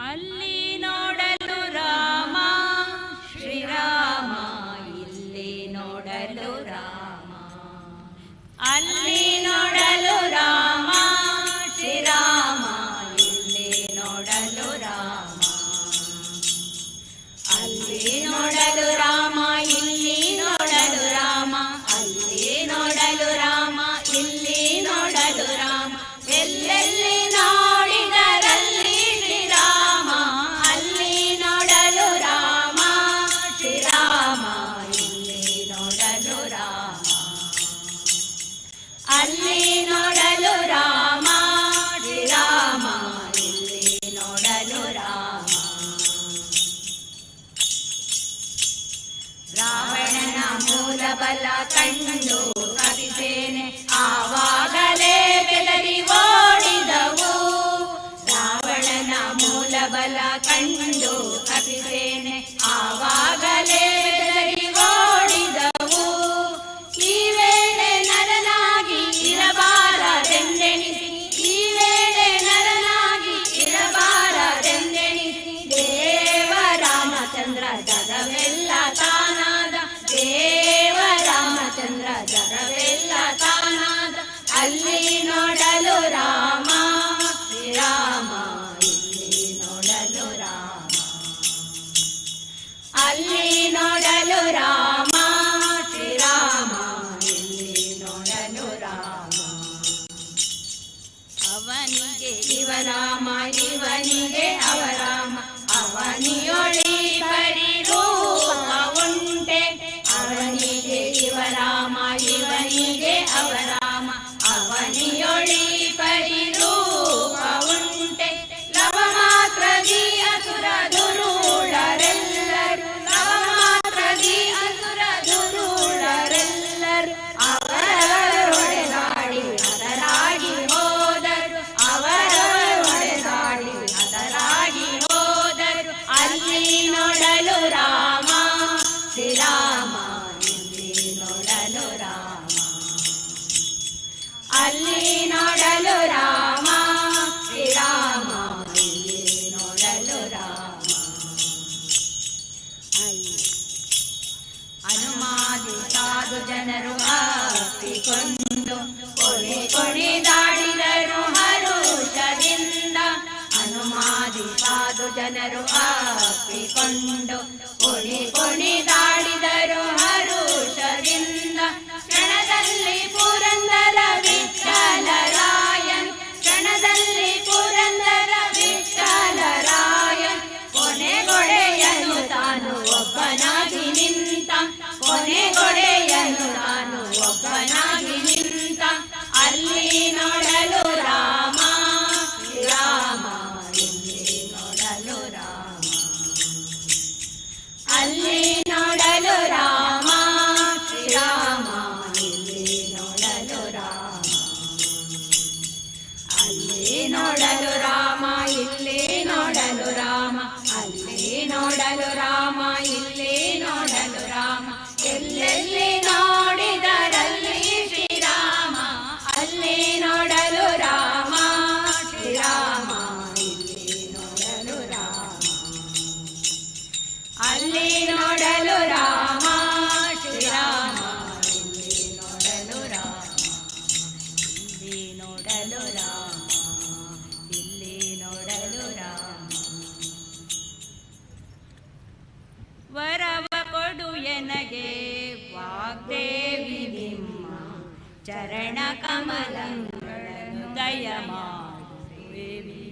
ಅಲ್ಲಿ ನೋಡಲು ರಾಮ ಶ್ರೀರಾಮ, ಇಲ್ಲಿ ನೋಡಲು ರಾಮ, ಅಲ್ಲಿ ನೋಡಲು ರಾಮ ಶ್ರೀರಾಮ, ಇಲ್ಲಿ ನೋಡಲು ರಾಮ, ಅಲ್ಲಿ ನೋಡಲು ರಾಮ, ಇಲ್ಲಿ ನೋಡಲು ರಾಮ, ಅಲ್ಲಿ ನೋಡಲು ರಾಮ, ಇಲ್ಲಿ ನೋಡಲು ರಾಮ, ಎಲ್ಲೆಲ್ಲಿ ನೋಡಿದರಲ್ಲಿ ಶ್ರೀರಾಮ, ಅಲ್ಲಿ ನೋಡಲು ರಾಮ ಶ್ರೀರಾಮ, ಇಲ್ಲಿ ನೋಡಲು ರಾಮ, ಅಲ್ಲಿ ನೋಡಲು ರಾಮ ಶ್ರೀರಾಮ, ಇಲ್ಲಿ ನೋಡಲು ರಾಮ. ರಾವಣನ ಮೂಲ ಬಲ ಕಂಡು ಕಪಿಸೇನೆ ಆವಾಗಲೇ ಬೆದರಿ ಓಡಿದವು. ರಾವಣನ ಮೂಲ ಬಲ ಕಂಡು ಕಪಿಸೇನೆ ಆವಾಗಲೇ ಬೆದರಿ ಓಡಿದವು. ಈ ವೇಳೆ ನರನಾಗಿ ಇರಬಾರದೆಂದೆಣಿಸಿ, ಈ ವೇಳೆ ನರನಾಗಿ ಇರಬಾರದೆಂದೆಣಿಸಿ, ದೇವ ರಾಮಚಂದ್ರ ಜಗವೆಲ್ಲ ತಾನಾದ, ದೇವ ರಾಮಚಂದ್ರ ಜಗವೆಲ್ಲ ತಾನಾದ, ಅಲ್ಲಿ ನೋಡಲು ರಾಮ ಶ್ರೀರಾಮ, ಇಲ್ಲಿ ನೋಡಲು ರಾಮ, ಅಲ್ಲಿ ನೋಡಲು ರಾಮ ಶ್ರೀರಾಮ, ಇಲ್ಲಿ ನೋಡಲು ರಾಮ. ಅವನಿಗೆ ಇವರಾಮ, ಇವನಿಗೆ ಅವರಾಮ, ಅವನಿಯೊಳಿ ಪರಿರೂಪ ಉಂಟೆ. ಅವನಿಗೆ ಇವರಾಮ, ಇವನಿಗೆ ಅವರಾಮ, ಅವನಿಯೊಳಿ ಪರಿರೂಪ ಉಂಟೆ. ಲವ ಮಾತ್ರದಿ ಅಸುರ ದುರುಳರೆಲ್ಲರು, ಲವ ಮಾತ್ರದಿ ಅಸುರ ದುರುಳರೆಲ್ಲರು, ಅವರವರೊಡೆದಾಡಿ ಅದರಾಗಿ ಹೋದರು, ಅವರವರೊಡೆದಾಡಿ ಅದರಾಗಿ ಹೋದರು. ಅಲ್ಲಿ ನೋಡಲು ರಾಮ ಶ್ರೀರಾಮ, ಇಲ್ಲಿ ನೋಡಲು ರಾಮ, ಅಲ್ಲಿ ನೋಡಲು ರಾಮ ಶ್ರೀರಾಮ, ಇಲ್ಲಿ ನೋಡಲು ರಾಮ. ಹನುಮಾದಿ ಸಾಧು ಜನರು ಅಪ್ಪಿಕೊಂಡು ಕೊನೆ ಕೊನೆದಾಡಿದರು ಹರುಷದಿಂದ. ಹನುಮಾದಿ ಸಾಧು ಜನರು ಅಪ್ಪಿಕೊಂಡು ಕೊನೆ ಕೊನೆದಾಡಿದರು ಹರುಷದಿಂದ. ಕ್ಷಣದಲ್ಲಿ ಪುರಂದರ ವಿಠ್ಠಲರಾಯನ್, ಕ್ಷಣದಲ್ಲಿ ಪುರಂದರ ವಿಠ್ಠಲರಾಯನ್, ಕೊನೆಗೊಡೆಯನು ತಾನು ಒಬ್ಬನಾಗಿ ನಿಂತ, ಕೊನೆಗೊಡೆಯನು ತಾನು ಒಬ್ಬನಾಗಿ ನಿಂತ. ಅಲ್ಲಿ ನೋಡಲು ರಾಮ ಶ್ರೀರಾಮ, ಇಲ್ಲಿ ನೋಡಲು ರಾಮ, ಅಲ್ಲಿ ನೋಡಲು ರಾಮ ಶ್ರೀರಾಮ, ಇಲ್ಲಿ ನೋಡಲು ರಾಮ, ಅಲ್ಲಿ ನೋಡಲು ರಾಮ, ಇಲ್ಲಿ ನೋಡಲು ರಾಮ, ಅಲ್ಲಿ ನೋಡಲು ರಾಮ, ಇಲ್ಲಿ ನೋಡಲು ರಾಮ. ಎಲ್ಲೆಲ್ಲಿ ನೋಡಿದರಲ್ಲಿ ಶ್ರೀರಾಮ, ಅಲ್ಲಿ ನೋಡಲು ರಾಮ ಶ್ರೀರಾಮ, ಇಲ್ಲಿ ನೋಡಲು ರಾಮ, ಅಲ್ಲಿ ನೋಡಲು ರಾಮ ಶ್ರೀರಾಮ, ಇಲ್ಲಿ ನೋಡಲು ರಾಮ, ಇಲ್ಲಿ ನೋಡಲು ರಾಮ, ಇಲ್ಲಿ ನೋಡಲು ರಾಮ. ವರವ ಕೊಡು ಎನಗೆ ವಾಗ್ದೇವಿ ನಿಮ್ಮ ಚರಣ ಕಮಲಗಳನ್ನು ದಯಮಾಡು ದೇವಿ.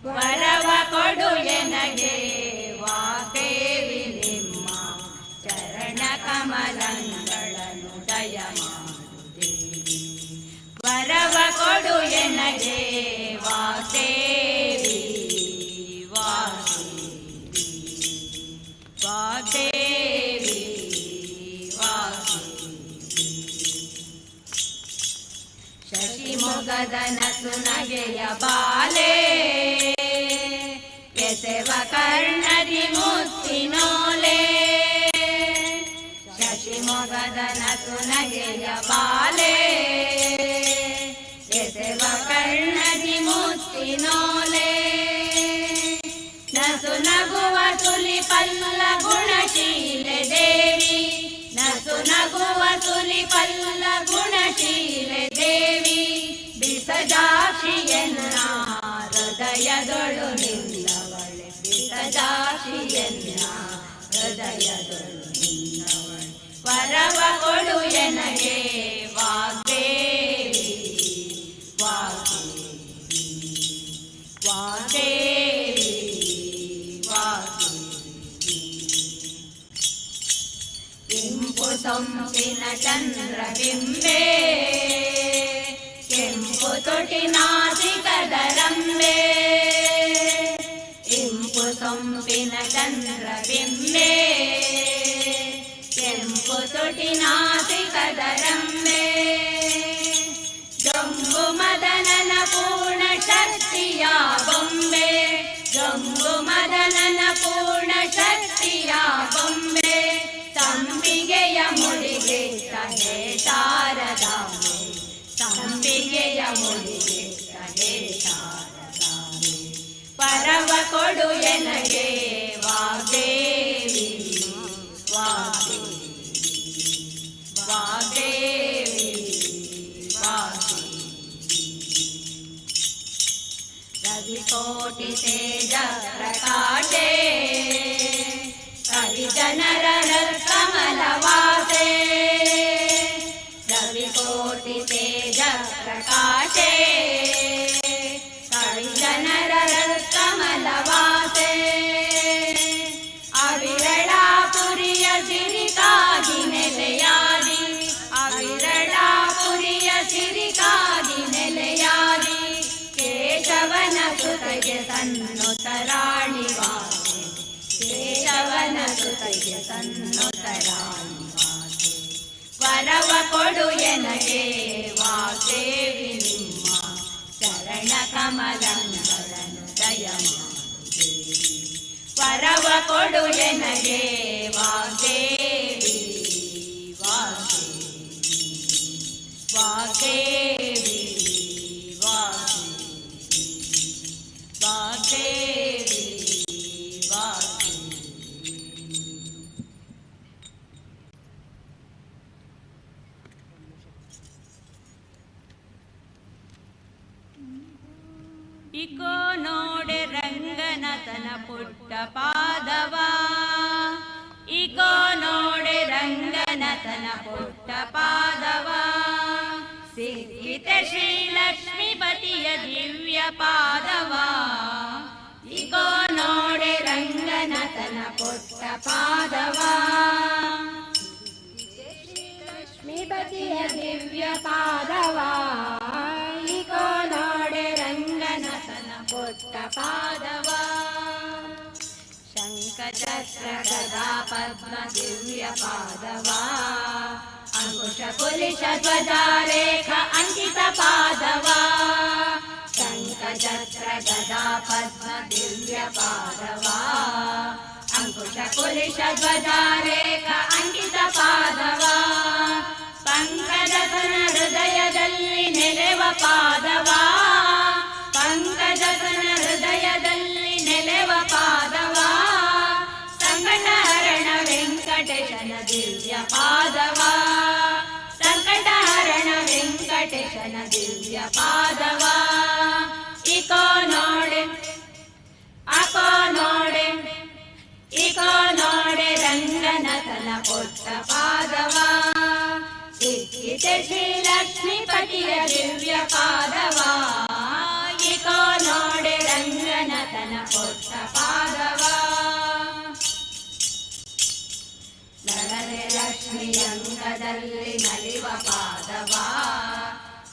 ವರವ ಕೊಡು ಎನಗೆ ವಾಗ್ದೇವಿ ನಿಮ್ಮ ಚರಣ ಕಮಲಗಳನ್ನು ದಯಮಾಡು ದೇವಿ. ವರವ ಕೊಡು ಎನಗೆ ವಾಗ್ದೇವಿ, ವಾಗ್ದೇವಿ, ವಾಗ್ದೇವಿ, ವಾಗ್ದೇವಿ. ಶಶಿಮೊಗದನ ಸುನಗೆಯ ಬಾಲೆ, ಎಸೆವ ಕರ್ಣದಿ ಮುತ್ತಿನೋಲೆ. ಶಶಿಮೊಗದನ ಸುನಗೆಯ ಬಾಲೆ, ಎಸೆವ ಕರ್ಣದಿ ಮುತ್ತಿನೋಲೆ. ಸುಲಿಪಲ್ಲ ಗುಣಶೀಲೆ ದೇವಿ ನಸು ನಗುವ ಸುಲಿಪಲ್ಲ ಗುಣಶೀಲೆ ದೇವಿ ಬಿಸಜಾಕ್ಷಿಯನ್ನ ಹೃದಯದೊಳು ನಿಲ್ಲವಳೆ ಬಿಸಜಾಕ್ಷಿಯನ್ನ ಹೃದಯದೊಳು ನಿಲ್ಲವಳೆ ವರವ ಕೊಡು ಎನಗೆ ವಾಗ್ದೇವಿ ವಾಗ್ದೇವಿ ವಾಗ್ದೇವಿ ಕೆಂಪು ಸೊಂಪಿನ ಚಂದ್ರಬಿಂಬೆ ಕೆಂಪು ತೊಟಿನಾಸಿಕದ ರಂಬೆ ಕೆಂಪು ಸೊಂಪಿನ ಚಂದ್ರಬಿಂಬೆ ಕೆಂಪು ತೊಟಿನಾಸಿಕದ ರಂಬೆ ಜಂಬು ಮದನನ ಪೂರ್ಣ ಶಕ್ತಿಯ ಬೊಂಬೆ ಜಂಬು ಮದನನ ಪೂರ್ಣ ಶಕ್ತಿಯ ಬೊಂಬೆ ತಂಬಿಗೆಯ ಮುಡಿಗೆ ತಹೆ ಶಾರದಾಂಬೆ ತಂಬಿಗೆಯ ಮುಡಿಗೆ ತಹೆ ಶಾರದಾಂಬೆ ಪರವ ಕೊಡು ಎನಗೆ ವಾಗ್ದೇವಿ ವಾಗ್ದೇವಿ ವಾಗ್ದೇವಿ ರವಿಕೋಟಿ ತೇಜ ಪ್ರಕಾಶೆ ಕವಿ ಜನರ ಕಮಲವಾಸೆ ರವಿಕೋಟಿ ತೇಜ ಪ್ರಕಾಶೆ ಕವಿ ಜನರ ಕಮಲವಾಸೆ ಅವಿರಳಾಪುರಿಯ ಸಿರಿಕಾಗಿ ನೆಲೆಯಾದಿ ಅವಿರಳಾಪುರಿಯ ಸಿರಿಕಾಗಿ ನೆಲೆಯಾದಿ ಕೇಶವನ ಸುತಗೆ ಸನ್ನುತರಾಣಿವಾಸೆ ಕೇಶವನ ಸುತಗೆ ಸನ್ನುತರಾಣಿವಾಸೆ ವರವ ಕೊಡು ಎನಗೆ ವಾಗ್ದೇವಿ ನಿಮ್ಮ ಚರಣ ಕಮಲಗಳನ್ನು ದಯಮಾಡಿ ವರವ ಕೊಡು ಎನಗೆ ವಾಗ್ದೇವಿ ವಾಗ್ದೇವಿ ವಾಗ್ದೇವಿ ವಾಗ್ದೇವಿ ಇಕೋ ನೋಡೆ ರಂಗನತನ ಪುಟ್ಟ ಪಾದವ ಇಕೋ ನೋಡೆ ರಂಗನತನ ಪುಟ್ಟ ಪಾದವ ಸಿಕ್ಕಿತೆ ಶ್ರೀಲಕ್ಷ್ಮೀಪತಿಯ ದಿವ್ಯ ಪಾದವ ಇಕೋ ನೋಡೆ ರಂಗನತನ ಪುಟ್ಟ ಪಾದವ ಶ್ರೀಲಕ್ಷ್ಮೀಪತಿಯ ದಿವ್ಯ ಪಾದವ ಇಕೋ ನೋಡೆ ರಂಗನತನ ಪುಟ್ಟ ಪಾದವ ಶಂಖಚಕ್ರ ಗದಾ ಪದ್ಮ ದಿವ್ಯ ಪಾದವ ಅಂಕುಶ ಕುಲಿಶ ಧ್ವಜಾರೇಖ ಅಂಕಿತ ಪಾದವ ಶಂಖಚಕ್ರ ಗದಾ ಪದ್ಮ ದಿವ್ಯ ಪಾದವ ಅಂಕುಶ ಕುಲಿಶ ಧ್ವಜಾರೇಖ ಅಂಕಿತ ಪಾದವ ಪಂಕಜತನ ಹೃದಯದಲ್ಲಿ ನೆಲೆವ ಪಾದವ ಪಂಕಜತನ ಹೃದಯದಲ್ಲಿ ನೆಲೆವ ಪಾದವ ಸಂಕಟಹರಣ ವೆಂಕಟೇಶನ ದಿವ್ಯ ಪಾದವ ಸಂಕಟಹರಣ ವೆಂಕಟೇಶನ ದಿವ್ಯ ಪಾದವ ಇಕೋ ನೋಡೆ ಅಕೋ ನೋಡೆ ಇಕೋ ನೋಡೆ ರಂಗನತನ ಪುಟ್ಟ ಪಾದವ ಸಿಕ್ಕಿತೆ ಶ್ರೀಲಕ್ಷ್ಮೀಪತಿಯ ದಿವ್ಯ ಪಾದವ ಇಕೋ ನೋಡೆ ರಂಗನತನ ಪುಟ್ಟ ಪಾದವ ಲಲನೆ ಲಕ್ಷ್ಮಿಯ ಅಂಗದಲ್ಲಿ ನಲಿವ ಪಾದವ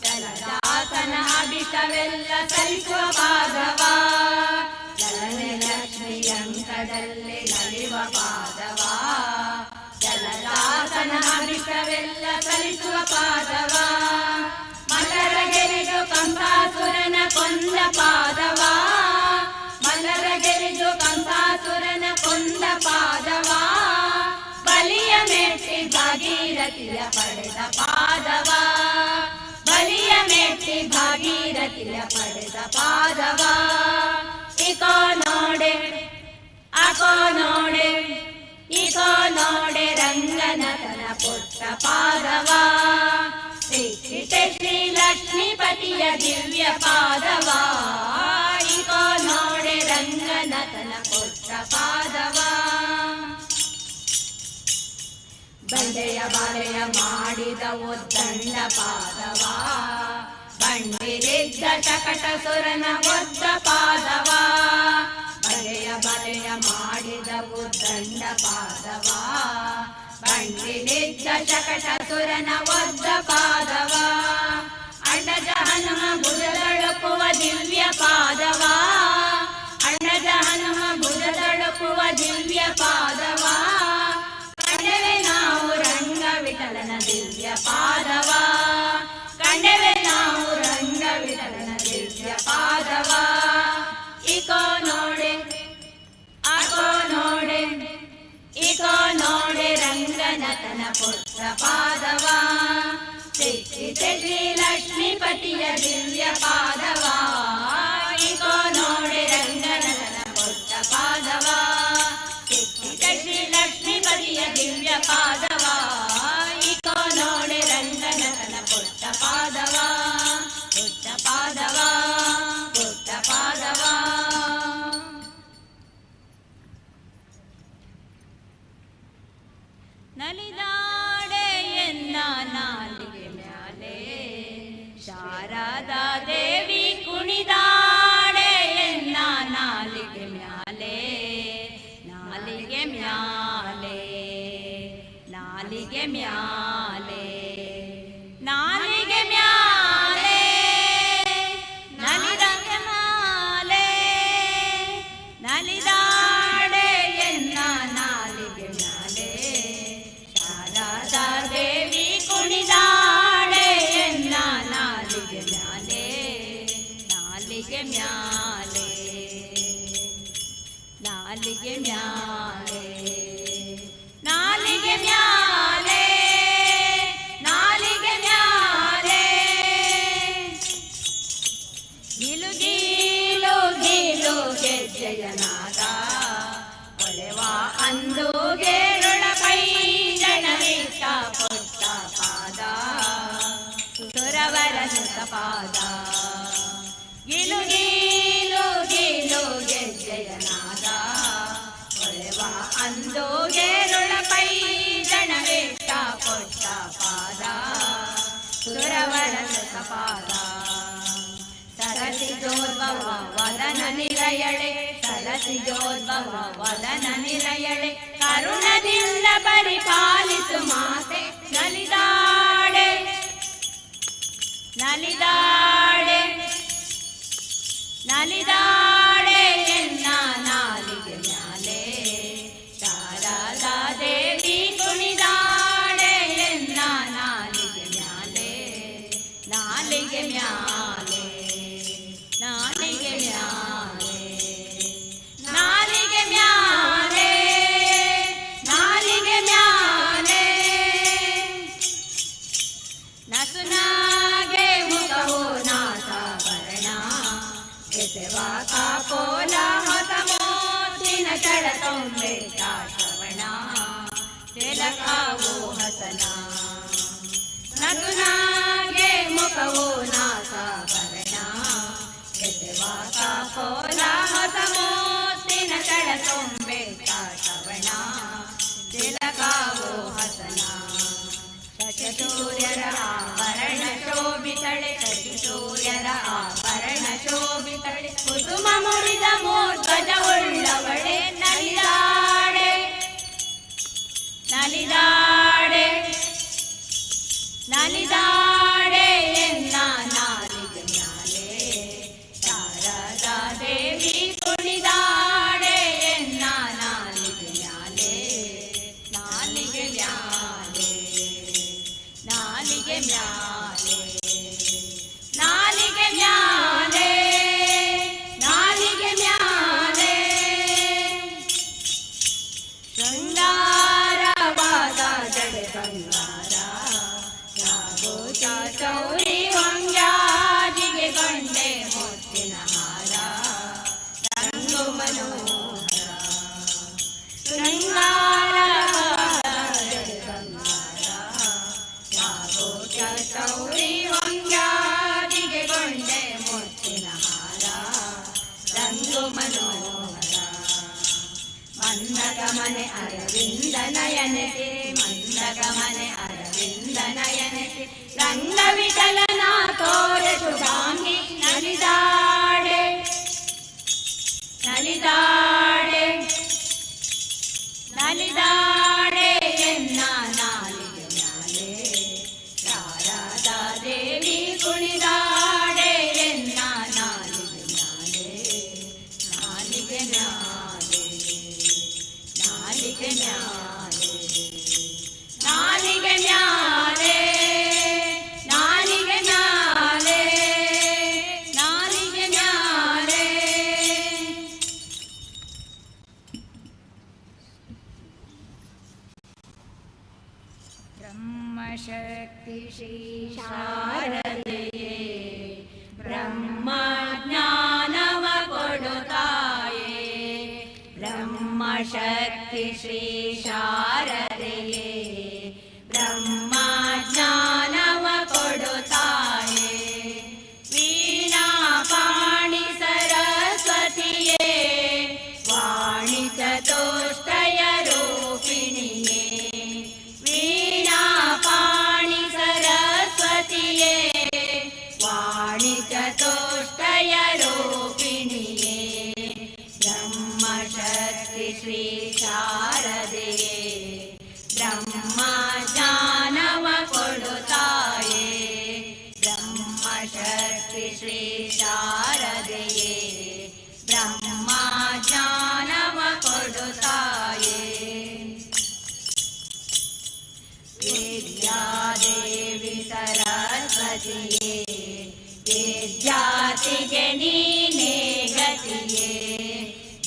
ಜಲದಾಸನ ಅಭಿಷವೆಲ್ಲ ಸಲ್ಲಿಸುವ ಪಾದವ ಲಲನೆ ಲಕ್ಷ್ಮಿಯ ಅಂಗದಲ್ಲಿ ನಲಿವ ಪಾದವ ಜಲದಾಸನ ಅಭಿಷವೆಲ್ಲ ಸಲ್ಲಿಸುವ ಪಾದವ ಮಲರ ಗೆರೆದು ಕಂಸಾಸುರನ ಕೊಂದ ಪಾದವ ಮಲರ ಗೆರೆದು ಕಂಸಾಸುರನ ಕೊಂದ ಪಾದವ ಬಲಿಯ ಮೆಟ್ಟಿ ಭಾಗೀರಥಿಯ ಪಡೆದ ಪಾದವ ಬಲಿಯ ಮೆಟ್ಟಿ ಭಾಗೀರಥಿಯ ಪಡೆದ ಪಾದವ ಇಕೋ ನೋಡೆ ಆಕೋ ನೋಡೆ ಈಕೋ ನೋಡೆ ರಂಗನಾಥನ ಪುಟ್ಟ ಪಾದವ, ಶ್ರೀ ಶ್ರೀ ಲಕ್ಷ್ಮೀಪತಿಯ ದಿವ್ಯ ಪಾದವ, ಈಕೋ ನೋಡೆ ರಂಗನಾಥನ ಪುಟ್ಟ ಪಾದವ. ಬಂಡೆಯ ಬಾಲೆಯ ಮಾಡಿದ ಉದ್ದಂಡ ಪಾದವ, ಬಂಡಿರಿದ್ದ ಶಕಟ ಸುರನ ಒದ್ದ ಪಾದವ, ಬಂಡೆಯ ಬಾಲೆಯ ಮಾಡಿದ ಉದ್ದಂಡ ಪಾದವ, ಬಂಡಿರಿದ್ದ ಶಕಟ ಸುರನ ಒದ್ದ ಪಾದವ, ಅಣ್ಣಜ ಹನುಮ ಭುಜದಳುಕುವ ದಿವ್ಯ ಪಾದವ, ಅಣ್ಣಜ ಹನುಮ ಭುಜದಳುಕುವ ದಿವ್ಯ ಪಾದವ, ಕಂಡೆವೆ ನಾವು ರಂಗ ವಿಠಲನ ದಿವ್ಯ ಪಾದವ, ಕಂಡೆವೆ ನಾವು ರಂಗ ವಿಠಲನ ದಿವ್ಯ ಪಾದವ. ಈಕೋ ನೋಡೆ ಆಕೋ ನೋಡೆ ಈಕೋ ನೋಡೆ ರಂಗನಾಥನ ಪುತ್ರ ಪಾದವ, ಶ್ರೀ ಶ್ರೀ ಲಕ್ಷ್ಮೀಪತಿಯ ದಿವ್ಯ ಪಾದವ, ಈಕೋ ನೋಡೆ ರಂಗನಾಥನ ಪುತ್ರ ಪಾದವ, ಶ್ರೀ ಲಕ್ಷ್ಮೀಪತಿಯ ದಿವ್ಯ ಪಾದವ, ಈಕೋ ನೋಡೆ ರಂಗನಾಥನ ಪುಟ್ಟ ಪಾದವ, ಪುಟ್ಟ ಪಾದವ, ಪುಟ್ಟ ಪಾದವ. ನಲಿದಾಡೆ ಎನ್ನ ನಾಲಿಗೆ ಮ್ಯಾಲೆ ಶಾರದಾ ದೇವಿ ಕುಣಿದಾಡೆ ಎನ್ನ ನಾಲಿಗೆ ಮ್ಯಾಲೆ, ನಾಲಿಗೆ ಮ್ಯಾಲೆ ನಾಲಿಗೆ ಮ್ಯಾಲೆ ನಾಲಿಗೆ ಮ್ಯಾಲೆ ನಲಿದ ಮ್ಯಾಲೆ ನಲಿದಾಡೆ ಎನ್ನ ನಾಲಿಗೆ ಮ್ಯಾಲೆ ಶಾರದಾ ದೇವಿ ಕುಣಿದಾಡೆ ಎನ್ನ ನಾಲಿಗೆ ಮ್ಯಾಲೆ, ನಾಲಿಗೆ ಮ್ಯಾಲೆ ನಾಲಿಗೆ ಮ್ಯಾಲೆ ನಾಲಿಗೆ ಮ್ಯಾಲೆ ನಾಲಿಗೆ ಮ್ಯಾಲೆ ಗಿಲು ಗೀಲು ಗೀಲು ಗೆಜ್ಜೆಯನಾದ ಒಳೆವ ಅಂದು ಗೇರುಳ ಪೈಂಜನವಿಟ್ಟ ಪುಟ್ಟ ಪಾದ, ಸುರವರ ಸುತ ಪಾದ, ಗಿಲು ಗೀಲು ಗೀಲು ಗೆಜ್ಜೆಯನಾದ ಒಳೆವ ಅಂದು ಗೇರುಳ ಪೈಂಜನವಿಟ್ಟ ಪುಟ್ಟ ಪಾದ, ಸುರವರ ಸುತ ಪಾದ. ಸರಸಿಜೋದ್ಭವ ವದನ ನಿರಯಳೆ, ಸರಸಿಜೋದ್ಭವ ವದನ ನಿರಯಳೆ, ಕರುಣದಿಂದ ಪರಿಪಾಲಿಸು ಮಾತೆ, ನಲಿದಾಡೆ ನಲಿದಾಡೆ ನಲಿದಾಡೆ ಎನ್ನ ನಾಲಿಗೆ ಮ್ಯಾಲೆ, ಶಾರದಾ ದೇವಿ ಕುಣಿದಾಡೆ ಎನ್ನ ನಾಲಿಗೆ ಮ್ಯಾಲೆ, ನಾಲಿಗೆ ಮ್ಯಾಲೆ ನಾಲಿಗೆ ಮ್ಯಾಲೆ ನಾಲಿಗೆ ಮ್ಯಾಲೆ ನಾಲಿಗೆ ಮ್ಯಾಲೆ ನಸುನಾಗೆ ಮುಖವು ನಾಸಾಭರಣ, ಎಸೆವ ಕಾಪೋಲ ಹೊಸ ಮೋತಿನ ಚಳತೊಂಬೆಟ್ಟ ಶ್ರವಣ, ತಿಲಕವು ಹಸನ ನಸುನಾಗೆ ಮುಖವು ನಾಸಾಭರಣ, ಎಸೆವ ಕಾಪೋಲ ಹೊಸ ಮೋತಿನ ಚಳತೊಂಬೆಟ್ಟ ಶ್ರವಣ, ತಿಲಕವು ಹಸನ. ಶಶಿಸೂರ್ಯರ ಆಭರಣ ಶೋಭಿತಳೆ, ಶಶಿಸೂರ್ಯರ ಆಭರಣ ಶೋಭಿತಳೆ, ಕುಸುಮ ಮುರಿದ ಮೋರ್ಧ್ವಜ ಉಳ್ಳವಳೆ, ನಲಿದಾಡೆ ನಲಿದಾಡೆ ನಲಿದಾಡೆ ಎನ್ನ ನಾಲಿಗೆ ಮ್ಯಾಲೆ, ಶಾರದಾ ದೇವಿ ಕುಣಿದಾಡೆ ಎನ್ನ ನಾಲಿಗೆ ಮ್ಯಾಲೆ, ನಾಲಿಗೆ ಮ್ಯಾಲೆ ನಾಲಿಗೆ ಮ್ಯಾಲೆ ಗಮನೆ ಅರವಿಂದ ನಯನಸಿ ರಂಗ ವಿಠಲನ ತೋರೆ ಶುಭಾಂಗಿ ನಲಿದಾಡೆ ನಲಿದಾಡೆ ನಲಿದಾಡೆ ಎನ್ನ ನಾಲಿಗೆ ಮ್ಯಾಲೆ ಶಾರದಾ ದೇವಿ ಕುಣಿದಾಡೆ ಎನ್ನ ನಾಲಿಗೆ ಮ್ಯಾಲೆ ನಾಲಿಗೆ ಮ್ಯಾಲೆ ನಾಲಿಗೆ ಮ್ಯಾಲೆ ನಾಲಿಗೆ ಮ್ಯಾಲೆ ನಾಲಿಗೆ ಮ್ಯಾಲೆ ನಾಲಿಗೆ ಮ್ಯಾಲೆ ಬ್ರಹ್ಮಶಕ್ತಿ ಶ್ರೀ ಶಾರದೆಯೇ ಬ್ರಹ್ಮ ಜ್ಞಾನವ ಕೊಡುತ್ತಾಯೇ ಬ್ರಹ್ಮಶಕ್ತಿ ಶ್ರೀ ಶಾರದೆಯೇ ಬ್ರಹ್ಮ ಜ್ಞಾನವ ಕೊಡುತ್ತಾಯೇ ವೀಣಾ ಪಾಣಿ ಸರಸ್ವತಿಯೇ ವಾಣಿ ಚತುಷ್ಟಯ ರೂಪಿಣಿಯೇ ವೀಣಾ ಪಾಣಿ ಸರಸ್ವತಿಯೇ ವಾಣಿ ಚತುಷ್ಟಯ ರೂಪಿಣಿಯೇ ಬ್ರಹ್ಮಶಕ್ತಿ ಶ್ರೀ ಶಾರದೆಯೇ ಬ್ರಹ್ಮ ಜ್ಞಾನವ ಕೊಡುತ್ತಾಯೇ ಬ್ರಹ್ಮಶಕ್ತಿ ಶ್ರೀ ಶಾರದೆಯೇ ಬ್ರಹ್ಮ ಜ್ಞಾನವ ಕೊಡುತ್ತಾಯೇ ವಿದ್ಯಾದೇವಿ ಸರಸ್ವತಿಯೇ ವಿದ್ಯಾರ್ಥಿಗೆ ನೀನೇ ಗತಿಯೇ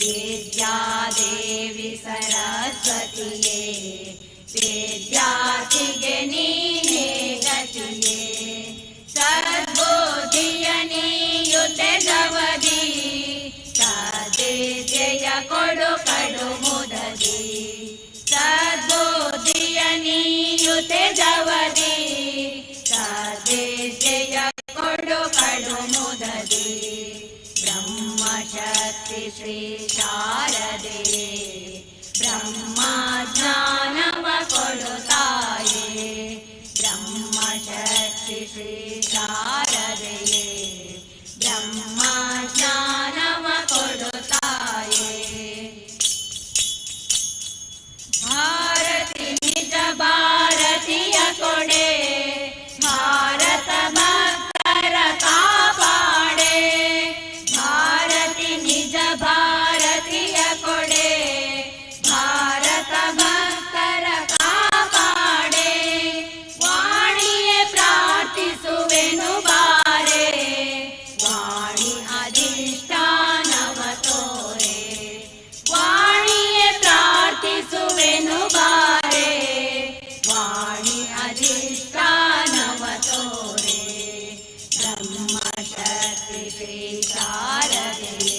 ವಿದ್ಯಾದೇವಿ ಸರಸ್ವತಿಯೇ ವಿದ್ಯಾರ್ಥಿಗೆ ನೀನೇ ಗತಿಯೇ ಸದ್ಬುದ್ಧಿಯ ನೀಯುತೆ ಜವದಿ ಸದ್ವಿದ್ಯೆಯ ಕೊಡು ಕಡು ಮುದದಿ ಸದ್ಬುದ್ಧಿಯ ನೀಯುತೆ ಜವದಿ ಸದ್ವಿದ್ಯೆಯ ಕೊಡು ಕಡು ಮುದದಿ ಬ್ರಹ್ಮಶಕ್ತಿ ಶ್ರೀ ಶಾರದೆಯೇ ಬ್ರಹ್ಮ ಜ್ಞಾನವ ಕೊಡುತ್ತಾಯೇ ಬ್ರಹ್ಮಶಕ್ತಿ ಶ್ರೀ ಶಾರದೆಯೇ ಬ್ರಹ್ಮ ಜ್ಞಾನವ ಕೊಡುತ್ತಾಯೇ ಭಾರತಿ ನಿಜ ಭಾರತೀಯ ಕೊಡೆ ಭಾರತ ಭಕ್ತರ ಕಾಪಾಡೆ ಭಾರತಿ ನಿಜ ಭಾರತೀಯ ಕೊಡೆ ಭಾರತ ಭಕ್ತರ ಕಾಪಾಡೆ ವಾಣಿಯೇ ಪ್ರಾರ್ಥಿಸುವೆನು ಬಾರೆ ವಾಣಿ ಅಧಿಷ್ಠಾನವ ತೋರೆ ವಾಣಿಯೇ ಪ್ರಾರ್ಥಿಸುವೆನು ಬಾರೆ ವಾಣಿ ಅಧಿಷ್ಠಾನವ ತೋರೆ ಬ್ರಹ್ಮಶಕ್ತಿ ಶ್ರೀ ಶಾರದೆಯೇ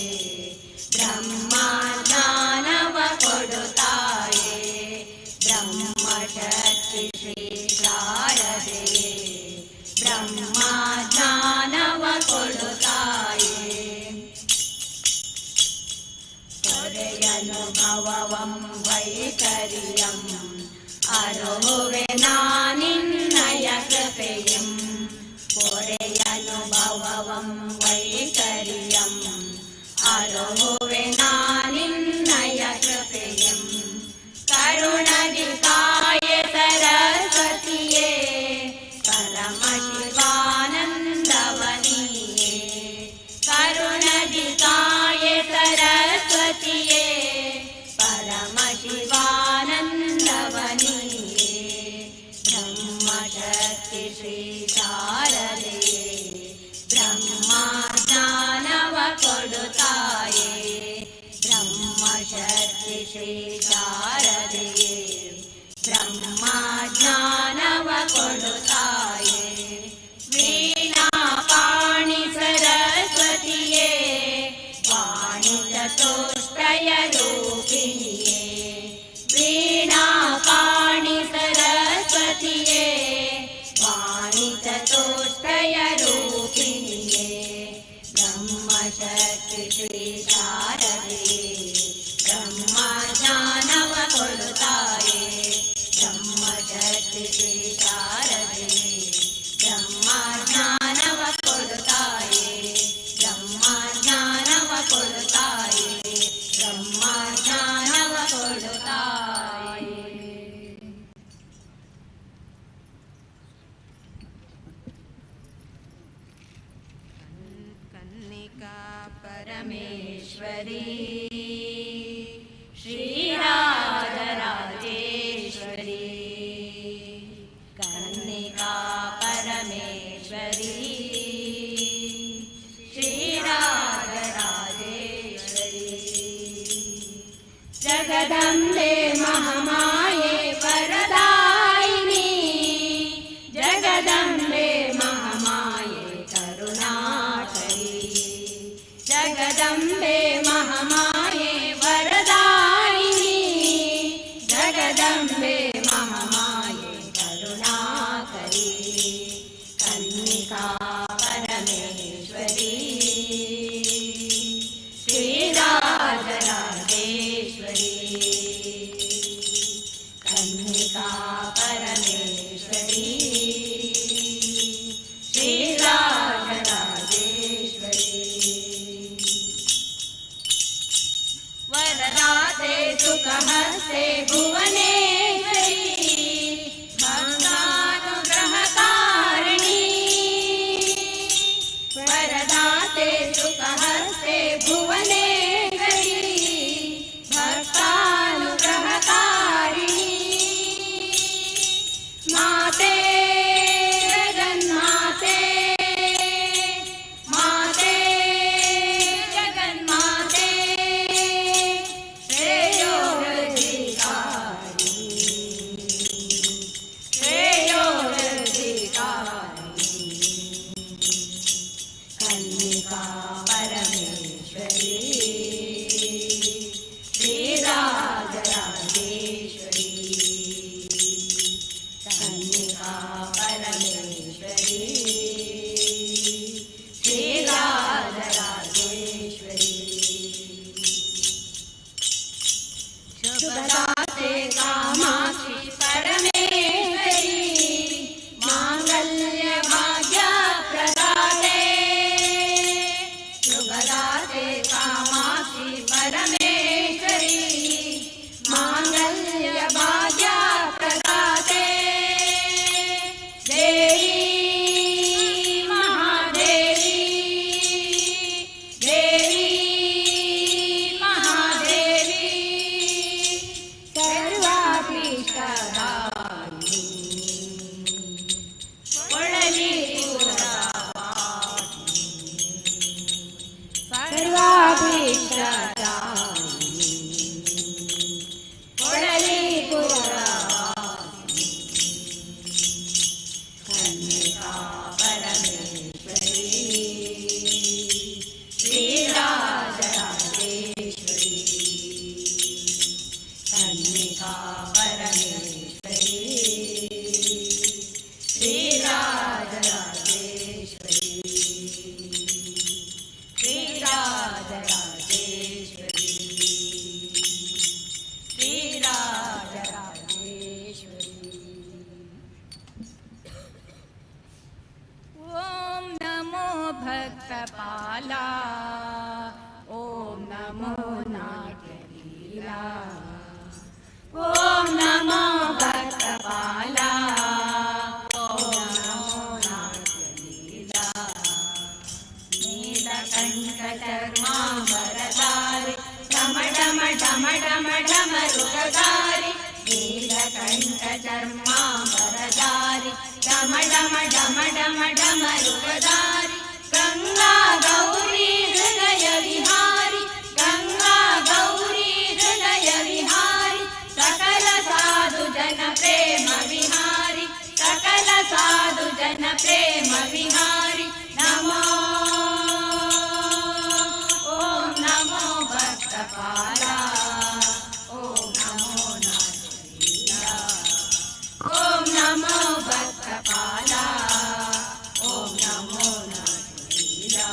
ಬ್ರಹ್ಮ ಜ್ಞಾನವ ಕೊಡುತ್ತಾಯೇ ಬ್ರಹ್ಮಶಕ್ತಿ ಶ್ರೀ ಶಾರದೆಯೇ ಬ್ರಹ್ಮ ಜ್ಞಾನವ ಕೊಡುತ್ತಾಯೇ ತೊರೆಯನುಭವವಂ ವೈಖರಿಯಂ ಅರುಹುವೆ ನಾನಿನ್ನಯ ಕೃಪೆಯಂ ಪೊರೆಯನುಭವವಂ ವೈಖರಿಯಂ ಅರುಹುವೆ ನಾನಿನ್ನಯ ಕೃಪೆಯಂ ಕರುಣದಿ ಕಾಯೆ ಸರಸ್ವತಿಯೇ ಪರಮ ಶಿವಾನಂದವನಿಯೇ ಕರುಣದಿ ಕಾಯೆ ಸರಸ್ವತಿಯೇ ಪರಮ ಶಿವಾನಂದವನಿಯೇ ಬ್ರಹ್ಮಶಕ್ತಿ ಶ್ರೀ ಶಾರದೆಯೇ ಬ್ರಹ್ಮ ಜ್ಞಾನವ ಕೊಡುತ್ತಾಯೇ ಬ್ರಹ್ಮಶಕ್ತಿ ಶ್ರೀ ಶಾರದೆಯೇ ಬ್ರಹ್ಮ ಜ್ಞಾನವ ಕೊಡುತ್ತಾಯೇ ವೀಣಾ ಪಾಣಿ ಸರಸ್ವತಿಯೇ ವಾಣಿ ಚತುಷ್ಟಯ ರೂಪಿಣಿಯೇ ವೀಣಾ ಪಾಣಿ ಸರಸ್ವತಿಯೇ ವಾಣಿ ಚತುಷ್ಟಯ ರೂಪಿಣಿಯೇ ಬ್ರಹ್ಮಶಕ್ತಿ ಶ್ರೀ ಶಾರದೆಯೇ ಬ್ರಹ್ಮ ಜ್ಞಾನವ ಕೊಡುತ್ತಾಯೇ ಬ್ರಹ್ಮಶಕ್ತಿ परमेश्वरी श्रीराजराजेश्वरी कन्निका परमेश्वरी श्रीराजराजेश्वरी जगदम्बे महामाये वरदायिनी जगदम्बे महामाये करुणाकरी जगदम्बे महामाये वरदायिनी जगदम्बे महामाये करुणाकरी कन्निका परमेश्वरी श्रीराजराजेश्वरी कन्निका परमेश्वरी श्रीराजराजेश्वरी वरदाते सुखहस्ते भुवनेश्वरी भक्तानुग्रहकारिणी वरदाते सुखहस्ते भुवनेश्वरी भक्तानुग्रहकारिणी माते जगन्माते माते जगन्माते श्रेयोरधिकारी श्रेयोरधिकारी कन्निका परमेश्वरी श्रीराजराजेश्वरी कन्निका परमेश्वरी श्रीराजराजेश्वरी शुभदाते कामाक्षि परमेश्वरी मांगल्य भाग्य प्रदाते शुभदाते कामाक्षि परमेश्वरी मांगल्य भाग्य प्रदाते देवी महादेवी देवी महादेवी सर्वाभीष्टदायिनी कोळली सर्वाभीष्टदायिनी कोळली कन्निका परमेश्वरी श्रीराजराजेश्वरी कन्निका परमेश्वरी श्रीराजराजेश्वरी श्रीराजराजेश्वरी श्रीराजराजेश्वरी ॐ नमो भक्तपाला ॐ नमो नाट्यलीला ॐ नमो भक्तपाला ॐ नमो नाट्यलीला नीलकण्ठचर्माम्बरधारि डम डम डम डम डमरुकधारि नीलकण्ठचर्माम्बरधारि डम डम डम डम डमरुकधारि गंगा गौरी हृदय विहारि गंगा गौरी हृदय विहारि सकल साधु जन प्रेम विहारि सकल साधु जन प्रेम विहारि नमो ॐ नमो भक्तपाला ॐ नमो नाट्यलीला ॐ नमो भक्तपाला ॐ नमो नाट्यलीला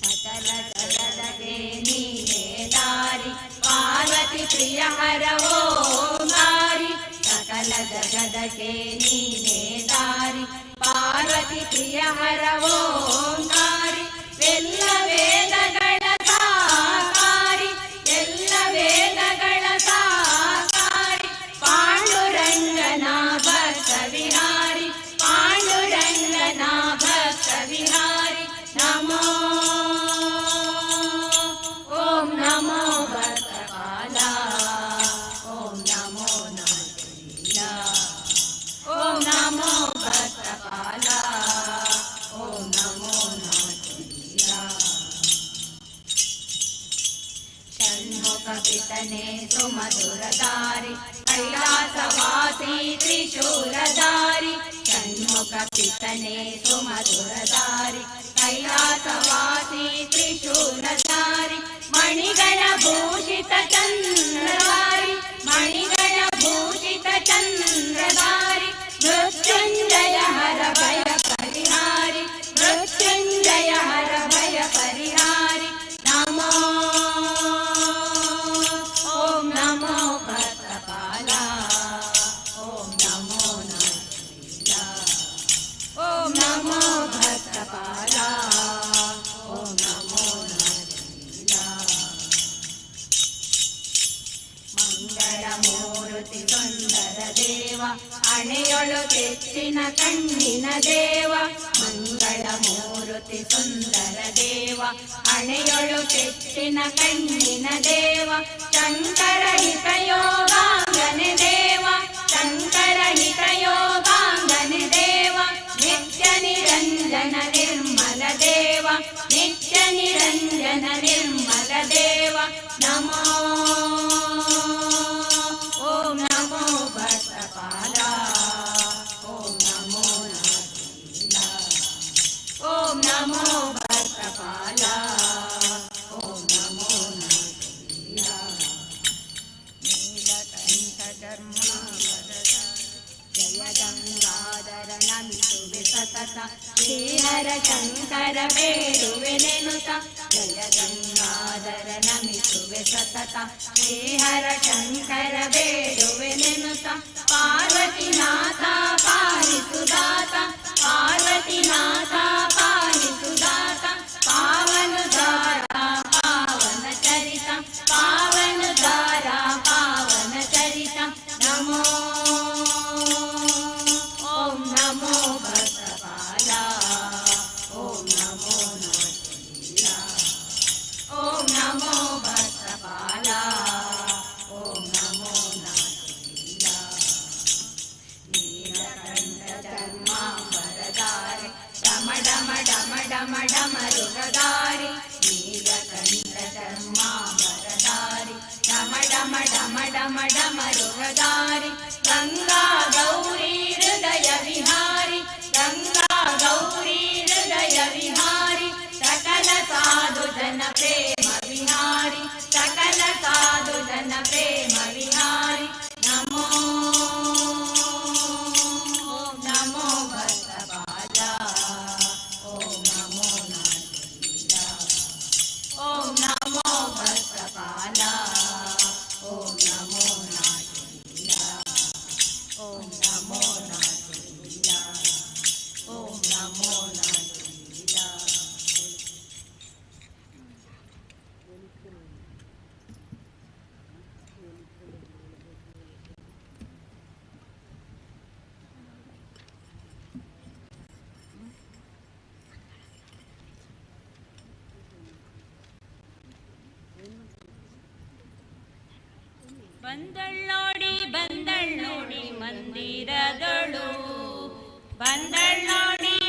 सकल जगदगे नीने दारि पार्वती प्रिय हर ओंगारि सकल जगदगे नीने दारि पार्वती प्रिय हर ओंगारि ಎಲ್ಲ ವೇದಗಳ ಸಾಕಾರಿ ಎಲ್ಲ ವೇದಗಳ ಸಾಕಾರಿ ಪಾಂಡುರಂಗನ ಭಕ್ತ ವಿಹಾರಿ ಪಾಂಡುರಂಗನ ಭಕ್ತ ವಿಹಾರಿ ನಮೋ ಪಿತನೆ ಸುಮಧುರಧಾರಿ ಕೈಲಾಸವಾಸಿ ತ್ರಿಶೂಲಧಾರಿ ಷಣ್ಮುಖ ಪಿತನೆ ಸುಮಧುರಧಾರಿ ಕೈಲಾಸವಾಸಿ ತ್ರಿಶೂಲಧಾರಿ ಮಣಿಗಳ ಭೂಷಿತ ಚಂದ್ರಧಾರಿ ಮಣಿಗಳ ಭೂಷಿತ ಚಂದ್ರಧಾರಿ ಮೃತ್ಯುಂಜಯ ಹರ ಭಯ ಪರಿಹಾರಿ ಮೃತ್ಯುಂಜಯ ಹರ ಭಯ ಪರಿಹಾರಿ ನಮೋ ಓಂ ನಮೋ ಭಕ್ತಪಾಲ ಓಂ ನಮೋ ನಾರಾಯಣ ಓಂ ನಮೋ ಭಕ್ತಪಾಲ ಓಂ ನಮೋ ನಾರಾಯಣ ಮಂಗಳ ಮೂರುತಿ ಸುಂದರ ದೇವ ಅಣೆಯೊಳು ತೆಚ್ಚಿನ ಕಣ್ಣಿನ ದೇವ ಮಂಗಳ ಮೂರುತಿ ಸುಂದರ ದೇವ ಅಣೆಯೊಳು ತೆಚ್ಚಿನ ಕಣ್ಣಿನ ದೇವ ಶಂಕರ ಹಿತಯೋಗಾಂಗನೆ ದೇವ ಶಂಕರ ಹಿತಯೋಗಾಂಗನೆ ದೇವ ನಿತ್ಯ ನಿರಂಜನ ನಿರ್ಮಲ ದೇವ ನಿತ್ಯ ನಿರಂಜನ ನಿರ್ಮಲ ದೇವ ನಮೋ ಓಂ ನಮೋ ಭಕ್ತಪಾಲ ಓಂ ನಮೋ ನಾರಾಯಣ ಓಂ ನಮೋ ಭಕ್ತಪಾಲ ಓಂ ನಮೋ ನಾರಾಯಣ ನೀಲಕಂಠ ಧರ್ಮಾವರದ ಜಯ ಗಂಗಾಧರ ನಮಿಸುವೆ ಸತತ ಶ್ರೀಹರ ಶಂಕರ ಬೇಡುವೆ ನೆನುತ ಜಯ ಗಂಗಾಧರ ನಮಿಸುವೆ ಸತತ ಶ್ರೀಹರ ಶಂಕರ ಬೇಡುವೆ ನೆನುತ ಪಾರ್ವತಿನಾಥ ಪಾಲಿಸುದಾತ ಪಾರ್ವತಿನಾಥ ಪಾಲಿಸುದಾತ ಪಾವನದಾರ ಪಾವನ ಚರಿತ ಪಾವನದಾರ ಪಾವನ ಚರಿತ ನಮೋ ಓಂ ನಮೋ ಭಕ್ತಪಾಲ ಓಂ ನಮೋ ನಾರಾಯಣ ಓಂ ನಮೋ ಭಕ್ತಪಾಲ ಓಂ ನಮೋ ನಾರಾಯಣ ನೀಲಕಂಠ ಚರ್ಮಾಂಬರಧಾರಿ ಡಮ ಡಮ ಡಮ ಡಮ ಡಮರುಗಧಾರಿ ನೀಲಕಂಠ ಚರ್ಮಾಂಬರಧಾರಿ ಡಮ ಡಮ ಡಮ ಡಮ ಡಮರುಗಧಾರಿ ಗಂಗಾ ಗೌರಿ ಹೃದಯ ವಿಹಾರಿ ಗಂಗಾ ಗೌರಿ ಹೃದಯ ವಿಹಾರಿ ಸಕಲ ಸಾಧು ಜನ ಪ್ರೇಮ ವಿಹಾರಿ ಸಕಲ ಸಾಧು ಜನ ಪ್ರೇಮ ವಿಹಾರಿ ನಮೋ ಓಂ ನಮೋ ಭಕ್ತಪಾಲ ಓಂ ನಮೋ ನಾರಾಯಣ ಓಂ ನಮೋ ಭಕ್ತಪಾಲ ಓಂ ನಮೋ ನಾರಾಯಣ ಓಂ ನಮೋ ನಾರಾಯಣ ಓಂ ನಮೋ ನಾರಾಯಣ ಬಂದಳ್ಳೋಡಿ ಮಂದಿರದೊಳು ಬಂದಳ್ಳೋಡಿ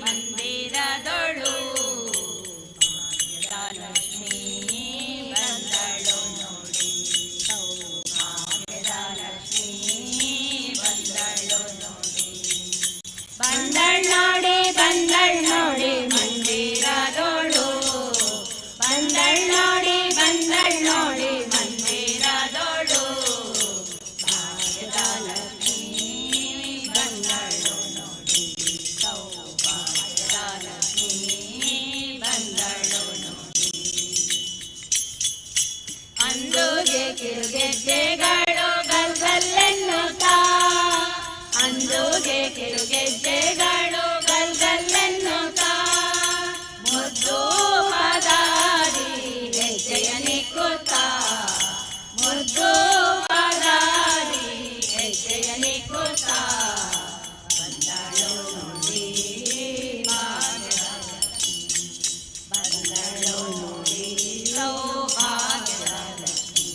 ಮಂದಿರದೊಳು ಲಕ್ಷ್ಮೀ ಬಂದಳು ನೋಡಿ ಸೌಭಾಗ್ಯದ ಲಕ್ಷ್ಮೀ ಬಂದಳು ನೋಡಿ ಬಂದಳ್ಳೋಡಿ ಮಂದಿರದೊಳು ಬಂದಳ್ಳೋಡಿ ಮಂದಿರದೊಳು ಭಾಗ್ಯದ ಲಕ್ಷ್ಮೀ ಬಂದಳು ನೋಡಿ ಸೌಭಾಗ್ಯದ ಲಕ್ಷ್ಮೀ ಬಂದಳು ನೋಡಿ ಅಂದುಗೆ ಕಿರುಗೆಜ್ಜೆಗಳು ಗಲ್ಗಲ್ಲೆನ್ನುತ್ತಾ ಅಂದುಗೆ ಕಿರುಗೆಜ್ಜೆಗಳು ಗಲ್ಗಲ್ಲೆನ್ನುತ್ತಾ ಮುದ್ದು ಪದಾರಿ ಹೆಜ್ಜೆಯ ನಿಕ್ಕುತ್ತಾ ಮುದ್ದು ಪದಾರಿ ಹೆಜ್ಜೆಯ ನಿಕ್ಕುತ್ತಾ ಬಂದಳು ನೋಡಿ ಭಾಗ್ಯದ ಲಕ್ಷ್ಮೀ ಬಂದಳು ನೋಡಿ ಸೌಭಾಗ್ಯದ ಲಕ್ಷ್ಮೀ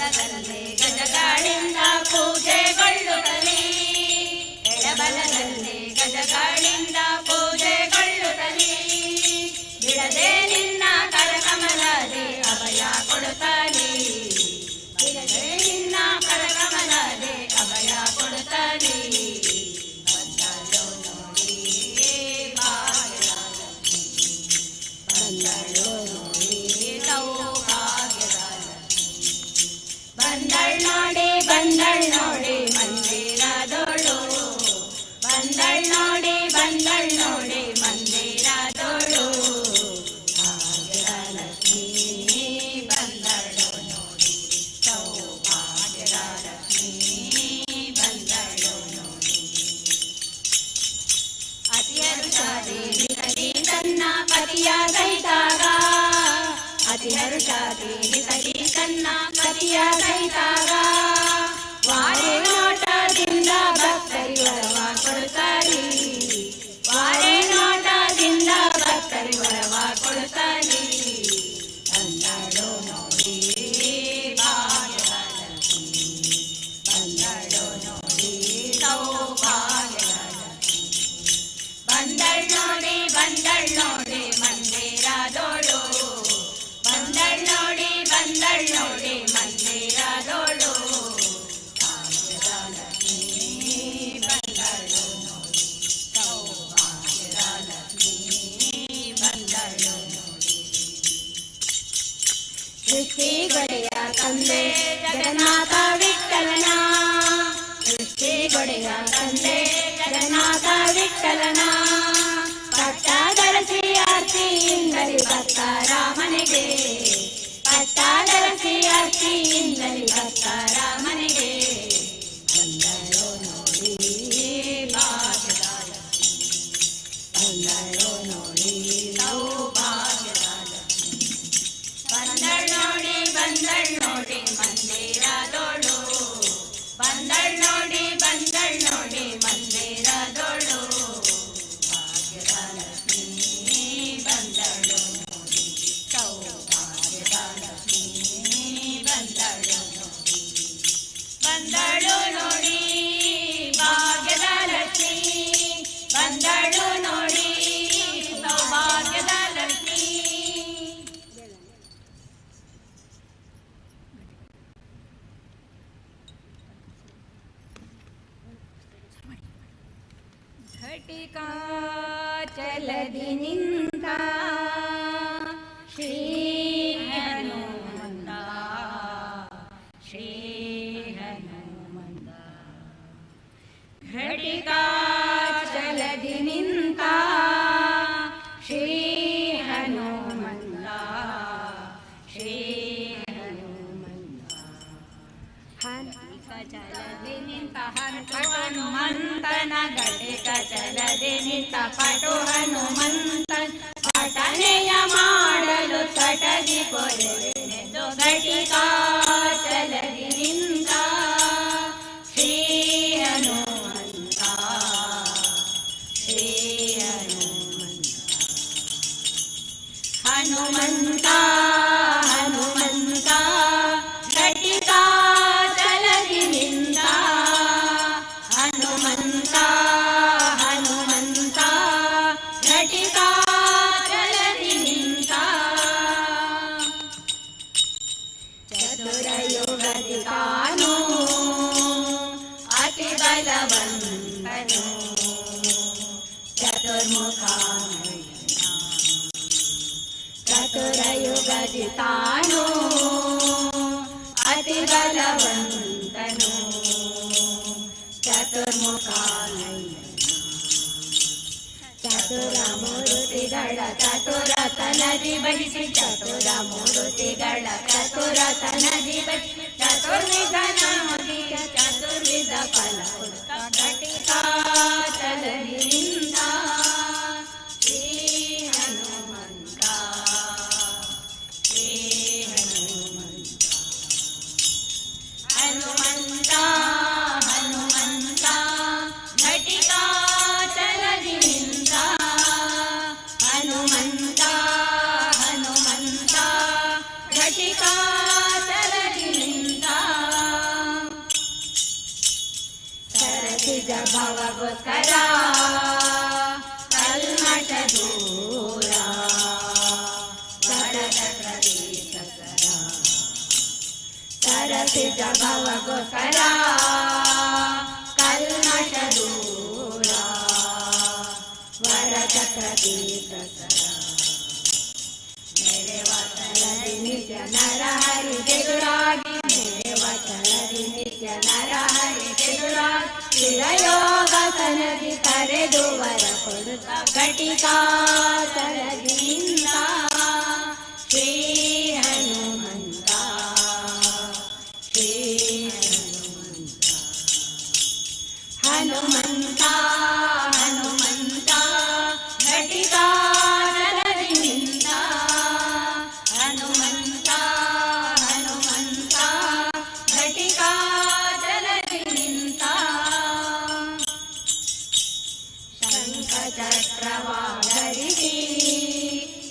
ಎಡಬಲದಲ್ಲಿ ಗಜಗಳಿಂದ ಪೂಜೆಗೊಳ್ಳುತ್ತಲೇ ಎಡಬಲದಲ್ಲಿ ಗಜಗಳಿಂದ ಪೂಜೆಗೊಳ್ಳುತ್ತಲೇ ಬಿಡದೆ ನಿನ್ನ ಕರಕಮಲದೆ ಅಭಯ ಕೊಡುತ್ತಾನೆ ಬಿಡದೆ ನಿನ್ನ ಕರಕಮಲದೆ ಅಭಯ ಕೊಡುತ್ತಾನೆ ಬಂದಳು ನೋಡಿ ಭಾಗ್ಯಲಕ್ಷ್ಮಿ ಬಂದಳು ನೋಡಿ ಸೌಭಾಗ್ಯದ ಬಂದಳ್ ನೋಡಿ ಮಂದಿರದೋಳು ಬಂದಳ್ ನೋಡಿ ಮಂದಿರದೋಳು ಭಾಗ್ಯದ ಲಕ್ಷ್ಮೀ ಬಂದಳು ನೋಡಿ ಸೌಭಾಗ್ಯದ ಲಕ್ಷ್ಮೀ ಬಂದಳು ನೋಡಿ ಅತಿಹರುಷಾದಿ ನಿಕಟಿ ತನ್ನ ಪತಿಯ ಸಹಿತಾಗ ಅತಿಹರುಷಾದಿ ನಿಕಟಿ ತನ್ನ ಪತಿಯ ಸಹಿತಾಗ ವಾರೆ ನೋಟದಿಂದ ಭಕ್ತರಿ ವರವ ಕೊಡುತ್ತಾರೆ ವಾರೆ ನೋಟದಿಂದ ಭಕ್ತರಿ ವರವ ಕೊಡುತ್ತಾರೆ ಬಂದಳು ನೋಡಿ ಭಾಗ್ಯದ ಲಕ್ಷ್ಮೀ ಬಂದಳು ನೋಡಿ ಸೌಭಾಗ್ಯದ ಲಕ್ಷ್ಮೀ ಬಂದಳ್ ನೋಡಿ ಮಂದಿರದೋಳು ಬಂದಳ್ ನೋಡಿ ಮಂದಿರದೋಳು ಭಾಗ್ಯದ ಲಕ್ಷ್ಮೀ ಬಂದಳು ನೋಡಿ ಸೌಭಾಗ್ಯದ ಲಕ್ಷ್ಮೀ ಬಂದಳು ನೋಡಿ ಸೃಷ್ಟಿಗೊಡೆಯ ತಂದೆ ಜಗನ್ನಾಥ ವಿಠಲನ ಸೃಷ್ಟಿಗೊಡೆಯ ತಂದೆ ಜಗನ್ನಾಥ ವಿಠಲನ ಪಟ್ಟಾದರಸಿ ಆರ್ತಿಯಿಂದಲೇ ಭಕ್ತ ರಾಮನಿಗೆ ಪಟ್ಟಾದರಸಿ ಆರ್ತಿಯಿಂದಲೇ ಭಕ್ತ ರಾಮನಿಗೆ ಬಂದಳು ನೋಡಿ ಭಾಗ್ಯದ ಲಕ್ಷ್ಮೀ ಬಂದಳು ನೋಡಿ ಸೌಭಾಗ್ಯದ ಲಕ್ಷ್ಮೀ ಬಂದಳ್ ನೋಡಿ ಮಂದಿರದೋಳು ಬಂದಳ್ ನೋಡಿ ಮಂದಿರದೋಳು ಭಾಗ್ಯದ ಲಕ್ಷ್ಮೀ ಬಂದಳು ನೋಡಿ ಸೌಭಾಗ್ಯದ ಲಕ್ಷ್ಮೀ ಬಂದಳು ನೋಡಿ ಬಂದಳು ನೋಡಿ ಭಾಗ್ಯದ ಲಕ್ಷ್ಮೀ ಬಂದಳು ನೋಡಿ ಸೌಭಾಗ್ಯದ ಲಕ್ಷ್ಮೀ ಘಟಿಕಾ ಚಲದಿ ನಿಂತ ಶ್ರೀ ಹನುಮಂತ ಶ್ರೀ ಹನುಮಂತ ಘಟಿಕಾ ಚಲದಿ ನಿಂತ ಶ್ರೀ ಹನುಮಂತ ಶ್ರೀ ಹನುಮಂತ ಚಲದಿ ನಿಂತ ಹನುಮಂತನ ಘಟಿಕ ಚಲದಿ ನಿಂತ ಪಟು ಹನುಮಂತನ ಪಠನೆಯ ಮಾಡಲು ತಟದಿ ಕೊರೆದೆನೆಂದು ಘಟಿಕಾ ಚಲದಿ ನಿಂತ ಶ್ರೀ ಹನುಮಂತ ಶ್ರೀ ಹನುಮಂತ ಹನುಮಂತ ಘಟಿಕಾ ಚಲದಿ ನಿಂತ ಹನುಮಂತ ಹನುಮಂತ ಘಟಿಕಾ ಚಲದಿ ನಿಂತ ಚತುರಯುಗದಿ ತಾನು ಅತಿ ಬಲವಂತನು ಚತುರ್ಮುಖ ಚತುರಯುಗದಿ ತಾನು ಅತಿ ಬಲವಂತನು ಚತುರ ಮೂರುತಿಗಳ ಚತುರತನದಿ ಬಡಿಸಿ ಚತುರ ಮೂರುತಿಗಳ ಚತುರತನದಿ ಬಡಿಸಿ ಚತುರ್ವಿಧ ನಮೋದಿಯ ಚತುರ್ವಿಧ ಫಲ ಘಟಿಕಾ ಚಲದಿ ನಿಂತ ಶ್ರೀ ಹನುಮಂತ ಶ್ರೀ ಹನುಮಂತ ಹನುಮಂತ ಹನುಮಂತ ಘಟಿಕಾ ಚಲದಿ ನಿಂತ ಹನುಮಂತ ಹನುಮಂತ ಘಟಿಕಾ ಚಲದಿ ನಿಂತ ಭವಗೋಸ್ಕರ ಕಲ್ಮಶ ದೂರ ವರದೀಶ ಸರಸಿಜ ಭವಗೋಸ್ಕರ ಕಲ್ಮಶ ದೂರ ವರಚಕ್ರತೀರ್ಥ ನಿತ್ಯ ನರ ಹರಿ ಎದುರಾಗಿ ಚಲದಿ ನಿತ್ಯ ನರ ಹರಿ ಎದುರಾಗಿ ಸ್ಥಿರಯೋಗಾಸನದಿ ಕರೆದು ವರ ಕೊಡುತ್ತ ಘಟಿಕಾ ಚಲದಿಂದ ಶ್ರೀ ಹನುಮಂತ ಶ್ರೀ ಹನುಮಂತ ಹನುಮಂತ ಘಟಿಕಾ ಚಲದಿಂದ ಹನುಮಂತ ಹನುಮಂತ ಘಟಿಕಾ ಜಲದಿಂದ ಶಂಖ ಚಕ್ರವಾಧರಿಸಿ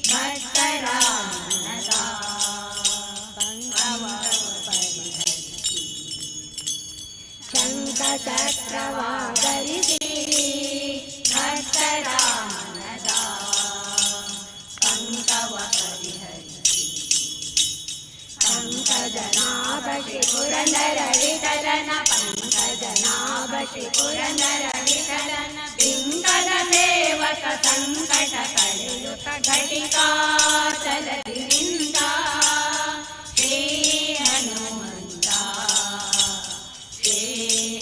ಭಕ್ತರ ಮನದ ಭಂಗವ ಪರಿಹರಿಸಿ ಶಂಖ ಚಕ್ರವಾಧರಿಸಿ ಭಕ್ತರ ಮನದ ಭಂಗವ ಪರಿಹರಿಸಿ ಪಂಕಜನಾಭ ಶ್ರೀ ಪುರಂದರ ವಿಠಲನ ಪಂಕಜನಾಭ ಶ್ರೀ ಪುರಂದರ ವಿಠಲನ ಬಿಂಕದ ಸೇವಕ ಸಂಕಟ ಕಳೆಯುತ್ತ ಘಟಿಕಾ ಚಲದಿಂದ ಶ್ರೀ ಹನುಮಂತ ಶ್ರೀ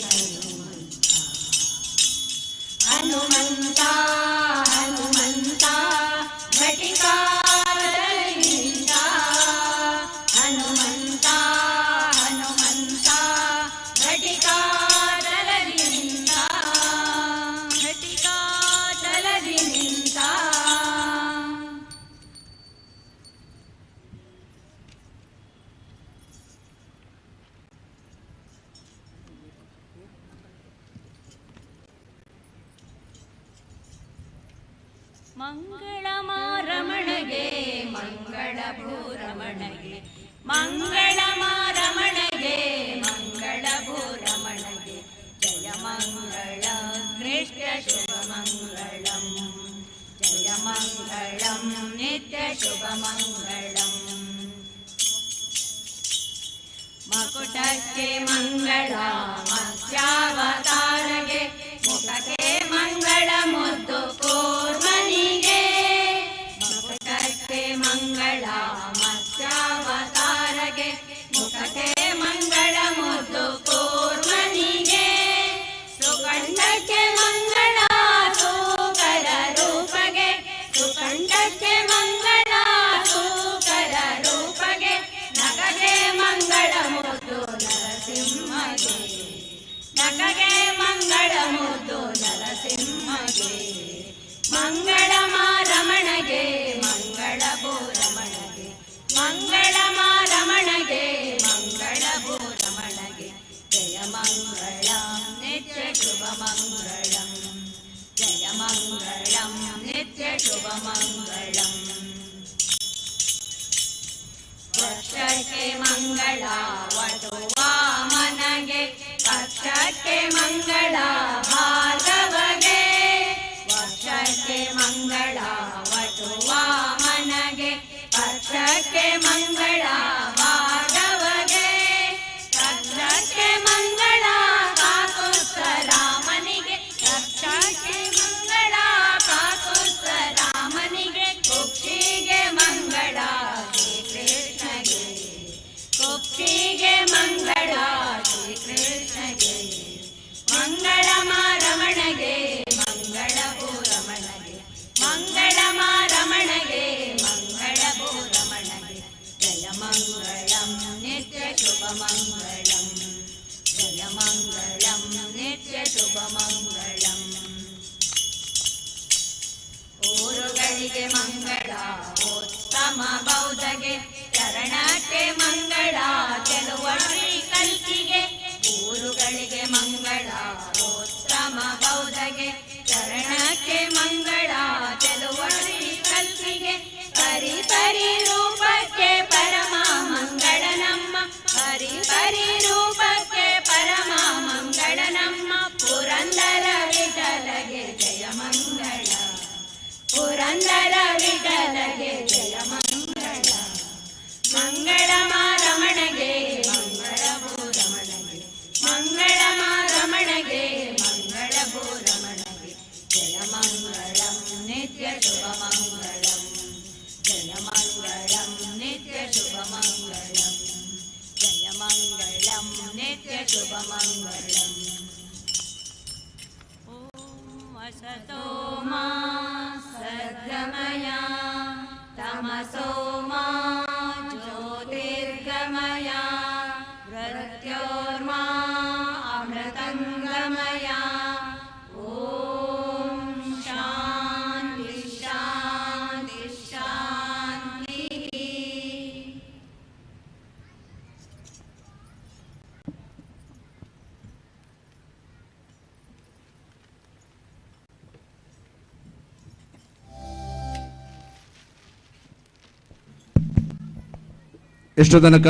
ಹನುಮಂತ ಹನುಮಂತ ಹನುಮಂತ ಘಟಿಕಾ ಚಲದಿಂದ ಹನುಮಂತ ಹನುಮಂತ ಘಟಿಕಾ ಜಲದಿಂದ ಘಟಿಕಾ ಜಲದಿಂದ ಮಂಗಳಮಾರಮಣಗೆ ಮಂಗಳ ಭೂರಮಣಗೆ ಮಂಗಳಮಾರಮಣಗೆ ಮಂಗಳ ಭೂರಮಣಗೆ ಜಯ ಮಂಗಳ ಕೃಷ್ಣ ಶುಭ ಮಂಗಳಂ ಜಯ ಮಂಗಳಂ ನಿತ್ಯ ಶುಭ ಮಂಗಳಂ ಮಕುಟಕ್ಕೆ ಮಂಗಳ ಮತ್ಸ್ಯಾವತಾರಗೆ ಮುಖಕ್ಕೆ ಮಂಗಳ ಮುದ್ದು ಕೂರ್ಮನಿಗೆ ಮಕುಟಕ್ಕೆ ಮಂಗಳ ಮತ್ಸ್ಯಾವತಾರಗೆ ಮುಖಕ್ಕೆ ಮಂಗಳ ಮುದ್ದು ಕೂರ್ಮನಿಗೆ ಸುಕಂಠಕ್ಕೆ ಮಂಗಳ ಸೂಕರ ರೂಪಗೆ ಸುಕಂಠಕ್ಕೆ ಮಂಗಳ ಸೂಕರ ರೂಪಗೆ ನಗಗೆ ಮಂಗಳ ಮುದ್ದು ನರಸಿಂಹಗೆ ನಗಗೆ ಮಂಗಳ ಮುದ್ದು ನರಸಿಂಹಗೆ ಮಂಗಳಮಾರಮಣಗೆ ಮಂಗಳ ಭೂರಮಣಗೆ ಮಂಗಳಮಾರಮಣಗೆ ಮಂಗಳ ಭೂರಮಣಗೆ ಜಯ ಮಂಗಳಂ ನಿತ್ಯ ಶುಭ ಮಂಗಳಂ ಜಯ ಮಂಗಳಂ ನಿತ್ಯ ಶುಭ ಮಂಗಳಂ ವಕ್ಷಕ್ಕೆ ಮಂಗಳ ವಟು ವಾಮನಗೆ ಪಕ್ಷಕ್ಕೆ ಮಂಗಳ ಭಾರ್ಗವಗೆ ವಕ್ಷಕ್ಕೆ ಮಂಗಳ ವಟು ವಾಮನಗೆ ಪಕ್ಷಕ್ಕೆ ಮಂಗಳ ಭಾರ್ಗವಗೆ ಪಕ್ಷಕ್ಕೆ ಮಂಗಳ ಕಾಕುತ್ಸ ರಾಮನಿಗೆ ಪಕ್ಷಕ್ಕೆ ಮಂಗಳ ಕಾಕುತ್ಸ ರಾಮನಿಗೆ ಕುಕ್ಷಿಗೆ ಮಂಗಳ ಶ್ರೀಕೃಷ್ಣಗೆ ಕುಕ್ಷಿಗೆ ಮಂಗಳ ಶ್ರೀಕೃಷ್ಣಗೆ ಮಂಗಳಮಾರಮಣಗೆ ಮಂಗಳ ಭೂರಮಣಗೆ ಮಂಗಳಮಾರಮಣಗೆ ಮಂಗಳ ಭೂರಮಣಗೆ ಜಯ ಮಂಗಳ ಶ್ರೀಧರ ವಿಠಲಗೆ ಜಯ ಮಂಗಳ ಮಂಗಳಮಾರಮಣಗೆ ಮಂಗಳಭೂರಮಣಗೆ ಮಂಗಳಮಾರಮಣಗೆ ಮಂಗಳಭೂರಮಣಗೆ ಜಯ ಮಂಗಳಂ ನಿತ್ಯ ಶುಭ ಮಂಗಳಂ ಜಯ ಮಂಗಳಂ ನಿತ್ಯ ಶುಭ ಮಂಗಳಂ ಜಯ ಮಂಗಳಂ ನಿತ್ಯ ಶುಭ ಮಂಗಳಂ असतो मा सद्गमया तमसो मा ज्योतिर्गमया मृत्योर्मा अमृतङ्गमया ॐ शान्ति शान्ति शान्तिः ಇಷ್ಟು ತನಕ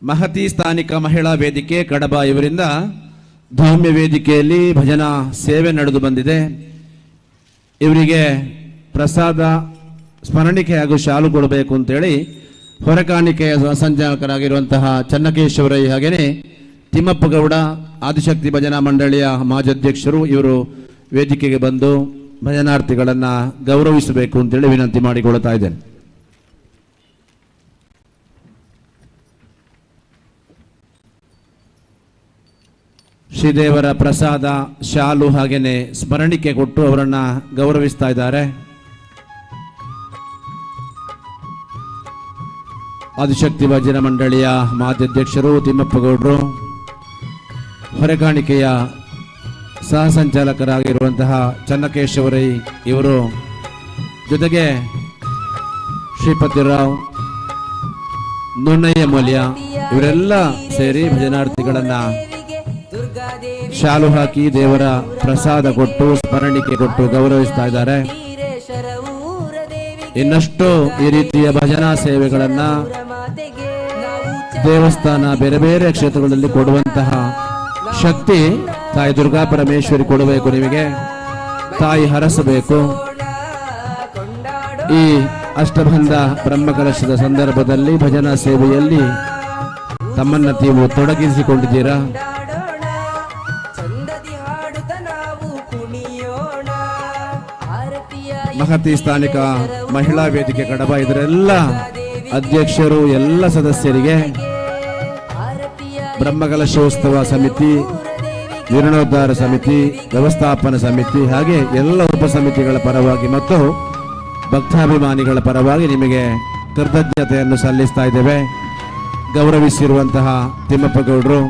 ಮಹತಿ ಸ್ಥಾನಿಕ ಮಹಿಳಾ ವೇದಿಕೆ ಕಡಬ ಇವರಿಂದ ಧೌಮ್ಯ ವೇದಿಕೆಯಲ್ಲಿ ಭಜನಾ ಸೇವೆ ನಡೆದು ಬಂದಿದೆ. ಇವರಿಗೆ ಪ್ರಸಾದ ಸ್ಮರಣಿಕೆ ಹಾಗೂ ಶಾಲು ಕೊಡಬೇಕು ಅಂತೇಳಿ ಹೊರಕಾಣಿಕೆಯ ಸಂಚಾಲಕರಾಗಿರುವಂತಹ ಚನ್ನಕೇಶ್ವರೈ ಹಾಗೆಯೇ ತಿಮ್ಮಪ್ಪ ಗೌಡ ಆದಿಶಕ್ತಿ ಭಜನಾ ಮಂಡಳಿಯ ಮಾಜಾಧ್ಯಕ್ಷರು ಇವರು ವೇದಿಕೆಗೆ ಬಂದು ಭಜನಾರ್ಥಿಗಳನ್ನು ಗೌರವಿಸಬೇಕು ಅಂತೇಳಿ ವಿನಂತಿ ಮಾಡಿಕೊಳ್ತಾ ಇದ್ದೇನೆ. ಶ್ರೀದೇವರ ಪ್ರಸಾದ ಶಾಲು ಹಾಗೇನೆ ಸ್ಮರಣಿಕೆ ಕೊಟ್ಟು ಅವರನ್ನ ಗೌರವಿಸ್ತಾ ಇದ್ದಾರೆ. ಆದಿಶಕ್ತಿ ಭಜನಾ ಮಂಡಳಿಯ ಮಾಜಾಧ್ಯಕ್ಷರು ತಿಮ್ಮಪ್ಪ ಗೌಡರು, ಹೊರೆಕಾಣಿಕೆಯ ಸಹ ಸಂಚಾಲಕರಾಗಿರುವಂತಹ ಚನ್ನಕೇಶವರೈ ಇವರು, ಜೊತೆಗೆ ಶ್ರೀಪತಿರಾವ್, ನುಣ್ಣಯ್ಯ ಮೌಲ್ಯ ಇವರೆಲ್ಲ ಸೇರಿ ಭಜನಾರ್ಥಿಗಳನ್ನ ಶಾಲು ಹಾಕಿ ದೇವರ ಪ್ರಸಾದ ಕೊಟ್ಟು ಸ್ಮರಣಿಕೆ ಕೊಟ್ಟು ಗೌರವಿಸ್ತಾ ಇದ್ದಾರೆ. ಇನ್ನಷ್ಟು ಈ ರೀತಿಯ ಭಜನಾ ಸೇವೆಗಳನ್ನ ದೇವಸ್ಥಾನ ಬೇರೆ ಬೇರೆ ಕ್ಷೇತ್ರಗಳಲ್ಲಿ ಕೊಡುವಂತಹ ಶಕ್ತಿ ತಾಯಿ ದುರ್ಗಾ ಪರಮೇಶ್ವರಿ ಕೊಡಬೇಕು. ನಿಮಗೆ ತಾಯಿ ಹರಸಬೇಕು. ಈ ಅಷ್ಟಬಂಧ ಬ್ರಹ್ಮಕಲಶದ ಸಂದರ್ಭದಲ್ಲಿ ಭಜನಾ ಸೇವೆಯಲ್ಲಿ ತಮ್ಮನ್ನ ನೀವು ತೊಡಗಿಸಿಕೊಂಡಿದ್ದೀರಾ. ಮಹತಿ ಸ್ಥಾನಿಕ ಮಹಿಳಾ ವೇದಿಕೆ ಕಡಬ ಇದರೆಲ್ಲ ಅಧ್ಯಕ್ಷರು, ಎಲ್ಲ ಸದಸ್ಯರಿಗೆ, ಬ್ರಹ್ಮಕಲಶೋತ್ಸವ ಸಮಿತಿ, ಜೀರ್ಣೋದ್ಧಾರ ಸಮಿತಿ, ವ್ಯವಸ್ಥಾಪನಾ ಸಮಿತಿ ಹಾಗೆ ಎಲ್ಲ ಉಪಸಮಿತಿಗಳ ಪರವಾಗಿ ಮತ್ತು ಭಕ್ತಾಭಿಮಾನಿಗಳ ಪರವಾಗಿ ನಿಮಗೆ ಕೃತಜ್ಞತೆಯನ್ನು ಸಲ್ಲಿಸ್ತಾ ಇದ್ದೇವೆ. ಗೌರವಿಸಿರುವಂತಹ ತಿಮ್ಮಪ್ಪ ಗೌಡರು,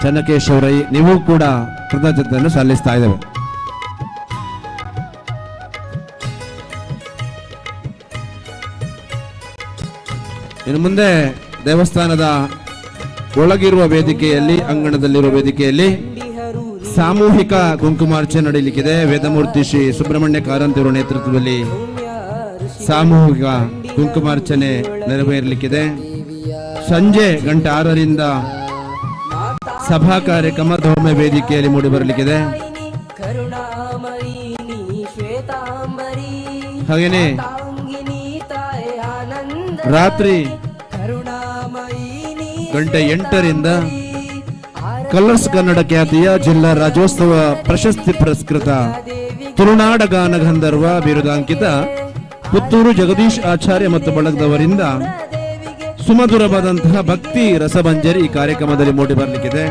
ಚನ್ನಕೇಶವರೈ, ನೀವು ಕೂಡ ಕೃತಜ್ಞತೆಯನ್ನು ಸಲ್ಲಿಸ್ತಾ ಇದ್ದೇವೆ. ಇನ್ನು ಮುಂದೆ ದೇವಸ್ಥಾನದ ಒಳಗಿರುವ ವೇದಿಕೆಯಲ್ಲಿ, ಅಂಗಣದಲ್ಲಿರುವ ವೇದಿಕೆಯಲ್ಲಿ ಸಾಮೂಹಿಕ ಕುಂಕುಮಾರ್ಚನೆ ನಡೆಯಲಿಕ್ಕಿದೆ. ವೇದಮೂರ್ತಿ ಶ್ರೀ ಸುಬ್ರಹ್ಮಣ್ಯ ಕಾರಂತಿಯವರ ನೇತೃತ್ವದಲ್ಲಿ ಸಾಮೂಹಿಕ ಕುಂಕುಮಾರ್ಚನೆ ನೆರವೇರಲಿಕ್ಕಿದೆ. ಸಂಜೆ ಗಂಟೆ 6ರಿಂದ ಸಭಾ ಕಾರ್ಯಕ್ರಮ ಧೌಮ್ಯ ವೇದಿಕೆಯಲ್ಲಿ ಮೂಡಿಬರಲಿಕ್ಕಿದೆ. ಹಾಗೇನೆ ರಾತ್ರಿ ಗಂಟೆ 8ರಿಂದ ಕಲರ್ಸ್ ಕನ್ನಡ ಖ್ಯಾತಿಯ ಜಿಲ್ಲಾ ರಾಜ್ಯೋತ್ಸವ ಪ್ರಶಸ್ತಿ ಪುರಸ್ಕೃತ ತುಳುನಾಡ ಗಾನ ಗಂಧರ್ವ ಬಿರುದಾಂಕಿತ ಪುತ್ತೂರು ಜಗದೀಶ್ ಆಚಾರ್ಯ ಮತ್ತು ಬಳಗದವರಿಂದ ಸುಮಧುರವಾದಂತಹ ಭಕ್ತಿ ರಸಭಂಜರಿ ಈ ಕಾರ್ಯಕ್ರಮದಲ್ಲಿ ಮೂಡಿ ಬರಲಿಕ್ಕಿದೆ.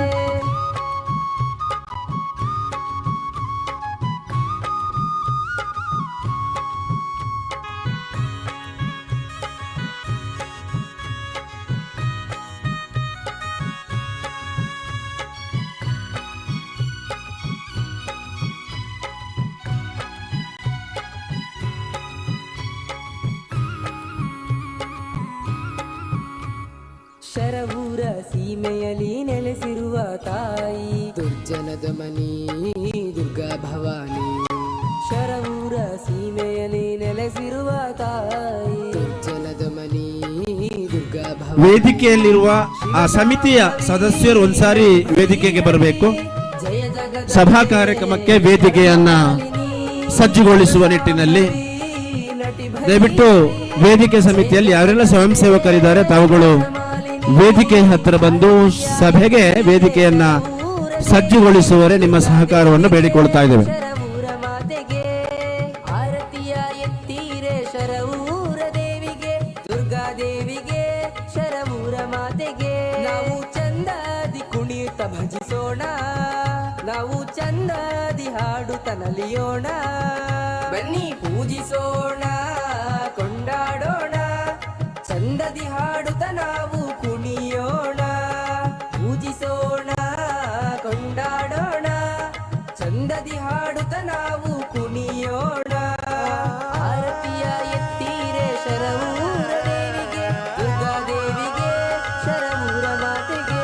ಶರವೂರ ಸೀಮೆಯಲ್ಲಿ ನೆಲೆಸಿರುವ ತಾಯಿ ದುರ್ಜನದ ಮನಿ ದುರ್ಗಾ ಭವಾನಿ. ಶರವೂರ ಸೀಮೆಯಲ್ಲಿ ನೆಲೆಸಿರುವ ತಾಯಿ ದುರ್ಜನದ ಮನಿ ದುರ್ಗಾ ಭವಾನಿ. ವೇದಿಕೆಯಲ್ಲಿರುವ ಆ ಸಮಿತಿಯ ಸದಸ್ಯರು ಒಂದ್ಸಾರಿ ವೇದಿಕೆಗೆ ಬರಬೇಕು. ಸಭಾ ಕಾರ್ಯಕ್ರಮಕ್ಕೆ ವೇದಿಕೆಯನ್ನ ಸಜ್ಜುಗೊಳಿಸುವ ನಿಟ್ಟಿನಲ್ಲಿ ದಯವಿಟ್ಟು ವೇದಿಕೆ ಸಮಿತಿಯಲ್ಲಿ ಯಾರೆಲ್ಲ ಸ್ವಯಂ ಸೇವಕರಿದ್ದಾರೆ ತಾವುಗಳು ವೇದಿಕೆ ಹತ್ತಿರ ಬಂದು ಸಭೆಗೆ ವೇದಿಕೆಯನ್ನ ಸಜ್ಜುಗೊಳಿಸುವರೆ ನಿಮ್ಮ ಸಹಕಾರವನ್ನು ಬೇಡಿಕೊಳ್ತಾ ಇದ್ದೇವೆ. ಆರತಿಯ ಎತ್ತೀರೆ ಶರವೂರ ದೇವಿಗೆ, ದುರ್ಗಾ ದೇವಿಗೆ, ಶರವೂರ ಮಾತೆಗೆ. ನಾವು ಚಂದಾದಿ ಕುಣಿಯುತ್ತ ಭಜಿಸೋಣ, ನಾವು ಚಂದಾದಿ ಹಾಡುತ್ತ ನಲಿಯೋಣ. ಬನ್ನಿ ಪೂಜಿಸೋಣ, ಕೊಂಡಾಡೋಣ, ಚಂದದಿ ಹಾಡುತ್ತ ನಾವು ಕುಣಿಯೋಣ. ಪೂಜಿಸೋಣ, ಕೊಂಡಾಡೋಣ, ಚಂದದಿ ಹಾಡುತ್ತ ನಾವು ಕುಣಿಯೋಣ. ಆರತಿಯ ಎತ್ತೀರೆ ಶರವೂರ ದೇವಿಗೆ, ದುರ್ಗಾ ದೇವಿಗೆ, ಶರವೂರ ಮಾತೆಗೆ.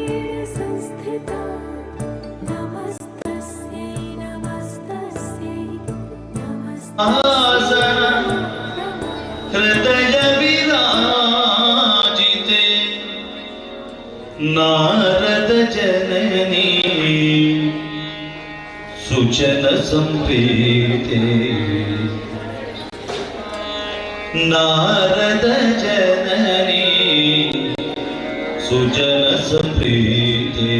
संस्थिता नमस्तस्यै नमस्तस्यै हृदय विराजिते नारद जननी सुजन संप्रीते नारद जननी सुजन संप्रीते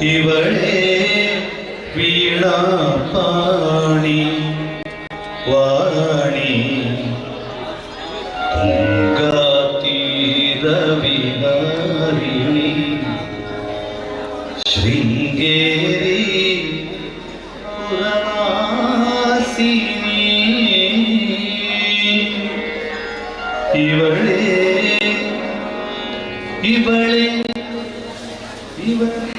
इवळे वीणा पाणी वाणी तुंगातीरविहारिणी शृंगेरी पुरवासिनी इवळे इवळे इवळे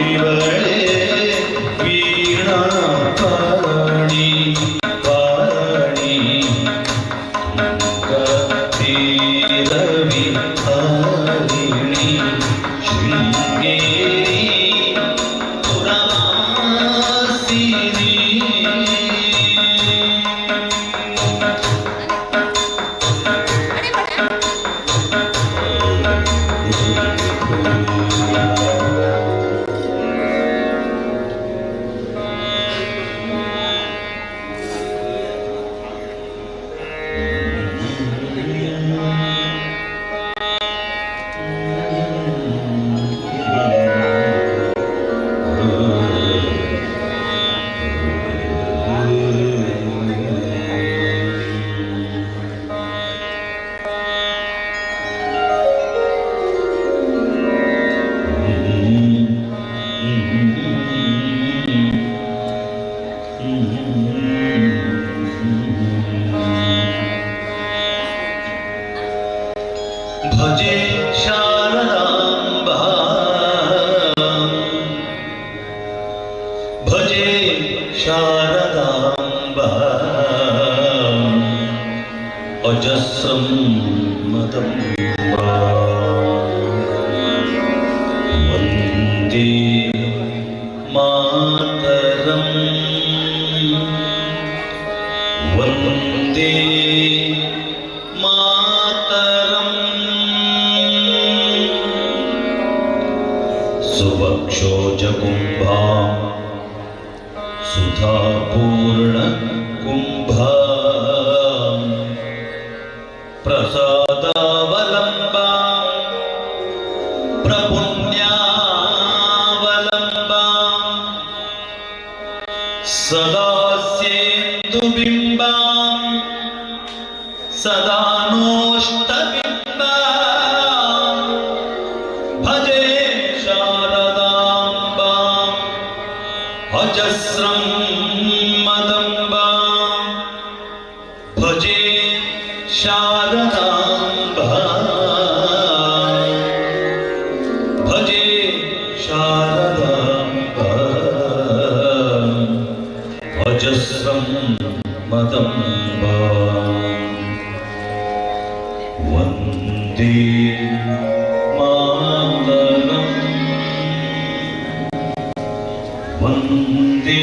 ಇವಳೆ भजे शारदाम्बा भजे शारदाम्बा अजस्रं मदम्बा वन्दे मातरं वन्दे सुवक्षोजकुम्भा सुधापूर्णकुम्भा प्रसादावलम्बा प्रपुण्यावलम्बा सदा सेन्दुबिम्बा सदा नोष्टबिम्बा भजे शारदाम्बा अजस्रं मदम्बा भजे शारदाम्बा भजे शारदाम्बा अजस्रं मदम्बा वन्दे मातरं वन्दे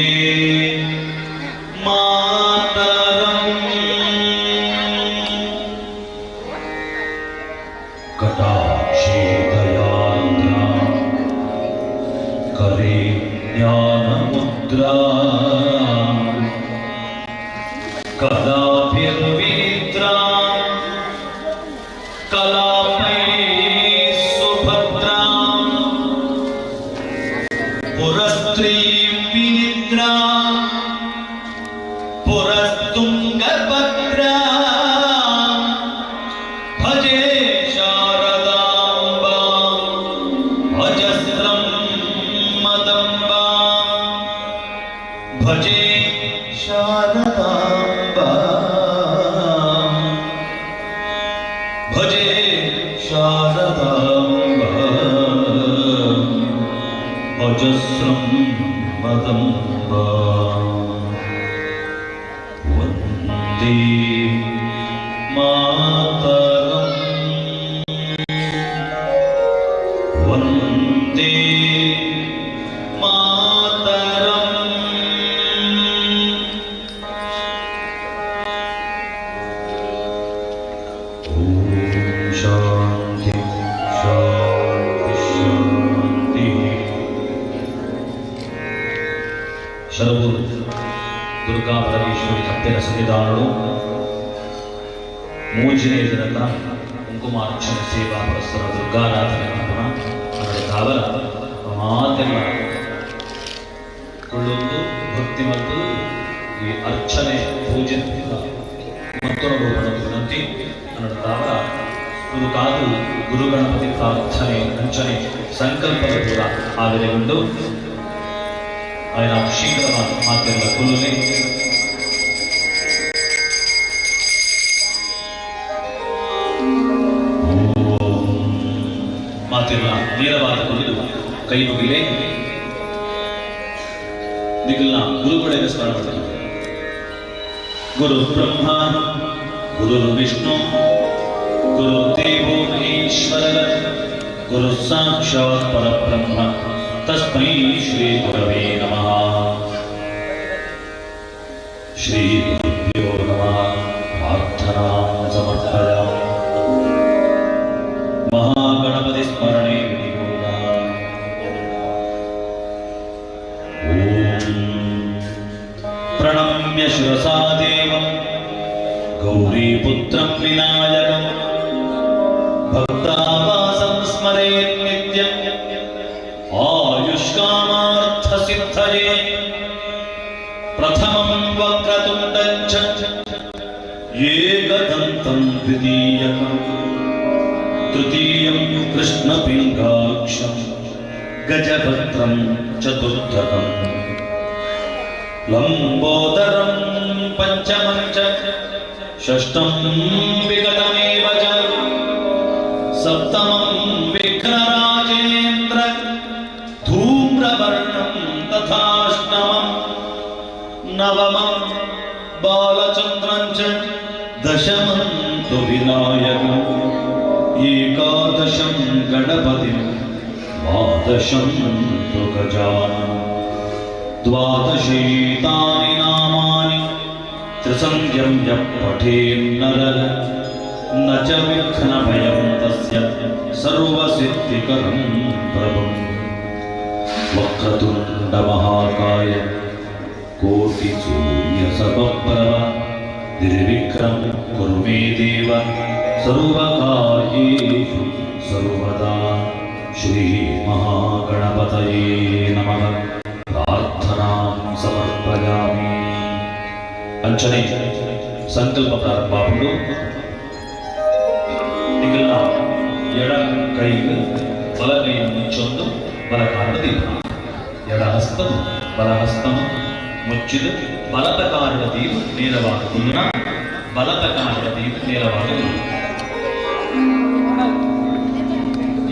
मातरं कटाक्षे दयान्द्रा करे ज्ञानमुद्रा कलाभिर्विनिद्रा कलापै सुभद्रा पुरस्त्रीं विनिद्रा पुरस्तुङ्गभद्रा भजे शारदाम्बा अजस्रं मदम्बा भजे शारदाम्बा भजे शारदाम्बा अजस्रं मदम्बा वन्दे मातरं वन्दे मातरम् ॐ शान्ति शान्ति शान्ति ಶರಬೂರು ದುರ್ಗಾ ಪರಮೇಶ್ವರಿ ಹತ್ತಿರ ಸಂವಿಧಾನಗಳು ಮೂಜಿನೇ ದಿನದ ಕುಂಕುಮಾರ್ಚನೆ ಸೇವಾ ಪರಸ್ಪರ ದುರ್ಗಾರಾಧನೆ ಮಾಡೋಣ ಕಾವಲ ಮಾತೆಲ್ಲ ಕೊಳ್ಳೊಂದು ಭಕ್ತಿ ಮತ್ತು ಈ ಅರ್ಚನೆ ಪೂಜೆ ಮತ್ತೊಂದು ವಿನಂತಿ ಕನ್ನಡ ಕಾವಲ ಗುರುಕಾದು ಗುರುಗಣಪತಿ ಪ್ರಾರ್ಥನೆ ವಂಚನೆ ಸಂಕಲ್ಪದ ಕೂಡ ಆದರೆಗೊಂಡು ఆయన శీఘ్రవాద మాధ్యమ కులుని ಮಾತಿಲ್ಲ ನೇರವಾದ ಕುಲಿದು ಕೈ ಮುಗಿಲೆ ನಿಗಲ್ನ ಗುರುಗಳಿಗೆ ಸ್ಮರಣ ಮಾಡ್ತಾರೆ ಗುರು ಬ್ರಹ್ಮ ಗುರು ವಿಷ್ಣು ಗುರು ದೇವೋ ಮಹೇಶ್ವರ ಗುರು ಸಾಕ್ಷಾತ್ ಪರಬ್ರಹ್ಮ तस्मै श्री गुरवे नमः श्री गुरुभ्यो नमः प्रार्थनां समर्पयामि महागणपति स्मरणे विनियोगः ॐ प्रणम्य शिरसा देवं गौरीपुत्रं विनायकं भक्तावासं स्मरेत् नित्यम् आयुष्कामार्थसिद्धये प्रथमं वक्रतुण्डं च एकदन्तं द्वितीयकं तृतीयं कृष्णपिङ्गाक्षं गजभद्रं ಚತುರ್ಥಕಂ ಲಂಬೋದರಂ ಪಂಚಮಂ ಚ ಷಷ್ಠಂ ವಿಗತಮೇವ ಚ ಸಪ್ತಮಂ ವಿಘ್ನರಾಜೇಂದ್ರ ಧೂಮ್ರವರ್ಣಂ ತಥಾಷ್ಟಮಂ ನವಮಂ ಬಾಲಚಂದ್ರಂ ಚ ದಶಮಂ ತು ವಿನಾಯಕಂ ಏಕಾದಶಂ ಗಣಪತಿಂ ದ್ವಾದಶಂ ತು ಗಜಾನನಂ ದ್ವಾದಶೇತಾನಿ ನಾಮಾನಿ ತ್ರಿಸಂಧ್ಯಂ ಯಃ ಪಠೇನ್ನರಃ ನ ಚ ವಿಘ್ನಭಯಂ ತಸ್ಯ ಸರ್ವಸಿದ್ಧಿಕರಂ ಪ್ರಭುಂ ವಕ್ರತುಂಡ ಮಹಾಕಾಯ ಕೋಟಿ ಸೂರ್ಯ ಸಮಪ್ರಭ ನಿರ್ವಿಘ್ನಂ ಕುರು ಮೇ ದೇವ ಸರ್ವಕಾರ್ಯೇಷು ಸರ್ವದಾ ಶ್ರೀ ಮಹಾಗಣಪತಯೇ ನಮಃ ಪ್ರಾರ್ಥನಾಂ ಸಮರ್ಪಯಾಮಿ. ಅಂಚನೆ ಸಂಕಲ್ಪ ಪ್ರಾರಂಭ ಆಗುವುದು. ನಿಖಿಲ್ನ ಎಡ ಕೈಗೆ ಬಲ ಕೈಯನ್ನು ಮುಚ್ಚೊಂದು ಬಲಕಾರದ ದೀಪ, ಎಡ ಹಸ್ತನು ಬಲ ಹಸ್ತನು ಮುಚ್ಚಿದ ಬಲತಕಾರದ ದೀಪ ನೇರವಾಗುವುದನ್ನ ಬಲತಕಾರದ ದೀಪ ನೇರವಾಗುವುದು.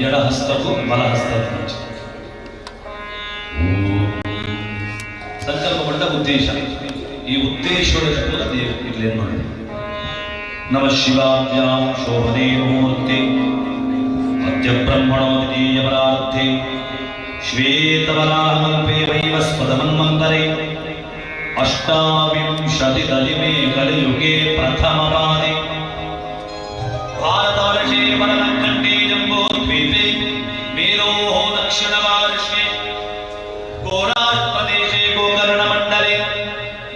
ಎಡ ಹಸ್ತಕ್ಕೂ ಬಲ ಹಸ್ತದ ಮುಚ್ಚಿ ಸಂಕಲ್ಪಗೊಂಡ ಉದ್ದೇಶ, ಈ ಉದ್ದೇಶದೊಳಗೆ ದೇವರು ಏನು ಮಾಡಿದೆ. ನಮಃ ಶಿವಾಭ್ಯಾಂ ಶೋಭನೆ ಮೂರ್ತಿ ಅದ್ಯ ಬ್ರಹ್ಮಣೋ ದ್ವಿತೀಯವರಾರ್ಧೆ ಶ್ವೇತವರಾಹಮಲ್ಪೇ ವೈವಸ್ಪದಮನ್ವಂತರೆ ಅಷ್ಟಾವಿಂಶತಿತಲಿಮೇ ಕಲಿಯುಗೆ ಪ್ರಥಮಪಾದೆ ಭಾರತವರ್ಷೇ ವರನಖಂಡೇ ಜಂಬೋದ್ವೀಪೆ ಮೇರೋಃ ದಕ್ಷಿಣಪಾರ್ಶ್ವೆ ಗೋರಾಷ್ಟ್ರದೇಶೆ ಗೋಕರ್ಣಮಂಡಲೆ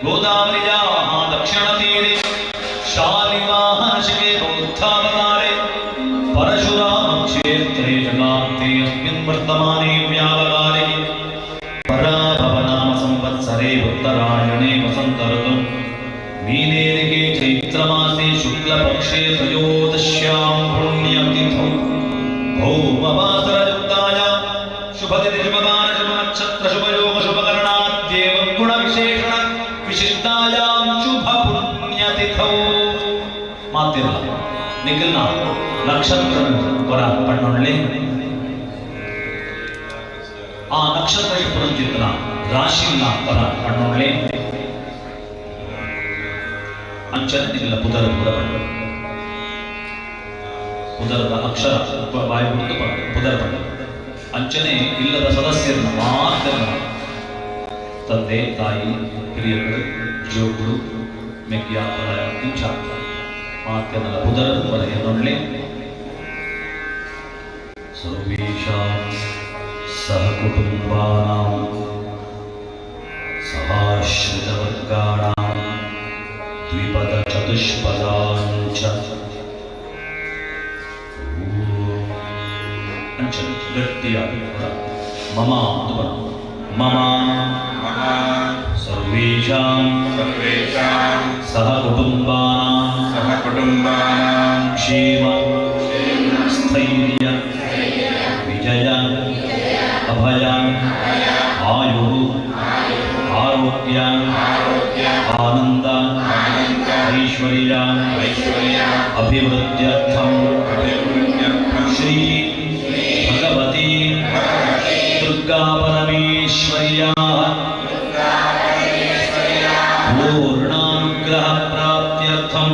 ಗೋದಾವರ್ಯಾಃ ದಕ್ಷಿಣತೀರೆ ಶಾಲಿವಾಹನಶಿಖೆ ಬೌದ್ಧಾವತಾರೆ ಪರಶುರಾಮ ಕ್ಷೇತ್ರೇ ಜಗಾಪ್ತೆ ಅಸ್ಮಿನ್ ವರ್ತಮಾನೆ ವ್ಯಾವಕಾರೆ ಪರಾಭವನಾಮ ಸಂವತ್ಸರೆ ಉತ್ತರಾಯಣೆ ವಸಂತ ಋತು ಮೀನೇರಿಗೆ ಚೈತ್ರಮಾಸೆ ಶುಕ್ಲಪಕ್ಷೆ ತ್ರಯೋದಶ್ಯಾಂ ಪುಣ್ಯತಿಥೌ ಭೌಮವಾಸರಯುಕ್ತಾಯ ಶುಭತಿಥಿ ಶುಭಮಾನ ಶುಭ ನಕ್ಷತ್ರ ಶುಭಯೋಗ ಶುಭಕರಣಾದ್ಯೇವ ಗುಣ ವಿಶೇಷಣ ವಿಶಿಷ್ಟಾಯಾಂ ಶುಭ ಪುಣ್ಯತಿಥೌ. ಮಾತಿರಲ್ಲ ನಿಖಿಲ್ನ ನಕ್ಷತ್ರ ವರ ಪಣ್ಣೊಳ್ಳೆ ಆ ನಕ್ಷತ್ರ ಪುರಂಚಿತನ ರಾಶಿನ ವರ ಪಣ್ಣೊಳ್ಳೆ ಅಂಚನೆ ನಿಖಿಲ ಪುದರ ಪುದರ ಪುದರದ ಅಕ್ಷರ ಬಾಯಿ ಬಿಟ್ಟು ಪುದರ ಪಣ್ಣ ಅಂಚನೆ ಇಲ್ಲದ ಸದಸ್ಯರನ್ನು ಮಾತ್ರ ತಂದೆ ತಾಯಿ ಹಿರಿಯರು ಜೋಗುಳು ಮೆಕ್ಕಿಯ ಪ್ರಳಯ ಇಂಚ ಮಾತ್ಯನಲ್ಲ ಪುದರ ಪದೆಯನ್ನೊಳ್ಳೆ ಸರ್ವೇಷಾಂ ಸಹಕುಟುಂಬಾನಾಂ ಸಹಾಶ್ರಿತವರ್ಗಾಣಾಂ ದ್ವಿಪದ ಚತುಷ್ಪದಾಂಚ ಅಂಚನೆ ಗಟ್ಟಿಯಾಗಿ ಮಮ ಮಮ ಸರ್ವೇಷಾಂ ಸಹಕುಟುಂಬಾನಾಂ ಕ್ಷೇಮ ಸ್ಥೈರ್ಯ ವಿಜಯ ಅಭಯ ಆಯು ಆರೋಗ್ಯ ಆನಂದ ಐಶ್ವರ್ಯ ಅಭಿವೃದ್ಧ್ಯರ್ಥಂ ಶ್ರೀ ಭಗವತಿ ದುರ್ಗಾ ಪರಮೇಶ್ವರ್ಯಾಃ ಪೂರ್ಣಾನುಗ್ರಹ ಪ್ರಾಪ್ತ್ಯರ್ಥಂ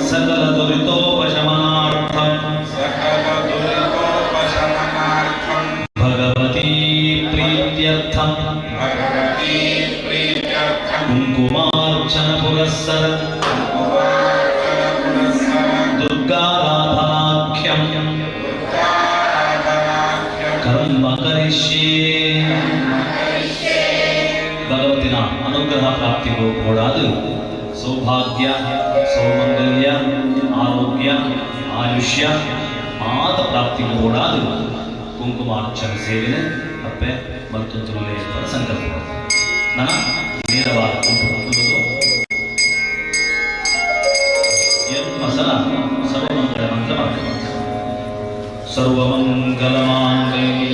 ಸಕಲ ದುರಿತೋಪಶಮನಾರ್ಥಂ ಭಗವತಿ ಪ್ರೀತ್ಯರ್ಥಂ ಕುಂಕುಮಾರ್ಚನ ಪುರಸ್ಸರ ದುರ್ಗಾರಾಧನಾಖ್ಯಂ ಕರ್ಮ ಕರಿಷ್ಯೆ. ಭಗವತಿನ ಅನುಗ್ರಹ ಪ್ರಾಪ್ತಿಗೂ ಕೂಡ ಸೌಭಾಗ್ಯ ಸೌಮಂಗಲ್ಯ ಆರೋಗ್ಯ ಆಯುಷ್ಯ ಮಾತ ಪ್ರಾಪ್ತಿಗೂ ಕೂಡ ಕುಂಕುಮಾರ್ಚನ ಸೇವೆನೆ ಅಪ್ಪೆ ಮಲ್ತುಂತುಲೇ ಸಂಕಲ್ಪ ನನ್ನ ನೇರವಾದ ಮಸಲ ಸರ್ವಮಂಗಳ ಮಂತ್ರ ಸರ್ವಮಂಗಲಮಾಂಗಲ್ಯ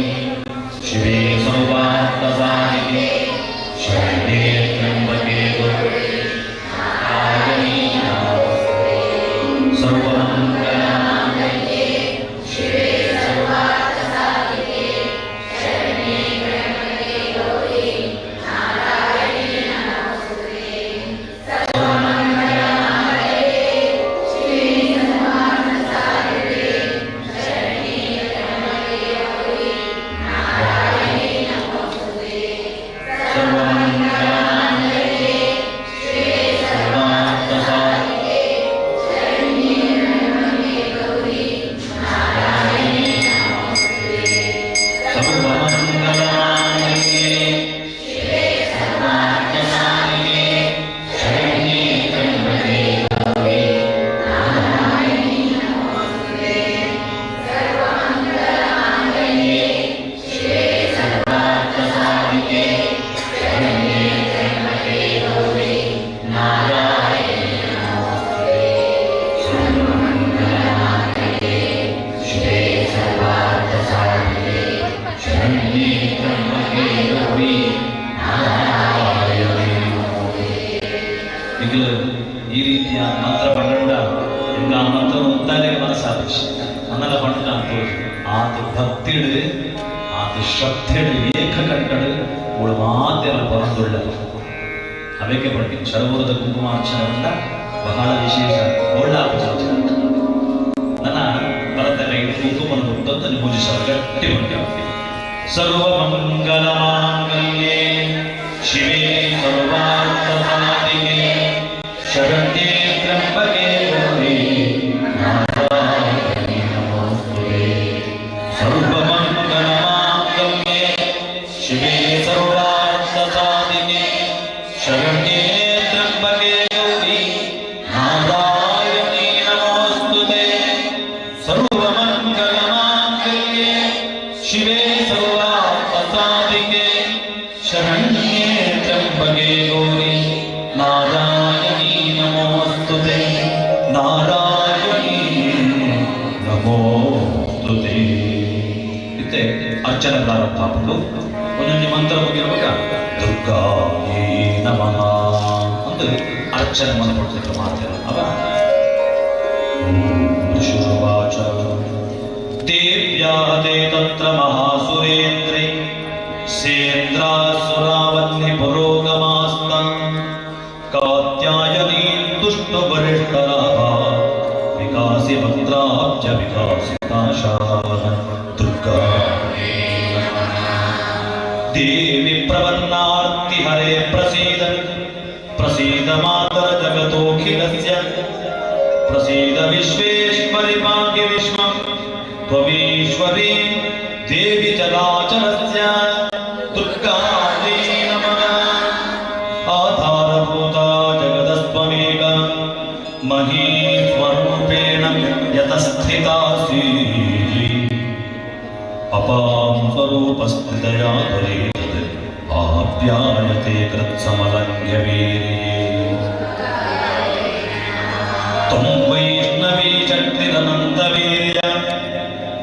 ಎಂಗ್ಲು ಈ ರೀತಿಯ ಮಂತ್ರ ಪಂಡ ಎಂಗ ಆ ಮಂತ್ರ ಉಂಟಾಗೆ ಮನಸ್ಸಾದಿಶ್ ಅನ್ನದ ಪಂಡ ಅಂತ ಆತ ಭಕ್ತಿಡ್ ಆತ ಶ್ರದ್ಧೆಡ್ ಏಕಕಂಠಡ್ ಅವಳು ಮಾತೆಲ್ಲ ಪರಂದುಳ್ಳ ಅವಕ್ಕೆ ಪಟ್ಟಿ ಶರವೂರದ ಕುಂಕುಮಾರ್ಚನೆ ಉಂಡ ಬಹಳ ವಿಶೇಷ ಒಳ್ಳೆ ಆಚರಣೆ ನನ್ನ ಭರತ ಕೈ ಕುಂಕುಮನ ಮುಟ್ಟಂತ ಪೂಜಿಸುವ ಗಟ್ಟಿ ಉಂಟು ಸರ್ವಮಂಗಲಮಾಂಗಲ್ಯೇ ಶಿವೇ ಸರ್ವಾರ್ಥಸಾಧಿಕೆ ಶರಣ್ಯೇ ತ್ರ್ಯಂಬಕೆ ಗೌರಿ ನಾರಾಯಣಿ ನಮೋಸ್ತುತೇ ಸರ್ವಮಂಗಲಮಾಂಗಲ್ಯೇ ಶಿವೇ ಸರ್ವಾರ್ಥಸಾಧಿಕೆ ಶರಣ್ಯೇ ತ್ರ್ಯಂಬಕೆ ಗೌರಿ ನಾರಾಯಣಿ ನಮೋಸ್ತುತೇ ಸರ್ವಮಂಗಲಮಾಂಗಲ್ಯೇ ಶಿವೇ ಸರ್ವಾರ್ಥಸಾಧಿಕೆ ಶರಣ್ಯೇ ತ್ರ್ಯಂಬಕೆ ಗೌರಿ ನಾರಾಯಣಿ ನಮೋಸ್ತುತೇ ನಾರಾಯಣಿ ನಮೋಸ್ತುತೇ ಇತ್ತೆ ಅರ್ಚನೆ ಪ್ರಾರಂಭ ಆಗ್ಬಿಟ್ಟು ಒಂದೊಂದು ಮಂತ್ರ ಮುಗಿರ್ಬೇಕ ದುರ್ಗಾಯೇ ನಮಃ ಅಂತ ಅರ್ಚನೆ ಮಾಡ್ಕೊಡ್ತಿದ್ರು ಮಾಡ್ತಾರೆ ಅವ ಶುರುವಾಚ ದೇವ್ಯಾದೇ ತತ್ರ ಮಹಾಸುರೇಂದ್ರೈ ಸೇಂದ್ರಾಸುರಾವನ್ನಿ ಪುರೋಗಮಾಸ್ತ ಕಾತ್ಯಾಯನೀ ತುಷ್ಟು ವರಿಷ್ಠರಾಭ ವಿಕಾಸಿ ಭದ್ರಾಬ್ಜ ವಿಕಾಸಿತಾಶಾನ ದುರ್ಗಾ ದೇವಿ ಪ್ರವನ್ನಾರ್ತಿ ಹರೇ ಪ್ರಸೀದ ಪ್ರಸೀದ ಮಾತರ ಜಗತೋಖಿಲಸ್ಯ ಪ್ರಸೀದ ವಿಶ್ವೇಶ್ವರಿ ಭಾಗ್ಯ ವಿಶ್ವಂ ತ್ವಮೀಶ್ವರಿ ದೇವಿ ಚರಾಚರಸ್ಯ ದುರ್ಗಾಯೇ ನಮಃ ಆಧಾರಭೂತ ಜಗದಸ್ತ್ವಮೇಕ ಮಹೀ ಸ್ವರೂಪೇಣ ಯತಸ್ಥಿತಾಸಿ ಅಪಾಂ ಸ್ವರೂಪಸ್ಥಿತಯಾ ತ್ವರೇತದ್ ಆಪ್ಯಾಯತೆ ಕೃತ್ಸಮಲಂಘ್ಯ ವೀರ್ಯೇ ತ್ವಂ ವೈಷ್ಣವೀ ಶಕ್ತಿರನಂತ ವೀರ್ಯ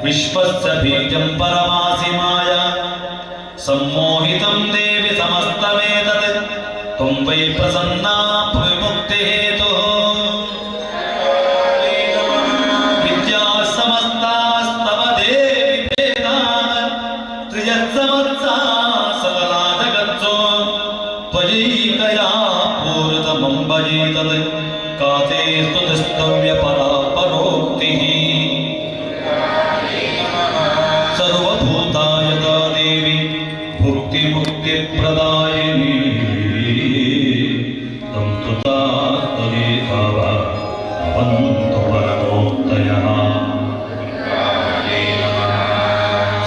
ವಿಶ್ವಸ್ಯ ಬೀಜಂ ಪರಮಾಸಿ ಮಾಯಾ सम्मोहितं देवि समस्तमेतत् त्वं वै प्रसन्ना विमुक्तिहेतुः विद्या समस्तास्तव देवि वेदान् त्रियत्समत्सा सकला जगत्सो त्वयैकया पूर्णमं भजेतत् काते स्तुतिस्तव्यपरा परोक्तिः सर्वभूतायता देवी भुक्ति मुक्ति प्रदायिनी तं स्तुता त्वदेव भवन्तु परमोक्तयः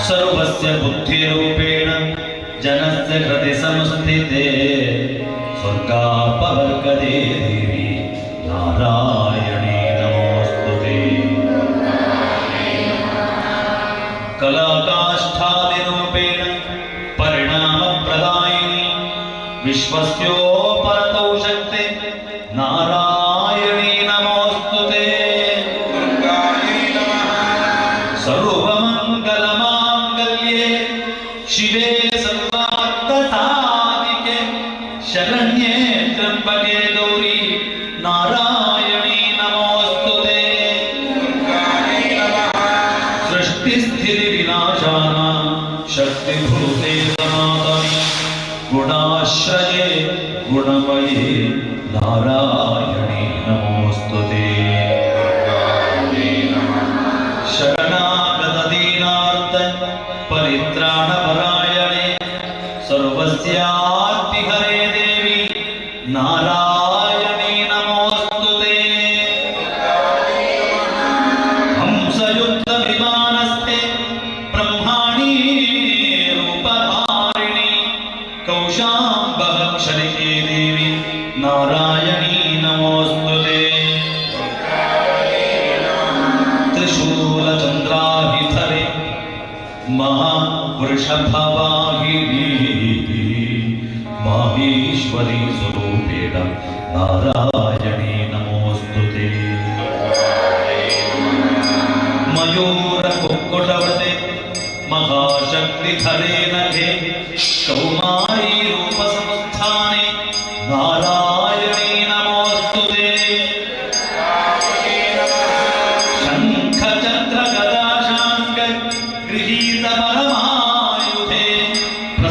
सर्वस्य बुद्धिरूपेण जनस्य कृते संस्थिते स्वर्गापवर्गदे देवी नारायणी नमोस्तुते कलाकाष्ठादिरूपेण परिणामप्रदायिनी विश्वस्योपरतौ शक्ते नारायणी नमोस्तुते सर्वमङ्गलमाङ्गल्ये शिवे सर्वार्थसाधिके शरण्ये त्र्यम्बके गौरी नारायणी नमोस्तुते सृष्टिस्थिति विनाशान शक्तिभूते सनातने गुणाश्रये गुणमये नारायणी नमोस्तुते शरणागत दीनार्थ परित्राणपरायणे सर्वस्यार्तिहरे देवी नारायणी नमोस्तुते हंसयुक्त विमानस्थे ब्रह्माणी रूपधारिणी कौशाम्बहक्षरिके देवी नारायणी नमोस्तुते त्रिशूलचन्द्राभिधरे महावृषभवाहिनी माहेश्वरी स्वरूपेण नारायणी नमोस्तुते मयूरकुक्कुटव्रते महाशक्तिधरे नखे कौमारी रूपसंस्थाने नारायणी नमोस्तुते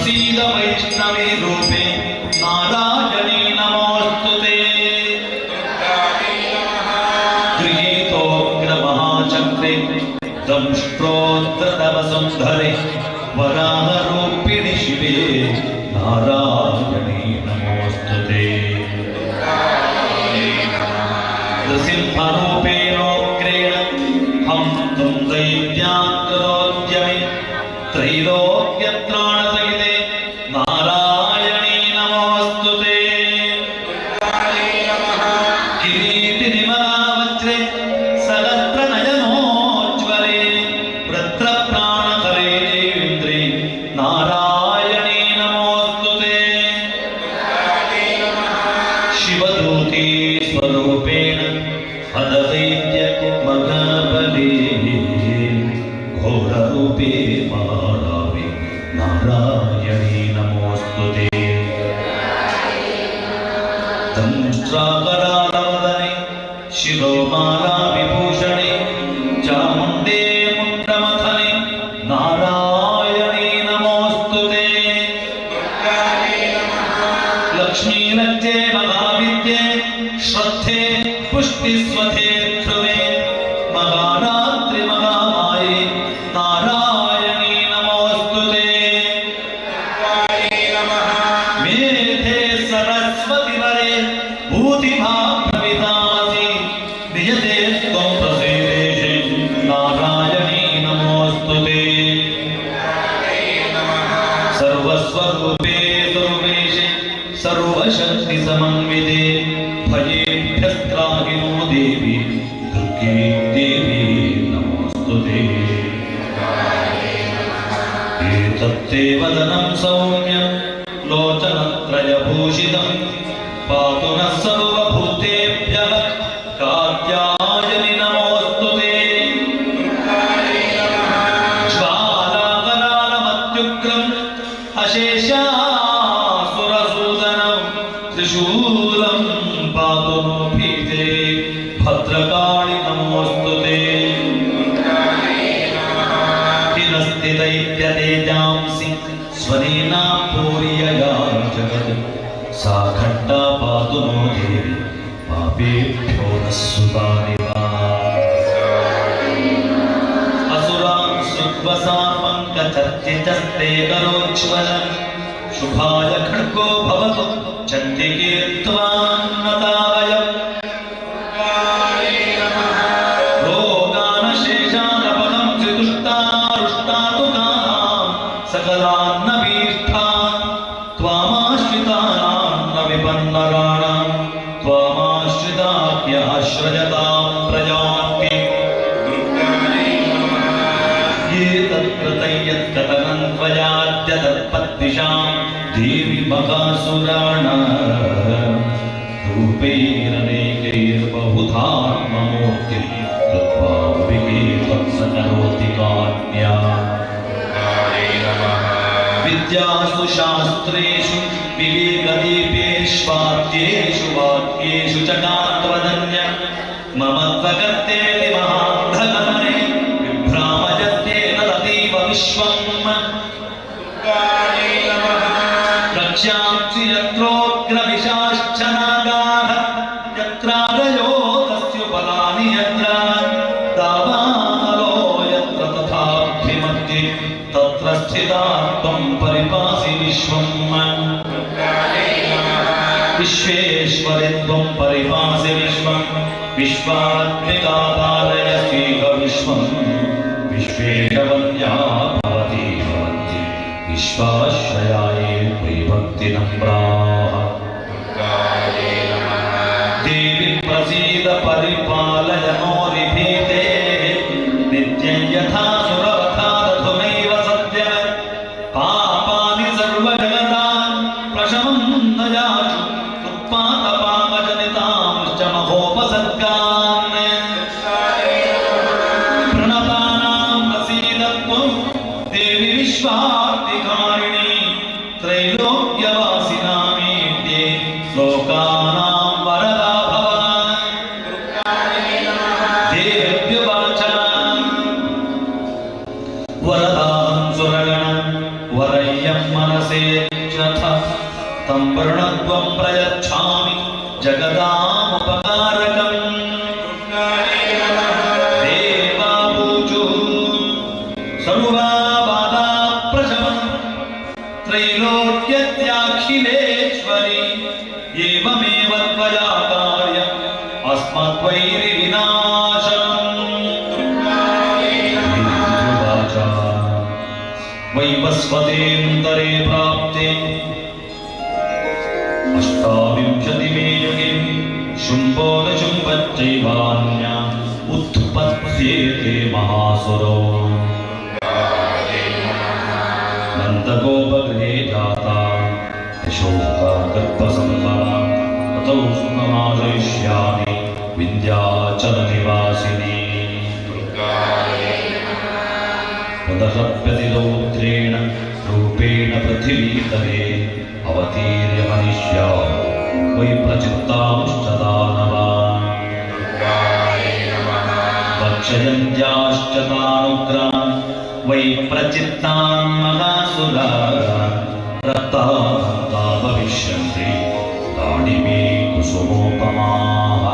प्रसीद वैष्णवी रूपे नारायणी नमोस्तुते गृहीतोग्र महाचक्रे दंष्ट्रोद्धतव सुंदरे वराह रूपिणि शिवे नारायणी नमोस्तुते नृसिंहरूपेणोग्रेण हंतुं दैत्यान् त्रैलोक्यत्राणसहिते नारायणी नमोस्तुते किरीटिनिमलावज्रे सहस्रनयनोज्ज्वले वृत्रप्राणकरे देवेन्द्रे नारायणी नमोस्तुते शिवदूते स्वरूपेण हददैत्य मघबले घोररूपे महारावे नारायणी नमोस्तुते दंष्ट्राकरालवदने शिरोमाला विभूषणे चामुण्डे मुण्डमथने नारायणी नमोस्तुते लक्ष्मीलज्जे महाविद्ये श्रद्धे पुष्टिस्वथे ध्रुवे महारात्रि महामाये नारायणी नमोस्तुते मेधे सरस्वती वरे भूतिभा प्रवितासि नियते त्वं प्रसीदेशे नारायणी नमोस्तुते सर्वस्वरूपे सर्वेशे सर्वशक्ति समन्विते भयेभ्यस्त्राहिनो देवी दुर्गे देवी नमोस्तुते एतत्ते वदनं सौम्यं लोचनत्रयभूषितं पातु नः सर्वभूतेभ्यः कात्यायनि नमोस्तुते ज्वालाकरालमत्युग्रम् अशेषासुरसूदनं त्रिशूलं पातु नो भीते भद्रकाळि नमोस्तुते हिनस्ति दैत्यतेजांसि स्वनेना पूर्यया जगत् सा खट्टा पातु नो देवी पापेभ्यो नः सुतानिवा असुरान् सुग्वसान् पङ्कचर्चितस्ते करोज्ज्वलम् शुभाय खड्गो भवतु चण्डिके त्वान्नतावयम् रोगानशेषानपदं त्रिदुष्टारुष्टातुकानां सकलान्नभीष्टान् त्वामाश्रितानां न विपन्नराणां त्वामाश्रिताभ्याश्रयतां प्रजान्ति ये तत्कृतयत्कथनं त्वयाद्य तत्पद्दिशां देवी मकासुराणां रूपैरनेकैर्बहुधात्ममूर्तिं कृत्वा विवेकं कान्या विद्यासु शास्त्रेषु विवेकदीपेष्वाद्येषु वाक्येषु च गात्वदन्य मम त्वकर्तेति महान्धगमने विभ्रामयत्ये तदतीव विश्वम् रक्ष्यांसि यत्रोग्रविशाश्च नागाः यत्रादयो तस्युपलानि यत्र दावानलो यत्र तथाभिमत्ये तत्र स्थिता त्वं परिपासि विश्वम् विश्वेश्वरि त्वं परिपासि विश्वम् विश्वात्मिका पालयसीह विश्वम् विश्वेशवन्या भवति भवन्ति विश्वाश्रयाये त्वयि भक्तिनम्राः देवि प्रसीद परिपालय मोरिभीते नित्यं यथा सुरवथा रघुनैव सत्य पापानि सर्वजगतान् प्रशमं न याचु उत्पातपापजनितांश्च महोपसर्गान् प्रणतानां प्रसीद त्वं देवि विश्वार्तिकारिणी त्रैलोक्यवासिनामीड्ये लोकानां वरदा भव यन्मनसे च तं वर्णत्वं प्रयच्छामि जगदामुपकारकम् देवापूजुः सर्वाबाधाप्रशमं त्रैलोक्यत्याखिलेश्वरी एवमेव त्वया कार्यम् अस्मद्वैरिविनाशनम् वैवस्वतेऽन्तरे प्राप्ते अष्टाविंशतिमे युगे शुम्भो न शुम्भश्चैवान्या उत्पत्स्येते महासुरो नन्दगोपगृहे जाता यशोका गर्भसम्भवा ततौ सुनमादयिष्यामि विन्ध्याचलनिवासिनी पुनरप्यतिरौद्रेण रूपेण पृथिवीतले अवतीर्य मनुष्या वै प्रचित्तांश्च दानवान् भक्षयन्त्याश्च तानुग्रान् वै प्रचित्तान् महासुरान् रक्तान्ता भविष्यन्ति दाडिमे कुसुमोपमाः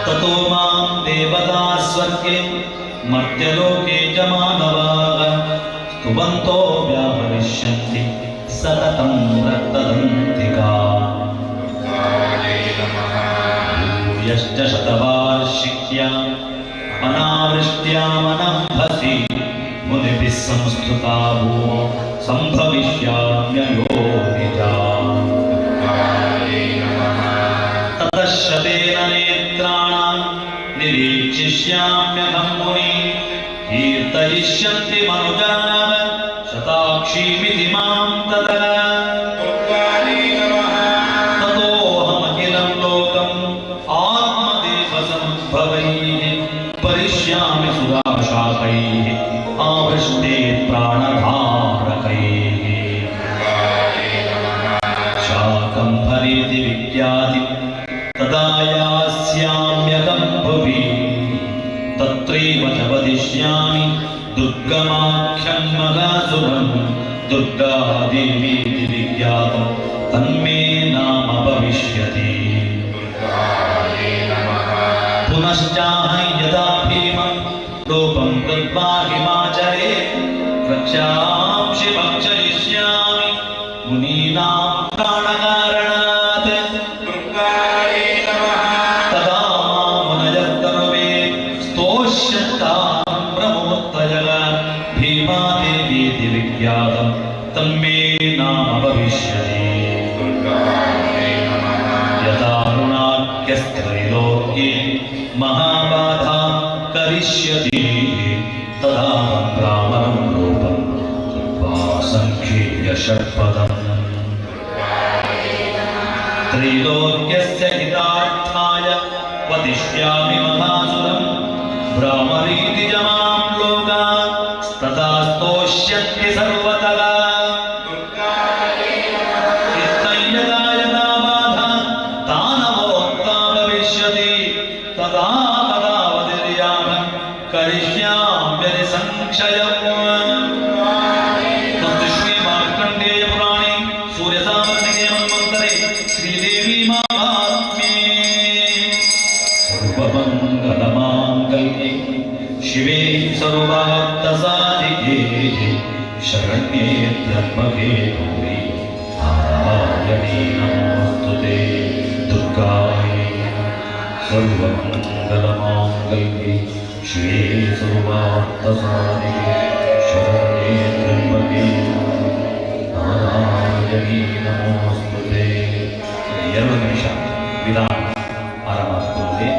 ततो मां देवता स्वर्गे मर्त्यलोके च मानवाः स्तुवन्तो व्याहरिष्यन्ति सततं रक्तदन्तिका भूयश्च शतवार्षिक्या अनावृष्ट्यामनभसि मुनिभिः संस्तुता भूमौ सम्भविष्याम्ययो निजा ततः शतेन नेत्राणां निरीक्षिष्याम्यहं मुनि कीर्तयिष्यन्ति मनुजानः शताक्षीमिति मां ततः ततोऽहमखिलं लोकम् आत्मदेवसम्भवैः परिष्यामि सुराशाकैः आवृष्टे प्राणधारकैः शाकम्भरीति विख्याति तदा यास्याम्यहं भुवि तत्रैव च वदिष्यामि दुर्गमाख्यं मगासुरं दुर्गादेवीति विख्यातं तन्मे नाम भविष्यति पुनश्चाहं यदा भीमं रूपं कृत्वा हिमाचले रक्षांसि भक्षयिष्यामि मुनीनां प्राणकारणात् तदा मुनयस्तनुवे स्तोष्यन्तां प्रमोत्तयः भीमादेवीति विख्यातं तन्मे नाम भविष्यति यदारुणाख्यस्त्रैलोक्ये महाबाधा करिष्यति तदा ब्राह्मणं रूपं कृत्वा सङ्ख्येय षट्पदम् त्रैलोक्यस्य हितार्थाय वदिष्यामि महासुरं ब्राह्मणीति च मां लोकाः तथा स्तोष्यन्ति सर्वतः करिष्याम्यति संक्षयम् श्री मार्कण्डेय पुराणे सूर्यसावर्णिके मन्वन्तरे श्रीदेवी महात्म्ये सर्वमङ्गलमाङ्गल्ये शिवे सर्वार्थसाधिके शरण्ये त्र्यम्बके गौरी नारायणी नमोऽस्तुते दुर्गायै सर्वमङ्गलमाङ्गल्ये शिवे सर्वार्थसाधिके शरण्ये त्र्यम्बके नारायणी नमोऽस्तुते 2 ನಿಮಿಷ ವಿಧಾನ ಆರಂಭಿಸುತ್ತದೆ.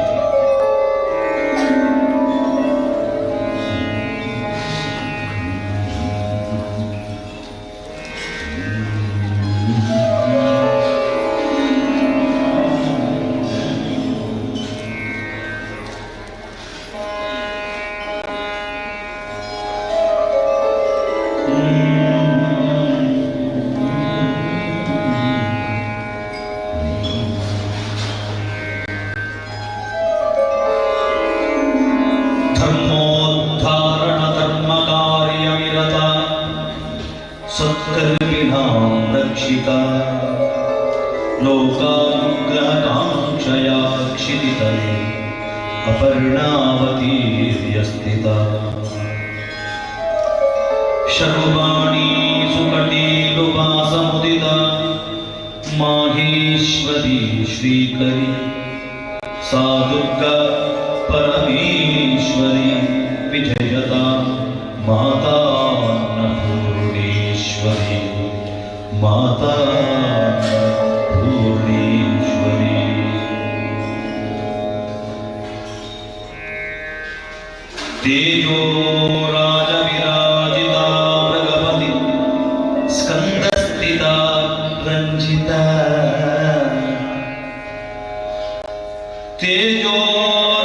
सत्कर्मिणां रक्षिता लोकानुग्रहकाङ्क्षया क्षितितले अपर्णावतीर्यस्थिता शर्वाणी सुकटीलुवासमुदिता माहेश्वरी श्रीकरी सा दुर्गा परमेश्वरी विजयता माता अन्नपूर्णेश्वरी माता पूर्णेश्वरी तेजो राजविराजिता भगवती स्कंदस्थिता रंजिता तेजो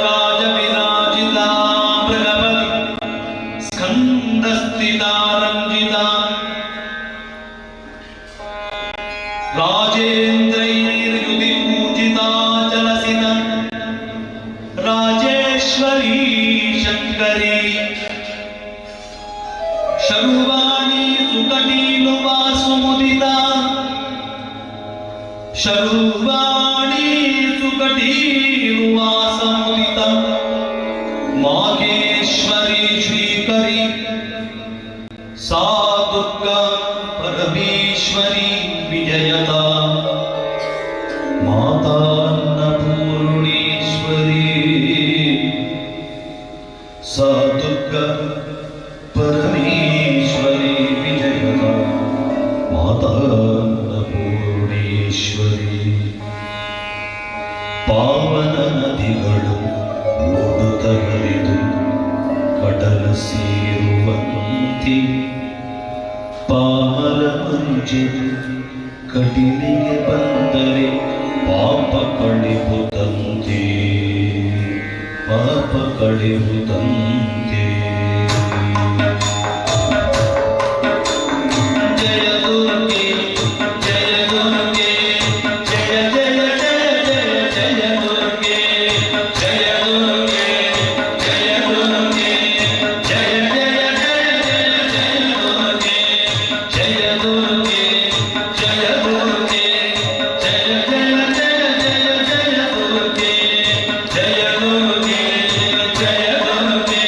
राजविराजिता भगवती स्कंदस्थिता रंजिता राजेन्द्रैर्युधि पूजिता जलसिता राजेश्वरी शंकरी शर्वाणी सुकटीलुवासुमुदिता शर्वाणी सुकटीलुवासमुदिता माहेश्वरी श्रीकरी सा दुर्गा परमेश्वरी विजयता माता अन्नपूर्णेश्वरी सा दुर्गा परमेश्वरी विजयता माता अन्नपूर्णेश्वरी पावन नदिಗಳು ಓಡುತ್ತ ಹರಿದು ಕಡಲ ಸೇರುವಂತೆ ಪಾಮರ ಮನುಜರು ಕಡಿಲಿಗೆ ಬಂದರೆ ಪಾಪ ಕಳೆಯುವುದಂತೆ ಪಾಪ ಕಳೆಯುವುದಂತೆ ಜಯ ದುರ್ಗೆ ಜಯ ದುರ್ಗೆ ಜಯ ಜಯ ಜಯ ಜಯ ಜಯ ದುರ್ಗೆ ಜಯ ದುರ್ಗೆ ಜಯ ದುರ್ಗೆ ಜಯ ಜಯ ಜಯ ಜಯ ಜಯ ದುರ್ಗೆ ಜಯ ದುರ್ಗೆ ಜಯ ದುರ್ಗೆ ಜಯ ಜಯ ಜಯ ಜಯ ಜಯ ದುರ್ಗೆ ಜಯ ದುರ್ಗೆ ಜಯ ದುರ್ಗೆ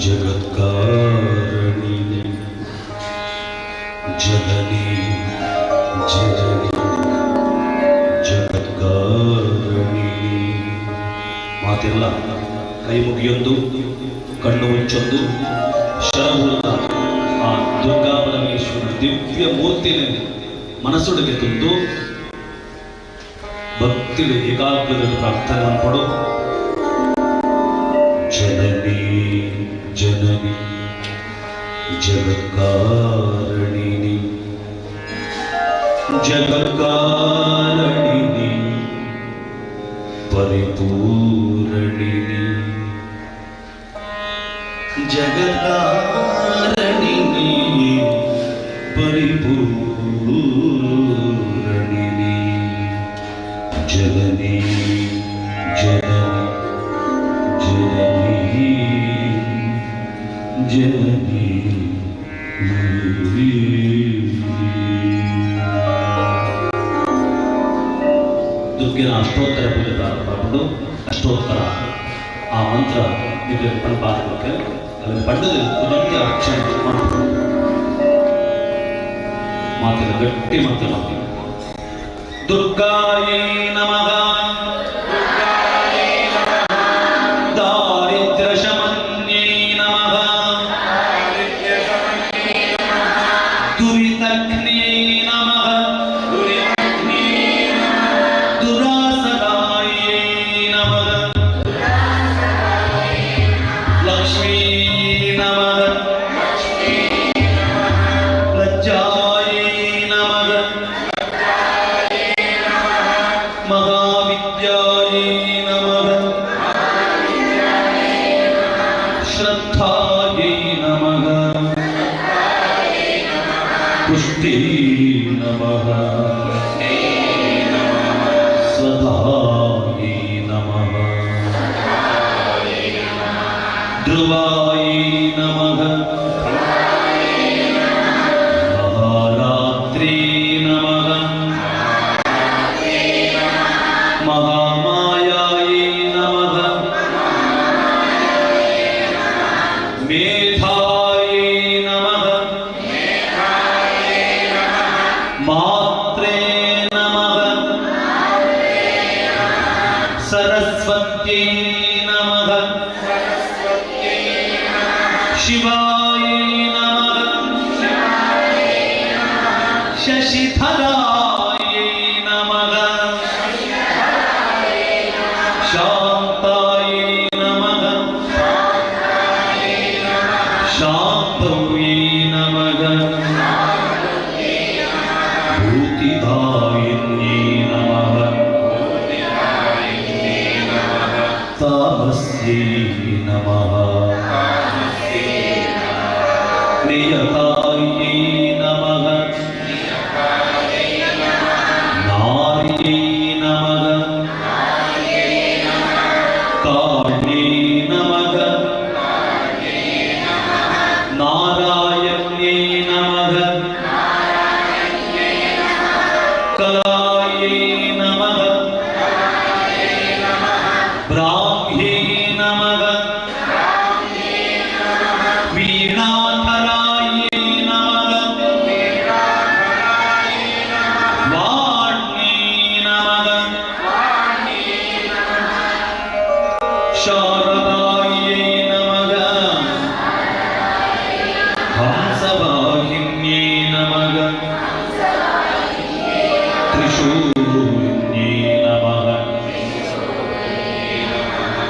ಜಗತ್ಕಾರಣಿ ಜನನಿ ಜನನಿ ಜಗತ್ಕಾರಣಿ. ಮಾತಿಲ್ಲ, ಕೈ ಮುಗಿಯೊಂದು, ಕಣ್ಣು ಮುಚ್ಚೊಂದು, ಶರವುಳ್ಳ ಆ ದುರ್ಗಾ ಪರಮೇಶ್ವರ ದಿವ್ಯ ಮೂರ್ತಿನಲ್ಲಿ ಮನಸ್ಸೊಳಗೆ ತಂದು ಭಕ್ತಿ ಏಕಾಗ್ರದಲ್ಲಿ ಪ್ರಾರ್ಥನೆ ಮಾಡ್ಕೊಡು. ಜನನಿ ಜನನಿ ಜಗತ್ಕಾರಣಿನಿ ಜಗತ್ಕಾರಣಿನಿ ಪರಿಪೂರಣಿನಿ ಜಗತ್ಕಾರಣಿನಿ ಪರಿಪೂರಣಿನಿ ಜನನಿ ಜನನಿ ಜನನಿ ಜನನಿ. ದುರ್ಗಿನ ಅಷ್ಟೋತ್ತರ ಪೂಜೆ ಪ್ರಾರಂಭ ಮಾಡಿಕೊಂಡು ಅಷ್ಟೋತ್ತರ ಆ ಮಂತ್ರ ನಿಮಗೆ ಪಣಪಾದಕ್ಕೆ ಅಲ್ಲಿ ಬಣ್ಣದಲ್ಲಿ ಪುನಃ ಅಕ್ಷರ ಮಾಡ್ಕೊಂಡು ಮಾತಿನ ಗಟ್ಟಿ ಮಾತು ಮಾಡಿ ದುರ್ಗಾಯೇ ನಮಃ ದಾರಿದ್ರ್ಯ ಶಮನ್ಯೇ ನಮಃ ದುರಿತಜ್ಞೇ ನಮಃ ದುರಾಸದಾಯೇ ನಮಃ ಲಕ್ಷ್ಮೀ ನಮಃ ಲಜ್ಜಾಯೇ ನಮಃ ಮಹಾವಿದ್ಯಾಯೇ ನಮಃ ಶ್ರದ್ಧಾಯೇ ನಮಃ ಪುಷ್ಟಿ ನಮಃ ಸ್ವಧಾಯೇ ನಮಃ ಧ್ರುವಾಯೇ ನಮಃ ಮಹಾರಾತ್ರಿ ನಮಃ ಮಹಾಮಾಯಾಯೇ ನಮಃ ಮೇಧಾಯೇ ನಮಃ ಮಾತ್ರೇ ನಮಃ ಸರಸ್ವತ್ಯೈ ನಮಃ ಶಿವಾಯೇ ನಮಃ ಶಶಿಧರಾಯೇ ನಮಃ ಶಾಂತಾಯೇ ನಮಃ ಶಾಂತವ್ಯೇ ನಮಃ ಭೂತಿದಾಯಿನ್ಯೇ ನಮಃ ತಾಪಸ್ಯೈ ನಮಃ ನಿಯತಾಯೇ ನಮಃ ನಾರ್ಯೈ ನಮಃ ಕಾಣ್ಯೈ ನಮಃ ನಾರಾಯಣ್ಯೈ ನಮಃ ಕಲಾಯೈ ನಮಃ ಬ್ರಾಹ್ಮ್ಯೈ ನಮಃ ವೀಣಾಧರಾಯೈ ನಮಃ ವಾಣ್ಯೈ ನಮಃ ಶಾರದಾಯೈ ನಮಃ ಹಂಸವಾಹಿನ್ಯೈ ನಮಃ ತ್ರಿಶೂಲ್ಯೈ ನಮಃ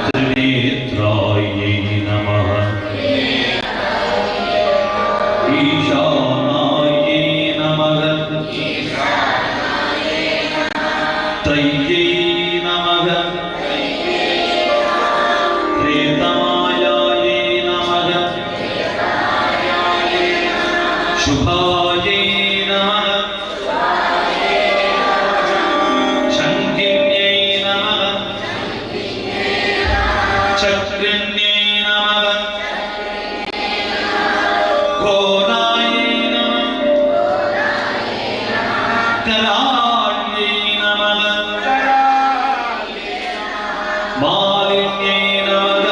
ತ್ರಿನೇತ್ರಾಯೈ ನಮಃ ಈಶಾನಾಯೈ ನಮಃ ತ್ರಯ್ಯೈ ನಮಃ ತ್ರೇತಮಾಯಾಯೈ ನಮಃ ಶುಭಾಯೈ ನಮಃ ಶಂಕಿನ್ಯೈ ನಮಃ ಚಕ್ರನ್ಯೈ ನಮಃ ಘೋರಾಯೈ ನಮಃ ಕರಾಣ್ಯೈ ನಮಃ ಮಾಲಿನ್ಯೈ ನಮಃ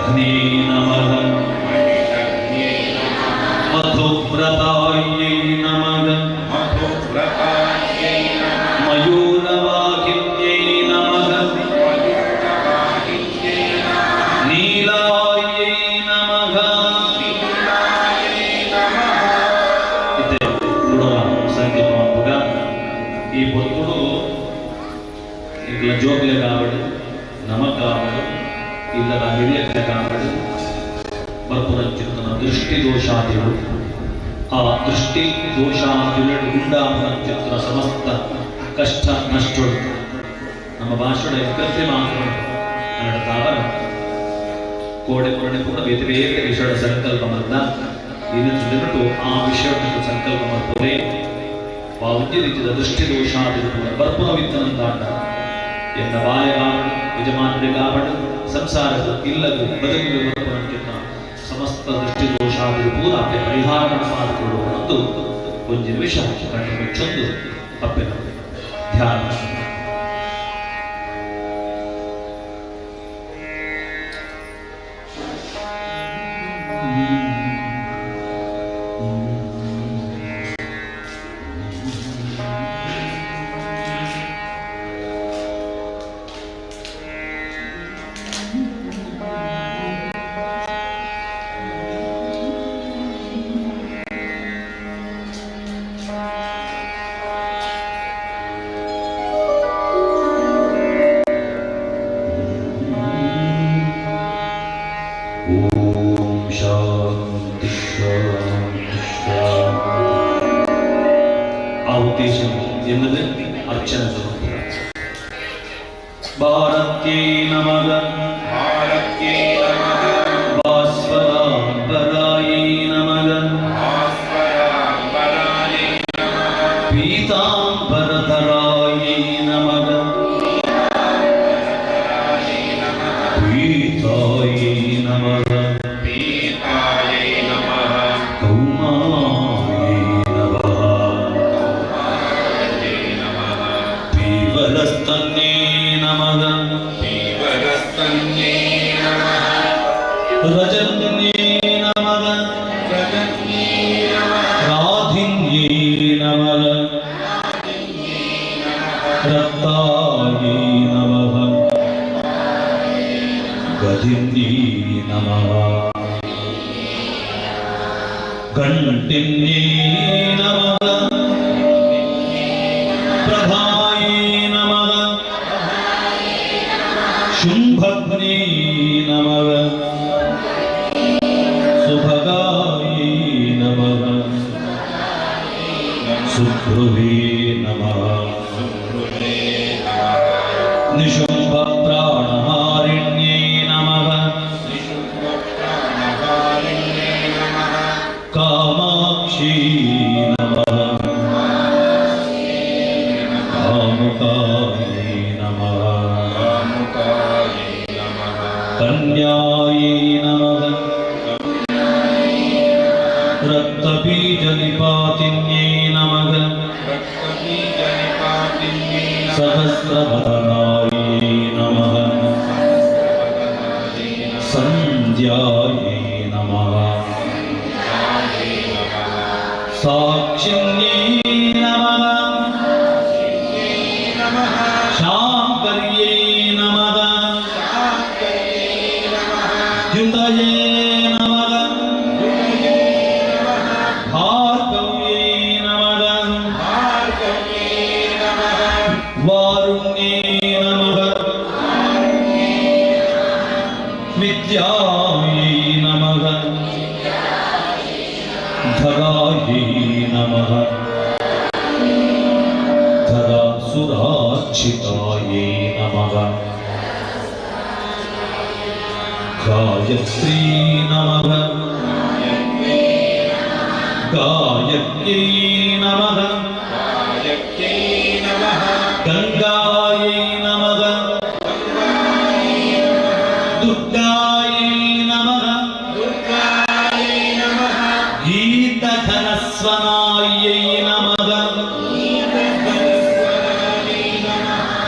मणिशग्ने नमः मधुव्रतायै नमः मयूरवाहिन्यै नमः नीलायै नमः इते गुरुवा संकेतमापुगा ఈ పొద్దుడు ఇట్లా జోకులే కాబట్టి నమక్ కాబట్టి ఇలా ಹಿರಿಯಕ್ಕೆ కాబట్టి ಬರ್ಪುರಂಚಿತ್ತನ ದೃಷ್ಟಿ ದೋಷಾದಿಗಳು ಆ ದೃಷ್ಟಿ ದೋಷಾದಿಗಳು ಉಂಟಾಗುವಂಚಿತ್ತನ ಸಮಸ್ತ ಕಷ್ಟ ನಷ್ಟಗಳು ನಮ್ಮ ಭಾಷೆಯ ಕೃತ್ರಿಮ ಕನ್ನಡ ತಾವರ ಕೋಡೆ ಕೊರಡೆ ಕೂಡ ಬೇರೆ ಬೇರೆ ವಿಷಯದ ಸಂಕಲ್ಪ ಮದ್ದ ಇನ್ನೊಂದು ಆ ವಿಷಯದ ಸಂಕಲ್ಪ ಮಾಡ್ತವೆ ಉದ್ಯ ರೀತಿಯ ದೃಷ್ಟಿ ದೋಷಾದಿಗಳು ಬರ್ಪುರವಿತ್ತನಂತಾಟ ಎನ್ನ ಬಾಯಗಾವಡು ಯಜಮಾನರಿಗಾವಡು ಸಂಸಾರದ ಇಲ್ಲದು ಬದುಕಿಗೆ ಬರ್ಪುರಂಚಿತ್ತ ಸಮಸ್ತ ದೃಷ್ಟಿ ದೋಷಾದಿಗಳು ಪೂರ ಪರಿಹಾರ ಮಾಡಿಕೊಳ್ಳುವ ಒಂದು ಒಂದು ನಿಮಿಷ ಕಣ್ಣು ಮುಚ್ಚೊಂದು ತಪ್ಪಿನ ಧ್ಯಾನ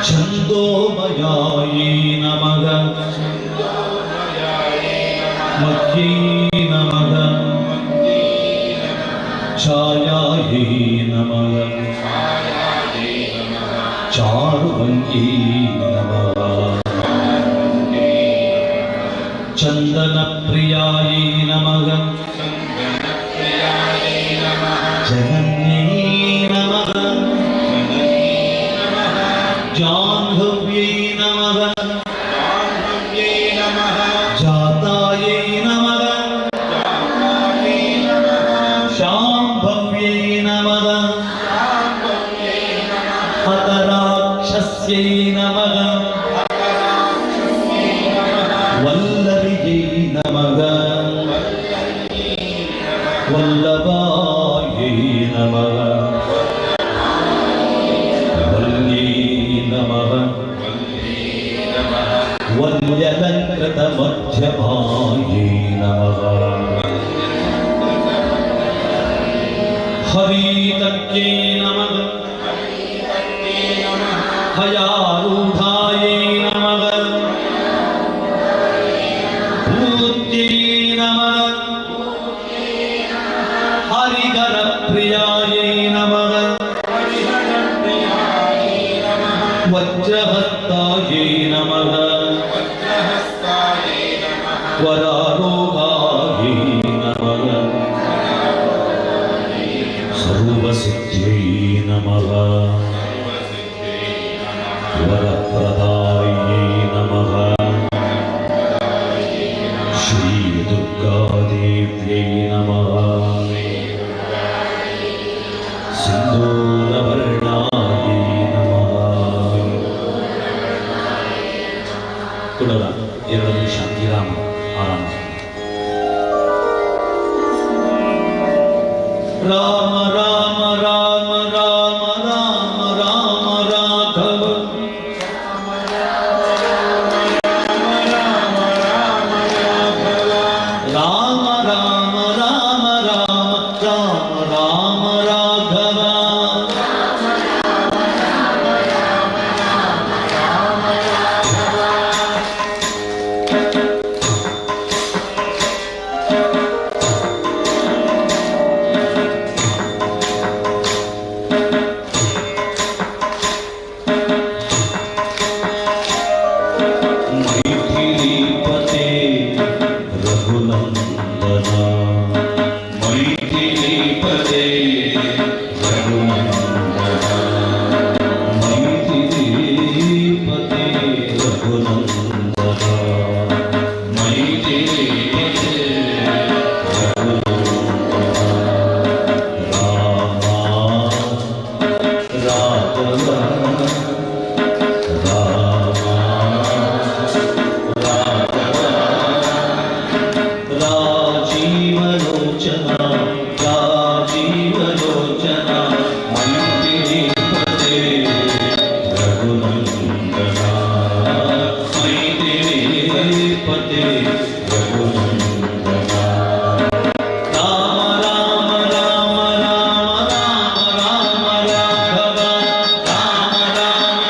छन्दोमयायै नमः मह्यै नमः छायायै नमः चारुभङ्ग्यै नमः चन्दनप्रियायै नमः जगन्यै नमः जाह्नव्यै नमः जातायै नमः शाम्भव्यै नमः हतराक्षस्यै नमः वल्लभियै नमः वल्लभायै नमः वल्यै नमः वल्यलङ्कृतमध्यमायै नमः हरितज्ञै नमः हयारूढायै नमः भूत्यै नमः हरिहरप्रियायै नमः वज्रहस्तायै नमः वरारोहायै नमः सर्वसिद्ध्यै नमः वरप्रदायै नमः श्रीदुर्गादेव्यै नमः सिन्दूरवर्णायै नमः ಕೊಡೋಣ 2 ನಿಮಿಷ ವಿರಾಮ ಆರಾಮ ರಾಮ ರಾಮ ರಾಮ ರಾಮ ರಾಮ ರಾಮ ರಾಘವ ರಾಮ ರಾಮ ರಾಮ ರಾಮ ರಾಮ ರಾಮ ರಾಘವ मैथिलीपते रघुनन्दन मैथिलीपते रघुनन्दन मैथिलीपते रघुनन्दन मैथिलीपते रघुनन्दन रामा राघव राजीवलोचना राजीवलोचना मैथिलीपते रघुनन्दना मैथिलीपते रघुनन्दना राम राम राम राम राम राम राघव राम राम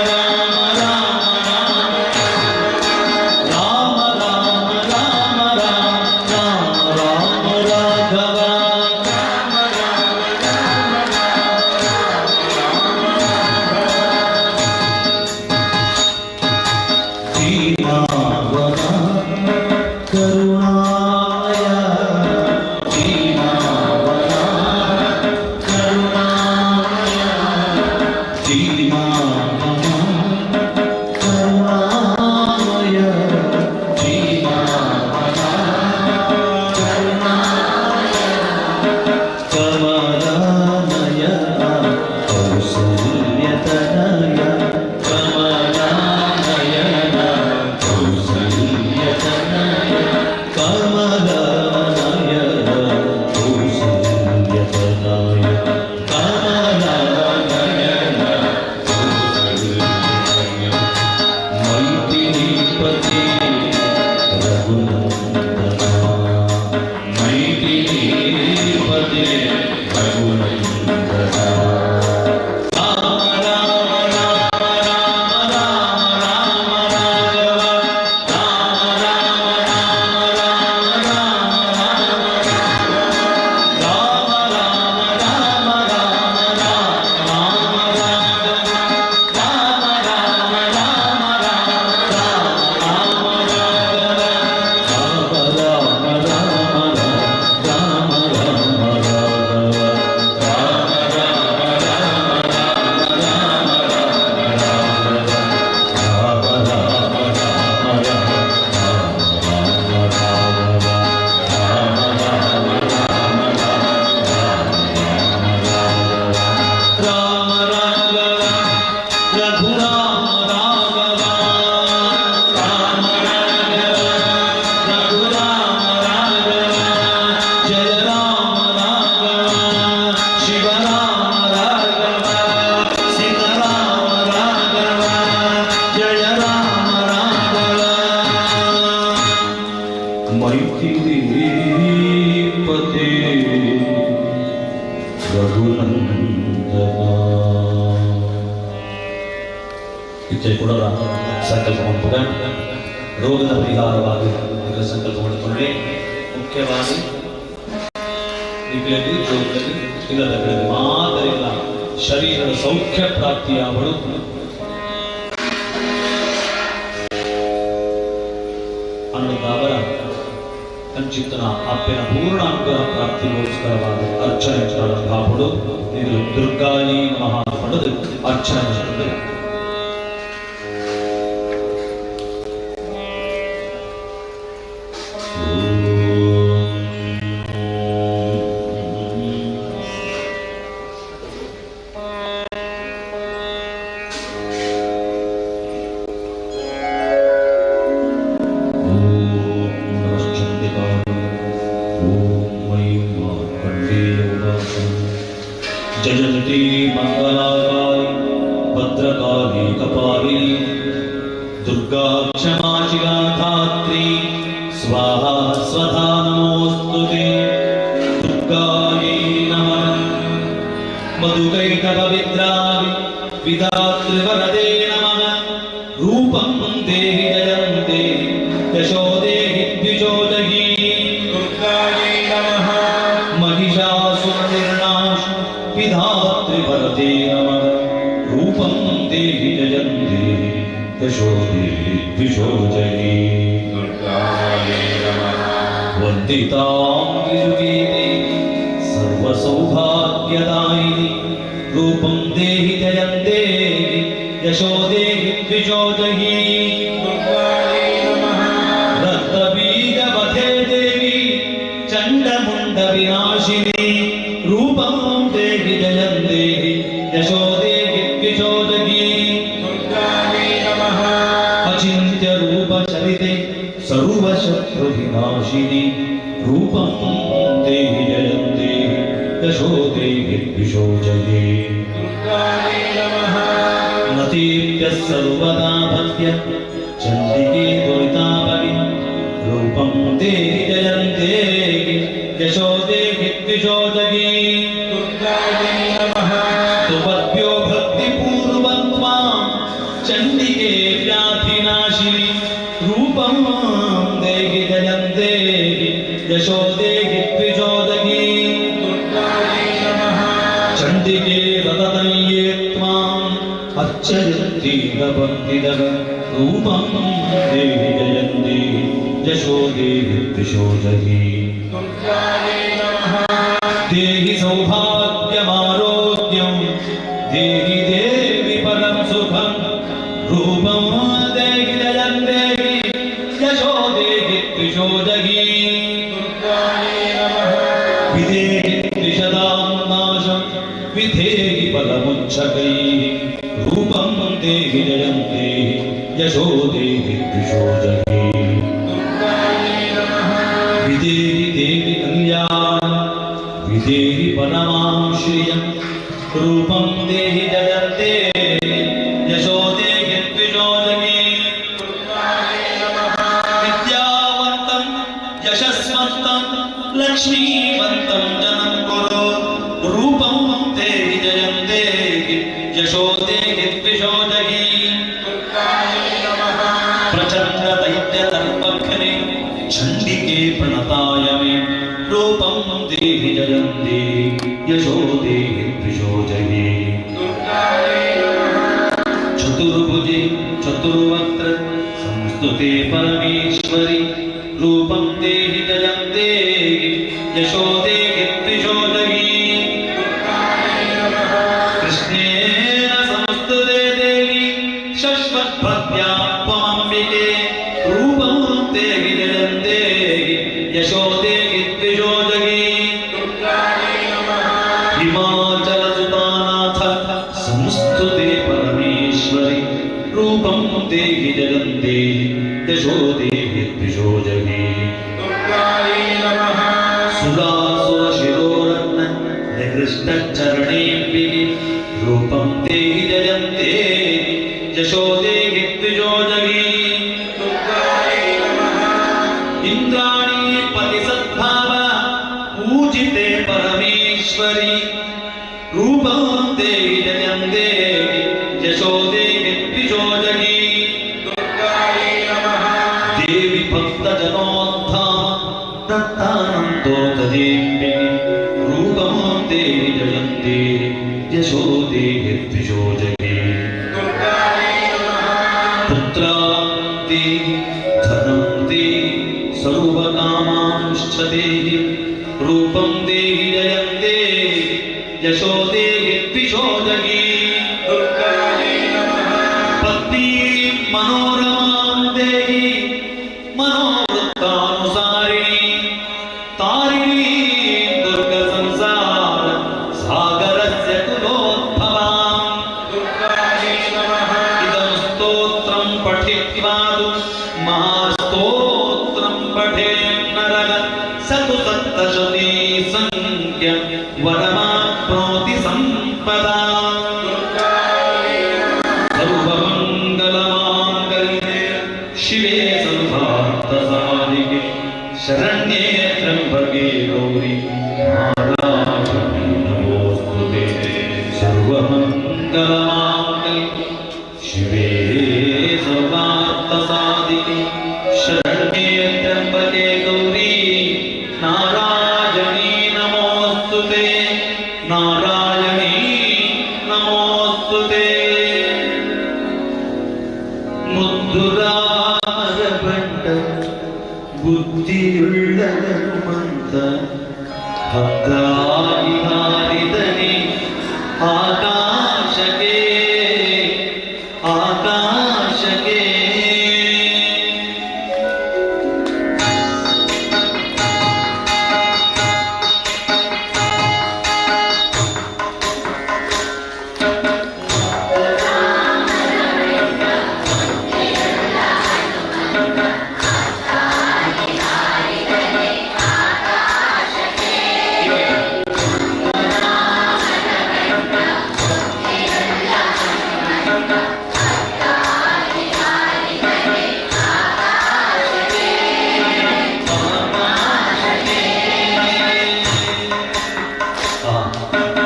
राम राम राम राम राम राम राम राम राघव दीनावना करुणाय दीनावना करुणाय दीनावना करुणाय दीनावना कमलानय कौसल्यतनय कमलानयन ಕೊಡೋರ ಸಂಕಲ್ಪ ಮಾಡ್ತಾರೆ. ರೋಗದ ಪರಿಹಾರವಾಗಿ ಇದರ ಸಂಕಲ್ಪ ಮಾಡಿಕೊಂಡ್ರೆ ಮುಖ್ಯವಾಗಿ ಇದರಲ್ಲಿ ಮಾದರಿಗಳ ಶರೀರದ ಸೌಖ್ಯ ಪ್ರಾಪ್ತಿಯಾಗಲು ಅನ್ನದಾವರ ಕಂಚಿತ್ತನ ಅಪ್ಪನ ಪೂರ್ಣ ಅನುಗ್ರಹ ಪ್ರಾಪ್ತಿಗೋಸ್ಕರವಾದ ಅರ್ಚನೆ ಕಾಪಡು ಇದು ದುರ್ಗಾಯಿ ನಮಃ ಪಡೆದು ಅರ್ಚನೆ ಮಾಡಿದೆ. जयन्ती मंगलाकाय भद्रकाली कपालिनी दुर्गा क्षमा शिवा धात्री स्वाहा स्वधा नमोस्तुते दुर्गायै नमः मधुकैटपवित्राय विधातृवरदे नमः रूपं देहि जयन्ते यशो देहि द्विजोदगी दुर्गायै नमः महिषासुरनिर्नाश विधातृवरदे नमः रूपं देहि जयन्ते यशो देहि द्विजोदगी दुर्गायै नमः वन्दितां त्रिजुगीते सर्वसौभाग्यदायिनी रूपं देहि जयन्ते यशो देहि द्विजोदगी दुर्गायै नमः रक्तबीजवधे देवी चण्डमुण्डविनाशिनी रूपं देहि जयन्ते यशो देहि द्विजोदगी दुर्गायै नमः अचिन्त्यरूपचरिते सर्वशत्रुविनाशिनी रूपं देहि जयन्ते यशो देहि द्विजोदगी दुर्गायै नमः नतीभ्यः सर्वदा भक्त्य चण्डिके दुरितापरि रूपं देहि जयन्ते यशो देहि द्विजोदगी दुर्गायै नमः तुभ्यो भक्तिपूर्वं त्वां चण्डिके व्याधिनाशिनी रूपं देहि जयन्ते यशो देहि द्विजोदगी दुर्गायै नमः चण्डिके रततये त्वाम् अर्चयन्ति भक्तिदः रूपं देहि जयन्ते यशो देहि द्विजोदगी दुर्गायै नमः देहि सौभाग्यमारोग्यं देहि देवि परं सुखं रूपं देहि जयन्ते यशो देहि द्विजोदगी दुर्गायै नमः विधेहि द्विषदां नाशं विधेहि फलमुच्छकैः रूपं देहि जयन्ते यशो देहि द्विजोदगी दुर्गायै नमः विधेहि देवि कल्याणं विधेहि परमां श्रियं रूपं देहि जयन्ते यशो देहि द्विजोदगी दुर्गायै नमः विद्यावन्तं यशस्वन्तं लक्ष्मीवन्तं जनं कुरु रूपं देहि जयन्ते यशो देहि द्विजोदगी दुर्गायै नमः प्रचण्ड दैत्यदर्पघ्ने चण्डिके प्रणताय मे रूपं देहि जयन्ते यशो देहि द्विजोदगी दुर्गायै नमः चतुर्भुजे चतुर्वक्त्र संस्तुते परमेश्वरि रूपं देहि जयन्ते यशो देहि द्विजोदगी दुर्गायै नमः कृष्णेन संस्तुते देवी शश्वद्भक्त्या त्वमम्बिके रूपं देहि जयन्ते यशो देहि द्विजोदगी दुर्गायै नमः हिमाचलसुतानाथ संस्तुते परमेश्वरि रूपं देहि जयन्ते यशो देहि द्विजोदगी दुर्गायै नमः सुरासुरशिरोरत्न निकृष्टचरणेऽम्बिके रूपं देहि जयन्ते यशो देहि द्विजोदगी दुर्गायै नमः इन्द्राणी पतिसद्भाव पूजिते परमेश्वरि रूपं देहि जयन्ते यशो देहि द्विजोदगी मनोरथानन्तो तदेम्बिनि रूपमोऽन्ते जयन्ते यशोदे द्विजोजगे पुत्रान्ते धनन्ते सर्वकामांश्च देहि रूपं देहि जयन्ते यशोदे द्विजोजगे पत्नी मनोरमां देहि मनोवृत्तानुसारिणी तारिणी दुर्गसंसार सागरस्य कुलोद्भवाम् इदं स्तोत्रं पठित्वादु महास्तोत्रं पठेन्नरः स तु सप्तशती संख्या वरमाप्नोति सम्पदा सर्वमङ्गलमाङ्गल्ये शिवे सर्वार्थसाधिके शरण्ये त्र्यम्बके गौरी नारायणी नमोऽस्तुते सर्वमङ्गलमाङ्गल्ये शिवे सर्वार्थसाधिके शरण्ये त्र्यम्बके गौरी नारायणी नमोऽस्तुते नारायणी नमोऽस्तुते ಮುದ್ದುರಾರಬಂಡ ಬುದ್ಧಿಯುಳ್ಳ ಹನುಮಂತ ಭದ್ರಾಗಿ ಹಾರಿದನೆ ಆಕಾಶಕ್ಕೆ ಆಕಾಶಕ್ಕೆ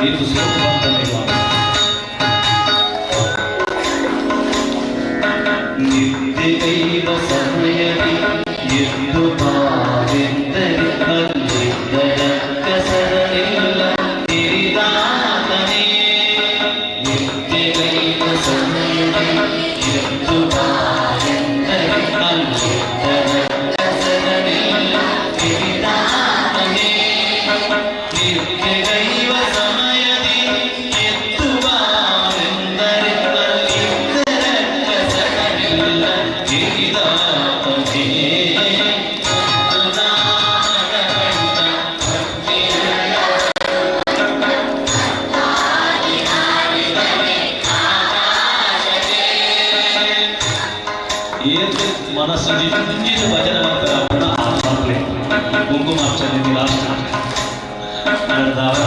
itu semua ನಿತ್ಯೈವ ಸಮಯದಿ ಎದ್ದು ಬಾವೆಂದರೆ ಅಲ್ಲಿದ್ದರ ಕಸರಲಿಲ್ಲ ಹಿರಿದಾತನೇ ನಿತ್ಯೈವ ಸಮಯದಿ ಎದ್ದು ಬಾವೆಂದರೆ ಅಲ್ಲಿದ್ದರ ಕಸರಲಿಲ್ಲ ಹಿರಿದಾತನೇ ನಿತ್ಯೈವ ಸಮಯದಿ ಎದ್ದು ಬಾವೆಂದರೆ ಅಲ್ಲಿದ್ದರ ಕಸರಲಿಲ್ಲ ಹಿರಿದಾತನೇ ಮನಸ್ಸು ಜಿಂಜಿನ ಭಜನೆ ಮಾಡ್ತಾರೆ ಮಕ್ಕಳೇ ಕುಂಕುಮಾರ್ಚನೆ ಲಾಸ್ಟ್ ನಡೆದಾಗ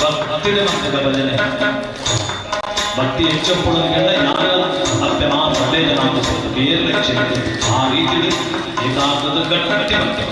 ಭಕ್ತಿಡೆ ಮಾಡ್ತಿದ್ದ ಭಜನೆ ಭಕ್ತಿ ಹೆಚ್ಚಪ್ಪುಳೋದಕ್ಕೆಲ್ಲ ಯಾರ ಅಪ್ಪೆ ಮಾತ್ರ ಅಲ್ಲೇ ಜನ ಆಗಿಸ್ಬೋದು ಬೇರೆ ಲಕ್ಷ್ಯ ಆ ರೀತಿಯಲ್ಲಿ ಏಕಾಗ್ರದ ಗಟ್ಟಿ ಭಕ್ತಿ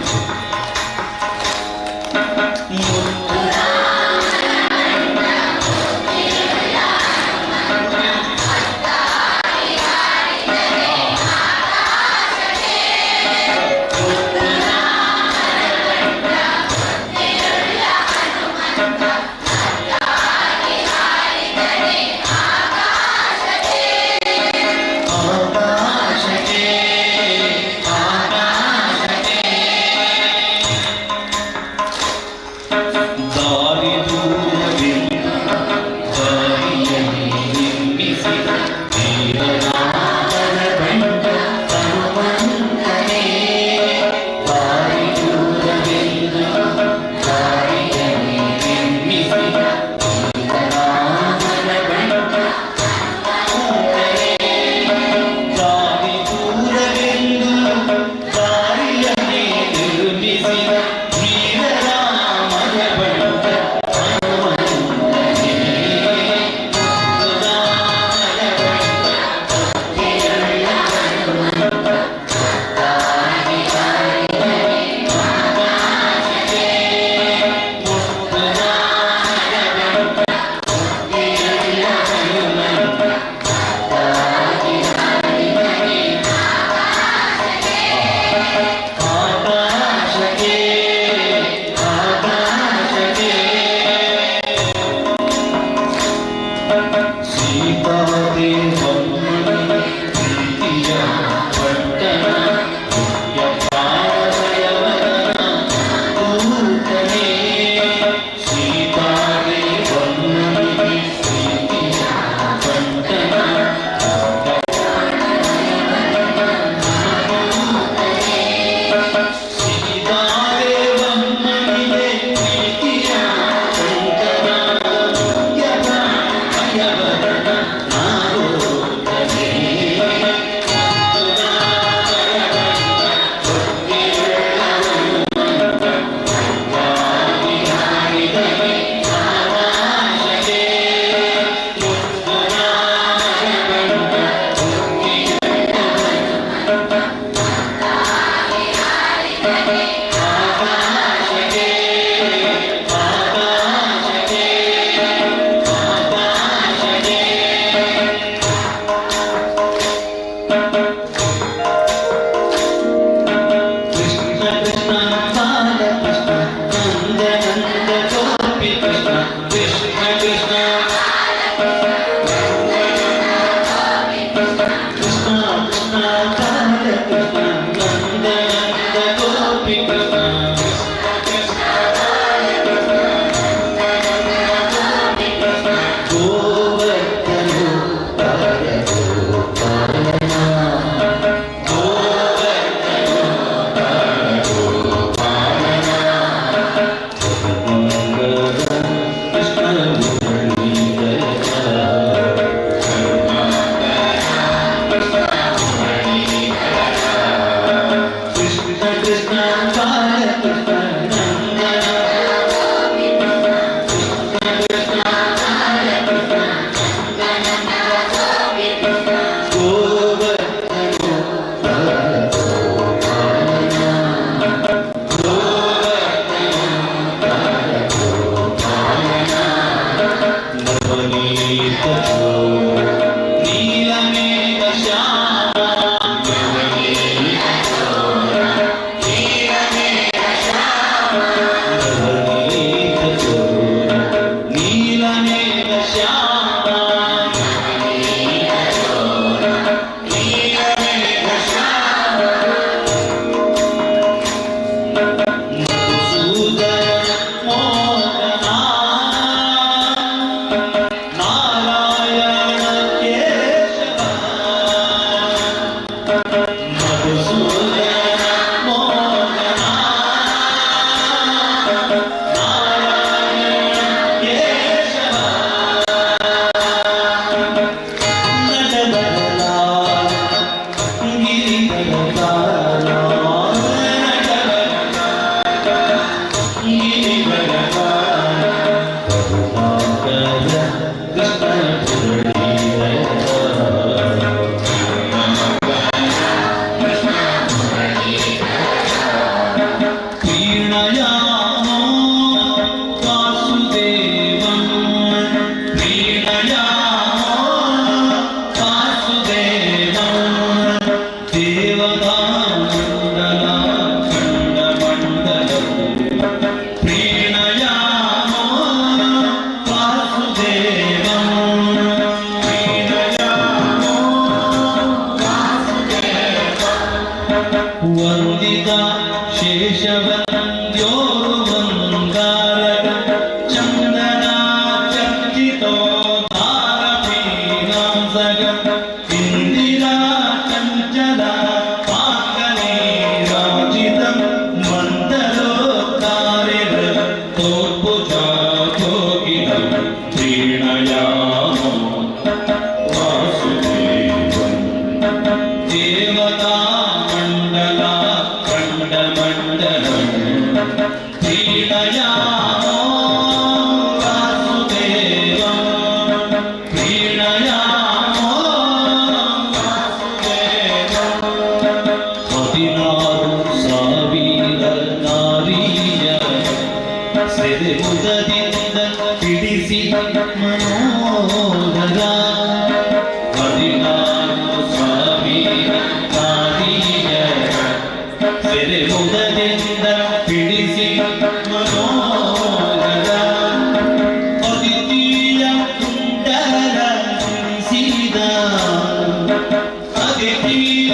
Aditya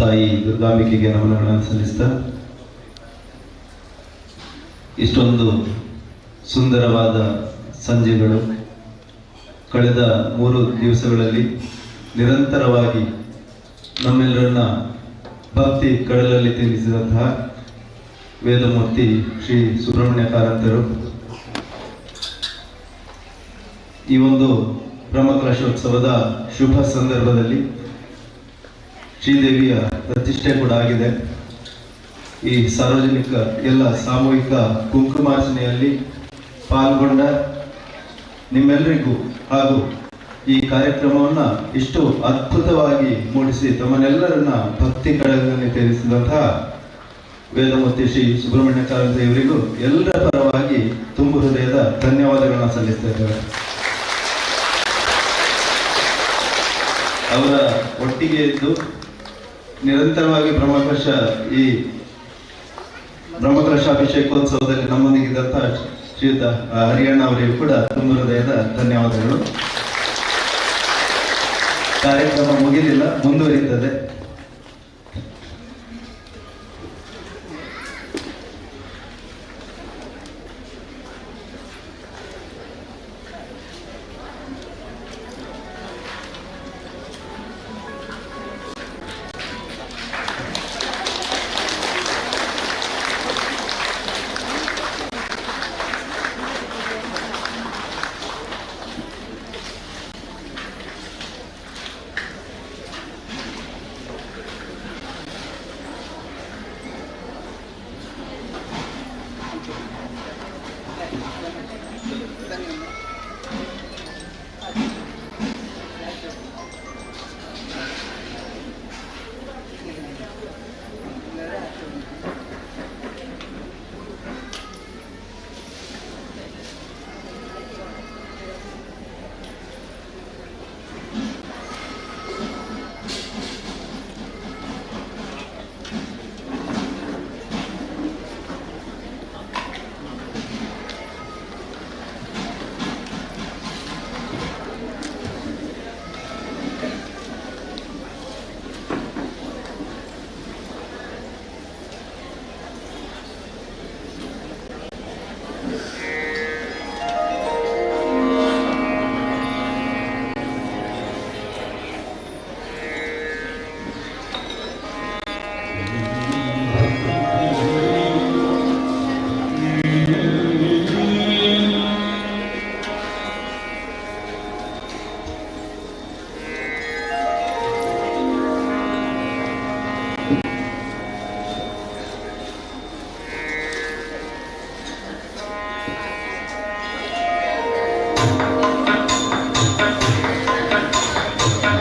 ತಾಯಿ ದುರ್ಗಾಂಬಿಕೆಗೆ ನಮನಗಳನ್ನು ಸಲ್ಲಿಸ್ತಾ ಇಷ್ಟೊಂದು ಸುಂದರವಾದ ಸಂಜೆಗಳು ಕಳೆದ 3 ದಿವಸಗಳಲ್ಲಿ ನಿರಂತರವಾಗಿ ನಮ್ಮೆಲ್ಲರನ್ನ ಭಕ್ತಿ ಕಡಲಲ್ಲಿ ತಿಳಿಸಿದಂತಹ ವೇದಮೂರ್ತಿ ಶ್ರೀ ಸುಬ್ರಹ್ಮಣ್ಯ ಕಾರಂತರು ಈ ಒಂದು ಬ್ರಹ್ಮಕಲಶೋತ್ಸವದ ಶುಭ ಸಂದರ್ಭದಲ್ಲಿ ಶ್ರೀದೇವಿಯ ಪ್ರತಿಷ್ಠೆ ಕೂಡ ಆಗಿದೆ. ಈ ಸಾರ್ವಜನಿಕ ಎಲ್ಲ ಸಾಮೂಹಿಕ ಕುಂಕುಮಾರ್ಚನೆಯಲ್ಲಿ ಪಾಲ್ಗೊಂಡ ನಿಮ್ಮೆಲ್ಲರಿಗೂ ಹಾಗೂ ಈ ಕಾರ್ಯಕ್ರಮವನ್ನು ಇಷ್ಟು ಅದ್ಭುತವಾಗಿ ಮೂಡಿಸಿ ತಮ್ಮನ್ನೆಲ್ಲರನ್ನ ಭಕ್ತಿ ಕಡಲಿನಲ್ಲಿ ತಿಳಿಸಿದಂತಹ ವೇದಮೂರ್ತಿ ಶ್ರೀ ಸುಬ್ರಹ್ಮಣ್ಯ ಕಾರಂತ ಇವರಿಗೂ ಎಲ್ಲರ ಪರವಾಗಿ ತುಂಬು ಹೃದಯದ ಧನ್ಯವಾದಗಳನ್ನ ಸಲ್ಲಿಸ್ತಾ ಇದ್ದೇವೆ. ಅವರ ಒಟ್ಟಿಗೆ ಇದ್ದು ನಿರಂತರವಾಗಿ ಈ ಬ್ರಹ್ಮಕಲಶಾಭಿಷೇಕೋತ್ಸವದಲ್ಲಿ ನಮ್ಮೊಂದಿಗಿದ್ದಂತಹ ಶ್ರೀಯುತ ಹರಿಯಣ್ಣ ಅವರಿಗೂ ಕೂಡ ತುಂಬು ಹೃದಯದ ಧನ್ಯವಾದಗಳು. ಕಾರ್ಯಕ್ರಮ ಮುಗಿದಿಲ್ಲ, ಮುಂದುವರಿಯುತ್ತದೆ.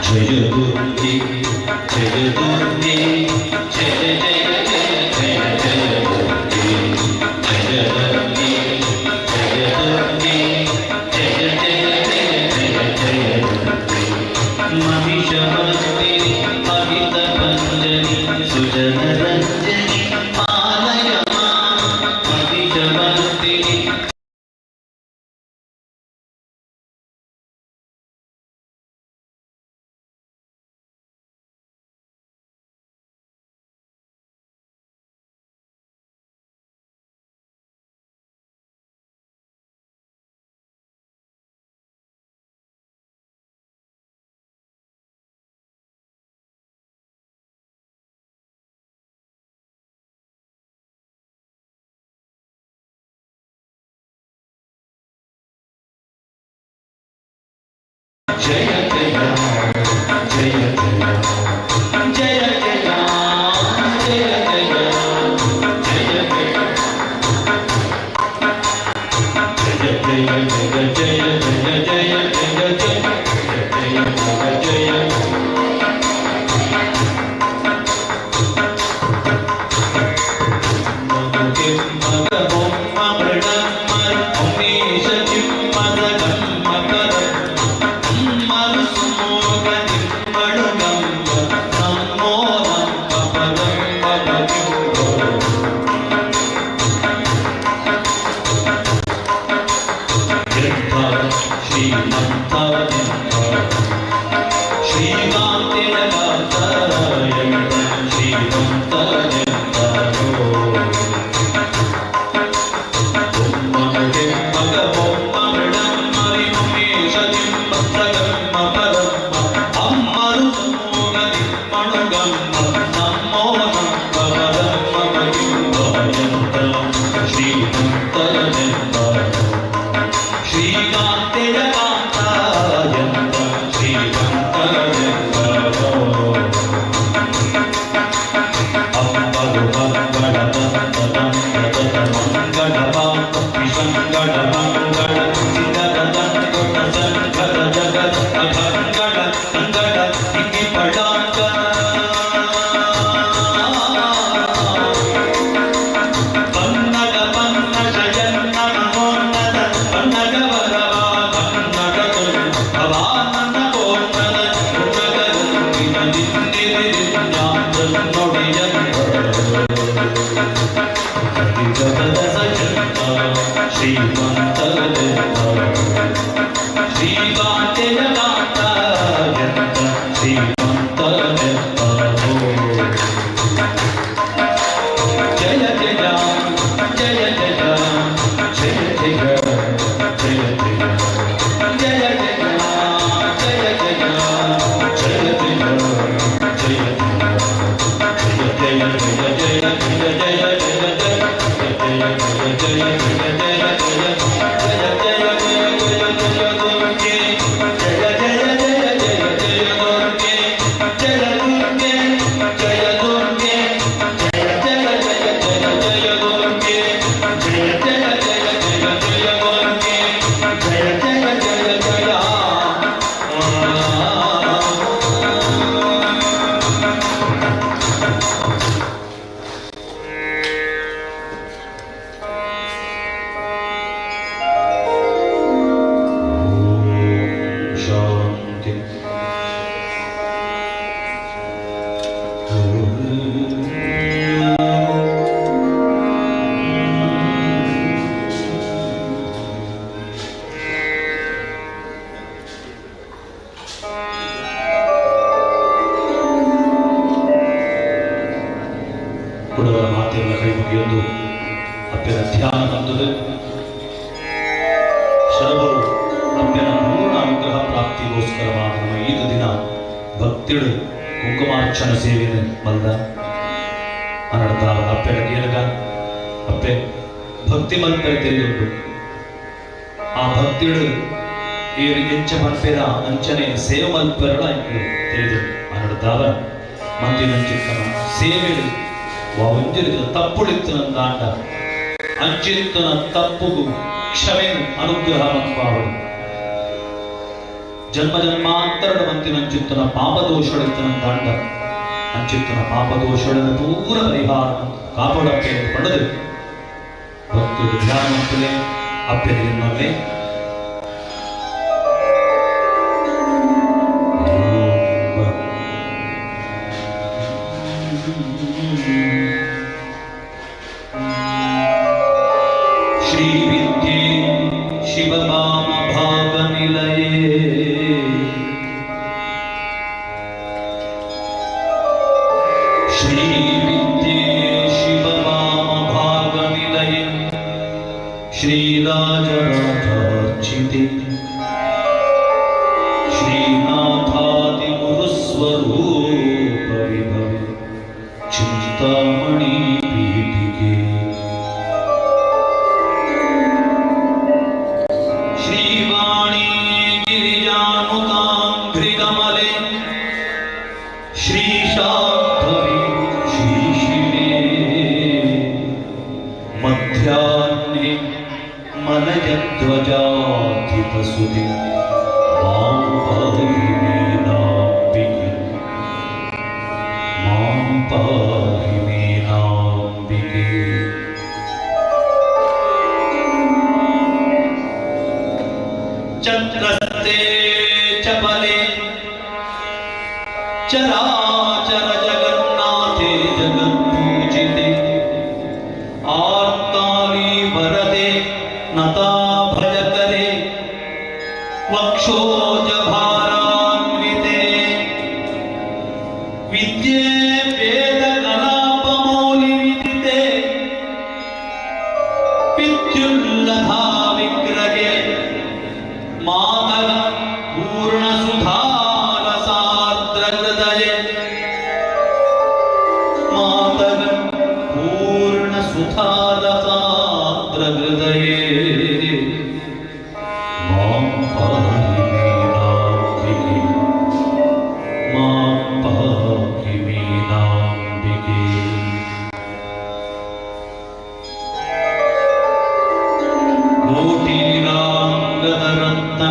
जय दुर्गे जय दुर्गे जय जय जय जय दुर्गे जय दुर्गे जय दुर्गे जय जय जय जय दुर्गे महिषमर्दिनि अमितभञ्जनि सुजनरञ्जनि पालय मां महिषमर्दिनि ಕುಡವರ ಮಾತೆಲ್ಲ ಕೈ ಮುಗಿಯೊಂದು ಅಪ್ಪನ ಧ್ಯಾನ ಬಂದದು ಶರವರು ಅಪ್ಪನ ಪೂರ್ಣ ಅನುಗ್ರಹ ಪ್ರಾಪ್ತಿಗೋಸ್ಕರವಾದ ನಮ್ಮ ಈದ ದಿನ ಭಕ್ತಿಡು ಕುಂಕುಮಾರ್ಚನ ಸೇವೆಯನ್ನು ಮಲ್ದ ಅನ್ನಡ್ದ ಅಪ್ಪನ ಕೇಳಗ ಅಪ್ಪೆ ಭಕ್ತಿ ಮಲ್ಪರೆ ತಿಳಿದುಂಟು ಆ ಭಕ್ತಿಡು ಏರಿ ಎಂಚ ಮಲ್ಪೆರ ಅಂಚನೆ ಸೇವೆ ಮಲ್ಪೆರಳ ತಿಳಿದು ಅನ್ನಡ್ದಾವ ಮಂದಿನಂಚಿತ್ತನ ಸೇವೆಡು ಒಂಜರಿದ ತಪ್ಪುಳಿತ್ತನ ದಾಂಡ ಅಂಚಿತ್ತನ ತಪ್ಪುಗು ಕ್ಷಮೆನು ಅನುಗ್ರಹ ಮಂಪಾವಡು ಜನ್ಮ ಜನ್ಮಾಂತರಡ ಮಂತಿನಂಚಿತ್ತನ ಪಾಪದೋಷಳಿತ್ತನ ದಾಂಡ ಅಂಚಿತ್ತನ ಪಾಪದೋಷಳದ ಪೂರ ಪರಿಹಾರ ಕಾಪಾಡಪ್ಪೆ ಪಡೆದು ಭಕ್ತಿ ಧ್ಯಾನವಂತಲೇ ಅಪ್ಪೆನಲ್ಲೇ श्री विद्ये शिवमाम भाग निलये श्री विद्ये शिवमाम भाग निलये श्रीराजराजार्चिते श्रीनाथादि गुरुस्वरूप विभवे चिंतामणि पीठिके श्रीवाणी गिरिजानुतांघ्रिकमले श्रीशाम्भवी श्रीशिवे मध्याह्ने मनयध्वजाधिपसुते मां पाहि मीनाम्बिके मां पाहि मीनाम्बिके चक्रस्ते चपले चराचर जगन्नाथे जगत्पूजिते आर्ताली वरदे नता भजकरे वक्षोजभारान्विते विद्ये वेदकलापमौलिविदिते विद्युल्लधा विग्रहे मातः पूर्णसुधारसार्द्रहृदये मातः पूर्णसुधारसार्द्रहृदये मां पाहि मीनाम्बिके मां पाहि मीनाम्बिके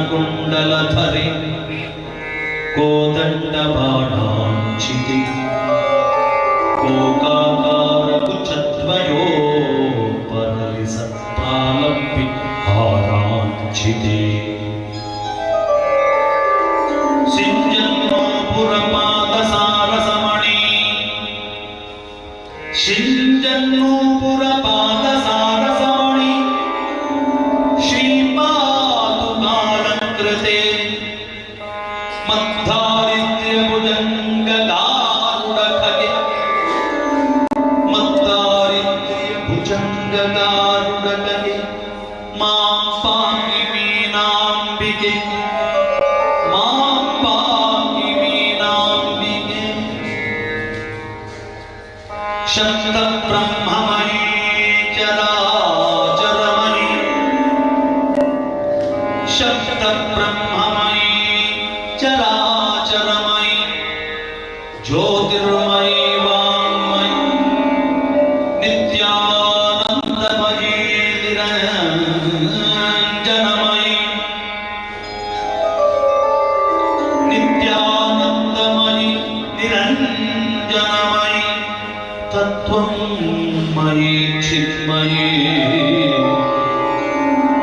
कोटिराङ्गदरत्नकुण्डलधरे कोदण्डबाणाञ्चिते कोकाकारकुचद्वयोपरलिसत्पालम्बि हाराञ्चिते सिञ्जन्नोपुरपादसारसमणि सिञ्जन्नोपुरपादसारसमणि श्रीपादुकालङ्कृते ಮದ್ದಾರಿದ್ರ್ಯ ಭುಜಂಗದಾರುಡಖಗೆ ಮದ್ದಾರಿದ್ರ್ಯ ಭುಜಂಗದಾರುಡಖಗೆ ಮಾಂ ಪಾಹಿ ಮೀನಾಂಬಿಕೆ ಮಾಂ ಪಾಹಿ ಮೀನಾಂಬಿಕೆ ಶಕ್ತ ಬ್ರಹ್ಮಮಯೀ ಚರಾಚರಮಯೀ ಶಕ್ತ ಬ್ರಹ್ಮಮಯೀ ಚರಾಚರಮಯೀ ಜ್ಯೋತಿರ್ಮಯೀ ವಾಂಗ್ಮಯೀ ನಿತ್ಯಾನಂದಮಯೀ ನಿರಂಜನಮಯೀ ನಿತ್ಯಾನಂದಮಯೀ ನಿರಂಜನಮಯೀ ತತ್ವಮಯೀ ಚಿನ್ಮಯೀ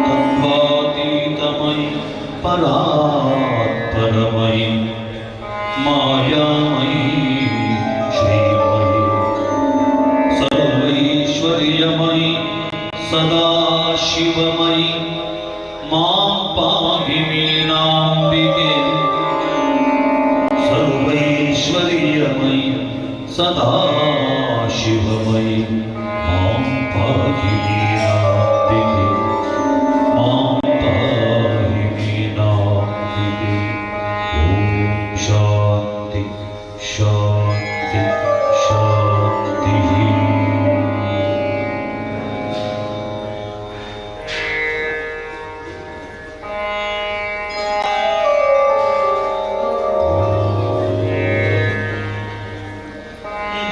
ತತ್ವಾತೀತಮಯೀ ಪರಾತ್ಪರಮಯೀ ಮಾಯಾಮಯೀ ಶ್ರೀಮಯೀ ಸರ್ವೈಶ್ವರ್ಯಮಯೀ ಸದಾಶಿವಮಯೀ ಮಾಂ ಪಾಹಿ ಮೀನಾಂಬಿಕೆ ಸರ್ವೈಶ್ವರ್ಯಮಯೀ ಸದಾಶಿವಮಯೀ ಮಾಂ ಪಾಹಿ ಮೀನಾಂಬಿಕೆ ಮಾಂ ಪಾಹಿ ಮೀನಾಂಬಿಕೆ ಓಂ ಶಾಂತಿ ಶಾಂತಿ ಶಾಂತಿ.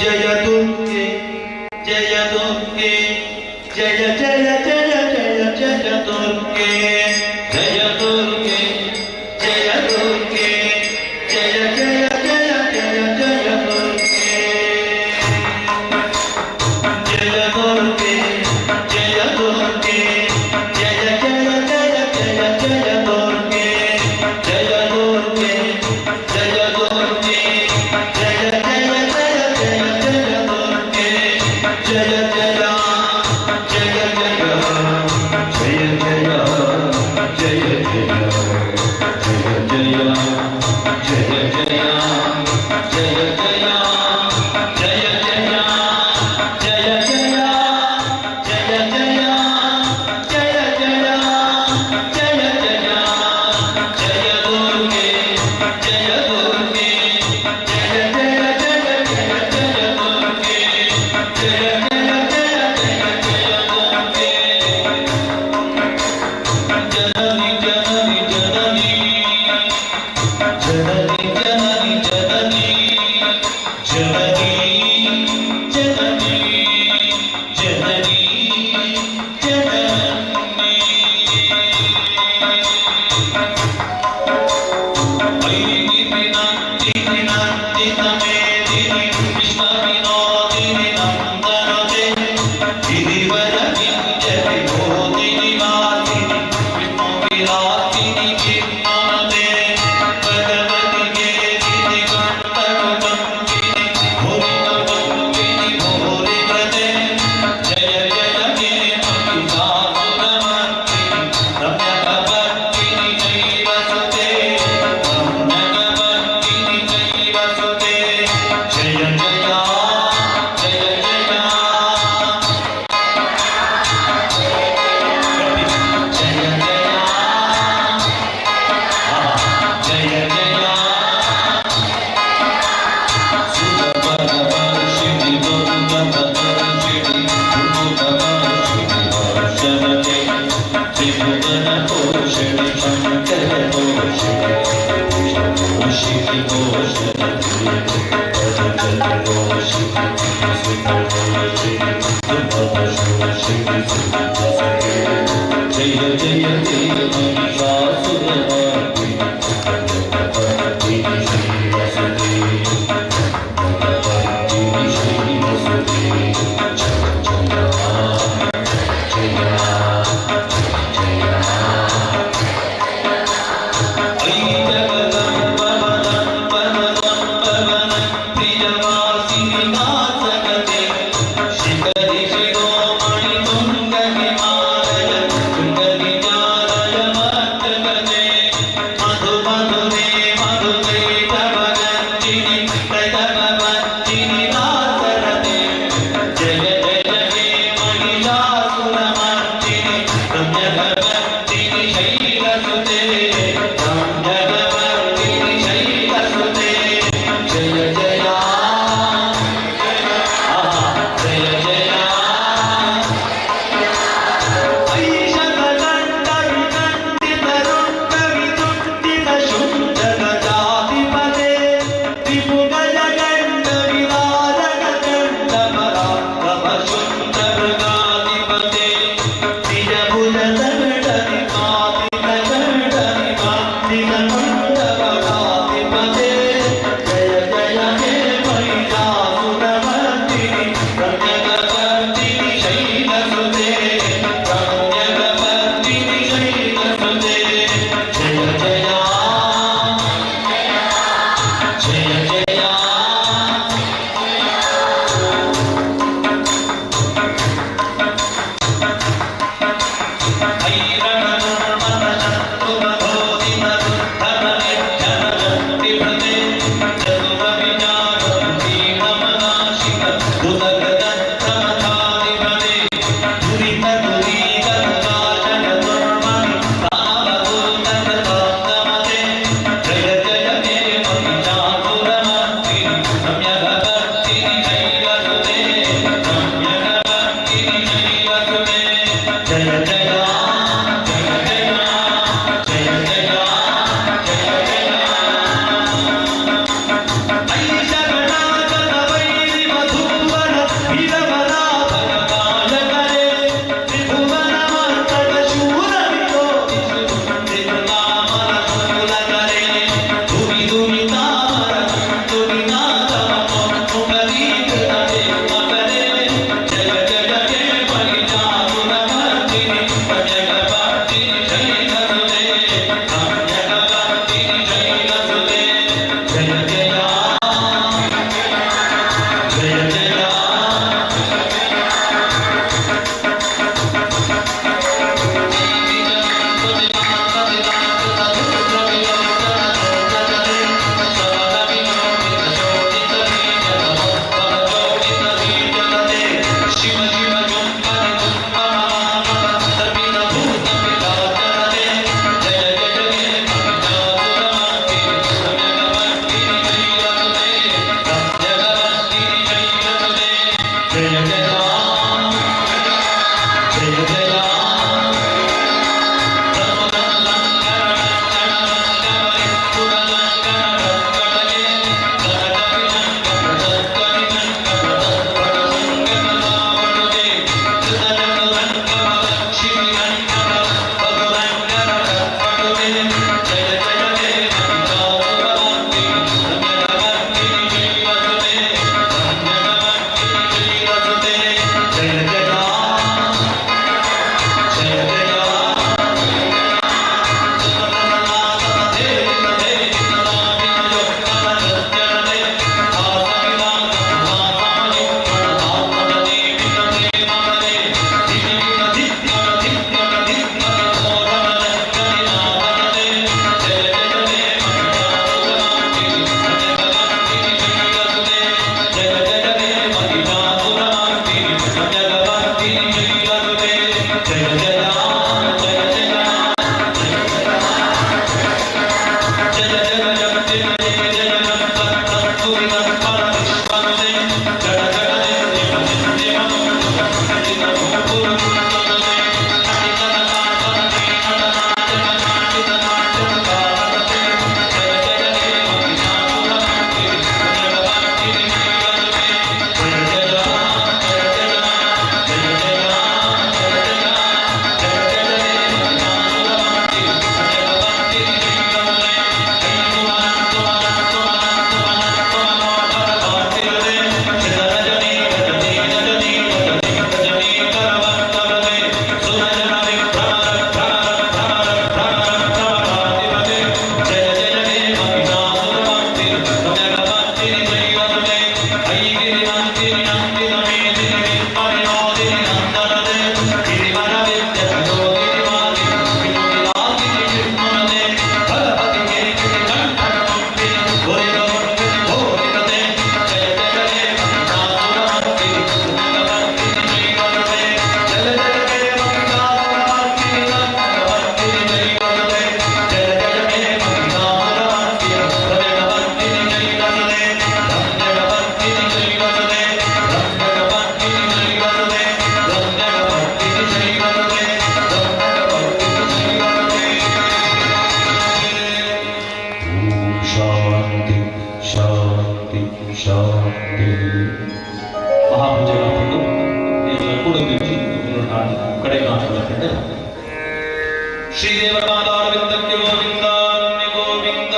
जय दुर्गे जय दुर्गे जय जय जय जय जय दुर्गे जय दुर्गे जय दुर्गे जय जय जय जय जय दुर्गे जय दुर्गे जय दुर्गे जय जय जय जय जय दुर्गे जय दुर्गे जय दुर्गे जय जय जय जय जय ಮಧುರೇ ಶಾಂತಿ ಶಾಂತಿ ಶಾಂತಿ. ಮಹಾಪೂಜೆ ಮಾಡಿಕೊಂಡು ಎಲ್ಲ ಕೂಡ ನಾಡು ಕಡೆ ಮಾತುಗಳ ಶ್ರೀದೇವರ ಮಾತಾರವಿಂದಕ್ಕೆ ಗೋವಿಂದ ಗೋವಿಂದ.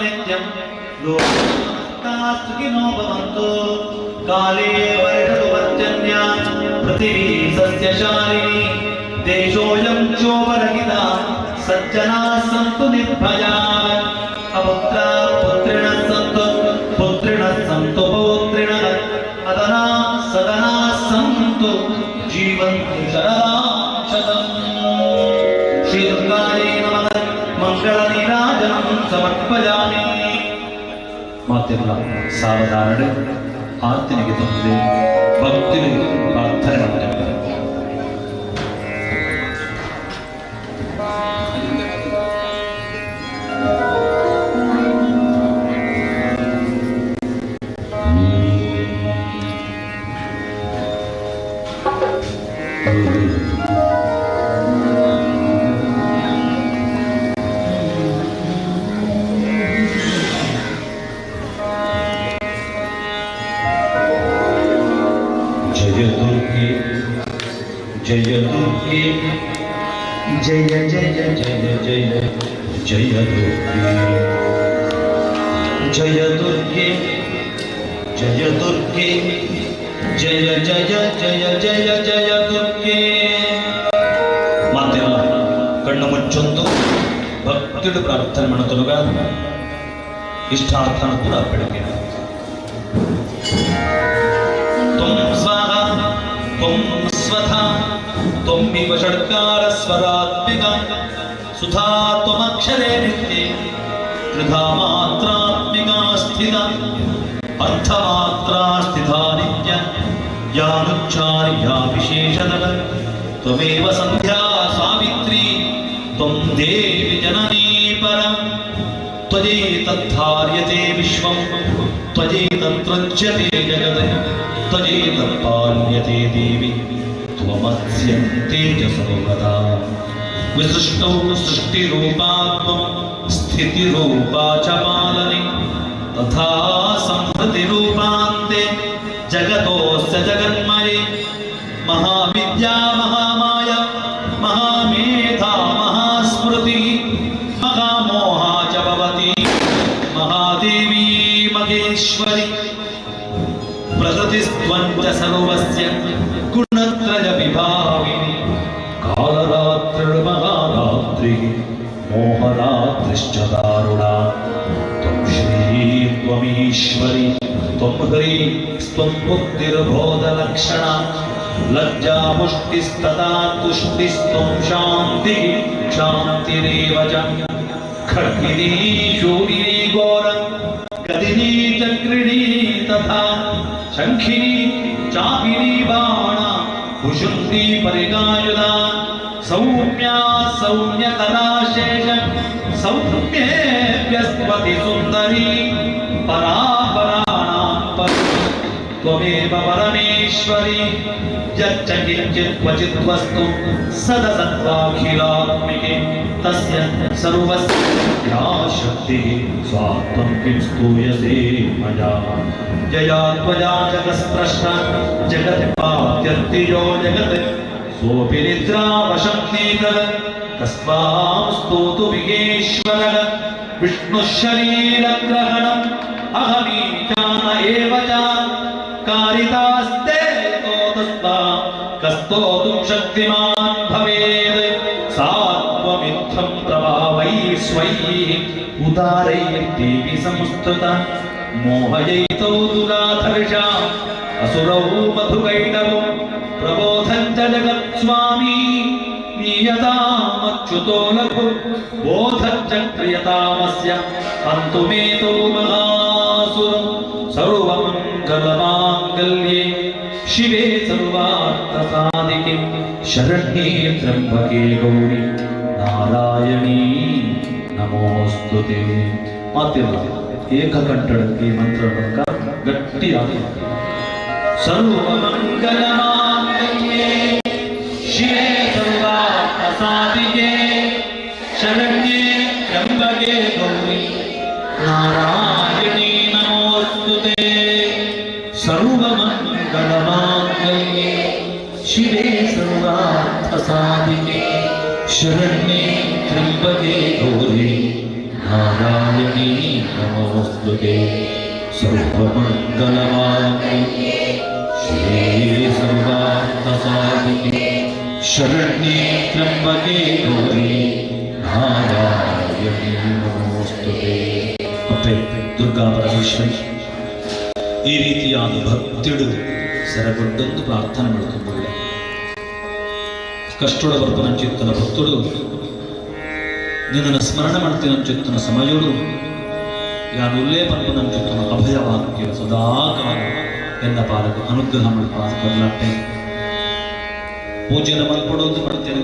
ನಿತ್ಯಂ ಲೋಕಾಸ್ತುಕಿನೋ ಭವಂತು ಕಾಲೇ ವರ್ಷತು ಪರ್ಜನ್ಯ ಪೃಥಿವೀ ಸಸ್ಯಶಾಲಿನಿ ದೇಶೋಯಂ ಕ್ಷೋಭರಹಿತ ಸಜ್ಜನಾಃ ಸಂತು ನಿರ್ಭಯಾಃ ಅಪುತ್ರಾಃ ಪುತ್ರಿಣಃ ಸಂತು ಪುತ್ರಿಣಃ ಸಂತು ಪೌತ್ರಿಣಃ ಅದನಾಃ ಸದನಾಃ ಸಂತು ಜೀವಂತು ಶರದಾಂ ಶತಂ ಶ್ರೀ ದುರ್ಗಾಯೇ ನಮಃ ಮಂಗಳ ನೀರಾಜನಂ ಸಮರ್ಪಯಾಮಿ. ಮಾತೆಲ್ಲ ಸಾವಧಾನಡೆ ಆರ್ತನಿಗೆ ತಂದೆ ಭಕ್ತಿಗೆ ಪ್ರಾರ್ಥನೆ ಮಾಡ್ತಾರೆ. जय दुर्गे जय जय जय जय जय दुर्गे जय दुर्गे जय दुर्गे जय जय जय जय जय दुर्गे. ಮಾತೆಲ್ಲ ಕಣ್ಣು ಮುಚ್ಚೊಂದು ಭಕ್ತಿಡು ಪ್ರಾರ್ಥನೆ ಮಾಡುತ್ತಲುಗ ಇಷ್ಟಾರ್ಥನ ಕೂಡ ಬೆಳಗ್ಗೆ ತ್ವಂ ಸ್ವಾಹ ತ್ವಂ ಸ್ವಧಾ ತ್ವಮಿವ ಷಡ್ಕಾರ ಸ್ವರಾತ್ಮಿಕ ಸುಧಾ ತ್ವಮಕ್ಷರೇ ನಿತ್ಯೆ ತ್ರಿಧಾ ಮಾತ್ರಾತ್ಮಿಕಾ ಸ್ಥಿತ ಅರ್ಥಮಾತ್ರಾ ಸ್ಥಿತಾ ನಿತ್ಯ ಯಾನುಚ್ಚಾರ್ಯಾ ವಿಶೇಷತಃ ತ್ವಮೇವ ಸಂಧ್ಯಾ ಸಾವಿತ್ರಿ ತ್ವಂ ದೇವಿ ಜನನೀ ಪರಂ ತ್ವಜೇತದ್ಧಾರ್ಯತೆ ವಿಶ್ವಂ ತ್ವಜೇತದ್ರಜ್ಯತೆ ಜಗತ್ ತ್ವಜೇತತ್ಪಾಲ್ಯತೆ ದೇವಿ ತ್ವಮಸ್ಯಂ ತೇಜಸೋಗತಾ ವಿಸೃಷ್ಟೌ ಸೃಷ್ಟಿರೂಪಾ ತ್ವಂ ಸ್ಥಿತಿರೂಪಾ ಚ ಪಾಲನೆ ತಥಾ ಸಂಹೃತಿರೂಪಾಂತೆ ಜಗತೋಸ್ಯ ಜಗನ್ಮಯೇ ಮಹಾವಿದ್ಯಾ ಮಹಾಮಾಯ ಮಹಾಮೇಧಾ ಮಹಾಸ್ಮೃತಿ ಮಹಾಮೋಹಾ ಚ ಭವತಿ ಮಹಾದೇವಿ ಮಹೇಶ್ವರಿ ಪ್ರಕೃತಿಸ್ತ್ವಂ ಚ ಸರ್ವಸ್ಯ ಗುಣತ್ರಯ ವಿಭಾಗಿನಿ ಕಾಲರಾತ್ರಿರ್ಮಹಾರಾತ್ರಿ ಮೋಹರಾತ್ರಿಶ್ಚ ದಾರುಣಾ ತ್ವಂ ಶ್ರೀ ತ್ವಮೀಶ್ವರಿ ತ್ವಂ ಹರಿ ತ್ವಂ ಬುದ್ಧಿರ್ಬೋಧಲಕ್ಷಣ ಲಜ್ಜಾ ಪುಷ್ಟಿಸ್ತಥಾ ತುಷ್ಟಿಸ್ತ್ವಂ ಶಾಂತಿ ಶಾಂತಿರೇವ ಚ ಖಡ್ಗಿನಿ ಶೂಲಿನಿ ಘೋರ ಗದಿನಿ ಚಕ್ರಿಣಿ ತಥಾ ಶಂಖಿನಿ ಚಾಪಿನಿ ಬಾಣ ಭುಷುಂಡಿ ಪರಿಗಾಯುಧ ಸೌಮ್ಯಾ ಸೌಮ್ಯಕರಾ ಶೇಷ ಸೌಮ್ಯೇಭ್ಯಸ್ತ್ವತಿ ಸುಂದರಿ ಪರಾಪರಾಣಾಂ ತ್ವಮೇವ ಪರಮೇಶ್ವರಿ ಯಚ್ಚ ಕಿಂಚಿತ್ ಕ್ವಚಿತ್ ವಸ್ತು ಸದಸತ್ವಾಖಿಲಾತ್ಮಿಕೆ ತಸ್ಯ ಸರ್ವಸ್ಯ ಯಾ ಶಕ್ತಿಃ ಸ್ವಾತ್ಮಂ ಕಿಂ ಸ್ತೂಯಸೇ ಮಯಾ ಜಯಾ ತ್ವಯಾ ಜಗತ್ಸ್ಪೃಷ್ಟ ಜಗತ್ ಪಾತ್ಯರ್ತಿಯೋ ಜಗತ್ ಸೋಪಿ ನಿದ್ರಾವಶಂ ನೀತಃ ಕಸ್ಮಾಂ ಸ್ತೋತು ವಿಘೇಶ್ವರಃ ವಿಷ್ಣುಃ ಶರೀರಗ್ರಹಣಂ ಅಹಮೀಚಾನ ಏವ ಚ ಕಾರಿತಾಸ್ತೆ ತೋತಸ್ತಾ ಕಸ್ತೋತುಂ ಶಕ್ತಿಮಾನ್ ಭವೇದ್ ಸಾತ್ವಮಿತ್ಥಂ ಪ್ರಭಾವೈ ಸ್ವೈಃ ಉದಾರೈರ್ದೇವಿ ಸಂಸ್ತುತ ಮೋಹಯೈತೌ ದುರಾಧರ್ಷಾ ಅಸುರೌ ಮಧುಕೈಟವೋ ಪ್ರಬೋಧಂ ಚ ಜಗತ್ಸ್ವಾಮೀ ನೀಯತಾಮಚ್ಯುತೋ ಲಘು ಬೋಧಂ ಚ ಕ್ರಿಯತಾಮಸ್ಯ ಅಂತುಮೇತೋ ಮಹಾಸುರಂ ಸರ್ವಮಂಗಲಮಾಂಗಲ್ಯೇ ಶಿವೆ ಸರ್ವಾರ್ಥಸಾಧಿಕೆ ಶರಣ್ಯೇ ತ್ರ್ಯಂಬಕೆ ಗೌರಿ ನಾರಾಯಣೀ ನಮೋಸ್ತುತೆ. ಮಾತಿಲ್ಲ ಏಕಕಂಠಕ್ಕೆ ಮಂತ್ರ ಗಟ್ಟಿಯಾಗಿ ಸರ್ವಮಂಗಲಮಾಂಗಲ್ಯೇ ಶಿವೆ ಸರ್ವಾರ್ಥಸಾಧಿಕೆ ಶರಣ್ಯೇ ತ್ರ್ಯಂಬಕೆ ಗೌರಿ ನಾರಾಯಣೀ ನಮೋಸ್ತುತೆ. ಸರ್ವಮಂಗಲಮಾಂಗಲ್ಯೇ ಶಿವೆ ಸರ್ವಾರ್ಥಸಾಧಿಕೆ ಶರಣ್ಯೇ ತ್ರ್ಯಂಬಕೆ ಗೌರಿ ನಾರಾಯಣೀ ನಮೋಸ್ತುತೆ ಸರ್ವಮಂಗಲಮಾಂಗಲ್ಯೆ ಶಿವೇ ಸರ್ವಾರ್ಥಸಾಧಿಕೆ ಶರಣ್ಯೇ ತ್ರ್ಯಂಬಕೆ ಗೌರಿ ನಾರಾಯಣೀ ನಮೋಸ್ತುತೆ. ಅಪ್ಪೆ ದುರ್ಗಾ ಪರಮೇಶ್ವರಿ, ಈ ರೀತಿಯಾದ ಭಕ್ತಿಡು ಸರಗೊಂಡೊಂದು ಪ್ರಾರ್ಥನೆ ಮಾಡ್ಕೊಂಡ್ಬಿಡ್ಲೆ. ಕಷ್ಟೊಡ ಬರ್ಪನ ಚಿತ್ತನ ಭಕ್ತುಡು ನಿನ್ನನ್ನು ಸ್ಮರಣೆ ಮಾಡ್ತೀನಿ ಚಿತ್ತನ ಸಮಯೋಡು ಯಾನು ಉಲ್ಲೇ ಪಂಪನ ಚಿತ್ತನ ಅಭಯವಾಕ್ಯ ಸದಾ ಕಾಲ ಎನ್ನ ಪಾಲಕ ಅನುಗ್ರಹ ಮಾಡ್ಲಾಟೆ. ಪೂಜೆನ ಮಲ್ಪಡೋದು ಮಾಡ್ತೇನೆ,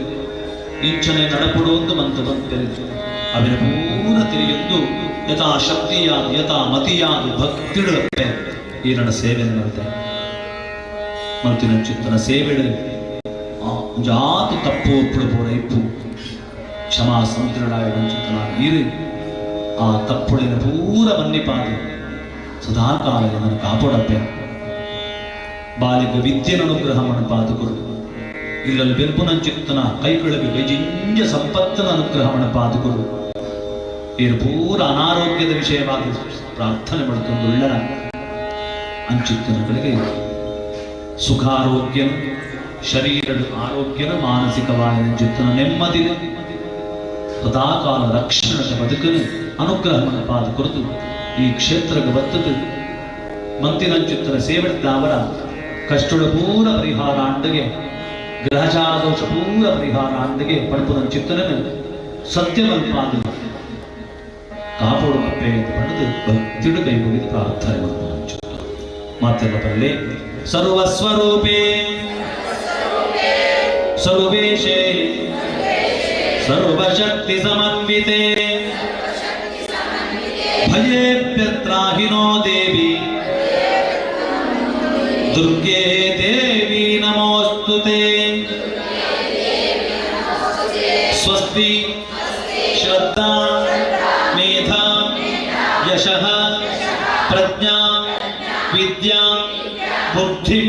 ಇಂಚನೆ ನಡಪಡುವುದು ಮಂತ ಬಂತೇನೆ. ಅವನ ಪೂರ ತಿರಿಯೊಂದು ಯಥಾ ಶಕ್ತಿಯಾದ ಯಥಾ ಮತಿಯಾದ ಭಕ್ತಿಡುತ್ತೆ ಈ ನನ್ನ ಸೇವೆ ಮಾಡ್ತೇನೆ. ಮಲ್ತಿನ ಚಿತ್ತನ ಸೇವೆಡು ಜಾತು ತಪ್ಪು ಒಪ್ಪಳು ಪೂರ ಇಪ್ಪು ಕ್ಷಮಾ ಸಮುದ್ರಡಾಯ ಚಿತ್ತನ ಈರು ಆ ತಪ್ಪುಳಿನ ಪೂರ ಮನ್ನಿಪಾದು ಸದಾಕಾಲ ನನ್ನ ಕಾಪಾಡಪ್ಪೆ. ಬಾಲಿಕ ವಿದ್ಯೆನ ಅನುಗ್ರಹ ಮಣಪಾದುಕರು ಇಲ್ಲಲ್ಲಿ ಬೆಂಪುನ ಚಿತ್ತನ ಕೈಗಳಿಗೆ ಗೈಜಿಂಜ ಸಂಪತ್ತನ ಅನುಗ್ರಹ ಮಣಪಾದುಕರು ಇದು ಪೂರ ಅನಾರೋಗ್ಯದ ವಿಷಯವಾಗಿ ಪ್ರಾರ್ಥನೆ ಮಾಡುತ್ತೊಂದು ಒಳ್ಳೆಯ ಅಂಚಿತ್ತನಗಳಿಗೆ ಸುಖಾರೋಗ್ಯ ಶರೀರದ ಆರೋಗ್ಯನ ಮಾನಸಿಕವಾದ ಚಿತ್ತನ ನೆಮ್ಮದಿನ ಸದಾಕಾಲ ರಕ್ಷಣದ ಬದುಕನ್ನು ಅನುಗ್ರಹ ಮನಪಾದ ಕುರಿತು ಈ ಕ್ಷೇತ್ರಕ್ಕೆ ಬರ್ತದೆ. ಮಂತಿನ ಚಿತ್ತನ ಸೇವೆದಾವರ ಕಷ್ಟದ ಪೂರ ಪರಿಹಾರ ಆಂಡಗೆ ಗ್ರಹಚಾರದೋಷ ಪೂರ ಪರಿಹಾರ ಆಂಡಗೆ ಪಡುಪುನ ಚಿತ್ತನನ್ನು ಸತ್ಯವಲ್ಪಾದ ಕಾಪಾಡು ಕಪ್ಪೆ ಎಂದು ಪಡೆದು ಭಕ್ತಿಡು ಕೈ ಮುಗಿದು ಪ್ರಾರ್ಥನೆ ಮಾಡುವ ಮಾತೆಲ್ಲ ಬರಲೇ. ಸರ್ವಸ್ವರೂಪೇ ಸರ್ವೇಶೇ ಸರ್ವಶಕ್ತಿ ಸಮನ್ವಿತೆ ಭಯೇಭ್ಯತ್ರಾಹಿನೋ ದೇವಿ ದುರ್ಗೆ ದೇವಿ ನಮೋಸ್ತುತೆ. ಸ್ವಸ್ತಿ ಶ್ರದ್ಧಾ ಮೇಧಾ ಯಶಃ ಪ್ರಜ್ಞಾ ವಿದ್ಯಾ ಬುದ್ಧಿ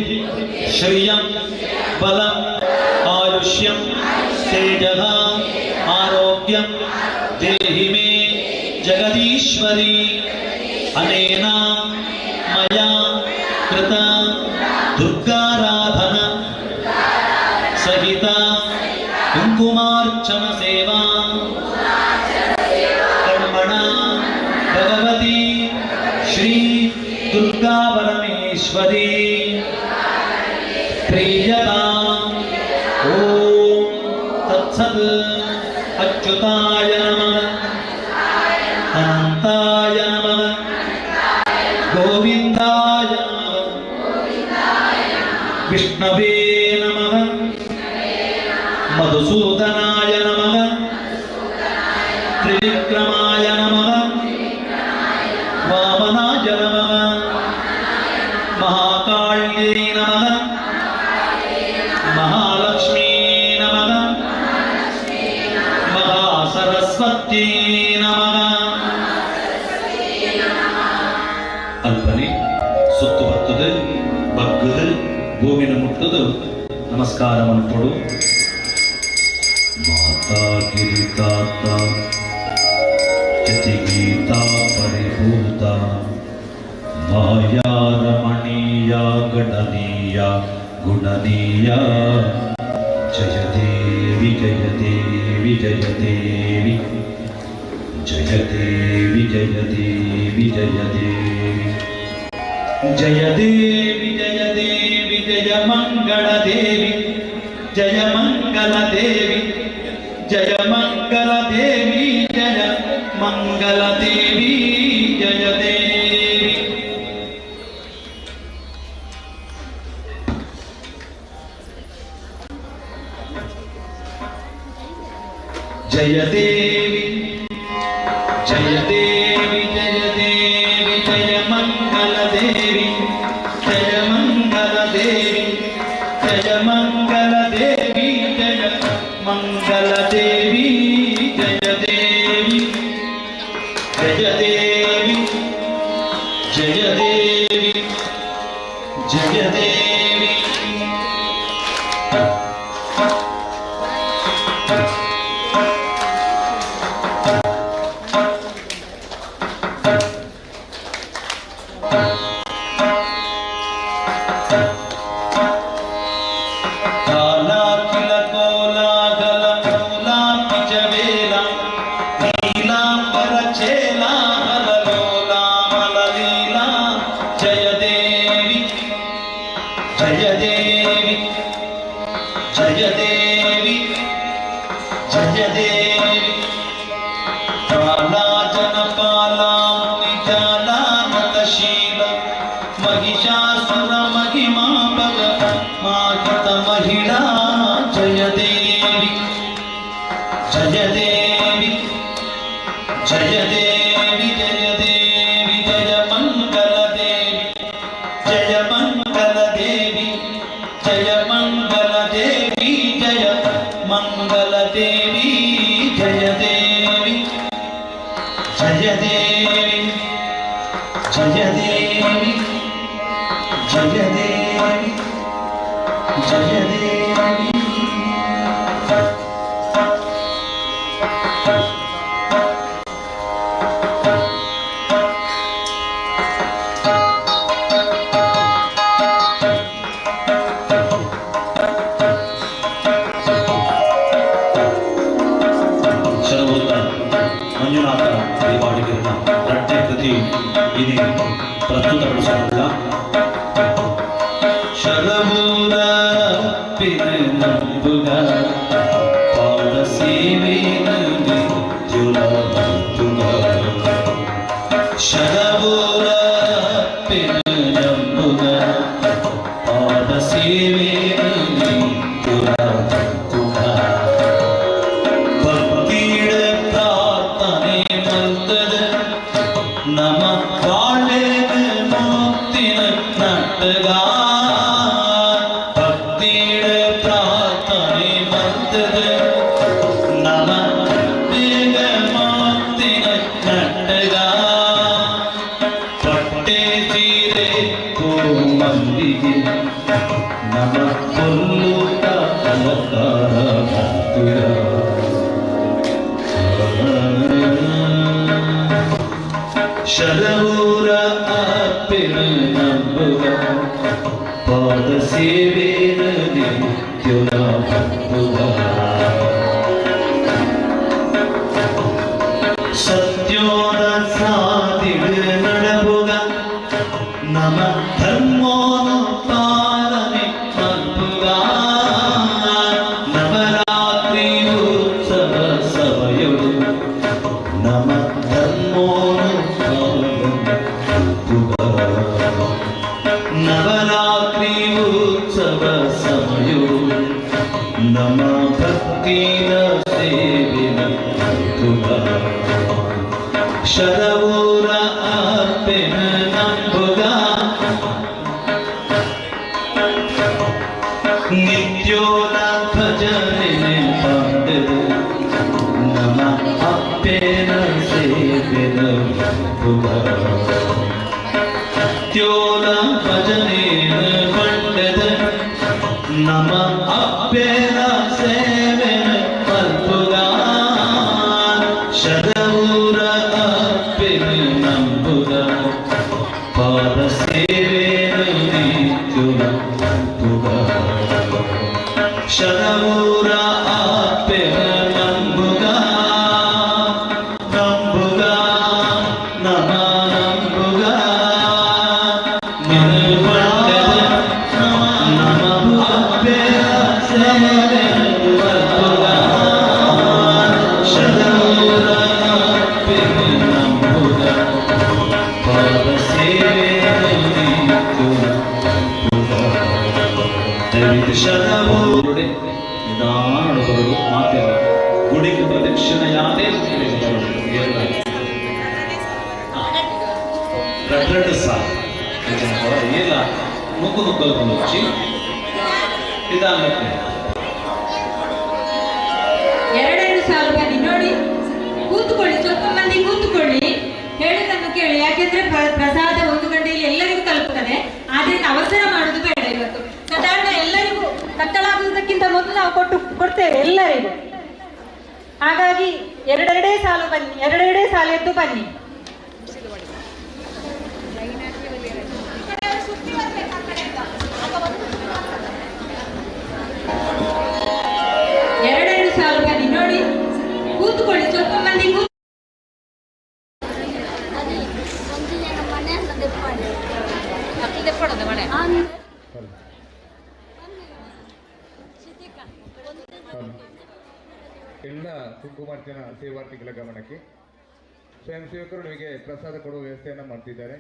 ಶ್ರಿಯಂ ಬಲಂ ಆಯುಷ್ಯಂ ತೇಜಃ ಆರೋಗ್ಯಂ ದೇಹಿ ಮೇ ಜಗದೀಶ್ವರಿ. ಅನೇನ ಮಯಾ ಕೃತ ದುರ್ಗಾರಾಧನ ಸಹಿತ ಕುಂಕುಮಾರ್ಚನ ಸೇವಾ ಕರ್ಮಣ ಭಗವತಿ ಶ್ರೀ ದುರ್ಗಾ ಪರಮೇಶ್ವರಿ ಪ್ರಿಯತಾ. ಓಂ ತತ್ಸತ್. ಅಚ್ಯುತಾಯ ನಮಃ ಅನಂತಾಯ ನಮಃ ಗೋವಿಂದಾಯ ನಮಃ ವಿಷ್ಣವೇ ನಮಃ ಮಧುಸೂದನಾಯ ನಮಃ ತ್ರಿವಿಕ್ರಮಾಯ ನಮಃ ವಾಮನಾಯ ನಮಃ ಮಹಾಕಾಳ್ಯೈ ನಮಃ ಮಹಾಲಕ್ಷ್ಮೀ ನಮಃ ಮಹಾಸರಸ್ವತ್ಯೈ ನಮಃ. ಅಲ್ಪನೆ ಸುತ್ತು ಬರ್ತದೆ ಬಗ್ಗದು ಭೂಮಿನ ಮುಟ್ಟದು ನಮಸ್ಕಾರ ಮನ್ಪಡು. ಮಾತಾ ಗಿರಿತಾತ ಯತಿಗೀತಾ ಪರಿಭೂತ ಮಾಯಾ ರಮಣೀಯ ಗಣನೀಯ ಗುಣನೀಯ ಜಯ ದೇವಿ ಜಯ ದೇವಿ ಜಯ ದೇವಿ ಜಯ ದೇವಿ ಜಯ ದೇವಿ ಜಯ ದೇವಿ ಜಯ ದೇವಿ ಜಯ ದೇವಿ ಜಯ ಮಂಗಳ ದೇವಿ ಜಯ ಮಂಗಲ ದೇವಿ ಜಯ ಮಂಗಲ ದೇವಿ ಜಯ ಮಂಗಲ ದೇವಿ ಜಯ ದೇವಿ. ಜಯ ದೇವಿ ಜಯ ದೇವಿ ಜಯ ದೇವಿ ಜಯ ಮಂಗಲ ದೇವಿ ಜಯ ಮಂಗಲ ದೇವಿ ಜಯ ಮಂಗಲ ದೇವಿ ಜಯ ಮಂಗಲ ದೇವಿ ಜಯ ದೇವಿ ಜಯ ದೇವಿ ಜಯ ದೇವಿ ಜಯ ದೇವಿ. ದೇವಿ ಪಾಲಾಜನಪಾಲಾಂ ನಿಜಾಲಾನತಶೀಲ ಮಹಿಷಾಸುರ ಮಹಿಮಾಪಗ ಮಾಹಿತ ಮಹಿಳಾ ಜಯ ದೇವಿ ಜಯ ದೇವಿ ಜಯ ದೇವಿ ಜಯ ದೇವಿ ಜಯ ಮಂಗಲ ದೇವಿ ಜಯ ಮಂಗಲ ದೇವಿ ಜಯ ಮಂಗಲ ದೇವಿ ಜಯ ಮಂಗಲ ದೇವಿ ಜಯ ದೇವಿ ಜಯ ದೇವಿ ಜಯ ದೇವಿ ಜಯ ದೇವಿ ಜಯ ದೇವಿ ಮಂಜುನಾಥ ದೇವಾಡಿಗರನ್ನ ರಟ್ಟೆ ಕೃತಿ ಇಲ್ಲಿ ಪ್ರಸ್ತುತಪಡಿಸೋಣ. ಶರವೂರ ಪಿನಂಬುಗ ಪಾದ ಸೇವೆನ ನಿತ್ಯುಲಭಂತುಗ ಶರವೂರ ಪಿನಂಬುಗ ಪಾದ ಸೇವೆನ ನಿತ್ಯುಲಭಂತುಗ ಭಕ್ತಿಯ ಪ್ರಾರ್ಥನೆ ಮಂತದ ನಮ ಬಾಳೆನ ಮುಕ್ತಿನ ನಟಗ ಭಕ್ತಿಯ ಪ್ರಾರ್ಥನೆ ಮಂತದ ನಮ ಬೇಗ ಮುಕ್ತಿನ ನಟಗ ಪಟ್ಟೆ ಸೀರೆ ಕೋಮಲ್ಲಿಗೆ ನಮ ಕೊಲ್ಲುತ್ತ ಅಲಂಕಾರ ಭಕ್ತಿಯ ಶರವೂರ ಅಪ್ಪಿನ ನಂಬುಗ ಪಾದ ಸೇವೆನ ನಿತ್ಯುಲ ಭಕ್ತುಗ ಸತ್ಯೋದ ಸಾದಿಡ ನಡಬುಗ ನಮ ಧರ್ಮೋನ ಪಾಲನೆ ಮಂಬುಗ ನವರಾತ್ರಿ ಉತ್ಸವ ಸಭೆಯೊಳು ನಮ ಧರ್ಮೋನ ನವರಾತ್ರಿ ಉತ್ಸವ ಸಮಯೋ ನಮ ಭಕ್ತಿನ ಸೇವೆನ ತುಗ ಶರವೂರ ಅಪ್ಪೆನ ನಂಬುಗ ನಿತ್ಯೋಲ ಭಜನೆ ಪಾಂಡದ ನಮ ಅಪ್ಪೆನ ಸೇವೆನ ತುಗ ತ್ಯೋಲ ಭಜನೆ ಮಂಡದ ನಮ ಅಪ್ಪೆನ ಸೇವೆನ ಪಲ್ಪುಗ ಶರವೂರ ಅಪ್ಪೆನ ನಂಬುಗ ಪಾದ ಸೇವೆನ ನಿತ್ಯುಲ ತುಗ ಶರವೂರ ಅಪ್ಪೆನ ನಂಬುಗ ನಂಬುಗ ನಮ ನಂಬುಗ ಶರವೂರುಡೆ ನಿಧಾನ ಬರಲು ಮಾತೆಲ್ಲ ಗುಡಿಗೆ ಪ್ರದಕ್ಷಿಣೆ ಯಾದೇ రెండు సార్లు ఇలా ముక్కు ముక్కలు వచ్చి ನಿಧಾನಕ್ಕೆ ಎರಡೆರಡು ಸಾಲು ಬನ್ನಿ ನೋಡಿ ಕೂತ್ಕೊಳ್ಳಿ, ಸ್ವಲ್ಪ ಮಂದಿ ಕೂತ್ಕೊಳ್ಳಿ, ಹೇಳುವುದನ್ನು ಕೇಳಿ. ಯಾಕೆಂದ್ರೆ ಪ್ರಸಾದ 1 ಗಂಟೆಯಲ್ಲಿ ಎಲ್ಲರಿಗೂ ತಲುಪುತ್ತದೆ. ಆದ್ರಿಂದ ಅವಸರ ಮಾಡುದು ಬೇಡ. ಇವತ್ತು ಸಾಧಾರಣ ಎಲ್ಲರಿಗೂ ಕತ್ತಲಾಗುವುದಕ್ಕಿಂತ ಮೊದಲು ನಾವು ಕೊಡ್ತೇವೆ ಎಲ್ಲರಿಗೂ. ಹಾಗಾಗಿ ಎರಡೆರಡೇ ಸಾಲು ಬನ್ನಿ, ಎರಡೆರಡೇ ಸಾಲು ಎದ್ದು ಬನ್ನಿ. ಎರಡೆರಡು ಸಾಲು ಬನ್ನಿ ನೋಡಿ ಕೂತ್ಕೊಳ್ಳಿ, ಸ್ವಲ್ಪ ಮಂದಿ ಎಲ್ಲ ಕುಂಕುಮಾರ್ಚನ ಸೇವಾರ್ಥಿಗಳ ಗಮನಕ್ಕೆ. ಸ್ವಯಂ ಸೇವಕರು ನಿಮಗೆ ಪ್ರಸಾದ ಕೊಡುವ ವ್ಯವಸ್ಥೆಯನ್ನು ಮಾಡ್ತಿದ್ದಾರೆ.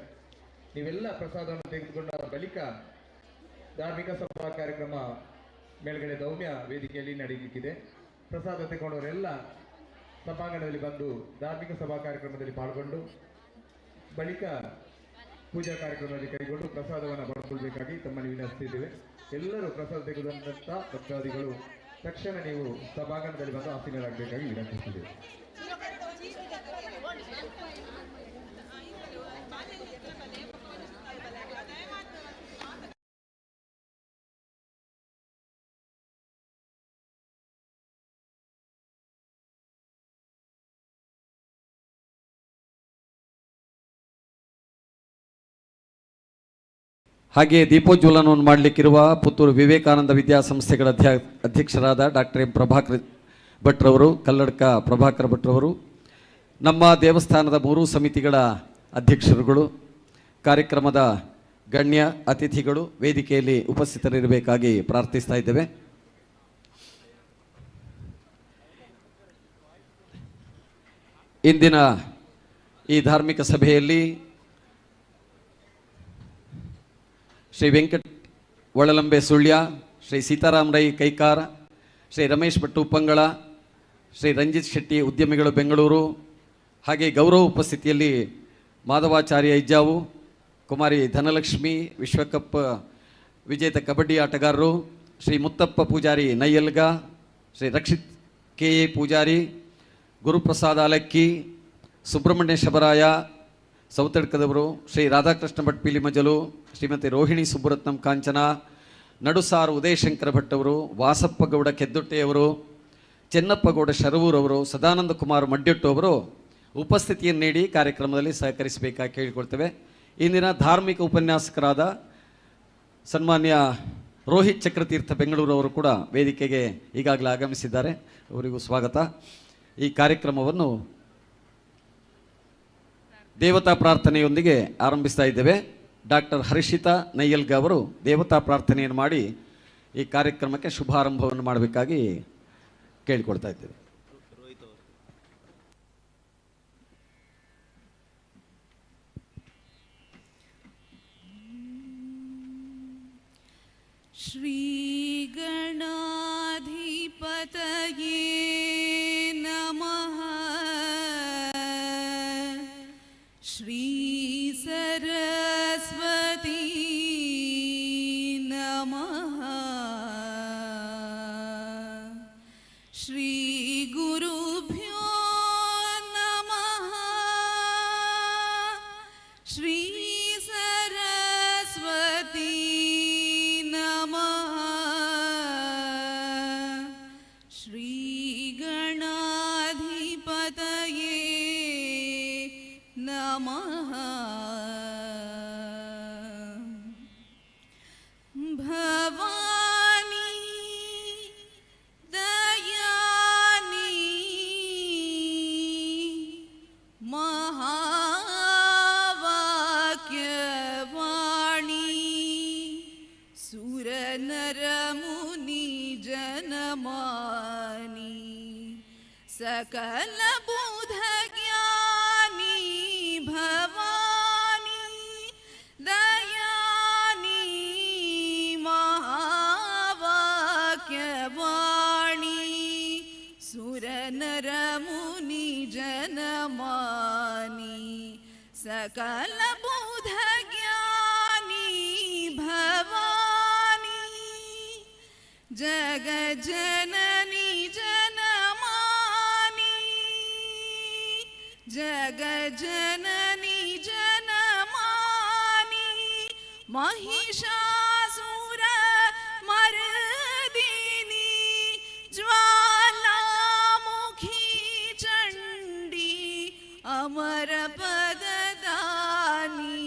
ನೀವೆಲ್ಲ ಪ್ರಸಾದವನ್ನು ತೆಗೆದುಕೊಂಡ ಬಳಿಕ ಧಾರ್ಮಿಕ ಸಭಾ ಕಾರ್ಯಕ್ರಮ ಮೇಲ್ಗಡೆ ದೌಮ್ಯ ವೇದಿಕೆಯಲ್ಲಿ ನಡೆಯಲಿಕ್ಕಿದೆ. ಪ್ರಸಾದ ತೆಗೆದುಕೊಂಡವರೆಲ್ಲ ಸಭಾಂಗಣದಲ್ಲಿ ಬಂದು ಧಾರ್ಮಿಕ ಸಭಾ ಕಾರ್ಯಕ್ರಮದಲ್ಲಿ ಪಾಲ್ಗೊಂಡು ಬಳಿಕ ಪೂಜಾ ಕಾರ್ಯಕ್ರಮದಲ್ಲಿ ಕೈಗೊಂಡು ಪ್ರಸಾದವನ್ನು ಪಡೆದುಕೊಳ್ಳಬೇಕಾಗಿ ತಮ್ಮನ್ನು ವಿನಂತಿಸಿದ್ದೇವೆ. ಎಲ್ಲರೂ ಪ್ರಸಾದ ತೆಗೆದುಕೊಂಡಂಥ ಭಕ್ತಾದಿಗಳು ತಕ್ಷಣ ನೀವು ಸಭಾಂಗಣದಲ್ಲಿ ಬಂದು ಆಸೀನರಾಗಬೇಕಾಗಿ ವಿನಂತಿಸಿದ್ದೇವೆ. ಹಾಗೆಯೇ ದೀಪೋಜ್ವಲನವನ್ನು ಮಾಡಲಿಕ್ಕಿರುವ ಪುತ್ತೂರು ವಿವೇಕಾನಂದ ವಿದ್ಯಾಸಂಸ್ಥೆಗಳ ಅಧ್ಯಕ್ಷರಾದ ಡಾಕ್ಟರ್ ಎಂ ಪ್ರಭಾಕರ್ ಭಟ್ರವರು, ಕಲ್ಲಡ್ಕ ಪ್ರಭಾಕರ್ ಭಟ್ರವರು, ನಮ್ಮ ದೇವಸ್ಥಾನದ 3 ಸಮಿತಿಗಳ ಅಧ್ಯಕ್ಷರುಗಳು, ಕಾರ್ಯಕ್ರಮದ ಗಣ್ಯ ಅತಿಥಿಗಳು ವೇದಿಕೆಯಲ್ಲಿ ಉಪಸ್ಥಿತರಿರಬೇಕಾಗಿ ಪ್ರಾರ್ಥಿಸ್ತಾ ಇದ್ದೇವೆ. ಇಂದಿನ ಈ ಧಾರ್ಮಿಕ ಸಭೆಯಲ್ಲಿ ಶ್ರೀ ವೆಂಕಟ್ ಒಳಲಂಬೆ ಸುಳ್ಯ, ಶ್ರೀ ಸೀತಾರಾಮ್ ರೈ ಕೈಕಾರ, ಶ್ರೀ ರಮೇಶ್ ಭಟ್ ಉಪ್ಪಂಗಳ, ಶ್ರೀ ರಂಜಿತ್ ಶೆಟ್ಟಿ ಉದ್ಯಮಿಗಳು ಬೆಂಗಳೂರು, ಹಾಗೆ ಗೌರವ ಉಪಸ್ಥಿತಿಯಲ್ಲಿ ಮಾಧವಾಚಾರ್ಯ ಇಜ್ಜಾವು, ಕುಮಾರಿ ಧನಲಕ್ಷ್ಮಿ, ವಿಶ್ವಕಪ್ ವಿಜೇತ ಕಬಡ್ಡಿ ಆಟಗಾರರು, ಶ್ರೀ ಮುತ್ತಪ್ಪ ಪೂಜಾರಿ ನೈಯಲ್ಗ, ಶ್ರೀ ರಕ್ಷಿತ್ ಕೆ ಎ ಪೂಜಾರಿ, ಗುರುಪ್ರಸಾದ್ ಅಲಕ್ಕಿ, ಸುಬ್ರಹ್ಮಣ್ಯ ಶಬರಾಯ ಸೌತಡ್ಕದವರು, ಶ್ರೀ ರಾಧಾಕೃಷ್ಣ ಭಟ್ ಪಿಲಿಮಜಲು, ಶ್ರೀಮತಿ ರೋಹಿಣಿ ಸುಬ್ಬರತ್ನಂ ಕಾಂಚನ, ನಡುಸಾರು ಉದಯಶಂಕರ ಭಟ್ ಅವರು, ವಾಸಪ್ಪ ಗೌಡ ಕೆದ್ದೊಟ್ಟೆಯವರು, ಚೆನ್ನಪ್ಪಗೌಡ ಶರವೂರವರು, ಸದಾನಂದ ಕುಮಾರ್ ಮಡ್ಯಟ್ಟು ಅವರು ಉಪಸ್ಥಿತಿಯನ್ನು ನೀಡಿ ಕಾರ್ಯಕ್ರಮದಲ್ಲಿ ಸಹಕರಿಸಬೇಕಾಗಿ ಕೇಳಿಕೊಳ್ತೇವೆ. ಇಂದಿನ ಧಾರ್ಮಿಕ ಉಪನ್ಯಾಸಕರಾದ ಸನ್ಮಾನ್ಯ ರೋಹಿತ್ ಚಕ್ರತೀರ್ಥ ಬೆಂಗಳೂರವರು ಕೂಡ ವೇದಿಕೆಗೆ ಈಗಾಗಲೇ ಆಗಮಿಸಿದ್ದಾರೆ. ಅವರಿಗೂ ಸ್ವಾಗತ. ಈ ಕಾರ್ಯಕ್ರಮವನ್ನು ದೇವತಾ ಪ್ರಾರ್ಥನೆಯೊಂದಿಗೆ ಆರಂಭಿಸ್ತಾ ಇದ್ದೇವೆ. ಡಾಕ್ಟರ್ ಹರ್ಷಿತಾ ನೈಯಲ್ಗ ಅವರು ದೇವತಾ ಪ್ರಾರ್ಥನೆಯನ್ನು ಮಾಡಿ ಈ ಕಾರ್ಯಕ್ರಮಕ್ಕೆ ಶುಭಾರಂಭವನ್ನು ಮಾಡಬೇಕಾಗಿ ಕೇಳಿಕೊಳ್ತಾ ಇದ್ದೇವೆ. ಶ್ರೀ ಗಣಾಧಿಪತಯೇ ನಮಃ. ಶ್ರೀ ಸರಸ್ವತೀ ನಮಃ. ಶ್ರೀ ಗುರುಭ್ಯೋ ನಮಃ. ಶ್ರೀ ಸರಸ್ವತೀ ನಮಃ. ಶ್ರೀ ಗಣಾಧಿಪತಯೇ ನಮಃ. ಭವಾನಿ ದಯಾನಿ ಮಹಾವಾಕ್ಯವಾಣಿ ಸುರನರ ಮುನಿ ಜನಮಾನಿ ಸಕಲ ಬುಧ ಜ್ಞಾನಿ ಭವಾನಿ ದಯಾನಿ ಮಹಾವಾಕ್ಯವಾಣಿ ಸುರನರ ಮುನಿ ಜನಮಾನಿ ಸಕಲ ಬುಧ ಜ್ಞಾನಿ ಭವಾನಿ ಜಗಜ್ಜನನಿ ಜನಮಾನಿ ಜಗಜ್ಜನನಿ ಜನಮಾನಿ महिषासुर मर्दिनी ज्वालामुखी चंडी अमर पददानी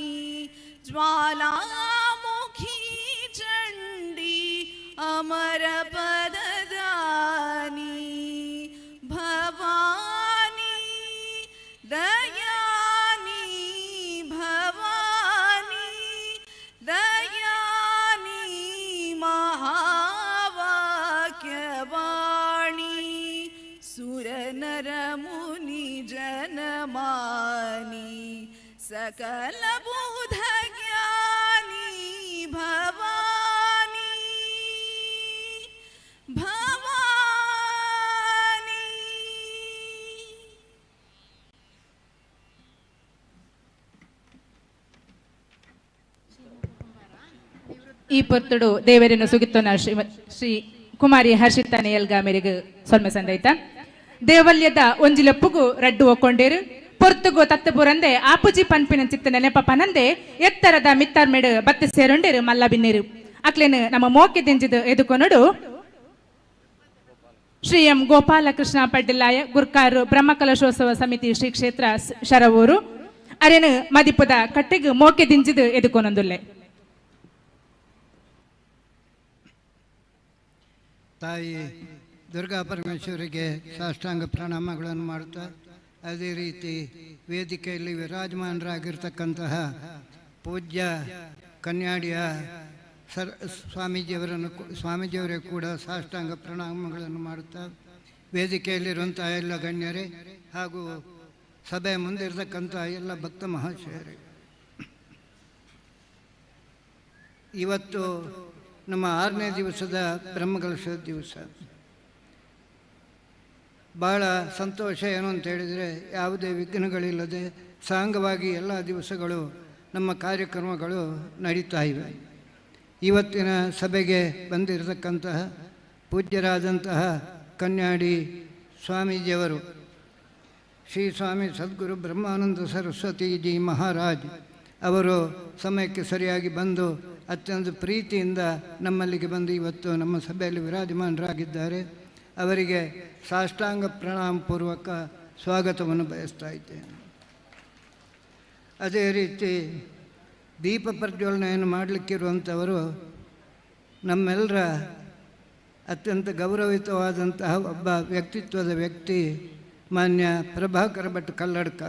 ज्वालामुखी चंडी अमर पददानी भवानी दयानी भवानी दयानी महावाक्यवाणी सुरन वरमुनि जनमानि सकल बुध ज्ञानी भवानी भवानी। ಈ ಪೊತ್ತುಡು ದೇವರನ್ನು ಸುಗಿತ್ತೋನ ಶ್ರೀ ಕುಮಾರಿ ಹರ್ಷಿತಾ ನೇಯಲ್ಗ ಮೇರೆಗೆ ಸೊಲ್ಮೆ ಸಂದೈತ ದೇವಲ್ಯದ ಒಂಜಿಲಪ್ಪುಗು ರಡ್ಡು ಒಕ್ಕೊಂಡೇರು ಪೊರ್ತುಗು ತತ್ತು ಬುರಂದೆ ಆಪುಜಿ ಪನ್ಪಿನ ಚಿತ್ತ ನೆನಪ ಪನಂದೆ ಎತ್ತರದ ಮಿತ್ತರ್ ಮೆಡು ಬತ್ತೆ ಸೇರೊಂಡೇರು ಮಲ್ಲ ಬಿನ್ನೇರು ಅಕ್ಲೇನು ನಮ್ಮ ಮೋಕೆ ದೆಂಜಿದು ಎದುಕೊನಡು ಶ್ರೀ ಎಂ ಗೋಪಾಲಕೃಷ್ಣ ಪಡ್ಡಿಲ್ಲಾಯ ಗುರ್ಕಾರು ಬ್ರಹ್ಮಕಲಶೋತ್ಸವ ಸಮಿತಿ ಶ್ರೀ ಕ್ಷೇತ್ರ ಶರವೂರು ಅರೇನು ಮದಿಪದ ಕಟ್ಟೆಗೆ ಮೋಕೆ ದಿಂಜಿದು ಎದುಕೊನೊಂದುಲ್ಲೆ. ತಾಯಿ ದುರ್ಗಾ ಪರಮೇಶ್ವರಿಗೆ ಸಾಷ್ಟಾಂಗ ಪ್ರಣಾಮಗಳನ್ನು ಮಾಡುತ್ತಾ ಅದೇ ರೀತಿ ವೇದಿಕೆಯಲ್ಲಿ ವಿರಾಜಮಾನರಾಗಿರ್ತಕ್ಕಂತಹ ಪೂಜ್ಯ ಕನ್ಯಾಡಿಯ ಸ್ವಾಮೀಜಿಯವರಿಗೆ ಕೂಡ ಸಾಷ್ಟಾಂಗ ಪ್ರಣಾಮಗಳನ್ನು ಮಾಡುತ್ತಾ ವೇದಿಕೆಯಲ್ಲಿರುವಂಥ ಎಲ್ಲ ಗಣ್ಯರೇ ಹಾಗೂ ಸಭೆ ಮುಂದಿರತಕ್ಕಂಥ ಎಲ್ಲ ಭಕ್ತ ಮಹಾಶಯರೇ, ಇವತ್ತು ನಮ್ಮ 6ನೇ ದಿವಸದ ಬ್ರಹ್ಮಕಲಶದ ದಿವಸ. ಭಾಳ ಸಂತೋಷ ಏನು ಅಂತ ಹೇಳಿದರೆ, ಯಾವುದೇ ವಿಘ್ನಗಳಿಲ್ಲದೆ ಸಾಂಗವಾಗಿ ಎಲ್ಲ ದಿವಸಗಳು ನಮ್ಮ ಕಾರ್ಯಕ್ರಮಗಳು ನಡೀತಾ ಇವೆ. ಇವತ್ತಿನ ಸಭೆಗೆ ಬಂದಿರತಕ್ಕಂತಹ ಪೂಜ್ಯರಾದಂತಹ ಕನ್ಯಾಡಿ ಸ್ವಾಮೀಜಿಯವರು ಶ್ರೀ ಸ್ವಾಮಿ ಸದ್ಗುರು ಬ್ರಹ್ಮಾನಂದ ಸರಸ್ವತೀಜಿ ಮಹಾರಾಜ್ ಅವರು ಸಮಯಕ್ಕೆ ಸರಿಯಾಗಿ ಬಂದು ಅತ್ಯಂತ ಪ್ರೀತಿಯಿಂದ ನಮ್ಮಲ್ಲಿಗೆ ಬಂದು ಇವತ್ತು ನಮ್ಮ ಸಭೆಯಲ್ಲಿ ವಿರಾಜಮಾನರಾಗಿದ್ದಾರೆ. ಅವರಿಗೆ ಸಾಷ್ಟಾಂಗ ಪ್ರಣಾಮ ಪೂರ್ವಕ ಸ್ವಾಗತವನ್ನು ಬಯಸ್ತಾ ಇದ್ದೇನೆ. ಅದೇ ರೀತಿ ದೀಪ ಪ್ರಜ್ವಲನೆಯನ್ನು ಮಾಡಲಿಕ್ಕಿರುವಂಥವರು ನಮ್ಮೆಲ್ಲರ ಅತ್ಯಂತ ಗೌರವಿತವಾದಂತಹ ಒಬ್ಬ ವ್ಯಕ್ತಿತ್ವದ ವ್ಯಕ್ತಿ ಮಾನ್ಯ ಪ್ರಭಾಕರ ಭಟ್ ಕಲ್ಲಡ್ಕ,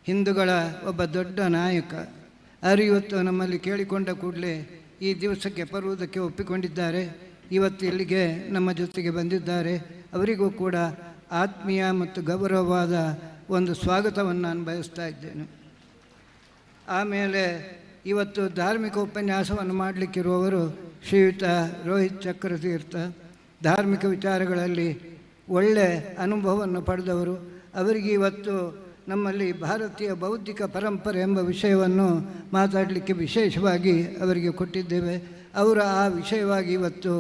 ಹಿಂದೂಗಳ ಒಬ್ಬ ದೊಡ್ಡ ನಾಯಕ. ಅವರು ಇವತ್ತು ನಮ್ಮಲ್ಲಿ ಕೇಳಿಕೊಂಡ ಕೂಡಲೇ ಈ ದಿವಸಕ್ಕೆ ಬರುವುದಕ್ಕೆ ಒಪ್ಪಿಕೊಂಡಿದ್ದಾರೆ. ಇವತ್ತು ಇಲ್ಲಿಗೆ ನಮ್ಮ ಜೊತೆಗೆ ಬಂದಿದ್ದಾರೆ. ಅವರಿಗೂ ಕೂಡ ಆತ್ಮೀಯ ಮತ್ತು ಗೌರವವಾದ ಒಂದು ಸ್ವಾಗತವನ್ನು ನಾನು ಬಯಸ್ತಾ ಇದ್ದೇನೆ. ಆಮೇಲೆ ಇವತ್ತು ಧಾರ್ಮಿಕ ಉಪನ್ಯಾಸವನ್ನು ಮಾಡಲಿಕ್ಕಿರುವವರು ಶ್ರೀಯುತ ರೋಹಿತ್ ಚಕ್ರತೀರ್ಥ, ಧಾರ್ಮಿಕ ವಿಚಾರಗಳಲ್ಲಿ ಒಳ್ಳೆಯ ಅನುಭವವನ್ನು ಪಡೆದವರು. ಅವರಿಗೆ ಇವತ್ತು ನಮ್ಮಲ್ಲಿ ಭಾರತೀಯ ಬೌದ್ಧಿಕ ಪರಂಪರೆ ಎಂಬ ವಿಷಯವನ್ನು ಮಾತಾಡಲಿಕ್ಕೆ ವಿಶೇಷವಾಗಿ ಅವರಿಗೆ ಕೊಟ್ಟಿದ್ದೇವೆ. ಅವರು ಆ ವಿಷಯವಾಗಿ ಇವತ್ತು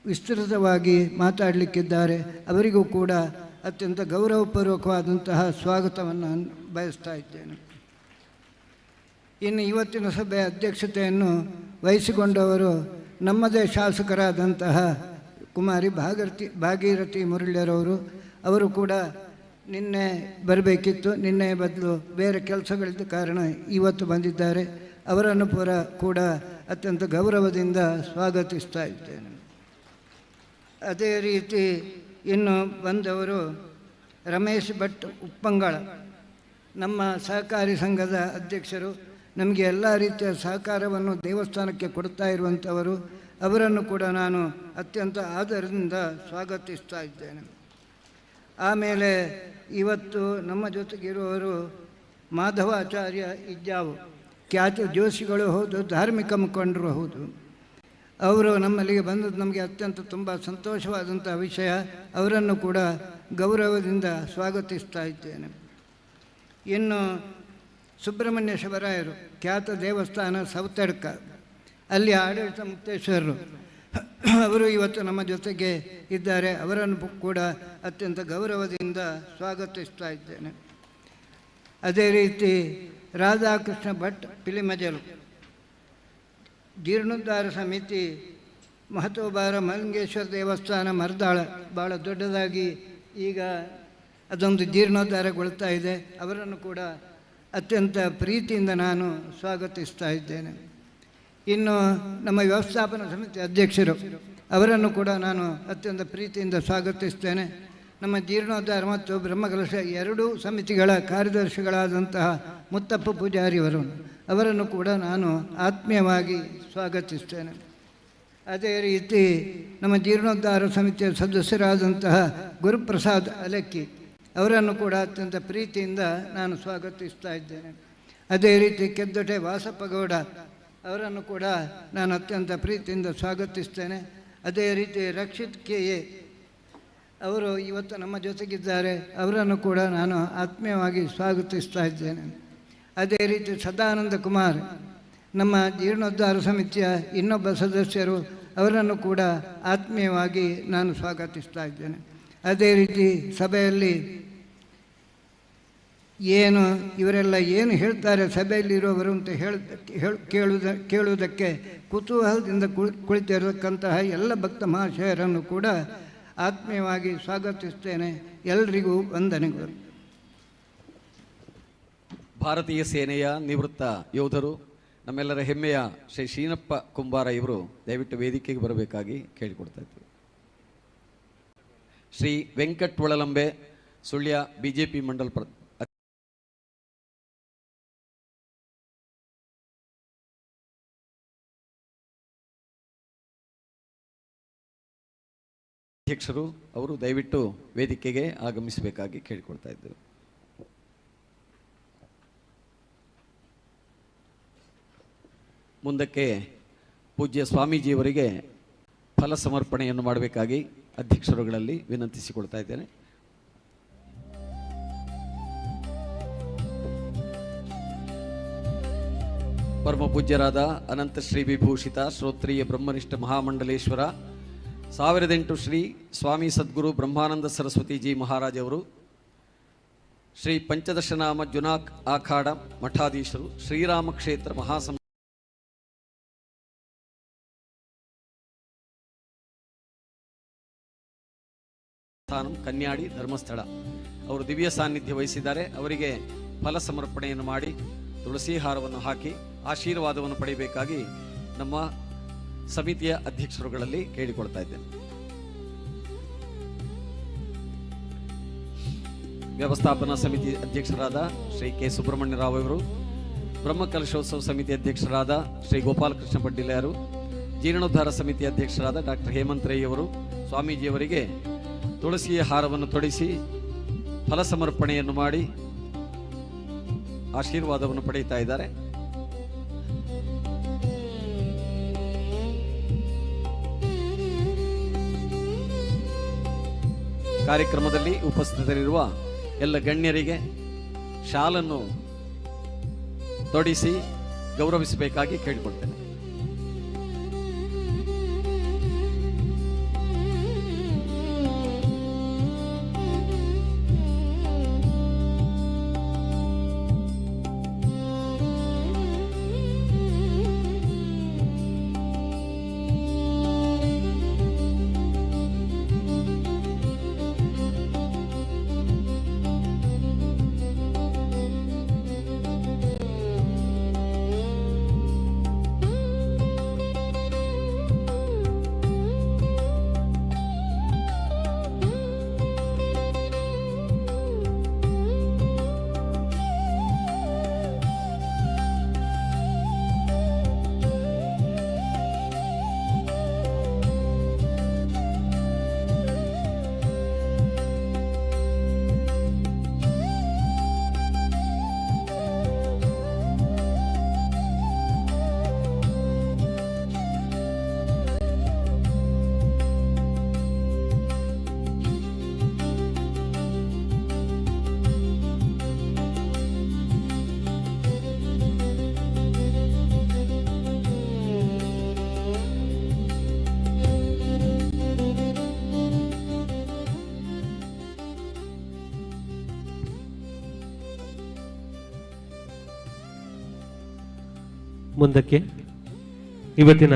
ವಿಸ್ತೃತವಾಗಿ ಮಾತಾಡಲಿಕ್ಕಿದ್ದಾರೆ. ಅವರಿಗೂ ಕೂಡ ಅತ್ಯಂತ ಗೌರವಪೂರ್ವಕವಾದಂತಹ ಸ್ವಾಗತವನ್ನು ಬಯಸ್ತಾ ಇದ್ದೇನೆ. ಇನ್ನು ಇವತ್ತಿನ ಸಭೆಯ ಅಧ್ಯಕ್ಷತೆಯನ್ನು ವಹಿಸಿಕೊಂಡವರು ನಮ್ಮದೇ ಶಾಸಕರಾದಂತಹ ಕುಮಾರಿ ಭಾಗೀರಥಿ ಮುರಳಿಯರವರು. ಅವರು ಕೂಡ ನಿನ್ನೆ ಬರಬೇಕಿತ್ತು, ನಿನ್ನೆ ಬದಲು ಬೇರೆ ಕೆಲಸಗಳಿದ್ದ ಕಾರಣ ಇವತ್ತು ಬಂದಿದ್ದಾರೆ. ಅವರನ್ನು ಕೂಡ ಅತ್ಯಂತ ಗೌರವದಿಂದ ಸ್ವಾಗತಿಸ್ತಾ ಇದ್ದೇನೆ. ಅದೇ ರೀತಿ ಇನ್ನು ಬಂದವರು ರಮೇಶ್ ಭಟ್ ಉಪ್ಪಂಗಳ, ನಮ್ಮ ಸಹಕಾರಿ ಸಂಘದ ಅಧ್ಯಕ್ಷರು. ನಮಗೆ ಎಲ್ಲ ರೀತಿಯ ಸಹಕಾರವನ್ನು ದೇವಸ್ಥಾನಕ್ಕೆ ಕೊಡ್ತಾ ಇರುವಂಥವರು. ಅವರನ್ನು ಕೂಡ ನಾನು ಅತ್ಯಂತ ಆದರದಿಂದ ಸ್ವಾಗತಿಸ್ತಾ ಇದ್ದೇನೆ. ಆಮೇಲೆ ಇವತ್ತು ನಮ್ಮ ಜೊತೆಗಿರುವವರು ಮಾಧವಾಚಾರ್ಯ ಇಜ್ಜಾವು, ಖ್ಯಾತ ಜೋಶಿಗಳು ಹೌದು, ಧಾರ್ಮಿಕ ಮುಖಂಡರು ಹೌದು. ಅವರು ನಮ್ಮಲ್ಲಿಗೆ ಬಂದದ್ದು ನಮಗೆ ಅತ್ಯಂತ ತುಂಬ ಸಂತೋಷವಾದಂಥ ವಿಷಯ. ಅವರನ್ನು ಕೂಡ ಗೌರವದಿಂದ ಸ್ವಾಗತಿಸ್ತಾ ಇದ್ದೇನೆ. ಇನ್ನು ಸುಬ್ರಹ್ಮಣ್ಯ ಶಿವರಾಯರು, ಖ್ಯಾತ ದೇವಸ್ಥಾನ ಸೌತಡ್ಕ, ಅಲ್ಲಿ ಆಡಳಿತ ಮುಕ್ತೇಶ್ವರರು, ಅವರು ಇವತ್ತು ನಮ್ಮ ಜೊತೆಗೆ ಇದ್ದಾರೆ. ಅವರನ್ನು ಕೂಡ ಅತ್ಯಂತ ಗೌರವದಿಂದ ಸ್ವಾಗತಿಸ್ತಾ ಇದ್ದೇನೆ. ಅದೇ ರೀತಿ ರಾಧಾಕೃಷ್ಣ ಭಟ್ ಪಿಲಿಮಜಲು, ಜೀರ್ಣೋದ್ಧಾರ ಸಮಿತಿ ಮಹತ್ವಭಾರ ಮಲಿಂಗೇಶ್ವರ ದೇವಸ್ಥಾನ ಮರ್ದಾಳ, ಭಾಳ ದೊಡ್ಡದಾಗಿ ಈಗ ಅದೊಂದು ಜೀರ್ಣೋದ್ಧಾರಗೊಳ್ತಾ ಇದೆ. ಅವರನ್ನು ಕೂಡ ಅತ್ಯಂತ ಪ್ರೀತಿಯಿಂದ ನಾನು ಸ್ವಾಗತಿಸ್ತಾ ಇದ್ದೇನೆ. ಇನ್ನು ನಮ್ಮ ವ್ಯವಸ್ಥಾಪನಾ ಸಮಿತಿ ಅಧ್ಯಕ್ಷರು, ಅವರನ್ನು ಕೂಡ ನಾನು ಅತ್ಯಂತ ಪ್ರೀತಿಯಿಂದ ಸ್ವಾಗತಿಸ್ತೇನೆ. ನಮ್ಮ ಜೀರ್ಣೋದ್ಧಾರ ಮತ್ತು ಬ್ರಹ್ಮಕಲಶ ಎರಡೂ ಸಮಿತಿಗಳ ಕಾರ್ಯದರ್ಶಿಗಳಾದಂತಹ ಮುತ್ತಪ್ಪ ಪೂಜಾರಿಯವರು, ಅವರನ್ನು ಕೂಡ ನಾನು ಆತ್ಮೀಯವಾಗಿ ಸ್ವಾಗತಿಸ್ತೇನೆ. ಅದೇ ರೀತಿ ನಮ್ಮ ಜೀರ್ಣೋದ್ಧಾರ ಸಮಿತಿಯ ಸದಸ್ಯರಾದಂತಹ ಗುರುಪ್ರಸಾದ್ ಅಲಕ್ಕಿ, ಅವರನ್ನು ಕೂಡ ಅತ್ಯಂತ ಪ್ರೀತಿಯಿಂದ ನಾನು ಸ್ವಾಗತಿಸ್ತಾ ಇದ್ದೇನೆ. ಅದೇ ರೀತಿ ಕೆದ್ದೊಟೆ ವಾಸಪ್ಪಗೌಡ ಅವರನ್ನು ಕೂಡ ನಾನು ಅತ್ಯಂತ ಪ್ರೀತಿಯಿಂದ ಸ್ವಾಗತಿಸ್ತೇನೆ. ಅದೇ ರೀತಿ ರಕ್ಷಿತ್ ಕೆ.ಎ. ಅವರು ಇವತ್ತು ನಮ್ಮ ಜೊತೆಗಿದ್ದಾರೆ, ಅವರನ್ನು ಕೂಡ ನಾನು ಆತ್ಮೀಯವಾಗಿ ಸ್ವಾಗತಿಸ್ತಾ ಇದ್ದೇನೆ. ಅದೇ ರೀತಿ ಸದಾನಂದ ಕುಮಾರ್ ನಮ್ಮ ಜೀರ್ಣೋದ್ಧಾರ ಸಮಿತಿಯ ಇನ್ನೊಬ್ಬ ಸದಸ್ಯರು, ಅವರನ್ನು ಕೂಡ ಆತ್ಮೀಯವಾಗಿ ನಾನು ಸ್ವಾಗತಿಸ್ತಾ ಇದ್ದೇನೆ. ಅದೇ ರೀತಿ ಸಭೆಯಲ್ಲಿ ಇವರೆಲ್ಲ ಏನು ಹೇಳ್ತಾರೆ ಸಭೆಯಲ್ಲಿರುವವರು ಅಂತ ಕೇಳುವುದಕ್ಕೆ ಕುತೂಹಲದಿಂದ ಕುಳಿತಿರತಕ್ಕಂತಹ ಎಲ್ಲ ಭಕ್ತ ಮಹಾಶಯರನ್ನು ಕೂಡ ಆತ್ಮೀಯವಾಗಿ ಸ್ವಾಗತಿಸ್ತೇನೆ. ಎಲ್ಲರಿಗೂ ವಂದನೆಗಳು. ಭಾರತೀಯ ಸೇನೆಯ ನಿವೃತ್ತ ಯೋಧರು, ನಮ್ಮೆಲ್ಲರ ಹೆಮ್ಮೆಯ ಶ್ರೀ ಶ್ರೀನಪ್ಪ ಕುಂಬಾರ ಇವರು ದಯವಿಟ್ಟು ವೇದಿಕೆಗೆ ಬರಬೇಕಾಗಿ ಕೇಳಿಕೊಡ್ತಾ ಇದ್ದೀವಿ. ಶ್ರೀ ವೆಂಕಟ್ ಒಳಲಂಬೆ ಸುಳ್ಯ ಬಿಜೆಪಿ ಮಂಡಲ ಅಧ್ಯಕ್ಷರು, ಅವರು ದಯವಿಟ್ಟು ವೇದಿಕೆಗೆ ಆಗಮಿಸಬೇಕಾಗಿ ಕೇಳಿಕೊಳ್ತಾ ಇದ್ದೇವೆ. ಮುಂದಕ್ಕೆ ಪೂಜ್ಯ ಸ್ವಾಮೀಜಿಯವರಿಗೆ ಫಲ ಸಮರ್ಪಣೆಯನ್ನು ಮಾಡಬೇಕಾಗಿ ಅಧ್ಯಕ್ಷರುಗಳಲ್ಲಿ ವಿನಂತಿಸಿಕೊಳ್ತಾ ಇದ್ದೇನೆ. ಪರಮ ಪೂಜ್ಯರಾದ ಅನಂತ ಶ್ರೀ ವಿಭೂಷಿತ ಶ್ರೋತ್ರಿಯ ಬ್ರಹ್ಮನಿಷ್ಠ ಮಹಾಮಂಡಲೇಶ್ವರ 1008 ಶ್ರೀ ಸ್ವಾಮಿ ಸದ್ಗುರು ಬ್ರಹ್ಮಾನಂದ ಸರಸ್ವತಿಜಿ ಮಹಾರಾಜ್ ಅವರು, ಶ್ರೀ ಪಂಚದಶನಾಮ ಜುನಾಕ್ ಆಖಾಡ ಮಠಾಧೀಶರು, ಶ್ರೀರಾಮ ಕ್ಷೇತ್ರ ಮಹಾಸಂ ಕನ್ಯಾಡಿ ಧರ್ಮಸ್ಥಳ ಅವರು ದಿವ್ಯ ಸಾನ್ನಿಧ್ಯ ವಹಿಸಿದ್ದಾರೆ. ಅವರಿಗೆ ಫಲ ಸಮರ್ಪಣೆಯನ್ನು ಮಾಡಿ ತುಳಸಿ ಹಾರವನ್ನು ಹಾಕಿ ಆಶೀರ್ವಾದವನ್ನು ಪಡೆಯಬೇಕಾಗಿ ನಮ್ಮ ಸಮಿತಿಯ ಅಧ್ಯಕ್ಷರುಗಳಲ್ಲಿ ಕೇಳಿಕೊಳ್ತಾ ಇದ್ದೇನೆ. ವ್ಯವಸ್ಥಾಪನಾ ಸಮಿತಿ ಅಧ್ಯಕ್ಷರಾದ ಶ್ರೀ ಕೆ ಸುಬ್ರಹ್ಮಣ್ಯರಾವ್ ಅವರು, ಬ್ರಹ್ಮಕಲಶೋತ್ಸವ ಸಮಿತಿ ಅಧ್ಯಕ್ಷರಾದ ಶ್ರೀ ಗೋಪಾಲಕೃಷ್ಣ ಪಡ್ಡಿಲೆಯರು, ಜೀರ್ಣೋದ್ಧಾರ ಸಮಿತಿ ಅಧ್ಯಕ್ಷರಾದ ಡಾಕ್ಟರ್ ಹೇಮಂತ್ ರೈ ಅವರು ಸ್ವಾಮೀಜಿಯವರಿಗೆ ತುಳಸಿಯ ಹಾರವನ್ನು ತೊಡಿಸಿ ಫಲ ಸಮರ್ಪಣೆಯನ್ನು ಮಾಡಿ ಆಶೀರ್ವಾದವನ್ನು ಪಡೆಯುತ್ತಾ ಇದ್ದಾರೆ. ಕಾರ್ಯಕ್ರಮದಲ್ಲಿ ಉಪಸ್ಥಿತರಿರುವ ಎಲ್ಲ ಗಣ್ಯರಿಗೆ ಶಾಲನ್ನು ತೊಡಿಸಿ ಗೌರವಿಸಬೇಕಾಗಿ ಕೇಳಿಕೊಳ್ತೇನೆ. ಮುಂದಕ್ಕೆ ಇವತ್ತಿನ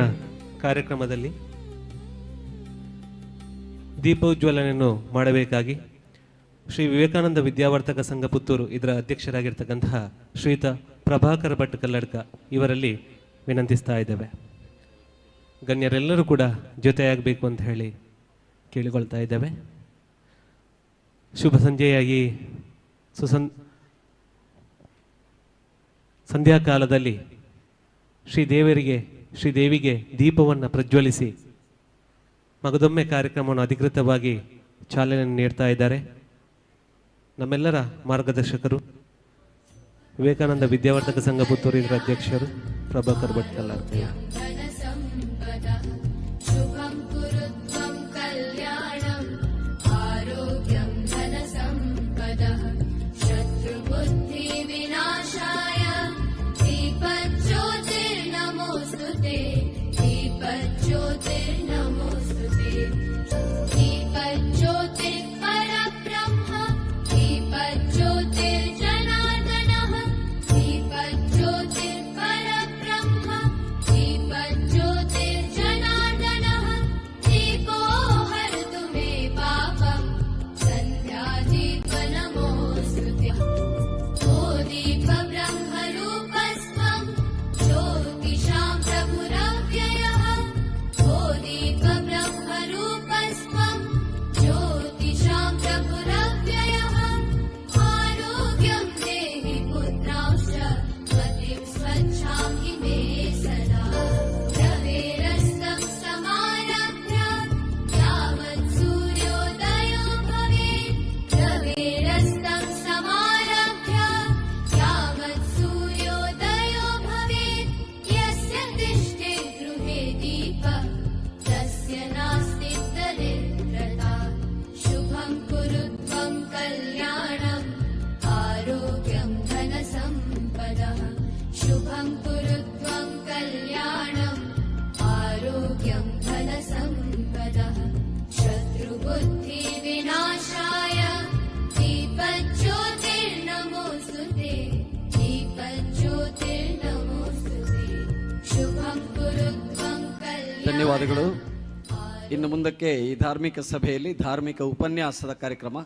ಕಾರ್ಯಕ್ರಮದಲ್ಲಿ ದೀಪೋಜ್ವಲನೆಯನ್ನು ಮಾಡಬೇಕಾಗಿ ಶ್ರೀ ವಿವೇಕಾನಂದ ವಿದ್ಯಾವರ್ತಕ ಸಂಘ ಪುತ್ತೂರು ಇದರ ಅಧ್ಯಕ್ಷರಾಗಿರ್ತಕ್ಕಂತಹ ಶ್ರೀಯುತ ಪ್ರಭಾಕರ ಭಟ್ ಕಲ್ಲಡ್ಕ ಇವರಲ್ಲಿ ವಿನಂತಿಸ್ತಾ ಇದ್ದೇವೆ. ಗಣ್ಯರೆಲ್ಲರೂ ಕೂಡ ಜೊತೆಯಾಗಬೇಕು ಅಂತ ಹೇಳಿ ಕೇಳಿಕೊಳ್ತಾ ಇದ್ದೇವೆ. ಶುಭ ಸಂಜೆಯಾಗಿ ಸಂಧ್ಯಾಕಾಲದಲ್ಲಿ ಶ್ರೀದೇವಿಗೆ ದೀಪವನ್ನು ಪ್ರಜ್ವಲಿಸಿ ಮಗದೊಮ್ಮೆ ಕಾರ್ಯಕ್ರಮವನ್ನು ಅಧಿಕೃತವಾಗಿ ಚಾಲನೆ ನೀಡ್ತಾ ಇದ್ದಾರೆ. ನಮ್ಮೆಲ್ಲರ ಮಾರ್ಗದರ್ಶಕರು ವಿವೇಕಾನಂದ ವಿದ್ಯಾವರ್ಧಕ ಸಂಘ ಪುತ್ತೂರು ಇದರ ಅಧ್ಯಕ್ಷರು ಪ್ರಭಾಕರ್ ಭಟ್ ಕಲ್ಲಾರ್. शुभं कुरुत्वं कल्याणम् आरोग्यं धनसम्पदः शत्रुबुद्धिविनाशाय दीपज्योतिर्नमोऽस्तुते दीपज्योतिर्नमोऽस्तुते दीपज्योतिर्परब्रह्म दीपज्योतिर्जनार्दनः दीपज्योतिर्परब्रह्म दीपज्योतिर्जनार्दनः दीपो हरतु मे पापं सन्ध्यादीपनमोऽस्तुते ओ दीपब्रह्मरूपस्त्वं ज्योतिषां प्रभुरव्ययः ओ दीपब्रह्मरूपस्त्वं ज्योतिषां प्रभुरव्ययः आरोग्यं देहि पुत्रांश्च मतिं स्वच्छां हि मे सदा रवेरस्तं समारभ्य यावत् सूर्योदयो भवेत् रवेरस्तं समारभ्य यावत् सूर्योदयो भवेत् यस्य तिष्ठे गृहे दीपः तस्य नास्ति दरिद्रता शुभं कुरुत्वं कल्याणम् आरोग्यं धनसम्पदः शुभं कुरुत्वं कल्याणम् आरोग्यं धनसम्पदः शत्रुबुद्धिविनाशाय दीपज्योतिर्नमोऽस्तुते दीपज्योतिर्नमोऽस्तुते शुभं कुरुत्वं कल्याणम्. ಧನ್ಯವಾದಗಳು. ಇನ್ನು ಮುಂದಕ್ಕೆ ಈ ಧಾರ್ಮಿಕ ಸಭೆಯಲ್ಲಿ ಧಾರ್ಮಿಕ ಉಪನ್ಯಾಸದ ಕಾರ್ಯಕ್ರಮ.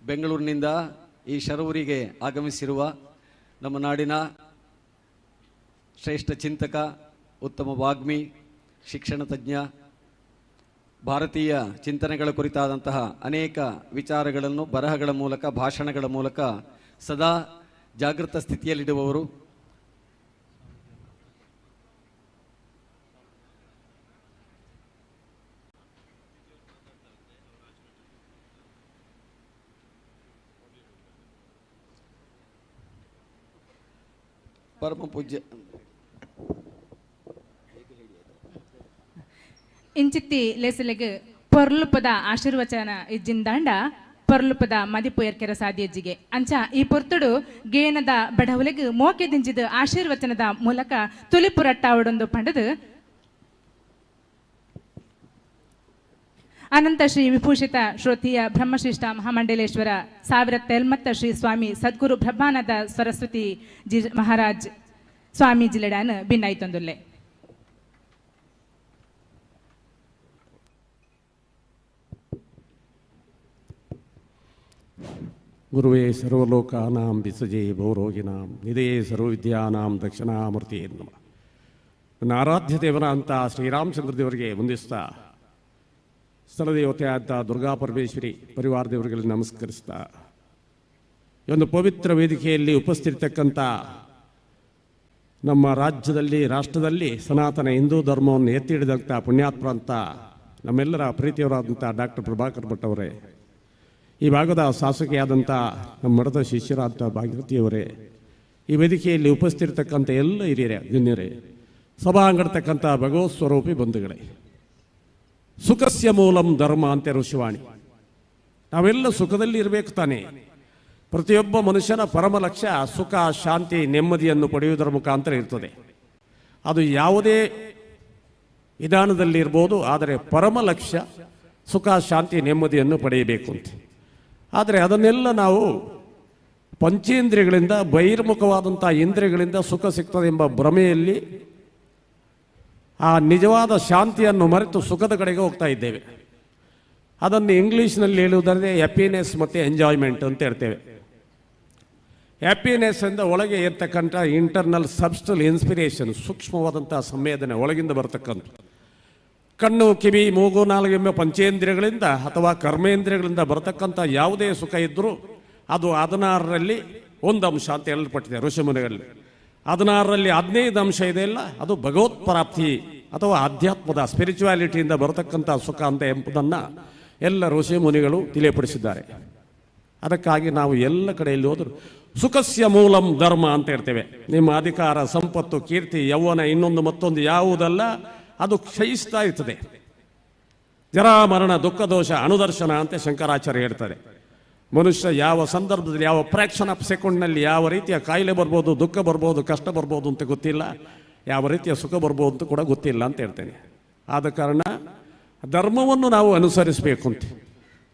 ಬೆಂಗಳೂರಿನಿಂದ ಈ ಶರವೂರಿಗೆ ಆಗಮಿಸಿರುವ ನಮ್ಮ ನಾಡಿನ ಶ್ರೇಷ್ಠ ಚಿಂತಕ, ಉತ್ತಮ ವಾಗ್ಮಿ, ಶಿಕ್ಷಣ ತಜ್ಞ, ಭಾರತೀಯ ಚಿಂತನೆಗಳ ಕುರಿತಾದಂತಹ ಅನೇಕ ವಿಚಾರಗಳನ್ನು ಬರಹಗಳ ಮೂಲಕ, ಭಾಷಣಗಳ ಮೂಲಕ ಸದಾ ಜಾಗೃತ ಸ್ಥಿತಿಯಲ್ಲಿಡುವವರು, ಪರಮ ಪೂಜ್ಯ ಇಂಚಿತ್ತಿ ಲೆಸಲೆಗ್ ಪೊರ್ಲುಪದ ಆಶೀರ್ವಚನ ಇಜ್ಜಿಂದಾಂಡ ಪೊರ್ಲುಪದ ಮದಿಪು ಎರ್ಕೆರ ಸಾಧ್ಯಜ್ಜಿಗೆ ಅಂಚ ಈ ಪೊರ್ತುಡು ಗೇನದ ಬಡವಲೆಗ್ ಮೋಕೆ ದಿಂಜಿದ ಆಶೀರ್ವಚನದ ಮೂಲಕ ತುಲಿಪುರಟ್ಟಾವಡೊಂದು ಪಂಡದು ಅನಂತ ಶ್ರೀ ವಿಭೂಷಿತ ಶ್ರೋತಿಯ ಬ್ರಹ್ಮಶ್ರೇಷ್ಠ ಮಹಾಮಂಡಲೇಶ್ವರ ಸಾವಿರತ್ತೆಲ್ಮತ್ತ ಶ್ರೀ ಸ್ವಾಮಿ ಸದ್ಗುರು ಬ್ರಹ್ಮಾನಂದ ಸರಸ್ವತಿ ಜಿ ಮಹಾರಾಜ್ ಸ್ವಾಮಿ ಜಿಲೆಡಾನ್ ಭಿನ್ನಾಯ್ತೊಂದುಲ್ಲೆ. ಗುರುವೇ ಸರ್ವಲೋಕಾನಾಂ ವಿಸಜೇ ಭವರೋಗಿನಾಂ ನಿಧೇ ಸರ್ವವಿದ್ಯಾನಾಂ ದಕ್ಷಿಣಾಮೂರ್ತಿ ನಮಃ. ನನ್ನ ಆರಾಧ್ಯ ದೇವರ ಅಂತ ಶ್ರೀರಾಮಚಂದ್ರ ದೇವರಿಗೆ ವಂದಿಸ್ತಾ, ಸ್ಥಳದೇವತೆಯಾದ ದುರ್ಗಾ ಪರಮೇಶ್ವರಿ ಪರಿವಾರ ದೇವರಿಗೆ ನಮಸ್ಕರಿಸ್ತಾ, ಈ ಒಂದು ಪವಿತ್ರ ವೇದಿಕೆಯಲ್ಲಿ ಉಪಸ್ಥಿತಕ್ಕಂಥ ನಮ್ಮ ರಾಜ್ಯದಲ್ಲಿ, ರಾಷ್ಟ್ರದಲ್ಲಿ ಸನಾತನ ಹಿಂದೂ ಧರ್ಮವನ್ನು ಎತ್ತಿ ಹಿಡಿದಂಥ ಪುಣ್ಯಾತ್ಮ ಅಂತ ನಮ್ಮೆಲ್ಲರ ಪ್ರೀತಿಯವರಾದಂಥ ಡಾಕ್ಟರ್ ಪ್ರಭಾಕರ್ ಭಟ್ ಅವರೇ, ಈ ಭಾಗದ ಶಾಸಕಿಯಾದಂಥ ನಮ್ಮ ಮಠದ ಶಿಷ್ಯರಾದಂಥ ಭಾಗೀರಥಿಯವರೇ, ಈ ವೇದಿಕೆಯಲ್ಲಿ ಉಪಸ್ಥಿತಕ್ಕಂಥ ಎಲ್ಲ ಹಿರಿಯರೇ, ಗಣ್ಯರೇ, ಸಭಾಂಗಡ್ತಕ್ಕಂಥ ಭಗವತ್ ಸ್ವರೂಪಿ ಬಂಧುಗಳೇ, ಸುಖಸ್ಯ ಮೂಲಂ ಧರ್ಮ ಅಂತ ಋಷಿವಾಣಿ. ನಾವೆಲ್ಲ ಸುಖದಲ್ಲಿ ಇರಬೇಕು ತಾನೇ. ಪ್ರತಿಯೊಬ್ಬ ಮನುಷ್ಯನ ಪರಮ ಲಕ್ಷ್ಯ ಸುಖ, ಶಾಂತಿ, ನೆಮ್ಮದಿಯನ್ನು ಪಡೆಯುವುದರ ಮುಖಾಂತರ ಇರ್ತದೆ. ಅದು ಯಾವುದೇ ವಿಧಾನದಲ್ಲಿ ಇರ್ಬೋದು, ಆದರೆ ಪರಮ ಲಕ್ಷ್ಯ ಸುಖ, ಶಾಂತಿ, ನೆಮ್ಮದಿಯನ್ನು ಪಡೆಯಬೇಕು ಅಂತ. ಆದರೆ ಅದನ್ನೆಲ್ಲ ನಾವು ಪಂಚೇಂದ್ರಿಯಗಳಿಂದ, ಬಹಿರ್ಮುಖವಾದಂಥ ಇಂದ್ರಿಯಗಳಿಂದ ಸುಖ ಸಿಗ್ತದೆ ಎಂಬ ಭ್ರಮೆಯಲ್ಲಿ ಆ ನಿಜವಾದ ಶಾಂತಿಯನ್ನು ಮರೆತು ಸುಖದ ಕಡೆಗೆ ಹೋಗ್ತಾ ಇದ್ದೇವೆ. ಅದನ್ನು ಇಂಗ್ಲೀಷ್ನಲ್ಲಿ ಹೇಳುವುದಾದರೆ ಹ್ಯಾಪಿನೆಸ್ ಮತ್ತು ಎಂಜಾಯ್ಮೆಂಟ್ ಅಂತ ಹೇಳ್ತೇವೆ. ಹ್ಯಾಪಿನೆಸ್ ಎಂದ ಒಳಗೆ ಇರ್ತಕ್ಕಂಥ ಇಂಟರ್ನಲ್ ಸಬ್ಸ್ಟಲ್ ಇನ್ಸ್ಪಿರೇಷನ್, ಸೂಕ್ಷ್ಮವಾದಂಥ ಸಂವೇದನೆ ಒಳಗಿಂದ ಬರ್ತಕ್ಕಂಥ. ಕಣ್ಣು, ಕಿವಿ, ಮೂಗು, ನಾಲಿಗೆ ಎಂಬ ಪಂಚೇಂದ್ರಿಯಗಳಿಂದ ಅಥವಾ ಕರ್ಮೇಂದ್ರಿಯಗಳಿಂದ ಬರತಕ್ಕಂಥ ಯಾವುದೇ ಸುಖ ಇದ್ದರೂ ಅದು 16ರಲ್ಲಿ ಒಂದು ಅಂಶ ಅಂತ ಹೇಳಲ್ಪಟ್ಟಿದೆ ಋಷಿಮುನಿಗಳಲ್ಲಿ. 16ರಲ್ಲಿ 15 ಅಂಶ ಇದೆಯಲ್ಲ, ಅದು ಭಗವತ್ ಪ್ರಾಪ್ತಿ ಅಥವಾ ಆಧ್ಯಾತ್ಮದ ಸ್ಪಿರಿಚುವಾಲಿಟಿಯಿಂದ ಬರತಕ್ಕಂಥ ಸುಖ ಅಂತ ಎಂಬುದನ್ನು ಎಲ್ಲ ಋಷಿ ಮುನಿಗಳು ತಿಳಿಯಪಡಿಸಿದ್ದಾರೆ. ಅದಕ್ಕಾಗಿ ನಾವು ಎಲ್ಲ ಕಡೆಯಲ್ಲಿ ಹೋದರೂ ಸುಖಸ್ಯ ಮೂಲಂ ಧರ್ಮ ಅಂತ ಹೇಳ್ತೇವೆ. ನಿಮ್ಮ ಅಧಿಕಾರ, ಸಂಪತ್ತು, ಕೀರ್ತಿ, ಯೌವನ, ಇನ್ನೊಂದು ಮತ್ತೊಂದು ಯಾವುದಲ್ಲ, ಅದು ಕ್ಷಯಿಸ್ತಾ ಇರ್ತದೆ. ಜರಾ ಮರಣ ದುಃಖ ದೋಷ ಅನುದರ್ಶನ ಅಂತ ಶಂಕರಾಚಾರ್ಯ ಹೇಳ್ತಾರೆ. ಮನುಷ್ಯ ಯಾವ ಸಂದರ್ಭದಲ್ಲಿ, ಯಾವ ಫ್ರ್ಯಾಕ್ಷನ್ ಆಫ್ ಸೆಕೆಂಡ್ನಲ್ಲಿ ಯಾವ ರೀತಿಯ ಕಾಯಿಲೆ ಬರ್ಬೋದು, ದುಃಖ ಬರ್ಬೋದು, ಕಷ್ಟ ಬರ್ಬೋದು ಅಂತ ಗೊತ್ತಿಲ್ಲ, ಯಾವ ರೀತಿಯ ಸುಖ ಬರ್ಬೋದು ಅಂತ ಕೂಡ ಗೊತ್ತಿಲ್ಲ ಅಂತ ಹೇಳ್ತೇನೆ. ಆದ ಕಾರಣ ಧರ್ಮವನ್ನು ನಾವು ಅನುಸರಿಸಬೇಕು ಅಂತ.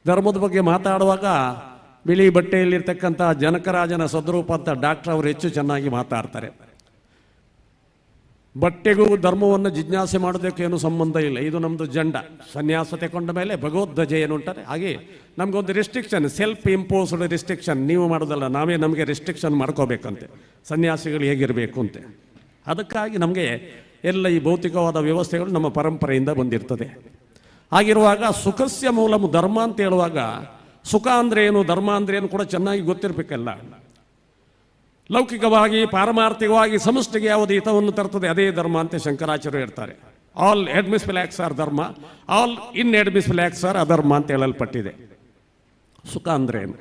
ಧರ್ಮದ ಬಗ್ಗೆ ಮಾತಾಡುವಾಗ ಬಿಳಿ ಬಟ್ಟೆಯಲ್ಲಿರ್ತಕ್ಕಂಥ ಜನಕರಾಜನ ಸದ್ರೂಪ ಅಂತ ಡಾಕ್ಟರ್ ಅವರು ಹೆಚ್ಚು ಚೆನ್ನಾಗಿ ಮಾತಾಡ್ತಾರೆ. ಬಟ್ಟೆಗೂ ಧರ್ಮವನ್ನು ಜಿಜ್ಞಾಸೆ ಮಾಡೋದಕ್ಕೇನು ಸಂಬಂಧ ಇಲ್ಲ. ಇದು ನಮ್ಮದು ಜಂಡ. ಸನ್ಯಾಸ ತಗೊಂಡ ಮೇಲೆ ಭಗವದ್ಧ್ವಜ ಏನು ಉಂಟಾರೆ ಹಾಗೆ ನಮಗೊಂದು ರಿಸ್ಟ್ರಿಕ್ಷನ್, ಸೆಲ್ಫ್ ಇಂಪೋಸ್ಡ್ ರಿಸ್ಟ್ರಿಕ್ಷನ್. ನೀವು ಮಾಡೋದಲ್ಲ, ನಾವೇ ನಮಗೆ ರಿಸ್ಟ್ರಿಕ್ಷನ್ ಮಾಡ್ಕೋಬೇಕಂತೆ, ಸನ್ಯಾಸಿಗಳು ಹೇಗಿರಬೇಕು ಅಂತೆ. ಅದಕ್ಕಾಗಿ ನಮಗೆ ಎಲ್ಲ ಈ ಭೌತಿಕವಾದ ವ್ಯವಸ್ಥೆಗಳು ನಮ್ಮ ಪರಂಪರೆಯಿಂದ ಬಂದಿರ್ತದೆ. ಹಾಗಿರುವಾಗ ಸುಖಸ್ಯ ಮೂಲಂ ಧರ್ಮ ಅಂತ ಹೇಳುವಾಗ ಸುಖ ಅಂದರೆ ಏನು, ಧರ್ಮ ಅಂದರೆ ಏನು ಕೂಡ ಚೆನ್ನಾಗಿ ಗೊತ್ತಿರಬೇಕಲ್ಲ. ಲೌಕಿಕವಾಗಿ, ಪಾರಮಾರ್ಥಿಕವಾಗಿ ಸಮಷ್ಟಿಗೆ ಯಾವುದು ಹಿತವನ್ನು ತರ್ತದೆ ಅದೇ ಧರ್ಮ ಅಂತ ಶಂಕರಾಚಾರ್ಯರು ಹೇಳ್ತಾರೆ. ಆಲ್ ಅಡ್ಮಿಸಿಬಲ್ ಆಕ್ಟ್ಸ್ ಆರ್ ಧರ್ಮ, ಆಲ್ ಇನ್ಅಡ್ಮಿಸಿಬಲ್ ಆಕ್ಟ್ಸ್ ಆರ್ ಅಧರ್ಮ ಅಂತ ಹೇಳಲ್ಪಟ್ಟಿದೆ. ಸುಖ ಅಂದರೆ ಏನು?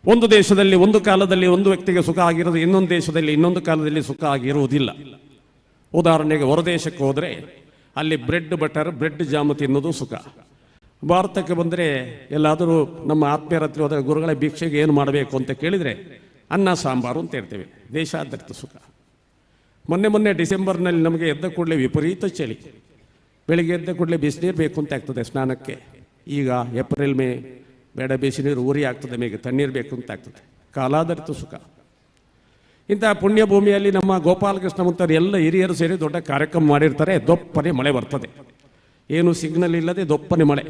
ಒಂದು ದೇಶದಲ್ಲಿ ಒಂದು ಕಾಲದಲ್ಲಿ ಒಂದು ವ್ಯಕ್ತಿಗೆ ಸುಖ ಆಗಿರೋದು ಇನ್ನೊಂದು ದೇಶದಲ್ಲಿ ಇನ್ನೊಂದು ಕಾಲದಲ್ಲಿ ಸುಖ ಆಗಿರುವುದಿಲ್ಲ. ಉದಾಹರಣೆಗೆ ಹೊರದೇಶಕ್ಕೆ ಹೋದರೆ ಅಲ್ಲಿ ಬ್ರೆಡ್ ಬಟರ್, ಬ್ರೆಡ್ ಜಾಮು ತಿನ್ನೋದು ಸುಖ. ಭಾರತಕ್ಕೆ ಬಂದರೆ ಎಲ್ಲಾದರೂ ನಮ್ಮ ಆತ್ಮೀಯರ ಹತ್ರ ಹೋದರೆ ಗುರುಗಳ ಭಿಕ್ಷೆಗೆ ಏನು ಮಾಡಬೇಕು ಅಂತ ಕೇಳಿದರೆ ಅನ್ನ ಸಾಂಬಾರು ಅಂತ ಹೇಳ್ತೇವೆ. ದೇಶಾದ್ಯಂತ ಸುಖ. ಮೊನ್ನೆ ಡಿಸೆಂಬರ್ನಲ್ಲಿ ನಮಗೆ ಎದ್ದ ಕೂಡಲೇ ವಿಪರೀತ ಚಳಿ. ಬೆಳಿಗ್ಗೆ ಎದ್ದ ಕೂಡಲೇ ಬಿಸಿನೀರು ಬೇಕು ಅಂತ ಆಗ್ತದೆ ಸ್ನಾನಕ್ಕೆ. ಈಗ ಏಪ್ರಿಲ್ ಮೇ ಬೇಡ, ಬಿಸಿನೀರು ಉರಿ ಆಗ್ತದೆ, ಮೇಗೆ ತಣ್ಣೀರು ಬೇಕು ಅಂತ ಆಗ್ತದೆ. ಕಾಲಾಧಾರಿತ ಸುಖ. ಇಂತಹ ಪುಣ್ಯ ಭೂಮಿಯಲ್ಲಿ ನಮ್ಮ ಗೋಪಾಲಕೃಷ್ಣ ಮುಂತಾರು ಎಲ್ಲ ಹಿರಿಯರು ಸೇರಿ ದೊಡ್ಡ ಕಾರ್ಯಕ್ರಮ ಮಾಡಿರ್ತಾರೆ. ದೊಪ್ಪನೆ ಮಳೆ ಬರ್ತದೆ, ಏನು ಸಿಗ್ನಲ್ ಇಲ್ಲದೆ ದೊಪ್ಪನೆ ಮಳೆ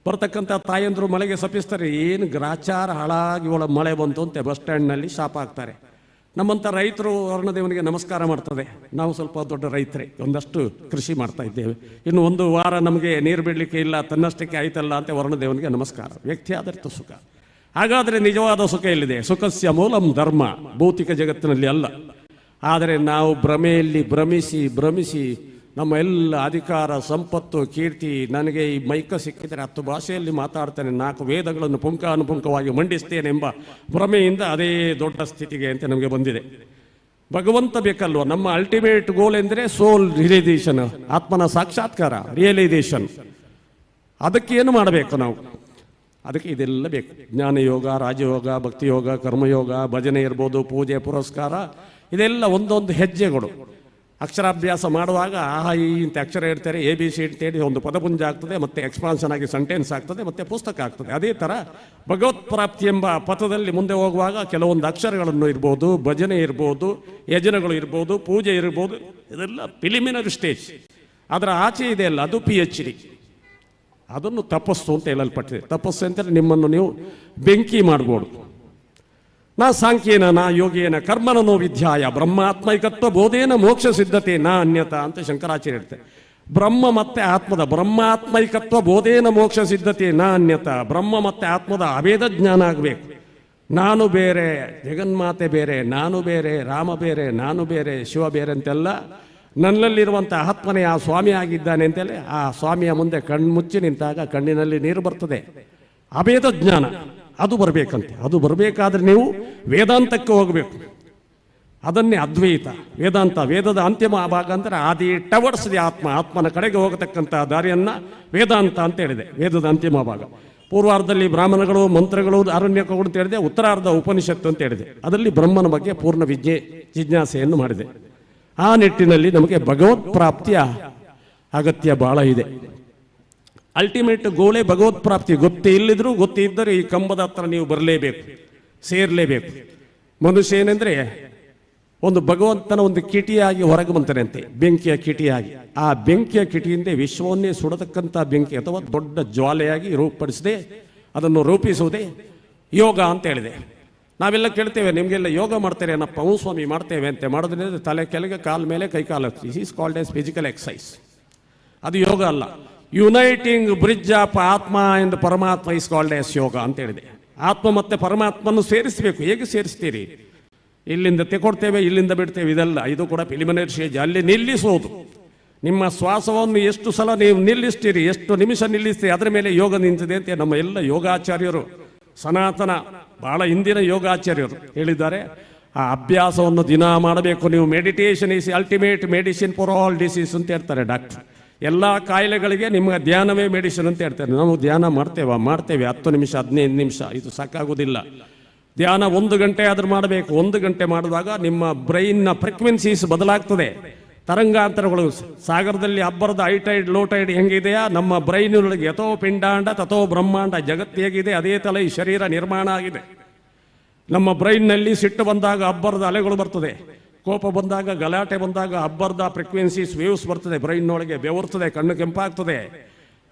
ಬರ್ತಕ್ಕಂಥ ತಾಯಂದರು ಮಳೆಗೆ ಸಪಿಸ್ತಾರೆ. ಏನು ಗ್ರಾಚಾರ ಹಾಳಾಗಿ ಒಳ ಮಳೆ ಬಂತು ಅಂತ ಬಸ್ ಸ್ಟ್ಯಾಂಡ್ನಲ್ಲಿ ಶಾಪ ಹಾಕ್ತಾರೆ. ನಮ್ಮಂಥ ರೈತರು ವರ್ಣದೇವನಿಗೆ ನಮಸ್ಕಾರ ಮಾಡ್ತದೆ. ನಾವು ಸ್ವಲ್ಪ ದೊಡ್ಡ ರೈತರೇ, ಒಂದಷ್ಟು ಕೃಷಿ ಮಾಡ್ತಾ ಇದ್ದೇವೆ. ಇನ್ನು ಒಂದು ವಾರ ನಮಗೆ ನೀರು ಬಿಡಲಿಕ್ಕೆ ಇಲ್ಲ, ತನ್ನಷ್ಟಕ್ಕೆ ಆಯ್ತಲ್ಲ ಅಂತ ವರ್ಣದೇವನಿಗೆ ನಮಸ್ಕಾರ. ವ್ಯಕ್ತಿ ಆಧಾರಿತ ಸುಖ. ಹಾಗಾದರೆ ನಿಜವಾದ ಸುಖ ಎಲ್ಲಿದೆ? ಸುಖಸ್ಯ ಮೂಲಂ ಧರ್ಮ, ಭೌತಿಕ ಜಗತ್ತಿನಲ್ಲಿ ಅಲ್ಲ. ಆದರೆ ನಾವು ಭ್ರಮೆಯಲ್ಲಿ ಭ್ರಮಿಸಿ ನಮ್ಮ ಎಲ್ಲ ಅಧಿಕಾರ, ಸಂಪತ್ತು, ಕೀರ್ತಿ, ನನಗೆ ಈ ಮೈಕ ಸಿಕ್ಕಿದರೆ 10 ಭಾಷೆಯಲ್ಲಿ ಮಾತಾಡ್ತೇನೆ, 4 ವೇದಗಳನ್ನು ಪುಂಖಾನುಪುಂಖವಾಗಿ ಮಂಡಿಸ್ತೇನೆ ಎಂಬ ಭ್ರಮೆಯಿಂದ ಅದೇ ದೊಡ್ಡ ಸ್ಥಿತಿಗೆ ಅಂತ ನಮಗೆ ಬಂದಿದೆ. ಭಗವಂತ ಬೇಕಲ್ವ? ನಮ್ಮ ಅಲ್ಟಿಮೇಟ್ ಗೋಲ್ ಎಂದರೆ ಸೋಲ್ ರಿಯಲೈಸೇಷನ್, ಆತ್ಮನ ಸಾಕ್ಷಾತ್ಕಾರ, ರಿಯಲೈಸೇಷನ್. ಅದಕ್ಕೆ ಏನು ಮಾಡಬೇಕು ನಾವು? ಅದಕ್ಕೆ ಇದೆಲ್ಲ ಬೇಕು. ಜ್ಞಾನಯೋಗ, ರಾಜಯೋಗ, ಭಕ್ತಿಯೋಗ, ಕರ್ಮಯೋಗ, ಭಜನೆ ಇರ್ಬೋದು, ಪೂಜೆ, ಪುರಸ್ಕಾರ, ಇದೆಲ್ಲ ಒಂದೊಂದು ಹೆಜ್ಜೆಗಳು. ಅಕ್ಷರಾಭ್ಯಾಸ ಮಾಡುವಾಗ ಈ ಇಂಥ ಅಕ್ಷರ ಇಡ್ತಾರೆ, ABC ಅಂತೇಳಿ ಒಂದು ಪದಪುಂಜ ಆಗ್ತದೆ, ಮತ್ತು ಎಕ್ಸ್ಪಾನ್ಷನ್ ಆಗಿ ಸೆಂಟೆನ್ಸ್ ಆಗ್ತದೆ, ಮತ್ತು ಪುಸ್ತಕ ಆಗ್ತದೆ. ಅದೇ ಥರ ಭಗವತ್ ಪ್ರಾಪ್ತಿ ಎಂಬ ಪಥದಲ್ಲಿ ಮುಂದೆ ಹೋಗುವಾಗ ಕೆಲವೊಂದು ಅಕ್ಷರಗಳನ್ನು ಇರ್ಬೋದು, ಭಜನೆ ಇರ್ಬೋದು, ಯಜನಗಳು ಇರ್ಬೋದು, ಪೂಜೆ ಇರ್ಬೋದು, ಇದೆಲ್ಲ ಪ್ರಿಲಿಮಿನರಿ ಸ್ಟೇಜ್. ಅದರ ಆಚೆ ಇದೆ ಅಲ್ಲ, ಅದು PhD. ಅದನ್ನು ತಪಸ್ಸು ಅಂತ ಹೇಳಲ್ಪಟ್ಟಿದೆ. ತಪಸ್ಸು ಅಂತಂದರೆ ನಿಮ್ಮನ್ನು ನೀವು ಬೆಂಕಿ ಮಾಡ್ಬೋದು. ನಾ ಸಾಂಖ್ಯೇನ ನಾ ಯೋಗೇನ ಕರ್ಮನೋ ವಿದ್ಯಾಯ ಬ್ರಹ್ಮಾತ್ಮೈಕತ್ವ ಬೋಧೇನ ಮೋಕ್ಷ ಸಿದ್ಧತೆ ನಾ ಅನ್ಯತ ಅಂತ ಶಂಕರಾಚಾರ್ಯ ಹೇಳ್ತಾರೆ. ಬ್ರಹ್ಮ ಮತ್ತೆ ಆತ್ಮದ ಬ್ರಹ್ಮಾತ್ಮೈಕತ್ವ ಬೋಧೇನ ಮೋಕ್ಷ ಸಿದ್ಧತೆ ನಾ ಅನ್ಯತ. ಬ್ರಹ್ಮ ಮತ್ತೆ ಆತ್ಮದ ಅಭೇದ ಜ್ಞಾನ ಆಗಬೇಕು. ನಾನು ಬೇರೆ, ಜಗನ್ಮಾತೆ ಬೇರೆ, ನಾನು ಬೇರೆ, ರಾಮ ಬೇರೆ, ನಾನು ಬೇರೆ, ಶಿವ ಬೇರೆ ಅಂತೆಲ್ಲ ನನ್ನಲ್ಲಿರುವಂಥ ಆತ್ಮನೇ ಆ ಸ್ವಾಮಿ ಆಗಿದ್ದಾನೆ ಅಂತೇಳಿ ಆ ಸ್ವಾಮಿಯ ಮುಂದೆ ಕಣ್ಮುಚ್ಚಿ ನಿಂತಾಗ ಕಣ್ಣಿನಲ್ಲಿ ನೀರು ಬರ್ತದೆ. ಅಭೇದ ಜ್ಞಾನ ಅದು ಬರಬೇಕಂತೆ. ಅದು ಬರಬೇಕಾದ್ರೆ ನೀವು ವೇದಾಂತಕ್ಕೆ ಹೋಗಬೇಕು. ಅದನ್ನೇ ಅದ್ವೈತ ವೇದಾಂತ. ವೇದದ ಅಂತಿಮ ಭಾಗ ಅಂದರೆ ಆದಿ ಟವರ್ಸ್ ದಿ ಆತ್ಮ, ಆತ್ಮನ ಕಡೆಗೆ ಹೋಗತಕ್ಕಂಥ ದಾರಿಯನ್ನು ವೇದಾಂತ ಅಂತ ಹೇಳಿದೆ. ವೇದದ ಅಂತಿಮ ಭಾಗ. ಪೂರ್ವಾರ್ಧದಲ್ಲಿ ಬ್ರಾಹ್ಮಣಗಳು, ಮಂತ್ರಗಳು, ಅರಣ್ಯಕಗಳು ಅಂತ ಹೇಳಿದೆ. ಉತ್ತರಾರ್ಧ ಉಪನಿಷತ್ತು ಅಂತ ಹೇಳಿದೆ. ಅದರಲ್ಲಿ ಬ್ರಹ್ಮನ ಬಗ್ಗೆ ಪೂರ್ಣ ಜಿಜ್ಞಾಸೆಯನ್ನು ಮಾಡಿದೆ. ಆ ನಿಟ್ಟಿನಲ್ಲಿ ನಮಗೆ ಭಗವತ್ ಪ್ರಾಪ್ತಿಯ ಅಗತ್ಯ ಬಹಳ ಇದೆ. ಅಲ್ಟಿಮೇಟ್ ಗೋಲೇ ಭಗವತ್ ಪ್ರಾಪ್ತಿ. ಗೊತ್ತಿಲ್ಲದಿದ್ರೂ ಗೊತ್ತಿದ್ದರೆ ಈ ಕಂಬದ ಹತ್ರ ನೀವು ಬರಲೇಬೇಕು, ಸೇರಲೇಬೇಕು. ಮನುಷ್ಯ ಏನೆಂದರೆ ಒಂದು ಭಗವಂತನ ಒಂದು ಕಿಟಿಯಾಗಿ ಹೊರಗೆ ಬಂತಾನೆ ಅಂತೆ, ಬೆಂಕಿಯ ಕಿಟಿಯಾಗಿ. ಆ ಬೆಂಕಿಯ ಕಿಟಿಯಿಂದ ವಿಶ್ವವನ್ನೇ ಸುಡತಕ್ಕಂಥ ಬೆಂಕಿ ಅಥವಾ ದೊಡ್ಡ ಜ್ವಾಲೆಯಾಗಿ ರೂಪಡಿಸದೆ ಅದನ್ನು ರೂಪಿಸುವುದೇ ಯೋಗ ಅಂತ ಹೇಳಿದೆ. ನಾವೆಲ್ಲ ಕೇಳ್ತೇವೆ, ನಿಮಗೆಲ್ಲ ಯೋಗ ಮಾಡ್ತಾರೆ ಏನಪ್ಪ? ಸ್ವಾಮಿ ಮಾಡ್ತೇವೆ ಅಂತ. ಮಾಡೋದ್ರಿಂದ ತಲೆ ಕೆಳಗೆ, ಕಾಲ ಮೇಲೆ, ಕೈ ಕಾಲು. This is called as physical exercise. ಅದು ಯೋಗ ಅಲ್ಲ. ಯುನೈಟಿಂಗ್ ಬ್ರಿಡ್ಜ್ ಆಫ್ ಆತ್ಮ ಎಂಡ್ ಪರಮಾತ್ಮ ಇಸ್ ಕಾಲ್ಡ್ ಎಸ್ ಯೋಗ ಅಂತ ಹೇಳಿದೆ. ಆತ್ಮ ಮತ್ತು ಪರಮಾತ್ಮನ್ನು ಸೇರಿಸಬೇಕು. ಹೇಗೆ ಸೇರಿಸ್ತೀರಿ? ಇಲ್ಲಿಂದ ತೆಕೊಡ್ತೇವೆ, ಇಲ್ಲಿಂದ ಬಿಡ್ತೇವೆ, ಇದೆಲ್ಲ. ಇದು ಕೂಡ ಪ್ರಿಲಿಮಿನರಿ ಸ್ಟೇಜ್. ಅಲ್ಲಿ ನಿಲ್ಲಿಸೋದು. ನಿಮ್ಮ ಶ್ವಾಸವನ್ನು ಎಷ್ಟು ಸಲ ನೀವು ನಿಲ್ಲಿಸ್ತೀರಿ, ಎಷ್ಟು ನಿಮಿಷ ನಿಲ್ಲಿಸ್ತೀರಿ, ಅದರ ಮೇಲೆ ಯೋಗ ನಿಂತಿದೆ ಅಂತ ನಮ್ಮ ಎಲ್ಲ ಯೋಗಾಚಾರ್ಯರು ಸನಾತನ ಬಹಳ ಹಿಂದಿನ ಯೋಗಾಚಾರ್ಯರು ಹೇಳಿದ್ದಾರೆ, ಆ ಅಭ್ಯಾಸವನ್ನು ದಿನ ಮಾಡಬೇಕು ನೀವು. Meditation is ultimate medicine for all disease ಅಂತ ಹೇಳ್ತಾರೆ ಡಾಕ್ಟರ್. ಎಲ್ಲ ಕಾಯಿಲೆಗಳಿಗೆ ನಿಮಗೆ ಧ್ಯಾನವೇ ಮೆಡಿಸಿನ್ ಅಂತ ಹೇಳ್ತಾರೆ. ನಾವು ಧ್ಯಾನ ಮಾಡ್ತೇವೆ 10 ನಿಮಿಷ 15 ನಿಮಿಷ, ಇದು ಸಾಕಾಗೋದಿಲ್ಲ. ಧ್ಯಾನ 1 ಗಂಟೆ ಆದ್ರೂ ಮಾಡಬೇಕು. 1 ಗಂಟೆ ಮಾಡಿದಾಗ ನಿಮ್ಮ ಬ್ರೈನ್ನ ಫ್ರೀಕ್ವೆನ್ಸೀಸ್ ಬದಲಾಗ್ತದೆ. ತರಂಗಾಂತರಗಳು ಸಾಗರದಲ್ಲಿ ಅಬ್ಬರದ ಹೈಟೈಡ್ ಲೋ ಟೈಡ್ ಹೆಂಗಿದೆಯಾ, ನಮ್ಮ ಬ್ರೈನೊಳಗೆ ಯಥೋ ಪಿಂಡಾಂಡ ತಥೋ ಬ್ರಹ್ಮಾಂಡ ಜಗತ್ತು ಹೇಗಿದೆ ಅದೇ ಥರ ಈ ಶರೀರ ನಿರ್ಮಾಣ ಆಗಿದೆ. ನಮ್ಮ ಬ್ರೈನ್ನಲ್ಲಿ ಸಿಟ್ಟು ಬಂದಾಗ ಅಬ್ಬರದ ಅಲೆಗಳು ಬರ್ತದೆ, ಕೋಪ ಬಂದಾಗ ಗಲಾಟೆ ಬಂದಾಗ ಅಬ್ಬರದ ಫ್ರೀಕ್ವೆನ್ಸೀಸ್ ವೇವ್ಸ್ ಬರ್ತದೆ, ಬ್ರೈನ್ನೊಳಗೆ ಬೆವರ್ತದೆ, ಕಣ್ಣು ಕೆಂಪಾಗ್ತದೆ.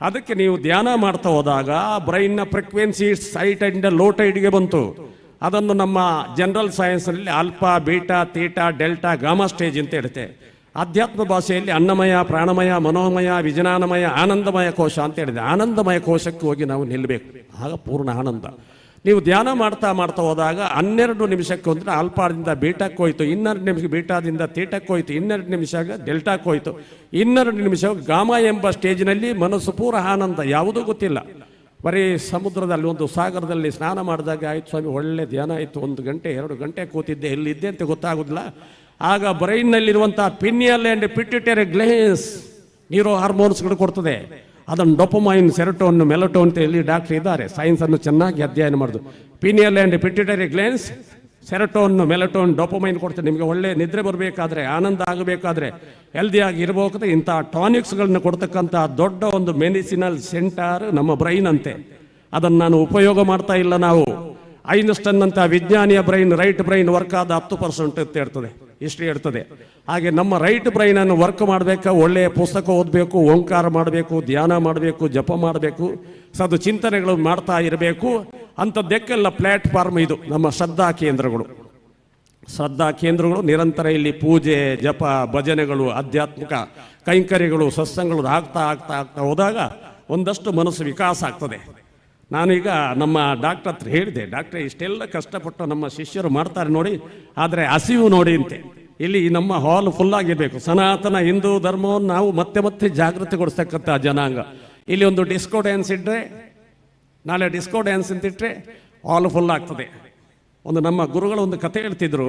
ಅದಕ್ಕೆ ನೀವು ಧ್ಯಾನ ಮಾಡ್ತಾ ಹೋದಾಗ ಬ್ರೈನ್ನ ಫ್ರೀಕ್ವೆನ್ಸೀಸ್ ಹೈಟೈಡ್ ಲೋ ಟೈಡ್ಗೆ ಬಂತು. ಅದನ್ನು ನಮ್ಮ ಜನರಲ್ ಸೈನ್ಸ್ನಲ್ಲಿ alpha beta theta delta gamma stage ಅಂತ ಹೇಳುತ್ತೆ. ಆಧ್ಯಾತ್ಮ ಭಾಷೆಯಲ್ಲಿ ಅನ್ನಮಯ ಪ್ರಾಣಮಯ ಮನೋಮಯ ವಿಜ್ಞಾನಮಯ ಆನಂದಮಯ ಕೋಶ ಅಂತ ಹೇಳಿದೆ. ಆನಂದಮಯ ಕೋಶಕ್ಕೆ ಹೋಗಿ ನಾವು ನಿಲ್ಲಬೇಕು, ಆಗ ಪೂರ್ಣ ಆನಂದ. ನೀವು ಧ್ಯಾನ ಮಾಡ್ತಾ ಹೋದಾಗ 12 ನಿಮಿಷಕ್ಕೆ ಅಂದರೆ ಆಲ್ಫಾದಿಂದ ಬೀಟಾಕ್ಕೆ ಹೋಯ್ತು, 12 ನಿಮಿಷ ಬೀಟಾದಿಂದ ತೀಟಕ್ಕೆ ಹೋಯ್ತು, 12 ನಿಮಿಷ ಡೆಲ್ಟಾಕ್ಕೆ ಹೋಯ್ತು, 12 ನಿಮಿಷ ಗಾಮ ಎಂಬ ಸ್ಟೇಜ್ನಲ್ಲಿ ಮನಸ್ಸು ಪೂರ ಆನಂದ, ಯಾವುದೂ ಗೊತ್ತಿಲ್ಲ. ಬರೀ ಸಮುದ್ರದಲ್ಲಿ ಒಂದು ಸಾಗರದಲ್ಲಿ ಸ್ನಾನ ಮಾಡಿದಾಗ ಆಯ್ತು ಸ್ವಾಮಿ, ಒಳ್ಳೆ ಧ್ಯಾನ ಆಯಿತು, 1 ಗಂಟೆ 2 ಗಂಟೆ ಕೂತಿದ್ದೆ, ಎಲ್ಲಿದ್ದೆ ಅಂತ ಗೊತ್ತಾಗೋದಿಲ್ಲ. ಆಗ ಬ್ರೈನ್ನಲ್ಲಿರುವಂಥ pineal and pituitary glands neuro ಹಾರ್ಮೋನ್ಸ್ಗಳು ಕೊಡ್ತದೆ. ಅದನ್ನು ಡೊಪಮೈನ್ ಸೆರೋಟೋನ್ ಮೆಲಟೋನ್ ಅಂತ ಇಲ್ಲಿ ಡಾಕ್ಟರ್ ಇದ್ದಾರೆ, ಸೈನ್ಸನ್ನು ಚೆನ್ನಾಗಿ ಅಧ್ಯಯನ ಮಾಡೋದು. Pineal and pituitary glands serotonin melatonin dopamine ಕೊಡ್ತದೆ. ನಿಮಗೆ ಒಳ್ಳೆ ನಿದ್ರೆ ಬರಬೇಕಾದ್ರೆ, ಆನಂದ ಆಗಬೇಕಾದ್ರೆ, ಹೆಲ್ದಿಯಾಗಿ ಇರಬೇಕಾದ್ರೆ ಇಂಥ ಟಾನಿಕ್ಸ್ಗಳನ್ನ ಕೊಡ್ತಕ್ಕಂಥ ದೊಡ್ಡ ಒಂದು ಮೆಡಿಸಿನಲ್ ಸೆಂಟರ್ ನಮ್ಮ ಬ್ರೈನ್ ಅಂತೆ. ಅದನ್ನು ನಾನು ಉಪಯೋಗ ಮಾಡ್ತಾ ಇಲ್ಲ. ನಾವು ಐನ್ಸ್ಟೈನ್ ಅಂತ ವಿಜ್ಞಾನಿಯ ಬ್ರೈನ್, ರೈಟ್ ಬ್ರೈನ್ ವರ್ಕ್ ಆದ 10% ಅಂತ ಇರ್ತದೆ, ಹಿಸ್ಟ್ರಿ ಇರ್ತದೆ. ಹಾಗೆ ನಮ್ಮ ರೈಟ್ ಬ್ರೈನನ್ನು ವರ್ಕ್ ಮಾಡಬೇಕು, ಒಳ್ಳೆಯ ಪುಸ್ತಕ ಓದಬೇಕು, ಓಂಕಾರ ಮಾಡಬೇಕು, ಧ್ಯಾನ ಮಾಡಬೇಕು, ಜಪ ಮಾಡಬೇಕು, ಸದು ಚಿಂತನೆಗಳು ಮಾಡ್ತಾ ಇರಬೇಕು. ಅಂಥದ್ದಕ್ಕೆಲ್ಲ ಪ್ಲ್ಯಾಟ್ಫಾರ್ಮ್ ಇದು ನಮ್ಮ ಶ್ರದ್ಧಾ ಕೇಂದ್ರಗಳು. ಶ್ರದ್ಧಾ ಕೇಂದ್ರಗಳು ನಿರಂತರ ಇಲ್ಲಿ ಪೂಜೆ ಜಪ ಭಜನೆಗಳು ಆಧ್ಯಾತ್ಮಿಕ ಕೈಂಕರ್ಯಗಳು ಸತ್ಸಂಗಗಳು ಆಗ್ತಾ ಆಗ್ತಾ ಆಗ್ತಾ ಹೋದಾಗ ಒಂದಷ್ಟು ಮನಸ್ಸು ವಿಕಾಸ ಆಗ್ತದೆ. ನಾನೀಗ ನಮ್ಮ ಡಾಕ್ಟರ್ ಹತ್ರ ಹೇಳಿದೆ, ಡಾಕ್ಟ್ರೆ ಇಷ್ಟೆಲ್ಲ ಕಷ್ಟಪಟ್ಟು ನಮ್ಮ ಶಿಷ್ಯರು ಮಾಡ್ತಾರೆ ನೋಡಿ, ಆದರೆ ಹಸಿವು ನೋಡಿ ಅಂತೆ. ಇಲ್ಲಿ ನಮ್ಮ ಹಾಲ್ ಫುಲ್ಲಾಗಿರಬೇಕು. ಸನಾತನ ಹಿಂದೂ ಧರ್ಮವನ್ನು ನಾವು ಮತ್ತೆ ಮತ್ತೆ ಜಾಗೃತಿಗೊಳಿಸ್ತಕ್ಕಂಥ ಜನಾಂಗ. ಇಲ್ಲಿ ಒಂದು ಡಿಸ್ಕೋ ಡ್ಯಾನ್ಸ್ ಇಟ್ಟರೆ, ನಾಳೆ ಡಿಸ್ಕೋ ಡ್ಯಾನ್ಸ್ ಅಂತಿಟ್ಟರೆ ಹಾಲ್ ಫುಲ್ ಆಗ್ತದೆ. ಒಂದು ನಮ್ಮ ಗುರುಗಳು ಒಂದು ಕತೆ ಹೇಳ್ತಿದ್ರು,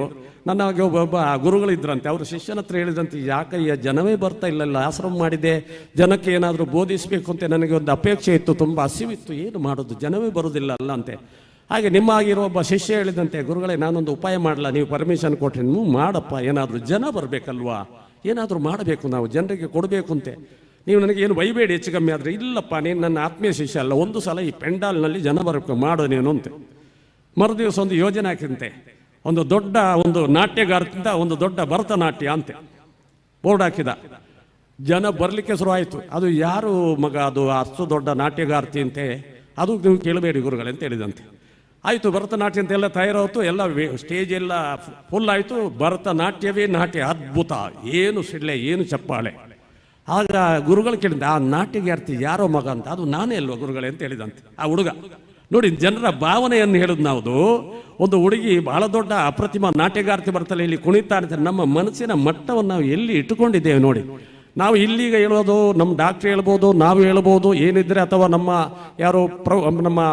ನನಗೆ ಒಬ್ಬ ಗುರುಗಳಿದ್ರಂತೆ, ಅವರು ಶಿಷ್ಯನ ಹತ್ರ ಹೇಳಿದಂತೆ, ಯಾಕಯ್ಯ ಜನವೇ ಬರ್ತಾ ಇಲ್ಲಲ್ಲ, ಆಶ್ರಮ ಮಾಡಿದೆ, ಜನಕ್ಕೆ ಏನಾದರೂ ಬೋಧಿಸಬೇಕು ಅಂತ ನನಗೆ ಒಂದು ಅಪೇಕ್ಷೆ ಇತ್ತು, ತುಂಬ ಹಸಿವಿತ್ತು, ಏನು ಮಾಡೋದು, ಜನವೇ ಬರೋದಿಲ್ಲ ಅಲ್ಲ ಅಂತೆ. ಹಾಗೆ ನಿಮ್ಮ ಆಗಿರೋ ಒಬ್ಬ ಶಿಷ್ಯ ಹೇಳಿದಂತೆ, ಗುರುಗಳೇ ನಾನೊಂದು ಉಪಾಯ ಮಾಡಲ್ಲ, ನೀವು ಪರ್ಮಿಷನ್ ಕೊಟ್ಟರೆ ನೀವು ಮಾಡಪ್ಪ, ಏನಾದರೂ ಜನ ಬರಬೇಕಲ್ವಾ, ಏನಾದರೂ ಮಾಡಬೇಕು, ನಾವು ಜನರಿಗೆ ಕೊಡಬೇಕು ಅಂತೆ. ನೀವು ನನಗೆ ಏನು ಬೈಬೇಡಿ ಹೆಚ್ಚು ಕಮ್ಮಿ ಆದರೆ. ಇಲ್ಲಪ್ಪ, ನೀನು ನನ್ನ ಆತ್ಮೀಯ ಶಿಷ್ಯ ಅಲ್ಲ, ಒಂದು ಸಲ ಈ ಪೆಂಡಾಲ್ನಲ್ಲಿ ಜನ ಬರಬೇಕು, ಮಾಡು ನೀನು ಅಂತೆ. ಮರುದಿವಸ ಒಂದು ಯೋಜನೆ ಹಾಕಿದಂತೆ, ಒಂದು ದೊಡ್ಡ ಒಂದು ನಾಟ್ಯಗಾರದಿಂದ ಒಂದು ದೊಡ್ಡ ಭರತನಾಟ್ಯ ಅಂತೆ ಬೋರ್ಡ್ ಹಾಕಿದ. ಜನ ಬರಲಿಕ್ಕೆ ಶುರು ಆಯಿತು. ಅದು ಯಾರು ಮಗ, ಅದು ಅಷ್ಟು ದೊಡ್ಡ ನಾಟ್ಯಗಾರ್ತಿ ಅಂತೆ, ಅದು ನೀವು ಕೇಳಬೇಡಿ ಗುರುಗಳೇ ಅಂತ ಹೇಳಿದಂತೆ. ಆಯಿತು, ಭರತನಾಟ್ಯ ಅಂತೆಲ್ಲ ತಯಾರಾಯಿತು, ಎಲ್ಲ ಸ್ಟೇಜ್ ಎಲ್ಲ ಫುಲ್ ಆಯಿತು. ಭರತನಾಟ್ಯವೇ ನಾಟ್ಯ, ಅದ್ಭುತ, ಏನು ಸಿಡ್ಲೆ ಏನು ಚಪ್ಪಾಳೆ. ಆಗ ಗುರುಗಳು ಕೇಳಿದ, ಆ ನಾಟ್ಯಗಾರ್ತಿ ಯಾರೋ ಮಗ ಅಂತ, ಅದು ನಾನೇ ಅಲ್ವಾ ಗುರುಗಳೇ ಅಂತ ಹೇಳಿದಂತೆ ಆ ಹುಡುಗ. ನೋಡಿ, ಜನರ ಭಾವನೆಯನ್ನು ಹೇಳೋದು ನಾವು. ಒಂದು ಹುಡುಗಿ ಬಹಳ ದೊಡ್ಡ ಅಪ್ರತಿಮ ನಾಟ್ಯಗಾರ್ತಿ ಬರ್ತಾಳೆ, ಇಲ್ಲಿ ಕುಣಿತಾ ಇರ್ತಾರೆ. ನಮ್ಮ ಮನಸ್ಸಿನ ಮಟ್ಟವನ್ನು ನಾವು ಎಲ್ಲಿ ಇಟ್ಟುಕೊಂಡಿದ್ದೇವೆ ನೋಡಿ. ನಾವು ಇಲ್ಲಿಗ ಹೇಳೋದು, ನಮ್ಮ ಡಾಕ್ಟ್ರ್ ಹೇಳ್ಬೋದು, ನಾವು ಹೇಳ್ಬೋದು ಏನಿದ್ರೆ, ಅಥವಾ ನಮ್ಮ ಯಾರು ನಮ್ಮ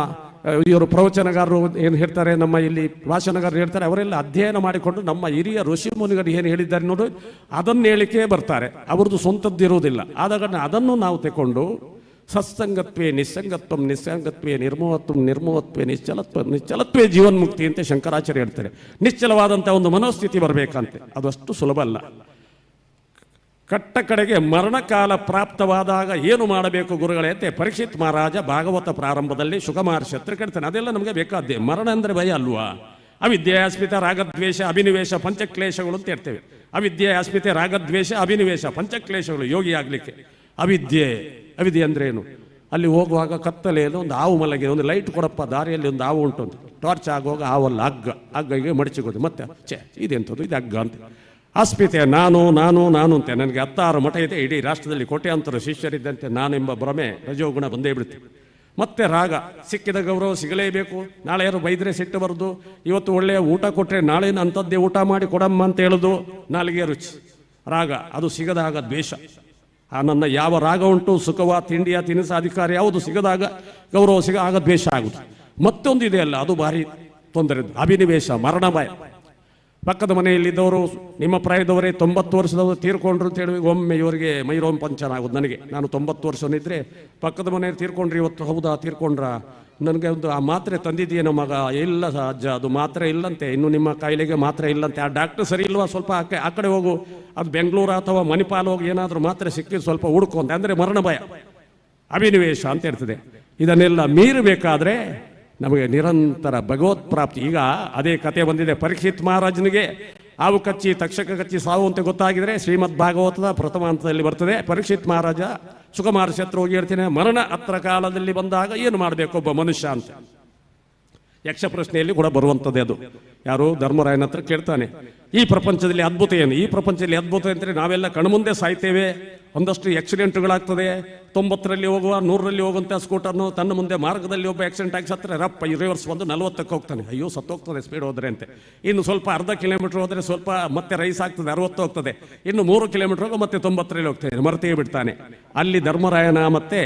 ಇವರು ಪ್ರವಚನಗಾರರು ಏನು ಹೇಳ್ತಾರೆ, ನಮ್ಮ ಇಲ್ಲಿ ಭಾಷಣಗಾರರು ಹೇಳ್ತಾರೆ, ಅವರೆಲ್ಲ ಅಧ್ಯಯನ ಮಾಡಿಕೊಂಡು ನಮ್ಮ ಹಿರಿಯ ಋಷಿ ಮುನಿಗಳು ಏನು ಹೇಳಿದ್ದಾರೆ ನೋಡಿ, ಅದನ್ನು ಹೇಳಿಕೆ ಬರ್ತಾರೆ. ಅವ್ರದ್ದು ಸ್ವಂತದ್ದಿರುವುದಿಲ್ಲ. ಆದ ಕಾರಣ ಅದನ್ನು ನಾವು ತಗೊಂಡು ಸತ್ಸಂಗತ್ವೇ ನಿಸ್ಸಂಗತ್ವಂ ನಿಸ್ಸಂಗತ್ವೇ ನಿರ್ಮೋಹತ್ವಂ ನಿರ್ಮೋಹತ್ವೇ ನಿಶ್ಚಲತ್ವೇ ಜೀವನ್ಮುಕ್ತಿ ಅಂತ ಶಂಕರಾಚಾರ್ಯ ಹೇಳ್ತಾರೆ. ನಿಶ್ಚಲವಾದಂಥ ಒಂದು ಮನೋಸ್ಥಿತಿ ಬರಬೇಕಂತೆ. ಅದು ಅಷ್ಟು ಸುಲಭ ಅಲ್ಲ. ಕಟ್ಟ ಕಡೆಗೆ ಮರಣಕಾಲ ಪ್ರಾಪ್ತವಾದಾಗ ಏನು ಮಾಡಬೇಕು ಗುರುಗಳೇ ಅಂತ ಪರೀಕ್ಷಿತ್ ಮಹಾರಾಜ ಭಾಗವತ ಪ್ರಾರಂಭದಲ್ಲಿ ಶುಕಮಹರ್ಷಿ ಹತ್ರ ಕೇಳ್ತಾನೆ. ಅದೆಲ್ಲ ನಮಗೆ ಬೇಕಾದ್ದೇ. ಮರಣ ಅಂದರೆ ಭಯ ಅಲ್ವಾ? ಅವಿದ್ಯೆ ಅಸ್ಮಿತ ರಾಗದ್ವೇಷ ಅಭಿನಿವೇಶ ಪಂಚಕ್ಲೇಶಗಳು ಅಂತ ಹೇಳ್ತೇವೆ. ಅವಿದ್ಯೆ ಅಸ್ಮಿತೆ ರಾಗದ್ವೇಷ ಅಭಿನಿವೇಶ ಪಂಚಕ್ಲೇಶಗಳು ಯೋಗಿ ಆಗಲಿಕ್ಕೆ. ಅವಿದ್ಯೆ ಅಂದ್ರೆ ಏನು? ಅಲ್ಲಿ ಹೋಗುವಾಗ ಕತ್ತಲೆಯಲ್ಲಿ ಒಂದು ಹಾವು ಮಲಗಿದೆ, ಒಂದು ಲೈಟ್ ಕೊಡಪ್ಪ, ದಾರಿಯಲ್ಲಿ ಒಂದು ಹಾವು ಉಂಟು ಅಂತ. ಟಾರ್ಚ್ ಆಗುವಾಗ ಹಾವಲ್ಲ, ಹಗ್ಗಗೆ ಮಡಚಿಗೋದು, ಮತ್ತೆ ಇದೆಂಥದ್ದು, ಇದು ಹಗ್ಗ ಅಂತ. ಅಸ್ಮಿತೆ ನಾನು ಅಂತೆ. ನನಗೆ 16 ಮಠ ಇದೆ, ಇಡೀ ರಾಷ್ಟ್ರದಲ್ಲಿ ಕೋಟ್ಯಾಂತರ ಶಿಷ್ಯರಿದ್ದಂತೆ ನಾನೆಂಬ ಭ್ರಮೆ ರಜೋಗುಣ ಬಂದೇ ಬಿಡುತ್ತೆ. ಮತ್ತೆ ರಾಗ, ಸಿಕ್ಕಿದ ಗೌರವ ಸಿಗಲೇಬೇಕು. ನಾಳೆ ಯಾರು ಬೈದ್ರೆ ಸಿಟ್ಟು ಬರೋದು, ಇವತ್ತು ಒಳ್ಳೆಯ ಊಟ ಕೊಟ್ಟರೆ ನಾಳೆನ ಅಂಥದ್ದೇ ಊಟ ಮಾಡಿ ಕೊಡಮ್ಮ ಅಂತ ಹೇಳೋದು, ನಾಲಿಗೆ ರುಚಿ. ರಾಗ, ಅದು ಸಿಗದಾಗ ದ್ವೇಷ. ನನ್ನ ಯಾವ ರಾಗ ಉಂಟು, ಸುಖವ ತಿಂಡಿಯ ತಿನಿಸ ಅಧಿಕಾರ ಯಾವುದು ಸಿಗದಾಗ ಗೌರವ ಆಗ ದ್ವೇಷ ಆಗುದು. ಮತ್ತೊಂದು ಇದೆಯಲ್ಲ, ಅದು ಭಾರಿ ತೊಂದರೆ, ಅಭಿನಿವೇಶ, ಮರಣ ಭಯ. ಪಕ್ಕದ ಮನೆಯಲ್ಲಿದ್ದವರು ನಿಮ್ಮ ಪ್ರಾಯದವರೇ 90 ವರ್ಷದವರು ತೀರ್ಕೊಂಡ್ರು ಅಂತ ಹೇಳಿ ಒಮ್ಮೆ ಇವರಿಗೆ ಮೈರೋಮ ಪಂಚನ ಆಗೋದು. ನಾನು 90 ವರ್ಷನಿದ್ರೆ ಪಕ್ಕದ ಮನೆಯಲ್ಲಿ ತೀರ್ಕೊಂಡ್ರಿ ಇವತ್ತು. ಹೌದಾ, ತೀರ್ಕೊಂಡ್ರ? ನನಗೆ ಒಂದು ಆ ಮಾತ್ರೆ ತಂದಿದ್ದೀನೋ ಮಗ? ಇಲ್ಲ ಅಜ್ಜ, ಅದು ಮಾತ್ರೆ ಇಲ್ಲಂತೆ, ಇನ್ನು ನಿಮ್ಮ ಕಾಯಿಲೆಗೆ ಮಾತ್ರೆ ಇಲ್ಲಂತೆ. ಆ ಡಾಕ್ಟರ್ ಸರಿ ಇಲ್ವಾ, ಸ್ವಲ್ಪ ಆ ಕಡೆ ಹೋಗು, ಅದು ಬೆಂಗಳೂರು ಅಥವಾ ಮಣಿಪಾಲ್ ಹೋಗಿ ಏನಾದರೂ ಮಾತ್ರೆ ಸಿಕ್ಕಿದ್ದು ಸ್ವಲ್ಪ ಹುಡ್ಕೊಂತ. ಅಂದರೆ ಮರಣ ಭಯ, ಅಭಿನಿವೇಶ ಅಂತ ಇರ್ತದೆ. ಇದನ್ನೆಲ್ಲ ಮೀರಬೇಕಾದ್ರೆ ನಮಗೆ ನಿರಂತರ ಭಗವತ್ ಪ್ರಾಪ್ತಿ. ಈಗ ಅದೇ ಕತೆ ಬಂದಿದೆ. ಪರೀಕ್ಷಿತ್ ಮಹಾರಾಜನಿಗೆ ಹಾವು ಕಚ್ಚಿ ತಕ್ಷಕ ಕಚ್ಚಿ ಸಾವು ಅಂತ ಗೊತ್ತಾಗಿದ್ರೆ ಶ್ರೀಮದ್ ಭಾಗವತದ ಪ್ರಥಮ ಹಂತದಲ್ಲಿ ಬರ್ತದೆ. ಪರೀಕ್ಷಿತ್ ಮಹಾರಾಜ ಸುಖ ಮಹರ್ಷಿ ಹತ್ರ ಹೋಗಿ ಹೇಳ್ತೀನಿ, ಮರಣ ಹತ್ರ ಕಾಲದಲ್ಲಿ ಬಂದಾಗ ಏನು ಮಾಡಬೇಕು ಒಬ್ಬ ಮನುಷ್ಯ ಅಂತ. ಯಕ್ಷ ಪ್ರಶ್ನೆಯಲ್ಲಿ ಕೂಡ ಬರುವಂಥದ್ದೇ ಅದು. ಯಾರು ಧರ್ಮರಾಯನ ಹತ್ರ ಕೇಳ್ತಾನೆ, ಈ ಪ್ರಪಂಚದಲ್ಲಿ ಅದ್ಭುತ ಏನು? ಈ ಪ್ರಪಂಚದಲ್ಲಿ ಅದ್ಭುತ ಅಂದರೆ ನಾವೆಲ್ಲ ಕಣ್ಮುಂದೆ ಸಾಯ್ತೇವೆ, ಒಂದಷ್ಟು ಆಕ್ಸಿಡೆಂಟ್ಗಳಾಗ್ತದೆ. 90ರಲ್ಲಿ ಹೋಗುವ 100ರಲ್ಲಿ ಹೋಗುವಂಥ ಸ್ಕೂಟರ್ನು ತನ್ನ ಮುಂದೆ ಮಾರ್ಗದಲ್ಲಿ ಒಬ್ಬ ಆಕ್ಸಿಡೆಂಟ್ ಆಗಿ ಸತ್ತರೆ ರಪ್ಪ ರಿವರ್ಸ್ ಬಂದು 40ಕ್ಕೆ ಹೋಗ್ತಾನೆ. ಅಯ್ಯೋ ಸತ್ತೋಗ್ತದೆ ಸ್ಪೀಡ್ ಹೋದ್ರೆ ಅಂತೆ. ಇನ್ನು ಸ್ವಲ್ಪ ಅರ್ಧ ಕಿಲೋಮೀಟರ್ ಹೋದರೆ ಸ್ವಲ್ಪ ಮತ್ತೆ ರೈಸ್ ಆಗ್ತದೆ, 60 ಹೋಗ್ತದೆ. ಇನ್ನು 3 ಕಿಲೋಮೀಟರ್ ಹೋಗಿ ಮತ್ತೆ 90ರಲ್ಲಿ ಹೋಗ್ತಾನೆ, ಮರೆತೇ ಬಿಡ್ತಾನೆ. ಅಲ್ಲಿ ಧರ್ಮರಾಯನ ಮತ್ತೆ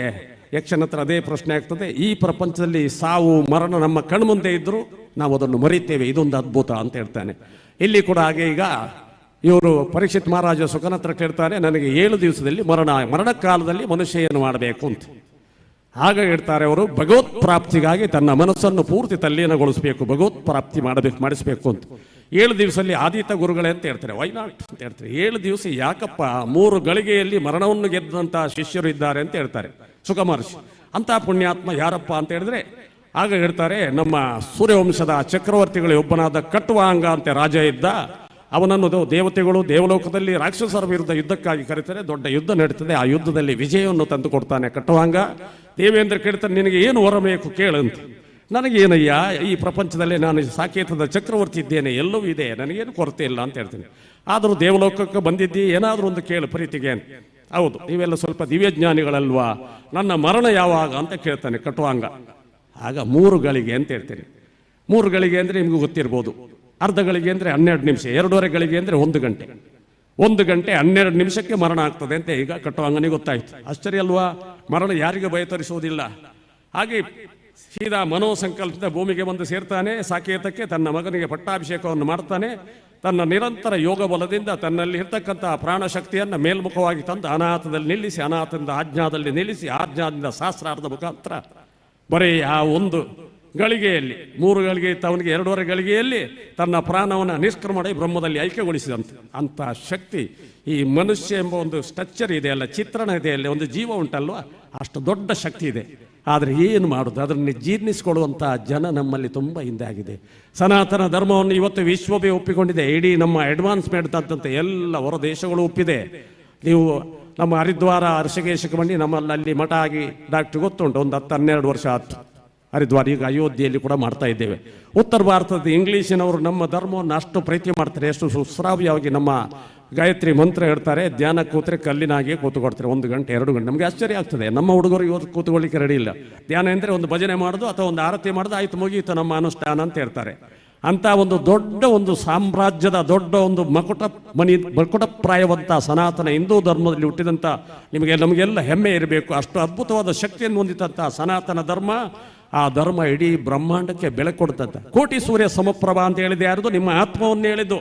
ಯಕ್ಷನ ಹತ್ರ ಅದೇ ಪ್ರಶ್ನೆ ಆಗ್ತದೆ. ಈ ಪ್ರಪಂಚದಲ್ಲಿ ಸಾವು ಮರಣ ನಮ್ಮ ಕಣ್ಮುಂದೆ ಇದ್ದರೂ ನಾವು ಅದನ್ನು ಮರಿತೇವೆ, ಇದೊಂದು ಅದ್ಭುತ ಅಂತ ಹೇಳ್ತಾನೆ. ಇಲ್ಲಿ ಕೂಡ ಹಾಗೆ. ಈಗ ಇವರು ಪರೀಕ್ಷಿತ್ ಮಹಾರಾಜ ಸುಖನ ಹತ್ರ ಕೇಳ್ತಾರೆ, ನನಗೆ 7 ದಿವಸದಲ್ಲಿ ಮರಣ ಕಾಲದಲ್ಲಿ ಮನುಷ್ಯ ಏನು ಮಾಡಬೇಕು ಅಂತ. ಆಗ ಹೇಳ್ತಾರೆ ಅವರು, ಭಗವತ್ ಪ್ರಾಪ್ತಿಗಾಗಿ ತನ್ನ ಮನಸ್ಸನ್ನು ಪೂರ್ತಿ ತಲ್ಲೀನಗೊಳಿಸಬೇಕು, ಭಗವತ್ ಪ್ರಾಪ್ತಿ ಮಾಡಿಸಬೇಕು ಅಂತ. 7 ದಿವಸದಲ್ಲಿ ಆದಿತ ಗುರುಗಳೇ ಅಂತ ಹೇಳ್ತಾರೆ. ವೈನಾಟ್ ಅಂತ ಹೇಳ್ತಾರೆ. 7 ದಿವಸ ಯಾಕಪ್ಪ? 3 ಗಳಿಗೆಯಲ್ಲಿ ಮರಣವನ್ನು ಗೆದ್ದಂಥ ಶಿಷ್ಯರು ಇದ್ದಾರೆ ಅಂತ ಹೇಳ್ತಾರೆ ಸುಖ ಮಹರ್ಷಿ. ಅಂತ ಪುಣ್ಯಾತ್ಮ ಯಾರಪ್ಪ ಅಂತ ಹೇಳಿದ್ರೆ ಆಗ ಹೇಳ್ತಾರೆ, ನಮ್ಮ ಸೂರ್ಯವಂಶದ ಚಕ್ರವರ್ತಿಗಳು ಒಬ್ಬನಾದ ಕಟ್ವಾಂಗ ಅಂತ ರಾಜ ಇದ್ದ. ಅವನನ್ನು ದೇವತೆಗಳು ದೇವಲೋಕದಲ್ಲಿ ರಾಕ್ಷಸರ ವಿರುದ್ಧ ಯುದ್ಧಕ್ಕಾಗಿ ಕರೀತಾರೆ. ದೊಡ್ಡ ಯುದ್ಧ ನಡೀತದೆ. ಆ ಯುದ್ಧದಲ್ಲಿ ವಿಜಯವನ್ನು ತಂದು ಕೊಡ್ತಾನೆ ಕಟ್ವಾಂಗ. ದೇವೇಂದ್ರ ಕೇಳ್ತಾನೆ, ನಿನಗೆ ಏನು ವರ ಬೇಕು ಕೇಳಂತ. ನನಗೇನಯ್ಯ, ಈ ಪ್ರಪಂಚದಲ್ಲೇ ನಾನು ಸಾಕೇತದ ಚಕ್ರವರ್ತಿ ಇದ್ದೇನೆ, ಎಲ್ಲವೂ ಇದೆ, ನನಗೇನು ಕೊರತೆ ಇಲ್ಲ ಅಂತ ಹೇಳ್ತೀನಿ. ಆದರೂ ದೇವಲೋಕಕ್ಕೆ ಬಂದಿದ್ದಿ, ಏನಾದರೂ ಒಂದು ಕೇಳು ಪ್ರೀತಿಗೆ ಅಂತ. ಹೌದು, ನೀವೆಲ್ಲ ಸ್ವಲ್ಪ ದಿವ್ಯಜ್ಞಾನಿಗಳಲ್ವಾ, ನನ್ನ ಮರಣ ಯಾವಾಗ ಅಂತ ಕೇಳ್ತಾನೆ ಕಟ್ವಾಂಗ. ಆಗ 3 ಗಳಿಗೆ ಅಂತ ಹೇಳ್ತೇನೆ. 3 ಗಳಿಗೆ ಅಂದರೆ ನಿಮಗೂ ಗೊತ್ತಿರ್ಬೋದು. ಅರ್ಧ ಗಳಿಗೆ ಅಂದರೆ 12 ನಿಮಿಷ, 2.5 ಗಳಿಗೆ ಅಂದರೆ 1 ಗಂಟೆ. 1 ಗಂಟೆ 12 ನಿಮಿಷಕ್ಕೆ ಮರಣ ಆಗ್ತದೆ ಅಂತ ಈಗ ಕಟ್ವಾಂಗನಿಗೆ ಗೊತ್ತಾಯ್ತು. ಆಶ್ಚರ್ಯ ಅಲ್ವಾ? ಮರಣ ಯಾರಿಗೆ ಭಯತರಿಸುವುದಿಲ್ಲ. ಹಾಗೆ ಸೀದಾ ಮನೋಸಂಕಲ್ಪದ ಭೂಮಿಗೆ ಬಂದು ಸೇರ್ತಾನೆ. ಸಾಕೇತಕ್ಕೆ ತನ್ನ ಮಗನಿಗೆ ಪಟ್ಟಾಭಿಷೇಕವನ್ನು ಮಾಡ್ತಾನೆ. ತನ್ನ ನಿರಂತರ ಯೋಗ ಬಲದಿಂದ ತನ್ನಲ್ಲಿ ಇರ್ತಕ್ಕಂಥ ಪ್ರಾಣಶಕ್ತಿಯನ್ನು ಮೇಲ್ಮುಖವಾಗಿ ತಂದು ಅನಾಥದಲ್ಲಿ ನಿಲ್ಲಿಸಿ, ಅನಾಥದಿಂದ ಆಜ್ಞಾದಲ್ಲಿ ನಿಲ್ಲಿಸಿ, ಆಜ್ಞಾದಿಂದ ಸಹಸ್ರಾರ್ಧ ಮುಖಾಂತರ ಬರೀ ಆ 1 ಗಳಿಗೆಯಲ್ಲಿ 3 ಗಳಿಗೆ ಇತ್ತು ಅವನಿಗೆ 2.5 ಗಳಿಗೆಯಲ್ಲಿ ತನ್ನ ಪ್ರಾಣವನ್ನು ನಿಷ್ಕ್ರಮಣ ಬ್ರಹ್ಮದಲ್ಲಿ ಐಕ್ಯಗೊಳಿಸಿದಂತೆ. ಅಂಥ ಶಕ್ತಿ ಈ ಮನುಷ್ಯ ಎಂಬ ಒಂದು ಸ್ಟ್ರಕ್ಚರ್ ಇದೆಯಲ್ಲ, ಚಿತ್ರಣ ಇದೆಯಲ್ಲ, ಒಂದು ಜೀವ ಉಂಟಲ್ವ, ಅಷ್ಟು ದೊಡ್ಡ ಶಕ್ತಿ ಇದೆ. ಆದರೆ ಏನು ಮಾಡೋದು? ಅದನ್ನು ಜೀರ್ಣಿಸಿಕೊಳ್ಳುವಂಥ ಜನ ನಮ್ಮಲ್ಲಿ ತುಂಬ ಹಿಂದೆ ಆಗಿದೆ. ಸನಾತನ ಧರ್ಮವನ್ನು ಇವತ್ತು ವಿಶ್ವವೇ ಒಪ್ಪಿಕೊಂಡಿದೆ. ಇಡೀ ನಮ್ಮ ಅಡ್ವಾನ್ಸ್ಮೆಂಟ್ ಅಂತಂತೆ ಎಲ್ಲ ಹೊರ ದೇಶಗಳು ಒಪ್ಪಿದೆ. ನೀವು ನಮ್ಮ ಹರಿದ್ವಾರ ಋಷಿಕೇಶಕ್ಕೆ ಬನ್ನಿ, ನಮ್ಮಲ್ಲಿ ಮಠ ಆಗಿ ಡಾಕ್ಟ್ರ್ ಗೊತ್ತುಂಟು, ಒಂದು 10-12 ವರ್ಷ ಆಯ್ತು ಹರಿದ್ವಾರ. ಈಗ ಅಯೋಧ್ಯೆಯಲ್ಲಿ ಕೂಡ ಮಾಡ್ತಾ ಇದ್ದೇವೆ. ಉತ್ತರ ಭಾರತದ ಇಂಗ್ಲೀಷಿನವರು ನಮ್ಮ ಧರ್ಮವನ್ನು ಅಷ್ಟು ಪ್ರೀತಿ ಮಾಡ್ತಾರೆ, ಎಷ್ಟು ಸುಶ್ರಾವ್ಯವಾಗಿ ನಮ್ಮ ಗಾಯತ್ರಿ ಮಂತ್ರ ಹೇಳ್ತಾರೆ. ಧ್ಯಾನ ಕೂತ್ರೆ ಕಲ್ಲಿನಾಗಿಯೇ ಕೂತ್ಕೊಡ್ತಾರೆ 1 ಗಂಟೆ 2 ಗಂಟೆ. ನಮಗೆ ಆಶ್ಚರ್ಯ ಆಗ್ತದೆ, ನಮ್ಮ ಹುಡುಗರು ಇವತ್ತು ಕೂತ್ಕೊಳ್ಳಿಕ್ಕೆ ರೆಡಿ ಇಲ್ಲ. ಧ್ಯಾನ ಅಂದರೆ ಒಂದು ಭಜನೆ ಮಾಡೋದು ಅಥವಾ ಒಂದು ಆರತಿ ಮಾಡೋದು, ಆಯ್ತು ಮುಗಿಯಿತು ನಮ್ಮ ಅನುಷ್ಠಾನ ಅಂತ ಹೇಳ್ತಾರೆ. ಅಂತ ಒಂದು ದೊಡ್ಡ ಒಂದು ಸಾಮ್ರಾಜ್ಯದ ದೊಡ್ಡ ಒಂದು ಮಕುಟಪ್ರಾಯವಂತ ಸನಾತನ ಹಿಂದೂ ಧರ್ಮದಲ್ಲಿ ಹುಟ್ಟಿದಂಥ ನಮಗೆಲ್ಲ ಹೆಮ್ಮೆ ಇರಬೇಕು. ಅಷ್ಟು ಅದ್ಭುತವಾದ ಶಕ್ತಿಯನ್ನು ಹೊಂದಿದಂಥ ಸನಾತನ ಧರ್ಮ, ಆ ಧರ್ಮ ಇಡೀ ಬ್ರಹ್ಮಾಂಡಕ್ಕೆ ಬೆಳಕು ಕೊಡ್ತಂತೆ. ಕೋಟಿ ಸೂರ್ಯ ಸಮಪ್ರಭಾ ಅಂತ ಹೇಳಿದೆ ಯಾರ್ದು? ನಿಮ್ಮ ಆತ್ಮವನ್ನು ಹೇಳಿದ್ದು.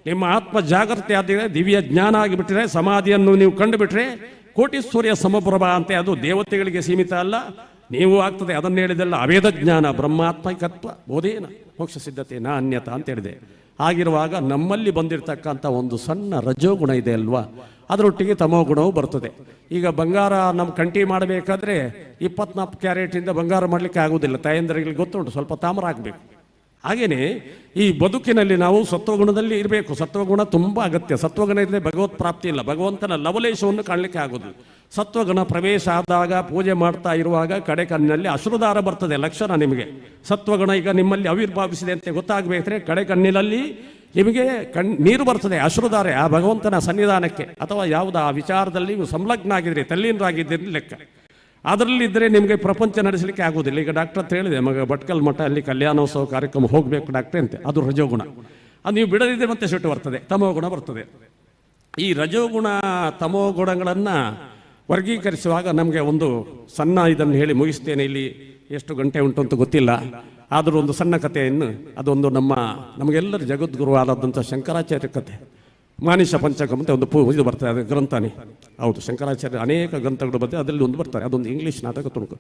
ನಿಮ್ಮ ಆತ್ಮ ಜಾಗೃತಿ ಆದರೆ, ದಿವ್ಯ ಜ್ಞಾನ ಆಗಿಬಿಟ್ರೆ, ಸಮಾಧಿಯನ್ನು ನೀವು ಕಂಡುಬಿಟ್ರೆ ಕೋಟಿ ಸೂರ್ಯ ಸಮಪ್ರಭಾ ಅಂತೆ. ಅದು ದೇವತೆಗಳಿಗೆ ಸೀಮಿತ ಅಲ್ಲ, ನೀವು ಆಗ್ತದೆ. ಅದನ್ನು ಹೇಳಿದೆಲ್ಲ ಅವೇದ ಜ್ಞಾನ, ಬ್ರಹ್ಮಾತ್ಮಕತ್ವ ಬೋಧೇನ ಮೋಕ್ಷ ಸಿದ್ಧತೆ ನಾ ಅನ್ಯತಾ ಅಂತ ಹೇಳಿದೆ. ಆಗಿರುವಾಗ ನಮ್ಮಲ್ಲಿ ಬಂದಿರತಕ್ಕಂಥ ಒಂದು ಸಣ್ಣ ರಜೋಗುಣ ಇದೆ ಅಲ್ವಾ, ಅದರೊಟ್ಟಿಗೆ ತಮೋ ಗುಣವೂ ಬರ್ತದೆ. ಈಗ ಬಂಗಾರ ನಮ್ಮ ಕಂಟಿ ಮಾಡಬೇಕಾದ್ರೆ 24 ಕ್ಯಾರೆಟಿಂದ ಬಂಗಾರ ಮಾಡಲಿಕ್ಕೆ ಆಗುವುದಿಲ್ಲ. ತಾಯಂದರಿಗೆ ಗೊತ್ತುಂಟು, ಸ್ವಲ್ಪ ತಾಮ್ರ ಆಗಬೇಕು. ಹಾಗೆಯೇ ಈ ಬದುಕಿನಲ್ಲಿ ನಾವು ಸತ್ವಗುಣದಲ್ಲಿ ಇರಬೇಕು. ಸತ್ವಗುಣ ತುಂಬ ಅಗತ್ಯ. ಸತ್ವಗುಣ ಇದ್ದರೆ ಭಗವತ್ ಪ್ರಾಪ್ತಿ ಇಲ್ಲ, ಭಗವಂತನ ಲವಲೇಶವನ್ನು ಕಾಣಲಿಕ್ಕೆ ಆಗೋದು. ಸತ್ವಗುಣ ಪ್ರವೇಶ ಆದಾಗ, ಪೂಜೆ ಮಾಡ್ತಾ ಇರುವಾಗ ಕಡೆ ಕಣ್ಣಿನಲ್ಲಿ ಅಶ್ರುಧಾರ ಬರ್ತದೆ, ಲಕ್ಷಣ ನಿಮಗೆ. ಸತ್ವಗುಣ ಈಗ ನಿಮ್ಮಲ್ಲಿ ಆವಿರ್ಭಾವಿಸಿದೆ ಅಂತ ಗೊತ್ತಾಗಬೇಕಾದ್ರೆ ಕಡೆ ಕಣ್ಣಿನಲ್ಲಿ ನಿಮಗೆ ನೀರು ಬರ್ತದೆ, ಅಶ್ರುಧಾರೆ, ಆ ಭಗವಂತನ ಸನ್ನಿಧಾನಕ್ಕೆ ಅಥವಾ ಯಾವುದೋ ಆ ವಿಚಾರದಲ್ಲಿ ಸಂಲಗ್ನ ಆಗಿದ್ರಿ, ತಲ್ಲೀನರಾಗಿದ್ದೀರಿ ಲೆಕ್ಕ. ಅದರಲ್ಲಿದ್ದರೆ ನಿಮಗೆ ಪ್ರಪಂಚ ನಡೆಸಲಿಕ್ಕೆ ಆಗೋದಿಲ್ಲ. ಈಗ ಡಾಕ್ಟರ್ ಅಂತ ಹೇಳಿದೆ, ಮಗ ಭಟ್ಕಲ್ ಮಠ ಅಲ್ಲಿ ಕಲ್ಯಾಣೋತ್ಸವ ಕಾರ್ಯಕ್ರಮ ಹೋಗಬೇಕು ಡಾಕ್ಟ್ರೆ ಅಂತೆ, ಅದು ರಜೋಗುಣ. ಅದು ನೀವು ಬಿಡದಿದ್ದರೆ ಮತ್ತೆ ಸಿಟ್ಟು ಬರ್ತದೆ, ತಮೋಗುಣ ಬರ್ತದೆ. ಈ ರಜೋಗುಣ ತಮೋಗುಣಗಳನ್ನು ವರ್ಗೀಕರಿಸುವಾಗ ನಮಗೆ ಒಂದು ಸಣ್ಣ ಇದನ್ನು ಹೇಳಿ ಮುಗಿಸ್ತೇನೆ. ಇಲ್ಲಿ ಎಷ್ಟು ಗಂಟೆ ಉಂಟು ಅಂತ ಗೊತ್ತಿಲ್ಲ. ಆದರೂ ಒಂದು ಸಣ್ಣ ಕಥೆಯನ್ನು, ಅದೊಂದು ನಮಗೆಲ್ಲರ ಜಗದ್ಗುರು ಆದಂಥ ಶಂಕರಾಚಾರ್ಯ ಕಥೆ. ಮಾನಿಷ ಪಂಚಕಂ ಅಂತ ಒಂದು ಇದು ಬರ್ತದೆ, ಅದು ಗ್ರಂಥನೇ ಹೌದು. ಶಂಕರಾಚಾರ್ಯ ಅನೇಕ ಗ್ರಂಥಗಳು ಬರ್ತದೆ, ಅದರಲ್ಲಿ ಒಂದು ಬರ್ತಾರೆ, ಅದೊಂದು ಇಂಗ್ಲೀಷ್ ನಾಟಕ ತುಣುಕು.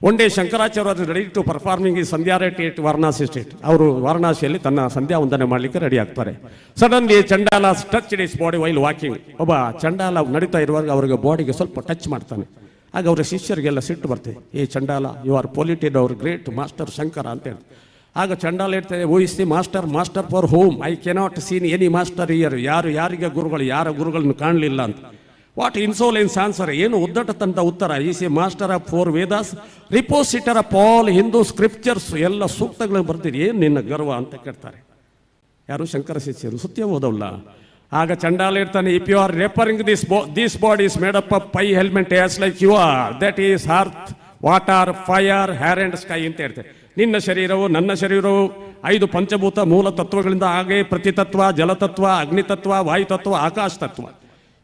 ಒನ್ ಡೇ ಶಂಕರಾಚಾರ್ಯ ಅದು ರೆಡಿ ಟು ಪರ್ಫಾರ್ಮಿಂಗ್ ಈ ಸಂಧ್ಯಾ ರೇಟ್ ವಾರಣಾಸಿ ಸ್ಟೇಟ್. ಅವರು ವಾರಣಾಸಿಯಲ್ಲಿ ತನ್ನ ಸಂಧ್ಯಾ ವಂದನೆ ಮಾಡಲಿಕ್ಕೆ ರೆಡಿ ಆಗ್ತಾರೆ. ಸಡನ್ಲಿ ಚಂಡಾಲ touch is body while walking. ಒಬ್ಬ ಚಂಡಾಲ ನಡೀತಾ ಇರುವಾಗ ಅವರಿಗೆ ಬಾಡಿಗೆ ಸ್ವಲ್ಪ ಟಚ್ ಮಾಡ್ತಾನೆ. ಆಗ ಅವರ ಶಿಷ್ಯರಿಗೆಲ್ಲ ಸಿಟ್ಟು ಬರ್ತದೆ, ಈ ಚಂಡಾಲ you are polluted our great master Shankara ಅಂತ ಹೇಳಿ. ಆಗ ಚಂಡಾಲ ಹೇಳ್ತೇವೆ, who is the master for whom, I cannot seen any master here. ಯಾರಿಗೆ ಗುರುಗಳು, ಯಾರ ಗುರುಗಳನ್ನು ಕಾಣಲಿಲ್ಲ ಅಂತ. ವಾಟ್ ಇನ್ಸೋಲೆನ್ಸ್ ಆನ್ಸರ್, ಏನು ಉದ್ದಟತಂತ ಉತ್ತರ. Is a master of 4 Vedas, repository of all Hindu scriptures, ಎಲ್ಲ ಸೂಕ್ತಗಳನ್ನು ಬರ್ತೀರಿ, ಏನು ನಿನ್ನ ಗರ್ವ ಅಂತ ಕೇಳ್ತಾರೆ. ಯಾರು? ಶಂಕರ ಶಿಷ್ಯರು. ಸತ್ಯ ಓದವಲ್ಲ. ಆಗ ಚಂಡಾಲ ಇರ್ತಾನೆ, if you are referring this body is made up of 5 element as like you are, that is earth, water, fire, air and sky ಅಂತ ಹೇಳ್ತಾರೆ. ನಿನ್ನ ಶರೀರವು ನನ್ನ ಶರೀರವು 5 ಪಂಚಭೂತ ಮೂಲ ತತ್ವಗಳಿಂದ, ಹಾಗೆ ಪ್ರತಿತತ್ವ, ಜಲತತ್ವ, ಅಗ್ನಿತತ್ವ, ವಾಯುತತ್ವ, ಆಕಾಶ ತತ್ವ.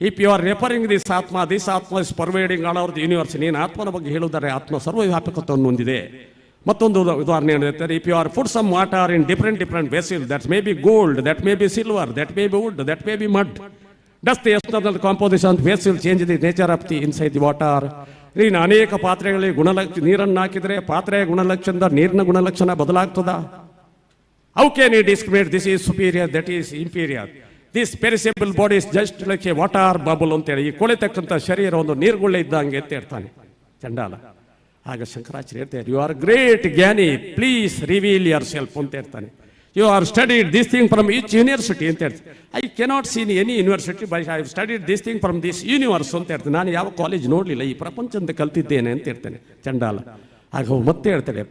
If you are referring this atma is pervading all over the universe. ನೀನು ಆತ್ಮನ ಬಗ್ಗೆ ಹೇಳುವುದಾರೆ, ಆತ್ಮ ಸರ್ವವ್ಯಾಪಕತ್ವವನ್ನು ಹೊಂದಿದೆ. ಮತ್ತೊಂದು ಉದಾಹರಣೆ ಹೇಳ್ತಾರೆ, if you are put some water in different vessel, that may be gold, that may be silver, that may be wood, that may be mud, does the external composition vessel change the nature of the inside the water. ನೀನು ಅನೇಕ ಪಾತ್ರೆಗಳಿಗೆ ನೀರನ್ನು ಹಾಕಿದರೆ ಪಾತ್ರೆಯ ಗುಣಲಕ್ಷಣದ ನೀರಿನ ಗುಣಲಕ್ಷಣ ಬದಲಾಗ್ತದ? How can you discriminate this is superior, that is inferior, this perishable body is just like a water bubble ಅಂತೇಳಿ. ಈ ಕೊಳೆತಕ್ಕಂಥ ಶರೀರ ಒಂದು ನೀರುಗುಳ್ಳೆ ಇದ್ದಂಗೆ ಅಂತ ಹೇಳ್ತಾನೆ ಚಂಡಾಲ. ಆಗ ಶಂಕರಾಚಾರ್ಯ ಹೇಳ್ತಾರೆ, ಯು ಆರ್ ಗ್ರೇಟ್ ಜ್ಞಾನಿ, ಪ್ಲೀಸ್ ರಿವೀಲ್ ಯುವರ್ ಸೆಲ್ಫ್ ಅಂತ ಹೇಳ್ತಾನೆ. You are studied this thing from each university ಅಂತ ಹೇಳ್ತಾರೆ. I cannot seen any university, by I studied this thing from this universe ಅಂತ ಹೇಳ್ತಾನೆ. ನಾನು ಯಾವ ಕಾಲೇಜ್ ನೋಡಲಿಲ್ಲ, ಈ ಪ್ರಪಂಚದಿಂದ ಕಲ್ತಿದ್ದೇನೆ ಅಂತ ಹೇಳ್ತಾನೆ ಚಂಡಾಲ. ಆಗ ಮತ್ತೆ ಹೇಳ್ತಾರೆ,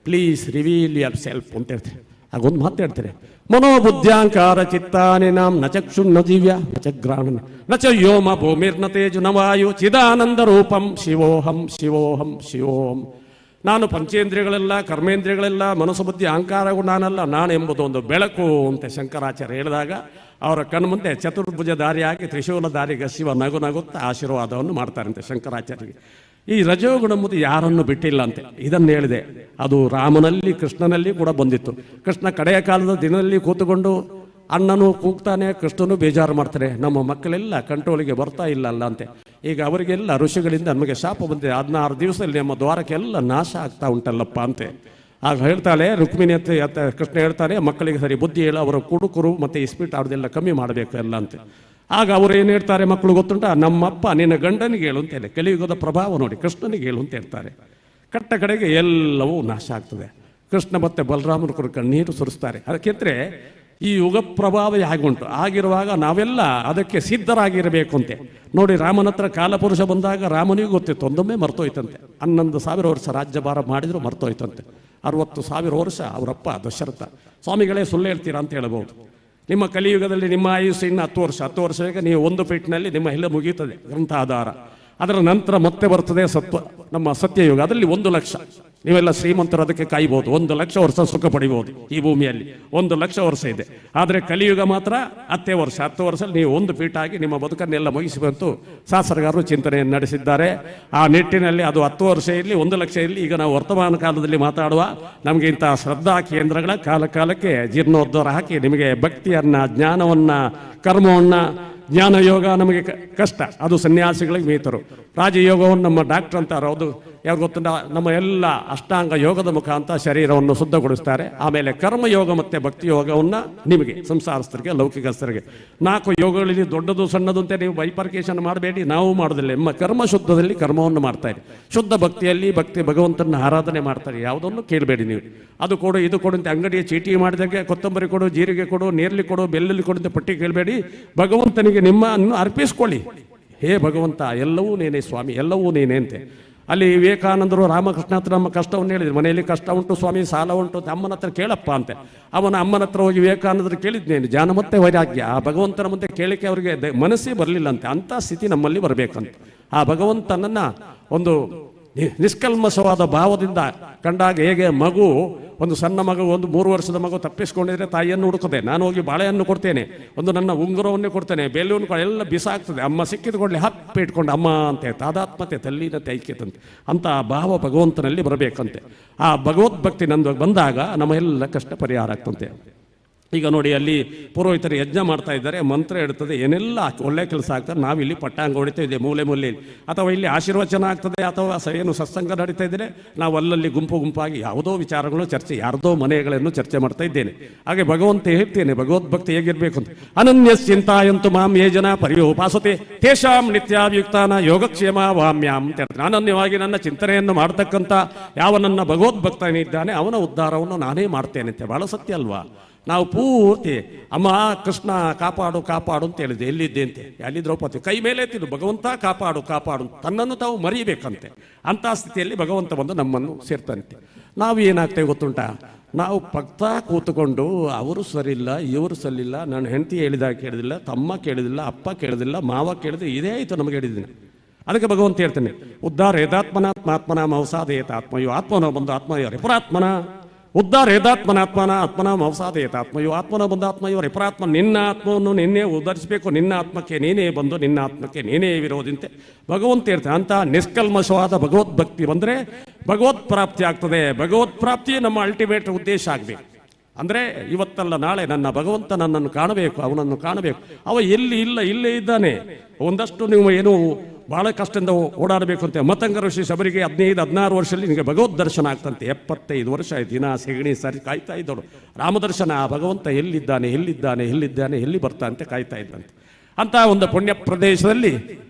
ಪ್ಲೀಸ್ ರಿವೀಲ್ ಯುವರ್ ಸೆಲ್ಫ್ ಅಂತ ಹೇಳ್ತಾರೆ. ಆಗ ಒಂದು ಮಾತು ಹೇಳ್ತಾರೆ, ಮನೋಬುದ್ಧ್ಯಾಂಕಾರ ಚಿತ್ತಾನೆ ನಾಂ ನ ಚಕ್ಷುನ್ ನ ದಿವ್ಯ ನ ಚ ಗ್ರಾಣ ನ ಚ ವ್ಯೋಮ ಭೂಮಿರ್ನ ತೇಜು ನ ವಾಯು ಚಿದಾನಂದ ರೂಪಂ ಶಿವೋಹಂ ಶಿವೋಹಂ ಶಿವೋಹಂ. ನಾನು ಪಂಚೇಂದ್ರಿಯಗಳೆಲ್ಲ, ಕರ್ಮೇಂದ್ರಿಯಗಳೆಲ್ಲ, ಮನಸ್ಸು ಬುದ್ಧಿ ಅಹಂಕಾರಗಳು ನಾನಲ್ಲ, ನಾನೆಂಬುದು ಒಂದು ಬೆಳಕು ಅಂತ ಶಂಕರಾಚಾರ್ಯ ಹೇಳಿದಾಗ ಅವರ ಕಣ್ಮುಂದೆ ಚತುರ್ಭುಜಧಾರಿಯಾಗಿ ತ್ರಿಶೂಲಧಾರಿಗೆ ಶಿವ ನಗು ನಗುತ್ತಾ ಆಶೀರ್ವಾದವನ್ನು ಮಾಡ್ತಾರಂತೆ ಶಂಕರಾಚಾರ್ಯರಿಗೆ. ಈ ರಜೋಗುಣ ಎಂಬುದು ಯಾರನ್ನು ಬಿಟ್ಟಿಲ್ಲ ಅಂತೆ. ಇದನ್ನು ಹೇಳಿದೆ, ಅದು ರಾಮನಲ್ಲಿ ಕೃಷ್ಣನಲ್ಲಿ ಕೂಡ ಬಂದಿತ್ತು. ಕೃಷ್ಣ ಕಡೆಯ ಕಾಲದ ದಿನದಲ್ಲಿ ಕೂತುಕೊಂಡು ಅಣ್ಣನೂ ಕೂಗ್ತಾನೆ, ಕೃಷ್ಣನೂ ಬೇಜಾರು ಮಾಡ್ತಾರೆ, ನಮ್ಮ ಮಕ್ಕಳೆಲ್ಲ ಕಂಟ್ರೋಲಿಗೆ ಬರ್ತಾ ಇಲ್ಲ ಅಲ್ಲ ಅಂತೆ. ಈಗ ಅವರಿಗೆಲ್ಲ ಋಷಿಗಳಿಂದ ನಮಗೆ ಶಾಪ ಬಂದಿದೆ, 16 ದಿವಸದಲ್ಲಿ ನಮ್ಮ ದ್ವಾರಕ್ಕೆಲ್ಲ ನಾಶ ಆಗ್ತಾ ಉಂಟಲ್ಲಪ್ಪ ಅಂತೆ. ಆಗ ಹೇಳ್ತಾಳೆ ರುಕ್ಮಿಣಿ ಅಂತ ಕೃಷ್ಣ ಹೇಳ್ತಾನೆ, ಮಕ್ಕಳಿಗೆ ಸರಿ ಬುದ್ಧಿ ಹೇಳು, ಅವರ ಕುಡುಕರು ಮತ್ತು ಇಸ್ಪೀಟ್ ಅವ್ರದ್ದೆಲ್ಲ ಕಮ್ಮಿ ಮಾಡಬೇಕು ಎಲ್ಲ ಅಂತೆ. ಆಗ ಅವರು ಏನು ಹೇಳ್ತಾರೆ, ಮಕ್ಕಳು ಗೊತ್ತುಂಟ, ನಮ್ಮಪ್ಪ ನಿನ್ನ ಗಂಡನಿಗೆ ಹೇಳು ಅಂತ ಹೇಳಿ, ಕಲಿಯುಗದ ಪ್ರಭಾವ ನೋಡಿ ಕೃಷ್ಣನಿಗೆ ಹೇಳು ಅಂತ ಹೇಳ್ತಾರೆ. ಕಟ್ಟ ಕಡೆಗೆ ಎಲ್ಲವೂ ನಾಶ ಆಗ್ತದೆ. ಕೃಷ್ಣ ಮತ್ತು ಬಲರಾಮನ ಕುರು ಕಣ್ಣೀರು ಸುರಿಸ್ತಾರೆ. ಅದಕ್ಕೆಂದರೆ ಈ ಯುಗ ಪ್ರಭಾವ ಹೇಗುಂಟು, ಆಗಿರುವಾಗ ನಾವೆಲ್ಲ ಅದಕ್ಕೆ ಸಿದ್ಧರಾಗಿರಬೇಕು ಅಂತೆ. ನೋಡಿ, ರಾಮನ ಹತ್ರ ಕಾಲಪುರುಷ ಬಂದಾಗ ರಾಮನಿಗೂ ಗೊತ್ತಿತ್ತು, ಒಂದೊಮ್ಮೆ ಮರ್ತೋಯ್ತಂತೆ. 11,000 ವರ್ಷ ರಾಜ್ಯಭಾರ ಮಾಡಿದ್ರು ಮರ್ತೋಯ್ತಂತೆ. 60,000 ವರ್ಷ ಅವರಪ್ಪ ದಶರಥ. ಸ್ವಾಮಿಗಳೇ ಸುಳ್ಳು ಹೇಳ್ತೀರಾ ಅಂತ ಹೇಳ್ಬೋದು. ನಿಮ್ಮ ಕಲಿಯುಗದಲ್ಲಿ ನಿಮ್ಮ ಆಯುಸ್ಸು ಇನ್ನು 10 ವರ್ಷ, 10 ವರ್ಷಕ್ಕೆ ನೀವು 1 ಫೀಟ್ನಲ್ಲಿ ನಿಮ್ಮ ಎಲ್ಲ ಮುಗೀತದೆ ಗ್ರಂಥಾಧಾರ. ಅದರ ನಂತರ ಮತ್ತೆ ಬರ್ತದೆ ನಮ್ಮ ಸತ್ಯಯುಗ, ಅದರಲ್ಲಿ 1 ಲಕ್ಷ. ನೀವೆಲ್ಲ ಶ್ರೀಮಂತರು ಅದಕ್ಕೆ ಕಾಯ್ಬೋದು, 1 ಲಕ್ಷ ವರ್ಷ ಸುಖ ಪಡಿಬೋದು ಈ ಭೂಮಿಯಲ್ಲಿ. 1 ಲಕ್ಷ ವರ್ಷ ಇದೆ. ಆದರೆ ಕಲಿಯುಗ ಮಾತ್ರ 10 ವರ್ಷ. 10 ವರ್ಷದಲ್ಲಿ ನೀವು 1 ಫೀಟ್ ಆಗಿ ನಿಮ್ಮ ಬದುಕನ್ನೆಲ್ಲ ಮುಗಿಸಬೇಕು ಶಾಸ್ತ್ರಗಾರರು ಚಿಂತನೆಯನ್ನು ನಡೆಸಿದ್ದಾರೆ. ಆ ನಿಟ್ಟಿನಲ್ಲಿ ಅದು 10 ವರ್ಷ ಇರಲಿ, 1 ಲಕ್ಷ ಇರಲಿ, ಈಗ ನಾವು ವರ್ತಮಾನ ಕಾಲದಲ್ಲಿ ಮಾತಾಡುವ ನಮಗೆ ಇಂತಹ ಶ್ರದ್ಧಾ ಕೇಂದ್ರಗಳ ಕಾಲಕ್ಕೆ ಜೀರ್ಣೋದ್ಧಾರ ಹಾಕಿ ನಿಮಗೆ ಭಕ್ತಿಯನ್ನ, ಜ್ಞಾನವನ್ನ, ಕರ್ಮವನ್ನ, ಜ್ಞಾನ ಯೋಗ ನಮಗೆ ಕಷ್ಟ, ಅದು ಸನ್ಯಾಸಿಗಳಿಗೆ ಮೀತರು. ರಾಜಯೋಗವನ್ನು ನಮ್ಮ ಡಾಕ್ಟರ್ ಅಂತಾರೆ, ಅದು ಯಾರು ಗೊತ್ತ, ನಮ್ಮ ಎಲ್ಲ ಅಷ್ಟಾಂಗ ಯೋಗದ ಮುಖಾಂತರ ಶರೀರವನ್ನು ಶುದ್ಧಗೊಳಿಸ್ತಾರೆ. ಆಮೇಲೆ ಕರ್ಮಯೋಗ ಮತ್ತು ಭಕ್ತಿ ಯೋಗವನ್ನು ನಿಮಗೆ ಸಂಸಾರಸ್ಥರಿಗೆ, ಲೌಕಿಕಸ್ಥರಿಗೆ 4 ಯೋಗಗಳಲ್ಲಿ ದೊಡ್ಡದು ಸಣ್ಣದು ಅಂತ ನೀವು ಬೈಪರ್ಕೇಶನ್ ಮಾಡಬೇಡಿ. ನಾವು ಮಾಡೋದಿಲ್ಲ, ನಮ್ಮ ಕರ್ಮ ಶುದ್ಧದಲ್ಲಿ ಕರ್ಮವನ್ನು ಮಾಡ್ತಾರೆ. ಶುದ್ಧ ಭಕ್ತಿಯಲ್ಲಿ ಭಗವಂತನ ಆರಾಧನೆ ಮಾಡ್ತಾರೆ. ಯಾವುದನ್ನು ಕೇಳಬೇಡಿ ನೀವು. ಅದು ಕೊಡು, ಇದು ಕೊಡು ಅಂತ ಅಂಗಡಿಯ ಚೀಟಿ ಮಾಡಿದಾಗೆ ಕೊತ್ತಂಬರಿ ಕೊಡು, ಜೀರಿಗೆ ಕೊಡು, ನೀರ್ಲಿ ಕೊಡು, ಬೆಲ್ಲಲ್ಲಿ ಕೊಡು ಅಂತ ಪಟ್ಟಿ ಕೇಳಬೇಡಿ. ಭಗವಂತನಿಗೆ ನಿಮ್ಮನ್ನು ಅರ್ಪಿಸ್ಕೊಳ್ಳಿ. ಹೇ ಭಗವಂತ, ಎಲ್ಲವೂ ನೀನೇ ಸ್ವಾಮಿ, ಎಲ್ಲವೂ ನೀನೇ ಅಂತೆ. ಅಲ್ಲಿ ವಿವೇಕಾನಂದರು ರಾಮಕೃಷ್ಣ ಹತ್ರ ನಮ್ಮ ಕಷ್ಟವನ್ನು ಹೇಳಿದ್ರು. ಮನೆಯಲ್ಲಿ ಕಷ್ಟ ಉಂಟು ಸ್ವಾಮಿ, ಸಾಲ ಉಂಟು ಅಂತ ಅಮ್ಮನ ಹತ್ರ ಕೇಳಪ್ಪ ಅಂತೆ. ಅಮ್ಮನ ಹತ್ರ ಹೋಗಿ ವಿವೇಕಾನಂದರು ಕೇಳಿದ್ನೇನು, ಜ್ಞಾನ ಮತ್ತೆ ವೈರಾಗ್ಯ. ಆ ಭಗವಂತನ ಮುಂದೆ ಕೇಳಿಕೆ ಅವರಿಗೆ ಮನಸ್ಸೇ ಬರಲಿಲ್ಲ ಅಂತೆ. ಅಂಥ ಸ್ಥಿತಿ ನಮ್ಮಲ್ಲಿ ಬರಬೇಕಂತ. ಆ ಭಗವಂತನನ್ನು ಒಂದು ನಿಷ್ಕಲ್ಮಶವಾದ ಭಾವದಿಂದ ಕಂಡಾಗ ಹೇಗೆ ಮಗು, ಒಂದು ಸಣ್ಣ ಮಗು, ಒಂದು 3 ವರ್ಷದ ಮಗು ತಪ್ಪಿಸ್ಕೊಂಡಿದ್ರೆ ತಾಯಿಯನ್ನು ಹುಡುಕದೆ, ನಾನು ಹೋಗಿ ಬಾಳೆಯನ್ನು ಕೊಡ್ತೇನೆ, ಒಂದು ನನ್ನ ಉಂಗುರವನ್ನೇ ಕೊಡ್ತೇನೆ, ಬೆಲೂನ್ ಎಲ್ಲ ಬಿಸಾಕ್ತದೆ, ಅಮ್ಮ ಸಿಕ್ಕಿದ ಕೂಡಲೇ ಹಪ್ಪಿ ಇಟ್ಕೊಂಡು ಅಮ್ಮ ಅಂತೆ, ತಾದಾತ್ಮತೆ, ತಲ್ಲೀನತೆ, ಐಕ್ಯತಂತೆ ಅಂತ ಭಾವ ಭಗವಂತನಲ್ಲಿ ಬರಬೇಕಂತೆ. ಆ ಭಗವದ್ಭಕ್ತಿ ನಂದು ಬಂದಾಗ ನಮ್ಮ ಎಲ್ಲ ಕಷ್ಟ ಪರಿಹಾರ ಆಗ್ತಂತೆ. ಈಗ ನೋಡಿ, ಅಲ್ಲಿ ಪುರೋಹಿತರು ಯಜ್ಞ ಮಾಡ್ತಾ ಇದ್ದಾರೆ, ಮಂತ್ರ ಇಡ್ತದೆ, ಏನೆಲ್ಲ ಒಳ್ಳೆ ಕೆಲಸ ಆಗ್ತದೆ. ನಾವಿಲ್ಲಿ ಪಟ್ಟಾಂಗ ಹೊಡಿತಾ ಇದ್ದೇವೆ ಮೂಲೆಯಲ್ಲಿ, ಅಥವಾ ಇಲ್ಲಿ ಆಶೀರ್ವಚನ ಆಗ್ತದೆ, ಅಥವಾ ಏನು ಸತ್ಸಂಗ ನಡೀತಾ ಇದ್ದರೆ ನಾವು ಅಲ್ಲಲ್ಲಿ ಗುಂಪಾಗಿ ಯಾವುದೋ ವಿಚಾರಗಳು ಚರ್ಚೆ, ಯಾರ್ದೋ ಮನೆಗಳನ್ನು ಚರ್ಚೆ ಮಾಡ್ತಾ ಇದ್ದೇನೆ. ಹಾಗೆ ಭಗವಂತ ಹೇಳ್ತೇನೆ, ಭಗವದ್ಭಕ್ತಿ ಹೇಗಿರಬೇಕು ಅಂತ. ಅನನ್ಯ ಚಿಂತಾಯಂತು ಮಾಂ ಯೇ ಜನ ಪರ್ಯೋಪಾಸತೆ ತೇಷಾಂ ನಿತ್ಯಾಭಿಯುಕ್ತಾನ ಯೋಗಕ್ಷೇಮ ವಾಮ್ಯಾಂ ಅಂತ ಹೇಳ್ತಾರೆ. ಅನನ್ಯವಾಗಿ ನನ್ನ ಚಿಂತನೆಯನ್ನು ಮಾಡ್ತಕ್ಕಂಥ ಯಾವ ನನ್ನ ಭಗವದ್ಭಕ್ತನಿದ್ದಾನೆ ಅವನ ಉದ್ಧಾರವನ್ನು ನಾನೇ ಮಾಡ್ತೇನೆ ಅಂತ. ಬಹಳ ಸತ್ಯ ಅಲ್ವಾ? ನಾವು ಪೂರ್ತಿ ಅಮ್ಮ ಕೃಷ್ಣ ಕಾಪಾಡು ಕಾಪಾಡು ಅಂತ ಹೇಳಿದೆ, ಎಲ್ಲಿದ್ದೆ ಅಂತೆ, ಅಲ್ಲಿ ದ್ರೌಪದಿ ಕೈ ಮೇಲೆ ಎತ್ತಿದ್ದು, ಭಗವಂತ ಕಾಪಾಡು ಕಾಪಾಡು, ತನ್ನನ್ನು ತಾವು ಮರೀಬೇಕಂತೆ. ಅಂಥ ಸ್ಥಿತಿಯಲ್ಲಿ ಭಗವಂತ ಬಂದು ನಮ್ಮನ್ನು ಸೇರ್ತಾನಂತೆ. ನಾವು ಏನಾಗ್ತೇವೆ ಗೊತ್ತುಂಟ, ನಾವು ಪಕ್ಕ ಕೂತ್ಕೊಂಡು ಅವರು ಸರಿಯಿಲ್ಲ, ಇವರು ಸರಿಯಿಲ್ಲ, ನನ್ನ ಹೆಂಡತಿ ಹೇಳಿದಾಗ ಕೇಳಿದಿಲ್ಲ, ತಮ್ಮ ಕೇಳಿದಿಲ್ಲ, ಅಪ್ಪ ಕೇಳಿದಿಲ್ಲ, ಮಾವ ಕೇಳಿದ್ರೆ, ಇದೇ ಆಯಿತು ನಮಗೆ ಹೇಳಿದ್ದೀನಿ. ಅದಕ್ಕೆ ಭಗವಂತ ಹೇಳ್ತಾನೆ, ಉದ್ಧಾರ ಯದಾತ್ಮನಾತ್ಮಾತ್ಮನ ಮೌಸಾದೇತಾತ್ಮಯೋ ಆತ್ಮನೋ ಬಂದು ಆತ್ಮಯೋ ರಿಪುರಾತ್ಮನ. ಉದ್ಧಾರ ಯದಾತ್ಮನಾತ್ಮನ ಆತ್ಮನ ಮೌಸಾದೇತ ಆತ್ಮಯೋ ಆತ್ಮನ ಬಂದು ಆತ್ಮಯೋ ರಿಪುರಾತ್ಮ. ನಿನ್ನ ಆತ್ಮವನ್ನು ನಿನ್ನೆ ಉದ್ಧರಿಸಬೇಕು, ನಿನ್ನ ಆತ್ಮಕ್ಕೆ ನೀನೇ ಬಂದು ನಿನ್ನ ಆತ್ಮಕ್ಕೆ ನೀನೇ ವಿರೋಧಿಂತೆ ಭಗವಂತ ಹೇಳ್ತಾನೆ. ಅಂತ ನಿಷ್ಕಲ್ಮಶವಾದ ಭಗವದ್ಭಕ್ತಿ ಬಂದರೆ ಭಗವತ್ ಪ್ರಾಪ್ತಿ ಆಗ್ತದೆ. ಭಗವತ್ ಪ್ರಾಪ್ತಿ ನಮ್ಮ ಅಲ್ಟಿಮೇಟ್ ಉದ್ದೇಶ ಆಗಬೇಕು. ಅಂದರೆ ಇವತ್ತಲ್ಲ ನಾಳೆ ನನ್ನ ಭಗವಂತ ನನ್ನನ್ನು ಕಾಣಬೇಕು, ಅವನನ್ನು ಕಾಣಬೇಕು. ಅವ ಎಲ್ಲಿ ಇಲ್ಲ, ಇಲ್ಲೇ ಇದ್ದಾನೆ. ಒಂದಷ್ಟು ನೀವು ಏನು ಭಾಳ ಕಷ್ಟದಿಂದ ಓಡಾಡಬೇಕು ಅಂತ. ಮತಂಗ ಋಷಿ ಶಬರಿಗೆ 15-16 ವರ್ಷದಲ್ಲಿ ನಿಮಗೆ ಭಗವದ್ ದರ್ಶನ ಆಗ್ತಂತೆ. 75 ವರ್ಷ ಆಯ್ತು, ದಿನ ಸೆಗಣಿ ಸರಿ ಕಾಯ್ತಾ ಇದ್ದವರು ರಾಮದರ್ಶನ. ಆ ಭಗವಂತ ಎಲ್ಲಿದ್ದಾನೆ ಎಲ್ಲಿದ್ದಾನೆ ಎಲ್ಲಿದ್ದಾನೆ ಎಲ್ಲಿ ಬರ್ತಾನಂತೆ ಕಾಯ್ತಾ ಇದ್ದಂತೆ. ಅಂತ ಒಂದು ಪುಣ್ಯ ಪ್ರದೇಶದಲ್ಲಿ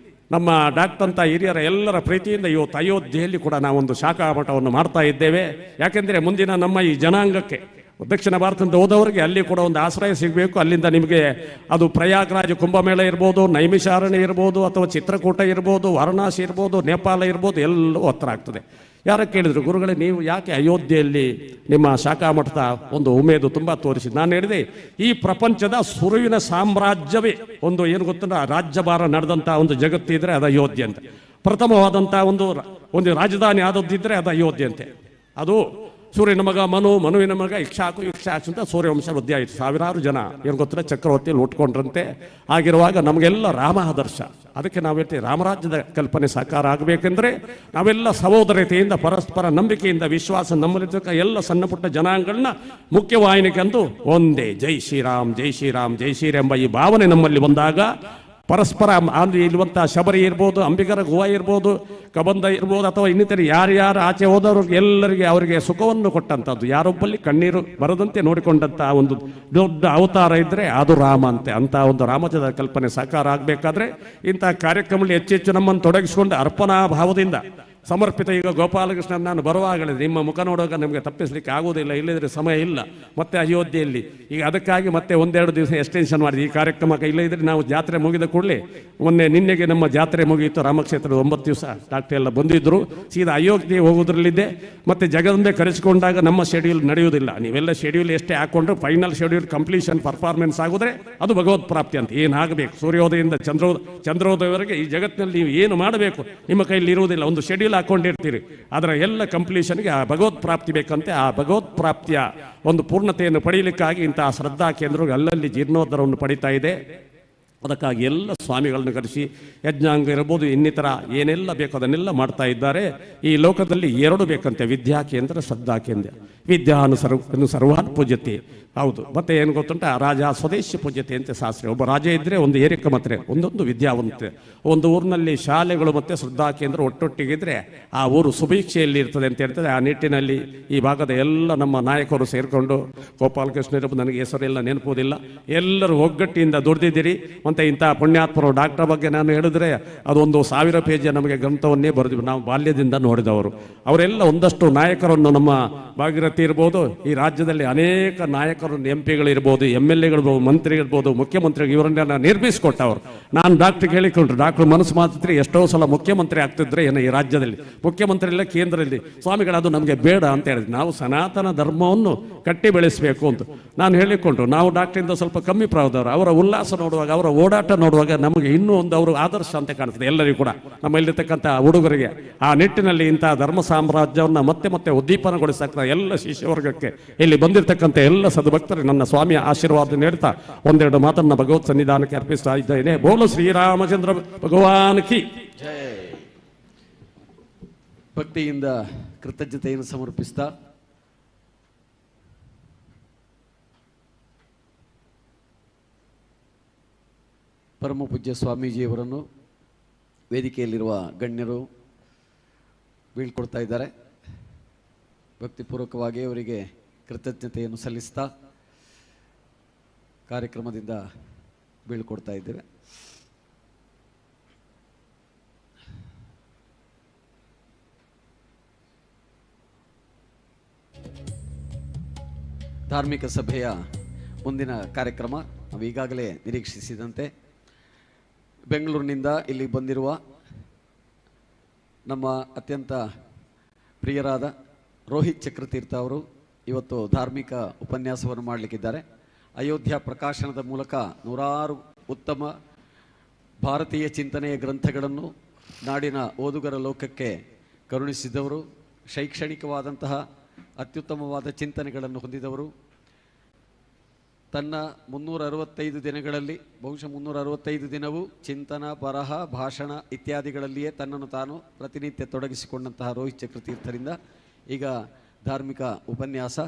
ನಮ್ಮ ಡಾಕ್ಟರ್ ಹಿರಿಯರ ಎಲ್ಲರ ಪ್ರೀತಿಯಿಂದ ಇವತ್ತು ಅಯೋಧ್ಯೆಯಲ್ಲಿ ಕೂಡ ನಾವೊಂದು ಶಾಖಾ ಮಠವನ್ನು ಮಾಡ್ತಾ ಇದ್ದೇವೆ. ಯಾಕೆಂದರೆ ಮುಂದಿನ ನಮ್ಮ ಈ ಜನಾಂಗಕ್ಕೆ ದಕ್ಷಿಣ ಭಾರತದಿಂದ ಹೋದವರಿಗೆ ಅಲ್ಲಿ ಕೂಡ ಒಂದು ಆಶ್ರಯ ಸಿಗಬೇಕು. ಅಲ್ಲಿಂದ ನಿಮಗೆ ಅದು ಪ್ರಯಾಗ್ರಾಜ್ ಕುಂಭಮೇಳ ಇರ್ಬೋದು, ನೈಮಿಷಾರಣ್ಯ ಇರ್ಬೋದು, ಅಥವಾ ಚಿತ್ರಕೂಟ ಇರ್ಬೋದು, ವಾರಣಾಸಿ ಇರ್ಬೋದು, ನೇಪಾಳ ಇರ್ಬೋದು, ಎಲ್ಲವೂ ಹತ್ರ ಆಗ್ತದೆ. ಯಾರ ಕೇಳಿದ್ರು, ಗುರುಗಳೇ ನೀವು ಯಾಕೆ ಅಯೋಧ್ಯೆಯಲ್ಲಿ ನಿಮ್ಮ ಶಾಖಾ ಮಠದ ಒಂದು ಉಮೇದು ತುಂಬ ತೋರಿಸಿದ್ದು? ನಾನು ಹೇಳಿದೆ, ಈ ಪ್ರಪಂಚದ ಸುರುವಿನ ಸಾಮ್ರಾಜ್ಯವೇ ಒಂದು ಏನು ಗೊತ್ತ, ರಾಜ್ಯಭಾರ ನಡೆದಂಥ ಒಂದು ಜಗತ್ತಿದ್ರೆ ಅದು ಅಯೋಧ್ಯೆ ಅಂತ. ಪ್ರಥಮವಾದಂಥ ಒಂದು ರಾಜಧಾನಿ ಆದದ್ದಿದ್ರೆ ಅದು ಅಯೋಧ್ಯೆ ಅಂತೆ. ಅದು ಸೂರ್ಯನ ಮಗ ಮನು, ಮನುವಿನ ಮಗ ಇಕ್ಷಾಕು ಅಂತ ಸೂರ್ಯವಂಶ ವೃದ್ಧಿ ಆಯಿತು. ಸಾವಿರಾರು ಜನ ಏನು ಗೊತ್ತಿಲ್ಲ ಚಕ್ರವರ್ತಿಯಲ್ಲಿ ಉಟ್ಕೊಂಡ್ರಂತೆ. ಆಗಿರುವಾಗ ನಮಗೆಲ್ಲ ರಾಮ ಆದರ್ಶ. ಅದಕ್ಕೆ ನಾವು ಹೇಳ್ತೀವಿ, ರಾಮರಾಜ್ಯದ ಕಲ್ಪನೆ ಸಾಕಾರ ಆಗಬೇಕೆಂದರೆ ನಾವೆಲ್ಲ ಸಹೋದರತೆಯಿಂದ, ಪರಸ್ಪರ ನಂಬಿಕೆಯಿಂದ, ವಿಶ್ವಾಸ ನಮ್ಮಲ್ಲಿದ್ದಕ್ಕ ಎಲ್ಲ ಸಣ್ಣ ಪುಟ್ಟ ಜನಾಂಗಗಳನ್ನ ಮುಖ್ಯವಾಹಿನಿಗೆಂದು ಒಂದೇ ಜೈ ಶ್ರೀರಾಮ್ ಜೈ ಶ್ರೀರಾಮ್ ಜೈ ಶ್ರೀರಾಮ್ ಎಂಬ ಈ ಭಾವನೆ ನಮ್ಮಲ್ಲಿ ಬಂದಾಗ ಪರಸ್ಪರ ಇರುವಂಥ ಶಬರಿ ಇರ್ಬೋದು, ಅಂಬಿಗರ ಗುಹ ಇರ್ಬೋದು, ಕಬಂಧ ಇರ್ಬೋದು, ಅಥವಾ ಇನ್ನಿತರ ಯಾರ್ಯಾರು ಆಚೆ ಹೋದವ್ರಿಗೆ ಎಲ್ಲರಿಗೆ ಅವರಿಗೆ ಸುಖವನ್ನು ಕೊಟ್ಟಂಥದ್ದು, ಯಾರೊಬ್ಬಲ್ಲಿ ಕಣ್ಣೀರು ಬರದಂತೆ ನೋಡಿಕೊಂಡಂಥ ಒಂದು ದೊಡ್ಡ ಅವತಾರ ಇದ್ದರೆ ಅದು ರಾಮ ಅಂತೆ. ಅಂಥ ಒಂದು ರಾಮಜದ ಕಲ್ಪನೆ ಸಾಕಾರ ಆಗಬೇಕಾದ್ರೆ ಇಂಥ ಕಾರ್ಯಕ್ರಮದಲ್ಲಿ ಹೆಚ್ಚೆಚ್ಚು ನಮ್ಮನ್ನು ತೊಡಗಿಸಿಕೊಂಡು ಅರ್ಪಣಾ ಭಾವದಿಂದ ಸಮರ್ಪಿತ. ಈಗ ಗೋಪಾಲಕೃಷ್ಣ ನಾನು ಬರುವಾಗಲೇ ನಿಮ್ಮ ಮುಖ ನೋಡುವಾಗ ನಮಗೆ ತಪ್ಪಿಸಲಿಕ್ಕೆ ಆಗೋದಿಲ್ಲ, ಇಲ್ಲದ್ರೆ ಸಮಯ ಇಲ್ಲ. ಮತ್ತೆ ಅಯೋಧ್ಯೆಯಲ್ಲಿ ಈಗ ಅದಕ್ಕಾಗಿ ಮತ್ತೆ 1-2 ದಿವಸ ಎಕ್ಸ್ಟೆನ್ಷನ್ ಮಾಡಿದ್ವಿ ಈ ಕಾರ್ಯಕ್ರಮಕ್ಕೆ. ಇಲ್ಲದಿದ್ದರೆ ನಾವು ಜಾತ್ರೆ ಮುಗಿದ ಕೂಡಲೇ, ನಿನ್ನೆಗೆ ನಮ್ಮ ಜಾತ್ರೆ ಮುಗಿಯಿತು ರಾಮಕ್ಷೇತ್ರದ 9 ದಿವಸ ಡಾಕ್ಟರ್ ಎಲ್ಲ ಬಂದಿದ್ದರು. ಸೀದಾ ಅಯೋಧ್ಯೆ ಹೋಗೋದ್ರಲ್ಲಿದೆ. ಮತ್ತೆ ಜಗದಂಬೆ ಕರೆಸಿಕೊಂಡಾಗ ನಮ್ಮ ಶೆಡ್ಯೂಲ್ ನಡೆಯುವುದಿಲ್ಲ. ನೀವೆಲ್ಲ ಶೆಡ್ಯೂಲ್ ಎಷ್ಟೇ ಹಾಕೊಂಡ್ರು ಫೈನಲ್ ಶೆಡ್ಯೂಲ್ ಕಂಪ್ಲೀಷನ್ ಪರ್ಫಾರ್ಮೆನ್ಸ್ ಆಗಿದ್ರೆ ಅದು ಭಗವತ್ ಪ್ರಾಪ್ತಿ ಅಂತ. ಏನಾಗಬೇಕು, ಸೂರ್ಯೋದಯದಿಂದ ಚಂದ್ರೋದಯವರೆಗೆ ಈ ಜಗತ್ತಿನಲ್ಲಿ ನೀವು ಏನು ಮಾಡಬೇಕು ನಿಮ್ಮ ಕೈಯಲ್ಲಿ ಇರುವುದಿಲ್ಲ. ಒಂದು ಶೆಡ್ಯೂಲ್ ಹಾಕೊಂಡಿರ್ತೀರಿ, ಅದರ ಎಲ್ಲ ಕಂಪ್ಲೀಷನ್ಗೆ ಆ ಭಗವತ್ ಪ್ರಾಪ್ತಿ ಬೇಕಂತೆ. ಆ ಭಗವತ್ ಪ್ರಾಪ್ತಿಯ ಒಂದು ಪೂರ್ಣತೆಯನ್ನು ಪಡೆಯಲಿಕ್ಕಾಗಿ ಇಂತಹ ಶ್ರದ್ಧಾ ಕೇಂದ್ರಗಳು ಅಲ್ಲಲ್ಲಿ ಜೀರ್ಣೋದ್ಧಾರವನ್ನು ಪಡೀತಾ ಇದೆ. ಅದಕ್ಕಾಗಿ ಎಲ್ಲ ಸ್ವಾಮಿಗಳನ್ನು ಕರೆಸಿ ಯಜ್ಞಾಂಗ ಇರ್ಬೋದು, ಇನ್ನಿತರ ಏನೆಲ್ಲ ಬೇಕೋ ಅದನ್ನೆಲ್ಲ ಮಾಡ್ತಾ ಇದ್ದಾರೆ. ಈ ಲೋಕದಲ್ಲಿ 2 ಬೇಕಂತೆ, ವಿದ್ಯಾ ಕೇಂದ್ರ, ಶ್ರದ್ಧಾ ಕೇಂದ್ರ. ವಿದ್ಯಾನು ಸರ್ವಾನ್ ಪೂಜ್ಯತೆ. ಹೌದು. ಮತ್ತೆ ಏನು ಗೊತ್ತುಂಟ, ರಾಜ ಸ್ವದೇಶಿ ಪೂಜ್ಯತೆ ಅಂತ ಶಾಸ್ತ್ರ. ಒಬ್ಬ ರಾಜ ಇದ್ದರೆ ಒಂದು ಏರಿಕ ಮಾತ್ರ, ಒಂದೊಂದು ವಿದ್ಯಾವಂತೆ. ಒಂದು ಊರಿನಲ್ಲಿ ಶಾಲೆಗಳು ಮತ್ತು ಶ್ರದ್ಧಾ ಕೇಂದ್ರ ಒಟ್ಟೊಟ್ಟಿಗಿದ್ರೆ ಆ ಊರು ಸುಭೀಕ್ಷೆಯಲ್ಲಿ ಇರ್ತದೆ ಅಂತ ಹೇಳ್ತದೆ. ಆ ನಿಟ್ಟಿನಲ್ಲಿ ಈ ಭಾಗದ ಎಲ್ಲ ನಮ್ಮ ನಾಯಕರು ಸೇರಿಕೊಂಡು, ಗೋಪಾಲಕೃಷ್ಣರು ನನಗೆ ಹೆಸರೆಲ್ಲ ನೆನಪುವುದಿಲ್ಲ, ಎಲ್ಲರೂ ಒಗ್ಗಟ್ಟಿನಿಂದ ದುಡಿದಿದ್ದೀರಿ. ಮತ್ತು ಇಂಥ ಪುಣ್ಯಾತ್ಮರು ಡಾಕ್ಟರ್ ಬಗ್ಗೆ ನಾನು ಹೇಳಿದ್ರೆ ಅದೊಂದು 1000 ಪೇಜಿಯ ನಮಗೆ ಗ್ರಂಥವನ್ನೇ ಬರೆದಿವಿ. ನಾವು ಬಾಲ್ಯದಿಂದ ನೋಡಿದವರು ಅವರೆಲ್ಲ. ಒಂದಷ್ಟು ನಾಯಕರನ್ನು, ನಮ್ಮ ಭಾಗೀರಥಿ ಇರ್ಬೋದು, ಈ ರಾಜ್ಯದಲ್ಲಿ ಅನೇಕ ನಾಯಕರು, MP-ಗಳಿರ್ಬೋದು, MLA-ಗಳಿರ್ಬೋದು, ಮಂತ್ರಿಗಳಿರ್ಬೋದು, ಮುಖ್ಯಮಂತ್ರಿಗಳು, ಇವರನ್ನೆಲ್ಲ ನಿರ್ಮಿಸಿಕೊಟ್ಟವರು. ನಾನು ಡಾಕ್ಟ್ರಿಗೆ ಹೇಳಿಕೊಂಡ್ರು, ಡಾಕ್ಟರ್ ಮನಸ್ಸು ಮಾತಿದ್ರೆ ಎಷ್ಟೋ ಸಲ ಮುಖ್ಯಮಂತ್ರಿ ಆಗ್ತಿದ್ರೆ ಏನೋ ಈ ರಾಜ್ಯದಲ್ಲಿ, ಮುಖ್ಯಮಂತ್ರಿ ಇಲ್ಲ ಕೇಂದ್ರದಲ್ಲಿ. ಸ್ವಾಮಿಗಳು ಅದು ನಮಗೆ ಬೇಡ ಅಂತ ಹೇಳಿದ್ರು. ನಾವು ಸನಾತನ ಧರ್ಮವನ್ನು ಕಟ್ಟಿ ಬೆಳೆಸಬೇಕು ಅಂತ ನಾನು ಹೇಳಿಕೊಂಡ್ರು. ನಾವು ಡಾಕ್ಟ್ರಿಂದ ಸ್ವಲ್ಪ ಕಮ್ಮಿ ಪ್ರಾಯದವರು. ಅವರ ಉಲ್ಲಾಸ ನೋಡುವಾಗ, ಅವರ ಓಡಾಟ ನೋಡುವಾಗ ನಮಗೆ ಇನ್ನೂ ಒಂದು ಅವರು ಆದರ್ಶ ಅಂತ ಕಾಣ್ತದೆ ಎಲ್ಲರಿಗೂ ಕೂಡ, ನಮ್ಮಲ್ಲಿರ್ತಕ್ಕಂಥ ಹುಡುಗರಿಗೆ. ಆ ನಿಟ್ಟಿನಲ್ಲಿ ಇಂತಹ ಧರ್ಮ ಸಾಮ್ರಾಜ್ಯವನ್ನು ಮತ್ತೆ ಮತ್ತೆ ಉದ್ದೀಪನಗೊಳಿಸತಕ್ಕ ಎಲ್ಲ ಶಿಷ್ಯವರ್ಗಕ್ಕೆ ಇಲ್ಲಿ ಬಂದಿರತಕ್ಕಂಥ ಎಲ್ಲ ಸದ್ಭಕ್ತರಿಗೆ ನನ್ನ ಸ್ವಾಮಿಯ ಆಶೀರ್ವಾದ ನೀಡ್ತಾ ಒಂದೆರಡು ಮಾತನ್ನು ಭಗವತ್ ಸನ್ನಿಧಾನಕ್ಕೆ ಅರ್ಪಿಸ್ತಾ ಇದ್ದೇನೆ. ಬೋಲು ಶ್ರೀರಾಮಚಂದ್ರ ಭಗವಾನ್ ಕಿ ಜೈ. ಭಕ್ತಿಯಿಂದ ಕೃತಜ್ಞತೆಯನ್ನು ಸಮರ್ಪಿಸ್ತಾ ಪರಮ ಪೂಜ್ಯ ಸ್ವಾಮೀಜಿಯವರನ್ನು ವೇದಿಕೆಯಲ್ಲಿರುವ ಗಣ್ಯರು ಬೀಳ್ಕೊಡ್ತಾ ಇದ್ದಾರೆ. ಭಕ್ತಿಪೂರ್ವಕವಾಗಿ ಅವರಿಗೆ ಕೃತಜ್ಞತೆಯನ್ನು ಸಲ್ಲಿಸ್ತಾ ಕಾರ್ಯಕ್ರಮದಿಂದ ಬೀಳ್ಕೊಡ್ತಾ ಇದ್ದೇವೆ. ಧಾರ್ಮಿಕ ಸಭೆಯ ಮುಂದಿನ ಕಾರ್ಯಕ್ರಮ ನಾವು ಈಗಾಗಲೇ ನಿರೀಕ್ಷಿಸಿದಂತೆ ಬೆಂಗಳೂರಿನಿಂದ ಇಲ್ಲಿ ಬಂದಿರುವ ನಮ್ಮ ಅತ್ಯಂತ ಪ್ರಿಯರಾದ ರೋಹಿತ್ ಚಕ್ರತೀರ್ಥ ಅವರು ಇವತ್ತು ಧಾರ್ಮಿಕ ಉಪನ್ಯಾಸವನ್ನು ಮಾಡಲಿಕ್ಕಿದ್ದಾರೆ. ಅಯೋಧ್ಯ ಪ್ರಕಾಶನದ ಮೂಲಕ ನೂರಾರು ಉತ್ತಮ ಭಾರತೀಯ ಚಿಂತನೆಯ ಗ್ರಂಥಗಳನ್ನು ನಾಡಿನ ಓದುಗರ ಲೋಕಕ್ಕೆ ಕರುಣಿಸಿದವರು, ಶೈಕ್ಷಣಿಕವಾದಂತಹ ಅತ್ಯುತ್ತಮವಾದ ಚಿಂತನೆಗಳನ್ನು ಹೊಂದಿದವರು. ತನ್ನ 365 ದಿನಗಳಲ್ಲಿ ಬಹುಶಃ 365 ದಿನವೂ ಚಿಂತನ, ಬರಹ, ಭಾಷಣ ಇತ್ಯಾದಿಗಳಲ್ಲಿಯೇ ತನ್ನನ್ನು ತಾನು ಪ್ರತಿನಿತ್ಯ ತೊಡಗಿಸಿಕೊಂಡಂತಹ ರೋಹಿತ್ ಚಕ್ರತೀರ್ಥರಿಂದ ಈಗ ಧಾರ್ಮಿಕ ಉಪನ್ಯಾಸ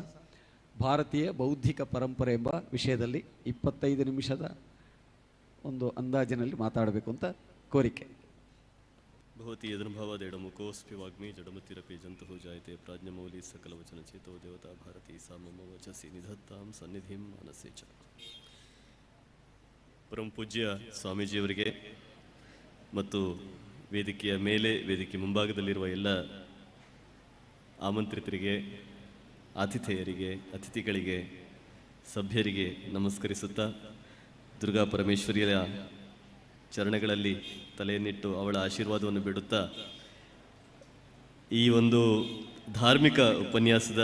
ಭಾರತೀಯ ಬೌದ್ಧಿಕ ಪರಂಪರೆ ಎಂಬ ವಿಷಯದಲ್ಲಿ 25 ನಿಮಿಷದ ಒಂದು ಅಂದಾಜಿನಲ್ಲಿ ಮಾತಾಡಬೇಕು ಅಂತ ಕೋರಿಕೆ. भवती यदनुभावादेडमुकोऽस्पि वाग्मी जडमतिरपि जन्तुः जायते प्राज्ञमौली सकलवचनचेतो देवता भारती सा मम वचसि निधत्तां सन्निधिं मनसे च. ಪರಮ ಪೂಜ್ಯ ಸ್ವಾಮೀಜಿಯವರಿಗೆ ಮತ್ತು ವೇದಿಕೆಯ ಮೇಲೆ ವೇದಿಕೆ ಮುಂಭಾಗದಲ್ಲಿರುವ ಎಲ್ಲ ಆಮಂತ್ರಿತರಿಗೆ, ಆತಿಥೇಯರಿಗೆ, ಅತಿಥಿಗಳಿಗೆ, ಸಭ್ಯರಿಗೆ ನಮಸ್ಕರಿಸುತ್ತಾ ದುರ್ಗಾ ಪರಮೇಶ್ವರಿಯ ಚರಣಗಳಲ್ಲಿ ತಲೆಯನ್ನಿಟ್ಟು ಅವಳ ಆಶೀರ್ವಾದವನ್ನು ಬಿಡುತ್ತಾ ಈ ಒಂದು ಧಾರ್ಮಿಕ ಉಪನ್ಯಾಸದ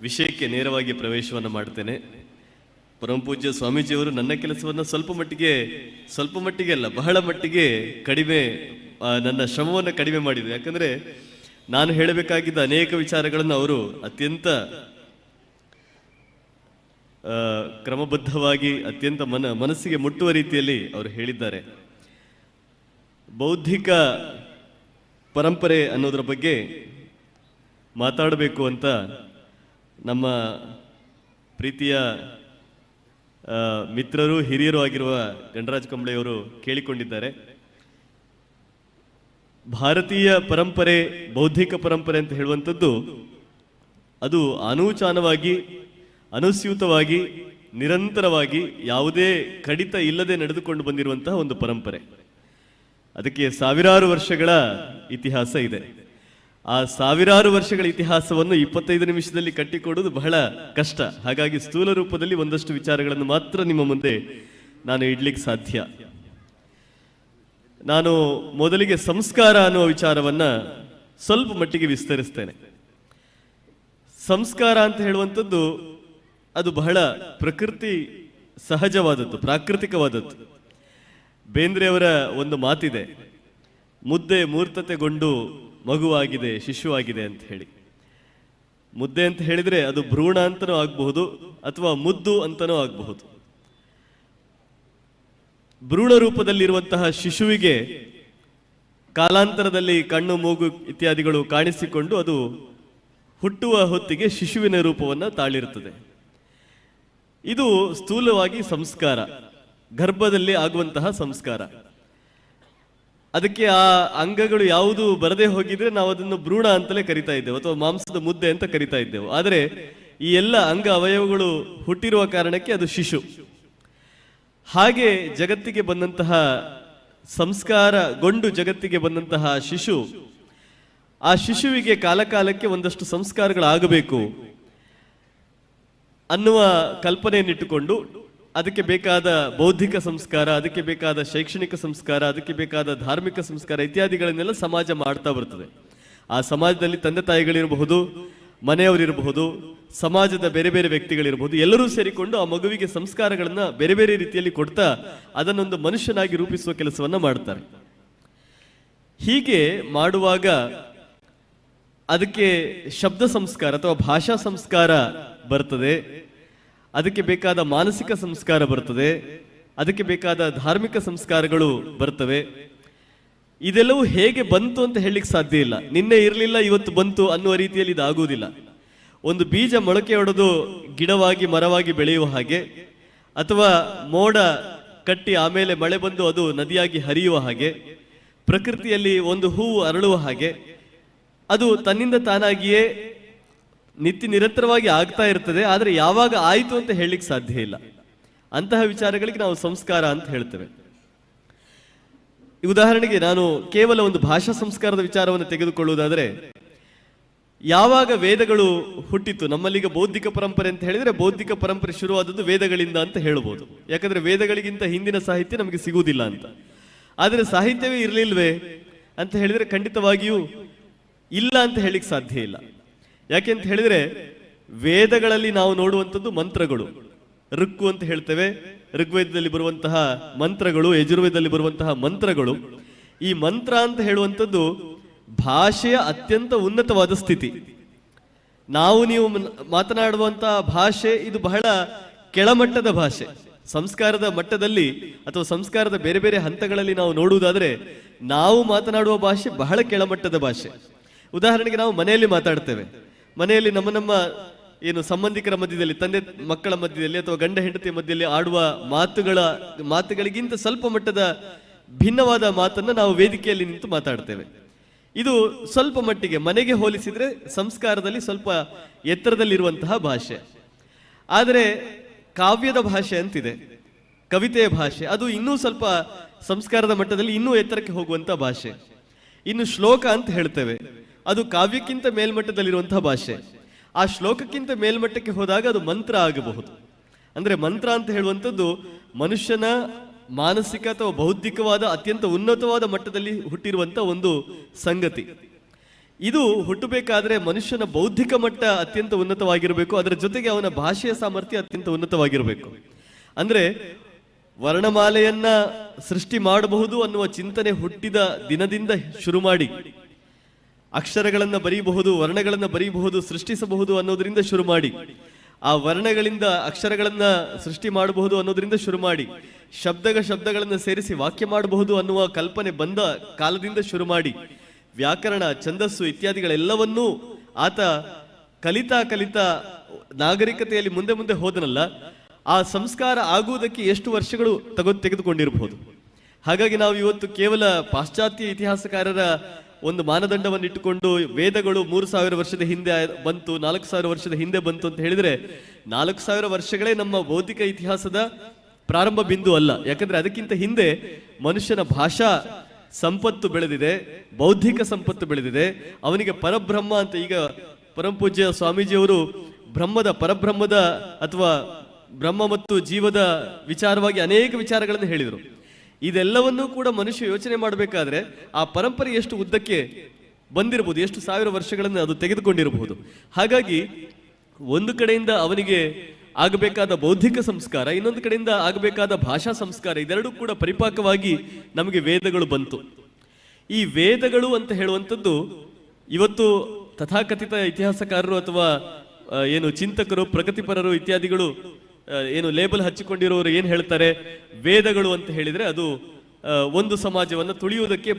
ವಿಷಯಕ್ಕೆ ನೇರವಾಗಿ ಪ್ರವೇಶವನ್ನು ಮಾಡ್ತೇನೆ. ಪರಮ ಪೂಜ್ಯ ಸ್ವಾಮೀಜಿಯವರು ನನ್ನ ಕೆಲಸವನ್ನು ಸ್ವಲ್ಪ ಮಟ್ಟಿಗೆ ಅಲ್ಲ, ಬಹಳ ಮಟ್ಟಿಗೆ ಕಡಿಮೆ, ನನ್ನ ಶ್ರಮವನ್ನು ಕಡಿಮೆ ಮಾಡಿದರು. ಯಾಕಂದರೆ ನಾನು ಹೇಳಬೇಕಾಗಿದ್ದ ಅನೇಕ ವಿಚಾರಗಳನ್ನು ಅವರು ಅತ್ಯಂತ ಕ್ರಮಬದ್ಧವಾಗಿ ಅತ್ಯಂತ ಮನಸ್ಸಿಗೆ ಮುಟ್ಟುವ ರೀತಿಯಲ್ಲಿ ಅವರು ಹೇಳಿದ್ದಾರೆ. ಬೌದ್ಧಿಕ ಪರಂಪರೆ ಅನ್ನೋದರ ಬಗ್ಗೆ ಮಾತಾಡಬೇಕು ಅಂತ ನಮ್ಮ ಪ್ರೀತಿಯ ಮಿತ್ರರು, ಹಿರಿಯರು ಆಗಿರುವ ಗಣರಾಜ್ ಕಂಬಳೆಯವರು ಕೇಳಿಕೊಂಡಿದ್ದಾರೆ. ಭಾರತೀಯ ಪರಂಪರೆ, ಬೌದ್ಧಿಕ ಪರಂಪರೆ ಅಂತ ಹೇಳುವಂಥದ್ದು ಅದು ಅನೂಚಾನವಾಗಿ, ಅನುಸ್ಯೂತವಾಗಿ, ನಿರಂತರವಾಗಿ, ಯಾವುದೇ ಕಡಿತ ಇಲ್ಲದೆ ನಡೆದುಕೊಂಡು ಬಂದಿರುವಂತಹ ಒಂದು ಪರಂಪರೆ. ಅದಕ್ಕೆ ಸಾವಿರಾರು ವರ್ಷಗಳ ಇತಿಹಾಸ ಇದೆ. ಆ ಸಾವಿರಾರು ವರ್ಷಗಳ ಇತಿಹಾಸವನ್ನು 25 ನಿಮಿಷದಲ್ಲಿ ಕಟ್ಟಿಕೊಡುವುದು ಬಹಳ ಕಷ್ಟ. ಹಾಗಾಗಿ ಸ್ಥೂಲ ರೂಪದಲ್ಲಿ ಒಂದಷ್ಟು ವಿಚಾರಗಳನ್ನು ಮಾತ್ರ ನಿಮ್ಮ ಮುಂದೆ ನಾನು ಇಡ್ಲಿಕ್ಕೆ ಸಾಧ್ಯ. ನಾನು ಮೊದಲಿಗೆ ಸಂಸ್ಕಾರ ಅನ್ನುವ ವಿಚಾರವನ್ನ ಸ್ವಲ್ಪ ಮಟ್ಟಿಗೆ ವಿಸ್ತರಿಸ್ತೇನೆ. ಸಂಸ್ಕಾರ ಅಂತ ಹೇಳುವಂಥದ್ದು ಅದು ಬಹಳ ಪ್ರಕೃತಿ ಸಹಜವಾದದ್ದು, ಪ್ರಾಕೃತಿಕವಾದದ್ದು. ಬೇಂದ್ರೆಯವರ ಒಂದು ಮಾತಿದೆ, ಮುದ್ದೆ ಮೂರ್ತತೆಗೊಂಡು ಮಗುವಾಗಿದೆ, ಶಿಶುವಾಗಿದೆ ಅಂತ ಹೇಳಿ. ಮುದ್ದೆ ಅಂತ ಹೇಳಿದ್ರೆ ಅದು ಭ್ರೂಣ ಅಂತನೂ ಆಗಬಹುದು ಅಥವಾ ಮುದ್ದು ಅಂತನೂ ಆಗಬಹುದು. ಭ್ರೂಣ ರೂಪದಲ್ಲಿರುವಂತಹ ಶಿಶುವಿಗೆ ಕಾಲಾಂತರದಲ್ಲಿ ಕಣ್ಣು, ಮೂಗು ಇತ್ಯಾದಿಗಳು ಕಾಣಿಸಿಕೊಂಡು ಅದು ಹುಟ್ಟುವ ಹೊತ್ತಿಗೆ ಶಿಶುವಿನ ರೂಪವನ್ನು ತಾಳಿರುತ್ತದೆ. ಇದು ಸ್ಥೂಲವಾಗಿ ಸಂಸ್ಕಾರ, ಗರ್ಭದಲ್ಲಿ ಆಗುವಂತಹ ಸಂಸ್ಕಾರ. ಅದಕ್ಕೆ ಆ ಅಂಗಗಳು ಯಾವುದು ಬರದೇ ಹೋಗಿದ್ರೆ ನಾವು ಅದನ್ನು ಭ್ರೂಣ ಅಂತಲೇ ಕರಿತಾ ಇದ್ದೇವೆ ಅಥವಾ ಮಾಂಸದ ಮುದ್ದೆ ಅಂತ ಕರಿತಾ ಇದ್ದೇವೆ. ಆದರೆ ಈ ಎಲ್ಲ ಅಂಗ ಅವಯವಗಳು ಹುಟ್ಟಿರುವ ಕಾರಣಕ್ಕೆ ಅದು ಶಿಶು. ಹಾಗೆ ಜಗತ್ತಿಗೆ ಬಂದಂತಹ ಸಂಸ್ಕಾರಗೊಂಡು ಜಗತ್ತಿಗೆ ಬಂದಂತಹ ಶಿಶು, ಆ ಶಿಶುವಿಗೆ ಕಾಲಕಾಲಕ್ಕೆ ಒಂದಷ್ಟು ಸಂಸ್ಕಾರಗಳಾಗಬೇಕು ಅನ್ನುವ ಕಲ್ಪನೆಯನ್ನಿಟ್ಟುಕೊಂಡು ಅದಕ್ಕೆ ಬೇಕಾದ ಬೌದ್ಧಿಕ ಸಂಸ್ಕಾರ, ಅದಕ್ಕೆ ಬೇಕಾದ ಶೈಕ್ಷಣಿಕ ಸಂಸ್ಕಾರ, ಅದಕ್ಕೆ ಬೇಕಾದ ಧಾರ್ಮಿಕ ಸಂಸ್ಕಾರ ಇತ್ಯಾದಿಗಳನ್ನೆಲ್ಲ ಸಮಾಜ ಮಾಡ್ತಾ ಬರ್ತದೆ. ಆ ಸಮಾಜದಲ್ಲಿ ತಂದೆ ತಾಯಿಗಳಿರಬಹುದು, ಮನೆಯವರಿರಬಹುದು, ಸಮಾಜದ ಬೇರೆ ಬೇರೆ ವ್ಯಕ್ತಿಗಳಿರಬಹುದು, ಎಲ್ಲರೂ ಸೇರಿಕೊಂಡು ಆ ಮಗುವಿಗೆ ಸಂಸ್ಕಾರಗಳನ್ನ ಬೇರೆ ಬೇರೆ ರೀತಿಯಲ್ಲಿ ಕೊಡ್ತಾ ಅದನ್ನೊಂದು ಮನುಷ್ಯನಾಗಿ ರೂಪಿಸುವ ಕೆಲಸವನ್ನ ಮಾಡ್ತಾರೆ. ಹೀಗೆ ಮಾಡುವಾಗ ಅದಕ್ಕೆ ಶಬ್ದ ಸಂಸ್ಕಾರ ಅಥವಾ ಭಾಷಾ ಸಂಸ್ಕಾರ ಬರ್ತದೆ, ಅದಕ್ಕೆ ಬೇಕಾದ ಮಾನಸಿಕ ಸಂಸ್ಕಾರ ಬರ್ತದೆ, ಅದಕ್ಕೆ ಬೇಕಾದ ಧಾರ್ಮಿಕ ಸಂಸ್ಕಾರಗಳು ಬರ್ತವೆ. ಇದೆಲ್ಲವೂ ಹೇಗೆ ಬಂತು ಅಂತ ಹೇಳಲಿಕ್ಕೆ ಸಾಧ್ಯ ಇಲ್ಲ. ನಿನ್ನೆ ಇರಲಿಲ್ಲ ಇವತ್ತು ಬಂತು ಅನ್ನುವ ರೀತಿಯಲ್ಲಿ ಇದು ಆಗುವುದಿಲ್ಲ. ಒಂದು ಬೀಜ ಮೊಳಕೆ ಹೊಡೆದು ಗಿಡವಾಗಿ ಮರವಾಗಿ ಬೆಳೆಯುವ ಹಾಗೆ, ಅಥವಾ ಮೋಡ ಕಟ್ಟಿ ಆಮೇಲೆ ಮಳೆ ಬಂದು ಅದು ನದಿಯಾಗಿ ಹರಿಯುವ ಹಾಗೆ, ಪ್ರಕೃತಿಯಲ್ಲಿ ಒಂದು ಹೂವು ಅರಳುವ ಹಾಗೆ, ಅದು ತನ್ನಿಂದ ತಾನಾಗಿಯೇ ನಿರಂತರವಾಗಿ ಆಗ್ತಾ ಇರ್ತದೆ. ಆದರೆ ಯಾವಾಗ ಆಯಿತು ಅಂತ ಹೇಳಲಿಕ್ಕೆ ಸಾಧ್ಯ ಇಲ್ಲ. ಅಂತಹ ವಿಚಾರಗಳಿಗೆ ನಾವು ಸಂಸ್ಕಾರ ಅಂತ ಹೇಳ್ತೇವೆ. ಉದಾಹರಣೆಗೆ ನಾನು ಕೇವಲ ಒಂದು ಭಾಷಾ ಸಂಸ್ಕಾರದ ವಿಚಾರವನ್ನು ತೆಗೆದುಕೊಳ್ಳುವುದಾದರೆ, ಯಾವಾಗ ವೇದಗಳು ಹುಟ್ಟಿತು, ನಮ್ಮಲ್ಲೀಗ ಬೌದ್ಧಿಕ ಪರಂಪರೆ ಅಂತ ಹೇಳಿದ್ರೆ ಬೌದ್ಧಿಕ ಪರಂಪರೆ ಶುರುವಾದದ್ದು ವೇದಗಳಿಂದ ಅಂತ ಹೇಳ್ಬೋದು. ಯಾಕಂದ್ರೆ ವೇದಗಳಿಗಿಂತ ಹಿಂದಿನ ಸಾಹಿತ್ಯ ನಮಗೆ ಸಿಗುವುದಿಲ್ಲ ಅಂತ. ಆದರೆ ಸಾಹಿತ್ಯವೇ ಇರಲಿಲ್ವೇ ಅಂತ ಹೇಳಿದ್ರೆ ಖಂಡಿತವಾಗಿಯೂ ಇಲ್ಲ ಅಂತ ಹೇಳಿಕ್ಕೆ ಸಾಧ್ಯ ಇಲ್ಲ. ಯಾಕೆ ಅಂತ ಹೇಳಿದ್ರೆ ವೇದಗಳಲ್ಲಿ ನಾವು ನೋಡುವಂಥದ್ದು ಮಂತ್ರಗಳು, ಋಕ್ಕು ಅಂತ ಹೇಳ್ತೇವೆ. ಋಗ್ವೇದದಲ್ಲಿ ಬರುವಂತಹ ಮಂತ್ರಗಳು, ಯಜುರ್ವೇದದಲ್ಲಿ ಬರುವಂತಹ ಮಂತ್ರಗಳು. ಈ ಮಂತ್ರ ಅಂತ ಹೇಳುವಂಥದ್ದು ಭಾಷೆಯ ಅತ್ಯಂತ ಉನ್ನತವಾದ ಸ್ಥಿತಿ. ನೀವು ಮಾತನಾಡುವಂತಹ ಭಾಷೆ ಇದು ಬಹಳ ಕೆಳಮಟ್ಟದ ಭಾಷೆ. ಸಂಸ್ಕಾರದ ಮಟ್ಟದಲ್ಲಿ ಅಥವಾ ಸಂಸ್ಕಾರದ ಬೇರೆ ಬೇರೆ ಹಂತಗಳಲ್ಲಿ ನಾವು ನೋಡುವುದಾದ್ರೆ ನಾವು ಮಾತನಾಡುವ ಭಾಷೆ ಬಹಳ ಕೆಳಮಟ್ಟದ ಭಾಷೆ. ಉದಾಹರಣೆಗೆ ನಾವು ಮನೆಯಲ್ಲಿ ಮಾತಾಡ್ತೇವೆ. ಮನೆಯಲ್ಲಿ ನಮ್ಮ ಏನು ಸಂಬಂಧಿಕರ ಮಧ್ಯದಲ್ಲಿ, ತಂದೆ ಮಕ್ಕಳ ಮಧ್ಯದಲ್ಲಿ ಅಥವಾ ಗಂಡ ಹೆಂಡತಿಯ ಮಧ್ಯದಲ್ಲಿ ಆಡುವ ಮಾತುಗಳಿಗಿಂತ ಸ್ವಲ್ಪ ಮಟ್ಟದ ಭಿನ್ನವಾದ ಮಾತನ್ನ ನಾವು ವೇದಿಕೆಯಲ್ಲಿ ನಿಂತು ಮಾತಾಡ್ತೇವೆ. ಇದು ಸ್ವಲ್ಪ ಮಟ್ಟಿಗೆ ಮನೆಗೆ ಹೋಲಿಸಿದ್ರೆ ಸಂಸ್ಕಾರದಲ್ಲಿ ಸ್ವಲ್ಪ ಎತ್ತರದಲ್ಲಿರುವಂತಹ ಭಾಷೆ. ಆದರೆ ಕಾವ್ಯದ ಭಾಷೆ ಅಂತಿದೆ, ಕವಿತೆಯ ಭಾಷೆ, ಅದು ಇನ್ನೂ ಸ್ವಲ್ಪ ಸಂಸ್ಕಾರದ ಮಟ್ಟದಲ್ಲಿ ಇನ್ನೂ ಎತ್ತರಕ್ಕೆ ಹೋಗುವಂತಹ ಭಾಷೆ. ಇನ್ನು ಶ್ಲೋಕ ಅಂತ ಹೇಳ್ತೇವೆ, ಅದು ಕಾವ್ಯಕ್ಕಿಂತ ಮೇಲ್ಮಟ್ಟದಲ್ಲಿರುವಂತಹ ಭಾಷೆ. ಆ ಶ್ಲೋಕಕ್ಕಿಂತ ಮೇಲ್ಮಟ್ಟಕ್ಕೆ ಹೋದಾಗ ಅದು ಮಂತ್ರ ಆಗಬಹುದು. ಅಂದ್ರೆ ಮಂತ್ರ ಅಂತ ಹೇಳುವಂಥದ್ದು ಮನುಷ್ಯನ ಮಾನಸಿಕ ಅಥವಾ ಬೌದ್ಧಿಕವಾದ ಅತ್ಯಂತ ಉನ್ನತವಾದ ಮಟ್ಟದಲ್ಲಿ ಹುಟ್ಟಿರುವಂತ ಒಂದು ಸಂಗತಿ. ಇದು ಹುಟ್ಟಬೇಕಾದ್ರೆ ಮನುಷ್ಯನ ಬೌದ್ಧಿಕ ಮಟ್ಟ ಅತ್ಯಂತ ಉನ್ನತವಾಗಿರಬೇಕು, ಅದರ ಜೊತೆಗೆ ಅವನ ಭಾಷೆಯ ಸಾಮರ್ಥ್ಯ ಅತ್ಯಂತ ಉನ್ನತವಾಗಿರಬೇಕು. ಅಂದ್ರೆ ವರ್ಣಮಾಲೆಯನ್ನ ಸೃಷ್ಟಿ ಮಾಡಬಹುದು ಅನ್ನುವ ಚಿಂತನೆ ಹುಟ್ಟಿದ ದಿನದಿಂದ ಶುರು ಮಾಡಿ, ಅಕ್ಷರಗಳನ್ನ ಬರೀಬಹುದು, ವರ್ಣಗಳನ್ನ ಬರೀಬಹುದು, ಸೃಷ್ಟಿಸಬಹುದು ಅನ್ನೋದ್ರಿಂದ ಶುರು ಮಾಡಿ, ಆ ವರ್ಣಗಳಿಂದ ಅಕ್ಷರಗಳನ್ನ ಸೃಷ್ಟಿ ಮಾಡಬಹುದು ಅನ್ನೋದ್ರಿಂದ ಶುರು ಮಾಡಿ, ಶಬ್ದಗಳನ್ನ ಸೇರಿಸಿ ವಾಕ್ಯ ಮಾಡಬಹುದು ಅನ್ನುವ ಕಲ್ಪನೆ ಬಂದ ಕಾಲದಿಂದ ಶುರು ಮಾಡಿ, ವ್ಯಾಕರಣ, ಛಂದಸ್ಸು ಇತ್ಯಾದಿಗಳೆಲ್ಲವನ್ನೂ ಆತ ಕಲಿತಾ ನಾಗರಿಕತೆಯಲ್ಲಿ ಮುಂದೆ ಹೋದನಲ್ಲ, ಆ ಸಂಸ್ಕಾರ ಆಗುವುದಕ್ಕೆ ಎಷ್ಟು ವರ್ಷಗಳು ತೆಗೆದುಕೊಂಡಿರಬಹುದು. ಹಾಗಾಗಿ ನಾವು ಇವತ್ತು ಕೇವಲ ಪಾಶ್ಚಾತ್ಯ ಇತಿಹಾಸಕಾರರ ಒಂದು ಮಾನದಂಡವನ್ನು ಇಟ್ಟುಕೊಂಡು ವೇದಗಳು 3000 ವರ್ಷದ ಹಿಂದೆ ಬಂತು, 4000 ವರ್ಷದ ಹಿಂದೆ ಬಂತು ಅಂತ ಹೇಳಿದ್ರೆ 4000 ವರ್ಷಗಳೇ ನಮ್ಮ ಬೌದ್ಧಿಕ ಇತಿಹಾಸದ ಪ್ರಾರಂಭ ಬಿಂದು ಅಲ್ಲ. ಯಾಕಂದ್ರೆ ಅದಕ್ಕಿಂತ ಹಿಂದೆ ಮನುಷ್ಯನ ಭಾಷಾ ಸಂಪತ್ತು ಬೆಳೆದಿದೆ, ಬೌದ್ಧಿಕ ಸಂಪತ್ತು ಬೆಳೆದಿದೆ. ಅವನಿಗೆ ಪರಬ್ರಹ್ಮ ಅಂತ, ಈಗ ಪರಮಪೂಜ್ಯ ಸ್ವಾಮೀಜಿಯವರು ಪರಬ್ರಹ್ಮದ ಅಥವಾ ಬ್ರಹ್ಮ ಮತ್ತು ಜೀವದ ವಿಚಾರವಾಗಿ ಅನೇಕ ವಿಚಾರಗಳನ್ನು ಹೇಳಿದರು. ಇದೆಲ್ಲವನ್ನೂ ಕೂಡ ಮನುಷ್ಯ ಯೋಚನೆ ಮಾಡಬೇಕಾದ್ರೆ ಆ ಪರಂಪರೆ ಎಷ್ಟು ಉದ್ದಕ್ಕೆ ಬಂದಿರಬಹುದು, ಎಷ್ಟು 1000 ವರ್ಷಗಳನ್ನು ಅದು ತೆಗೆದುಕೊಂಡಿರಬಹುದು. ಹಾಗಾಗಿ ಒಂದು ಕಡೆಯಿಂದ ಅವನಿಗೆ ಆಗಬೇಕಾದ ಬೌದ್ಧಿಕ ಸಂಸ್ಕಾರ, ಇನ್ನೊಂದು ಕಡೆಯಿಂದ ಆಗಬೇಕಾದ ಭಾಷಾ ಸಂಸ್ಕಾರ, ಇದೆರಡೂ ಕೂಡ ಪರಿಪಾಕವಾಗಿ ನಮಗೆ ವೇದಗಳು ಬಂತು. ಈ ವೇದಗಳು ಅಂತ ಹೇಳುವಂಥದ್ದು ಇವತ್ತು ತಥಾಕಥಿತ ಇತಿಹಾಸಕಾರರು ಅಥವಾ ಏನು ಚಿಂತಕರು, ಪ್ರಗತಿಪರರು ಇತ್ಯಾದಿಗಳು ಏನು ಲೇಬಲ್ ಹಚ್ಚಿಕೊಂಡಿರೋರು ಏನ್ ಹೇಳ್ತಾರೆ, ವೇದಗಳು ಅಂತ ಹೇಳಿದ್ರೆ ಅದು ಒಂದು ಸಮಾಜವನ್ನು ತುಳಿಯುವುದಕ್ಕೆ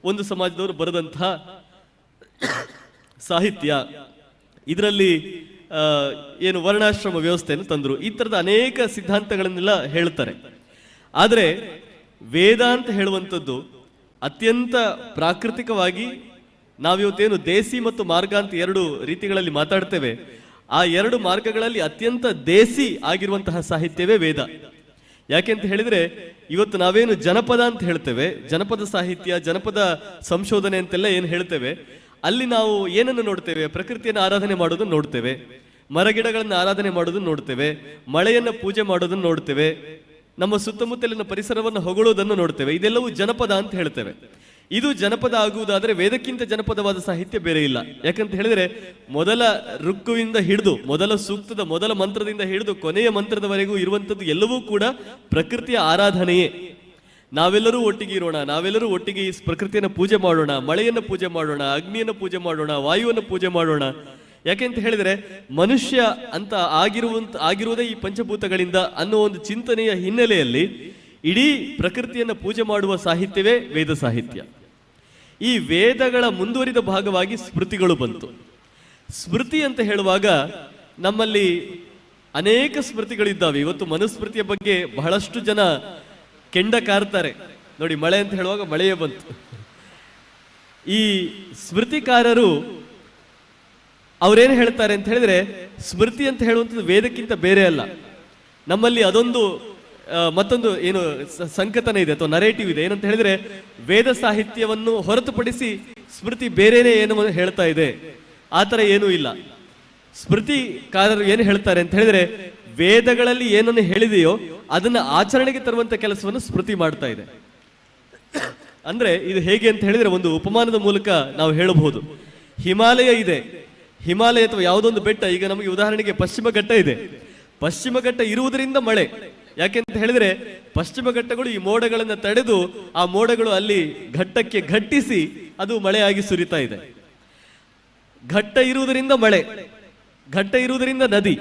ಒಂದು ಸಮಾಜದವರು ಬರೆದಂತಹ ಸಾಹಿತ್ಯ, ಇದರಲ್ಲಿ ಏನು ವರ್ಣಾಶ್ರಮ ವ್ಯವಸ್ಥೆಯನ್ನು ತಂದ್ರು, ಈ ತರದ ಅನೇಕ ಸಿದ್ಧಾಂತಗಳನ್ನೆಲ್ಲ ಹೇಳ್ತಾರೆ. ಆದರೆ ವೇದ ಅಂತ ಹೇಳುವಂಥದ್ದು ಅತ್ಯಂತ ಪ್ರಾಕೃತಿಕವಾಗಿ, ನಾವಿವತ್ತೇನು ದೇಸಿ ಮತ್ತು ಮಾರ್ಗ ಅಂತ 2 ರೀತಿಗಳಲ್ಲಿ ಮಾತಾಡ್ತೇವೆ, ಆ 2 ಮಾರ್ಗಗಳಲ್ಲಿ ಅತ್ಯಂತ ದೇಸಿ ಆಗಿರುವಂತಹ ಸಾಹಿತ್ಯವೇ ವೇದ. ಯಾಕೆಂತ ಹೇಳಿದ್ರೆ ಇವತ್ತು ನಾವೇನು ಜನಪದ ಅಂತ ಹೇಳ್ತೇವೆ, ಜನಪದ ಸಾಹಿತ್ಯ, ಜನಪದ ಸಂಶೋಧನೆ ಅಂತೆಲ್ಲ ಏನು ಹೇಳ್ತೇವೆ, ಅಲ್ಲಿ ನಾವು ಏನನ್ನು ನೋಡ್ತೇವೆ, ಪ್ರಕೃತಿಯನ್ನು ಆರಾಧನೆ ಮಾಡೋದನ್ನು ನೋಡ್ತೇವೆ, ಮರಗಿಡಗಳನ್ನು ಆರಾಧನೆ ಮಾಡೋದನ್ನು ನೋಡ್ತೇವೆ, ಮಳೆಯನ್ನು ಪೂಜೆ ಮಾಡೋದನ್ನು ನೋಡ್ತೇವೆ, ನಮ್ಮ ಸುತ್ತಮುತ್ತಲಿನ ಪರಿಸರವನ್ನು ಹೊಗಳೋದನ್ನು ನೋಡ್ತೇವೆ. ಇದೆಲ್ಲವೂ ಜನಪದ ಅಂತ ಹೇಳ್ತೇವೆ. ಇದು ಜನಪದ ಆಗುವುದಾದರೆ ವೇದಕ್ಕಿಂತ ಜನಪದವಾದ ಸಾಹಿತ್ಯ ಬೇರೆ ಇಲ್ಲ. ಯಾಕಂತ ಹೇಳಿದ್ರೆ ಮೊದಲ ಋಕ್ಕುವಿಂದ ಹಿಡಿದು ಮೊದಲ ಸೂಕ್ತದ ಮೊದಲ ಮಂತ್ರದಿಂದ ಹಿಡಿದು ಕೊನೆಯ ಮಂತ್ರದವರೆಗೂ ಇರುವಂತದ್ದು ಎಲ್ಲವೂ ಕೂಡ ಪ್ರಕೃತಿಯ ಆರಾಧನೆಯೇ. ನಾವೆಲ್ಲರೂ ಒಟ್ಟಿಗೆ ಇರೋಣ, ನಾವೆಲ್ಲರೂ ಒಟ್ಟಿಗೆ ಈ ಪ್ರಕೃತಿಯನ್ನು ಪೂಜೆ ಮಾಡೋಣ, ಮಳೆಯನ್ನು ಪೂಜೆ ಮಾಡೋಣ, ಅಗ್ನಿಯನ್ನು ಪೂಜೆ ಮಾಡೋಣ, ವಾಯುವನ್ನು ಪೂಜೆ ಮಾಡೋಣ. ಯಾಕೆಂತ ಹೇಳಿದ್ರೆ ಮನುಷ್ಯ ಅಂತ ಆಗಿರುವುದೇ ಈ ಪಂಚಭೂತಗಳಿಂದ ಅನ್ನೋ ಒಂದು ಚಿಂತನೆಯ ಹಿನ್ನೆಲೆಯಲ್ಲಿ ಇಡೀ ಪ್ರಕೃತಿಯನ್ನು ಪೂಜೆ ಮಾಡುವ ಸಾಹಿತ್ಯವೇ ವೇದ ಸಾಹಿತ್ಯ. ಈ ವೇದಗಳ ಮುಂದುವರಿದ ಭಾಗವಾಗಿ ಸ್ಮೃತಿಗಳು ಬಂತು. ಸ್ಮೃತಿ ಅಂತ ಹೇಳುವಾಗ ನಮ್ಮಲ್ಲಿ ಅನೇಕ ಸ್ಮೃತಿಗಳಿದ್ದಾವೆ. ಇವತ್ತು ಮನುಸ್ಮೃತಿಯ ಬಗ್ಗೆ ಬಹಳಷ್ಟು ಜನ ಕೆಂಡ ಕಾರ್ತಾರೆ. ನೋಡಿ, ಮಳೆ ಅಂತ ಹೇಳುವಾಗ ಮಳೆಯೇ ಬಂತು. ಈ ಸ್ಮೃತಿಕಾರರು ಅವರೇನು ಹೇಳ್ತಾರೆ ಅಂತ ಹೇಳಿದ್ರೆ, ಸ್ಮೃತಿ ಅಂತ ಹೇಳುವಂಥದ್ದು ವೇದಕ್ಕಿಂತ ಬೇರೆ ಅಲ್ಲ. ನಮ್ಮಲ್ಲಿ ಅದೊಂದು ಮತ್ತೊಂದು ಏನು ಸಂಕಥನ ಇದೆ ಅಥವಾ ನರೇಟಿವ್ ಇದೆ. ಏನಂತ ಹೇಳಿದ್ರೆ, ವೇದ ಸಾಹಿತ್ಯವನ್ನು ಹೊರತುಪಡಿಸಿ ಸ್ಮೃತಿ ಬೇರೆನೇ ಏನು ಹೇಳ್ತಾ ಇದೆ, ಆ ಥರ ಏನೂ ಇಲ್ಲ. ಸ್ಮೃತಿಕಾರರು ಏನು ಹೇಳ್ತಾರೆ ಅಂತ ಹೇಳಿದ್ರೆ, ವೇದಗಳಲ್ಲಿ ಏನನ್ನು ಹೇಳಿದೆಯೋ ಅದನ್ನ ಆಚರಣೆಗೆ ತರುವಂತ ಕೆಲಸವನ್ನು ಸ್ಮೃತಿ ಮಾಡ್ತಾ ಇದೆ. ಅಂದ್ರೆ ಇದು ಹೇಗೆ ಅಂತ ಹೇಳಿದ್ರೆ, ಒಂದು ಉಪಮಾನದ ಮೂಲಕ ನಾವು ಹೇಳಬಹುದು. ಹಿಮಾಲಯ ಇದೆ, ಹಿಮಾಲಯ ಅಥವಾ ಯಾವುದೊಂದು ಬೆಟ್ಟ, ಈಗ ನಮಗೆ ಉದಾಹರಣೆಗೆ ಪಶ್ಚಿಮ ಘಟ್ಟ ಇದೆ. ಪಶ್ಚಿಮ ಘಟ್ಟ ಇರುವುದರಿಂದ ಮಳೆ. ಯಾಕೆಂತ ಹೇಳಿದ್ರೆ ಪಶ್ಚಿಮ ಘಟ್ಟಗಳು ಈ ಮೋಡಗಳನ್ನು ತಡೆದು ಆ ಮೋಡಗಳು ಅಲ್ಲಿ ಘಟ್ಟಕ್ಕೆ ಘಟ್ಟಿಸಿ ಅದು ಮಳೆಯಾಗಿ ಸುರಿತಾ ಇದೆ. ಘಟ್ಟ ಇರುವುದರಿಂದ ಮಳೆ, ಘಟ್ಟ ಇರುವುದರಿಂದ ನದಿ.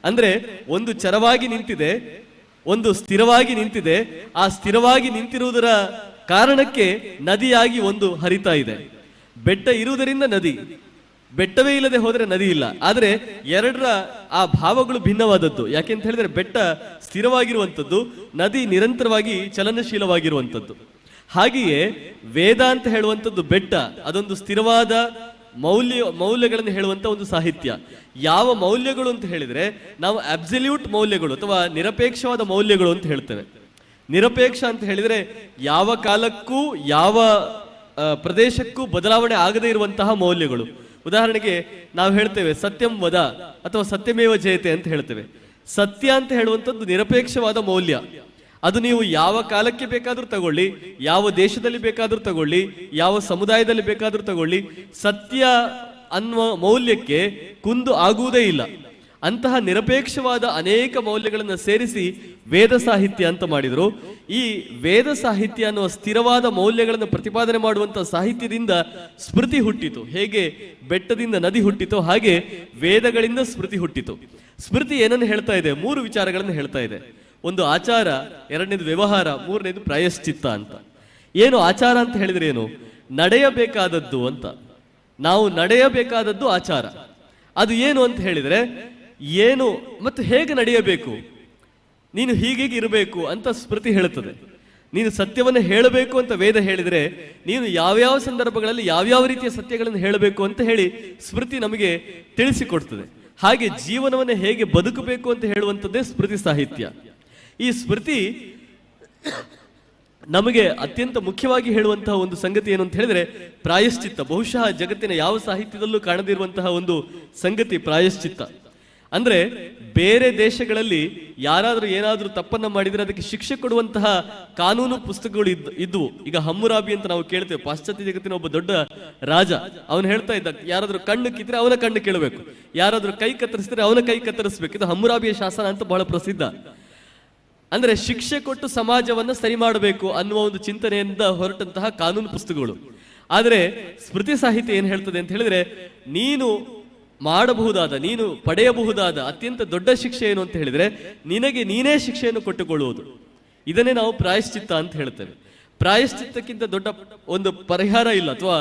ಅಂದ್ರೆ ಒಂದು ಚರವಾಗಿ ನಿಂತಿದೆ, ಒಂದು ಸ್ಥಿರವಾಗಿ ನಿಂತಿದೆ. ಆ ಸ್ಥಿರವಾಗಿ ನಿಂತಿರುವುದರ ಕಾರಣಕ್ಕೆ ನದಿಯಾಗಿ ಒಂದು ಹರಿತಾ ಇದೆ. ಬೆಟ್ಟ ಇರುವುದರಿಂದ ನದಿ, ಬೆಟ್ಟವೇ ಇಲ್ಲದೆ ಹೋದ್ರೆ ನದಿ ಇಲ್ಲ. ಆದ್ರೆ ಎರಡರ ಆ ಭಾವಗಳು ಭಿನ್ನವಾದದ್ದು. ಯಾಕೆಂತ ಹೇಳಿದ್ರೆ ಬೆಟ್ಟ ಸ್ಥಿರವಾಗಿರುವಂಥದ್ದು, ನದಿ ನಿರಂತರವಾಗಿ ಚಲನಶೀಲವಾಗಿರುವಂಥದ್ದು. ಹಾಗೆಯೇ ವೇದ ಅಂತ ಹೇಳುವಂಥದ್ದು ಬೆಟ್ಟ, ಅದೊಂದು ಸ್ಥಿರವಾದ ಮೌಲ್ಯಗಳನ್ನು ಹೇಳುವಂತ ಒಂದು ಸಾಹಿತ್ಯ. ಯಾವ ಮೌಲ್ಯಗಳು ಅಂತ ಹೇಳಿದ್ರೆ, ನಾವು ಅಬ್ಸಲ್ಯೂಟ್ ಮೌಲ್ಯಗಳು ಅಥವಾ ನಿರಪೇಕ್ಷವಾದ ಮೌಲ್ಯಗಳು ಅಂತ ಹೇಳ್ತೇವೆ. ನಿರಪೇಕ್ಷ ಅಂತ ಹೇಳಿದ್ರೆ ಯಾವ ಕಾಲಕ್ಕೂ ಯಾವ ಪ್ರದೇಶಕ್ಕೂ ಬದಲಾವಣೆ ಆಗದೇ ಇರುವಂತಹ ಮೌಲ್ಯಗಳು. ಉದಾಹರಣೆಗೆ ನಾವು ಹೇಳ್ತೇವೆ ಸತ್ಯಂ ವದ ಅಥವಾ ಸತ್ಯಮೇವ ಜಯತೆ ಅಂತ ಹೇಳ್ತೇವೆ. ಸತ್ಯ ಅಂತ ಹೇಳುವಂಥದ್ದು ನಿರಪೇಕ್ಷವಾದ ಮೌಲ್ಯ. ಅದು ನೀವು ಯಾವ ಕಾಲಕ್ಕೆ ಬೇಕಾದ್ರೂ ತಗೊಳ್ಳಿ, ಯಾವ ದೇಶದಲ್ಲಿ ಬೇಕಾದ್ರೂ ತಗೊಳ್ಳಿ, ಯಾವ ಸಮುದಾಯದಲ್ಲಿ ಬೇಕಾದ್ರೂ ತಗೊಳ್ಳಿ, ಸತ್ಯ ಅನ್ನುವ ಮೌಲ್ಯಕ್ಕೆ ಕುಂದು ಆಗುವುದೇ ಇಲ್ಲ. ಅಂತಹ ನಿರಪೇಕ್ಷವಾದ ಅನೇಕ ಮೌಲ್ಯಗಳನ್ನು ಸೇರಿಸಿ ವೇದ ಸಾಹಿತ್ಯ ಅಂತ ಮಾಡಿದ್ರು. ಈ ವೇದ ಸಾಹಿತ್ಯ ಅನ್ನುವ ಸ್ಥಿರವಾದ ಮೌಲ್ಯಗಳನ್ನು ಪ್ರತಿಪಾದನೆ ಮಾಡುವಂತಹ ಸಾಹಿತ್ಯದಿಂದ ಸ್ಮೃತಿ ಹುಟ್ಟಿತು. ಹೇಗೆ ಬೆಟ್ಟದಿಂದ ನದಿ ಹುಟ್ಟಿತು, ಹಾಗೆ ವೇದಗಳಿಂದ ಸ್ಮೃತಿ ಹುಟ್ಟಿತು. ಸ್ಮೃತಿ ಏನನ್ನು ಹೇಳ್ತಾ ಇದೆ? 3 ವಿಚಾರಗಳನ್ನು ಹೇಳ್ತಾ ಇದೆ. ಒಂದು ಆಚಾರ, ಎರಡನೇದು ವ್ಯವಹಾರ, ಮೂರನೇದು ಪ್ರಾಯಶ್ಚಿತ್ತ ಅಂತ. ಏನು ಆಚಾರ ಅಂತ ಹೇಳಿದ್ರೆ ಏನು? ನಡೆಯಬೇಕಾದದ್ದು ಅಂತ. ನಾವು ನಡೆಯಬೇಕಾದದ್ದು ಆಚಾರ. ಅದು ಏನು ಅಂತ ಹೇಳಿದ್ರೆ, ಏನು ಮತ್ತು ಹೇಗೆ ನಡೆಯಬೇಕು, ನೀನು ಹೀಗೆ ಇರಬೇಕು ಅಂತ ಸ್ಮೃತಿ ಹೇಳುತ್ತದೆ. ನೀನು ಸತ್ಯವನ್ನು ಹೇಳಬೇಕು ಅಂತ ವೇದ ಹೇಳಿದ್ರೆ, ನೀನು ಯಾವ್ಯಾವ ಸಂದರ್ಭಗಳಲ್ಲಿ ಯಾವ್ಯಾವ ರೀತಿಯ ಸತ್ಯಗಳನ್ನು ಹೇಳಬೇಕು ಅಂತ ಹೇಳಿ ಸ್ಮೃತಿ ನಮಗೆ ತಿಳಿಸಿಕೊಡ್ತದೆ. ಹಾಗೆ ಜೀವನವನ್ನು ಹೇಗೆ ಬದುಕಬೇಕು ಅಂತ ಹೇಳುವಂಥದ್ದೇ ಸ್ಮೃತಿ ಸಾಹಿತ್ಯ. ಈ ಸ್ಮೃತಿ ನಮಗೆ ಅತ್ಯಂತ ಮುಖ್ಯವಾಗಿ ಹೇಳುವಂತಹ ಒಂದು ಸಂಗತಿ ಏನು ಅಂತ ಹೇಳಿದ್ರೆ ಪ್ರಾಯಶ್ಚಿತ್ತ. ಬಹುಶಃ ಜಗತ್ತಿನ ಯಾವ ಸಾಹಿತ್ಯದಲ್ಲೂ ಕಾಣದಿರುವಂತಹ ಒಂದು ಸಂಗತಿ ಪ್ರಾಯಶ್ಚಿತ್ತ. ಅಂದ್ರೆ ಬೇರೆ ದೇಶಗಳಲ್ಲಿ ಯಾರಾದ್ರೂ ಏನಾದ್ರೂ ತಪ್ಪನ್ನ ಮಾಡಿದ್ರೆ ಅದಕ್ಕೆ ಶಿಕ್ಷೆ ಕೊಡುವಂತಹ ಕಾನೂನು ಪುಸ್ತಕಗಳು ಇದ್ವು. ಈಗ ಹಮ್ಮುರಾಬಿ ಅಂತ ನಾವು ಕೇಳ್ತೇವೆ, ಪಾಶ್ಚಾತ್ಯ ಜಗತ್ತಿನ ಒಬ್ಬ ದೊಡ್ಡ ರಾಜ. ಅವನು ಹೇಳ್ತಾ ಇದ್ದ, ಯಾರಾದ್ರೂ ಕಣ್ಣು ಕಿತ್ತರೆ ಅವನ ಕಣ್ಣು ಕೇಳಬೇಕು, ಯಾರಾದ್ರೂ ಕೈ ಕತ್ತರಿಸಿದ್ರೆ ಅವನ ಕೈ ಕತ್ತರಿಸಬೇಕು. ಇದು ಹಮ್ಮುರಾಬಿಯ ಶಾಸನ ಅಂತ ಬಹಳ ಪ್ರಸಿದ್ಧ. ಅಂದ್ರೆ ಶಿಕ್ಷೆ ಕೊಟ್ಟು ಸಮಾಜವನ್ನ ಸರಿ ಮಾಡಬೇಕು ಅನ್ನುವ ಒಂದು ಚಿಂತನೆಯಿಂದ ಹೊರಟಂತಹ ಕಾನೂನು ಪುಸ್ತಕಗಳು. ಆದ್ರೆ ಸ್ಮೃತಿ ಸಾಹಿತ್ಯ ಏನ್ ಹೇಳ್ತದೆ ಅಂತ ಹೇಳಿದ್ರೆ, ನೀನು ಮಾಡಬಹುದಾದ, ನೀನು ಪಡೆಯಬಹುದಾದ ಅತ್ಯಂತ ದೊಡ್ಡ ಶಿಕ್ಷೆ ಏನು ಅಂತ ಹೇಳಿದ್ರೆ ನಿನಗೆ ನೀನೇ ಶಿಕ್ಷೆಯನ್ನು ಕೊಟ್ಟುಕೊಳ್ಳುವುದು. ಇದನ್ನೇ ನಾವು ಪ್ರಾಯಶ್ಚಿತ್ತ ಅಂತ ಹೇಳ್ತೇವೆ. ಪ್ರಾಯಶ್ಚಿತ್ತಕ್ಕಿಂತ ದೊಡ್ಡ ಒಂದು ಪರಿಹಾರ ಇಲ್ಲ, ಅಥವಾ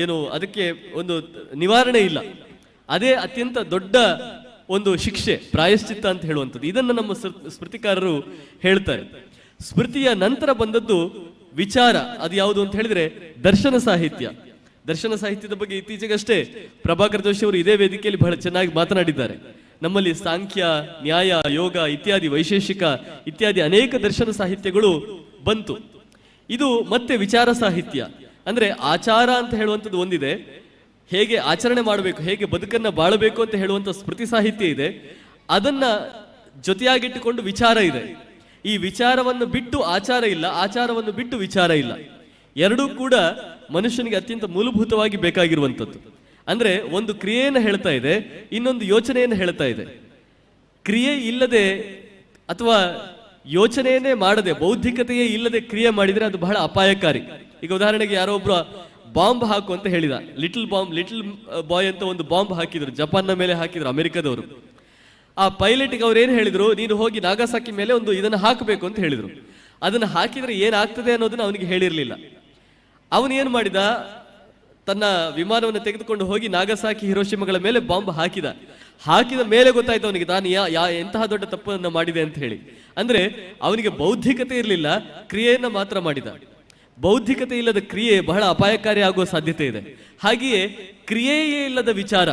ಏನು ಅದಕ್ಕೆ ಒಂದು ನಿವಾರಣೆ ಇಲ್ಲ. ಅದೇ ಅತ್ಯಂತ ದೊಡ್ಡ ಒಂದು ಶಿಕ್ಷೆ ಪ್ರಾಯಶ್ಚಿತ್ತ ಅಂತ ಹೇಳುವಂಥದ್ದು. ಇದನ್ನು ನಮ್ಮ ಸ್ಮೃತಿಕಾರರು ಹೇಳ್ತಾರೆ. ಸ್ಮೃತಿಯ ನಂತರ ಬಂದದ್ದು ವಿಚಾರ. ಅದು ಯಾವುದು ಅಂತ ಹೇಳಿದ್ರೆ ದರ್ಶನ ಸಾಹಿತ್ಯ. ದರ್ಶನ ಸಾಹಿತ್ಯದ ಬಗ್ಗೆ ಇತ್ತೀಚೆಗಷ್ಟೇ ಪ್ರಭಾಕರ್ ಜೋಶಿ ಅವರು ಇದೇ ವೇದಿಕೆಯಲ್ಲಿ ಬಹಳ ಚೆನ್ನಾಗಿ ಮಾತನಾಡಿದ್ದಾರೆ. ನಮ್ಮಲ್ಲಿ ಸಾಂಖ್ಯ, ನ್ಯಾಯ, ಯೋಗ ಇತ್ಯಾದಿ, ವೈಶೇಷಿಕ ಇತ್ಯಾದಿ ಅನೇಕ ದರ್ಶನ ಸಾಹಿತ್ಯಗಳು ಬಂತು. ಇದು ಮತ್ತೆ ವಿಚಾರ ಸಾಹಿತ್ಯ. ಅಂದ್ರೆ ಆಚಾರ ಅಂತ ಹೇಳುವಂಥದ್ದು ಒಂದಿದೆ, ಹೇಗೆ ಆಚರಣೆ ಮಾಡಬೇಕು, ಹೇಗೆ ಬದುಕನ್ನ ಬಾಳಬೇಕು ಅಂತ ಹೇಳುವಂತ ಸ್ಮೃತಿ ಸಾಹಿತ್ಯ ಇದೆ. ಅದನ್ನ ಜೊತೆಯಾಗಿಟ್ಟುಕೊಂಡು ವಿಚಾರ ಇದೆ. ಈ ವಿಚಾರವನ್ನು ಬಿಟ್ಟು ಆಚಾರ ಇಲ್ಲ, ಆಚಾರವನ್ನು ಬಿಟ್ಟು ವಿಚಾರ ಇಲ್ಲ. ಎರಡೂ ಕೂಡ ಮನುಷ್ಯನಿಗೆ ಅತ್ಯಂತ ಮೂಲಭೂತವಾಗಿ ಬೇಕಾಗಿರುವಂಥದ್ದು. ಅಂದ್ರೆ ಒಂದು ಕ್ರಿಯೆಯನ್ನು ಹೇಳ್ತಾ ಇದೆ, ಇನ್ನೊಂದು ಯೋಚನೆಯನ್ನು ಹೇಳ್ತಾ ಇದೆ. ಕ್ರಿಯೆ ಇಲ್ಲದೆ ಅಥವಾ ಯೋಚನೆಯನ್ನೇ ಮಾಡದೆ, ಬೌದ್ಧಿಕತೆಯೇ ಇಲ್ಲದೆ ಕ್ರಿಯೆ ಮಾಡಿದರೆ ಅದು ಬಹಳ ಅಪಾಯಕಾರಿ. ಈಗ ಉದಾಹರಣೆಗೆ ಯಾರೋ ಒಬ್ರು ಬಾಂಬ್ ಹಾಕು ಅಂತ ಹೇಳಿದ, ಲಿಟಲ್ ಬಾಯ್ ಅಂತ ಒಂದು ಬಾಂಬ್ ಹಾಕಿದ್ರು, ಜಪಾನ್ನ ಮೇಲೆ ಹಾಕಿದ್ರು ಅಮೆರಿಕದವರು. ಆ ಪೈಲಟ್ಗೆ ಅವ್ರು ಏನ್ ಹೇಳಿದ್ರು, ನೀನು ಹೋಗಿ ನಾಗಾಸಾಕಿ ಮೇಲೆ ಒಂದು ಇದನ್ನು ಹಾಕಬೇಕು ಅಂತ ಹೇಳಿದ್ರು. ಅದನ್ನು ಹಾಕಿದ್ರೆ ಏನಾಗ್ತದೆ ಅನ್ನೋದನ್ನ ಅವನಿಗೆ ಹೇಳಿರ್ಲಿಲ್ಲ. ಅವನು ಏನ್ ಮಾಡಿದ, ತನ್ನ ವಿಮಾನವನ್ನು ತೆಗೆದುಕೊಂಡು ಹೋಗಿ ನಾಗಾಸಾಕಿ ಹಿರೋಶಿಮಗಳ ಮೇಲೆ ಬಾಂಬ್ ಹಾಕಿದ ಮೇಲೆ ಗೊತ್ತಾಯ್ತು ಅವನಿಗೆ ತಾನು ಎಂತಹ ದೊಡ್ಡ ತಪ್ಪನ್ನು ಮಾಡಿದೆ ಅಂತ ಹೇಳಿ. ಅಂದ್ರೆ ಅವನಿಗೆ ಬೌದ್ಧಿಕತೆ ಇರಲಿಲ್ಲ, ಕ್ರಿಯೆಯನ್ನ ಮಾತ್ರ ಮಾಡಿದ. ಬೌದ್ಧಿಕತೆ ಇಲ್ಲದ ಕ್ರಿಯೆ ಬಹಳ ಅಪಾಯಕಾರಿ ಆಗುವ ಸಾಧ್ಯತೆ ಇದೆ. ಹಾಗೆಯೇ ಕ್ರಿಯೆಯೇ ಇಲ್ಲದ ವಿಚಾರ.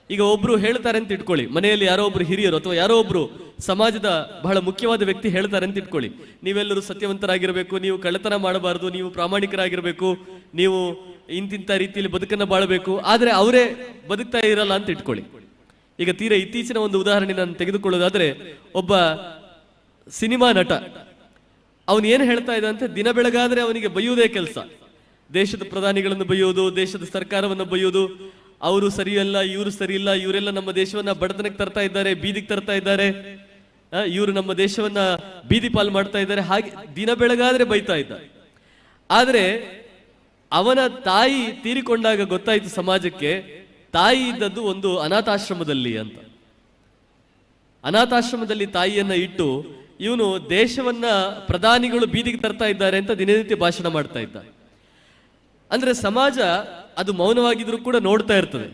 ಈಗ ಒಬ್ರು ಹೇಳ್ತಾರೆ ಅಂತ ಇಟ್ಕೊಳ್ಳಿ, ಮನೆಯಲ್ಲಿ ಯಾರೋ ಒಬ್ರು ಹಿರಿಯರು ಅಥವಾ ಯಾರೋ ಒಬ್ರು ಸಮಾಜದ ಬಹಳ ಮುಖ್ಯವಾದ ವ್ಯಕ್ತಿ ಹೇಳ್ತಾರೆ ಅಂತ ಇಟ್ಕೊಳ್ಳಿ, ನೀವೆಲ್ಲರೂ ಸತ್ಯವಂತರಾಗಿರಬೇಕು, ನೀವು ಕಳ್ಳತನ ಮಾಡಬಾರದು, ನೀವು ಪ್ರಾಮಾಣಿಕರಾಗಿರಬೇಕು, ನೀವು ಇಂತಿಂತ ರೀತಿಯಲ್ಲಿ ಬದುಕನ್ನ ಬಾಳಬೇಕು. ಆದ್ರೆ ಅವರೇ ಬದುಕ್ತಾ ಇರಲ್ಲ ಅಂತ ಇಟ್ಕೊಳ್ಳಿ. ಈಗ ತೀರಾ ಇತ್ತೀಚಿನ ಒಂದು ಉದಾಹರಣೆ ನಾನು ತೆಗೆದುಕೊಳ್ಳೋದಾದ್ರೆ, ಒಬ್ಬ ಸಿನಿಮಾ ನಟ ಅವನು ಏನು ಹೇಳ್ತಾ ಇದ್ದ ಅಂತ, ದಿನ ಬೆಳಗಾದ್ರೆ ಅವನಿಗೆ ಬೈಯುವುದೇ ಕೆಲಸ. ದೇಶದ ಪ್ರಧಾನಿಗಳನ್ನು ಬೈಯೋದು, ದೇಶದ ಸರ್ಕಾರವನ್ನು ಬೈಯೋದು, ಅವರು ಸರಿಯಲ್ಲ, ಇವರು ಸರಿಯಿಲ್ಲ, ಇವರೆಲ್ಲ ನಮ್ಮ ದೇಶವನ್ನ ಬಡತನಕ್ಕೆ ತರ್ತಾ ಇದ್ದಾರೆ, ಬೀದಿಗೆ ತರ್ತಾ ಇದ್ದಾರೆ, ಇವರು ನಮ್ಮ ದೇಶವನ್ನ ಬೀದಿ ಪಾಲು ಮಾಡ್ತಾ ಇದ್ದಾರೆ, ಹಾಗೆ ದಿನ ಬೆಳಗಾದ್ರೆ ಬೈತಾ ಇದ್ದ. ಆದ್ರೆ ಅವನ ತಾಯಿ ತೀರಿಕೊಂಡಾಗ ಗೊತ್ತಾಯ್ತು ಸಮಾಜಕ್ಕೆ, ತಾಯಿ ಇದ್ದದ್ದು ಒಂದು ಅನಾಥಾಶ್ರಮದಲ್ಲಿ ಅಂತ. ಅನಾಥಾಶ್ರಮದಲ್ಲಿ ತಾಯಿಯನ್ನ ಇಟ್ಟು ಇವನು ದೇಶವನ್ನ ಪ್ರಧಾನಿಗಳು ಬೀದಿಗೆ ತರ್ತಾ ಇದ್ದಾರೆ ಅಂತ ದಿನನಿತ್ಯ ಭಾಷಣ ಮಾಡ್ತಾ ಇದ್ದ. ಅಂದ್ರೆ ಸಮಾಜ ಅದು ಮೌನವಾಗಿದ್ರೂ ಕೂಡ ನೋಡ್ತಾ ಇರ್ತದೆ.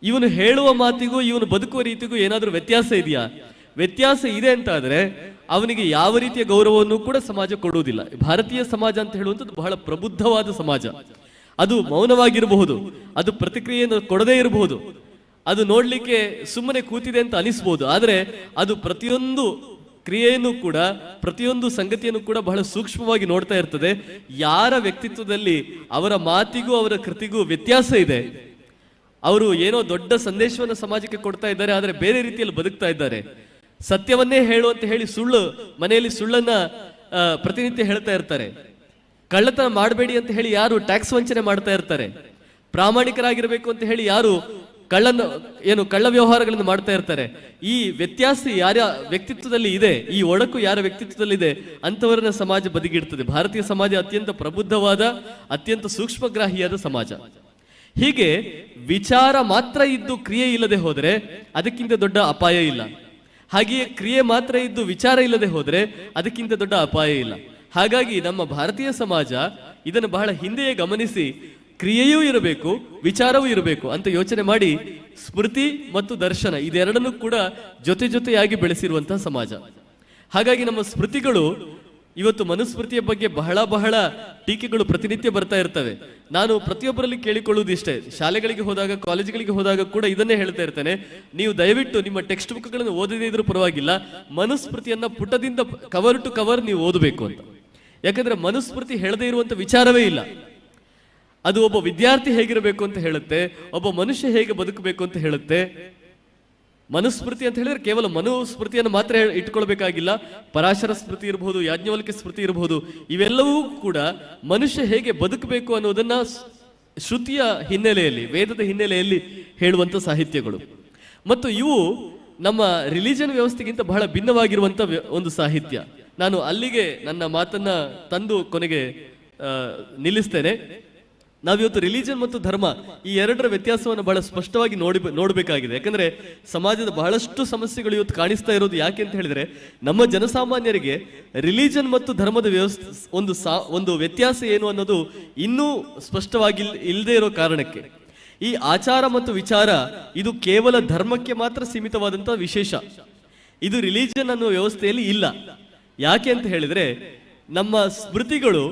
ಇವನು ಹೇಳುವ ಮಾತಿಗೂ ಇವನು ಬದುಕುವ ರೀತಿಗೂ ಏನಾದ್ರೂ ವ್ಯತ್ಯಾಸ ಇದೆಯಾ? ವ್ಯತ್ಯಾಸ ಇದೆ ಅಂತ ಆದ್ರೆ ಅವನಿಗೆ ಯಾವ ರೀತಿಯ ಗೌರವವನ್ನು ಕೂಡ ಸಮಾಜ ಕೊಡುವುದಿಲ್ಲ. ಭಾರತೀಯ ಸಮಾಜ ಅಂತ ಹೇಳುವಂಥದ್ದು ಬಹಳ ಪ್ರಬುದ್ಧವಾದ ಸಮಾಜ. ಅದು ಮೌನವಾಗಿರಬಹುದು, ಅದು ಪ್ರತಿಕ್ರಿಯೆಯನ್ನು ಕೊಡದೇ ಇರಬಹುದು, ಅದು ನೋಡ್ಲಿಕ್ಕೆ ಸುಮ್ಮನೆ ಕೂತಿದೆ ಅಂತ ಅನಿಸ್ಬೋದು. ಆದ್ರೆ ಅದು ಪ್ರತಿಯೊಂದು ಕ್ರಿಯೆಯನ್ನು ಕೂಡ, ಪ್ರತಿಯೊಂದು ಸಂಗತಿಯನ್ನು ಕೂಡ ಬಹಳ ಸೂಕ್ಷ್ಮವಾಗಿ ನೋಡ್ತಾ ಇರ್ತದೆ. ಯಾರ ವ್ಯಕ್ತಿತ್ವದಲ್ಲಿ ಅವರ ಮಾತಿಗೂ ಅವರ ಕೃತಿಗೂ ವ್ಯತ್ಯಾಸ ಇದೆ, ಅವರು ಏನೋ ದೊಡ್ಡ ಸಂದೇಶವನ್ನು ಸಮಾಜಕ್ಕೆ ಕೊಡ್ತಾ ಇದ್ದಾರೆ, ಆದ್ರೆ ಬೇರೆ ರೀತಿಯಲ್ಲಿ ಬದುಕ್ತಾ ಇದ್ದಾರೆ, ಸತ್ಯವನ್ನೇ ಹೇಳು ಅಂತ ಹೇಳಿ ಮನೆಯಲ್ಲಿ ಸುಳ್ಳನ್ನ ಪ್ರತಿನಿತ್ಯ ಹೇಳ್ತಾ ಇರ್ತಾರೆ, ಕಳ್ಳತನ ಮಾಡಬೇಡಿ ಅಂತ ಹೇಳಿ ಯಾರು ಟ್ಯಾಕ್ಸ್ ವಂಚನೆ ಮಾಡ್ತಾ ಇರ್ತಾರೆ, ಪ್ರಾಮಾಣಿಕರಾಗಿರ್ಬೇಕು ಅಂತ ಹೇಳಿ ಯಾರು ಕಳ್ಳ ವ್ಯವಹಾರಗಳನ್ನು ಮಾಡ್ತಾ ಇರ್ತಾರೆ. ಈ ವ್ಯತ್ಯಾಸ ಯಾರ ವ್ಯಕ್ತಿತ್ವದಲ್ಲಿ ಇದೆ, ಈ ಒಡಕು ಯಾರ ವ್ಯಕ್ತಿತ್ವದಲ್ಲಿ ಇದೆ, ಅಂತವರನ್ನ ಸಮಾಜ ಬದಿಗಿಡ್ತದೆ. ಭಾರತೀಯ ಸಮಾಜ ಅತ್ಯಂತ ಪ್ರಬುದ್ಧವಾದ, ಅತ್ಯಂತ ಸೂಕ್ಷ್ಮಗ್ರಾಹಿಯಾದ ಸಮಾಜ. ಹೀಗೆ ವಿಚಾರ ಮಾತ್ರ ಇದ್ದು ಕ್ರಿಯೆ ಇಲ್ಲದೆ ಹೋದ್ರೆ ಅದಕ್ಕಿಂತ ದೊಡ್ಡ ಅಪಾಯ ಇಲ್ಲ. ಹಾಗೆಯೇ ಕ್ರಿಯೆ ಮಾತ್ರ ಇದ್ದು ವಿಚಾರ ಇಲ್ಲದೆ ಹೋದ್ರೆ ಅದಕ್ಕಿಂತ ದೊಡ್ಡ ಅಪಾಯ ಇಲ್ಲ. ಹಾಗಾಗಿ ನಮ್ಮ ಭಾರತೀಯ ಸಮಾಜ ಇದನ್ನು ಬಹಳ ಹಿಂದೆಯೇ ಗಮನಿಸಿ, ಕ್ರಿಯೆಯೂ ಇರಬೇಕು, ವಿಚಾರವೂ ಇರಬೇಕು ಅಂತ ಯೋಚನೆ ಮಾಡಿ ಸ್ಮೃತಿ ಮತ್ತು ದರ್ಶನ ಇದೆರಡನ್ನೂ ಕೂಡ ಜೊತೆ ಜೊತೆಯಾಗಿ ಬೆಳೆಸಿರುವಂತಹ ಸಮಾಜ. ಹಾಗಾಗಿ ನಮ್ಮ ಸ್ಮೃತಿಗಳು ಇವತ್ತು ಮನುಸ್ಮೃತಿಯ ಬಗ್ಗೆ ಬಹಳ ಟೀಕೆಗಳು ಪ್ರತಿನಿತ್ಯ ಬರ್ತಾ ಇರ್ತವೆ. ನಾನು ಪ್ರತಿಯೊಬ್ಬರಲ್ಲಿ ಕೇಳಿಕೊಳ್ಳುವುದು ಇಷ್ಟೇ, ಶಾಲೆಗಳಿಗೆ ಹೋದಾಗ, ಕಾಲೇಜುಗಳಿಗೆ ಹೋದಾಗ ಕೂಡ ಇದನ್ನೇ ಹೇಳ್ತಾ ಇರ್ತೇನೆ, ನೀವು ದಯವಿಟ್ಟು ನಿಮ್ಮ ಟೆಕ್ಸ್ಟ್ ಬುಕ್ಗಳನ್ನು ಓದದೇ ಇದ್ರೂ ಪರವಾಗಿಲ್ಲ, ಮನುಸ್ಮೃತಿಯನ್ನ ಪುಟದಿಂದ ಕವರ್ ಟು ಕವರ್ ನೀವು ಓದಬೇಕು ಅಂತ. ಯಾಕಂದ್ರೆ ಮನುಸ್ಮೃತಿ ಹೇಳದೇ ಇರುವಂತ ವಿಚಾರವೇ ಇಲ್ಲ. ಅದು ಒಬ್ಬ ವಿದ್ಯಾರ್ಥಿ ಹೇಗಿರಬೇಕು ಅಂತ ಹೇಳುತ್ತೆ, ಒಬ್ಬ ಮನುಷ್ಯ ಹೇಗೆ ಬದುಕಬೇಕು ಅಂತ ಹೇಳುತ್ತೆ. ಮನುಸ್ಮೃತಿ ಅಂತ ಹೇಳಿದ್ರೆ ಕೇವಲ ಮನುಸ್ಮೃತಿಯನ್ನು ಮಾತ್ರ ಇಟ್ಕೊಳ್ಬೇಕಾಗಿಲ್ಲ, ಪರಾಶರ ಸ್ಮೃತಿ ಇರಬಹುದು, ಯಾಜ್ಞವಲ್ಕ್ಯ ಸ್ಮೃತಿ ಇರಬಹುದು, ಇವೆಲ್ಲವೂ ಕೂಡ ಮನುಷ್ಯ ಹೇಗೆ ಬದುಕಬೇಕು ಅನ್ನೋದನ್ನ ಶ್ರುತಿಯ ಹಿನ್ನೆಲೆಯಲ್ಲಿ, ವೇದದ ಹಿನ್ನೆಲೆಯಲ್ಲಿ ಹೇಳುವಂತ ಸಾಹಿತ್ಯಗಳು. ಮತ್ತು ಇವು ನಮ್ಮ ರಿಲಿಜನ್ ವ್ಯವಸ್ಥೆಗಿಂತ ಬಹಳ ಭಿನ್ನವಾಗಿರುವಂತ ಒಂದು ಸಾಹಿತ್ಯ. ನಾನು ಅಲ್ಲಿಗೆ ನನ್ನ ಮಾತನ್ನ ತಂದು ಕೊನೆಗೆ ನಿಲ್ಲಿಸ್ತೇನೆ. ನಾವಿವತ್ತು ರಿಲಿಜನ್ ಮತ್ತು ಧರ್ಮ ಈ ಎರಡರ ವ್ಯತ್ಯಾಸವನ್ನು ಬಹಳ ಸ್ಪಷ್ಟವಾಗಿ ನೋಡಬೇಕಾಗಿದೆ. ಯಾಕಂದ್ರೆ ಸಮಾಜದ ಬಹಳಷ್ಟು ಸಮಸ್ಯೆಗಳು ಇವತ್ತು ಕಾಣಿಸ್ತಾ ಇರೋದು ಯಾಕೆ ಅಂತ ಹೇಳಿದ್ರೆ, ನಮ್ಮ ಜನಸಾಮಾನ್ಯರಿಗೆ ರಿಲಿಜನ್ ಮತ್ತು ಧರ್ಮದ ಒಂದು ವ್ಯತ್ಯಾಸ ಏನು ಅನ್ನೋದು ಇನ್ನೂ ಸ್ಪಷ್ಟವಾಗಿ ಇಲ್ಲದೆ ಇರೋ ಕಾರಣಕ್ಕೆ ಈ ಆಚಾರ ಮತ್ತು ವಿಚಾರ ಇದು ಕೇವಲ ಧರ್ಮಕ್ಕೆ ಮಾತ್ರ ಸೀಮಿತವಾದಂತಹ ವಿಶೇಷ. ಇದು ರಿಲಿಜನ್ ಅನ್ನೋ ವ್ಯವಸ್ಥೆಯಲ್ಲಿ ಇಲ್ಲ. ಯಾಕೆ ಅಂತ ಹೇಳಿದ್ರೆ, ನಮ್ಮ ಸ್ಮೃತಿಗಳು,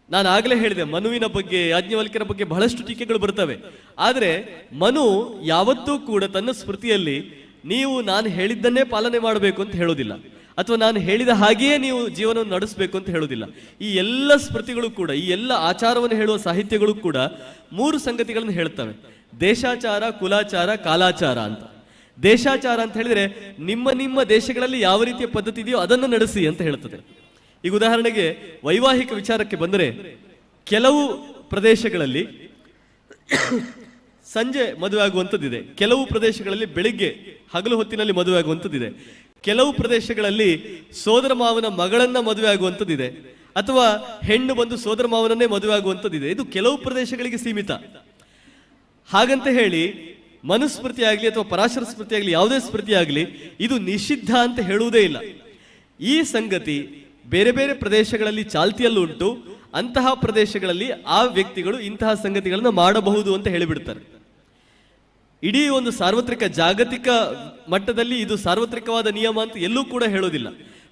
ನಾನು ಆಗಲೇ ಹೇಳಿದೆ, ಮನುವಿನ ಬಗ್ಗೆ, ಯಾಜ್ಞವಲ್ಕ್ಯರ ಬಗ್ಗೆ ಬಹಳಷ್ಟು ಟೀಕೆಗಳು ಬರ್ತವೆ. ಆದ್ರೆ ಮನು ಯಾವತ್ತೂ ಕೂಡ ತನ್ನ ಸ್ಮೃತಿಯಲ್ಲಿ ನೀವು ನಾನು ಹೇಳಿದ್ದನ್ನೇ ಪಾಲನೆ ಮಾಡಬೇಕು ಅಂತ ಹೇಳೋದಿಲ್ಲ, ಅಥವಾ ನಾನು ಹೇಳಿದ ಹಾಗೆಯೇ ನೀವು ಜೀವನವನ್ನು ನಡೆಸಬೇಕು ಅಂತ ಹೇಳೋದಿಲ್ಲ. ಈ ಎಲ್ಲ ಸ್ಮೃತಿಗಳು ಕೂಡ, ಈ ಎಲ್ಲ ಆಚಾರವನ್ನು ಹೇಳುವ ಸಾಹಿತ್ಯಗಳು ಕೂಡ 3 ಸಂಗತಿಗಳನ್ನು ಹೇಳ್ತವೆ: ದೇಶಾಚಾರ, ಕುಲಾಚಾರ, ಕಾಲಾಚಾರ ಅಂತ. ದೇಶಾಚಾರ ಅಂತ ಹೇಳಿದ್ರೆ ನಿಮ್ಮ ದೇಶಗಳಲ್ಲಿ ಯಾವ ರೀತಿಯ ಪದ್ಧತಿ ಇದೆಯೋ ಅದನ್ನು ನಡೆಸಿ ಅಂತ ಹೇಳ್ತದೆ. ಈಗ ಉದಾಹರಣೆಗೆ ವೈವಾಹಿಕ ವಿಚಾರಕ್ಕೆ ಬಂದರೆ ಕೆಲವು ಪ್ರದೇಶಗಳಲ್ಲಿ ಸಂಜೆ ಮದುವೆ ಆಗುವಂಥದ್ದಿದೆ, ಕೆಲವು ಪ್ರದೇಶಗಳಲ್ಲಿ ಬೆಳಿಗ್ಗೆ ಹಗಲು ಹೊತ್ತಿನಲ್ಲಿ ಮದುವೆ ಆಗುವಂಥದ್ದಿದೆ, ಕೆಲವು ಪ್ರದೇಶಗಳಲ್ಲಿ ಸೋದರ ಮಾವನ ಮಗಳನ್ನ ಮದುವೆ ಆಗುವಂಥದ್ದಿದೆ, ಅಥವಾ ಹೆಣ್ಣು ಬಂದು ಸೋದರ ಮಾವನನ್ನೇ ಮದುವೆ ಆಗುವಂಥದ್ದಿದೆ. ಇದು ಕೆಲವು ಪ್ರದೇಶಗಳಿಗೆ ಸೀಮಿತ. ಹಾಗಂತ ಹೇಳಿ ಮನುಸ್ಮೃತಿ ಆಗಲಿ ಅಥವಾ ಪರಾಶರ ಸ್ಮೃತಿ ಆಗಲಿ ಯಾವುದೇ ಸ್ಮೃತಿ ಆಗಲಿ ಇದು ನಿಷಿದ್ಧ ಅಂತ ಹೇಳುವುದೇ ಇಲ್ಲ. ಈ ಸಂಗತಿ ಬೇರೆ ಬೇರೆ ಪ್ರದೇಶಗಳಲ್ಲಿ ಚಾಲ್ತಿಯಲ್ಲೂ ಉಂಟು. ಅಂತಹ ಪ್ರದೇಶಗಳಲ್ಲಿ ಆ ವ್ಯಕ್ತಿಗಳು ಇಂತಹ ಸಂಗತಿಗಳನ್ನು ಮಾಡಬಹುದು ಅಂತ ಹೇಳಿಬಿಡ್ತಾರೆ. ಇಡೀ ಒಂದು ಸಾರ್ವತ್ರಿಕ ಜಾಗತಿಕ ಮಟ್ಟದಲ್ಲಿ ಇದು ಸಾರ್ವತ್ರಿಕವಾದ ನಿಯಮ ಅಂತ ಎಲ್ಲೂ ಕೂಡ ಹೇಳೋದಿಲ್ಲ.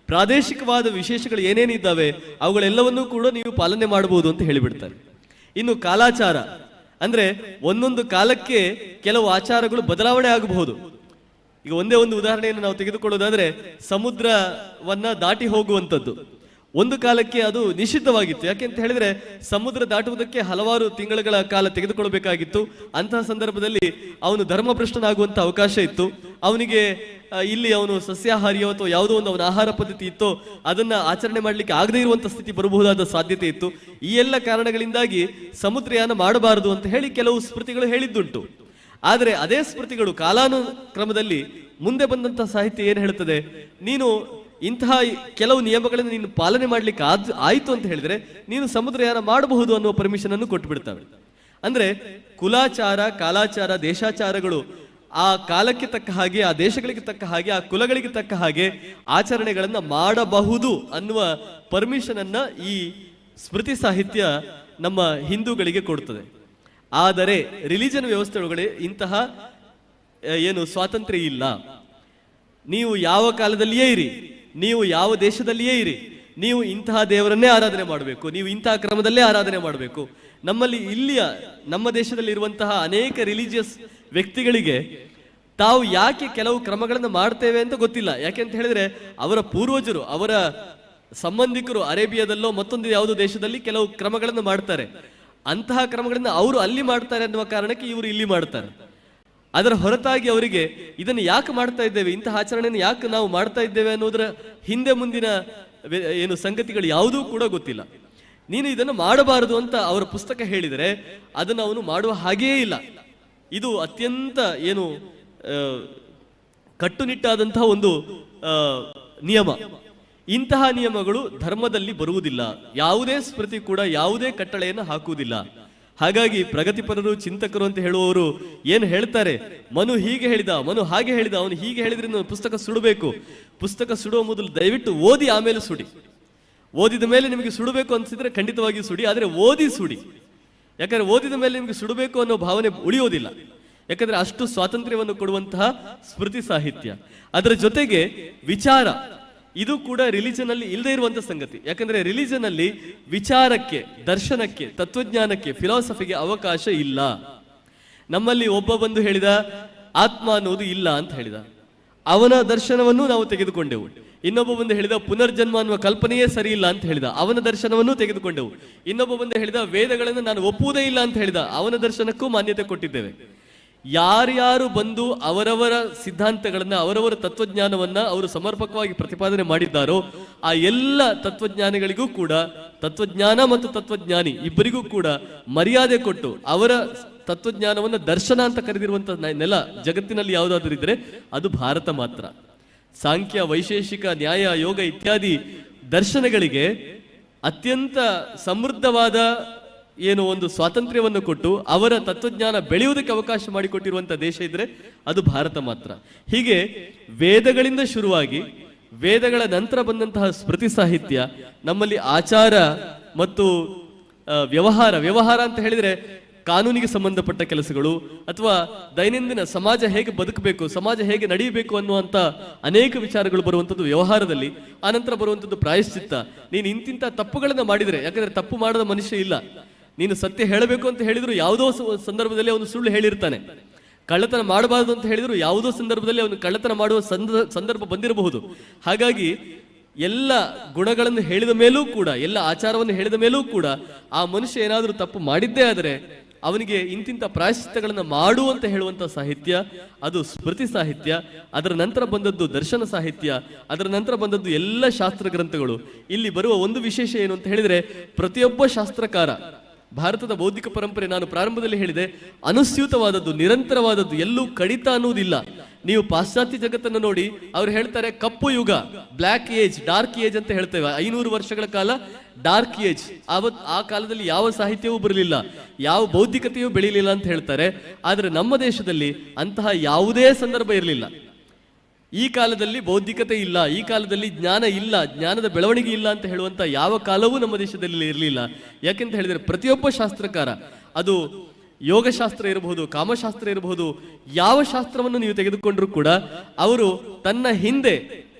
ಪ್ರಾದೇಶಿಕವಾದ ವಿಶೇಷಗಳು ಏನೇನಿದ್ದಾವೆ ಅವುಗಳೆಲ್ಲವನ್ನೂ ಕೂಡ ನೀವು ಪಾಲನೆ ಮಾಡಬಹುದು ಅಂತ ಹೇಳಿಬಿಡ್ತಾರೆ. ಇನ್ನು ಕಾಲಾಚಾರ ಅಂದ್ರೆ ಒಂದೊಂದು ಕಾಲಕ್ಕೆ ಕೆಲವು ಆಚಾರಗಳು ಬದಲಾವಣೆ ಆಗಬಹುದು. ಈಗ ಒಂದೇ ಒಂದು ಉದಾಹರಣೆಯನ್ನು ನಾವು ತೆಗೆದುಕೊಳ್ಳೋದಾದ್ರೆ ಸಮುದ್ರವನ್ನ ದಾಟಿ ಹೋಗುವಂಥದ್ದು ಒಂದು ಕಾಲಕ್ಕೆ ಅದು ನಿಷಿದ್ಧವಾಗಿತ್ತು. ಯಾಕೆಂತ ಹೇಳಿದ್ರೆ ಸಮುದ್ರ ದಾಟುವುದಕ್ಕೆ ಹಲವಾರು ತಿಂಗಳುಗಳ ಕಾಲ ತೆಗೆದುಕೊಳ್ಳಬೇಕಾಗಿತ್ತು. ಅಂತಹ ಸಂದರ್ಭದಲ್ಲಿ ಅವನು ಧರ್ಮಭ್ರಷ್ಟನಾಗುವಂತ ಅವಕಾಶ ಇತ್ತು. ಅವನಿಗೆ ಇಲ್ಲಿ ಅವನು ಸಸ್ಯಾಹಾರಿಯೋ ಅಥವಾ ಯಾವುದೋ ಒಂದು ಅವನ ಆಹಾರ ಪದ್ಧತಿ ಇತ್ತೋ ಅದನ್ನ ಆಚರಣೆ ಮಾಡಲಿಕ್ಕೆ ಆಗದೇ ಇರುವಂತ ಸ್ಥಿತಿ ಬರಬಹುದಾದ ಸಾಧ್ಯತೆ ಇತ್ತು. ಈ ಎಲ್ಲ ಕಾರಣಗಳಿಂದಾಗಿ ಸಮುದ್ರಯಾನ ಮಾಡಬಾರದು ಅಂತ ಹೇಳಿ ಕೆಲವು ಸ್ಮೃತಿಗಳು ಹೇಳಿದ್ದುಂಟು. ಆದರೆ ಅದೇ ಸ್ಮೃತಿಗಳು ಕಾಲಾನುಕ್ರಮದಲ್ಲಿ ಮುಂದೆ ಬಂದಂತಹ ಸಾಹಿತ್ಯ ಏನು ಹೇಳ್ತದೆ, ನೀನು ಇಂತಹ ಕೆಲವು ನಿಯಮಗಳನ್ನು ನೀನು ಪಾಲನೆ ಮಾಡ್ಲಿಕ್ಕೆ ಆಯ್ತು ಅಂತ ಹೇಳಿದ್ರೆ ನೀನು ಸಮುದ್ರಯಾನ ಮಾಡಬಹುದು ಅನ್ನುವ ಪರ್ಮಿಷನ್ ಅನ್ನು ಕೊಟ್ಟು ಬಿಡ್ತವೆ. ಅಂದ್ರೆ ಕುಲಾಚಾರ, ಕಾಲಾಚಾರ, ದೇಶಾಚಾರಗಳು ಆ ಕಾಲಕ್ಕೆ ತಕ್ಕ ಹಾಗೆ, ಆ ದೇಶಗಳಿಗೆ ತಕ್ಕ ಹಾಗೆ, ಆ ಕುಲಗಳಿಗೆ ತಕ್ಕ ಹಾಗೆ ಆಚರಣೆಗಳನ್ನ ಮಾಡಬಹುದು ಅನ್ನುವ ಪರ್ಮಿಷನ್ ಅನ್ನ ಈ ಸ್ಮೃತಿ ಸಾಹಿತ್ಯ ನಮ್ಮ ಹಿಂದೂಗಳಿಗೆ ಕೊಡ್ತದೆ. ಆದರೆ ರಿಲಿಜನ್ ವ್ಯವಸ್ಥೆ ಒಳಗಡೆ ಇಂತಹ ಏನು ಸ್ವಾತಂತ್ರ್ಯ ಇಲ್ಲ. ನೀವು ಯಾವ ಕಾಲದಲ್ಲಿಯೇ ಇರಿ, ನೀವು ಯಾವ ದೇಶದಲ್ಲಿಯೇ ಇರಿ, ನೀವು ಇಂತಹ ದೇವರನ್ನೇ ಆರಾಧನೆ ಮಾಡಬೇಕು, ನೀವು ಇಂತಹ ಕ್ರಮದಲ್ಲೇ ಆರಾಧನೆ ಮಾಡಬೇಕು. ನಮ್ಮಲ್ಲಿ ಇಲ್ಲಿಯ ನಮ್ಮ ದೇಶದಲ್ಲಿ ಇರುವಂತಹ ಅನೇಕ ರಿಲಿಜಿಯಸ್ ವ್ಯಕ್ತಿಗಳಿಗೆ ತಾವು ಯಾಕೆ ಕೆಲವು ಕ್ರಮಗಳನ್ನು ಮಾಡ್ತೇವೆ ಅಂತ ಗೊತ್ತಿಲ್ಲ. ಯಾಕೆಂತ ಹೇಳಿದ್ರೆ ಅವರ ಪೂರ್ವಜರು, ಅವರ ಸಂಬಂಧಿಕರು ಅರೇಬಿಯಾದಲ್ಲೋ ಮತ್ತೊಂದು ಯಾವುದೋ ದೇಶದಲ್ಲಿ ಕೆಲವು ಕ್ರಮಗಳನ್ನು ಮಾಡ್ತಾರೆ. ಅಂತಹ ಕ್ರಮಗಳನ್ನು ಅವರು ಅಲ್ಲಿ ಮಾಡ್ತಾರೆ ಅನ್ನುವ ಕಾರಣಕ್ಕೆ ಇವರು ಇಲ್ಲಿ ಮಾಡ್ತಾರೆ. ಅದರ ಹೊರತಾಗಿ ಅವರಿಗೆ ಇದನ್ನು ಯಾಕೆ ಮಾಡ್ತಾ ಇದ್ದೇವೆ, ಇಂತಹ ಆಚರಣೆಯನ್ನು ಯಾಕೆ ನಾವು ಮಾಡ್ತಾ ಇದ್ದೇವೆ ಅನ್ನೋದರ ಹಿಂದೆ ಮುಂದಿನ ಏನು ಸಂಗತಿಗಳು ಯಾವುದೂ ಕೂಡ ಗೊತ್ತಿಲ್ಲ. ನೀನು ಇದನ್ನು ಮಾಡಬಾರದು ಅಂತ ಅವರ ಪುಸ್ತಕ ಹೇಳಿದರೆ ಅದನ್ನು ಅವನು ಮಾಡುವ ಹಾಗೆಯೇ ಇಲ್ಲ. ಇದು ಅತ್ಯಂತ ಏನು ಕಟ್ಟುನಿಟ್ಟಾದಂತಹ ಒಂದು ನಿಯಮ. ಇಂತಹ ನಿಯಮಗಳು ಧರ್ಮದಲ್ಲಿ ಬರುವುದಿಲ್ಲ. ಯಾವುದೇ ಸ್ಮೃತಿ ಕೂಡ ಯಾವುದೇ ಕಟ್ಟಳೆಯನ್ನು ಹಾಕುವುದಿಲ್ಲ. ಹಾಗಾಗಿ ಪ್ರಗತಿಪರರು, ಚಿಂತಕರು ಅಂತ ಹೇಳುವವರು ಏನು ಹೇಳ್ತಾರೆ, ಮನು ಹೀಗೆ ಹೇಳಿದ, ಮನು ಹಾಗೆ ಹೇಳಿದ, ಅವನು ಹೀಗೆ ಹೇಳಿದ್ರೆ ಪುಸ್ತಕ ಸುಡಬೇಕು. ಪುಸ್ತಕ ಸುಡುವ ಮೊದಲು ದಯವಿಟ್ಟು ಓದಿ ಆಮೇಲೆ ಸುಡಿ. ಓದಿದ ಮೇಲೆ ನಿಮಗೆ ಸುಡಬೇಕು ಅನ್ಸಿದ್ರೆ ಖಂಡಿತವಾಗಿಯೂ ಸುಡಿ, ಆದರೆ ಓದಿ ಸುಡಿ. ಯಾಕಂದ್ರೆ ಓದಿದ ಮೇಲೆ ನಿಮಗೆ ಸುಡಬೇಕು ಅನ್ನೋ ಭಾವನೆ ಉಳಿಯೋದಿಲ್ಲ. ಯಾಕಂದ್ರೆ ಅಷ್ಟು ಸ್ವಾತಂತ್ರ್ಯವನ್ನು ಕೊಡುವಂತಹ ಸ್ಮೃತಿ ಸಾಹಿತ್ಯ. ಅದರ ಜೊತೆಗೆ ವಿಚಾರ, ಇದು ಕೂಡ ರಿಲಿಜನ್ ಅಲ್ಲಿ ಇಲ್ಲದೆ ಇರುವಂತ ಸಂಗತಿ. ಯಾಕಂದ್ರೆ ರಿಲಿಜನ್ ಅಲ್ಲಿ ವಿಚಾರಕ್ಕೆ, ದರ್ಶನಕ್ಕೆ, ತತ್ವಜ್ಞಾನಕ್ಕೆ, ಫಿಲಾಸಫಿಗೆ ಅವಕಾಶ ಇಲ್ಲ. ನಮ್ಮಲ್ಲಿ ಒಬ್ಬ ಬಂದು ಹೇಳಿದ ಆತ್ಮ ಅನ್ನೋದು ಇಲ್ಲ ಅಂತ ಹೇಳಿದ, ಅವನ ದರ್ಶನವನ್ನು ನಾವು ತೆಗೆದುಕೊಂಡೆವು. ಇನ್ನೊಬ್ಬ ಬಂದು ಹೇಳಿದ ಪುನರ್ಜನ್ಮ ಅನ್ನುವ ಕಲ್ಪನೆಯೇ ಸರಿ ಇಲ್ಲ ಅಂತ ಹೇಳಿದ, ಅವನ ದರ್ಶನವನ್ನು ತೆಗೆದುಕೊಂಡೆವು. ಇನ್ನೊಬ್ಬ ಬಂದು ಹೇಳಿದ ವೇದಗಳನ್ನು ನಾನು ಒಪ್ಪುವುದೇ ಇಲ್ಲ ಅಂತ ಹೇಳಿದ, ಅವನ ದರ್ಶನಕ್ಕೂ ಮಾನ್ಯತೆ ಕೊಟ್ಟಿದ್ದೇವೆ. ಯಾರ್ಯಾರು ಬಂದು ಅವರವರ ಸಿದ್ಧಾಂತಗಳನ್ನ, ಅವರವರ ತತ್ವಜ್ಞಾನವನ್ನ ಅವರು ಸಮರ್ಪಕವಾಗಿ ಪ್ರತಿಪಾದನೆ ಮಾಡಿದ್ದಾರೋ ಆ ಎಲ್ಲ ತತ್ವಜ್ಞಾನಿಗಳಿಗೂ ಕೂಡ, ತತ್ವಜ್ಞಾನ ಮತ್ತು ತತ್ವಜ್ಞಾನಿ ಇಬ್ಬರಿಗೂ ಕೂಡ ಮರ್ಯಾದೆ ಕೊಟ್ಟು ಅವರ ತತ್ವಜ್ಞಾನವನ್ನ ದರ್ಶನ ಅಂತ ಕರೆದಿರುವಂತಹ ನೆಲ ಜಗತ್ತಿನಲ್ಲಿ ಯಾವುದಾದ್ರೂ ಇದ್ರೆ ಅದು ಭಾರತ ಮಾತ್ರ. ಸಾಂಖ್ಯ, ವೈಶೇಷಿಕ, ನ್ಯಾಯ, ಯೋಗ ಇತ್ಯಾದಿ ದರ್ಶನಗಳಿಗೆ ಅತ್ಯಂತ ಸಮೃದ್ಧವಾದ ಏನು ಒಂದು ಸ್ವಾತಂತ್ರ್ಯವನ್ನು ಕೊಟ್ಟು ಅವರ ತತ್ವಜ್ಞಾನ ಬೆಳೆಯುವುದಕ್ಕೆ ಅವಕಾಶ ಮಾಡಿಕೊಟ್ಟಿರುವಂತಹ ದೇಶ ಇದ್ರೆ ಅದು ಭಾರತ ಮಾತ್ರ. ಹೀಗೆ ವೇದಗಳಿಂದ ಶುರುವಾಗಿ ವೇದಗಳ ನಂತರ ಬಂದಂತಹ ಸ್ಮೃತಿ ಸಾಹಿತ್ಯ ನಮ್ಮಲ್ಲಿ ಆಚಾರ ಮತ್ತು ವ್ಯವಹಾರ ಅಂತ ಹೇಳಿದ್ರೆ ಕಾನೂನಿಗೆ ಸಂಬಂಧಪಟ್ಟ ಕೆಲಸಗಳು ಅಥವಾ ದೈನಂದಿನ ಸಮಾಜ ಹೇಗೆ ಬದುಕಬೇಕು, ಸಮಾಜ ಹೇಗೆ ನಡೆಯಬೇಕು ಅನ್ನುವಂಥ ಅನೇಕ ವಿಚಾರಗಳು ಬರುವಂಥದ್ದು ವ್ಯವಹಾರದಲ್ಲಿ. ಆನಂತರ ಬರುವಂಥದ್ದು ಪ್ರಾಯಶ್ಚಿತ್ತ. ನೀನು ಇಂತಿಂಥ ತಪ್ಪುಗಳನ್ನು ಮಾಡಿದರೆ, ಯಾಕಂದ್ರೆ ತಪ್ಪು ಮಾಡದ ಮನುಷ್ಯ ಇಲ್ಲ. ನೀನು ಸತ್ಯ ಹೇಳಬೇಕು ಅಂತ ಹೇಳಿದ್ರು ಯಾವುದೋ ಸಂದರ್ಭದಲ್ಲಿ ಅವನು ಸುಳ್ಳು ಹೇಳಿರ್ತಾನೆ. ಕಳ್ಳತನ ಮಾಡಬಾರದು ಅಂತ ಹೇಳಿದ್ರು ಯಾವುದೋ ಸಂದರ್ಭದಲ್ಲಿ ಅವನು ಕಳ್ಳತನ ಮಾಡುವ ಸಂದರ್ಭ ಬಂದಿರಬಹುದು. ಹಾಗಾಗಿ ಎಲ್ಲ ಗುಣಗಳನ್ನು ಹೇಳಿದ ಮೇಲೂ ಕೂಡ, ಎಲ್ಲ ಆಚಾರವನ್ನು ಹೇಳಿದ ಮೇಲೂ ಕೂಡ ಆ ಮನುಷ್ಯ ಏನಾದರೂ ತಪ್ಪು ಮಾಡಿದ್ದೇ ಆದರೆ ಅವನಿಗೆ ಇಂತಿಂತ ಪ್ರಾಯಶ್ಚಿತ್ತಗಳನ್ನ ಮಾಡು ಅಂತ ಹೇಳುವಂತ ಸಾಹಿತ್ಯ ಅದು ಸ್ಮೃತಿ ಸಾಹಿತ್ಯ. ಅದರ ನಂತರ ಬಂದದ್ದು ದರ್ಶನ ಸಾಹಿತ್ಯ, ಅದರ ನಂತರ ಬಂದದ್ದು ಎಲ್ಲ ಶಾಸ್ತ್ರ ಗ್ರಂಥಗಳು. ಇಲ್ಲಿ ಬರುವ ಒಂದು ವಿಶೇಷ ಏನು ಅಂತ ಹೇಳಿದ್ರೆ, ಪ್ರತಿಯೊಬ್ಬ ಶಾಸ್ತ್ರಕಾರ, ಭಾರತದ ಬೌದ್ಧಿಕ ಪರಂಪರೆ ನಾನು ಪ್ರಾರಂಭದಲ್ಲಿ ಹೇಳಿದೆ, ಅನುಸ್ಯೂತವಾದದ್ದು, ನಿರಂತರವಾದದ್ದು, ಎಲ್ಲೂ ಕಡಿತ ಅನ್ನುವುದಿಲ್ಲ. ನೀವು ಪಾಶ್ಚಾತ್ಯ ಜಗತ್ತನ್ನು ನೋಡಿ, ಅವ್ರು ಹೇಳ್ತಾರೆ ಕಪ್ಪು ಯುಗ, ಬ್ಲ್ಯಾಕ್ ಏಜ್, ಡಾರ್ಕ್ ಏಜ್ ಅಂತ ಹೇಳ್ತೇವೆ. 500 ವರ್ಷಗಳ ಕಾಲ ಡಾರ್ಕ್ ಏಜ್. ಆ ಕಾಲದಲ್ಲಿ ಯಾವ ಸಾಹಿತ್ಯವೂ ಬರಲಿಲ್ಲ, ಯಾವ ಬೌದ್ಧಿಕತೆಯೂ ಬೆಳೀಲಿಲ್ಲ ಅಂತ ಹೇಳ್ತಾರೆ. ಆದರೆ ನಮ್ಮ ದೇಶದಲ್ಲಿ ಅಂತಹ ಯಾವುದೇ ಸಂದರ್ಭ ಇರಲಿಲ್ಲ. ಈ ಕಾಲದಲ್ಲಿ ಬೌದ್ಧಿಕತೆ ಇಲ್ಲ, ಈ ಕಾಲದಲ್ಲಿ ಜ್ಞಾನ ಇಲ್ಲ, ಜ್ಞಾನದ ಬೆಳವಣಿಗೆ ಇಲ್ಲ ಅಂತ ಹೇಳುವಂತ ಯಾವ ಕಾಲವೂ ನಮ್ಮ ದೇಶದಲ್ಲಿ ಇರಲಿಲ್ಲ. ಯಾಕೆಂತ ಹೇಳಿದ್ರೆ ಪ್ರತಿಯೊಬ್ಬ ಶಾಸ್ತ್ರಕಾರ, ಅದು ಯೋಗಶಾಸ್ತ್ರ ಇರಬಹುದು, ಕಾಮಶಾಸ್ತ್ರ ಇರಬಹುದು, ಯಾವ ಶಾಸ್ತ್ರವನ್ನು ನೀವು ತೆಗೆದುಕೊಂಡ್ರೂ ಕೂಡ ಅವರು ತನ್ನ ಹಿಂದೆ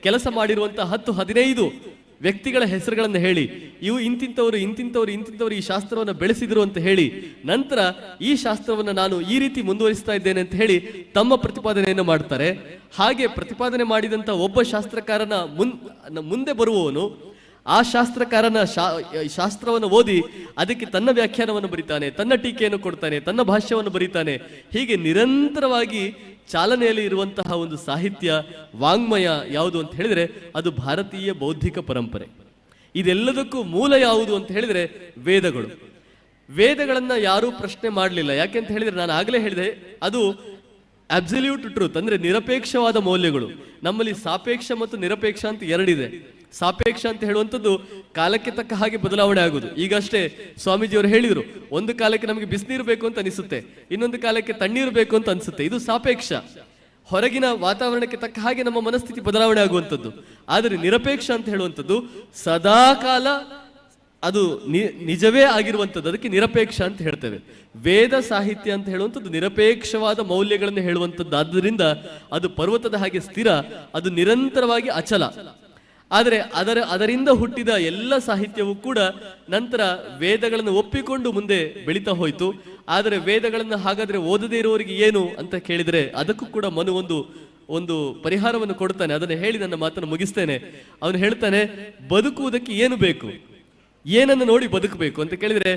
ಕೆಲಸ ಮಾಡಿರುವಂತಹ 10-15 ವ್ಯಕ್ತಿಗಳ ಹೆಸರುಗಳನ್ನು ಹೇಳಿ, ಇವು ಇಂತಿಂತವರು ಇಂತಿಂತವರು ಇಂತಿಂತವರು ಈ ಶಾಸ್ತ್ರವನ್ನು ಬೆಳೆಸಿದ್ರು ಅಂತ ಹೇಳಿ, ನಂತರ ಈ ಶಾಸ್ತ್ರವನ್ನು ನಾನು ಈ ರೀತಿ ಮುಂದುವರಿಸ್ತಾ ಇದ್ದೇನೆ ಅಂತ ಹೇಳಿ ತಮ್ಮ ಪ್ರತಿಪಾದನೆಯನ್ನು ಮಾಡ್ತಾರೆ. ಹಾಗೆ ಪ್ರತಿಪಾದನೆ ಮಾಡಿದಂತ ಒಬ್ಬ ಶಾಸ್ತ್ರಕಾರನ ಮುಂದೆ ಬರುವವನು ಆ ಶಾಸ್ತ್ರಕಾರನ ಶಾಸ್ತ್ರವನ್ನು ಓದಿ ಅದಕ್ಕೆ ತನ್ನ ವ್ಯಾಖ್ಯಾನವನ್ನು ಬರೀತಾನೆ, ತನ್ನ ಟೀಕೆಯನ್ನು ಕೊಡ್ತಾನೆ, ತನ್ನ ಭಾಷ್ಯವನ್ನು ಬರೀತಾನೆ. ಹೀಗೆ ನಿರಂತರವಾಗಿ ಚಾಲನೆಯಲ್ಲಿ ಇರುವಂತಹ ಒಂದು ಸಾಹಿತ್ಯ ವಾಂಗ್ಮಯ ಯಾವುದು ಅಂತ ಹೇಳಿದ್ರೆ ಅದು ಭಾರತೀಯ ಬೌದ್ಧಿಕ ಪರಂಪರೆ. ಇದೆಲ್ಲದಕ್ಕೂ ಮೂಲ ಯಾವುದು ಅಂತ ಹೇಳಿದ್ರೆ ವೇದಗಳು. ವೇದಗಳನ್ನ ಯಾರೂ ಪ್ರಶ್ನೆ ಮಾಡಲಿಲ್ಲ. ಯಾಕೆಂತ ಹೇಳಿದ್ರೆ ನಾನು ಆಗಲೇ ಹೇಳಿದೆ, ಅದು ಅಬ್ಸಲ್ಯೂಟ್ ಟ್ರೂತ್, ಅಂದ್ರೆ ನಿರಪೇಕ್ಷವಾದ ಮೌಲ್ಯಗಳು. ನಮ್ಮಲ್ಲಿ ಸಾಪೇಕ್ಷ ಮತ್ತು ನಿರಪೇಕ್ಷ ಅಂತ ಎರಡಿದೆ. ಸಾಪೇಕ್ಷ ಅಂತ ಹೇಳುವಂಥದ್ದು ಕಾಲಕ್ಕೆ ತಕ್ಕ ಹಾಗೆ ಬದಲಾವಣೆ ಆಗುದು. ಈಗಷ್ಟೇ ಸ್ವಾಮೀಜಿಯವರು ಹೇಳಿದ್ರು, ಒಂದು ಕಾಲಕ್ಕೆ ನಮಗೆ ಬಿಸಿನೀರು ಬೇಕು ಅಂತ ಅನಿಸುತ್ತೆ, ಇನ್ನೊಂದು ಕಾಲಕ್ಕೆ ತಣ್ಣೀರು ಬೇಕು ಅಂತ ಅನಿಸುತ್ತೆ. ಇದು ಸಾಪೇಕ್ಷ, ಹೊರಗಿನ ವಾತಾವರಣಕ್ಕೆ ತಕ್ಕ ಹಾಗೆ ನಮ್ಮ ಮನಸ್ಥಿತಿ ಬದಲಾವಣೆ ಆಗುವಂಥದ್ದು. ಆದರೆ ನಿರಪೇಕ್ಷ ಅಂತ ಹೇಳುವಂಥದ್ದು ಸದಾ ಕಾಲ ಅದು ನಿಜವೇ ಆಗಿರುವಂಥದ್ದು, ಅದಕ್ಕೆ ನಿರಪೇಕ್ಷ ಅಂತ ಹೇಳ್ತೇವೆ. ವೇದ ಸಾಹಿತ್ಯ ಅಂತ ಹೇಳುವಂಥದ್ದು ನಿರಪೇಕ್ಷವಾದ ಮೌಲ್ಯಗಳನ್ನು ಹೇಳುವಂಥದ್ದು. ಆದ್ದರಿಂದ ಅದು ಪರ್ವತದ ಹಾಗೆ ಸ್ಥಿರ, ಅದು ನಿರಂತರವಾಗಿ ಅಚಲ. ಆದರೆ ಅದರಿಂದ ಹುಟ್ಟಿದ ಎಲ್ಲ ಸಾಹಿತ್ಯವೂ ಕೂಡ ನಂತರ ವೇದಗಳನ್ನು ಒಪ್ಪಿಕೊಂಡು ಮುಂದೆ ಬೆಳೀತಾ ಹೋಯಿತು. ಆದರೆ ವೇದಗಳನ್ನು ಹಾಗಾದ್ರೆ ಓದದೇ ಇರುವವರಿಗೆ ಏನು ಅಂತ ಕೇಳಿದರೆ ಅದಕ್ಕೂ ಕೂಡ ಮನು ಒಂದು ಪರಿಹಾರವನ್ನು ಕೊಡ್ತಾನೆ. ಅದನ್ನು ಹೇಳಿ ನನ್ನ ಮಾತನ್ನು ಮುಗಿಸ್ತೇನೆ. ಅವನು ಹೇಳ್ತಾನೆ, ಬದುಕುವುದಕ್ಕೆ ಏನು ಬೇಕು, ಏನನ್ನು ನೋಡಿ ಬದುಕಬೇಕು ಅಂತ ಕೇಳಿದ್ರೆ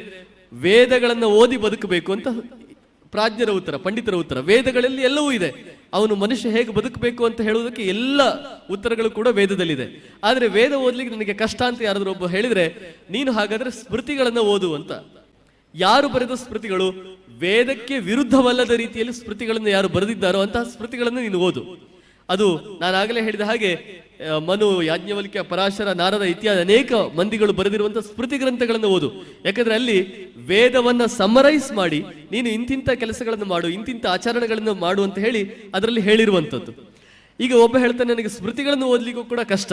ವೇದಗಳನ್ನು ಓದಿ ಬದುಕಬೇಕು ಅಂತ ಪ್ರಾಜ್ಞರ ಉತ್ತರ, ಪಂಡಿತರ ಉತ್ತರ. ವೇದಗಳಲ್ಲಿ ಎಲ್ಲವೂ ಇದೆ. ಅವನು ಮನುಷ್ಯ ಹೇಗೆ ಬದುಕಬೇಕು ಅಂತ ಹೇಳುವುದಕ್ಕೆ ಎಲ್ಲ ಉತ್ತರಗಳು ಕೂಡ ವೇದದಲ್ಲಿದೆ. ಆದರೆ ವೇದ ಓದ್ಲಿಕ್ಕೆ ನನಗೆ ಕಷ್ಟ ಅಂತ ಯಾರಾದ್ರೂ ಒಬ್ಬ ಹೇಳಿದ್ರೆ, ನೀನು ಹಾಗಾದ್ರೆ ಸ್ಮೃತಿಗಳನ್ನು ಓದು ಅಂತ. ಯಾರು ಬರೆದ ಸ್ಮೃತಿಗಳು? ವೇದಕ್ಕೆ ವಿರುದ್ಧವಲ್ಲದ ರೀತಿಯಲ್ಲಿ ಸ್ಮೃತಿಗಳನ್ನು ಯಾರು ಬರೆದಿದ್ದಾರೋ ಅಂತಹ ಸ್ಮೃತಿಗಳನ್ನು ನೀನು ಓದು. ಅದು ನಾನಾಗಲೇ ಹೇಳಿದ ಹಾಗೆ ಮನು, ಯಾಜ್ಞವಲ್ಕ್ಯ, ಪರಾಶರ, ನಾರದ ಇತ್ಯಾದಿ ಅನೇಕ ಮಂದಿಗಳು ಬರೆದಿರುವಂತಹ ಸ್ಮೃತಿ ಗ್ರಂಥಗಳನ್ನು ಓದು. ಯಾಕಂದ್ರೆ ಅಲ್ಲಿ ವೇದವನ್ನ ಸಮರೈಸ್ ಮಾಡಿ ನೀನು ಇಂತಿಂತ ಕೆಲಸಗಳನ್ನು ಮಾಡು, ಇಂತಿಂತ ಆಚರಣೆಗಳನ್ನು ಮಾಡು ಅಂತ ಹೇಳಿ ಅದರಲ್ಲಿ ಹೇಳಿರುವಂಥದ್ದು. ಈಗ ಒಬ್ಬ ಹೇಳ್ತಾನೆ, ನನಗೆ ಸ್ಮೃತಿಗಳನ್ನು ಓದ್ಲಿಕ್ಕೂ ಕೂಡ ಕಷ್ಟ,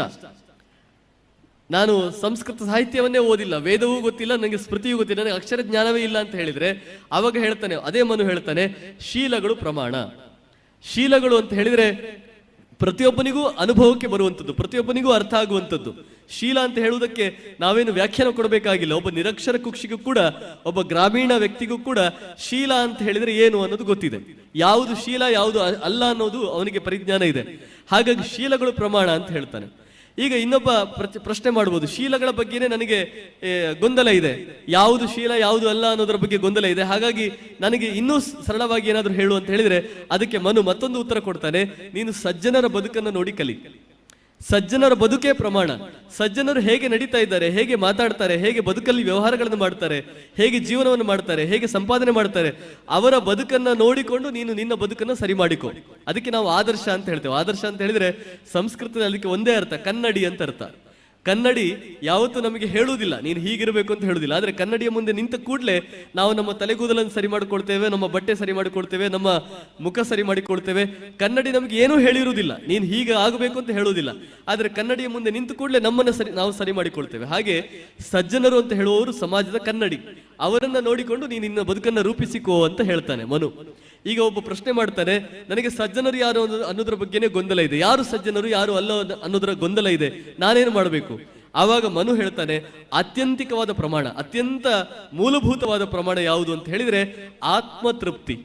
ನಾನು ಸಂಸ್ಕೃತ ಸಾಹಿತ್ಯವನ್ನೇ ಓದಿಲ್ಲ, ವೇದವೂ ಗೊತ್ತಿಲ್ಲ, ನನಗೆ ಸ್ಮೃತಿಯೂ ಗೊತ್ತಿಲ್ಲ, ನನಗೆ ಅಕ್ಷರ ಜ್ಞಾನವೇ ಇಲ್ಲ ಅಂತ ಹೇಳಿದ್ರೆ ಅವಾಗ ಹೇಳ್ತಾನೆ, ಅದೇ ಮನು ಹೇಳ್ತಾನೆ, ಶೀಲಗಳು ಪ್ರಮಾಣ. ಶೀಲಗಳು ಅಂತ ಹೇಳಿದ್ರೆ ಪ್ರತಿಯೊಬ್ಬನಿಗೂ ಅನುಭವಕ್ಕೆ ಬರುವಂಥದ್ದು, ಪ್ರತಿಯೊಬ್ಬನಿಗೂ ಅರ್ಥ ಆಗುವಂಥದ್ದು. ಶೀಲ ಅಂತ ಹೇಳುವುದಕ್ಕೆ ನಾವೇನು ವ್ಯಾಖ್ಯಾನ ಕೊಡಬೇಕಾಗಿಲ್ಲ. ಒಬ್ಬ ನಿರಕ್ಷರ ಕುಕ್ಷಿಗೂ ಕೂಡ, ಒಬ್ಬ ಗ್ರಾಮೀಣ ವ್ಯಕ್ತಿಗೂ ಕೂಡ ಶೀಲ ಅಂತ ಹೇಳಿದ್ರೆ ಏನು ಅನ್ನೋದು ಗೊತ್ತಿದೆ. ಯಾವುದು ಶೀಲ ಯಾವುದು ಅಲ್ಲ ಅನ್ನೋದು ಅವನಿಗೆ ಪರಿಜ್ಞಾನ ಇದೆ. ಹಾಗಾಗಿ ಶೀಲಗಳು ಪ್ರಮಾಣ ಅಂತ ಹೇಳ್ತಾನೆ. ಈಗ ಇನ್ನೊಬ್ಬ ಪ್ರಶ್ನೆ ಮಾಡಬಹುದು, ಶೀಲಗಳ ಬಗ್ಗೆನೇ ನನಗೆ ಗೊಂದಲ ಇದೆ, ಯಾವುದು ಶೀಲ ಯಾವುದು ಅಲ್ಲ ಅನ್ನೋದ್ರ ಬಗ್ಗೆ ಗೊಂದಲ ಇದೆ, ಹಾಗಾಗಿ ನನಗೆ ಇನ್ನೂ ಸರಳವಾಗಿ ಏನಾದರೂ ಹೇಳು ಅಂತ ಹೇಳಿದ್ರೆ ಅದಕ್ಕೆ ಮನು ಮತ್ತೊಂದು ಉತ್ತರ ಕೊಡ್ತಾನೆ, ನೀನು ಸಜ್ಜನರ ಬದುಕನ್ನು ನೋಡಿ ಕಲಿ. ಸಜ್ಜನರ ಬದುಕೇ ಪ್ರಮಾಣ. ಸಜ್ಜನರು ಹೇಗೆ ನಡೀತಾ ಇದ್ದಾರೆ, ಹೇಗೆ ಮಾತಾಡ್ತಾರೆ, ಹೇಗೆ ಬದುಕಲ್ಲಿ ವ್ಯವಹಾರಗಳನ್ನು ಮಾಡ್ತಾರೆ, ಹೇಗೆ ಜೀವನವನ್ನು ಮಾಡ್ತಾರೆ, ಹೇಗೆ ಸಂಪಾದನೆ ಮಾಡ್ತಾರೆ, ಅವರ ಬದುಕನ್ನ ನೋಡಿಕೊಂಡು ನೀನು ನಿನ್ನ ಬದುಕನ್ನು ಸರಿ ಮಾಡಿಕೊ. ಅದಕ್ಕೆ ನಾವು ಆದರ್ಶ ಅಂತ ಹೇಳ್ತೇವೆ. ಆದರ್ಶ ಅಂತ ಹೇಳಿದ್ರೆ ಸಂಸ್ಕೃತದಲ್ಲಿ ಅದಕ್ಕೆ ಒಂದೇ ಅರ್ಥ, ಕನ್ನಡಿ ಅಂತ ಅರ್ಥ. ಕನ್ನಡಿ ಯಾವತ್ತೂ ನಮಗೆ ಹೇಳುವುದಿಲ್ಲ ನೀನು ಹೀಗಿರಬೇಕು ಅಂತ ಹೇಳುವುದಿಲ್ಲ. ಆದ್ರೆ ಕನ್ನಡಿಯ ಮುಂದೆ ನಿಂತ ಕೂಡಲೇ ನಾವು ನಮ್ಮ ತಲೆಗೂದಲನ್ನು ಸರಿ ಮಾಡಿಕೊಳ್ತೇವೆ, ನಮ್ಮ ಬಟ್ಟೆ ಸರಿ ಮಾಡಿಕೊಳ್ತೇವೆ, ನಮ್ಮ ಮುಖ ಸರಿ ಮಾಡಿಕೊಳ್ತೇವೆ. ಕನ್ನಡಿ ನಮಗೆ ಏನೂ ಹೇಳಿರುವುದಿಲ್ಲ, ನೀನು ಹೀಗೆ ಆಗಬೇಕು ಅಂತ ಹೇಳುವುದಿಲ್ಲ. ಆದ್ರೆ ಕನ್ನಡಿಯ ಮುಂದೆ ನಿಂತು ಕೂಡಲೇ ನಮ್ಮನ್ನು ನಾವು ಸರಿ ಮಾಡಿಕೊಳ್ತೇವೆ. ಹಾಗೆ ಸಜ್ಜನರು ಅಂತ ಹೇಳುವವರು ಸಮಾಜದ ಕನ್ನಡಿ, ಅವರನ್ನ ನೋಡಿಕೊಂಡು ನೀನು ನಿನ್ನ ಬದುಕನ್ನು ರೂಪಿಸಿಕೋ ಅಂತ ಹೇಳ್ತಾನೆ ಮನು. ಈಗ ಒಬ್ಬ ಪ್ರಶ್ನೆ ಮಾಡ್ತಾನೆ, ನನಗೆ ಸಜ್ಜನರು ಯಾರು ಅನ್ನೋದ್ರ ಬಗ್ಗೆನೇ ಗೊಂದಲ ಇದೆ, ಯಾರು ಸಜ್ಜನರು ಯಾರು ಅಲ್ಲ ಅನ್ನೋದರ ಗೊಂದಲ ಇದೆ, ನಾನೇನು ಮಾಡಬೇಕು? ಆವಾಗ ಮನು ಹೇಳ್ತಾನೆ, ಆತ್ಯಂತಿಕವಾದ ಪ್ರಮಾಣ, ಅತ್ಯಂತ ಮೂಲಭೂತವಾದ ಪ್ರಮಾಣ ಯಾವುದು ಅಂತ ಹೇಳಿದ್ರೆ ಆತ್ಮತೃಪ್ತಿ.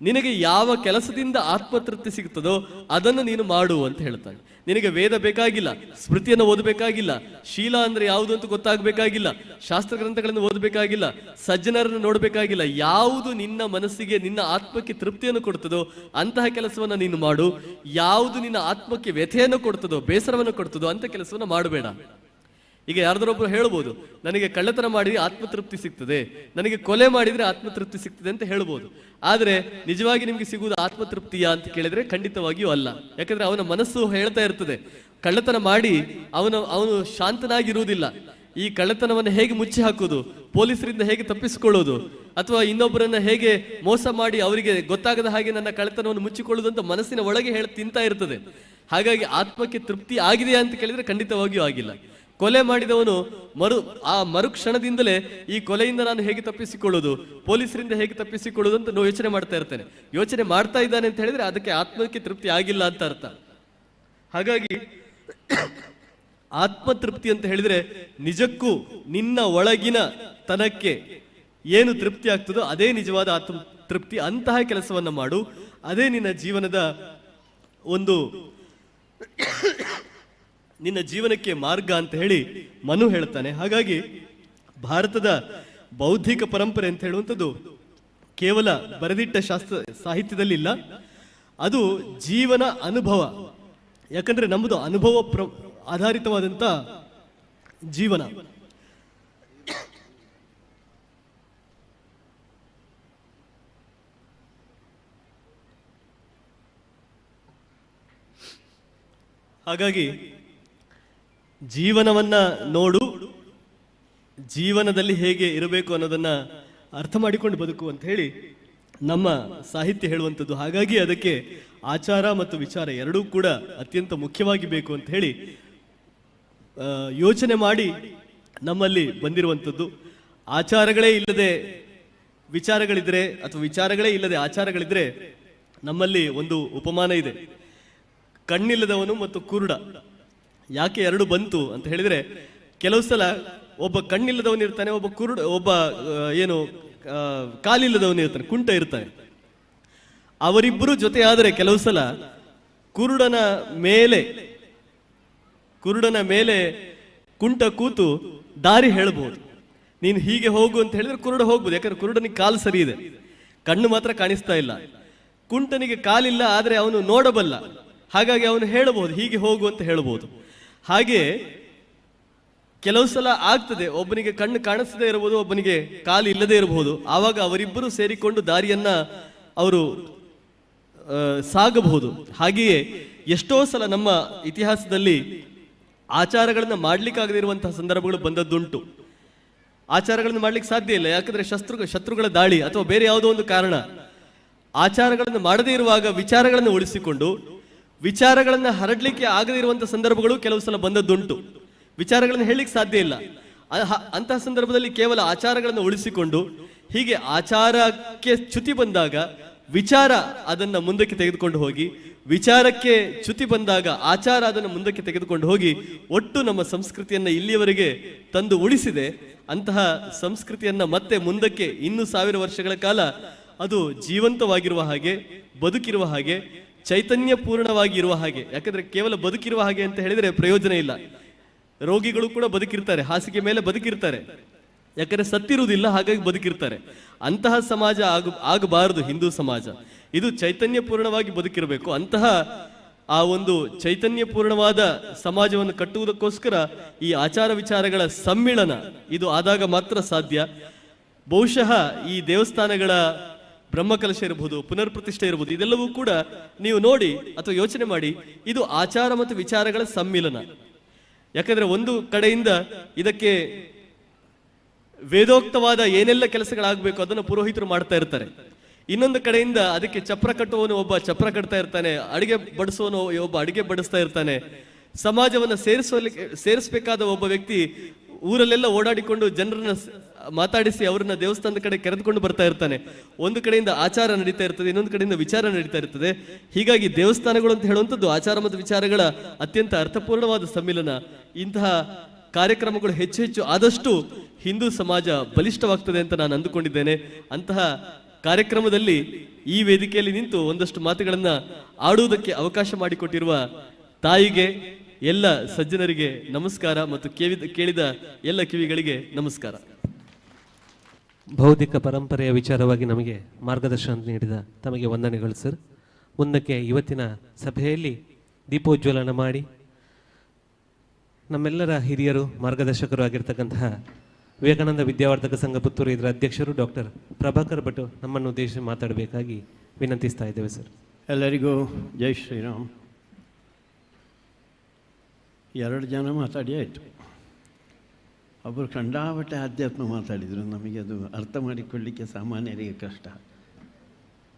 ನಿನಗೆ ಯಾವ ಕೆಲಸದಿಂದ ಆತ್ಮತೃಪ್ತಿ ಸಿಗ್ತದೋ ಅದನ್ನು ನೀನು ಮಾಡು ಅಂತ ಹೇಳ್ತಾನೆ. ನಿನಗೆ ವೇದ ಬೇಕಾಗಿಲ್ಲ, ಸ್ಮೃತಿಯನ್ನು ಓದಬೇಕಾಗಿಲ್ಲ, ಶೀಲ ಅಂದ್ರೆ ಯಾವುದು ಅಂತ ಗೊತ್ತಾಗಬೇಕಾಗಿಲ್ಲ, ಶಾಸ್ತ್ರ ಗ್ರಂಥಗಳನ್ನು ಓದಬೇಕಾಗಿಲ್ಲ, ಸಜ್ಜನರನ್ನು ನೋಡಬೇಕಾಗಿಲ್ಲ. ಯಾವುದು ನಿನ್ನ ಮನಸ್ಸಿಗೆ ನಿನ್ನ ಆತ್ಮಕ್ಕೆ ತೃಪ್ತಿಯನ್ನು ಕೊಡ್ತದೋ ಅಂತಹ ಕೆಲಸವನ್ನ ನೀನು ಮಾಡು. ಯಾವುದು ನಿನ್ನ ಆತ್ಮಕ್ಕೆ ವ್ಯಥೆಯನ್ನು ಕೊಡ್ತದೋ, ಬೇಸರವನ್ನು ಕೊಡ್ತದೋ ಅಂತ ಕೆಲಸವನ್ನ ಮಾಡಬೇಡ. ಈಗ ಯಾರ್ದಾರೊಬ್ರು ಹೇಳ್ಬೋದು, ನನಗೆ ಕಳ್ಳತನ ಮಾಡಿದ್ರೆ ಆತ್ಮತೃಪ್ತಿ ಸಿಗ್ತದೆ, ನನಗೆ ಕೊಲೆ ಮಾಡಿದ್ರೆ ಆತ್ಮತೃಪ್ತಿ ಸಿಗ್ತದೆ ಅಂತ ಹೇಳ್ಬೋದು. ಆದ್ರೆ ನಿಜವಾಗಿ ನಿಮ್ಗೆ ಸಿಗುವುದು ಆತ್ಮತೃಪ್ತಿಯಾ ಅಂತ ಕೇಳಿದ್ರೆ ಖಂಡಿತವಾಗಿಯೂ ಅಲ್ಲ. ಯಾಕಂದ್ರೆ ಅವನ ಮನಸ್ಸು ಹೇಳ್ತಾ ಇರ್ತದೆ, ಕಳ್ಳತನ ಮಾಡಿ ಅವನು ಶಾಂತನಾಗಿರುವುದಿಲ್ಲ. ಈ ಕಳ್ಳತನವನ್ನು ಹೇಗೆ ಮುಚ್ಚಿ ಹಾಕುವುದು, ಪೊಲೀಸರಿಂದ ಹೇಗೆ ತಪ್ಪಿಸಿಕೊಳ್ಳೋದು, ಅಥವಾ ಇನ್ನೊಬ್ಬರನ್ನ ಹೇಗೆ ಮೋಸ ಮಾಡಿ ಅವರಿಗೆ ಗೊತ್ತಾಗದ ಹಾಗೆ ನನ್ನ ಕಳ್ಳತನವನ್ನು ಮುಚ್ಚಿಕೊಳ್ಳುವುದು ಅಂತ ಮನಸ್ಸಿನ ಒಳಗೆ ತಿಂತಾ ಇರ್ತದೆ. ಹಾಗಾಗಿ ಆತ್ಮಕ್ಕೆ ತೃಪ್ತಿ ಆಗಿದೆಯಾ ಅಂತ ಕೇಳಿದ್ರೆ ಖಂಡಿತವಾಗಿಯೂ ಆಗಿಲ್ಲ. ಕೊಲೆ ಮಾಡಿದವನು ಮರುಕ್ಷಣದಿಂದಲೇ ಈ ಕೊಲೆಯಿಂದ ನಾನು ಹೇಗೆ ತಪ್ಪಿಸಿಕೊಳ್ಳೋದು, ಪೊಲೀಸರಿಂದ ಹೇಗೆ ತಪ್ಪಿಸಿಕೊಳ್ಳೋದು ಅಂತ ಯೋಚನೆ ಮಾಡ್ತಾ ಇರ್ತೇನೆ. ಯೋಚನೆ ಮಾಡ್ತಾ ಇದ್ದಾನೆ ಅಂತ ಹೇಳಿದ್ರೆ ಅದಕ್ಕೆ ಆತ್ಮಕ್ಕೆ ತೃಪ್ತಿ ಆಗಿಲ್ಲ ಅಂತ ಅರ್ಥ. ಹಾಗಾಗಿ ಆತ್ಮತೃಪ್ತಿ ಅಂತ ಹೇಳಿದ್ರೆ ನಿಜಕ್ಕೂ ನಿನ್ನ ಒಳಗಿನ ತನಕ್ಕೆ ಏನು ತೃಪ್ತಿ ಆಗ್ತದೋ ಅದೇ ನಿಜವಾದ ಆತ್ಮತೃಪ್ತಿ. ಅಂತಹ ಕೆಲಸವನ್ನ ಮಾಡು, ಅದೇ ನಿನ್ನ ಜೀವನದ ಒಂದು ನಿನ್ನ ಜೀವನಕ್ಕೆ ಮಾರ್ಗ ಅಂತ ಹೇಳಿ ಮನು ಹೇಳ್ತಾನೆ. ಹಾಗಾಗಿ ಭಾರತದ ಬೌದ್ಧಿಕ ಪರಂಪರೆ ಅಂತ ಹೇಳುವಂಥದ್ದು ಕೇವಲ ಬರೆದಿಟ್ಟ ಸಾಹಿತ್ಯದಲ್ಲಿ ಇಲ್ಲ, ಅದು ಜೀವನ ಅನುಭವ. ಯಾಕಂದ್ರೆ ನಮ್ಮದು ಅನುಭವ ಆಧಾರಿತವಾದಂತ ಜೀವನ. ಹಾಗಾಗಿ ಜೀವನವನ್ನ ನೋಡು, ಜೀವನದಲ್ಲಿ ಹೇಗೆ ಇರಬೇಕು ಅನ್ನೋದನ್ನ ಅರ್ಥ ಮಾಡಿಕೊಂಡು ಬದುಕು ಅಂತ ಹೇಳಿ ನಮ್ಮ ಸಾಹಿತ್ಯ ಹೇಳುವಂಥದ್ದು. ಹಾಗಾಗಿ ಅದಕ್ಕೆ ಆಚಾರ ಮತ್ತು ವಿಚಾರ ಎರಡೂ ಕೂಡ ಅತ್ಯಂತ ಮುಖ್ಯವಾಗಿ ಬೇಕು ಅಂತ ಹೇಳಿ ಯೋಚನೆ ಮಾಡಿ ನಮ್ಮಲ್ಲಿ ಬಂದಿರುವಂಥದ್ದು. ಆಚಾರಗಳೇ ಇಲ್ಲದೆ ವಿಚಾರಗಳಿದ್ರೆ ಅಥವಾ ವಿಚಾರಗಳೇ ಇಲ್ಲದೆ ಆಚಾರಗಳಿದ್ರೆ ನಮ್ಮಲ್ಲಿ ಒಂದು ಉಪಮಾನ ಇದೆ, ಕಣ್ಣಿಲ್ಲದವನು ಮತ್ತು ಕುರುಡ. ಯಾಕೆ ಎರಡು ಬಂತು ಅಂತ ಹೇಳಿದ್ರೆ, ಕೆಲವು ಸಲ ಒಬ್ಬ ಕಣ್ಣಿಲ್ಲದವನು ಇರ್ತಾನೆ, ಒಬ್ಬ ಏನು ಕಾಲಿಲ್ಲದವನು ಇರ್ತಾನೆ, ಕುಂಟ ಇರ್ತಾನೆ. ಅವರಿಬ್ಬರು ಜೊತೆ ಆದರೆ ಕೆಲವು ಸಲ ಕುರುಡನ ಮೇಲೆ ಕುಂಟ ಕೂತು ದಾರಿ ಹೇಳಬಹುದು. ನೀನು ಹೀಗೆ ಹೋಗು ಅಂತ ಹೇಳಿದ್ರೆ ಕುರುಡ ಹೋಗ್ಬೋದು, ಯಾಕಂದ್ರೆ ಕುರುಡನಿಗೆ ಕಾಲು ಸರಿ ಇದೆ, ಕಣ್ಣು ಮಾತ್ರ ಕಾಣಿಸ್ತಾ ಇಲ್ಲ. ಕುಂಟನಿಗೆ ಕಾಲಿಲ್ಲ, ಆದ್ರೆ ಅವನು ನೋಡಬಲ್ಲ, ಹಾಗಾಗಿ ಅವನು ಹೇಳಬಹುದು ಹೀಗೆ ಹೋಗು ಅಂತ ಹೇಳಬಹುದು. ಹಾಗೆ ಕೆಲವು ಸಲ ಆಗ್ತದೆ, ಒಬ್ಬನಿಗೆ ಕಣ್ಣು ಕಾಣಿಸದೇ ಇರಬಹುದು, ಒಬ್ಬನಿಗೆ ಕಾಲು ಇಲ್ಲದೆ ಇರಬಹುದು. ಆವಾಗ ಅವರಿಬ್ಬರು ಸೇರಿಕೊಂಡು ದಾರಿಯನ್ನ ಅವರು ಸಾಗಬಹುದು. ಹಾಗೆಯೇ ಎಷ್ಟೋ ಸಲ ನಮ್ಮ ಇತಿಹಾಸದಲ್ಲಿ ಆಚಾರಗಳನ್ನ ಮಾಡ್ಲಿಕ್ಕಾಗದಿರುವಂತಹ ಸಂದರ್ಭಗಳು ಬಂದದ್ದುಂಟು. ಆಚಾರಗಳನ್ನು ಮಾಡ್ಲಿಕ್ಕೆ ಸಾಧ್ಯ ಇಲ್ಲ, ಯಾಕಂದ್ರೆ ಶತ್ರುಗಳ ದಾಳಿ ಅಥವಾ ಬೇರೆ ಯಾವುದೋ ಒಂದು ಕಾರಣ. ಆಚಾರಗಳನ್ನು ಮಾಡದೇ ಇರುವಾಗ ವಿಚಾರಗಳನ್ನು ಉಳಿಸಿಕೊಂಡು ವಿಚಾರಗಳನ್ನು ಹರಡ್ಲಿಕ್ಕೆ ಆಗದೇ ಇರುವಂತಹ ಸಂದರ್ಭಗಳು ಕೆಲವು ಸಲ ಬಂದದ್ದುಂಟು. ವಿಚಾರಗಳನ್ನು ಹೇಳಲಿಕ್ಕೆ ಸಾಧ್ಯ ಇಲ್ಲ, ಅಂತಹ ಸಂದರ್ಭದಲ್ಲಿ ಕೇವಲ ಆಚಾರಗಳನ್ನು ಉಳಿಸಿಕೊಂಡು ಹೀಗೆ ಆಚಾರಕ್ಕೆ ಚ್ಯುತಿ ಬಂದಾಗ ವಿಚಾರ ಅದನ್ನ ಮುಂದಕ್ಕೆ ತೆಗೆದುಕೊಂಡು ಹೋಗಿ, ವಿಚಾರಕ್ಕೆ ಚ್ಯುತಿ ಬಂದಾಗ ಆಚಾರ ಅದನ್ನು ಮುಂದಕ್ಕೆ ತೆಗೆದುಕೊಂಡು ಹೋಗಿ ಒಟ್ಟು ನಮ್ಮ ಸಂಸ್ಕೃತಿಯನ್ನ ಇಲ್ಲಿಯವರೆಗೆ ತಂದು ಉಳಿಸಿದೆ. ಅಂತಹ ಸಂಸ್ಕೃತಿಯನ್ನ ಮತ್ತೆ ಮುಂದಕ್ಕೆ 1000 ವರ್ಷಗಳ ಕಾಲ ಅದು ಜೀವಂತವಾಗಿರುವ ಹಾಗೆ, ಬದುಕಿರುವ ಹಾಗೆ, ಚೈತನ್ಯ ಪೂರ್ಣವಾಗಿ ಇರುವ ಹಾಗೆ. ಯಾಕಂದ್ರೆ ಕೇವಲ ಬದುಕಿರುವ ಹಾಗೆ ಅಂತ ಹೇಳಿದ್ರೆ ಪ್ರಯೋಜನ ಇಲ್ಲ. ರೋಗಿಗಳು ಕೂಡ ಬದುಕಿರ್ತಾರೆ, ಹಾಸಿಗೆ ಮೇಲೆ ಬದುಕಿರ್ತಾರೆ, ಯಾಕಂದ್ರೆ ಸತ್ತಿರುವುದಿಲ್ಲ, ಹಾಗಾಗಿ ಬದುಕಿರ್ತಾರೆ. ಅಂತಹ ಸಮಾಜ ಆಗಬಾರದು ಹಿಂದೂ ಸಮಾಜ. ಇದು ಚೈತನ್ಯ ಪೂರ್ಣವಾಗಿ ಬದುಕಿರಬೇಕು. ಅಂತಹ ಆ ಒಂದು ಚೈತನ್ಯ ಪೂರ್ಣವಾದ ಸಮಾಜವನ್ನು ಕಟ್ಟುವುದಕ್ಕೋಸ್ಕರ ಈ ಆಚಾರ ವಿಚಾರಗಳ ಸಮ್ಮಿಳನ ಇದು ಆದಾಗ ಮಾತ್ರ ಸಾಧ್ಯ. ಬಹುಶಃ ಈ ದೇವಸ್ಥಾನಗಳ ಬ್ರಹ್ಮಕಲಶ ಇರಬಹುದು, ಪುನರ್ ಪ್ರತಿಷ್ಠೆ ಇರಬಹುದು, ಇದೆಲ್ಲವೂ ಕೂಡ ನೀವು ನೋಡಿ ಅಥವಾ ಯೋಚನೆ ಮಾಡಿ, ಇದು ಆಚಾರ ಮತ್ತು ವಿಚಾರಗಳ ಸಮ್ಮಿಲನ. ಯಾಕಂದ್ರೆ ಒಂದು ಕಡೆಯಿಂದ ಇದಕ್ಕೆ ವೇದೋಕ್ತವಾದ ಏನೆಲ್ಲ ಕೆಲಸಗಳಾಗಬೇಕು ಅದನ್ನು ಪುರೋಹಿತರು ಮಾಡ್ತಾ ಇರ್ತಾರೆ. ಇನ್ನೊಂದು ಕಡೆಯಿಂದ ಅದಕ್ಕೆ ಚಪ್ರ ಕಟ್ಟುವವನು ಒಬ್ಬ ಚಪ್ರ ಕಟ್ತಾ ಇರ್ತಾನೆ, ಅಡಿಗೆ ಬಡಿಸುವವನು ಒಬ್ಬ ಅಡಿಗೆ ಬಡಿಸ್ತಾ ಇರ್ತಾನೆ. ಸಮಾಜವನ್ನ ಸೇರಿಸಬೇಕಾದ ಒಬ್ಬ ವ್ಯಕ್ತಿ ಊರಲ್ಲೆಲ್ಲ ಓಡಾಡಿಕೊಂಡು ಜನರನ್ನ ಮಾತಾಡಿಸಿ ಅವರನ್ನ ದೇವಸ್ಥಾನದ ಕಡೆ ಕರೆದುಕೊಂಡು ಬರ್ತಾ ಇರ್ತಾನೆ. ಒಂದು ಕಡೆಯಿಂದ ಆಚಾರ ನಡೀತಾ ಇರ್ತದೆ, ಇನ್ನೊಂದು ಕಡೆಯಿಂದ ವಿಚಾರ ನಡೀತಾ ಇರ್ತದೆ. ಹೀಗಾಗಿ ದೇವಸ್ಥಾನಗಳು ಅಂತ ಹೇಳುವಂಥದ್ದು ಆಚಾರ ಮತ್ತು ವಿಚಾರಗಳ ಅತ್ಯಂತ ಅರ್ಥಪೂರ್ಣವಾದ ಸಮ್ಮಿಲನ. ಇಂತಹ ಕಾರ್ಯಕ್ರಮಗಳು ಹೆಚ್ಚು ಹೆಚ್ಚು ಆದಷ್ಟು ಹಿಂದೂ ಸಮಾಜ ಬಲಿಷ್ಠವಾಗ್ತದೆ ಅಂತ ನಾನು ಅಂದುಕೊಂಡಿದ್ದೇನೆ. ಅಂತಹ ಕಾರ್ಯಕ್ರಮದಲ್ಲಿ ಈ ವೇದಿಕೆಯಲ್ಲಿ ನಿಂತು ಒಂದಷ್ಟು ಮಾತುಗಳನ್ನ ಆಡುವುದಕ್ಕೆ ಅವಕಾಶ ಮಾಡಿಕೊಟ್ಟಿರುವ ತಾಯಿಗೆ, ಎಲ್ಲ ಸಜ್ಜನರಿಗೆ ನಮಸ್ಕಾರ ಮತ್ತು ಕೇಳಿದ ಎಲ್ಲ ಕಿವಿಗಳಿಗೆ ನಮಸ್ಕಾರ. ಬೌದ್ಧಿಕ ಪರಂಪರೆಯ ವಿಚಾರವಾಗಿ ನಮಗೆ ಮಾರ್ಗದರ್ಶನ ನೀಡಿದ ತಮಗೆ ವಂದನೆಗಳು ಸರ್. ಮುಂದಕ್ಕೆ ಇವತ್ತಿನ ಸಭೆಯಲ್ಲಿ ದೀಪೋಜ್ವಲನ ಮಾಡಿ ನಮ್ಮೆಲ್ಲರ ಹಿರಿಯರು ಮಾರ್ಗದರ್ಶಕರು ಆಗಿರ್ತಕ್ಕಂತಹ ವಿವೇಕಾನಂದ ವಿದ್ಯಾವರ್ಧಕ ಸಂಘ ಪುತ್ತೂರು ಇದರ ಅಧ್ಯಕ್ಷರು ಡಾಕ್ಟರ್ ಪ್ರಭಾಕರ್ ಭಟ್ ನಮ್ಮನ್ನು ಉದ್ದೇಶಿಸಿ ಮಾತಾಡಬೇಕಾಗಿ ವಿನಂತಿಸ್ತಾ ಇದ್ದೇವೆ ಸರ್. ಎಲ್ಲರಿಗೂ ಜೈ ಶ್ರೀರಾಮ್. 2 ಜನ ಮಾತಾಡಿ ಆಯಿತು. ಒಬ್ಬರು ಕಂಡಾಪಟ್ಟೆ ಆಧ್ಯಾತ್ಮ ಮಾತಾಡಿದರು, ನಮಗೆ ಅದು ಅರ್ಥ ಮಾಡಿಕೊಳ್ಳಿಕ್ಕೆ ಸಾಮಾನ್ಯರಿಗೆ ಕಷ್ಟ.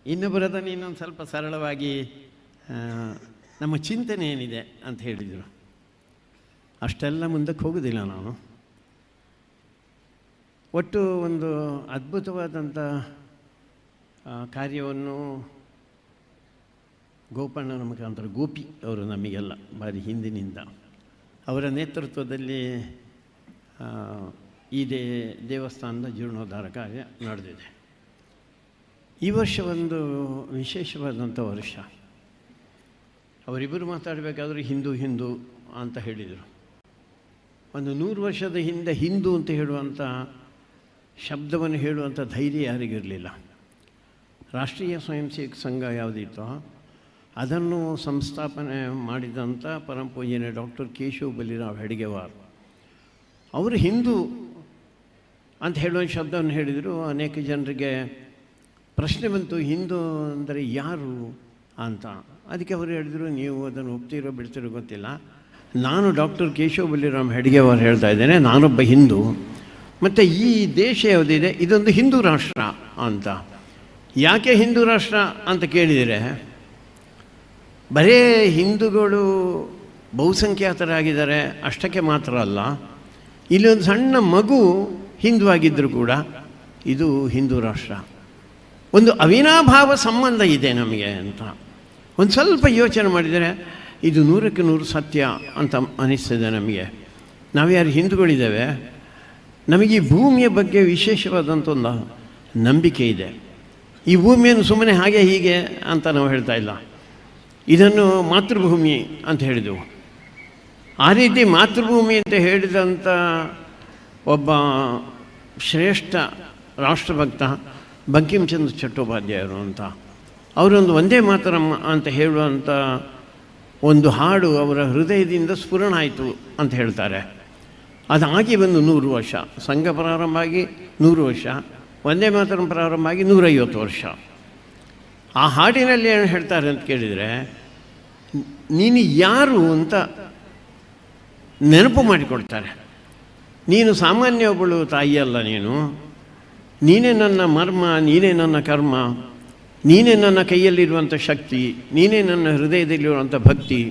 ಇನ್ನೊಬ್ಬರು ಅದನ್ನು ಇನ್ನೊಂದು ಸ್ವಲ್ಪ ಸರಳವಾಗಿ ನಮ್ಮ ಚಿಂತನೆ ಏನಿದೆ ಅಂತ ಹೇಳಿದರು. ಅಷ್ಟೆಲ್ಲ ಮುಂದಕ್ಕೆ ಹೋಗೋದಿಲ್ಲ ನಾನು. ಒಟ್ಟು ಒಂದು ಅದ್ಭುತವಾದಂಥ ಕಾರ್ಯವನ್ನು ಗೋಪಣ್ಣನ ಮುಖಾಂತರ ಗೋಪಿ ಅವರು ನಮಗೆಲ್ಲ ಭಾರಿ ಹಿಂದಿನಿಂದ ಅವರ ನೇತೃತ್ವದಲ್ಲಿ ಈ ದೇವಸ್ಥಾನದ ಜೀರ್ಣೋದ್ಧಾರ ಕಾರ್ಯ ನಡೆದಿದೆ. ಈ ವರ್ಷ ಒಂದು ವಿಶೇಷವಾದಂಥ ವರ್ಷ. ಅವರಿಬ್ಬರು ಮಾತಾಡಬೇಕಾದ್ರೆ ಹಿಂದೂ ಹಿಂದೂ ಅಂತ ಹೇಳಿದರು. ಒಂದು 100 ವರ್ಷದ ಹಿಂದೆ ಹಿಂದೂ ಅಂತ ಹೇಳುವಂಥ ಶಬ್ದವನ್ನು ಹೇಳುವಂಥ ಧೈರ್ಯ ಯಾರಿಗಿರಲಿಲ್ಲ. ರಾಷ್ಟ್ರೀಯ ಸ್ವಯಂ ಸೇವಕ ಸಂಘ ಯಾವುದಿತ್ತೋ ಅದನ್ನು ಸಂಸ್ಥಾಪನೆ ಮಾಡಿದಂಥ ಪರಮಪೂಜ್ಯನೇ ಡಾಕ್ಟರ್ ಕೇಶವ ಬಲಿರಾವ್ ಹೆಡ್ಗೇವಾರ್ ಅವರು ಹಿಂದೂ ಅಂತ ಹೇಳುವ ಶಬ್ದವನ್ನು ಹೇಳಿದರು. ಅನೇಕ ಜನರಿಗೆ ಪ್ರಶ್ನೆ ಬಂತು, ಹಿಂದೂ ಅಂದರೆ ಯಾರು ಅಂತ. ಅದಕ್ಕೆ ಅವರು ಹೇಳಿದರು, ನೀವು ಅದನ್ನು ಒಪ್ತಿರೋ ಬಿಡ್ತಿರೋ ಗೊತ್ತಿಲ್ಲ, ನಾನು ಡಾಕ್ಟರ್ ಕೇಶವ ಬಲಿರಾಮ್ ಹೆಡ್ಗೇವಾರ್ ಹೇಳ್ತಾ ಇದ್ದೇನೆ, ನಾನೊಬ್ಬ ಹಿಂದೂ, ಮತ್ತು ಈ ದೇಶ ಯಾವುದಿದೆ ಇದೊಂದು ಹಿಂದೂ ರಾಷ್ಟ್ರ ಅಂತ. ಯಾಕೆ ಹಿಂದೂ ರಾಷ್ಟ್ರ ಅಂತ ಕೇಳಿದರೆ, ಬರೇ ಹಿಂದೂಗಳು ಬಹುಸಂಖ್ಯಾತರಾಗಿದ್ದಾರೆ ಅಷ್ಟಕ್ಕೆ ಮಾತ್ರ ಅಲ್ಲ, ಇಲ್ಲೊಂದು ಸಣ್ಣ ಮಗು ಹಿಂದೂ ಆಗಿದ್ದರೂ ಕೂಡ ಇದು ಹಿಂದೂ ರಾಷ್ಟ್ರ. ಒಂದು ಅವಿನಾಭಾವ ಸಂಬಂಧ ಇದೆ ನಮಗೆ ಅಂತ ಒಂದು ಸ್ವಲ್ಪ ಯೋಚನೆ ಮಾಡಿದರೆ ಇದು 100ಕ್ಕೆ 100 ಸತ್ಯ ಅಂತ ಅನಿಸ್ತದೆ ನಮಗೆ. ನಾವ್ಯಾರು ಹಿಂದೂಗಳಿದ್ದೇವೆ, ನಮಗೆ ಈ ಭೂಮಿಯ ಬಗ್ಗೆ ವಿಶೇಷವಾದಂಥ ಒಂದು ನಂಬಿಕೆ ಇದೆ. ಈ ಭೂಮಿಯನ್ನು ಸುಮ್ಮನೆ ಹಾಗೆ ಹೀಗೆ ಅಂತ ನಾವು ಹೇಳ್ತಾ ಇಲ್ಲ, ಇದನ್ನು ಮಾತೃಭೂಮಿ ಅಂತ ಹೇಳಿದೆವು. ಆ ರೀತಿ ಮಾತೃಭೂಮಿ ಅಂತ ಹೇಳಿದಂಥ ಒಬ್ಬ ಶ್ರೇಷ್ಠ ರಾಷ್ಟ್ರಭಕ್ತ ಬಂಕಿಂಚಂದ್ರ ಚಟ್ಟೋಪಾಧ್ಯಾಯರು ಅಂತ, ಅವರೊಂದು ಒಂದೇ ಮಾತರಂ ಅಂತ ಹೇಳುವಂಥ ಒಂದು ಹಾಡು ಅವರ ಹೃದಯದಿಂದ ಸ್ಫುರಣ ಆಯಿತು ಅಂತ ಹೇಳ್ತಾರೆ. ಅದಾಗಿ ಒಂದು 100 ವರ್ಷ, ಸಂಘ ಪ್ರಾರಂಭ ಆಗಿ 100 ವರ್ಷ, ಒಂದೇ ಮಾತರಂ ಪ್ರಾರಂಭ ಆಗಿ 150 ವರ್ಷ. ಆ ಹಾಡಿನಲ್ಲಿ ಏನು ಹೇಳ್ತಾರೆ ಅಂತ ಕೇಳಿದರೆ, ನೀನು ಯಾರು ಅಂತ ನೆನಪು ಮಾಡಿಕೊಡ್ತಾರೆ. ನೀನು ಸಾಮಾನ್ಯ ಒಬ್ಬಳು ತಾಯಿಯಲ್ಲ, ನೀನೇ ನನ್ನ ಮರ್ಮ, ನೀನೇ ನನ್ನ ಕರ್ಮ, ನೀನೇ ನನ್ನ ಕೈಯಲ್ಲಿರುವಂಥ ಶಕ್ತಿ, ನೀನೇ ನನ್ನ ಹೃದಯದಲ್ಲಿರುವಂಥ ಭಕ್ತಿ.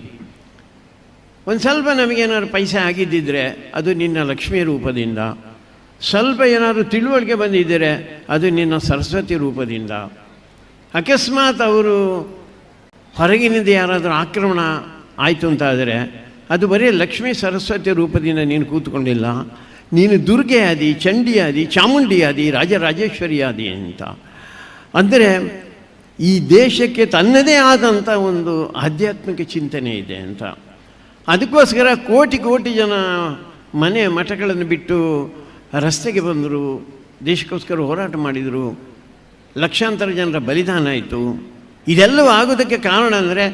ಒಂದು ಸ್ವಲ್ಪ ನಮಗೇನಾದ್ರು ಪೈಸೆ ಆಗಿದ್ದಿದ್ರೆ ಅದು ನಿನ್ನ ಲಕ್ಷ್ಮೀ ರೂಪದಿಂದ, ಸ್ವಲ್ಪ ಏನಾದರೂ ತಿಳುವಳಿಕೆ ಬಂದಿದ್ದರೆ ಅದು ನಿನ್ನ ಸರಸ್ವತಿ ರೂಪದಿಂದ. ಅಕಸ್ಮಾತ್ ಅವರು ಹೊರಗಿನಿಂದ ಯಾರಾದರೂ ಆಕ್ರಮಣ ಆಯಿತು ಅಂತಾದರೆ ಅದು ಬರೀ ಲಕ್ಷ್ಮೀ ಸರಸ್ವತಿ ರೂಪದಿಂದ ನೀನು ಕೂತ್ಕೊಂಡಿಲ್ಲ, ನೀನು ದುರ್ಗೆ ಆದಿ, ಚಂಡಿ ಆದಿ, ಚಾಮುಂಡಿ ಆದಿ, ರಾಜರಾಜೇಶ್ವರಿ ಆದಿ ಅಂತ. ಅಂದರೆ ಈ ದೇಶಕ್ಕೆ ತನ್ನದೇ ಆದಂಥ ಒಂದು ಆಧ್ಯಾತ್ಮಿಕ ಚಿಂತನೆ ಇದೆ ಅಂತ. ಅದಕ್ಕೋಸ್ಕರ ಕೋಟಿ ಕೋಟಿ ಜನ ಮನೆ ಮಠಗಳನ್ನು ಬಿಟ್ಟು ರಸ್ತೆಗೆ ಬಂದರು, ದೇಶಕ್ಕೋಸ್ಕರ ಹೋರಾಟ ಮಾಡಿದರು, ಲಕ್ಷಾಂತರ ಜನರ ಬಲಿದಾನ ಆಯಿತು. ಇದೆಲ್ಲವೂ ಆಗೋದಕ್ಕೆ ಕಾರಣ ಅಂದರೆ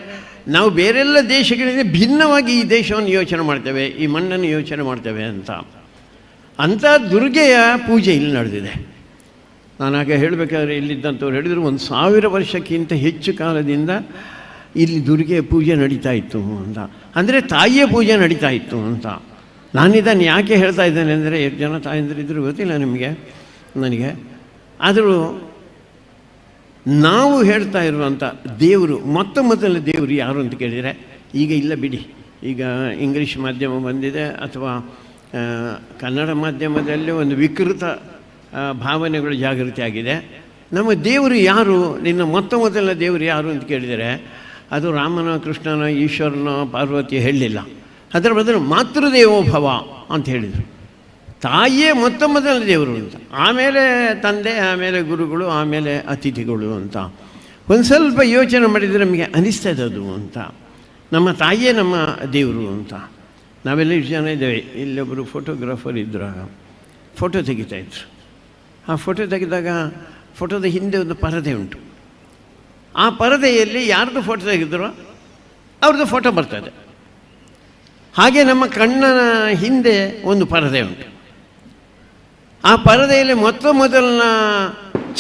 ನಾವು ಬೇರೆಲ್ಲ ದೇಶಗಳಿಂದ ಭಿನ್ನವಾಗಿ ಈ ದೇಶವನ್ನು ಯೋಚನೆ ಮಾಡ್ತೇವೆ, ಈ ಮಣ್ಣನ್ನು ಯೋಚನೆ ಮಾಡ್ತೇವೆ ಅಂತ. ಅಂಥ ದುರ್ಗೆಯ ಪೂಜೆ ಇಲ್ಲಿ ನಡೆದಿದೆ. ನಾನು ಆಗ ಹೇಳಬೇಕಾದ್ರೆ ಇಲ್ಲಿದ್ದಂಥವ್ರು ಹೇಳಿದರು, 1000 ವರ್ಷಕ್ಕಿಂತ ಹೆಚ್ಚು ಕಾಲದಿಂದ ಇಲ್ಲಿ ದುರ್ಗೆಯ ಪೂಜೆ ನಡೀತಾ ಇತ್ತು ಅಂತ. ಅಂದರೆ ತಾಯಿಯ ಪೂಜೆ ನಡೀತಾ ಇತ್ತು ಅಂತ. ನಾನಿದನ್ನು ಯಾಕೆ ಹೇಳ್ತಾ ಇದ್ದೇನೆ ಅಂದರೆ, 2 ಜನ ತಾಯಂದಿರಿದ್ರು ಗೊತ್ತಿಲ್ಲ ನಿಮಗೆ, ನನಗೆ. ಆದರೂ ನಾವು ಹೇಳ್ತಾ ಇರುವಂಥ ದೇವರು, ಮೊದಲ ದೇವರು ಯಾರು ಅಂತ ಕೇಳಿದರೆ, ಈಗ ಇಲ್ಲ ಬಿಡಿ, ಈಗ ಇಂಗ್ಲೀಷ್ ಮಾಧ್ಯಮ ಬಂದಿದೆ ಅಥವಾ ಕನ್ನಡ ಮಾಧ್ಯಮದಲ್ಲಿ ಒಂದು ವಿಕೃತ ಭಾವನೆಗಳು ಜಾಗೃತಿ ಆಗಿದೆ. ನಮ್ಮ ದೇವರು ಯಾರು, ನಿನ್ನ ಮೊದಲ ದೇವರು ಯಾರು ಅಂತ ಕೇಳಿದರೆ ಅದು ರಾಮನ, ಕೃಷ್ಣನ, ಈಶ್ವರನ, ಪಾರ್ವತಿ ಹೇಳಲಿಲ್ಲ. ಅದರ ಬದಲು ಮಾತೃದೇವೋಭವ ಅಂತ ಹೇಳಿದರು. ತಾಯಿಯೇ ಮೊದಲ ದೇವರು ಅಂತ, ಆಮೇಲೆ ತಂದೆ, ಆಮೇಲೆ ಗುರುಗಳು, ಆಮೇಲೆ ಅತಿಥಿಗಳು ಅಂತ. ಒಂದು ಸ್ವಲ್ಪ ಯೋಚನೆ ಮಾಡಿದರೆ ನಮಗೆ ಅನಿಸ್ತದೆ ಅದು ಅಂತ. ನಮ್ಮ ತಾಯಿಯೇ ನಮ್ಮ ದೇವರು ಅಂತ. ನಾವೆಲ್ಲ ಇಷ್ಟು ಜನ ಇದ್ದೇವೆ. ಇಲ್ಲೊಬ್ಬರು ಫೋಟೋಗ್ರಾಫರ್ ಇದ್ದರು, ಫೋಟೋ ತೆಗಿತಾಯಿದ್ರು. ಆ ಫೋಟೋ ತೆಗೆದಾಗ ಫೋಟೋದ ಹಿಂದೆ ಒಂದು ಪರದೆ ಉಂಟು. ಆ ಪರದೆಯಲ್ಲಿ ಯಾರ್ದು ಫೋಟೋ ತೆಗೆದ್ರು ಅವ್ರದ್ದು ಫೋಟೋ ಬರ್ತದೆ. ಹಾಗೆ ನಮ್ಮ ಕಣ್ಣನ ಹಿಂದೆ ಒಂದು ಪರದೆ ಉಂಟು. ಆ ಪರದೆಯಲ್ಲಿ ಮೊದಲನ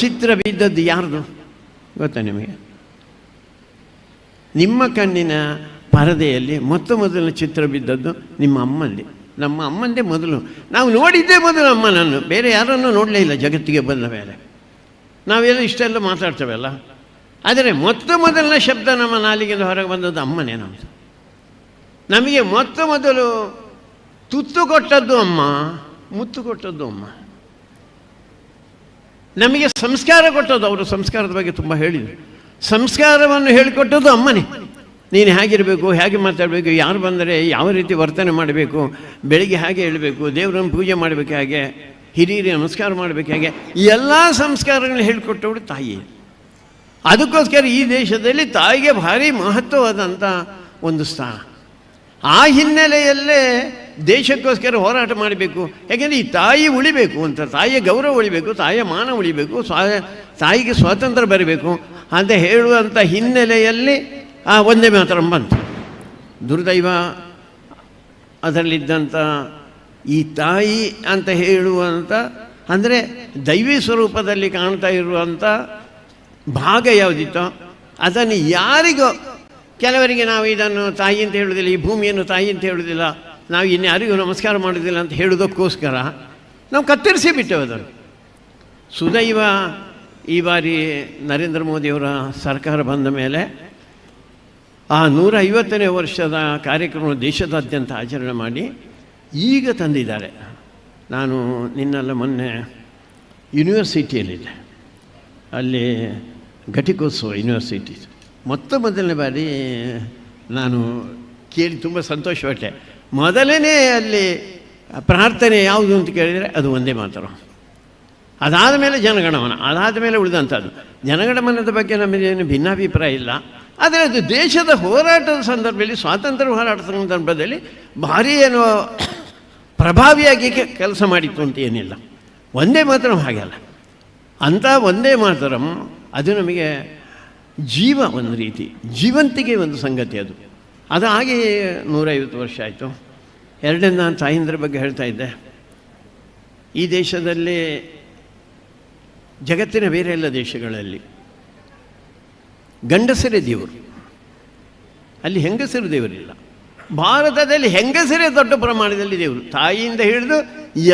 ಚಿತ್ರ ಬಿದ್ದದ್ದು ಯಾರ್ದು ಗೊತ್ತಾ ನಿಮಗೆ? ನಿಮ್ಮ ಕಣ್ಣಿನ ಪರದೆಯಲ್ಲಿ ಮೊದಲನ ಚಿತ್ರ ಬಿದ್ದದ್ದು ನಿಮ್ಮ ಅಮ್ಮಲ್ಲಿ. ನಮ್ಮ ಅಮ್ಮಂದೇ ಮೊದಲು. ನಾವು ನೋಡಿದ್ದೇ ಮೊದಲು ಅಮ್ಮನನ್ನು, ಬೇರೆ ಯಾರನ್ನು ನೋಡಲೇ ಇಲ್ಲ ಜಗತ್ತಿಗೆ ಬಂದ ಮೇಲೆ. ನಾವೆಲ್ಲ ಇಷ್ಟೆಲ್ಲ ಮಾತಾಡ್ತೇವಲ್ಲ, ಆದರೆ ಮೊದಲನ ಶಬ್ದ ನಮ್ಮ ನಾಲಿಗೆಯಿಂದ ಹೊರಗೆ ಬಂದದ್ದು ಅಮ್ಮನೇ ನಮ್ಮದು. ನಮಗೆ ಮೊದಲು ತುತ್ತು ಕೊಟ್ಟದ್ದು ಅಮ್ಮ, ಮುತ್ತು ಕೊಟ್ಟದ್ದು ಅಮ್ಮ. ನಮಗೆ ಸಂಸ್ಕಾರ ಕೊಟ್ಟದ್ದು, ಅವರು ಸಂಸ್ಕಾರದ ಬಗ್ಗೆ ತುಂಬ ಹೇಳಿದರು. ಸಂಸ್ಕಾರವನ್ನು ಹೇಳಿಕೊಟ್ಟದ್ದು ಅಮ್ಮನೇ. ನೀನು ಹೇಗಿರಬೇಕು, ಹೇಗೆ ಮಾತಾಡಬೇಕು, ಯಾರು ಬಂದರೆ ಯಾವ ರೀತಿ ವರ್ತನೆ ಮಾಡಬೇಕು, ಬೆಳಿಗ್ಗೆ ಹೇಗೆ ಹೇಳಬೇಕು, ದೇವರನ್ನು ಪೂಜೆ ಮಾಡಬೇಕು ಹೇಗೆ, ಹಿರಿಯರಿಗೆ ನಮಸ್ಕಾರ ಮಾಡಬೇಕು ಹೇಗೆ, ಈ ಎಲ್ಲ ಸಂಸ್ಕಾರಗಳನ್ನ ಹೇಳಿಕೊಟ್ಟವಳು ತಾಯಿ. ಅದಕ್ಕೋಸ್ಕರ ಈ ದೇಶದಲ್ಲಿ ತಾಯಿಗೆ ಭಾರಿ ಮಹತ್ವವಾದಂಥ ಒಂದು ಸ್ಥಾನ. ಆ ಹಿನ್ನೆಲೆಯಲ್ಲೇ ದೇಶಕ್ಕೋಸ್ಕರ ಹೋರಾಟ ಮಾಡಬೇಕು. ಯಾಕೆಂದರೆ ಈ ತಾಯಿ ಉಳಿಬೇಕು ಅಂತ, ತಾಯಿಯ ಗೌರವ ಉಳಿಬೇಕು, ತಾಯಿಯ ಮಾನ ಉಳಿಬೇಕು, ತಾಯಿಗೆ ಸ್ವಾತಂತ್ರ್ಯ ಬರಬೇಕು ಅಂತ ಹೇಳುವಂಥ ಹಿನ್ನೆಲೆಯಲ್ಲಿ ಆ ಒಂದೇ ಮಾತರಂ ಬಂತು. ದುರ್ದೈವ ಅದರಲ್ಲಿದ್ದಂಥ ಈ ತಾಯಿ ಅಂತ ಹೇಳುವಂಥ, ಅಂದರೆ ದೈವಿ ಸ್ವರೂಪದಲ್ಲಿ ಕಾಣ್ತಾ ಇರುವಂಥ ಭಾಗ ಯಾವುದಿತ್ತೋ ಅದನ್ನು ಯಾರಿಗೋ, ಕೆಲವರಿಗೆ ನಾವು ಇದನ್ನು ತಾಯಿ ಅಂತ ಹೇಳೋದಿಲ್ಲ, ಈ ಭೂಮಿಯನ್ನು ತಾಯಿ ಅಂತ ಹೇಳೋದಿಲ್ಲ, ನಾವು ಇನ್ಯಾರಿಗೂ ನಮಸ್ಕಾರ ಮಾಡೋದಿಲ್ಲ ಅಂತ ಹೇಳೋದಕ್ಕೋಸ್ಕರ ನಾವು ಕತ್ತರಿಸಿ ಬಿಟ್ಟೆವು ಅದನ್ನು. ಸುದೈವ ಈ ಬಾರಿ ನರೇಂದ್ರ ಮೋದಿಯವರ ಸರ್ಕಾರ ಬಂದ ಮೇಲೆ ಆ 150ನೇ ವರ್ಷದ ಕಾರ್ಯಕ್ರಮ ದೇಶದಾದ್ಯಂತ ಆಚರಣೆ ಮಾಡಿ ಈಗ ತಂದಿದ್ದಾರೆ. ನಾನು ನಿನ್ನೆಲ್ಲ ಮೊನ್ನೆ ಯೂನಿವರ್ಸಿಟಿಯಲ್ಲಿದ್ದೆ, ಅಲ್ಲಿ ಘಟಿಕೋತ್ಸವ ಯೂನಿವರ್ಸಿಟಿ ಮೊದಲನೇ ಬಾರಿ ನಾನು ಕೇಳಿ ತುಂಬ ಸಂತೋಷಪಟ್ಟೆ. ಮೊದಲನೇ ಅಲ್ಲಿ ಪ್ರಾರ್ಥನೆ ಯಾವುದು ಅಂತ ಕೇಳಿದರೆ ಅದು ಒಂದೇ ಮಾತರು. ಅದಾದ ಮೇಲೆ ಜನಗಣಮನ, ಅದಾದ ಮೇಲೆ ಉಳಿದಂಥದ್ದು. ಜನಗಣಮನದ ಬಗ್ಗೆ ನಮಗೇನು ಭಿನ್ನಾಭಿಪ್ರಾಯ ಇಲ್ಲ, ಆದರೆ ಅದು ದೇಶದ ಹೋರಾಟದ ಸಂದರ್ಭದಲ್ಲಿ, ಸ್ವಾತಂತ್ರ್ಯ ಹೋರಾಟದ ಸಂದರ್ಭದಲ್ಲಿ ಭಾರಿ ಏನೋ ಪ್ರಭಾವಿಯಾಗಿ ಕೆಲಸ ಮಾಡಿತ್ತು ಅಂತ ಏನಿಲ್ಲ. ಒಂದೇ ಮಾತರಂ ಹಾಗೆಲ್ಲ, ಅಂಥ ಒಂದೇ ಮಾತರಂ ಅದು ನಮಗೆ ಜೀವ, ಒಂದು ರೀತಿ ಜೀವಂತಿಗೆ ಒಂದು ಸಂಗತಿ ಅದು. ಅದು ಹಾಗೆ 150 ವರ್ಷ ಆಯಿತು. ಎರಡನೇ ನಾನು ತಾಯಂದ್ರ ಬಗ್ಗೆ ಹೇಳ್ತಾ ಇದ್ದೆ. ಈ ದೇಶದಲ್ಲಿ, ಜಗತ್ತಿನ ಬೇರೆ ಎಲ್ಲ ದೇಶಗಳಲ್ಲಿ ಗಂಡಸರೇ ದೇವರು, ಅಲ್ಲಿ ಹೆಂಗಸರು ದೇವರಿಲ್ಲ. ಭಾರತದಲ್ಲಿ ಹೆಂಗಸರೇ ದೊಡ್ಡ ಪ್ರಮಾಣದಲ್ಲಿ ದೇವರು, ತಾಯಿಯಿಂದ ಹಿಡಿದು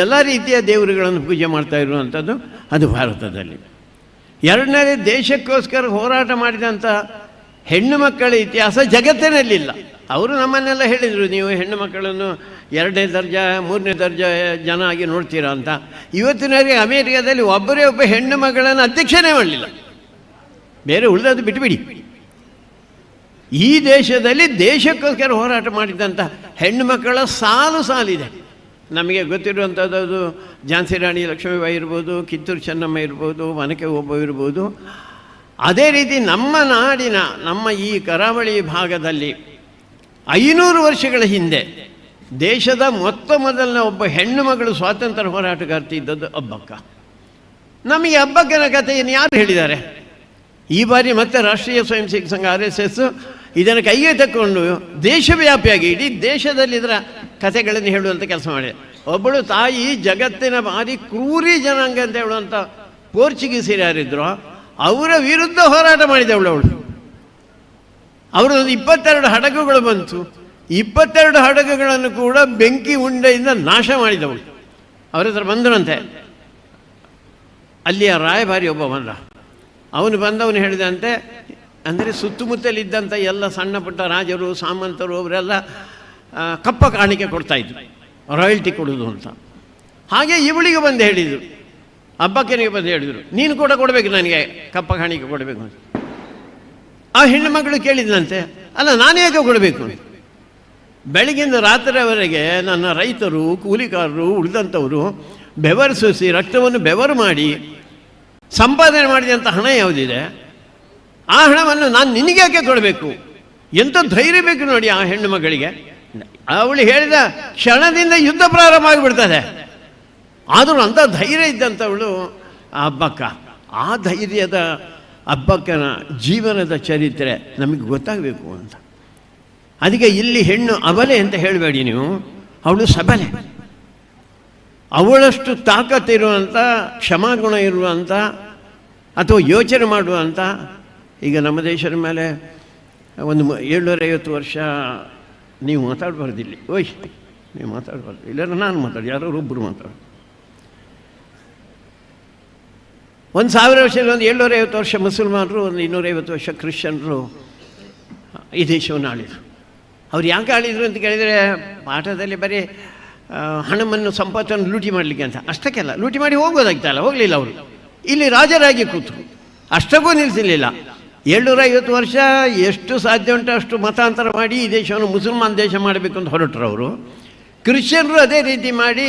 ಎಲ್ಲ ರೀತಿಯ ದೇವರುಗಳನ್ನು ಪೂಜೆ ಮಾಡ್ತಾ ಇರುವಂಥದ್ದು ಅದು ಭಾರತದಲ್ಲಿ. ಎರಡನೇ, ದೇಶಕ್ಕೋಸ್ಕರ ಹೋರಾಟ ಮಾಡಿದಂಥ ಹೆಣ್ಣು ಮಕ್ಕಳ ಇತಿಹಾಸ ಜಗತ್ತಿನಲ್ಲಿಲ್ಲ. ಅವರು ನಮ್ಮನ್ನೆಲ್ಲ ಹೇಳಿದರು, ನೀವು ಹೆಣ್ಣು ಮಕ್ಕಳನ್ನು 2ನೇ ದರ್ಜೆ 3ನೇ ದರ್ಜೆ ಜನ ಆಗಿ ನೋಡ್ತೀರಾ ಅಂತ. ಇವತ್ತಿನವರೆಗೆ ಅಮೇರಿಕಾದಲ್ಲಿ ಒಬ್ಬರೇ ಒಬ್ಬ ಹೆಣ್ಣು ಮಕ್ಕಳನ್ನು ಅಧ್ಯಕ್ಷನೇ ಮಾಡಲಿಲ್ಲ, ಬೇರೆ ಉಳಿದದ್ದು ಬಿಟ್ಟುಬಿಡಿ. ಈ ದೇಶದಲ್ಲಿ ದೇಶಕ್ಕೋಸ್ಕರ ಹೋರಾಟ ಮಾಡಿದಂಥ ಹೆಣ್ಣು ಮಕ್ಕಳ ಸಾಲಿದೆ. ನಮಗೆ ಗೊತ್ತಿರುವಂಥದ್ದು ಝಾನ್ಸಿ ರಾಣಿ ಲಕ್ಷ್ಮೀಬಾಯಿ ಇರ್ಬೋದು, ಕಿತ್ತೂರು ಚೆನ್ನಮ್ಮ ಇರ್ಬೋದು, ಒನಕೆ ಓಬವ್ವ ಇರ್ಬೋದು. ಅದೇ ರೀತಿ ನಮ್ಮ ನಾಡಿನ, ನಮ್ಮ ಈ ಕರಾವಳಿ ಭಾಗದಲ್ಲಿ 500 ವರ್ಷಗಳ ಹಿಂದೆ ದೇಶದ ಮೊದಲನೇ ಒಬ್ಬ ಹೆಣ್ಣು ಮಗಳು ಸ್ವಾತಂತ್ರ್ಯ ಹೋರಾಟಗಾರ್ತಿ ಇದ್ದದ್ದು ಅಬ್ಬಕ್ಕ. ನಮಗೆ ಅಬ್ಬಕ್ಕನ ಕಥೆಯನ್ನು ಯಾರು ಹೇಳಿದ್ದಾರೆ? ಈ ಬಾರಿ ಮತ್ತೆ ರಾಷ್ಟ್ರೀಯ ಸ್ವಯಂ ಸೇವಕ ಸಂಘ RSS ಇದನ್ನು ಕೈಗೆ ತಕ್ಕೊಂಡು ದೇಶವ್ಯಾಪಿಯಾಗಿ ಇಡೀ ದೇಶದಲ್ಲಿ ಇದರ ಕಥೆಗಳನ್ನು ಹೇಳುವಂಥ ಕೆಲಸ ಮಾಡಿದೆ. ಒಬ್ಬಳು ತಾಯಿ ಜಗತ್ತಿನ ಭಾರಿ ಕ್ರೂರಿ ಜನಾಂಗ ಅಂತ ಹೇಳುವಂಥ ಪೋರ್ಚುಗೀಸರು ಯಾರಿದ್ರು ಅವರ ವಿರುದ್ಧ ಹೋರಾಟ ಮಾಡಿದವಳು ಅವಳು. ಅವರೊಂದು 22 ಹಡಗುಗಳು ಬಂತು, 22 ಹಡಗುಗಳನ್ನು ಕೂಡ ಬೆಂಕಿ ಉಂಡೆಯಿಂದ ನಾಶ ಮಾಡಿದವಳು. ಅವರ ಹತ್ರ ಬಂದರಂತೆ, ಅಲ್ಲಿಯ ರಾಯಭಾರಿ ಒಬ್ಬ ಬಂದ. ಅವನು ಬಂದವನು ಹೇಳಿದಂತೆ, ಅಂದರೆ ಸುತ್ತಮುತ್ತಲಿದ್ದಂಥ ಎಲ್ಲ ಸಣ್ಣ ಪುಟ್ಟ ರಾಜರು ಸಾಮಂತರು ಅವರೆಲ್ಲ ಕಪ್ಪ ಕಾಣಿಕೆ ಕೊಡ್ತಾಯಿದ್ರು, ರಾಯಲ್ಟಿ ಕೊಡೋದು ಅಂತ. ಹಾಗೆ ಇವಳಿಗೆ ಬಂದು ಹೇಳಿದರು, ಹಬ್ಬಕ್ಕನಿಗೆ ಬಂದು ಹೇಳಿದರು, ನೀನು ಕೂಡ ಕೊಡಬೇಕು ನನಗೆ ಕಪ್ಪ ಕಾಣಿಕೆ ಕೊಡಬೇಕು ಅಂತ. ಆ ಹೆಣ್ಣು ಮಗಳು ಕೇಳಿದ್ನಂತೆ, ಅಲ್ಲ ನಾನು ಹೇಗೆ ಕೊಡಬೇಕು? ಬೆಳಗಿಂದ ರಾತ್ರಿಯವರೆಗೆ ನನ್ನ ರೈತರು, ಕೂಲಿಕಾರರು, ಉಳಿದಂಥವರು ಬೆವರು ಸೂಸಿ ರಕ್ತವನ್ನು ಬೆವರು ಮಾಡಿ ಸಂಪಾದನೆ ಮಾಡಿದಂಥ ಹಣ ಯಾವುದಿದೆ, ಆ ಹಣವನ್ನು ನಾನು ನಿನಗೇಕೆ ಕೊಡಬೇಕು? ಎಂಥ ಧೈರ್ಯ ಬೇಕು ನೋಡಿ ಆ ಹೆಣ್ಣು ಮಗಳಿಗೆ. ಅವಳು ಹೇಳಿದ ಕ್ಷಣದಿಂದ ಯುದ್ಧ ಪ್ರಾರಂಭ ಆಗಿಬಿಡ್ತದೆ. ಆದರೂ ಅಂಥ ಧೈರ್ಯ ಇದ್ದಂಥವಳು ಆ ಹಬ್ಬಕ್ಕ. ಆ ಧೈರ್ಯದ ಹಬ್ಬಕ್ಕನ ಜೀವನದ ಚರಿತ್ರೆ ನಮಗೆ ಗೊತ್ತಾಗಬೇಕು ಅಂತ. ಅದಕ್ಕೆ ಇಲ್ಲಿ ಹೆಣ್ಣು ಅಬಲೆ ಅಂತ ಹೇಳಬೇಡಿ ನೀವು, ಅವಳು ಸಬಲೆ. ಅವಳಷ್ಟು ತಾಕತ್ತಿರುವಂಥ, ಕ್ಷಮಾಗುಣ ಇರುವಂಥ, ಅಥವಾ ಯೋಚನೆ ಮಾಡುವಂಥ, ಈಗ ನಮ್ಮ ದೇಶದ ಮೇಲೆ ಒಂದು 750 ವರ್ಷ ನೀವು ಮಾತಾಡಬಾರ್ದು ಇಲ್ಲಿ. ಓಯ್, ನೀವು ಮಾತಾಡಬಾರ್ದು, ಇಲ್ಲಾರ ನಾನು ಮಾತಾಡಿ, ಯಾರೋ ಒಬ್ಬರು ಮಾತಾಡೋದು. 1000 ವರ್ಷದಲ್ಲಿ ಒಂದು 750 ವರ್ಷ ಮುಸಲ್ಮಾನರು, ಒಂದು 250 ವರ್ಷ ಕ್ರಿಶ್ಚಿಯನ್ರು ಈ ದೇಶವನ್ನು ಆಳಿದರು. ಅವ್ರು ಯಾಕೆ ಆಳಿದರು ಅಂತ ಕೇಳಿದರೆ, ಪಾಠದಲ್ಲಿ ಬರೀ ಹಣವನ್ನು ಸಂಪತ್ತನ್ನು ಲೂಟಿ ಮಾಡಲಿಕ್ಕೆ ಅಂತ, ಅಷ್ಟಕ್ಕೆಲ್ಲ ಲೂಟಿ ಮಾಡಿ ಹೋಗೋದಾಗ್ತಲ್ಲ, ಹೋಗಲಿಲ್ಲ ಅವರು. ಇಲ್ಲಿ ರಾಜರಾಗಿ ಕೂತರು, ಅಷ್ಟಕ್ಕೂ ನಿಲ್ಲಿಸಲಿಲ್ಲ. 750 ವರ್ಷ ಎಷ್ಟು ಸಾಧ್ಯ ಉಂಟು ಅಷ್ಟು ಮತಾಂತರ ಮಾಡಿ ಈ ದೇಶವನ್ನು ಮುಸಲ್ಮಾನ್ ದೇಶ ಮಾಡಬೇಕು ಅಂತ ಹೊರಟರು ಅವರು. ಕ್ರಿಶ್ಚಿಯನ್ರು ಅದೇ ರೀತಿ ಮಾಡಿ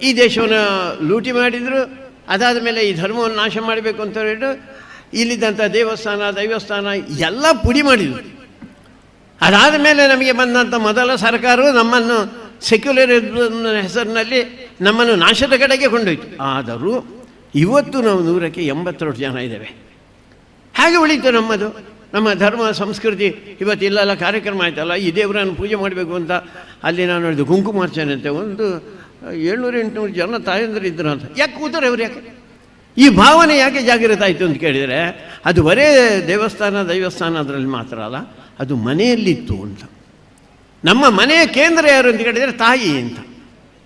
ಈ ದೇಶವನ್ನು ಲೂಟಿ ಮಾಡಿದರು. ಅದಾದ ಮೇಲೆ ಈ ಧರ್ಮವನ್ನು ನಾಶ ಮಾಡಬೇಕು ಅಂತ ಹೇಳಿಟ್ಟು ಇಲ್ಲಿದ್ದಂಥ ದೇವಸ್ಥಾನ, ದೈವಸ್ಥಾನ ಎಲ್ಲ ಪುಡಿ ಮಾಡಿದರು. ಅದಾದ ಮೇಲೆ ನಮಗೆ ಬಂದಂಥ ಮೊದಲ ಸರ್ಕಾರವು ನಮ್ಮನ್ನು ಸೆಕ್ಯುಲರ್ ಹೆಸರಿನಲ್ಲಿ ನಮ್ಮನ್ನು ನಾಶದ ಕಡೆಗೆ ಕೊಂಡೊಯ್ತು. ಆದರೂ ಇವತ್ತು ನಾವು 100ಕ್ಕೆ 82 ಜನ ಇದ್ದೇವೆ. ಹೇಗೆ ಉಳಿತು ನಮ್ಮದು, ನಮ್ಮ ಧರ್ಮ ಸಂಸ್ಕೃತಿ? ಇವತ್ತು ಇಲ್ಲೆಲ್ಲ ಕಾರ್ಯಕ್ರಮ ಆಯ್ತಲ್ಲ, ಈ ದೇವರನ್ನು ಪೂಜೆ ಮಾಡಬೇಕು ಅಂತ ಅಲ್ಲಿ ನಾನು ನೋಡಿದ್ದು ಕುಂಕುಮಾರ್ಚನೆ ಅಂತ ಒಂದು 700-800 ಜನ ತಾಯಂದರು ಇದ್ರು ಅಂತ. ಯಾಕೆ ಕೂತಾರೆ ಅವ್ರು? ಯಾಕೆ ಈ ಭಾವನೆ ಯಾಕೆ ಜಾಗೃತ ಆಯಿತು ಅಂತ ಕೇಳಿದರೆ, ಅದು ಬರೇ ದೇವಸ್ಥಾನ ದೈವಸ್ಥಾನ ಅದರಲ್ಲಿ ಮಾತ್ರ ಅಲ್ಲ, ಅದು ಮನೆಯಲ್ಲಿತ್ತು ಅಂತ. ನಮ್ಮ ಮನೆಯ ಕೇಂದ್ರ ಯಾರು ಅಂತ ಕೇಳಿದರೆ ತಾಯಿ ಅಂತ.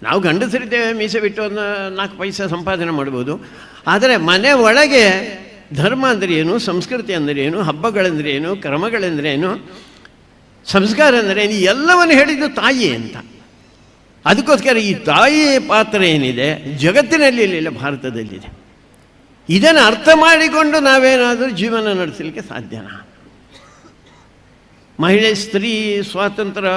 ನಾವು ಗಂಡಸರಿದ್ದೇವೆ, ಮೀಸೆ ಬಿಟ್ಟು ಒಂದು 4 ಪೈಸೆ ಸಂಪಾದನೆ ಮಾಡ್ಬೋದು. ಆದರೆ ಮನೆ ಒಳಗೆ ಧರ್ಮ ಅಂದರೆ ಏನು, ಸಂಸ್ಕೃತಿ ಅಂದರೆ ಏನು, ಹಬ್ಬಗಳೆಂದರೆ ಏನು, ಕ್ರಮಗಳೆಂದರೆ ಏನು, ಸಂಸ್ಕಾರ ಅಂದರೆ ಏನು, ಎಲ್ಲವನ್ನು ಹೇಳಿದ್ದು ತಾಯಿ ಅಂತ. ಅದಕ್ಕೋಸ್ಕರ ಈ ತಾಯಿಯ ಪಾತ್ರ ಏನಿದೆ ಜಗತ್ತಿನಲ್ಲಿ ಇಲ್ಲ, ಭಾರತದಲ್ಲಿದೆ. ಇದನ್ನು ಅರ್ಥ ಮಾಡಿಕೊಂಡು ನಾವೇನಾದರೂ ಜೀವನ ನಡೆಸಲಿಕ್ಕೆ ಸಾಧ್ಯನಾ? ಮಹಿಳೆ ಸ್ತ್ರೀ ಸ್ವಾತಂತ್ರ್ಯ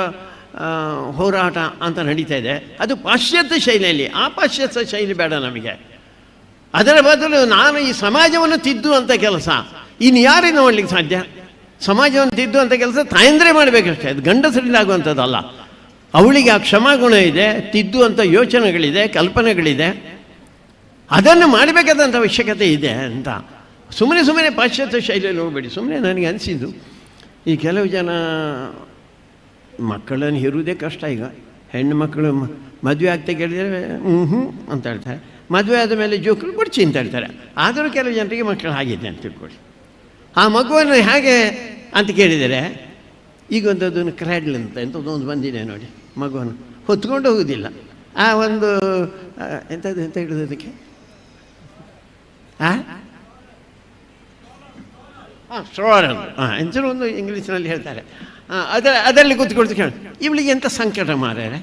ಹೋರಾಟ ಅಂತ ನಡೀತಾ ಇದೆ, ಅದು ಪಾಶ್ಚಾತ್ಯ ಶೈಲಿಯಲ್ಲಿ. ಆ ಪಾಶ್ಚಾತ್ಯ ಶೈಲಿ ಬೇಡ ನಮಗೆ. ಅದರ ಬದಲು ನಾನು ಈ ಸಮಾಜವನ್ನು ತಿದ್ದುವಂಥ ಕೆಲಸ ಇನ್ನು ಯಾರಿಂದ ಮಾಡಲಿಕ್ಕೆ ಸಾಧ್ಯ? ಸಮಾಜವನ್ನು ತಿದ್ದುವಂಥ ಕೆಲಸ ತಾಯಂದ್ರೆ ಮಾಡಬೇಕಷ್ಟೇ, ಅದು ಗಂಡಸರಿಂದ ಆಗುವಂಥದ್ದಲ್ಲ. ಅವಳಿಗೆ ಆ ಕ್ಷಮಾಗುಣ ಇದೆ, ತಿದ್ದುವಂಥ ಯೋಚನೆಗಳಿದೆ, ಕಲ್ಪನೆಗಳಿದೆ, ಅದನ್ನು ಮಾಡಬೇಕಾದಂಥ ಅವಶ್ಯಕತೆ ಇದೆ ಅಂತ. ಸುಮ್ಮನೆ ಪಾಶ್ಚಾತ್ಯ ಶೈಲಿಯಲ್ಲಿ ಹೋಗಬೇಡಿ. ಸುಮ್ಮನೆ ನನಗೆ ಅನಿಸಿದ್ದು, ಈ ಕೆಲವು ಜನ ಮಕ್ಕಳನ್ನು ಹೆರುವುದೇ ಕಷ್ಟ. ಈಗ ಹೆಣ್ಣು ಮಕ್ಕಳು ಮದುವೆ ಆಗ್ತಾ ಕೇಳಿದರೆ ಅಂತ ಹೇಳ್ತಾರೆ, ಮದುವೆ ಆದ ಮೇಲೆ ಜೋಕರು ಕೊಡ್ಚಿ ಅಂತ ಹೇಳ್ತಾರೆ. ಆದರೂ ಕೆಲವು ಜನರಿಗೆ ಮಕ್ಕಳು ಆಗಿದೆ ಅಂತ ತಿಳ್ಕೊಳ್ಳಿ. ಆ ಮಗುವನ್ನು ಹೇಗೆ ಅಂತ ಕೇಳಿದರೆ, ಈಗ ಅದನ್ನು ಕ್ರ್ಯಾಡ್ಲ್ ಅಂತ ಎಂಥದ್ದೊಂದು ಬಂದಿದೆ ನೋಡಿ, ಮಗುವನ್ನು ಹೊತ್ಕೊಂಡು ಹೋಗೋದಿಲ್ಲ. ಆ ಒಂದು ಎಂಥದ್ದು ಎಂತ ಹೇಳಿದ್ರು ಅದಕ್ಕೆ, ಸ್ಟ್ರೋರ್ ಅಂತ ಎಂಥರೂ ಒಂದು ಇಂಗ್ಲೀಷ್ನಲ್ಲಿ ಹೇಳ್ತಾರೆ. ಅದರಲ್ಲಿ ಕೂತ್ಕೊಳ್ತು ಕೇಳಿ, ಇವಳಿಗೆ ಎಂಥ ಸಂಕಟ ಮಾರ್ಯಾರೆ,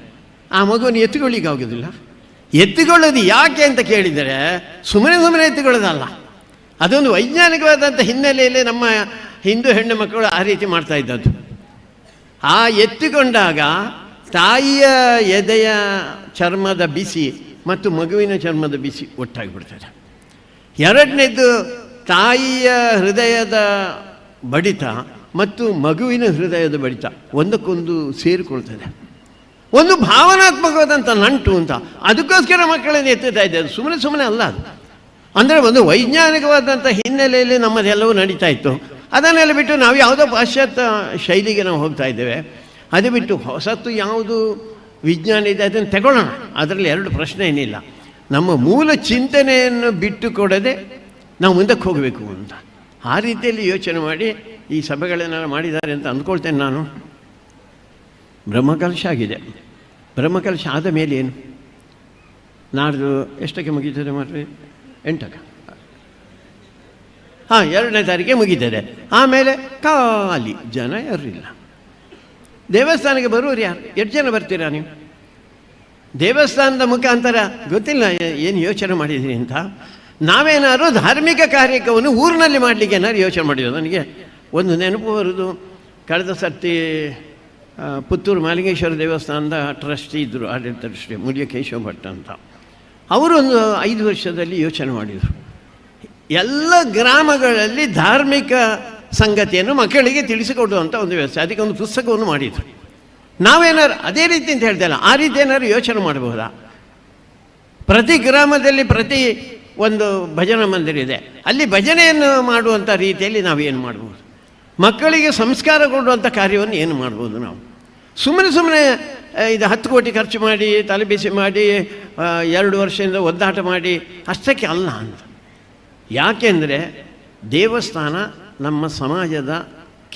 ಆ ಮಗುವನ್ನು ಎತ್ತುಕೊಳ್ಳಿಕ್ಕೆ ಆಗೋದಿಲ್ಲ. ಎತ್ತುಕೊಳ್ಳೋದು ಯಾಕೆ ಅಂತ ಕೇಳಿದರೆ, ಸುಮ್ಮನೆ ಎತ್ತುಕೊಳ್ಳೋದಲ್ಲ, ಅದೊಂದು ವೈಜ್ಞಾನಿಕವಾದಂಥ ಹಿನ್ನೆಲೆಯಲ್ಲಿ ನಮ್ಮ ಹಿಂದೂ ಹೆಣ್ಣು ಮಕ್ಕಳು ಆ ರೀತಿ ಮಾಡ್ತಾ ಇದ್ದದ್ದು. ಆ ಎತ್ತಿಕೊಂಡಾಗ ತಾಯಿಯ ಎದೆಯ ಚರ್ಮದ ಬಿಸಿ ಮತ್ತು ಮಗುವಿನ ಚರ್ಮದ ಬಿಸಿ ಒಟ್ಟಾಗಿಬಿಡ್ತದೆ. ಎರಡನೇದು ತಾಯಿಯ ಹೃದಯದ ಬಡಿತ ಮತ್ತು ಮಗುವಿನ ಹೃದಯದ ಬಡಿತ ಒಂದಕ್ಕೊಂದು ಸೇರಿಕೊಳ್ತದೆ. ಒಂದು ಭಾವನಾತ್ಮಕವಾದಂಥ ನಂಟು ಅಂತ. ಅದಕ್ಕೋಸ್ಕರ ಮಕ್ಕಳನ್ನು ಎತ್ತುತ್ತಾ ಇದ್ದಾರೆ, ಸುಮ್ಮನೆ ಅಲ್ಲ ಅದು. ಅಂದರೆ ಒಂದು ವೈಜ್ಞಾನಿಕವಾದಂಥ ಹಿನ್ನೆಲೆಯಲ್ಲಿ ನಮ್ಮದೆಲ್ಲವೂ ನಡೀತಾ ಇತ್ತು. ಅದನ್ನೆಲ್ಲ ಬಿಟ್ಟು ನಾವು ಯಾವುದೋ ಪಾಶ್ಚಾತ್ಯ ಶೈಲಿಗೆ ನಾವು ಹೋಗ್ತಾ ಇದ್ದೇವೆ. ಅದು ಬಿಟ್ಟು ಹೊಸತು ಯಾವುದು ವಿಜ್ಞಾನ ಇದೆ ಅದನ್ನು ತಗೊಳ್ಳೋಣ, ಅದರಲ್ಲಿ 2 ಪ್ರಶ್ನೆ ಏನಿಲ್ಲ. ನಮ್ಮ ಮೂಲ ಚಿಂತನೆಯನ್ನು ಬಿಟ್ಟು ಕೊಡದೆ ನಾವು ಮುಂದಕ್ಕೆ ಹೋಗಬೇಕು ಅಂತ ಆ ರೀತಿಯಲ್ಲಿ ಯೋಚನೆ ಮಾಡಿ ಈ ಸಭೆಗಳನ್ನೆಲ್ಲ ಮಾಡಿದ್ದಾರೆ ಅಂತ ಅಂದ್ಕೊಳ್ತೇನೆ ನಾನು. ಬ್ರಹ್ಮಕಲಶ ಆಗಿದೆ. ಬ್ರಹ್ಮಕಲಶ ಆದ ಮೇಲೆ ಏನು? ನಾಡ್ದು ಎಷ್ಟಕ್ಕೆ ಮುಗೀತದೆ ಮಾತ್ರ? 8ಕ್ಕೆ. 2ನೇ ತಾರೀಕಿಗೆ ಮುಗೀತದೆ. ಆಮೇಲೆ ಖಾಲಿ, ಜನ ಯಾರಿಲ್ಲ. ದೇವಸ್ಥಾನಕ್ಕೆ ಬರುವರು ಯಾರು? 8 ಜನ ಬರ್ತೀರಾ ನೀವು? ದೇವಸ್ಥಾನದ ಮುಖಾಂತರ ಗೊತ್ತಿಲ್ಲ ಏನು ಯೋಚನೆ ಮಾಡಿದ್ದೀನಿ ಅಂತ. ನಾವೇನಾದ್ರು ಧಾರ್ಮಿಕ ಕಾರ್ಯಕ್ರಮವನ್ನು ಊರಿನಲ್ಲಿ ಮಾಡಲಿಕ್ಕೆ ಏನಾದ್ರು ಯೋಚನೆ ಮಾಡಿದ್ರು. ನನಗೆ ಒಂದು ನೆನಪು ಬರೋದು, ಕಳೆದ ಸರ್ತಿ ಪುತ್ತೂರು ಮಾಲಿಂಗೇಶ್ವರ ದೇವಸ್ಥಾನದ ಟ್ರಸ್ಟಿ ಇದ್ದರು, ಆಡಳಿತ ಟ್ರಸ್ಟಿ ಮುಳಿಯ ಕೇಶವ ಭಟ್ ಅಂತ. ಅವರು ಒಂದು 5 ವರ್ಷದಲ್ಲಿ ಯೋಚನೆ ಮಾಡಿದರು, ಎಲ್ಲ ಗ್ರಾಮಗಳಲ್ಲಿ ಧಾರ್ಮಿಕ ಸಂಗತಿಯನ್ನು ಮಕ್ಕಳಿಗೆ ತಿಳಿಸಿಕೊಡುವಂಥ ಒಂದು ವ್ಯವಸ್ಥೆ, ಅದಕ್ಕೆ ಒಂದು ಪುಸ್ತಕವನ್ನು ಮಾಡಿದರು. ನಾವೇನಾದ್ರು ಅದೇ ರೀತಿ ಅಂತ ಹೇಳ್ತೇನೆ, ಆ ರೀತಿ ಏನಾದ್ರು ಯೋಚನೆ ಮಾಡಬಹುದಾ? ಪ್ರತಿ ಗ್ರಾಮದಲ್ಲಿ ಪ್ರತಿ ಒಂದು ಭಜನಾ ಮಂದಿರ ಇದೆ, ಅಲ್ಲಿ ಭಜನೆಯನ್ನು ಮಾಡುವಂಥ ರೀತಿಯಲ್ಲಿ ನಾವೇನು ಮಾಡ್ಬೋದು? ಮಕ್ಕಳಿಗೆ ಸಂಸ್ಕಾರ ಕೊಡುವಂಥ ಕಾರ್ಯವನ್ನು ಏನು ಮಾಡ್ಬೋದು? ನಾವು ಸುಮ್ಮನೆ ಇದು 10 ಕೋಟಿ ಖರ್ಚು ಮಾಡಿ ತಲೆಬಿಸಿ ಮಾಡಿ 2 ವರ್ಷದಿಂದ ಒದ್ದಾಟ ಮಾಡಿ ಅಷ್ಟಕ್ಕೆ ಅಲ್ಲ ಅಂತ. ಯಾಕೆಂದರೆ ದೇವಸ್ಥಾನ ನಮ್ಮ ಸಮಾಜದ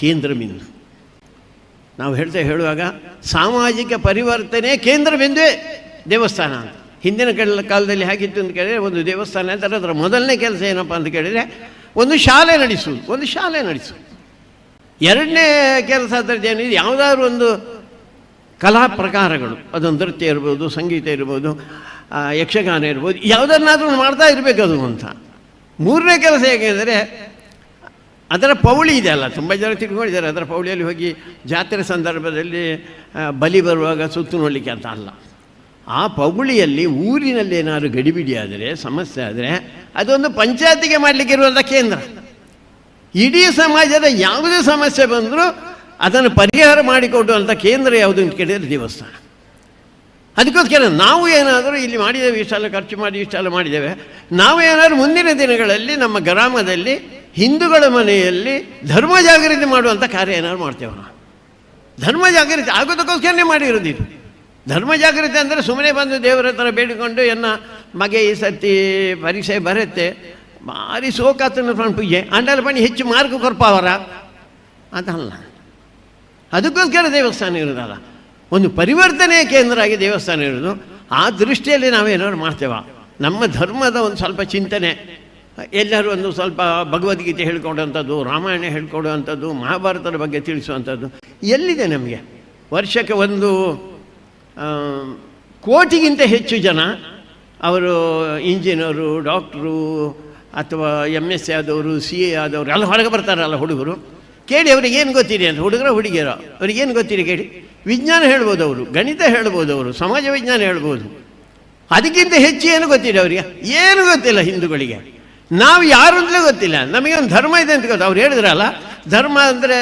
ಕೇಂದ್ರ ಬಿಂದು. ನಾವು ಹೇಳುವಾಗ ಸಾಮಾಜಿಕ ಪರಿವರ್ತನೆ ಕೇಂದ್ರ ಬಿಂದುವೇ ದೇವಸ್ಥಾನ ಅಂತ. ಹಿಂದಿನ ಕಾಲದಲ್ಲಿ ಹೇಗಿತ್ತು ಅಂತ ಕೇಳಿದರೆ, ಒಂದು ದೇವಸ್ಥಾನ ಅಂತ ಅದರ ಮೊದಲನೇ ಕೆಲಸ ಏನಪ್ಪ ಅಂತ ಕೇಳಿದರೆ ಒಂದು ಶಾಲೆ ನಡೆಸುವುದು. ಎರಡನೇ ಕೆಲಸ ಅದರದ್ದೇನಿದೆ, ಯಾವುದಾದ್ರು ಒಂದು ಕಲಾ ಪ್ರಕಾರಗಳು, ಅದೊಂದು ನೃತ್ಯ ಇರ್ಬೋದು, ಸಂಗೀತ ಇರ್ಬೋದು, ಯಕ್ಷಗಾನ ಇರ್ಬೋದು, ಯಾವುದನ್ನಾದ್ರೂ ಮಾಡ್ತಾ ಇರಬೇಕು ಅದು ಅಂತ. ಮೂರನೇ ಕೆಲಸ ಹೇಗೆಂದರೆ ಅದರ ಪೌಳಿ ಇದೆಯಲ್ಲ, ತುಂಬ ಜನ ತಿಳ್ಕೊಂಡಿದ್ದಾರೆ, ಅದರ ಪೌಳಿಯಲ್ಲಿ ಹೋಗಿ ಜಾತ್ರೆ ಸಂದರ್ಭದಲ್ಲಿ ಬಲಿ ಬರುವಾಗ ಸುತ್ತು ನೋಡಲಿಕ್ಕೆ ಅಂತ ಅಲ್ಲ. ಆ ಪೌಳಿಯಲ್ಲಿ ಊರಿನಲ್ಲಿ ಏನಾದ್ರು ಗಡಿಬಿಡಿ ಆದರೆ, ಸಮಸ್ಯೆ ಆದರೆ ಅದೊಂದು ಪಂಚಾಯತಿಗೆ ಮಾಡಲಿಕ್ಕೆ ಇರುವಂಥ ಕೇಂದ್ರ. ಇಡೀ ಸಮಾಜದ ಯಾವುದೇ ಸಮಸ್ಯೆ ಬಂದರೂ ಅದನ್ನು ಪರಿಹಾರ ಮಾಡಿಕೊಡುವಂಥ ಕೇಂದ್ರ ಯಾವುದು ಅಂತ ಕೇಳಿದರೆ ದೇವಸ್ಥಾನ. ಅದಕ್ಕೋಸ್ಕರ ನಾವು ಏನಾದರೂ ಇಲ್ಲಿ ಮಾಡಿದ್ದೇವೆ, ಇಷ್ಟೆಲ್ಲ ಖರ್ಚು ಮಾಡಿ ಇಷ್ಟೆಲ್ಲ ಮಾಡಿದ್ದೇವೆ, ನಾವು ಏನಾದರೂ ಮುಂದಿನ ದಿನಗಳಲ್ಲಿ ನಮ್ಮ ಗ್ರಾಮದಲ್ಲಿ ಹಿಂದೂಗಳ ಮನೆಯಲ್ಲಿ ಧರ್ಮ ಜಾಗೃತಿ ಮಾಡುವಂಥ ಕಾರ್ಯ ಏನಾದ್ರು ಮಾಡ್ತೇವೆ. ನಾವು ಧರ್ಮ ಜಾಗೃತಿ ಆಗೋದಕ್ಕೋಸ್ಕರನೇ ಮಾಡಿರೋದು ಇದು. ಧರ್ಮ ಜಾಗೃತಿ ಅಂದರೆ ಸುಮ್ಮನೆ ಬಂದು ದೇವರ ಹತ್ರ ಬೇಡಿಕೊಂಡು ಮಗೆ ಈ ಸರ್ತಿ ಪರೀಕ್ಷೆ ಬರುತ್ತೆ, ಭಾರಿ ಸೋಕಾತನ ಪೂಜೆ ಅಂಡಲ ಪಣಿ ಹೆಚ್ಚು ಮಾರ್ಕ್ ಕೊರ್ಪಾವರ ಅದಲ್ಲ. ಅದಕ್ಕೋಸ್ಕರ ದೇವಸ್ಥಾನ ಇರೋದಲ್ಲ, ಒಂದು ಪರಿವರ್ತನೆಯ ಕೇಂದ್ರ ಆಗಿ ದೇವಸ್ಥಾನ ಇರೋದು. ಆ ದೃಷ್ಟಿಯಲ್ಲಿ ನಾವೇನಾದ್ರು ಮಾಡ್ತೇವೆ. ನಮ್ಮ ಧರ್ಮದ ಒಂದು ಸ್ವಲ್ಪ ಚಿಂತನೆ, ಎಲ್ಲರೂ ಒಂದು ಸ್ವಲ್ಪ ಭಗವದ್ಗೀತೆ ಹೇಳ್ಕೊಡುವಂಥದ್ದು, ರಾಮಾಯಣ ಹೇಳ್ಕೊಡುವಂಥದ್ದು, ಮಹಾಭಾರತದ ಬಗ್ಗೆ ತಿಳಿಸುವಂಥದ್ದು ಎಲ್ಲಿದೆ ನಮಗೆ? ವರ್ಷಕ್ಕೆ ಒಂದು ಕೋಟಿಗಿಂತ ಹೆಚ್ಚು ಜನ ಅವರು ಇಂಜಿನಿಯರು, ಡಾಕ್ಟ್ರು ಅಥವಾ MSc ಆದವರು, CA ಆದವರು ಎಲ್ಲ ಹೊರಗೆ ಬರ್ತಾರಲ್ಲ ಹುಡುಗರು. ಕೇಳಿ ಅವ್ರಿಗೆ ಏನು ಗೊತ್ತಿದೆ ಅಂತ, ಹುಡುಗಿಯರೋ ಅವ್ರಿಗೇನು ಗೊತ್ತಿದೆ ಕೇಳಿ. ವಿಜ್ಞಾನ ಹೇಳ್ಬೋದು ಅವರು, ಗಣಿತ ಹೇಳ್ಬೋದು ಅವರು, ಸಮಾಜ ವಿಜ್ಞಾನ ಹೇಳ್ಬೋದು. ಅದಕ್ಕಿಂತ ಹೆಚ್ಚು ಏನು ಗೊತ್ತಿದೆ ಅವರಿಗೆ? ಏನು ಗೊತ್ತಿಲ್ಲ ಹಿಂದೂಗಳಿಗೆ. ನಾವು ಯಾರು ಅಂತಲೇ ಗೊತ್ತಿಲ್ಲ. ನಮಗೆ ಒಂದು ಧರ್ಮ ಇದೆ ಅಂತ ಗೊತ್ತು. ಅವ್ರು ಹೇಳಿದ್ರಲ್ಲ, ಧರ್ಮ ಅಂದರೆ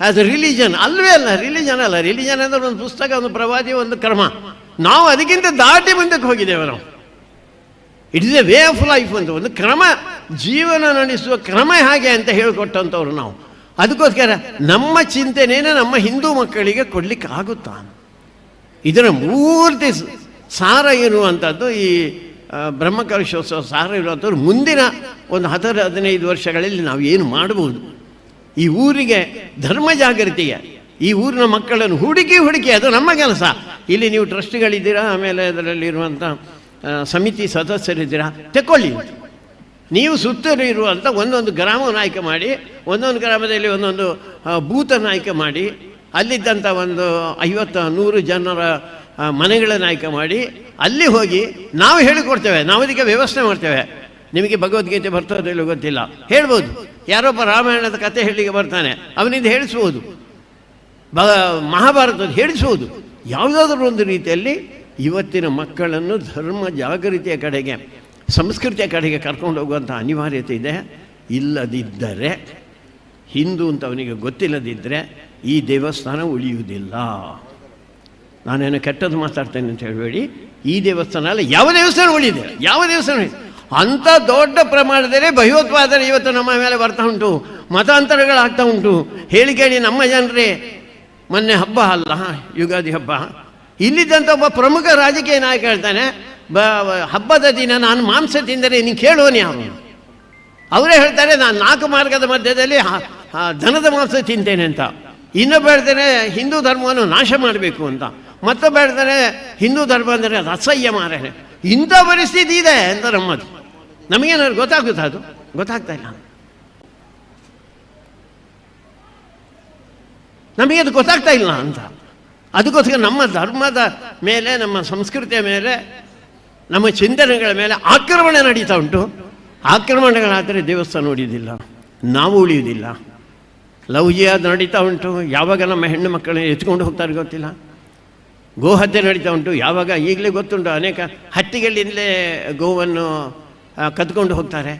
ಅದು ರಿಲಿಜನ್ ಅಲ್ವೇ ಅಲ್ಲ, ರಿಲಿಜನ್ ಅಲ್ಲ. ರಿಲಿಜನ್ ಅಂದರೆ ಒಂದು ಪುಸ್ತಕ, ಒಂದು ಪ್ರವಾದಿ, ಒಂದು ಕ್ರಮ. ನಾವು ಅದಕ್ಕಿಂತ ದಾಟಿ ಮುಂದಕ್ಕೆ ಹೋಗಿದ್ದೇವೆ. ನಾವು it is A way of life ಅಂತ, ಒಂದು ಕ್ರಮ, ಜೀವನ ನಡೆಸುವ ಕ್ರಮ ಹಾಗೆ ಅಂತ ಹೇಳಿಕೊಟ್ಟಂಥವ್ರು ನಾವು. ಅದಕ್ಕೋಸ್ಕರ ನಮ್ಮ ಚಿಂತನೆಯನ್ನು ನಮ್ಮ ಹಿಂದೂ ಮಕ್ಕಳಿಗೆ ಕೊಡಲಿಕ್ಕೆ ಆಗುತ್ತಾ? ಇದರ ಪೂರ್ತಿ ಸಾರ ಇರುವಂಥದ್ದು ಈ ಬ್ರಹ್ಮಕಲಶೋತ್ಸವ ಸಾರ ಇರುವಂಥವ್ರು ಮುಂದಿನ ಒಂದು 10-15 ವರ್ಷಗಳಲ್ಲಿ ನಾವು ಏನು ಮಾಡ್ಬೋದು? ಈ ಊರಿಗೆ ಧರ್ಮ ಜಾಗೃತಿಗೆ, ಈ ಊರಿನ ಮಕ್ಕಳನ್ನು ಹುಡುಕಿ ಅದು ನಮ್ಮ ಕೆಲಸ. ಇಲ್ಲಿ ನೀವು ಟ್ರಸ್ಟ್ಗಳಿದ್ದೀರಾ, ಆಮೇಲೆ ಅದರಲ್ಲಿರುವಂಥ ಸಮಿತಿ ಸದಸ್ಯರಿದ್ದೀರಾ, ತಗೊಳ್ಳಿ. ನೀವು ಸುತ್ತಲೂ ಇರುವಂಥ ಒಂದೊಂದು ಗ್ರಾಮವನ್ನು ಆಯ್ಕೆ ಮಾಡಿ, ಒಂದೊಂದು ಗ್ರಾಮದಲ್ಲಿ ಒಂದೊಂದು ಬೂತನ್ನು ಆಯ್ಕೆ ಮಾಡಿ, ಅಲ್ಲಿದ್ದಂಥ ಒಂದು 50-100 ಜನರ ಮನೆಗಳನ್ನು ಆಯ್ಕೆ ಮಾಡಿ ಅಲ್ಲಿ ಹೋಗಿ ನಾವು ಹೇಳಿಕೊಡ್ತೇವೆ. ನಾವು ಅದಕ್ಕೆ ವ್ಯವಸ್ಥೆ ಮಾಡ್ತೇವೆ. ನಿಮಗೆ ಭಗವದ್ಗೀತೆ ಬರ್ತದೋ ಇಲ್ಲೋ ಗೊತ್ತಿಲ್ಲ, ಹೇಳ್ಬೋದು. ಯಾರೊಬ್ಬ ರಾಮಾಯಣದ ಕಥೆ ಹೇಳಲಿಕ್ಕೆ ಬರ್ತಾನೆ, ಅವನಿಂದ ಹೇಳಿಸ್ಬೋದು. ಮಹಾಭಾರತದ ಹೇಳಿಸ್ಬೋದು. ಯಾವುದಾದ್ರೂ ಒಂದು ರೀತಿಯಲ್ಲಿ ಇವತ್ತಿನ ಮಕ್ಕಳನ್ನು ಧರ್ಮ ಜಾಗೃತಿಯ ಕಡೆಗೆ, ಸಂಸ್ಕೃತಿಯ ಕಡೆಗೆ ಕರ್ಕೊಂಡು ಹೋಗುವಂಥ ಅನಿವಾರ್ಯತೆ ಇದೆ. ಇಲ್ಲದಿದ್ದರೆ, ಹಿಂದೂ ಅಂತ ಅವನಿಗೆ ಗೊತ್ತಿಲ್ಲದಿದ್ದರೆ ಈ ದೇವಸ್ಥಾನ ಉಳಿಯುವುದಿಲ್ಲ. ನಾನೇನು ಕೆಟ್ಟದ್ದು ಮಾತಾಡ್ತೇನೆ ಅಂತ ಹೇಳಬೇಡಿ. ಈ ದೇವಸ್ಥಾನ ಅಲ್ಲ, ಯಾವ ದೇವಸ್ಥಾನ ಉಳಿದೆ? ಯಾವ ದೇವಸ್ಥಾನ ಅಂಥ ದೊಡ್ಡ ಪ್ರಮಾಣದಲ್ಲಿ ಭಯೋತ್ಪಾದನೆ ಇವತ್ತು ನಮ್ಮ ಮೇಲೆ ಬರ್ತಾ ಉಂಟು, ಮತಾಂತರಗಳಾಗ್ತಾ ಉಂಟು. ಹೇಳಿ ನಮ್ಮ ಜನರೇ, ಮೊನ್ನೆ ಹಬ್ಬ ಅಲ್ಲ, ಯುಗಾದಿ ಹಬ್ಬ, ಇಲ್ಲಿದ್ದಂಥ ಒಬ್ಬ ಪ್ರಮುಖ ರಾಜಕೀಯ ನಾಯಕ ಹೇಳ್ತಾನೆ, ಹಬ್ಬದ ದಿನ ನಾನು ಮಾಂಸ ತಿಂದರೆ ನೀನು ಕೇಳುವನು ಯಾರು? ಅವರೇ ಹೇಳ್ತಾರೆ, ನಾನು 4 ಮಾರ್ಗದ ಮಧ್ಯದಲ್ಲಿ ದನದ ಮಾಂಸ ತಿಂತೇನೆ ಅಂತ. ಇನ್ನೊಬ್ಬ ಹೇಳ್ತಾನೆ ಹಿಂದೂ ಧರ್ಮವನ್ನು ನಾಶ ಮಾಡಬೇಕು ಅಂತ. ಮತ್ತೊಬ್ಬ ಹೇಳ್ತಾನೆ ಹಿಂದೂ ಧರ್ಮ ಅಂದರೆ ಅದು ಅಸಹ್ಯ ಮಾರೇನೆ. ಇಂಥ ಪರಿಸ್ಥಿತಿ ಇದೆ ಅಂತ ನಮ್ಮದು. ನಮಗೇನಾದ್ರು ಗೊತ್ತಾಗುತ್ತಾ? ಅದು ಗೊತ್ತಾಗ್ತಾ ಇಲ್ಲ. ನಮಗೆ ಅದು ಗೊತ್ತಾಗ್ತಾ ಇಲ್ಲ ಅಂತ. ಅದಕ್ಕೋಸ್ಕರ ನಮ್ಮ ಧರ್ಮದ ಮೇಲೆ, ನಮ್ಮ ಸಂಸ್ಕೃತಿಯ ಮೇಲೆ, ನಮ್ಮ ಚಿಂತನೆಗಳ ಮೇಲೆ ಆಕ್ರಮಣ ನಡೀತಾ ಉಂಟು. ಆಕ್ರಮಣಗಳಾದರೆ ದೇವಸ್ಥಾನ ಉಳಿಯುವುದಿಲ್ಲ, ನಾವು ಉಳಿಯುವುದಿಲ್ಲ. ಲವ್ ಜಿಹಾದ್ ನಡೀತಾ ಉಂಟು. ಯಾವಾಗ ನಮ್ಮ ಹೆಣ್ಣು ಮಕ್ಕಳನ್ನ ಎತ್ಕೊಂಡು ಹೋಗ್ತಾರೆ ಗೊತ್ತಿಲ್ಲ. ಗೋಹತ್ಯೆ ನಡೀತಾ ಉಂಟು. ಯಾವಾಗ ಈಗಲೇ ಗೊತ್ತುಂಟು, ಅನೇಕ ಹಟ್ಟಿಗಳಿಂದಲೇ ಗೋವನ್ನು ಕದ್ಕೊಂಡು ಹೋಗ್ತಾರೆ.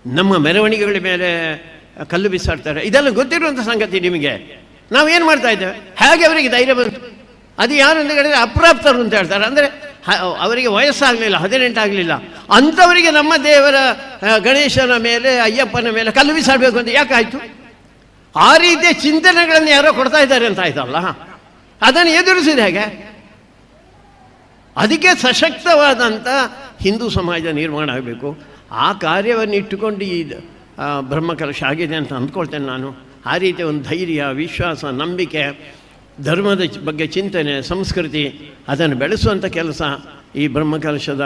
ನಮ್ಮ ಮೆರವಣಿಗೆಗಳ ಮೇಲೆ ಕಲ್ಲು ಬಿಸಾಡ್ತಾರೆ. ಇದೆಲ್ಲ ಗೊತ್ತಿರುವಂಥ ಸಂಗತಿ ನಿಮಗೆ. ನಾವೇನು ಮಾಡ್ತಾ ಇದ್ದೇವೆ? ಹೇಗೆ ಅವರಿಗೆ ಧೈರ್ಯ ಬಂತು? ಅದು ಯಾರು ಅಂತ ಹೇಳಿದರೆ ಅಪ್ರಾಪ್ತರು ಅಂತ ಹೇಳ್ತಾರೆ. ಅಂದರೆ ಅವರಿಗೆ ವಯಸ್ಸಾಗಲಿಲ್ಲ, 18 ಆಗಲಿಲ್ಲ. ಅಂಥವರಿಗೆ ನಮ್ಮ ದೇವರ ಗಣೇಶನ ಮೇಲೆ, ಅಯ್ಯಪ್ಪನ ಮೇಲೆ ಕಲ್ಲು ಬಿಸಾಡಬೇಕು ಅಂತ ಯಾಕಾಯಿತು? ಆ ರೀತಿಯ ಚಿಂತನೆಗಳನ್ನು ಯಾರೋ ಕೊಡ್ತಾ ಇದ್ದಾರೆ ಅಂತ ಆಯ್ತಲ್ಲ. ಅದನ್ನು ಎದುರಿಸಿದ ಹೇಗೆ? ಅದಕ್ಕೆ ಸಶಕ್ತವಾದಂಥ ಹಿಂದೂ ಸಮಾಜ ನಿರ್ಮಾಣ ಆಗಬೇಕು. ಆ ಕಾರ್ಯವನ್ನು ಇಟ್ಟುಕೊಂಡು ಈ ಬ್ರಹ್ಮಕಲಶ ಆಗಿದೆ ಅಂತ ಅಂದ್ಕೊಳ್ತೇನೆ ನಾನು. ಆ ರೀತಿಯ ಒಂದು ಧೈರ್ಯ, ವಿಶ್ವಾಸ, ನಂಬಿಕೆ, ಧರ್ಮದ ಬಗ್ಗೆ ಚಿಂತನೆ, ಸಂಸ್ಕೃತಿ ಅದನ್ನು ಬೆಳೆಸುವಂಥ ಕೆಲಸ ಈ ಬ್ರಹ್ಮಕಲಶದ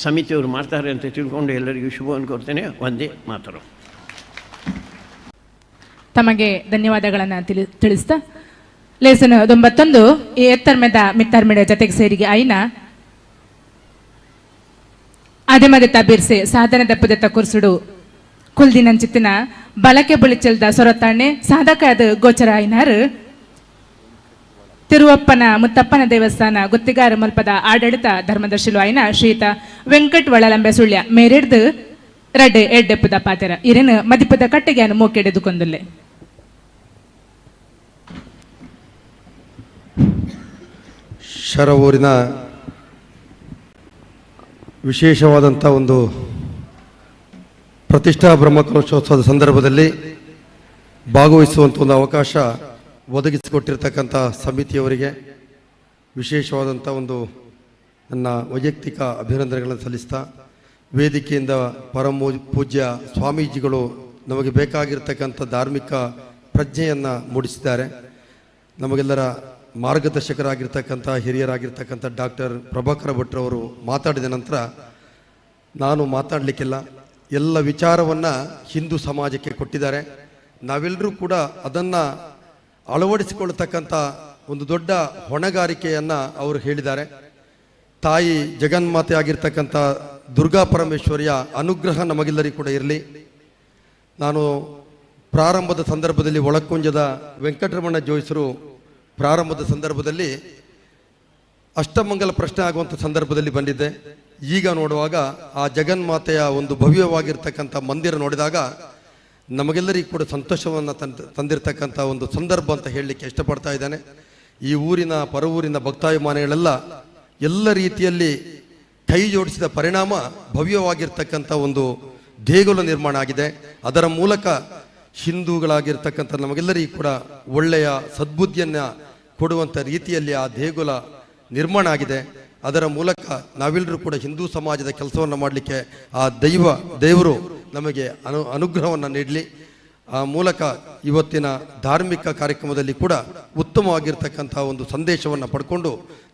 ಸಮಿತಿಯವರು ಮಾಡ್ತಾರೆ ಅಂತ ತಿಳ್ಕೊಂಡು ಎಲ್ಲರಿಗೂ ಶುಭವನ್ನು ಕೋರ್ತೇನೆ. ಒಂದೇ ಮಾತರು. ತಮಗೆ ಧನ್ಯವಾದಗಳನ್ನು ತಿಳಿಸ್ತಾ ಲೇಸನ್ 91 ಈ ಎತ್ತರ್ಮೆದ ಮಿತ್ತರ್ಮೆಡ ಜೊತೆಗೆ ಸೇರಿಗೆ ಐನ ಆದೆಮದೆತ್ತ ಬಿರ್ಸೆ ಸಾಧನ ದಪ್ಪದೆತ್ತ ಕುರ್ಸುಡು ಕುಲ್ದಿನಂಚಿತ್ತಿನ ಬಲಕೆ ಬಳಿಚಲ್ದ ಸೊರತಾಣೆ ಸಾಧಕ ಅದು ಗೋಚರ ಐನಾರು ತಿರುವಪ್ಪನ ಮುತ್ತಪ್ಪನ ದೇವಸ್ಥಾನ ಗುತ್ತಿಗಾರ ಮಲ್ಪದ ಆಡಳಿತ ಧರ್ಮದರ್ಶಿಲು ಐನ ಶ್ರೀತ ವೆಂಕಟ್ ಒಳಲಂಬೆ ಸುಳ್ಯ ಮೇರೆಡ್ದು ರಡ್ಡೆ ಎಡ್ಡೆಪ್ಪದ ಪಾತೆರ ಇರೇನು ಮದಿಪದ ಕಟ್ಟೆಗೆ ಅನ್ನು ಮೋಕೆಡೆದುಕೊಂದುಲ್ಲೆ. ಶರವೂರಿನ ವಿಶೇಷವಾದಂಥ ಒಂದು ಪ್ರತಿಷ್ಠಾ ಬ್ರಹ್ಮಕಲಶೋತ್ಸವದ ಸಂದರ್ಭದಲ್ಲಿ ಭಾಗವಹಿಸುವಂಥ ಒಂದು ಅವಕಾಶ ಒದಗಿಸಿಕೊಟ್ಟಿರ್ತಕ್ಕಂಥ ಸಮಿತಿಯವರಿಗೆ ವಿಶೇಷವಾದಂಥ ಒಂದು ನನ್ನ ವೈಯಕ್ತಿಕ ಅಭಿನಂದನೆಗಳನ್ನು ಸಲ್ಲಿಸ್ತಾ, ವೇದಿಕೆಯಿಂದ ಪರಮ ಪೂಜ್ಯ ಸ್ವಾಮೀಜಿಗಳು ನಮಗೆ ಬೇಕಾಗಿರ್ತಕ್ಕಂಥ ಧಾರ್ಮಿಕ ಪ್ರಜ್ಞೆಯನ್ನು ಮೂಡಿಸಿದ್ದಾರೆ. ನಮಗೆಲ್ಲರ ಮಾರ್ಗದರ್ಶಕರಾಗಿರ್ತಕ್ಕಂಥ ಹಿರಿಯರಾಗಿರ್ತಕ್ಕಂಥ ಡಾಕ್ಟರ್ ಪ್ರಭಾಕರ ಭಟ್ರವರು ಮಾತಾಡಿದ ನಂತರ ನಾನು ಮಾತಾಡಲಿಕ್ಕಿಲ್ಲ. ಎಲ್ಲ ವಿಚಾರವನ್ನು ಹಿಂದೂ ಸಮಾಜಕ್ಕೆ ಕೊಟ್ಟಿದ್ದಾರೆ. ನಾವೆಲ್ಲರೂ ಕೂಡ ಅದನ್ನು ಅಳವಡಿಸಿಕೊಳ್ಳತಕ್ಕಂಥ ಒಂದು ದೊಡ್ಡ ಹೊಣೆಗಾರಿಕೆಯನ್ನು ಅವರು ಹೇಳಿದ್ದಾರೆ. ತಾಯಿ ಜಗನ್ಮಾತೆ ಆಗಿರ್ತಕ್ಕಂಥ ದುರ್ಗಾ ಪರಮೇಶ್ವರಿಯ ಅನುಗ್ರಹ ನಮಗೆಲ್ಲರಿಗೂ ಕೂಡ ಇರಲಿ. ನಾನು ಪ್ರಾರಂಭದ ಸಂದರ್ಭದಲ್ಲಿ ಒಳಕುಂಜದ ವೆಂಕಟರಮಣ ಜೋಯಿಸರು ಪ್ರಾರಂಭದ ಸಂದರ್ಭದಲ್ಲಿ ಅಷ್ಟಮಂಗಲ ಪ್ರಶ್ನೆ ಆಗುವಂಥ ಸಂದರ್ಭದಲ್ಲಿ ಬಂದಿದ್ದೆ. ಈಗ ನೋಡುವಾಗ ಆ ಜಗನ್ಮಾತೆಯ ಒಂದು ಭವ್ಯವಾಗಿರ್ತಕ್ಕಂಥ ಮಂದಿರ ನೋಡಿದಾಗ ನಮಗೆಲ್ಲರಿಗೂ ಕೂಡ ಸಂತೋಷವನ್ನು ತಂದಿರತಕ್ಕಂಥ ಒಂದು ಸಂದರ್ಭ ಅಂತ ಹೇಳಲಿಕ್ಕೆ ಇಷ್ಟಪಡ್ತಾ ಇದ್ದಾನೆ. ಈ ಊರಿನ ಪರವೂರಿನ ಭಕ್ತಾಭಿಮಾನಿಗಳೆಲ್ಲ ಎಲ್ಲ ರೀತಿಯಲ್ಲಿ ಕೈ ಜೋಡಿಸಿದ ಪರಿಣಾಮ ಭವ್ಯವಾಗಿರ್ತಕ್ಕಂಥ ಒಂದು ದೇಗುಲ ನಿರ್ಮಾಣ ಆಗಿದೆ. ಅದರ ಮೂಲಕ ಹಿಂದೂಗಳಾಗಿರ್ತಕ್ಕಂಥ ನಮಗೆಲ್ಲರಿಗೂ ಕೂಡ ಒಳ್ಳೆಯ ಸದ್ಬುದ್ಧಿಯನ್ನು ಕೊಡುವಂಥ ರೀತಿಯಲ್ಲಿ ಆ ದೇಗುಲ ನಿರ್ಮಾಣ ಆಗಿದೆ. ಅದರ ಮೂಲಕ ನಾವೆಲ್ಲರೂ ಕೂಡ ಹಿಂದೂ ಸಮಾಜದ ಕೆಲಸವನ್ನು ಮಾಡಲಿಕ್ಕೆ ಆ ದೇವರು ನಮಗೆ ಅನುಗ್ರಹವನ್ನು ನೀಡಲಿ. ಆ ಮೂಲಕ ಇವತ್ತಿನ ಧಾರ್ಮಿಕ ಕಾರ್ಯಕ್ರಮದಲ್ಲಿ ಕೂಡ ಉತ್ತಮವಾಗಿರ್ತಕ್ಕಂಥ ಒಂದು ಸಂದೇಶವನ್ನು ಪಡ್ಕೊಂಡು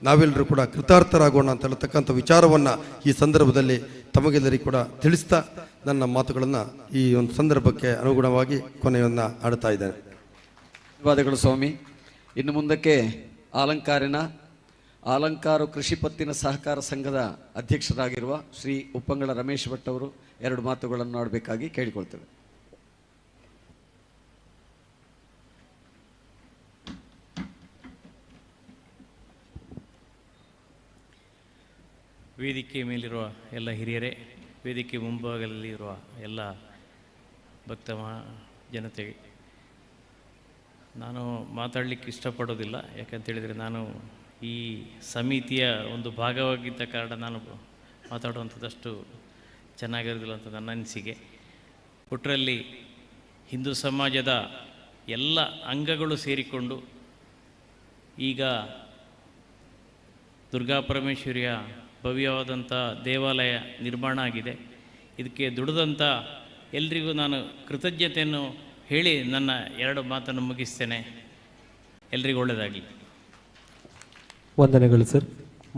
ನಾವೆಲ್ಲರೂ ಕೂಡ ಕೃತಾರ್ಥರಾಗೋಣ ಅಂತ ಹೇಳ್ತಕ್ಕಂಥ ವಿಚಾರವನ್ನು ಈ ಸಂದರ್ಭದಲ್ಲಿ ತಮಗೆಲ್ಲರಿಗೂ ಕೂಡ ತಿಳಿಸ್ತಾ ನನ್ನ ಮಾತುಗಳನ್ನು ಈ ಒಂದು ಸಂದರ್ಭಕ್ಕೆ ಅನುಗುಣವಾಗಿ ಕೊನೆಯನ್ನು ಆಡ್ತಾ ಇದ್ದೇನೆ. ಧನ್ಯವಾದಗಳು ಸ್ವಾಮಿ. ಇನ್ನು ಮುಂದಕ್ಕೆ ಅಲಂಕಾರ ಕೃಷಿ ಪತ್ತಿನ ಸಹಕಾರ ಸಂಘದ ಅಧ್ಯಕ್ಷರಾಗಿರುವ ಶ್ರೀ ಉಪ್ಪಂಗಳ ರಮೇಶ್ ಭಟ್ ಅವರು 2 ಮಾತುಗಳನ್ನು ಆಡಬೇಕಾಗಿ ಕೇಳಿಕೊಳ್ತೇವೆ. ವೇದಿಕೆ ಮೇಲಿರುವ ಎಲ್ಲ ಹಿರಿಯರೇ, ವೇದಿಕೆ ಮುಂಭಾಗದಲ್ಲಿ ಇರುವ ಎಲ್ಲ ಭಕ್ತ ಜನತೆಗೆ ನಾನು ಮಾತಾಡಲಿಕ್ಕೆ ಇಷ್ಟಪಡೋದಿಲ್ಲ. ಯಾಕಂತೇಳಿದರೆ ನಾನು ಈ ಸಮಿತಿಯ ಒಂದು ಭಾಗವಾಗಿದ್ದ ಕಾರಣ ನಾನು ಮಾತಾಡುವಂಥದ್ದಷ್ಟು ಚೆನ್ನಾಗಿರೋದಿಲ್ಲ ಅಂತ ನನ್ನ ಅನಿಸಿಕೆ. ಒಟ್ಟರಲ್ಲಿ ಹಿಂದೂ ಸಮಾಜದ ಎಲ್ಲ ಅಂಗಗಳು ಸೇರಿಕೊಂಡು ಈಗ ದುರ್ಗಾ ಪರಮೇಶ್ವರಿಯ ಭವ್ಯವಾದಂಥ ದೇವಾಲಯ ನಿರ್ಮಾಣ ಆಗಿದೆ. ಇದಕ್ಕೆ ದುಡಿದಂಥ ಎಲ್ರಿಗೂ ನಾನು ಕೃತಜ್ಞತೆಯನ್ನು ಹೇಳಿ ನನ್ನ 2 ಮಾತನ್ನು ಮುಗಿಸ್ತೇನೆ. ಎಲ್ರಿಗೂ ಒಳ್ಳೆಯದಾಗಲಿ. ವಂದನೆಗಳು ಸರ್.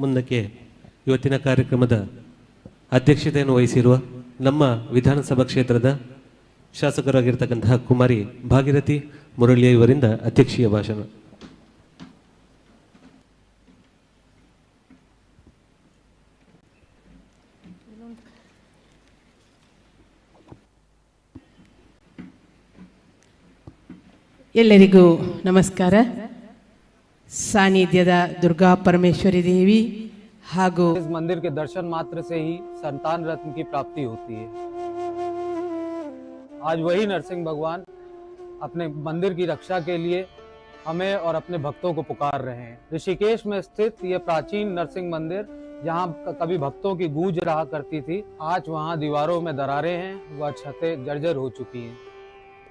ಮುಂದಕ್ಕೆ ಇವತ್ತಿನ ಕಾರ್ಯಕ್ರಮದ ಅಧ್ಯಕ್ಷತೆಯನ್ನು ವಹಿಸಿರುವ ನಮ್ಮ ವಿಧಾನಸಭಾ ಕ್ಷೇತ್ರದ ಶಾಸಕರಾಗಿರ್ತಕ್ಕಂತಹ ಕುಮಾರಿ ಭಾಗೀರಥಿ ಮುರಳಿಯ ಇವರಿಂದ ಅಧ್ಯಕ್ಷೀಯ ಭಾಷಣ. ಎಲ್ಲರಿಗೂ ನಮಸ್ಕಾರ. सानिध्यದ दुर्गा परमेश्वरी देवी ಹಾಗೂ इस मंदिर के दर्शन मात्र से ही संतान रत्न की प्राप्ति होती है. आज वही नरसिंह भगवान अपने मंदिर की रक्षा के लिए हमें और अपने भक्तों को पुकार रहे हैं. ऋषिकेश में स्थित यह प्राचीन नरसिंह मंदिर जहां कभी भक्तों की गूंज रहा करती थी, आज वहां दीवारों में दरारें हैं, वह छतें जर्जर हो चुकी हैं.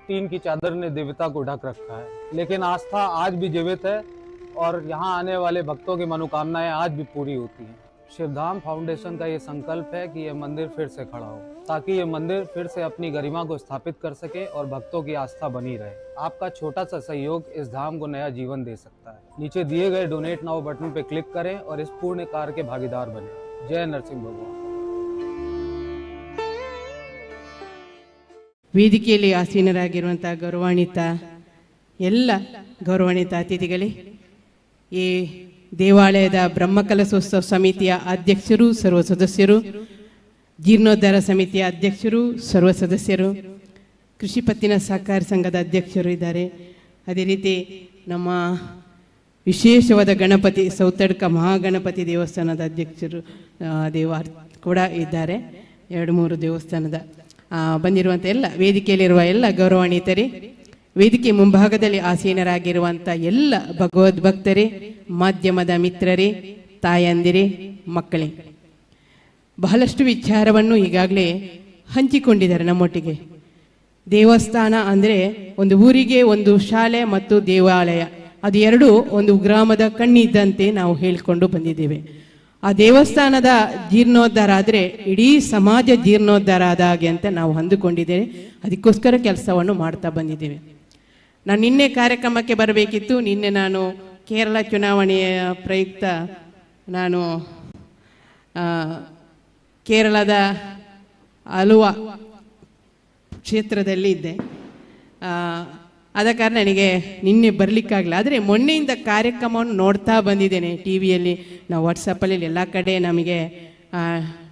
टीन की चादर ने दिव्यता को ढक रखा है, लेकिन आस्था आज भी जीवित है और यहाँ आने वाले भक्तों की मनोकामनाएं आज भी पूरी होती हैं. शिवधाम फाउंडेशन का ये संकल्प है कि यह मंदिर फिर से खड़ा हो, ताकि ये मंदिर फिर से अपनी गरिमा को स्थापित कर सके और भक्तों की आस्था बनी रहे. आपका छोटा सा सहयोग इस धाम को नया जीवन दे सकता है. नीचे दिए गए डोनेट नाउ बटन पर क्लिक करें और इस पूर्ण कार्य के भागीदार बने. जय नरसिंह भगवान. ವೇದಿಕೆಯಲ್ಲಿ ಆಸೀನರಾಗಿರುವಂಥ ಗೌರವಾನ್ವಿತ ಎಲ್ಲ ಗೌರವಾನ್ವಿತ ಅತಿಥಿಗಳೇ, ಈ ದೇವಾಲಯದ ಬ್ರಹ್ಮಕಲಶೋತ್ಸವ ಸಮಿತಿಯ ಅಧ್ಯಕ್ಷರು, ಸರ್ವ ಸದಸ್ಯರು, ಜೀರ್ಣೋದ್ಧಾರ ಸಮಿತಿಯ ಅಧ್ಯಕ್ಷರು, ಸರ್ವ ಸದಸ್ಯರು, ಕೃಷಿ ಪತ್ತಿನ ಸಹಕಾರ ಸಂಘದ ಅಧ್ಯಕ್ಷರು ಇದ್ದಾರೆ. ಅದೇ ರೀತಿ ನಮ್ಮ ವಿಶೇಷವಾದ ಗಣಪತಿ ಸೌತಡ್ಕ ಮಹಾಗಣಪತಿ ದೇವಸ್ಥಾನದ ಅಧ್ಯಕ್ಷರು ಕೂಡ ಇದ್ದಾರೆ. 2-3 ದೇವಸ್ಥಾನದ ಬಂದಿರುವಂಥ ಎಲ್ಲ ವೇದಿಕೆಯಲ್ಲಿರುವ ಎಲ್ಲ ಗೌರವಾನ್ವಿತರೇ, ವೇದಿಕೆ ಮುಂಭಾಗದಲ್ಲಿ ಆಸೀನರಾಗಿರುವಂಥ ಎಲ್ಲ ಭಗವದ್ಭಕ್ತರೇ, ಮಾಧ್ಯಮದ ಮಿತ್ರರೇ, ತಾಯಂದಿರೇ, ಮಕ್ಕಳೇ, ಬಹಳಷ್ಟು ವಿಚಾರವನ್ನು ಈಗಾಗಲೇ ಹಂಚಿಕೊಂಡಿದ್ದಾರೆ ನಮ್ಮೊಟ್ಟಿಗೆ. ದೇವಸ್ಥಾನ ಅಂದರೆ ಒಂದು ಊರಿಗೆ ಒಂದು ಶಾಲೆ ಮತ್ತು ದೇವಾಲಯ, ಅದು ಎರಡೂ ಒಂದು ಗ್ರಾಮದ ಕಣ್ಣಿದ್ದಂತೆ ನಾವು ಹೇಳಿಕೊಂಡು ಬಂದಿದ್ದೇವೆ. ಆ ದೇವಸ್ಥಾನದ ಜೀರ್ಣೋದ್ಧಾರ ಆದರೆ ಇಡೀ ಸಮಾಜ ಜೀರ್ಣೋದ್ಧಾರ ಆದ ಹಾಗೆ ಅಂತ ನಾವು ಅಂದುಕೊಂಡಿದ್ದೇವೆ. ಅದಕ್ಕೋಸ್ಕರ ಕೆಲಸವನ್ನು ಮಾಡ್ತಾ ಬಂದಿದ್ದೇವೆ. ನಾನು ನಿನ್ನೆ ಕಾರ್ಯಕ್ರಮಕ್ಕೆ ಬರಬೇಕಿತ್ತು. ನಿನ್ನೆ ನಾನು ಕೇರಳ ಚುನಾವಣೆಯ ಪ್ರಯುಕ್ತ ನಾನು ಕೇರಳದ ಅಲುವಾ ಕ್ಷೇತ್ರದಲ್ಲಿ ಇದ್ದೆ. ಆದ ಕಾರಣ ನನಗೆ ನಿನ್ನೆ ಬರಲಿಕ್ಕಾಗಲ್ಲ. ಆದರೆ ಮೊನ್ನೆಯಿಂದ ಕಾರ್ಯಕ್ರಮವನ್ನು ನೋಡ್ತಾ ಬಂದಿದ್ದೇನೆ. ಟಿ ವಿಯಲ್ಲಿ, ನಾವು ವಾಟ್ಸಪ್ಪಲ್ಲಿ ಎಲ್ಲ ಕಡೆ ನಮಗೆ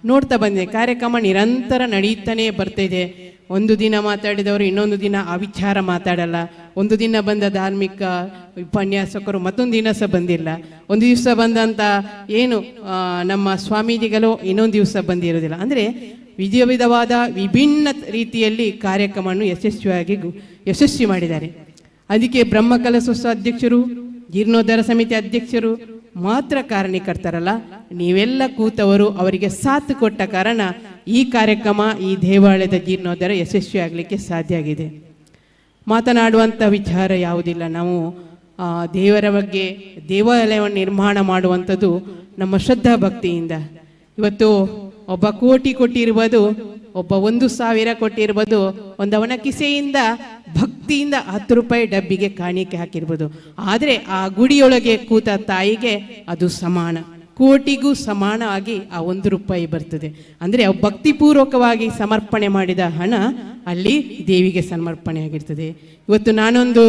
ನೋಡ್ತಾ ಬಂದಿದೆ. ಕಾರ್ಯಕ್ರಮ ನಿರಂತರ ನಡೀತಾನೆ ಬರ್ತಾಯಿದೆ. ಒಂದು ದಿನ ಮಾತಾಡಿದವರು ಇನ್ನೊಂದು ದಿನ ಆ ವಿಚಾರ ಮಾತಾಡಲ್ಲ. ಒಂದು ದಿನ ಬಂದ ಧಾರ್ಮಿಕ ಉಪನ್ಯಾಸಕರು ಮತ್ತೊಂದು ದಿನ ಸಹ ಬಂದಿಲ್ಲ. ಒಂದು ದಿವಸ ಬಂದಂಥ ಏನು ನಮ್ಮ ಸ್ವಾಮೀಜಿಗಳು ಇನ್ನೊಂದು ದಿವಸ ಬಂದಿರೋದಿಲ್ಲ. ಅಂದರೆ ವಿಧವಾದ ವಿಭಿನ್ನ ರೀತಿಯಲ್ಲಿ ಕಾರ್ಯಕ್ರಮವನ್ನು ಯಶಸ್ವಿ ಮಾಡಿದ್ದಾರೆ. ಅದಕ್ಕೆ ಬ್ರಹ್ಮಕಲಶೋತ್ಸವ ಅಧ್ಯಕ್ಷರು, ಜೀರ್ಣೋದ್ಧಾರ ಸಮಿತಿ ಅಧ್ಯಕ್ಷರು ಮಾತ್ರ ಕಾರಣೀಕರ್ತರಲ್ಲ, ನೀವೆಲ್ಲ ಕೂತವರು ಅವರಿಗೆ ಸಾಥ್ ಕೊಟ್ಟ ಕಾರಣ ಈ ಕಾರ್ಯಕ್ರಮ, ಈ ದೇವಾಲಯದ ಜೀರ್ಣೋದ್ಧಾರ ಯಶಸ್ವಿ ಆಗಲಿಕ್ಕೆ ಸಾಧ್ಯ ಆಗಿದೆ. ಮಾತನಾಡುವಂಥ ವಿಚಾರ ಯಾವುದಿಲ್ಲ. ನಾವು ದೇವರ ಬಗ್ಗೆ ದೇವಾಲಯವನ್ನು ನಿರ್ಮಾಣ ಮಾಡುವಂಥದ್ದು ನಮ್ಮ ಶ್ರದ್ಧಾ ಭಕ್ತಿಯಿಂದ. ಇವತ್ತು ಒಬ್ಬ ಕೋಟಿ ಕೊಟ್ಟಿರ್ಬೋದು, ಒಬ್ಬ 1,000 ಕೊಟ್ಟಿರ್ಬೋದು, ಅವನ ಕಿಸೆಯಿಂದ ಭಕ್ತಿಯಿಂದ 10 ರೂಪಾಯಿ ಡಬ್ಬಿಗೆ ಕಾಣಿಕೆ ಹಾಕಿರ್ಬೋದು. ಆದರೆ ಆ ಗುಡಿಯೊಳಗೆ ಕೂತ ತಾಯಿಗೆ ಅದು ಸಮಾನ, ಕೋಟಿಗೂ ಸಮಾನವಾಗಿ ಆ 1 ರೂಪಾಯಿ ಬರ್ತದೆ. ಅಂದರೆ ಭಕ್ತಿಪೂರ್ವಕವಾಗಿ ಸಮರ್ಪಣೆ ಮಾಡಿದ ಹಣ ಅಲ್ಲಿ ದೇವಿಗೆ ಸಮರ್ಪಣೆ ಆಗಿರ್ತದೆ. ಇವತ್ತು ನಾನೊಂದು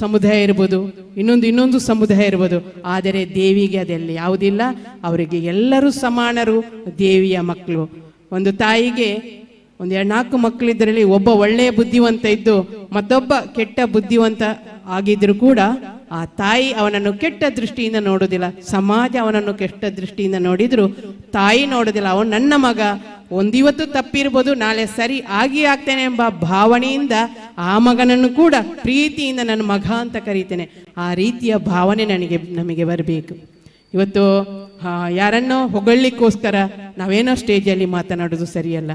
ಸಮುದಾಯ ಇರ್ಬೋದು, ಇನ್ನೊಂದು ಸಮುದಾಯ ಇರ್ಬೋದು, ಆದರೆ ದೇವಿಗೆ ಅದೆಲ್ಲ ಯಾವುದಿಲ್ಲ. ಅವರಿಗೆ ಎಲ್ಲರೂ ಸಮಾನರು, ದೇವಿಯ ಮಕ್ಕಳು. ಒಂದು ತಾಯಿಗೆ 4 ಮಕ್ಕಳಿದ್ದರಲ್ಲಿ ಒಬ್ಬ ಒಳ್ಳೆಯ ಬುದ್ಧಿವಂತ ಇದ್ದು ಮತ್ತೊಬ್ಬ ಕೆಟ್ಟ ಬುದ್ಧಿವಂತ ಆಗಿದ್ರು ಕೂಡ ಆ ತಾಯಿ ಅವನನ್ನು ಕೆಟ್ಟ ದೃಷ್ಟಿಯಿಂದ ನೋಡೋದಿಲ್ಲ. ಸಮಾಜ ಅವನನ್ನು ಕೆಟ್ಟ ದೃಷ್ಟಿಯಿಂದ ನೋಡಿದ್ರು ತಾಯಿ ನೋಡೋದಿಲ್ಲ. ಅವನು ನನ್ನ ಮಗ, ಒಂದಿವತ್ತು ತಪ್ಪಿರ್ಬೋದು, ನಾಳೆ ಸರಿ ಆಗಿ ಆಗ್ತೇನೆ ಎಂಬ ಭಾವನೆಯಿಂದ ಆ ಮಗನನ್ನು ಕೂಡ ಪ್ರೀತಿಯಿಂದ ನನ್ನ ಮಗ ಅಂತ ಕರೀತೇನೆ. ಆ ರೀತಿಯ ಭಾವನೆ ನಮಗೆ ಬರಬೇಕು. ಇವತ್ತು ಯಾರನ್ನೋ ಹೊಗಳಿಕ್ಕೋಸ್ಕರ ನಾವೇನೋ ಸ್ಟೇಜಲ್ಲಿ ಮಾತನಾಡೋದು ಸರಿಯಲ್ಲ.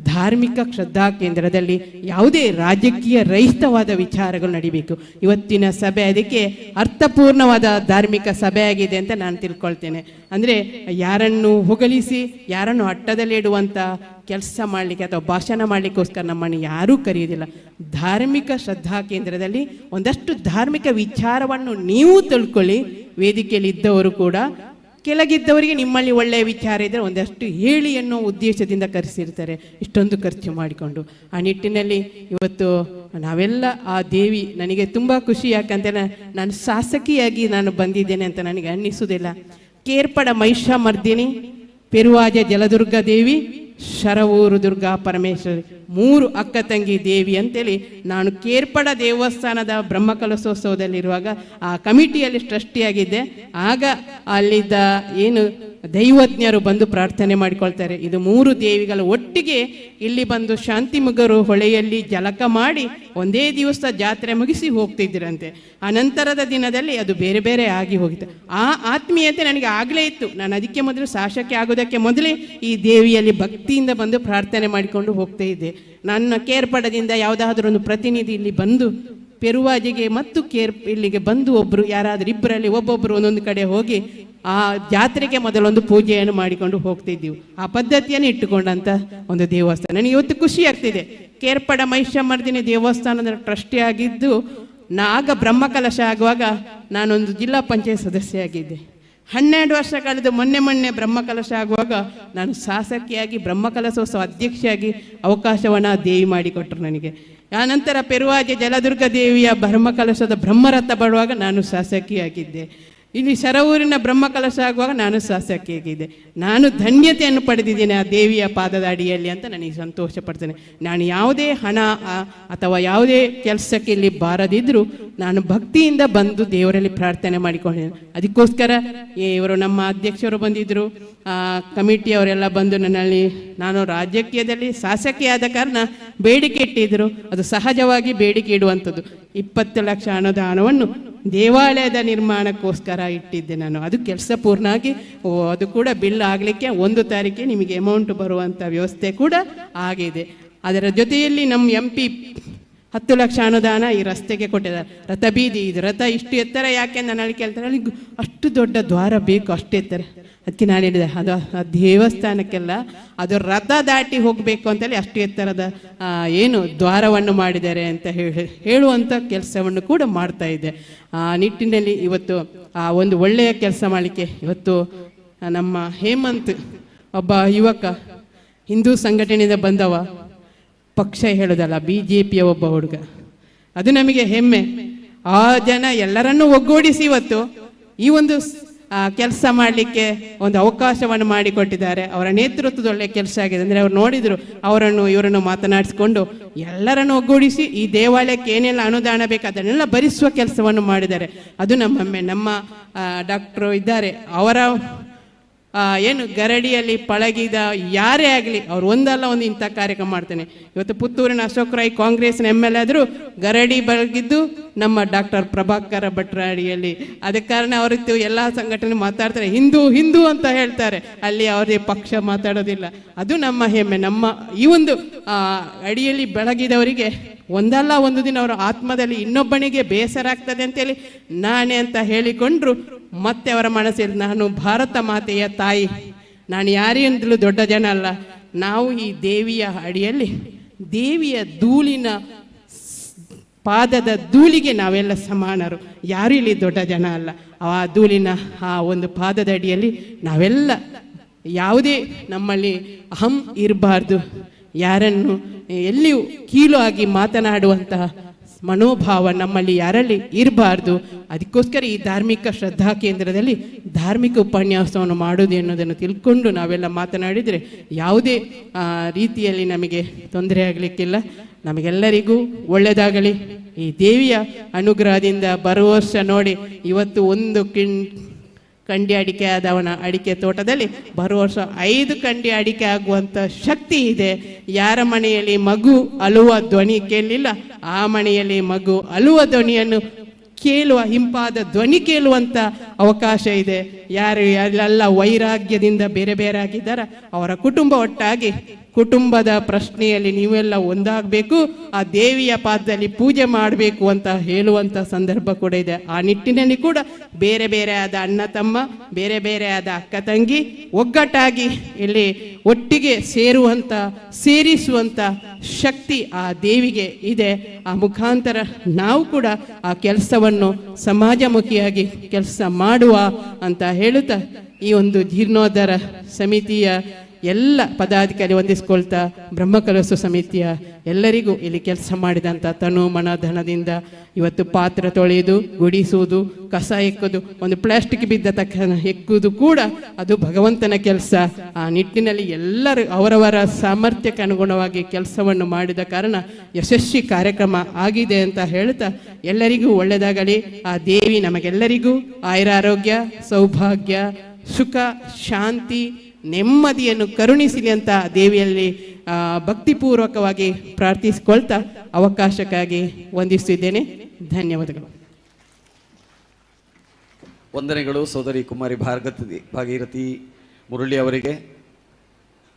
ಧಾರ್ಮಿಕ ಶ್ರದ್ಧಾ ಕೇಂದ್ರದಲ್ಲಿ ಯಾವುದೇ ರಾಜಕೀಯ ರಹಿತವಾದ ವಿಚಾರಗಳು ನಡಿಬೇಕು. ಇವತ್ತಿನ ಸಭೆ ಅದಕ್ಕೆ ಅರ್ಥಪೂರ್ಣವಾದ ಧಾರ್ಮಿಕ ಸಭೆ ಆಗಿದೆ ಅಂತ ನಾನು ತಿಳ್ಕೊಳ್ತೇನೆ. ಅಂದರೆ ಯಾರನ್ನು ಹೊಗಳಿಸಿ ಯಾರನ್ನು ಅಟ್ಟದಲ್ಲಿ ಇಡುವಂಥ ಕೆಲಸ ಮಾಡಲಿಕ್ಕೆ ಅಥವಾ ಭಾಷಣ ಮಾಡಲಿಕ್ಕೋಸ್ಕರ ನಮ್ಮನ್ನು ಯಾರೂ ಕರೆಯೋದಿಲ್ಲ. ಧಾರ್ಮಿಕ ಶ್ರದ್ಧಾ ಕೇಂದ್ರದಲ್ಲಿ ಒಂದಷ್ಟು ಧಾರ್ಮಿಕ ವಿಚಾರವನ್ನು ನೀವು ತಿಳ್ಕೊಳ್ಳಿ. ವೇದಿಕೆಯಲ್ಲಿ ಇದ್ದವರು ಕೂಡ ಕೆಳಗಿದ್ದವರಿಗೆ ನಿಮ್ಮಲ್ಲಿ ಒಳ್ಳೆಯ ವಿಚಾರ ಇದ್ದರೆ ಒಂದಷ್ಟು ಹೇಳಿ ಅನ್ನೋ ಉದ್ದೇಶದಿಂದ ಕರೆಸಿರ್ತಾರೆ, ಇಷ್ಟೊಂದು ಖರ್ಚು ಮಾಡಿಕೊಂಡು. ಆ ನಿಟ್ಟಿನಲ್ಲಿ ಇವತ್ತು ನಾವೆಲ್ಲ ಆ ದೇವಿ ನನಗೆ ತುಂಬ ಖುಷಿ. ಯಾಕಂತೇಳಿ ನಾನು ಶಾಸಕಿಯಾಗಿ ನಾನು ಬಂದಿದ್ದೇನೆ ಅಂತ ನನಗೆ ಅನ್ನಿಸುವುದಿಲ್ಲ. ಕೇರ್ಪಡ ಮಹಿಷಾಮರ್ದಿನಿ ಪೆರುವಾಜ ಜಲದುರ್ಗ ದೇವಿ ಶರವೂರು ದುರ್ಗಾ ಪರಮೇಶ್ವರಿ 3 ಅಕ್ಕ ತಂಗಿ ದೇವಿ ಅಂತೇಳಿ ನಾನು ಕೇರ್ಪಡ ದೇವಸ್ಥಾನದ ಬ್ರಹ್ಮಕಲಶೋತ್ಸವದಲ್ಲಿರುವಾಗ ಆ ಕಮಿಟಿಯಲ್ಲಿ ಟ್ರಸ್ಟಿಯಾಗಿದ್ದೆ. ಆಗ ಅಲ್ಲಿದ್ದ ಏನು ದೈವಜ್ಞರು ಬಂದು ಪ್ರಾರ್ಥನೆ ಮಾಡಿಕೊಳ್ತಾರೆ. ಇದು 3 ದೇವಿಗಳು ಒಟ್ಟಿಗೆ ಇಲ್ಲಿ ಬಂದು ಶಾಂತಿಮುಗರು ಹೊಳೆಯಲ್ಲಿ ಜಲಕ ಮಾಡಿ ಒಂದೇ ದಿವಸ ಜಾತ್ರೆ ಮುಗಿಸಿ ಹೋಗ್ತಿದ್ದರಂತೆ. ಅನಂತರದ ದಿನದಲ್ಲಿ ಅದು ಬೇರೆ ಬೇರೆ ಆಗಿ ಹೋಗಿತ್ತು. ಆ ಆತ್ಮೀಯತೆ ನನಗೆ ಆಗಲೇ ಇತ್ತು. ನಾನು ಅದಕ್ಕೆ ಮೊದಲು ಶಾಸಕಿ ಆಗೋದಕ್ಕೆ ಮೊದಲೇ ಈ ದೇವಿಯಲ್ಲಿ ಭಕ್ತಿಯಿಂದ ಬಂದು ಪ್ರಾರ್ಥನೆ ಮಾಡಿಕೊಂಡು ಹೋಗ್ತಾ ಇದ್ದೆ. ನನ್ನ ಕೇರ್ಪಡದಿಂದ ಯಾವುದಾದ್ರೂ ಒಂದು ಪ್ರತಿನಿಧಿ ಇಲ್ಲಿ ಬಂದು ಪೆರುವಾಜಿಗೆ ಮತ್ತು ಇಲ್ಲಿಗೆ ಬಂದು ಒಬ್ಬರು ಯಾರಾದರೂ ಇಬ್ಬರಲ್ಲಿ ಒಬ್ಬೊಬ್ಬರು ಒಂದೊಂದು ಕಡೆ ಹೋಗಿ ಆ ಜಾತ್ರೆಗೆ ಮೊದಲೊಂದು ಪೂಜೆಯನ್ನು ಮಾಡಿಕೊಂಡು ಹೋಗ್ತಿದ್ದೀವಿ. ಆ ಪದ್ಧತಿಯನ್ನು ಇಟ್ಟುಕೊಂಡಂಥ ಒಂದು ದೇವಸ್ಥಾನ. ನನಗೆ ಇವತ್ತು ಖುಷಿ ಆಗ್ತಿದೆ. ಕೇರ್ಪಡ ಮಹಿಷಮರ್ದಿನಿ ದೇವಸ್ಥಾನದ ಟ್ರಸ್ಟಿ ಆಗಿದ್ದು ಆಗ ಬ್ರಹ್ಮಕಲಶ ಆಗುವಾಗ ನಾನೊಂದು ಜಿಲ್ಲಾ ಪಂಚಾಯತ್ ಸದಸ್ಯೆಯಾಗಿದ್ದೆ. 12 ವರ್ಷ ಕಳೆದು ಮೊನ್ನೆ ಬ್ರಹ್ಮಕಲಶ ಆಗುವಾಗ ನಾನು ಶಾಸಕಿಯಾಗಿ ಬ್ರಹ್ಮಕಲಶೋತ್ಸವ ಅಧ್ಯಕ್ಷೆಯಾಗಿ ಅವಕಾಶವನ್ನು ದೇವಿ ಮಾಡಿಕೊಟ್ರು ನನಗೆ. ಆನಂತರ ಪೆರುವಾಜೆ ಜಲದುರ್ಗ ದೇವಿಯ ಬ್ರಹ್ಮಕಲಶದ ಬ್ರಹ್ಮರಥ ಬರುವಾಗ ನಾನು ಶಾಸಕಿಯಾಗಿದ್ದೆ. ಇಲ್ಲಿ ಶರವೂರಿನ ಬ್ರಹ್ಮಕಲಶ ಆಗುವಾಗ ನಾನು ಶಾಸಕಿಯಾಗಿದ್ದೆ. ನಾನು ಧನ್ಯತೆಯನ್ನು ಪಡೆದಿದ್ದೇನೆ ಆ ದೇವಿಯ ಪಾದದ ಅಡಿಯಲ್ಲಿ ಅಂತ ನನಗೆ ಸಂತೋಷ ಪಡ್ತೇನೆ. ನಾನು ಯಾವುದೇ ಹಣ ಅಥವಾ ಯಾವುದೇ ಕೆಲಸಕ್ಕೆ ಇಲ್ಲಿ ಬಾರದಿದ್ದರೂ ನಾನು ಭಕ್ತಿಯಿಂದ ಬಂದು ದೇವರಲ್ಲಿ ಪ್ರಾರ್ಥನೆ ಮಾಡಿಕೊಂಡಿದ್ದೇನೆ. ಅದಕ್ಕೋಸ್ಕರ ಇವರು ನಮ್ಮ ಅಧ್ಯಕ್ಷರು ಬಂದಿದ್ದರು, ಕಮಿಟಿಯವರೆಲ್ಲ ಬಂದು ನನ್ನಲ್ಲಿ ನಾನು ರಾಜಕೀಯದಲ್ಲಿ ಶಾಸಕಿಯಾದ ಕಾರಣ ಬೇಡಿಕೆ ಇಟ್ಟಿದ್ದರು. ಅದು ಸಹಜವಾಗಿ ಬೇಡಿಕೆ ಇಡುವಂಥದ್ದು. 20 ಲಕ್ಷ ಅನುದಾನವನ್ನು ದೇವಾಲಯದ ನಿರ್ಮಾಣಕ್ಕೋಸ್ಕರ ಇಟ್ಟಿದ್ದೆ ನಾನು. ಅದು ಕೆಲಸ ಪೂರ್ಣ ಆಗಿ ಅದು ಕೂಡ ಬಿಲ್ ಆಗಲಿಕ್ಕೆ 1 ತಾರೀಕಿಗೆ ನಿಮಗೆ ಅಮೌಂಟ್ ಬರುವಂಥ ವ್ಯವಸ್ಥೆ ಕೂಡ ಆಗಿದೆ. ಅದರ ಜೊತೆಯಲ್ಲಿ ನಮ್ಮ MP 10 ಲಕ್ಷ ಅನುದಾನ ಈ ರಸ್ತೆಗೆ ಕೊಟ್ಟಿದ್ದಾರೆ. ರಥ ಬೀದಿ ಇದು ರಥ ಇಷ್ಟು ಎತ್ತರ ಯಾಕೆ ನಾನು ಕೇಳ್ತಾರೆ, ಅಲ್ಲಿ ಅಷ್ಟು ದೊಡ್ಡ ದ್ವಾರ ಬೇಕು ಅಷ್ಟು ಎತ್ತರ. ಅದಕ್ಕೆ ನಾನು ಹೇಳಿದೆ ಅದು ಆ ದೇವಸ್ಥಾನಕ್ಕೆಲ್ಲ ಅದು ರಥ ದಾಟಿ ಹೋಗಬೇಕು ಅಂತೇಳಿ ಅಷ್ಟು ಎತ್ತರದ ಏನು ದ್ವಾರವನ್ನು ಮಾಡಿದ್ದಾರೆ ಅಂತ ಹೇಳುವಂಥ ಕೆಲಸವನ್ನು ಕೂಡ ಮಾಡ್ತಾ ಇದ್ದೆ. ಆ ನಿಟ್ಟಿನಲ್ಲಿ ಇವತ್ತು ಒಂದು ಒಳ್ಳೆಯ ಕೆಲಸ ಮಾಡಲಿಕ್ಕೆ ಇವತ್ತು ನಮ್ಮ ಹೇಮಂತ್ ಒಬ್ಬ ಯುವಕ ಹಿಂದೂ ಸಂಘಟನೆಯಿಂದ ಬಂದವ, ಪಕ್ಷ ಹೇಳೋದಲ್ಲ BJPಯ ಒಬ್ಬ ಹುಡುಗ, ಅದು ನಮಗೆ ಹೆಮ್ಮೆ. ಆ ಜನ ಎಲ್ಲರನ್ನೂ ಒಗ್ಗೂಡಿಸಿ ಇವತ್ತು ಈ ಒಂದು ಕೆಲಸ ಮಾಡಲಿಕ್ಕೆ ಒಂದು ಅವಕಾಶವನ್ನು ಮಾಡಿಕೊಟ್ಟಿದ್ದಾರೆ. ಅವರ ನೇತೃತ್ವದ ಒಳ್ಳೆಯ ಕೆಲಸ ಆಗಿದೆ. ಅಂದರೆ ಅವ್ರು ನೋಡಿದರು ಇವರನ್ನು ಮಾತನಾಡಿಸಿಕೊಂಡು ಎಲ್ಲರನ್ನು ಒಗ್ಗೂಡಿಸಿ ಈ ದೇವಾಲಯಕ್ಕೆ ಏನೆಲ್ಲ ಅನುದಾನ ಬೇಕು ಅದನ್ನೆಲ್ಲ ಭರಿಸುವ ಕೆಲಸವನ್ನು ಮಾಡಿದ್ದಾರೆ. ಅದು ನಮ್ಮ ಹೆಮ್ಮೆ. ನಮ್ಮ ಡಾಕ್ಟ್ರು ಇದ್ದಾರೆ, ಅವರ ಏನು ಗರಡಿಯಲ್ಲಿ ಪಳಗಿದ ಯಾರೇ ಆಗಲಿ ಅವ್ರು ಒಂದಲ್ಲ ಒಂದು ಇಂಥ ಕಾರ್ಯಕ್ರಮ ಮಾಡ್ತೇನೆ. ಇವತ್ತು ಪುತ್ತೂರಿನ ಅಶೋಕ್ ರೈ ಕಾಂಗ್ರೆಸ್ನ MLA ಆದರೂ ಗರಡಿ ಬೆಳಗಿದ್ದು ನಮ್ಮ ಡಾಕ್ಟರ್ ಪ್ರಭಾಕರ ಭಟ್ರ ಅಡಿಯಲ್ಲಿ. ಅದಕ್ಕೆ ಕಾರಣ ಅವರಿತ್ತು ಎಲ್ಲ ಸಂಘಟನೆ ಮಾತಾಡ್ತಾರೆ, ಹಿಂದೂ ಅಂತ ಹೇಳ್ತಾರೆ, ಅಲ್ಲಿ ಅವರೇ ಪಕ್ಷ ಮಾತಾಡೋದಿಲ್ಲ. ಅದು ನಮ್ಮ ಹೆಮ್ಮೆ. ನಮ್ಮ ಈ ಒಂದು ಅಡಿಯಲ್ಲಿ ಬೆಳಗಿದವರಿಗೆ ಒಂದಲ್ಲ ಒಂದು ದಿನ ಅವರ ಆತ್ಮದಲ್ಲಿ ಇನ್ನೊಬ್ಬನಿಗೆ ಬೇಸರ ಆಗ್ತದೆ ಅಂತೇಳಿ ನಾನೇ ಅಂತ ಹೇಳಿಕೊಂಡ್ರು. ಮತ್ತೆ ಅವರ ಮನಸ್ಸಲ್ಲಿ ನಾನು ಭಾರತ ಮಾತೆಯ ತಾಯಿ, ನಾನು ಯಾರಿಂದಲೂ ದೊಡ್ಡ ಜನ ಅಲ್ಲ, ನಾವು ಈ ದೇವಿಯ ಅಡಿಯಲ್ಲಿ ದೇವಿಯ ಧೂಳಿನ ಪಾದದ ಧೂಳಿಗೆ ನಾವೆಲ್ಲ ಸಮಾನರು, ಯಾರು ಇಲ್ಲಿ ದೊಡ್ಡ ಜನ ಅಲ್ಲ. ಆ ಧೂಳಿನ ಆ ಒಂದು ಪಾದದ ಅಡಿಯಲ್ಲಿ ನಾವೆಲ್ಲ ಯಾವುದೇ ನಮ್ಮಲ್ಲಿ ಅಹಂ ಇರಬಾರ್ದು, ಯಾರನ್ನು ಎಲ್ಲಿಯೂ ಕೀಳು ಆಗಿ ಮಾತನಾಡುವಂತಹ ಮನೋಭಾವ ನಮ್ಮಲ್ಲಿ ಯಾರಲ್ಲಿ ಇರಬಾರ್ದು. ಅದಕ್ಕೋಸ್ಕರ ಈ ಧಾರ್ಮಿಕ ಶ್ರದ್ಧಾ ಕೇಂದ್ರದಲ್ಲಿ ಧಾರ್ಮಿಕ ಉಪನ್ಯಾಸವನ್ನು ಮಾಡೋದು ಎನ್ನುವುದನ್ನು ತಿಳ್ಕೊಂಡು ನಾವೆಲ್ಲ ಮಾತನಾಡಿದರೆ ಯಾವುದೇ ರೀತಿಯಲ್ಲಿ ನಮಗೆ ತೊಂದರೆ ಆಗಲಿಕ್ಕಿಲ್ಲ. ನಮಗೆಲ್ಲರಿಗೂ ಒಳ್ಳೆಯದಾಗಲಿ. ಈ ದೇವಿಯ ಅನುಗ್ರಹದಿಂದ ಬರುವ ವರ್ಷ ನೋಡಿ, ಇವತ್ತು 1 ಕಂಡಿ ಅಡಿಕೆ ಆದವನ ಅಡಿಕೆ ತೋಟದಲ್ಲಿ ಬರುವ ವರ್ಷ 5 ಕಂಡಿ ಅಡಿಕೆ ಆಗುವಂಥ ಶಕ್ತಿ ಇದೆ. ಯಾರ ಮನೆಯಲ್ಲಿ ಮಗು ಅಳುವ ಧ್ವನಿ ಕೇಳಲಿಲ್ಲ, ಆ ಮನೆಯಲ್ಲಿ ಮಗು ಅಳುವ ಧ್ವನಿಯನ್ನು ಕೇಳುವ, ಹಿಂಪಾದ ಧ್ವನಿ ಕೇಳುವಂಥ ಅವಕಾಶ ಇದೆ. ಯಾರೆಲ್ಲ ವೈರಾಗ್ಯದಿಂದ ಬೇರೆ ಬೇರೆ ಆಗಿದ್ದಾರೆ ಅವರ ಕುಟುಂಬ ಒಟ್ಟಾಗಿ ಕುಟುಂಬದ ಪ್ರಶ್ನೆಯಲ್ಲಿ ನೀವೆಲ್ಲ ಒಂದಾಗಬೇಕು, ಆ ದೇವಿಯ ಪಾದದಲ್ಲಿ ಪೂಜೆ ಮಾಡಬೇಕು ಅಂತ ಹೇಳುವಂಥ ಸಂದರ್ಭ ಕೂಡ ಇದೆ. ಆ ನಿಟ್ಟಿನಲ್ಲಿ ಕೂಡ ಬೇರೆ ಬೇರೆ ಆದ ಅಣ್ಣ ತಮ್ಮ, ಬೇರೆ ಬೇರೆ ಆದ ಅಕ್ಕ ತಂಗಿ ಒಗ್ಗಟ್ಟಾಗಿ ಇಲ್ಲಿ ಒಟ್ಟಿಗೆ ಸೇರಿಸುವಂಥ ಶಕ್ತಿ ಆ ದೇವಿಗೆ ಇದೆ. ಆ ಮುಖಾಂತರ ನಾವು ಕೂಡ ಆ ಕೆಲಸವನ್ನು ಸಮಾಜಮುಖಿಯಾಗಿ ಕೆಲಸ ಮಾಡುವ ಅಂತ ಹೇಳುತ್ತಾ ಈ ಒಂದು ಜೀರ್ಣೋದ್ಧಾರ ಸಮಿತಿಯ ಎಲ್ಲ ಪದಾಧಿಕಾರಿ ವಂದಿಸ್ಕೊಳ್ತಾ ಬ್ರಹ್ಮಕಲಶ ಸಮಿತಿಯ ಎಲ್ಲರಿಗೂ ಇಲ್ಲಿ ಕೆಲಸ ಮಾಡಿದಂಥ ತನು ಮನ ಧನದಿಂದ ಇವತ್ತು ಪಾತ್ರ ತೊಳೆಯುವುದು, ಗುಡಿಸುವುದು, ಕಸ ಎಕ್ಕುವುದು, ಒಂದು ಪ್ಲಾಸ್ಟಿಕ್ ಬಿದ್ದ ತಕ್ಷಣ ಎಕ್ಕುವುದು ಕೂಡ ಅದು ಭಗವಂತನ ಕೆಲಸ. ಆ ನಿಟ್ಟಿನಲ್ಲಿ ಎಲ್ಲರೂ ಅವರವರ ಸಾಮರ್ಥ್ಯಕ್ಕೆ ಅನುಗುಣವಾಗಿ ಕೆಲಸವನ್ನು ಮಾಡಿದ ಕಾರಣ ಯಶಸ್ವಿ ಕಾರ್ಯಕ್ರಮ ಆಗಿದೆ ಅಂತ ಹೇಳ್ತಾ ಎಲ್ಲರಿಗೂ ಒಳ್ಳೆಯದಾಗಲಿ. ಆ ದೇವಿ ನಮಗೆಲ್ಲರಿಗೂ ಆಯುರಾರೋಗ್ಯ, ಸೌಭಾಗ್ಯ, ಸುಖ, ಶಾಂತಿ, ನೆಮ್ಮದಿಯನ್ನು ಕರುಣಿಸಲಿ ಅಂತ ದೇವಿಯಲ್ಲಿ ಭಕ್ತಿಪೂರ್ವಕವಾಗಿ ಪ್ರಾರ್ಥಿಸಿಕೊಳ್ತಾ ಅವಕಾಶಕ್ಕಾಗಿ ವಂದಿಸುತ್ತಿದ್ದೇನೆ. ಧನ್ಯವಾದಗಳು. ವಂದನೆಗಳು ಸೋದರಿ ಕುಮಾರಿ ಭಾಗೀರಥಿ ಮುರಳಿ ಅವರಿಗೆ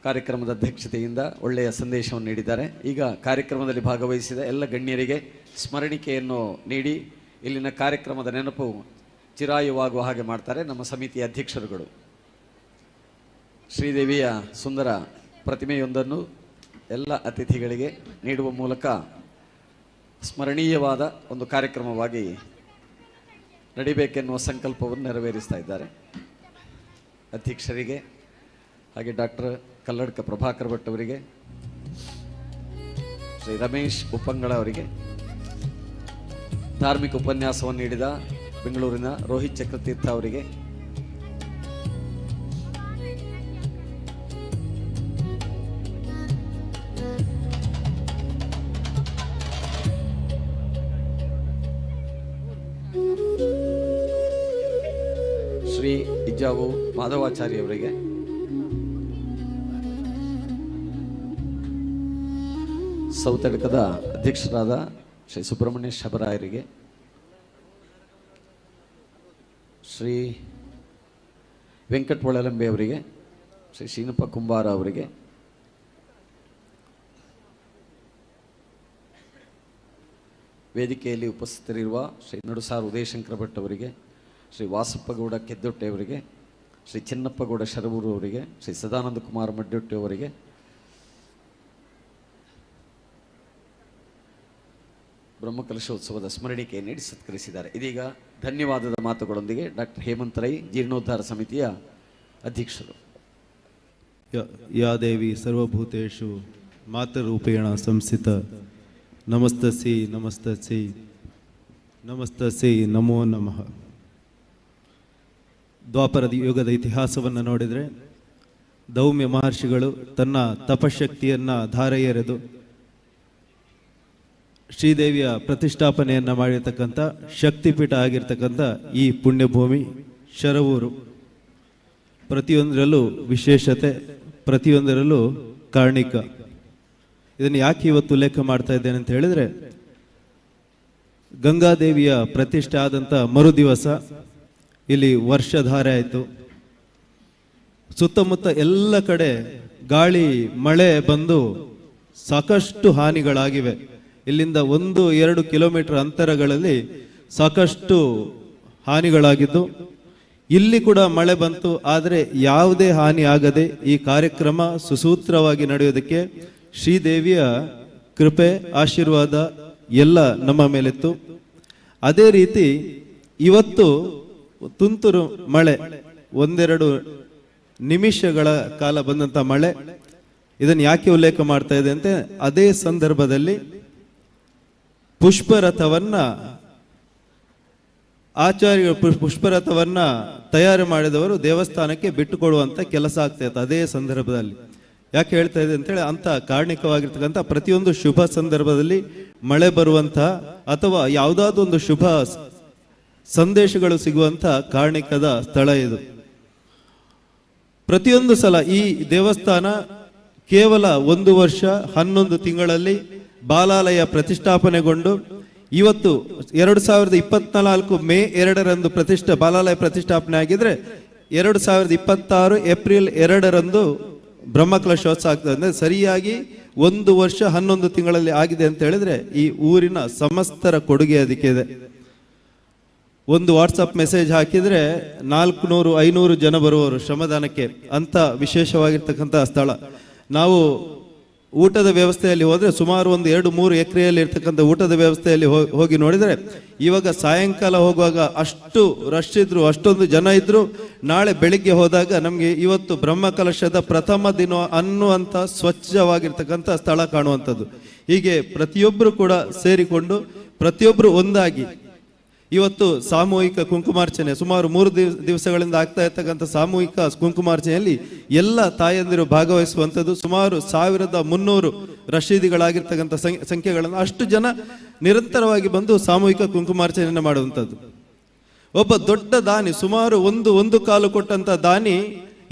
ಕಾರ್ಯಕ್ರಮದ ಅಧ್ಯಕ್ಷತೆಯಿಂದ ಒಳ್ಳೆಯ ಸಂದೇಶವನ್ನು ನೀಡಿದ್ದಾರೆ. ಈಗ ಕಾರ್ಯಕ್ರಮದಲ್ಲಿ ಭಾಗವಹಿಸಿದ ಎಲ್ಲ ಗಣ್ಯರಿಗೆ ಸ್ಮರಣಿಕೆಯನ್ನು ನೀಡಿ ಇಲ್ಲಿನ ಕಾರ್ಯಕ್ರಮದ ನೆನಪು ಚಿರಾಯುವಾಗುವ ಹಾಗೆ ಮಾಡ್ತಾರೆ ನಮ್ಮ ಸಮಿತಿಯ ಅಧ್ಯಕ್ಷರುಗಳು. ಶ್ರೀದೇವಿಯ ಸುಂದರ ಪ್ರತಿಮೆಯೊಂದನ್ನು ಎಲ್ಲ ಅತಿಥಿಗಳಿಗೆ ನೀಡುವ ಮೂಲಕ ಸ್ಮರಣೀಯವಾದ ಒಂದು ಕಾರ್ಯಕ್ರಮವಾಗಿ ನಡಿಬೇಕೆನ್ನುವ ಸಂಕಲ್ಪವನ್ನು ನೆರವೇರಿಸ್ತಾ ಇದ್ದಾರೆ. ಅಧ್ಯಕ್ಷರಿಗೆ ಹಾಗೆ ಡಾಕ್ಟರ್ ಕಲ್ಲಡ್ಕ ಪ್ರಭಾಕರ್ ಭಟ್ ಅವರಿಗೆ, ಶ್ರೀ ರಮೇಶ್ ಉಪ್ಪಂಗಳ ಅವರಿಗೆ, ಧಾರ್ಮಿಕ ಉಪನ್ಯಾಸವನ್ನು ನೀಡಿದ ಬೆಂಗಳೂರಿನ ರೋಹಿತ್ ಚಕ್ರತೀರ್ಥ ಅವರಿಗೆ, ಶ್ರೀ ಇಜ್ಜಾವು ಮಾಧವಾಚಾರ್ಯ ಅವರಿಗೆ, ಸೌತಡ್ಕದ ಅಧ್ಯಕ್ಷರಾದ ಶ್ರೀ ಸುಬ್ರಹ್ಮಣ್ಯ ಶಬರಾಯರಿಗೆ, ಶ್ರೀ ವೆಂಕಟ್ ಒಳಲಂಬೆ ಅವರಿಗೆ, ಶ್ರೀ ಶೀನಪ್ಪ ಕುಂಬಾರ ಅವರಿಗೆ, ವೇದಿಕೆಯಲ್ಲಿ ಉಪಸ್ಥಿತರಿರುವ ಶ್ರೀ ನಡುಸಾರ್ ಉದಯಶಂಕರ ಭಟ್ ಅವರಿಗೆ, ಶ್ರೀ ವಾಸಪ್ಪಗೌಡ ಕೆದ್ದೊಟ್ಟೆ ಅವರಿಗೆ, ಶ್ರೀ ಚೆನ್ನಪ್ಪಗೌಡ ಶರವೂರು ಅವರಿಗೆ, ಶ್ರೀ ಸದಾನಂದ ಕುಮಾರ್ ಮಡ್ಡೊಟ್ಟೆ ಅವರಿಗೆ, ಬ್ರಹ್ಮಕಲಶೋತ್ಸವದ ಸ್ಮರಣಿಕೆ ನೀಡಿ ಸತ್ಕರಿಸಿದ್ದಾರೆ. ಇದೀಗ ಧನ್ಯವಾದದ ಮಾತುಗಳೊಂದಿಗೆ ಡಾಕ್ಟರ್ ಹೇಮಂತ್ ರೈ, ಜೀರ್ಣೋದ್ಧಾರ ಸಮಿತಿಯ ಅಧ್ಯಕ್ಷರು. ಯಾ ದೇವಿ ಸರ್ವಭೂತೇಷು ಮಾತೃರೂಪೇಣ ಸಂಸ್ಥಿತ ನಮಸ್ತಸ್ಯೈ ನಮಸ್ತಸ್ಯೈ ನಮಸ್ತಸ್ಯೈ ನಮೋ ನಮಃ. ದ್ವಾಪರ ಯುಗದ ಇತಿಹಾಸವನ್ನು ನೋಡಿದರೆ ದೌಮ್ಯ ಮಹರ್ಷಿಗಳು ತನ್ನ ತಪಶಕ್ತಿಯನ್ನು ಧಾರೆ ಎರೆದು ಶ್ರೀದೇವಿಯ ಪ್ರತಿಷ್ಠಾಪನೆಯನ್ನು ಮಾಡಿರ್ತಕ್ಕಂಥ ಶಕ್ತಿಪೀಠ ಆಗಿರ್ತಕ್ಕಂಥ ಈ ಪುಣ್ಯಭೂಮಿ ಶರವೂರು ಪ್ರತಿಯೊಂದರಲ್ಲೂ ವಿಶೇಷತೆ, ಪ್ರತಿಯೊಂದರಲ್ಲೂ ಕಾರಣಿಕ. ಇದನ್ನು ಯಾಕೆ ಇವತ್ತು ಉಲ್ಲೇಖ ಮಾಡ್ತಾ ಇದ್ದೇನೆ ಅಂತ ಹೇಳಿದರೆ, ಗಂಗಾದೇವಿಯ ಪ್ರತಿಷ್ಠೆ ಆದಂಥ ಮರು ದಿವಸ ಇಲ್ಲಿ ವರ್ಷಧಾರೆ ಆಯಿತು. ಸುತ್ತಮುತ್ತ ಎಲ್ಲ ಕಡೆ ಗಾಳಿ ಮಳೆ ಬಂದು ಸಾಕಷ್ಟು ಹಾನಿಗಳಾಗಿವೆ. ಇಲ್ಲಿಂದ 1-2 ಕಿಲೋಮೀಟರ್ ಅಂತರಗಳಲ್ಲಿ ಸಾಕಷ್ಟು ಹಾನಿಗಳಾಗಿದ್ದು, ಇಲ್ಲಿ ಕೂಡ ಮಳೆ ಬಂತು. ಆದರೆ ಯಾವುದೇ ಹಾನಿ ಆಗದೆ ಈ ಕಾರ್ಯಕ್ರಮ ಸುಸೂತ್ರವಾಗಿ ನಡೆಯೋದಕ್ಕೆ ಶ್ರೀದೇವಿಯ ಕೃಪೆ, ಆಶೀರ್ವಾದ ಎಲ್ಲ ನಮ್ಮ ಮೇಲಿತ್ತು. ಅದೇ ರೀತಿ ಇವತ್ತು ತುಂತುರು ಮಳೆ, 1-2 ನಿಮಿಷಗಳ ಕಾಲ ಬಂದಂಥ ಮಳೆ, ಇದನ್ನು ಯಾಕೆ ಉಲ್ಲೇಖ ಮಾಡ್ತಾ ಇದೆ ಅಂತ, ಅದೇ ಸಂದರ್ಭದಲ್ಲಿ ಪುಷ್ಪರಥವನ್ನ ಆಚಾರ್ಯರು ಪುಷ್ಪರಥವನ್ನ ತಯಾರು ಮಾಡಿದವರು ದೇವಸ್ಥಾನಕ್ಕೆ ಬಿಟ್ಟುಕೊಡುವಂತ ಕೆಲಸ ಆಗ್ತಾ ಇತ್ತು ಅದೇ ಸಂದರ್ಭದಲ್ಲಿ. ಯಾಕೆ ಹೇಳ್ತಾ ಇದೆ ಅಂತೇಳಿ, ಅಂತ ಕಾರಣಿಕವಾಗಿರ್ತಕ್ಕಂಥ ಪ್ರತಿಯೊಂದು ಶುಭ ಸಂದರ್ಭದಲ್ಲಿ ಮಳೆ ಬರುವಂತಹ ಅಥವಾ ಯಾವುದಾದ್ರೂ ಒಂದು ಶುಭ ಸಂದೇಶಗಳು ಸಿಗುವಂತ ಕಾರಣಿಕದ ಸ್ಥಳ ಇದು. ಪ್ರತಿಯೊಂದು ಸಲ ಈ ದೇವಸ್ಥಾನ ಕೇವಲ 1 ವರ್ಷ 11 ತಿಂಗಳಲ್ಲಿ ಬಾಲಾಲಯ ಪ್ರತಿಷ್ಠಾಪನೆಗೊಂಡು ಇವತ್ತು 2024 ಮೇ 2 ಬಾಲಾಲಯ ಪ್ರತಿಷ್ಠಾಪನೆ ಆಗಿದ್ರೆ 2026 ಏಪ್ರಿಲ್ 2 ಬ್ರಹ್ಮಕಲಶೋತ್ಸವ ಆಗ್ತದೆ. ಅಂದರೆ ಸರಿಯಾಗಿ 1 ವರ್ಷ 11 ತಿಂಗಳಲ್ಲಿ ಆಗಿದೆ ಅಂತ ಹೇಳಿದ್ರೆ ಈ ಊರಿನ ಸಮಸ್ತರ ಕೊಡುಗೆ ಅದಕ್ಕೆ ಇದೆ. ಒಂದು ವಾಟ್ಸಪ್ ಮೆಸೇಜ್ ಹಾಕಿದ್ರೆ 400-500 ಜನ ಬರುವವರು ಶ್ರಮದಾನಕ್ಕೆ, ಅಂತ ವಿಶೇಷವಾಗಿರ್ತಕ್ಕಂಥ ಸ್ಥಳ. ನಾವು ಊಟದ ವ್ಯವಸ್ಥೆಯಲ್ಲಿ ಹೋದರೆ ಸುಮಾರು ಒಂದು 2-3 ಎಕರೆಯಲ್ಲಿ ಇರ್ತಕ್ಕಂಥ ಊಟದ ವ್ಯವಸ್ಥೆಯಲ್ಲಿ ಹೋಗಿ ನೋಡಿದರೆ ಇವಾಗ ಸಾಯಂಕಾಲ ಹೋಗುವಾಗ ಅಷ್ಟು ರಶ್ ಇದ್ರು, ಅಷ್ಟೊಂದು ಜನ ಇದ್ರು. ನಾಳೆ ಬೆಳಿಗ್ಗೆ ಹೋದಾಗ ನಮಗೆ ಇವತ್ತು ಬ್ರಹ್ಮಕಲಶದ ಪ್ರಥಮ ದಿನ ಅನ್ನುವಂಥ ಸ್ವಚ್ಛವಾಗಿರ್ತಕ್ಕಂಥ ಸ್ಥಳ ಕಾಣುವಂಥದ್ದು. ಹೀಗೆ ಪ್ರತಿಯೊಬ್ಬರು ಕೂಡ ಸೇರಿಕೊಂಡು ಪ್ರತಿಯೊಬ್ಬರು ಒಂದಾಗಿ ಇವತ್ತು ಸಾಮೂಹಿಕ ಕುಂಕುಮಾರ್ಚನೆ ಸುಮಾರು 3 ದಿವಸಗಳಿಂದ ಆಗ್ತಾ ಇರ್ತಕ್ಕಂಥ ಸಾಮೂಹಿಕ ಕುಂಕುಮಾರ್ಚನೆಯಲ್ಲಿ ಎಲ್ಲ ತಾಯಂದಿರು ಭಾಗವಹಿಸುವಂಥದ್ದು. ಸುಮಾರು 1300 ರಶೀದಿಗಳಾಗಿರ್ತಕ್ಕಂಥ ಸಂಖ್ಯೆಗಳನ್ನು ಅಷ್ಟು ಜನ ನಿರಂತರವಾಗಿ ಬಂದು ಸಾಮೂಹಿಕ ಕುಂಕುಮಾರ್ಚನೆಯನ್ನು ಮಾಡುವಂಥದ್ದು. ಒಬ್ಬ ದೊಡ್ಡ ದಾನಿ, ಸುಮಾರು ಒಂದು ಕಾಲು ಕೊಟ್ಟಂತ ದಾನಿ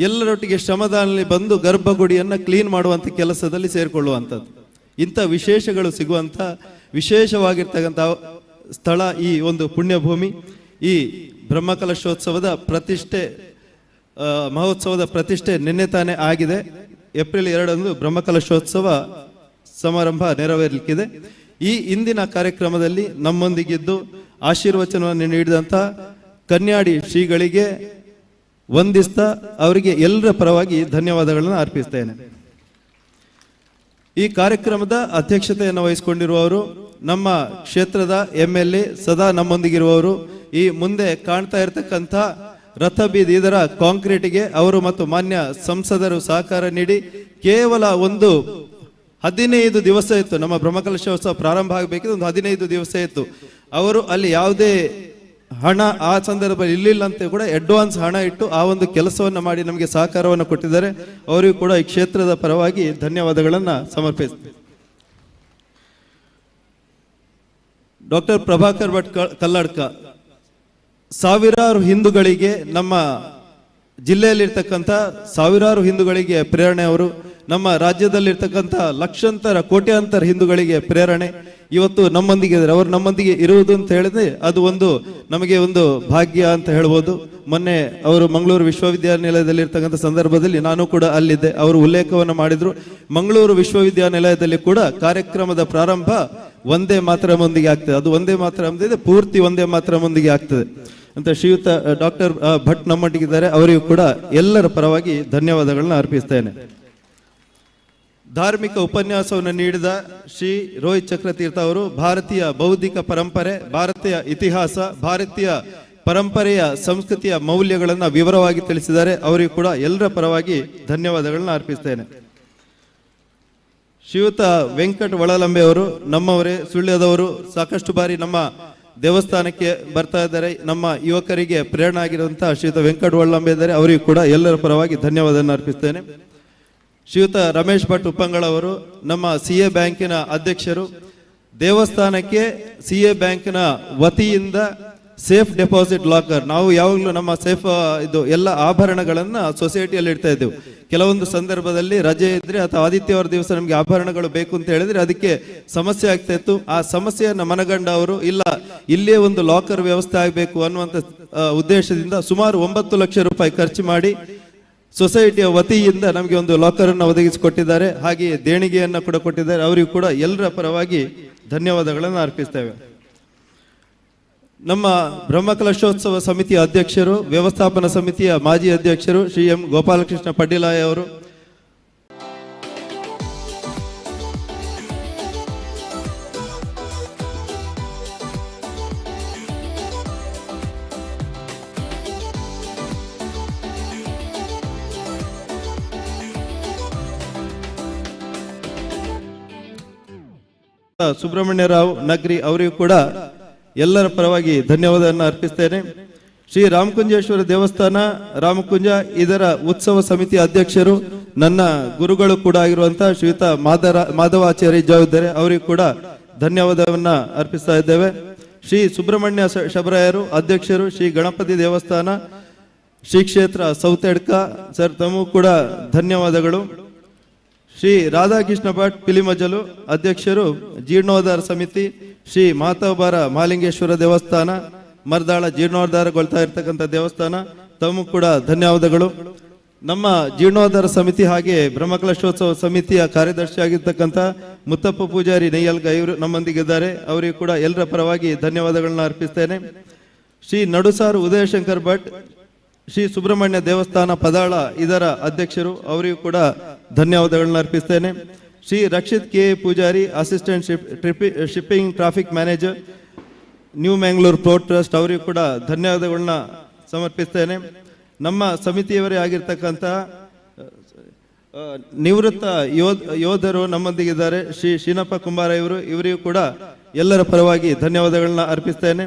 ಎಲ್ಲರೊಟ್ಟಿಗೆ ಶ್ರಮದಾನದಲ್ಲಿ ಬಂದು ಗರ್ಭಗುಡಿಯನ್ನು ಕ್ಲೀನ್ ಮಾಡುವಂಥ ಕೆಲಸದಲ್ಲಿ ಸೇರಿಕೊಳ್ಳುವಂಥದ್ದು. ಇಂಥ ವಿಶೇಷಗಳು ಸಿಗುವಂಥ ವಿಶೇಷವಾಗಿರ್ತಕ್ಕಂಥ ಸ್ಥಳ ಈ ಒಂದು ಪುಣ್ಯಭೂಮಿ. ಈ ಬ್ರಹ್ಮಕಲಶೋತ್ಸವದ ಪ್ರತಿಷ್ಠೆ ಮಹೋತ್ಸವದ ಪ್ರತಿಷ್ಠೆ ನಿನ್ನೆ ತಾನೇ ಆಗಿದೆ. ಏಪ್ರಿಲ್ 2 ಬ್ರಹ್ಮಕಲಶೋತ್ಸವ ಸಮಾರಂಭ ನೆರವೇರಲಿಕ್ಕಿದೆ. ಈ ಇಂದಿನ ಕಾರ್ಯಕ್ರಮದಲ್ಲಿ ನಮ್ಮೊಂದಿಗಿದ್ದು ಆಶೀರ್ವಚನವನ್ನು ನೀಡಿದಂಥ ಕನ್ಯಾಡಿ ಶ್ರೀಗಳಿಗೆ ವಂದಿಸ್ತಾ ಅವರಿಗೆ ಎಲ್ಲರ ಪರವಾಗಿ ಧನ್ಯವಾದಗಳನ್ನು ಅರ್ಪಿಸ್ತೇನೆ. ಈ ಕಾರ್ಯಕ್ರಮದ ಅಧ್ಯಕ್ಷತೆಯನ್ನು ವಹಿಸಿಕೊಂಡಿರುವವರು ನಮ್ಮ ಕ್ಷೇತ್ರದ MLA ಸದಾ ನಮ್ಮೊಂದಿಗಿರುವವರು. ಈ ಮುಂದೆ ಕಾಣ್ತಾ ಇರತಕ್ಕಂಥ ರಥಬೀದಿ ಇದರ ಕಾಂಕ್ರೀಟ್ಗೆ ಅವರು ಮತ್ತು ಮಾನ್ಯ ಸಂಸದರು ಸಹಕಾರ ನೀಡಿ ಕೇವಲ ಒಂದು 15 ದಿವಸ ಇತ್ತು. ನಮ್ಮ ಬ್ರಹ್ಮಕಲಶೋತ್ಸವ ಪ್ರಾರಂಭ ಆಗಬೇಕಿದ್ದು ಒಂದು 15 ದಿವಸ ಇತ್ತು. ಅವರು ಅಲ್ಲಿ ಯಾವುದೇ ಹಣ ಆ ಸಂದರ್ಭದಲ್ಲಿ ಇರಲಿಲ್ಲ ಅಂತ ಕೂಡ ಅಡ್ವಾನ್ಸ್ ಹಣ ಇಟ್ಟು ಆ ಒಂದು ಕೆಲಸವನ್ನು ಮಾಡಿ ನಮಗೆ ಸಹಕಾರವನ್ನು ಕೊಟ್ಟಿದ್ದಾರೆ. ಅವರಿಗೂ ಕೂಡ ಈ ಕ್ಷೇತ್ರದ ಪರವಾಗಿ ಧನ್ಯವಾದಗಳನ್ನು ಸಮರ್ಪಿಸ್ತೀನಿ. ಡಾಕ್ಟರ್ ಪ್ರಭಾಕರ್ ಭಟ್ ಕಲ್ಲಡ್ಕ ಸಾವಿರಾರು ಹಿಂದೂಗಳಿಗೆ, ನಮ್ಮ ಜಿಲ್ಲೆಯಲ್ಲಿರ್ತಕ್ಕಂಥ ಸಾವಿರಾರು ಹಿಂದೂಗಳಿಗೆ ಪ್ರೇರಣೆ ಅವರು. ನಮ್ಮ ರಾಜ್ಯದಲ್ಲಿರ್ತಕ್ಕಂಥ ಲಕ್ಷಾಂತರ ಕೋಟ್ಯಾಂತರ ಹಿಂದೂಗಳಿಗೆ ಪ್ರೇರಣೆ. ಇವತ್ತು ನಮ್ಮೊಂದಿಗೆ ಇದ್ದಾರೆ. ಅವರು ನಮ್ಮೊಂದಿಗೆ ಇರುವುದು ಅಂತ ಹೇಳಿದ್ರೆ ಅದು ಒಂದು ನಮಗೆ ಒಂದು ಭಾಗ್ಯ ಅಂತ ಹೇಳ್ಬೋದು. ಮೊನ್ನೆ ಅವರು ಮಂಗಳೂರು ವಿಶ್ವವಿದ್ಯಾನಿಲಯದಲ್ಲಿ ಇರ್ತಕ್ಕಂಥ ಸಂದರ್ಭದಲ್ಲಿ ನಾನು ಕೂಡ ಅಲ್ಲಿದ್ದೆ. ಅವರು ಉಲ್ಲೇಖವನ್ನು ಮಾಡಿದ್ರು. ಮಂಗಳೂರು ವಿಶ್ವವಿದ್ಯಾನಿಲಯದಲ್ಲಿ ಕೂಡ ಕಾರ್ಯಕ್ರಮದ ಪ್ರಾರಂಭ ಒಂದೇ ಮಾತರಮೊಂದಿಗೆ ಆಗ್ತದೆ. ಅದು ಒಂದೇ ಮಾತರಮೊಂದಿಗೆ ಪೂರ್ತಿ ಒಂದೇ ಮಾತರಮೊಂದಿಗೆ ಆಗ್ತದೆ ಅಂತ ಶ್ರೀಯುತ ಡಾಕ್ಟರ್ ಭಟ್ ನಮ್ಮೊಟ್ಟಿಗಿದ್ದಾರೆ. ಅವರಿಗೂ ಕೂಡ ಎಲ್ಲರ ಪರವಾಗಿ ಧನ್ಯವಾದಗಳನ್ನ ಅರ್ಪಿಸ್ತೇನೆ. ಧಾರ್ಮಿಕ ಉಪನ್ಯಾಸವನ್ನು ನೀಡಿದ ಶ್ರೀ ರೋಹಿತ್ ಚಕ್ರತೀರ್ಥ ಅವರು ಭಾರತೀಯ ಬೌದ್ಧಿಕ ಪರಂಪರೆ, ಭಾರತೀಯ ಇತಿಹಾಸ, ಭಾರತೀಯ ಪರಂಪರೆಯ ಸಂಸ್ಕೃತಿಯ ಮೌಲ್ಯಗಳನ್ನು ವಿವರವಾಗಿ ತಿಳಿಸಿದ್ದಾರೆ. ಅವರಿಗೂ ಕೂಡ ಎಲ್ಲರ ಪರವಾಗಿ ಧನ್ಯವಾದಗಳನ್ನ ಅರ್ಪಿಸ್ತೇನೆ. ಶ್ರೀಯುತ ವೆಂಕಟ್ ಒಳಲಂಬೆ ಅವರು ನಮ್ಮವರೇ, ಸುಳ್ಯದವರು, ಸಾಕಷ್ಟು ಬಾರಿ ನಮ್ಮ ದೇವಸ್ಥಾನಕ್ಕೆ ಬರ್ತಾ ಇದ್ದಾರೆ. ನಮ್ಮ ಯುವಕರಿಗೆ ಪ್ರೇರಣೆ ಆಗಿರುವಂತಹ ಶ್ರೀಯುತ ವೆಂಕಟ್ ಒಳಲಂಬೆ ಇದ್ದಾರೆ. ಅವರಿಗೂ ಕೂಡ ಎಲ್ಲರ ಪರವಾಗಿ ಧನ್ಯವಾದವನ್ನು ಅರ್ಪಿಸ್ತೇನೆ. ಶ್ರೀಯುತ ರಮೇಶ್ ಭಟ್ ಉಪ್ಪಂಗಳ ಅವರು ನಮ್ಮ CA ಬ್ಯಾಂಕಿನ ಅಧ್ಯಕ್ಷರು. ದೇವಸ್ಥಾನಕ್ಕೆ CA ಬ್ಯಾಂಕಿನ ವತಿಯಿಂದ ಸೇಫ್ ಡೆಪಾಸಿಟ್ ಲಾಕರ್, ನಾವು ಯಾವಾಗಲೂ ನಮ್ಮ ಸೇಫ್ ಇದು ಎಲ್ಲ ಆಭರಣಗಳನ್ನು ಸೊಸೈಟಿಯಲ್ಲಿ ಇಡ್ತಾ ಇದ್ದೆವು. ಕೆಲವೊಂದು ಸಂದರ್ಭದಲ್ಲಿ ರಜೆ ಇದ್ರೆ ಅಥವಾ ಆದಿತ್ಯವಾರ ದಿವಸ ನಮಗೆ ಆಭರಣಗಳು ಬೇಕು ಅಂತ ಹೇಳಿದ್ರೆ ಅದಕ್ಕೆ ಸಮಸ್ಯೆ ಆಗ್ತಾ ಇತ್ತು. ಆ ಸಮಸ್ಯೆಯನ್ನು ಮನಗಂಡ ಅವರು ಇಲ್ಲ ಇಲ್ಲೇ ಒಂದು ಲಾಕರ್ ವ್ಯವಸ್ಥೆ ಆಗಬೇಕು ಅನ್ನುವಂಥ ಉದ್ದೇಶದಿಂದ ಸುಮಾರು 9 ಲಕ್ಷ ರೂಪಾಯಿ ಖರ್ಚು ಮಾಡಿ ಸೊಸೈಟಿಯ ವತಿಯಿಂದ ನಮಗೆ ಒಂದು ಲಾಕರ್ ಅನ್ನು ಒದಗಿಸಿಕೊಟ್ಟಿದ್ದಾರೆ. ಹಾಗೆಯೇ ದೇಣಿಗೆಯನ್ನು ಕೂಡ ಕೊಟ್ಟಿದ್ದಾರೆ. ಅವರಿಗೂ ಕೂಡ ಎಲ್ಲರ ಪರವಾಗಿ ಧನ್ಯವಾದಗಳನ್ನು ಅರ್ಪಿಸ್ತೇವೆ. ನಮ್ಮ ಬ್ರಹ್ಮಕಲಶೋತ್ಸವ ಸಮಿತಿಯ ಅಧ್ಯಕ್ಷರು, ವ್ಯವಸ್ಥಾಪನಾ ಸಮಿತಿಯ ಮಾಜಿ ಅಧ್ಯಕ್ಷರು ಶ್ರೀ ಎಂ ಗೋಪಾಲಕೃಷ್ಣ ಪಡ್ಡಿಲಾಯ ಅವರು, ಸುಬ್ರಹ್ಮಣ್ಯ ರಾವ್ ನಗ್ರಿ ಅವರಿಗೂ ಕೂಡ ಎಲ್ಲರ ಪರವಾಗಿ ಧನ್ಯವಾದವನ್ನು ಅರ್ಪಿಸ್ತೇನೆ. ಶ್ರೀ ರಾಮಕುಂಜೇಶ್ವರ ದೇವಸ್ಥಾನ ರಾಮಕುಂಜ ಇದರ ಉತ್ಸವ ಸಮಿತಿ ಅಧ್ಯಕ್ಷರು, ನನ್ನ ಗುರುಗಳು ಕೂಡ ಆಗಿರುವಂತಹ ಶ್ರೀಯುತ ಮಾಧವಾಚಾರ್ಯ ಜವಾಬ್ದಾರಿ, ಅವರಿಗೂ ಕೂಡ ಧನ್ಯವಾದವನ್ನ ಅರ್ಪಿಸ್ತಾ ಇದ್ದೇವೆ. ಶ್ರೀ ಸುಬ್ರಹ್ಮಣ್ಯ ಶಬರಾಯರು ಅಧ್ಯಕ್ಷರು, ಶ್ರೀ ಗಣಪತಿ ದೇವಸ್ಥಾನ ಶ್ರೀ ಕ್ಷೇತ್ರ ಸೌತೆಡ್ಕ ಸರ್, ತಮಗೂ ಕೂಡ ಧನ್ಯವಾದಗಳು. ಶ್ರೀ ರಾಧಾಕೃಷ್ಣ ಭಟ್ ಪಿಲಿಮಜಲು ಅಧ್ಯಕ್ಷರು, ಜೀರ್ಣೋದ್ಧಾರ ಸಮಿತಿ ಶ್ರೀ ಮಾತವಬಾರ ಮಹಾಲಿಂಗೇಶ್ವರ ದೇವಸ್ಥಾನ ಮರ್ದಾಳ ಜೀರ್ಣೋದ್ಧಾರಗೊಳ್ತಾ ಇರ್ತಕ್ಕಂಥ ದೇವಸ್ಥಾನ, ತಮಗೂ ಕೂಡ ಧನ್ಯವಾದಗಳು. ನಮ್ಮ ಜೀರ್ಣೋದ್ಧಾರ ಸಮಿತಿ ಹಾಗೆ ಬ್ರಹ್ಮಕಲಶೋತ್ಸವ ಸಮಿತಿಯ ಕಾರ್ಯದರ್ಶಿ ಆಗಿರ್ತಕ್ಕಂಥ ಮುತ್ತಪ್ಪ ಪೂಜಾರಿ ನೈಯಲ್ಗ ಇವರು ನಮ್ಮೊಂದಿಗಿದ್ದಾರೆ. ಅವರಿಗೂ ಕೂಡ ಎಲ್ಲರ ಪರವಾಗಿ ಧನ್ಯವಾದಗಳನ್ನ ಅರ್ಪಿಸ್ತೇನೆ. ಶ್ರೀ ನಡುಸಾರು ಉದಯಶಂಕರ್ ಭಟ್ ಶ್ರೀ ಸುಬ್ರಹ್ಮಣ್ಯ ದೇವಸ್ಥಾನ ಪದಾಳ ಇದರ ಅಧ್ಯಕ್ಷರು, ಅವರಿಗೂ ಕೂಡ ಧನ್ಯವಾದಗಳನ್ನ ಅರ್ಪಿಸ್ತೇನೆ. Shri Rakshith K Poojary, assistant shipping traffic manager, new Mangalore port trust, ಅವರಿಗೂ ಕೂಡ ಧನ್ಯವಾದಗಳನ್ನ ಸಮರ್ಪಿಸ್ತೇನೆ. ನಮ್ಮ ಸಮಿತಿಯವರೇ ಆಗಿರ್ತಕ್ಕಂಥ ನಿವೃತ್ತ ಯೋಧರು ನಮ್ಮೊಂದಿಗಿದ್ದಾರೆ, ಶ್ರೀ ಶೀನಪ್ಪ ಕುಂಬಾರ ಇವರಿಗೂ ಕೂಡ ಎಲ್ಲರ ಪರವಾಗಿ ಧನ್ಯವಾದಗಳನ್ನ ಅರ್ಪಿಸ್ತೇನೆ.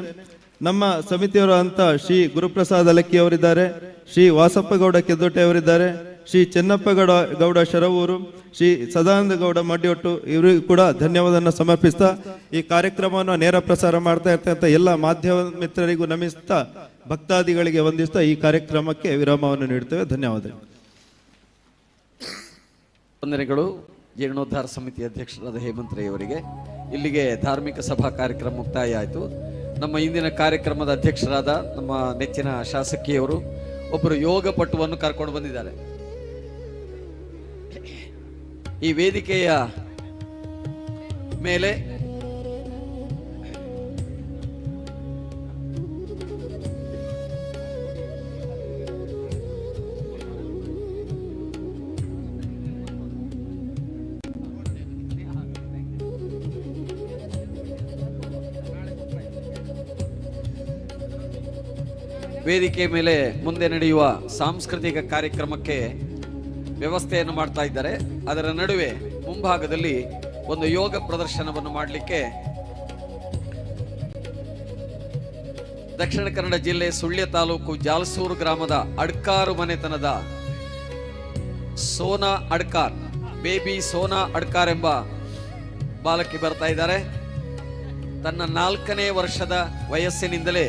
ನಮ್ಮ ಸಮಿತಿಯವರು ಅಂತ ಶ್ರೀ ಗುರುಪ್ರಸಾದ್ ಅಲಕ್ಕಿ ಅವರಿದ್ದಾರೆ, ಶ್ರೀ ವಾಸಪ್ಪಗೌಡ ಕೆದ್ದೊಟ್ಟೆ ಅವರಿದ್ದಾರೆ, ಶ್ರೀ ಚೆನ್ನಪ್ಪಗೌಡ ಶರವೂರು, ಶ್ರೀ ಸದಾನಂದ ಗೌಡ ಮಡ್ಡಿಯೊಟ್ಟು ಇವರಿಗೂ ಕೂಡ ಧನ್ಯವಾದವನ್ನು ಸಮರ್ಪಿಸ್ತಾ ಈ ಕಾರ್ಯಕ್ರಮವನ್ನು ನೇರ ಪ್ರಸಾರ ಮಾಡ್ತಾ ಇರ್ತಕ್ಕಂಥ ಎಲ್ಲ ಮಾಧ್ಯಮ ಮಿತ್ರರಿಗೂ ನಮಿಸ್ತಾ ಭಕ್ತಾದಿಗಳಿಗೆ ವಂದಿಸ್ತಾ ಈ ಕಾರ್ಯಕ್ರಮಕ್ಕೆ ವಿರಾಮವನ್ನು ನೀಡುತ್ತೇವೆ. ಧನ್ಯವಾದಗಳು. ವಂದನೆಗಳು ಜೀರ್ಣೋದ್ಧಾರ ಸಮಿತಿ ಅಧ್ಯಕ್ಷರಾದ ಹೇಮಂತ್ ರೈ ಅವರಿಗೆ. ಇಲ್ಲಿಗೆ ಧಾರ್ಮಿಕ ಸಭಾ ಕಾರ್ಯಕ್ರಮ ಮುಕ್ತಾಯ ಆಯಿತು. ನಮ್ಮ ಇಂದಿನ ಕಾರ್ಯಕ್ರಮದ ಅಧ್ಯಕ್ಷರಾದ ನಮ್ಮ ನೆಚ್ಚಿನ ಶಾಸಕಿಯವರು ಒಬ್ಬರು ಯೋಗ ಪಟುವನ್ನು ಕರ್ಕೊಂಡು ಬಂದಿದ್ದಾರೆ. ಈ ವೇದಿಕೆಯ ಮೇಲೆ ವೇದಿಕೆ ಮೇಲೆ ಮುಂದೆ ನಡೆಯುವ ಸಾಂಸ್ಕೃತಿಕ ಕಾರ್ಯಕ್ರಮಕ್ಕೆ ವ್ಯವಸ್ಥೆಯನ್ನು ಮಾಡ್ತಾ ಇದ್ದಾರೆ. ಅದರ ನಡುವೆ ಮುಂಭಾಗದಲ್ಲಿ ಒಂದು ಯೋಗ ಪ್ರದರ್ಶನವನ್ನು ಮಾಡಲಿಕ್ಕೆ ದಕ್ಷಿಣ ಕನ್ನಡ ಜಿಲ್ಲೆ ಸುಳ್ಯ ತಾಲೂಕು ಜಾಲ್ಸೂರು ಗ್ರಾಮದ ಅಡ್ಕಾರು ಮನೆತನದ ಸೋನಾ ಅಡ್ಕಾರ್, ಬೇಬಿ ಸೋನಾ ಅಡ್ಕಾರ್ ಎಂಬ ಬಾಲಕಿ ಬರ್ತಾ ಇದ್ದಾರೆ. ತನ್ನ 4ನೇ ವರ್ಷದ ವಯಸ್ಸಿನಿಂದಲೇ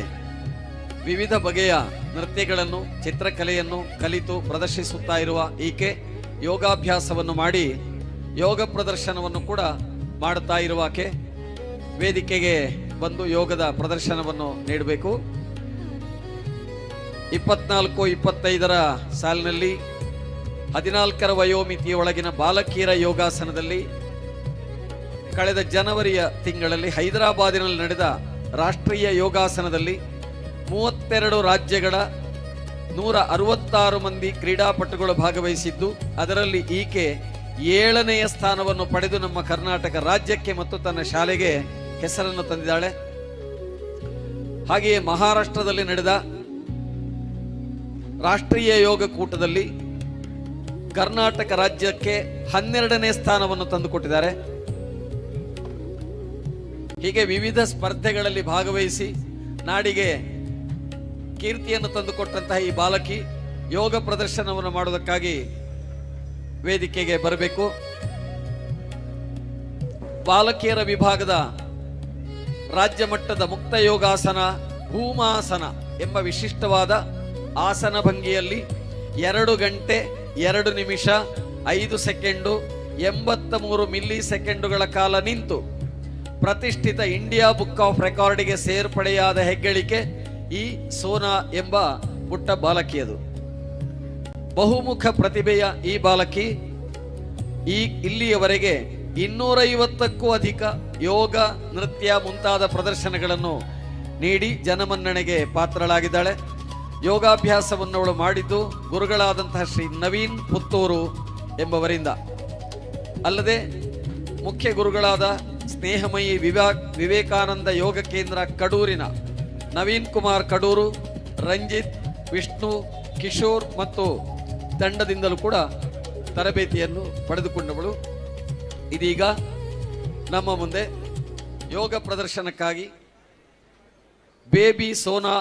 ವಿವಿಧ ಬಗೆಯ ನೃತ್ಯಗಳನ್ನು, ಚಿತ್ರಕಲೆಯನ್ನು ಕಲಿತು ಪ್ರದರ್ಶಿಸುತ್ತಾ ಇರುವ ಈಕೆ ಯೋಗಾಭ್ಯಾಸವನ್ನು ಮಾಡಿ ಯೋಗ ಪ್ರದರ್ಶನವನ್ನು ಕೂಡ ಮಾಡುತ್ತಾ ಇರುವ ಆಕೆ ವೇದಿಕೆಗೆ ಬಂದು ಯೋಗದ ಪ್ರದರ್ಶನವನ್ನು ನೀಡಬೇಕು. 24-25ರ ಸಾಲಿನಲ್ಲಿ 14ರ ವಯೋಮಿತಿಯೊಳಗಿನ ಬಾಲಕಿಯರ ಯೋಗಾಸನದಲ್ಲಿ ಕಳೆದ ಜನವರಿಯ ತಿಂಗಳಲ್ಲಿ ಹೈದರಾಬಾದಿನಲ್ಲಿ ನಡೆದ ರಾಷ್ಟ್ರೀಯ ಯೋಗಾಸನದಲ್ಲಿ 32 ರಾಜ್ಯಗಳ 166 ಮಂದಿ ಕ್ರೀಡಾಪಟುಗಳು ಭಾಗವಹಿಸಿದ್ದು, ಅದರಲ್ಲಿ ಈಕೆ 7ನೆಯ ಸ್ಥಾನವನ್ನು ಪಡೆದು ನಮ್ಮ ಕರ್ನಾಟಕ ರಾಜ್ಯಕ್ಕೆ ಮತ್ತು ತನ್ನ ಶಾಲೆಗೆ ಹೆಸರನ್ನು ತಂದಿದ್ದಾಳೆ. ಹಾಗೆಯೇ ಮಹಾರಾಷ್ಟ್ರದಲ್ಲಿ ನಡೆದ ರಾಷ್ಟ್ರೀಯ ಯೋಗ ಕೂಟದಲ್ಲಿ ಕರ್ನಾಟಕ ರಾಜ್ಯಕ್ಕೆ 12ನೇ ಸ್ಥಾನವನ್ನು ತಂದುಕೊಟ್ಟಿದ್ದಾರೆ. ಹೀಗೆ ವಿವಿಧ ಸ್ಪರ್ಧೆಗಳಲ್ಲಿ ಭಾಗವಹಿಸಿ ನಾಡಿಗೆ ಕೀರ್ತಿಯನ್ನು ತಂದುಕೊಟ್ಟಂತಹ ಈ ಬಾಲಕಿ ಯೋಗ ಪ್ರದರ್ಶನವನ್ನು ಮಾಡುವುದಕ್ಕಾಗಿ ವೇದಿಕೆಗೆ ಬರಬೇಕು. ಬಾಲಕಿಯರ ವಿಭಾಗದ ರಾಜ್ಯ ಮಟ್ಟದ ಮುಕ್ತ ಯೋಗಾಸನ ಭೂಮಾಸನ ಎಂಬ ವಿಶಿಷ್ಟವಾದ ಆಸನ ಭಂಗಿಯಲ್ಲಿ 2 ಗಂಟೆ 2 ನಿಮಿಷ 5 ಸೆಕೆಂಡು 83 ಮಿಲಿ ಸೆಕೆಂಡುಗಳ ಕಾಲ ನಿಂತು ಪ್ರತಿಷ್ಠಿತ ಇಂಡಿಯಾ ಬುಕ್ ಆಫ್ ರೆಕಾರ್ಡಿಗೆ ಸೇರ್ಪಡೆಯಾದ ಹೆಗ್ಗಳಿಕೆ ಈ ಸೋನಾ ಎಂಬ ಪುಟ್ಟ ಬಾಲಕಿಯದು. ಬಹುಮುಖ ಪ್ರತಿಭೆಯ ಈ ಬಾಲಕಿ ಇಲ್ಲಿಯವರೆಗೆ 250ಕ್ಕೂ ಅಧಿಕ ಯೋಗ, ನೃತ್ಯ ಮುಂತಾದ ಪ್ರದರ್ಶನಗಳನ್ನು ನೀಡಿ ಜನಮನ್ನಣೆಗೆ ಪಾತ್ರಳಾಗಿದ್ದಾಳೆ. ಯೋಗಾಭ್ಯಾಸವನ್ನು ಅವಳು ಮಾಡಿದ್ದು ಗುರುಗಳಾದಂತಹ ಶ್ರೀ ನವೀನ್ ಪುತ್ತೂರು ಎಂಬವರಿಂದ. ಅಲ್ಲದೆ ಮುಖ್ಯ ಗುರುಗಳಾದ ಸ್ನೇಹಮಯಿ ವಿವೇಕಾನಂದ ಯೋಗ ಕೇಂದ್ರ ಕಡೂರಿನ ನವೀನ್ ಕುಮಾರ್ ಕಡೂರು, ರಂಜಿತ್, ವಿಷ್ಣು, ಕಿಶೋರ್ ಮತ್ತು ತಂಡದಿಂದಲೂ ಕೂಡ ತರಬೇತಿಯನ್ನು ಪಡೆದುಕೊಂಡವಳು. ಇದೀಗ ನಮ್ಮ ಮುಂದೆ ಯೋಗ ಪ್ರದರ್ಶನಕ್ಕಾಗಿ ಬೇಬಿ ಸೋನಾ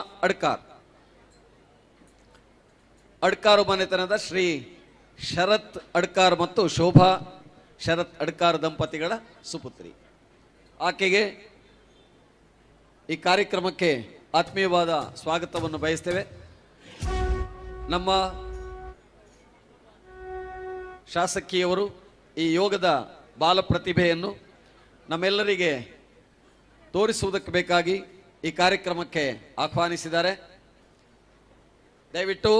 ಅಡ್ಕಾರು ಮನೆತನದ ಶ್ರೀ ಶರತ್ ಅಡ್ಕಾರ್ ಮತ್ತು ಶೋಭಾ ಶರತ್ ಅಡ್ಕಾರ್ ದಂಪತಿಗಳ ಸುಪುತ್ರಿ. ಆಕೆಗೆ ಈ ಕಾರ್ಯಕ್ರಮಕ್ಕೆ ಆತ್ಮೀಯವಾದ ಸ್ವಾಗತವನ್ನು ಬಯಸ್ತೇವೆ. ನಮ್ಮ ಶಾಸಕಿಯವರು ಈ ಯೋಗದ ಬಾಲ ಪ್ರತಿಭೆಯನ್ನು ನಮ್ಮೆಲ್ಲರಿಗೆ ತೋರಿಸುವುದಕ್ಕೆ ಬೇಕಾಗಿ ಈ ಕಾರ್ಯಕ್ರಮಕ್ಕೆ ಆಹ್ವಾನಿಸಿದ್ದಾರೆ. ದಯವಿಟ್ಟು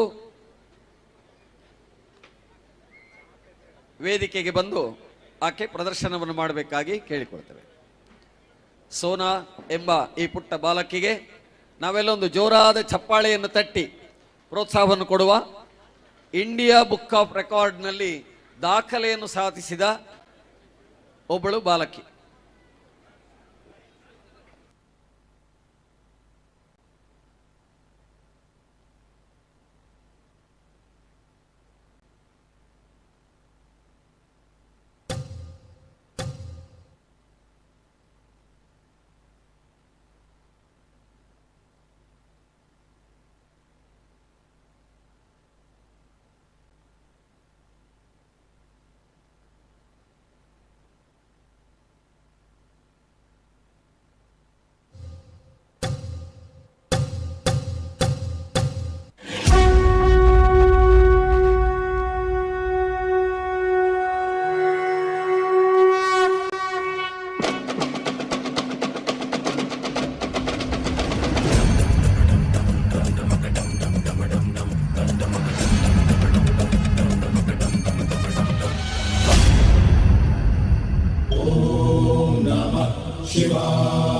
ವೇದಿಕೆಗೆ ಬಂದು ಆಕೆ ಪ್ರದರ್ಶನವನ್ನು ಮಾಡಬೇಕಾಗಿ ಕೇಳಿಕೊಳ್ತೇವೆ. ಸೋನಾ ಎಂಬ ಈ ಪುಟ್ಟ ಬಾಲಕಿಗೆ ನಾವೆಲ್ಲ ಒಂದು ಜೋರಾದ ಚಪ್ಪಾಳೆಯನ್ನು ತಟ್ಟಿ ಪ್ರೋತ್ಸಾಹವನ್ನು ಕೊಡುವ. ಇಂಡಿಯಾ ಬುಕ್ ಆಫ್ ರೆಕಾರ್ಡ್ನಲ್ಲಿ ದಾಖಲೆಯನ್ನು ಸಾಧಿಸಿದ ಒಬ್ಬಳು ಬಾಲಕಿ. Shiva.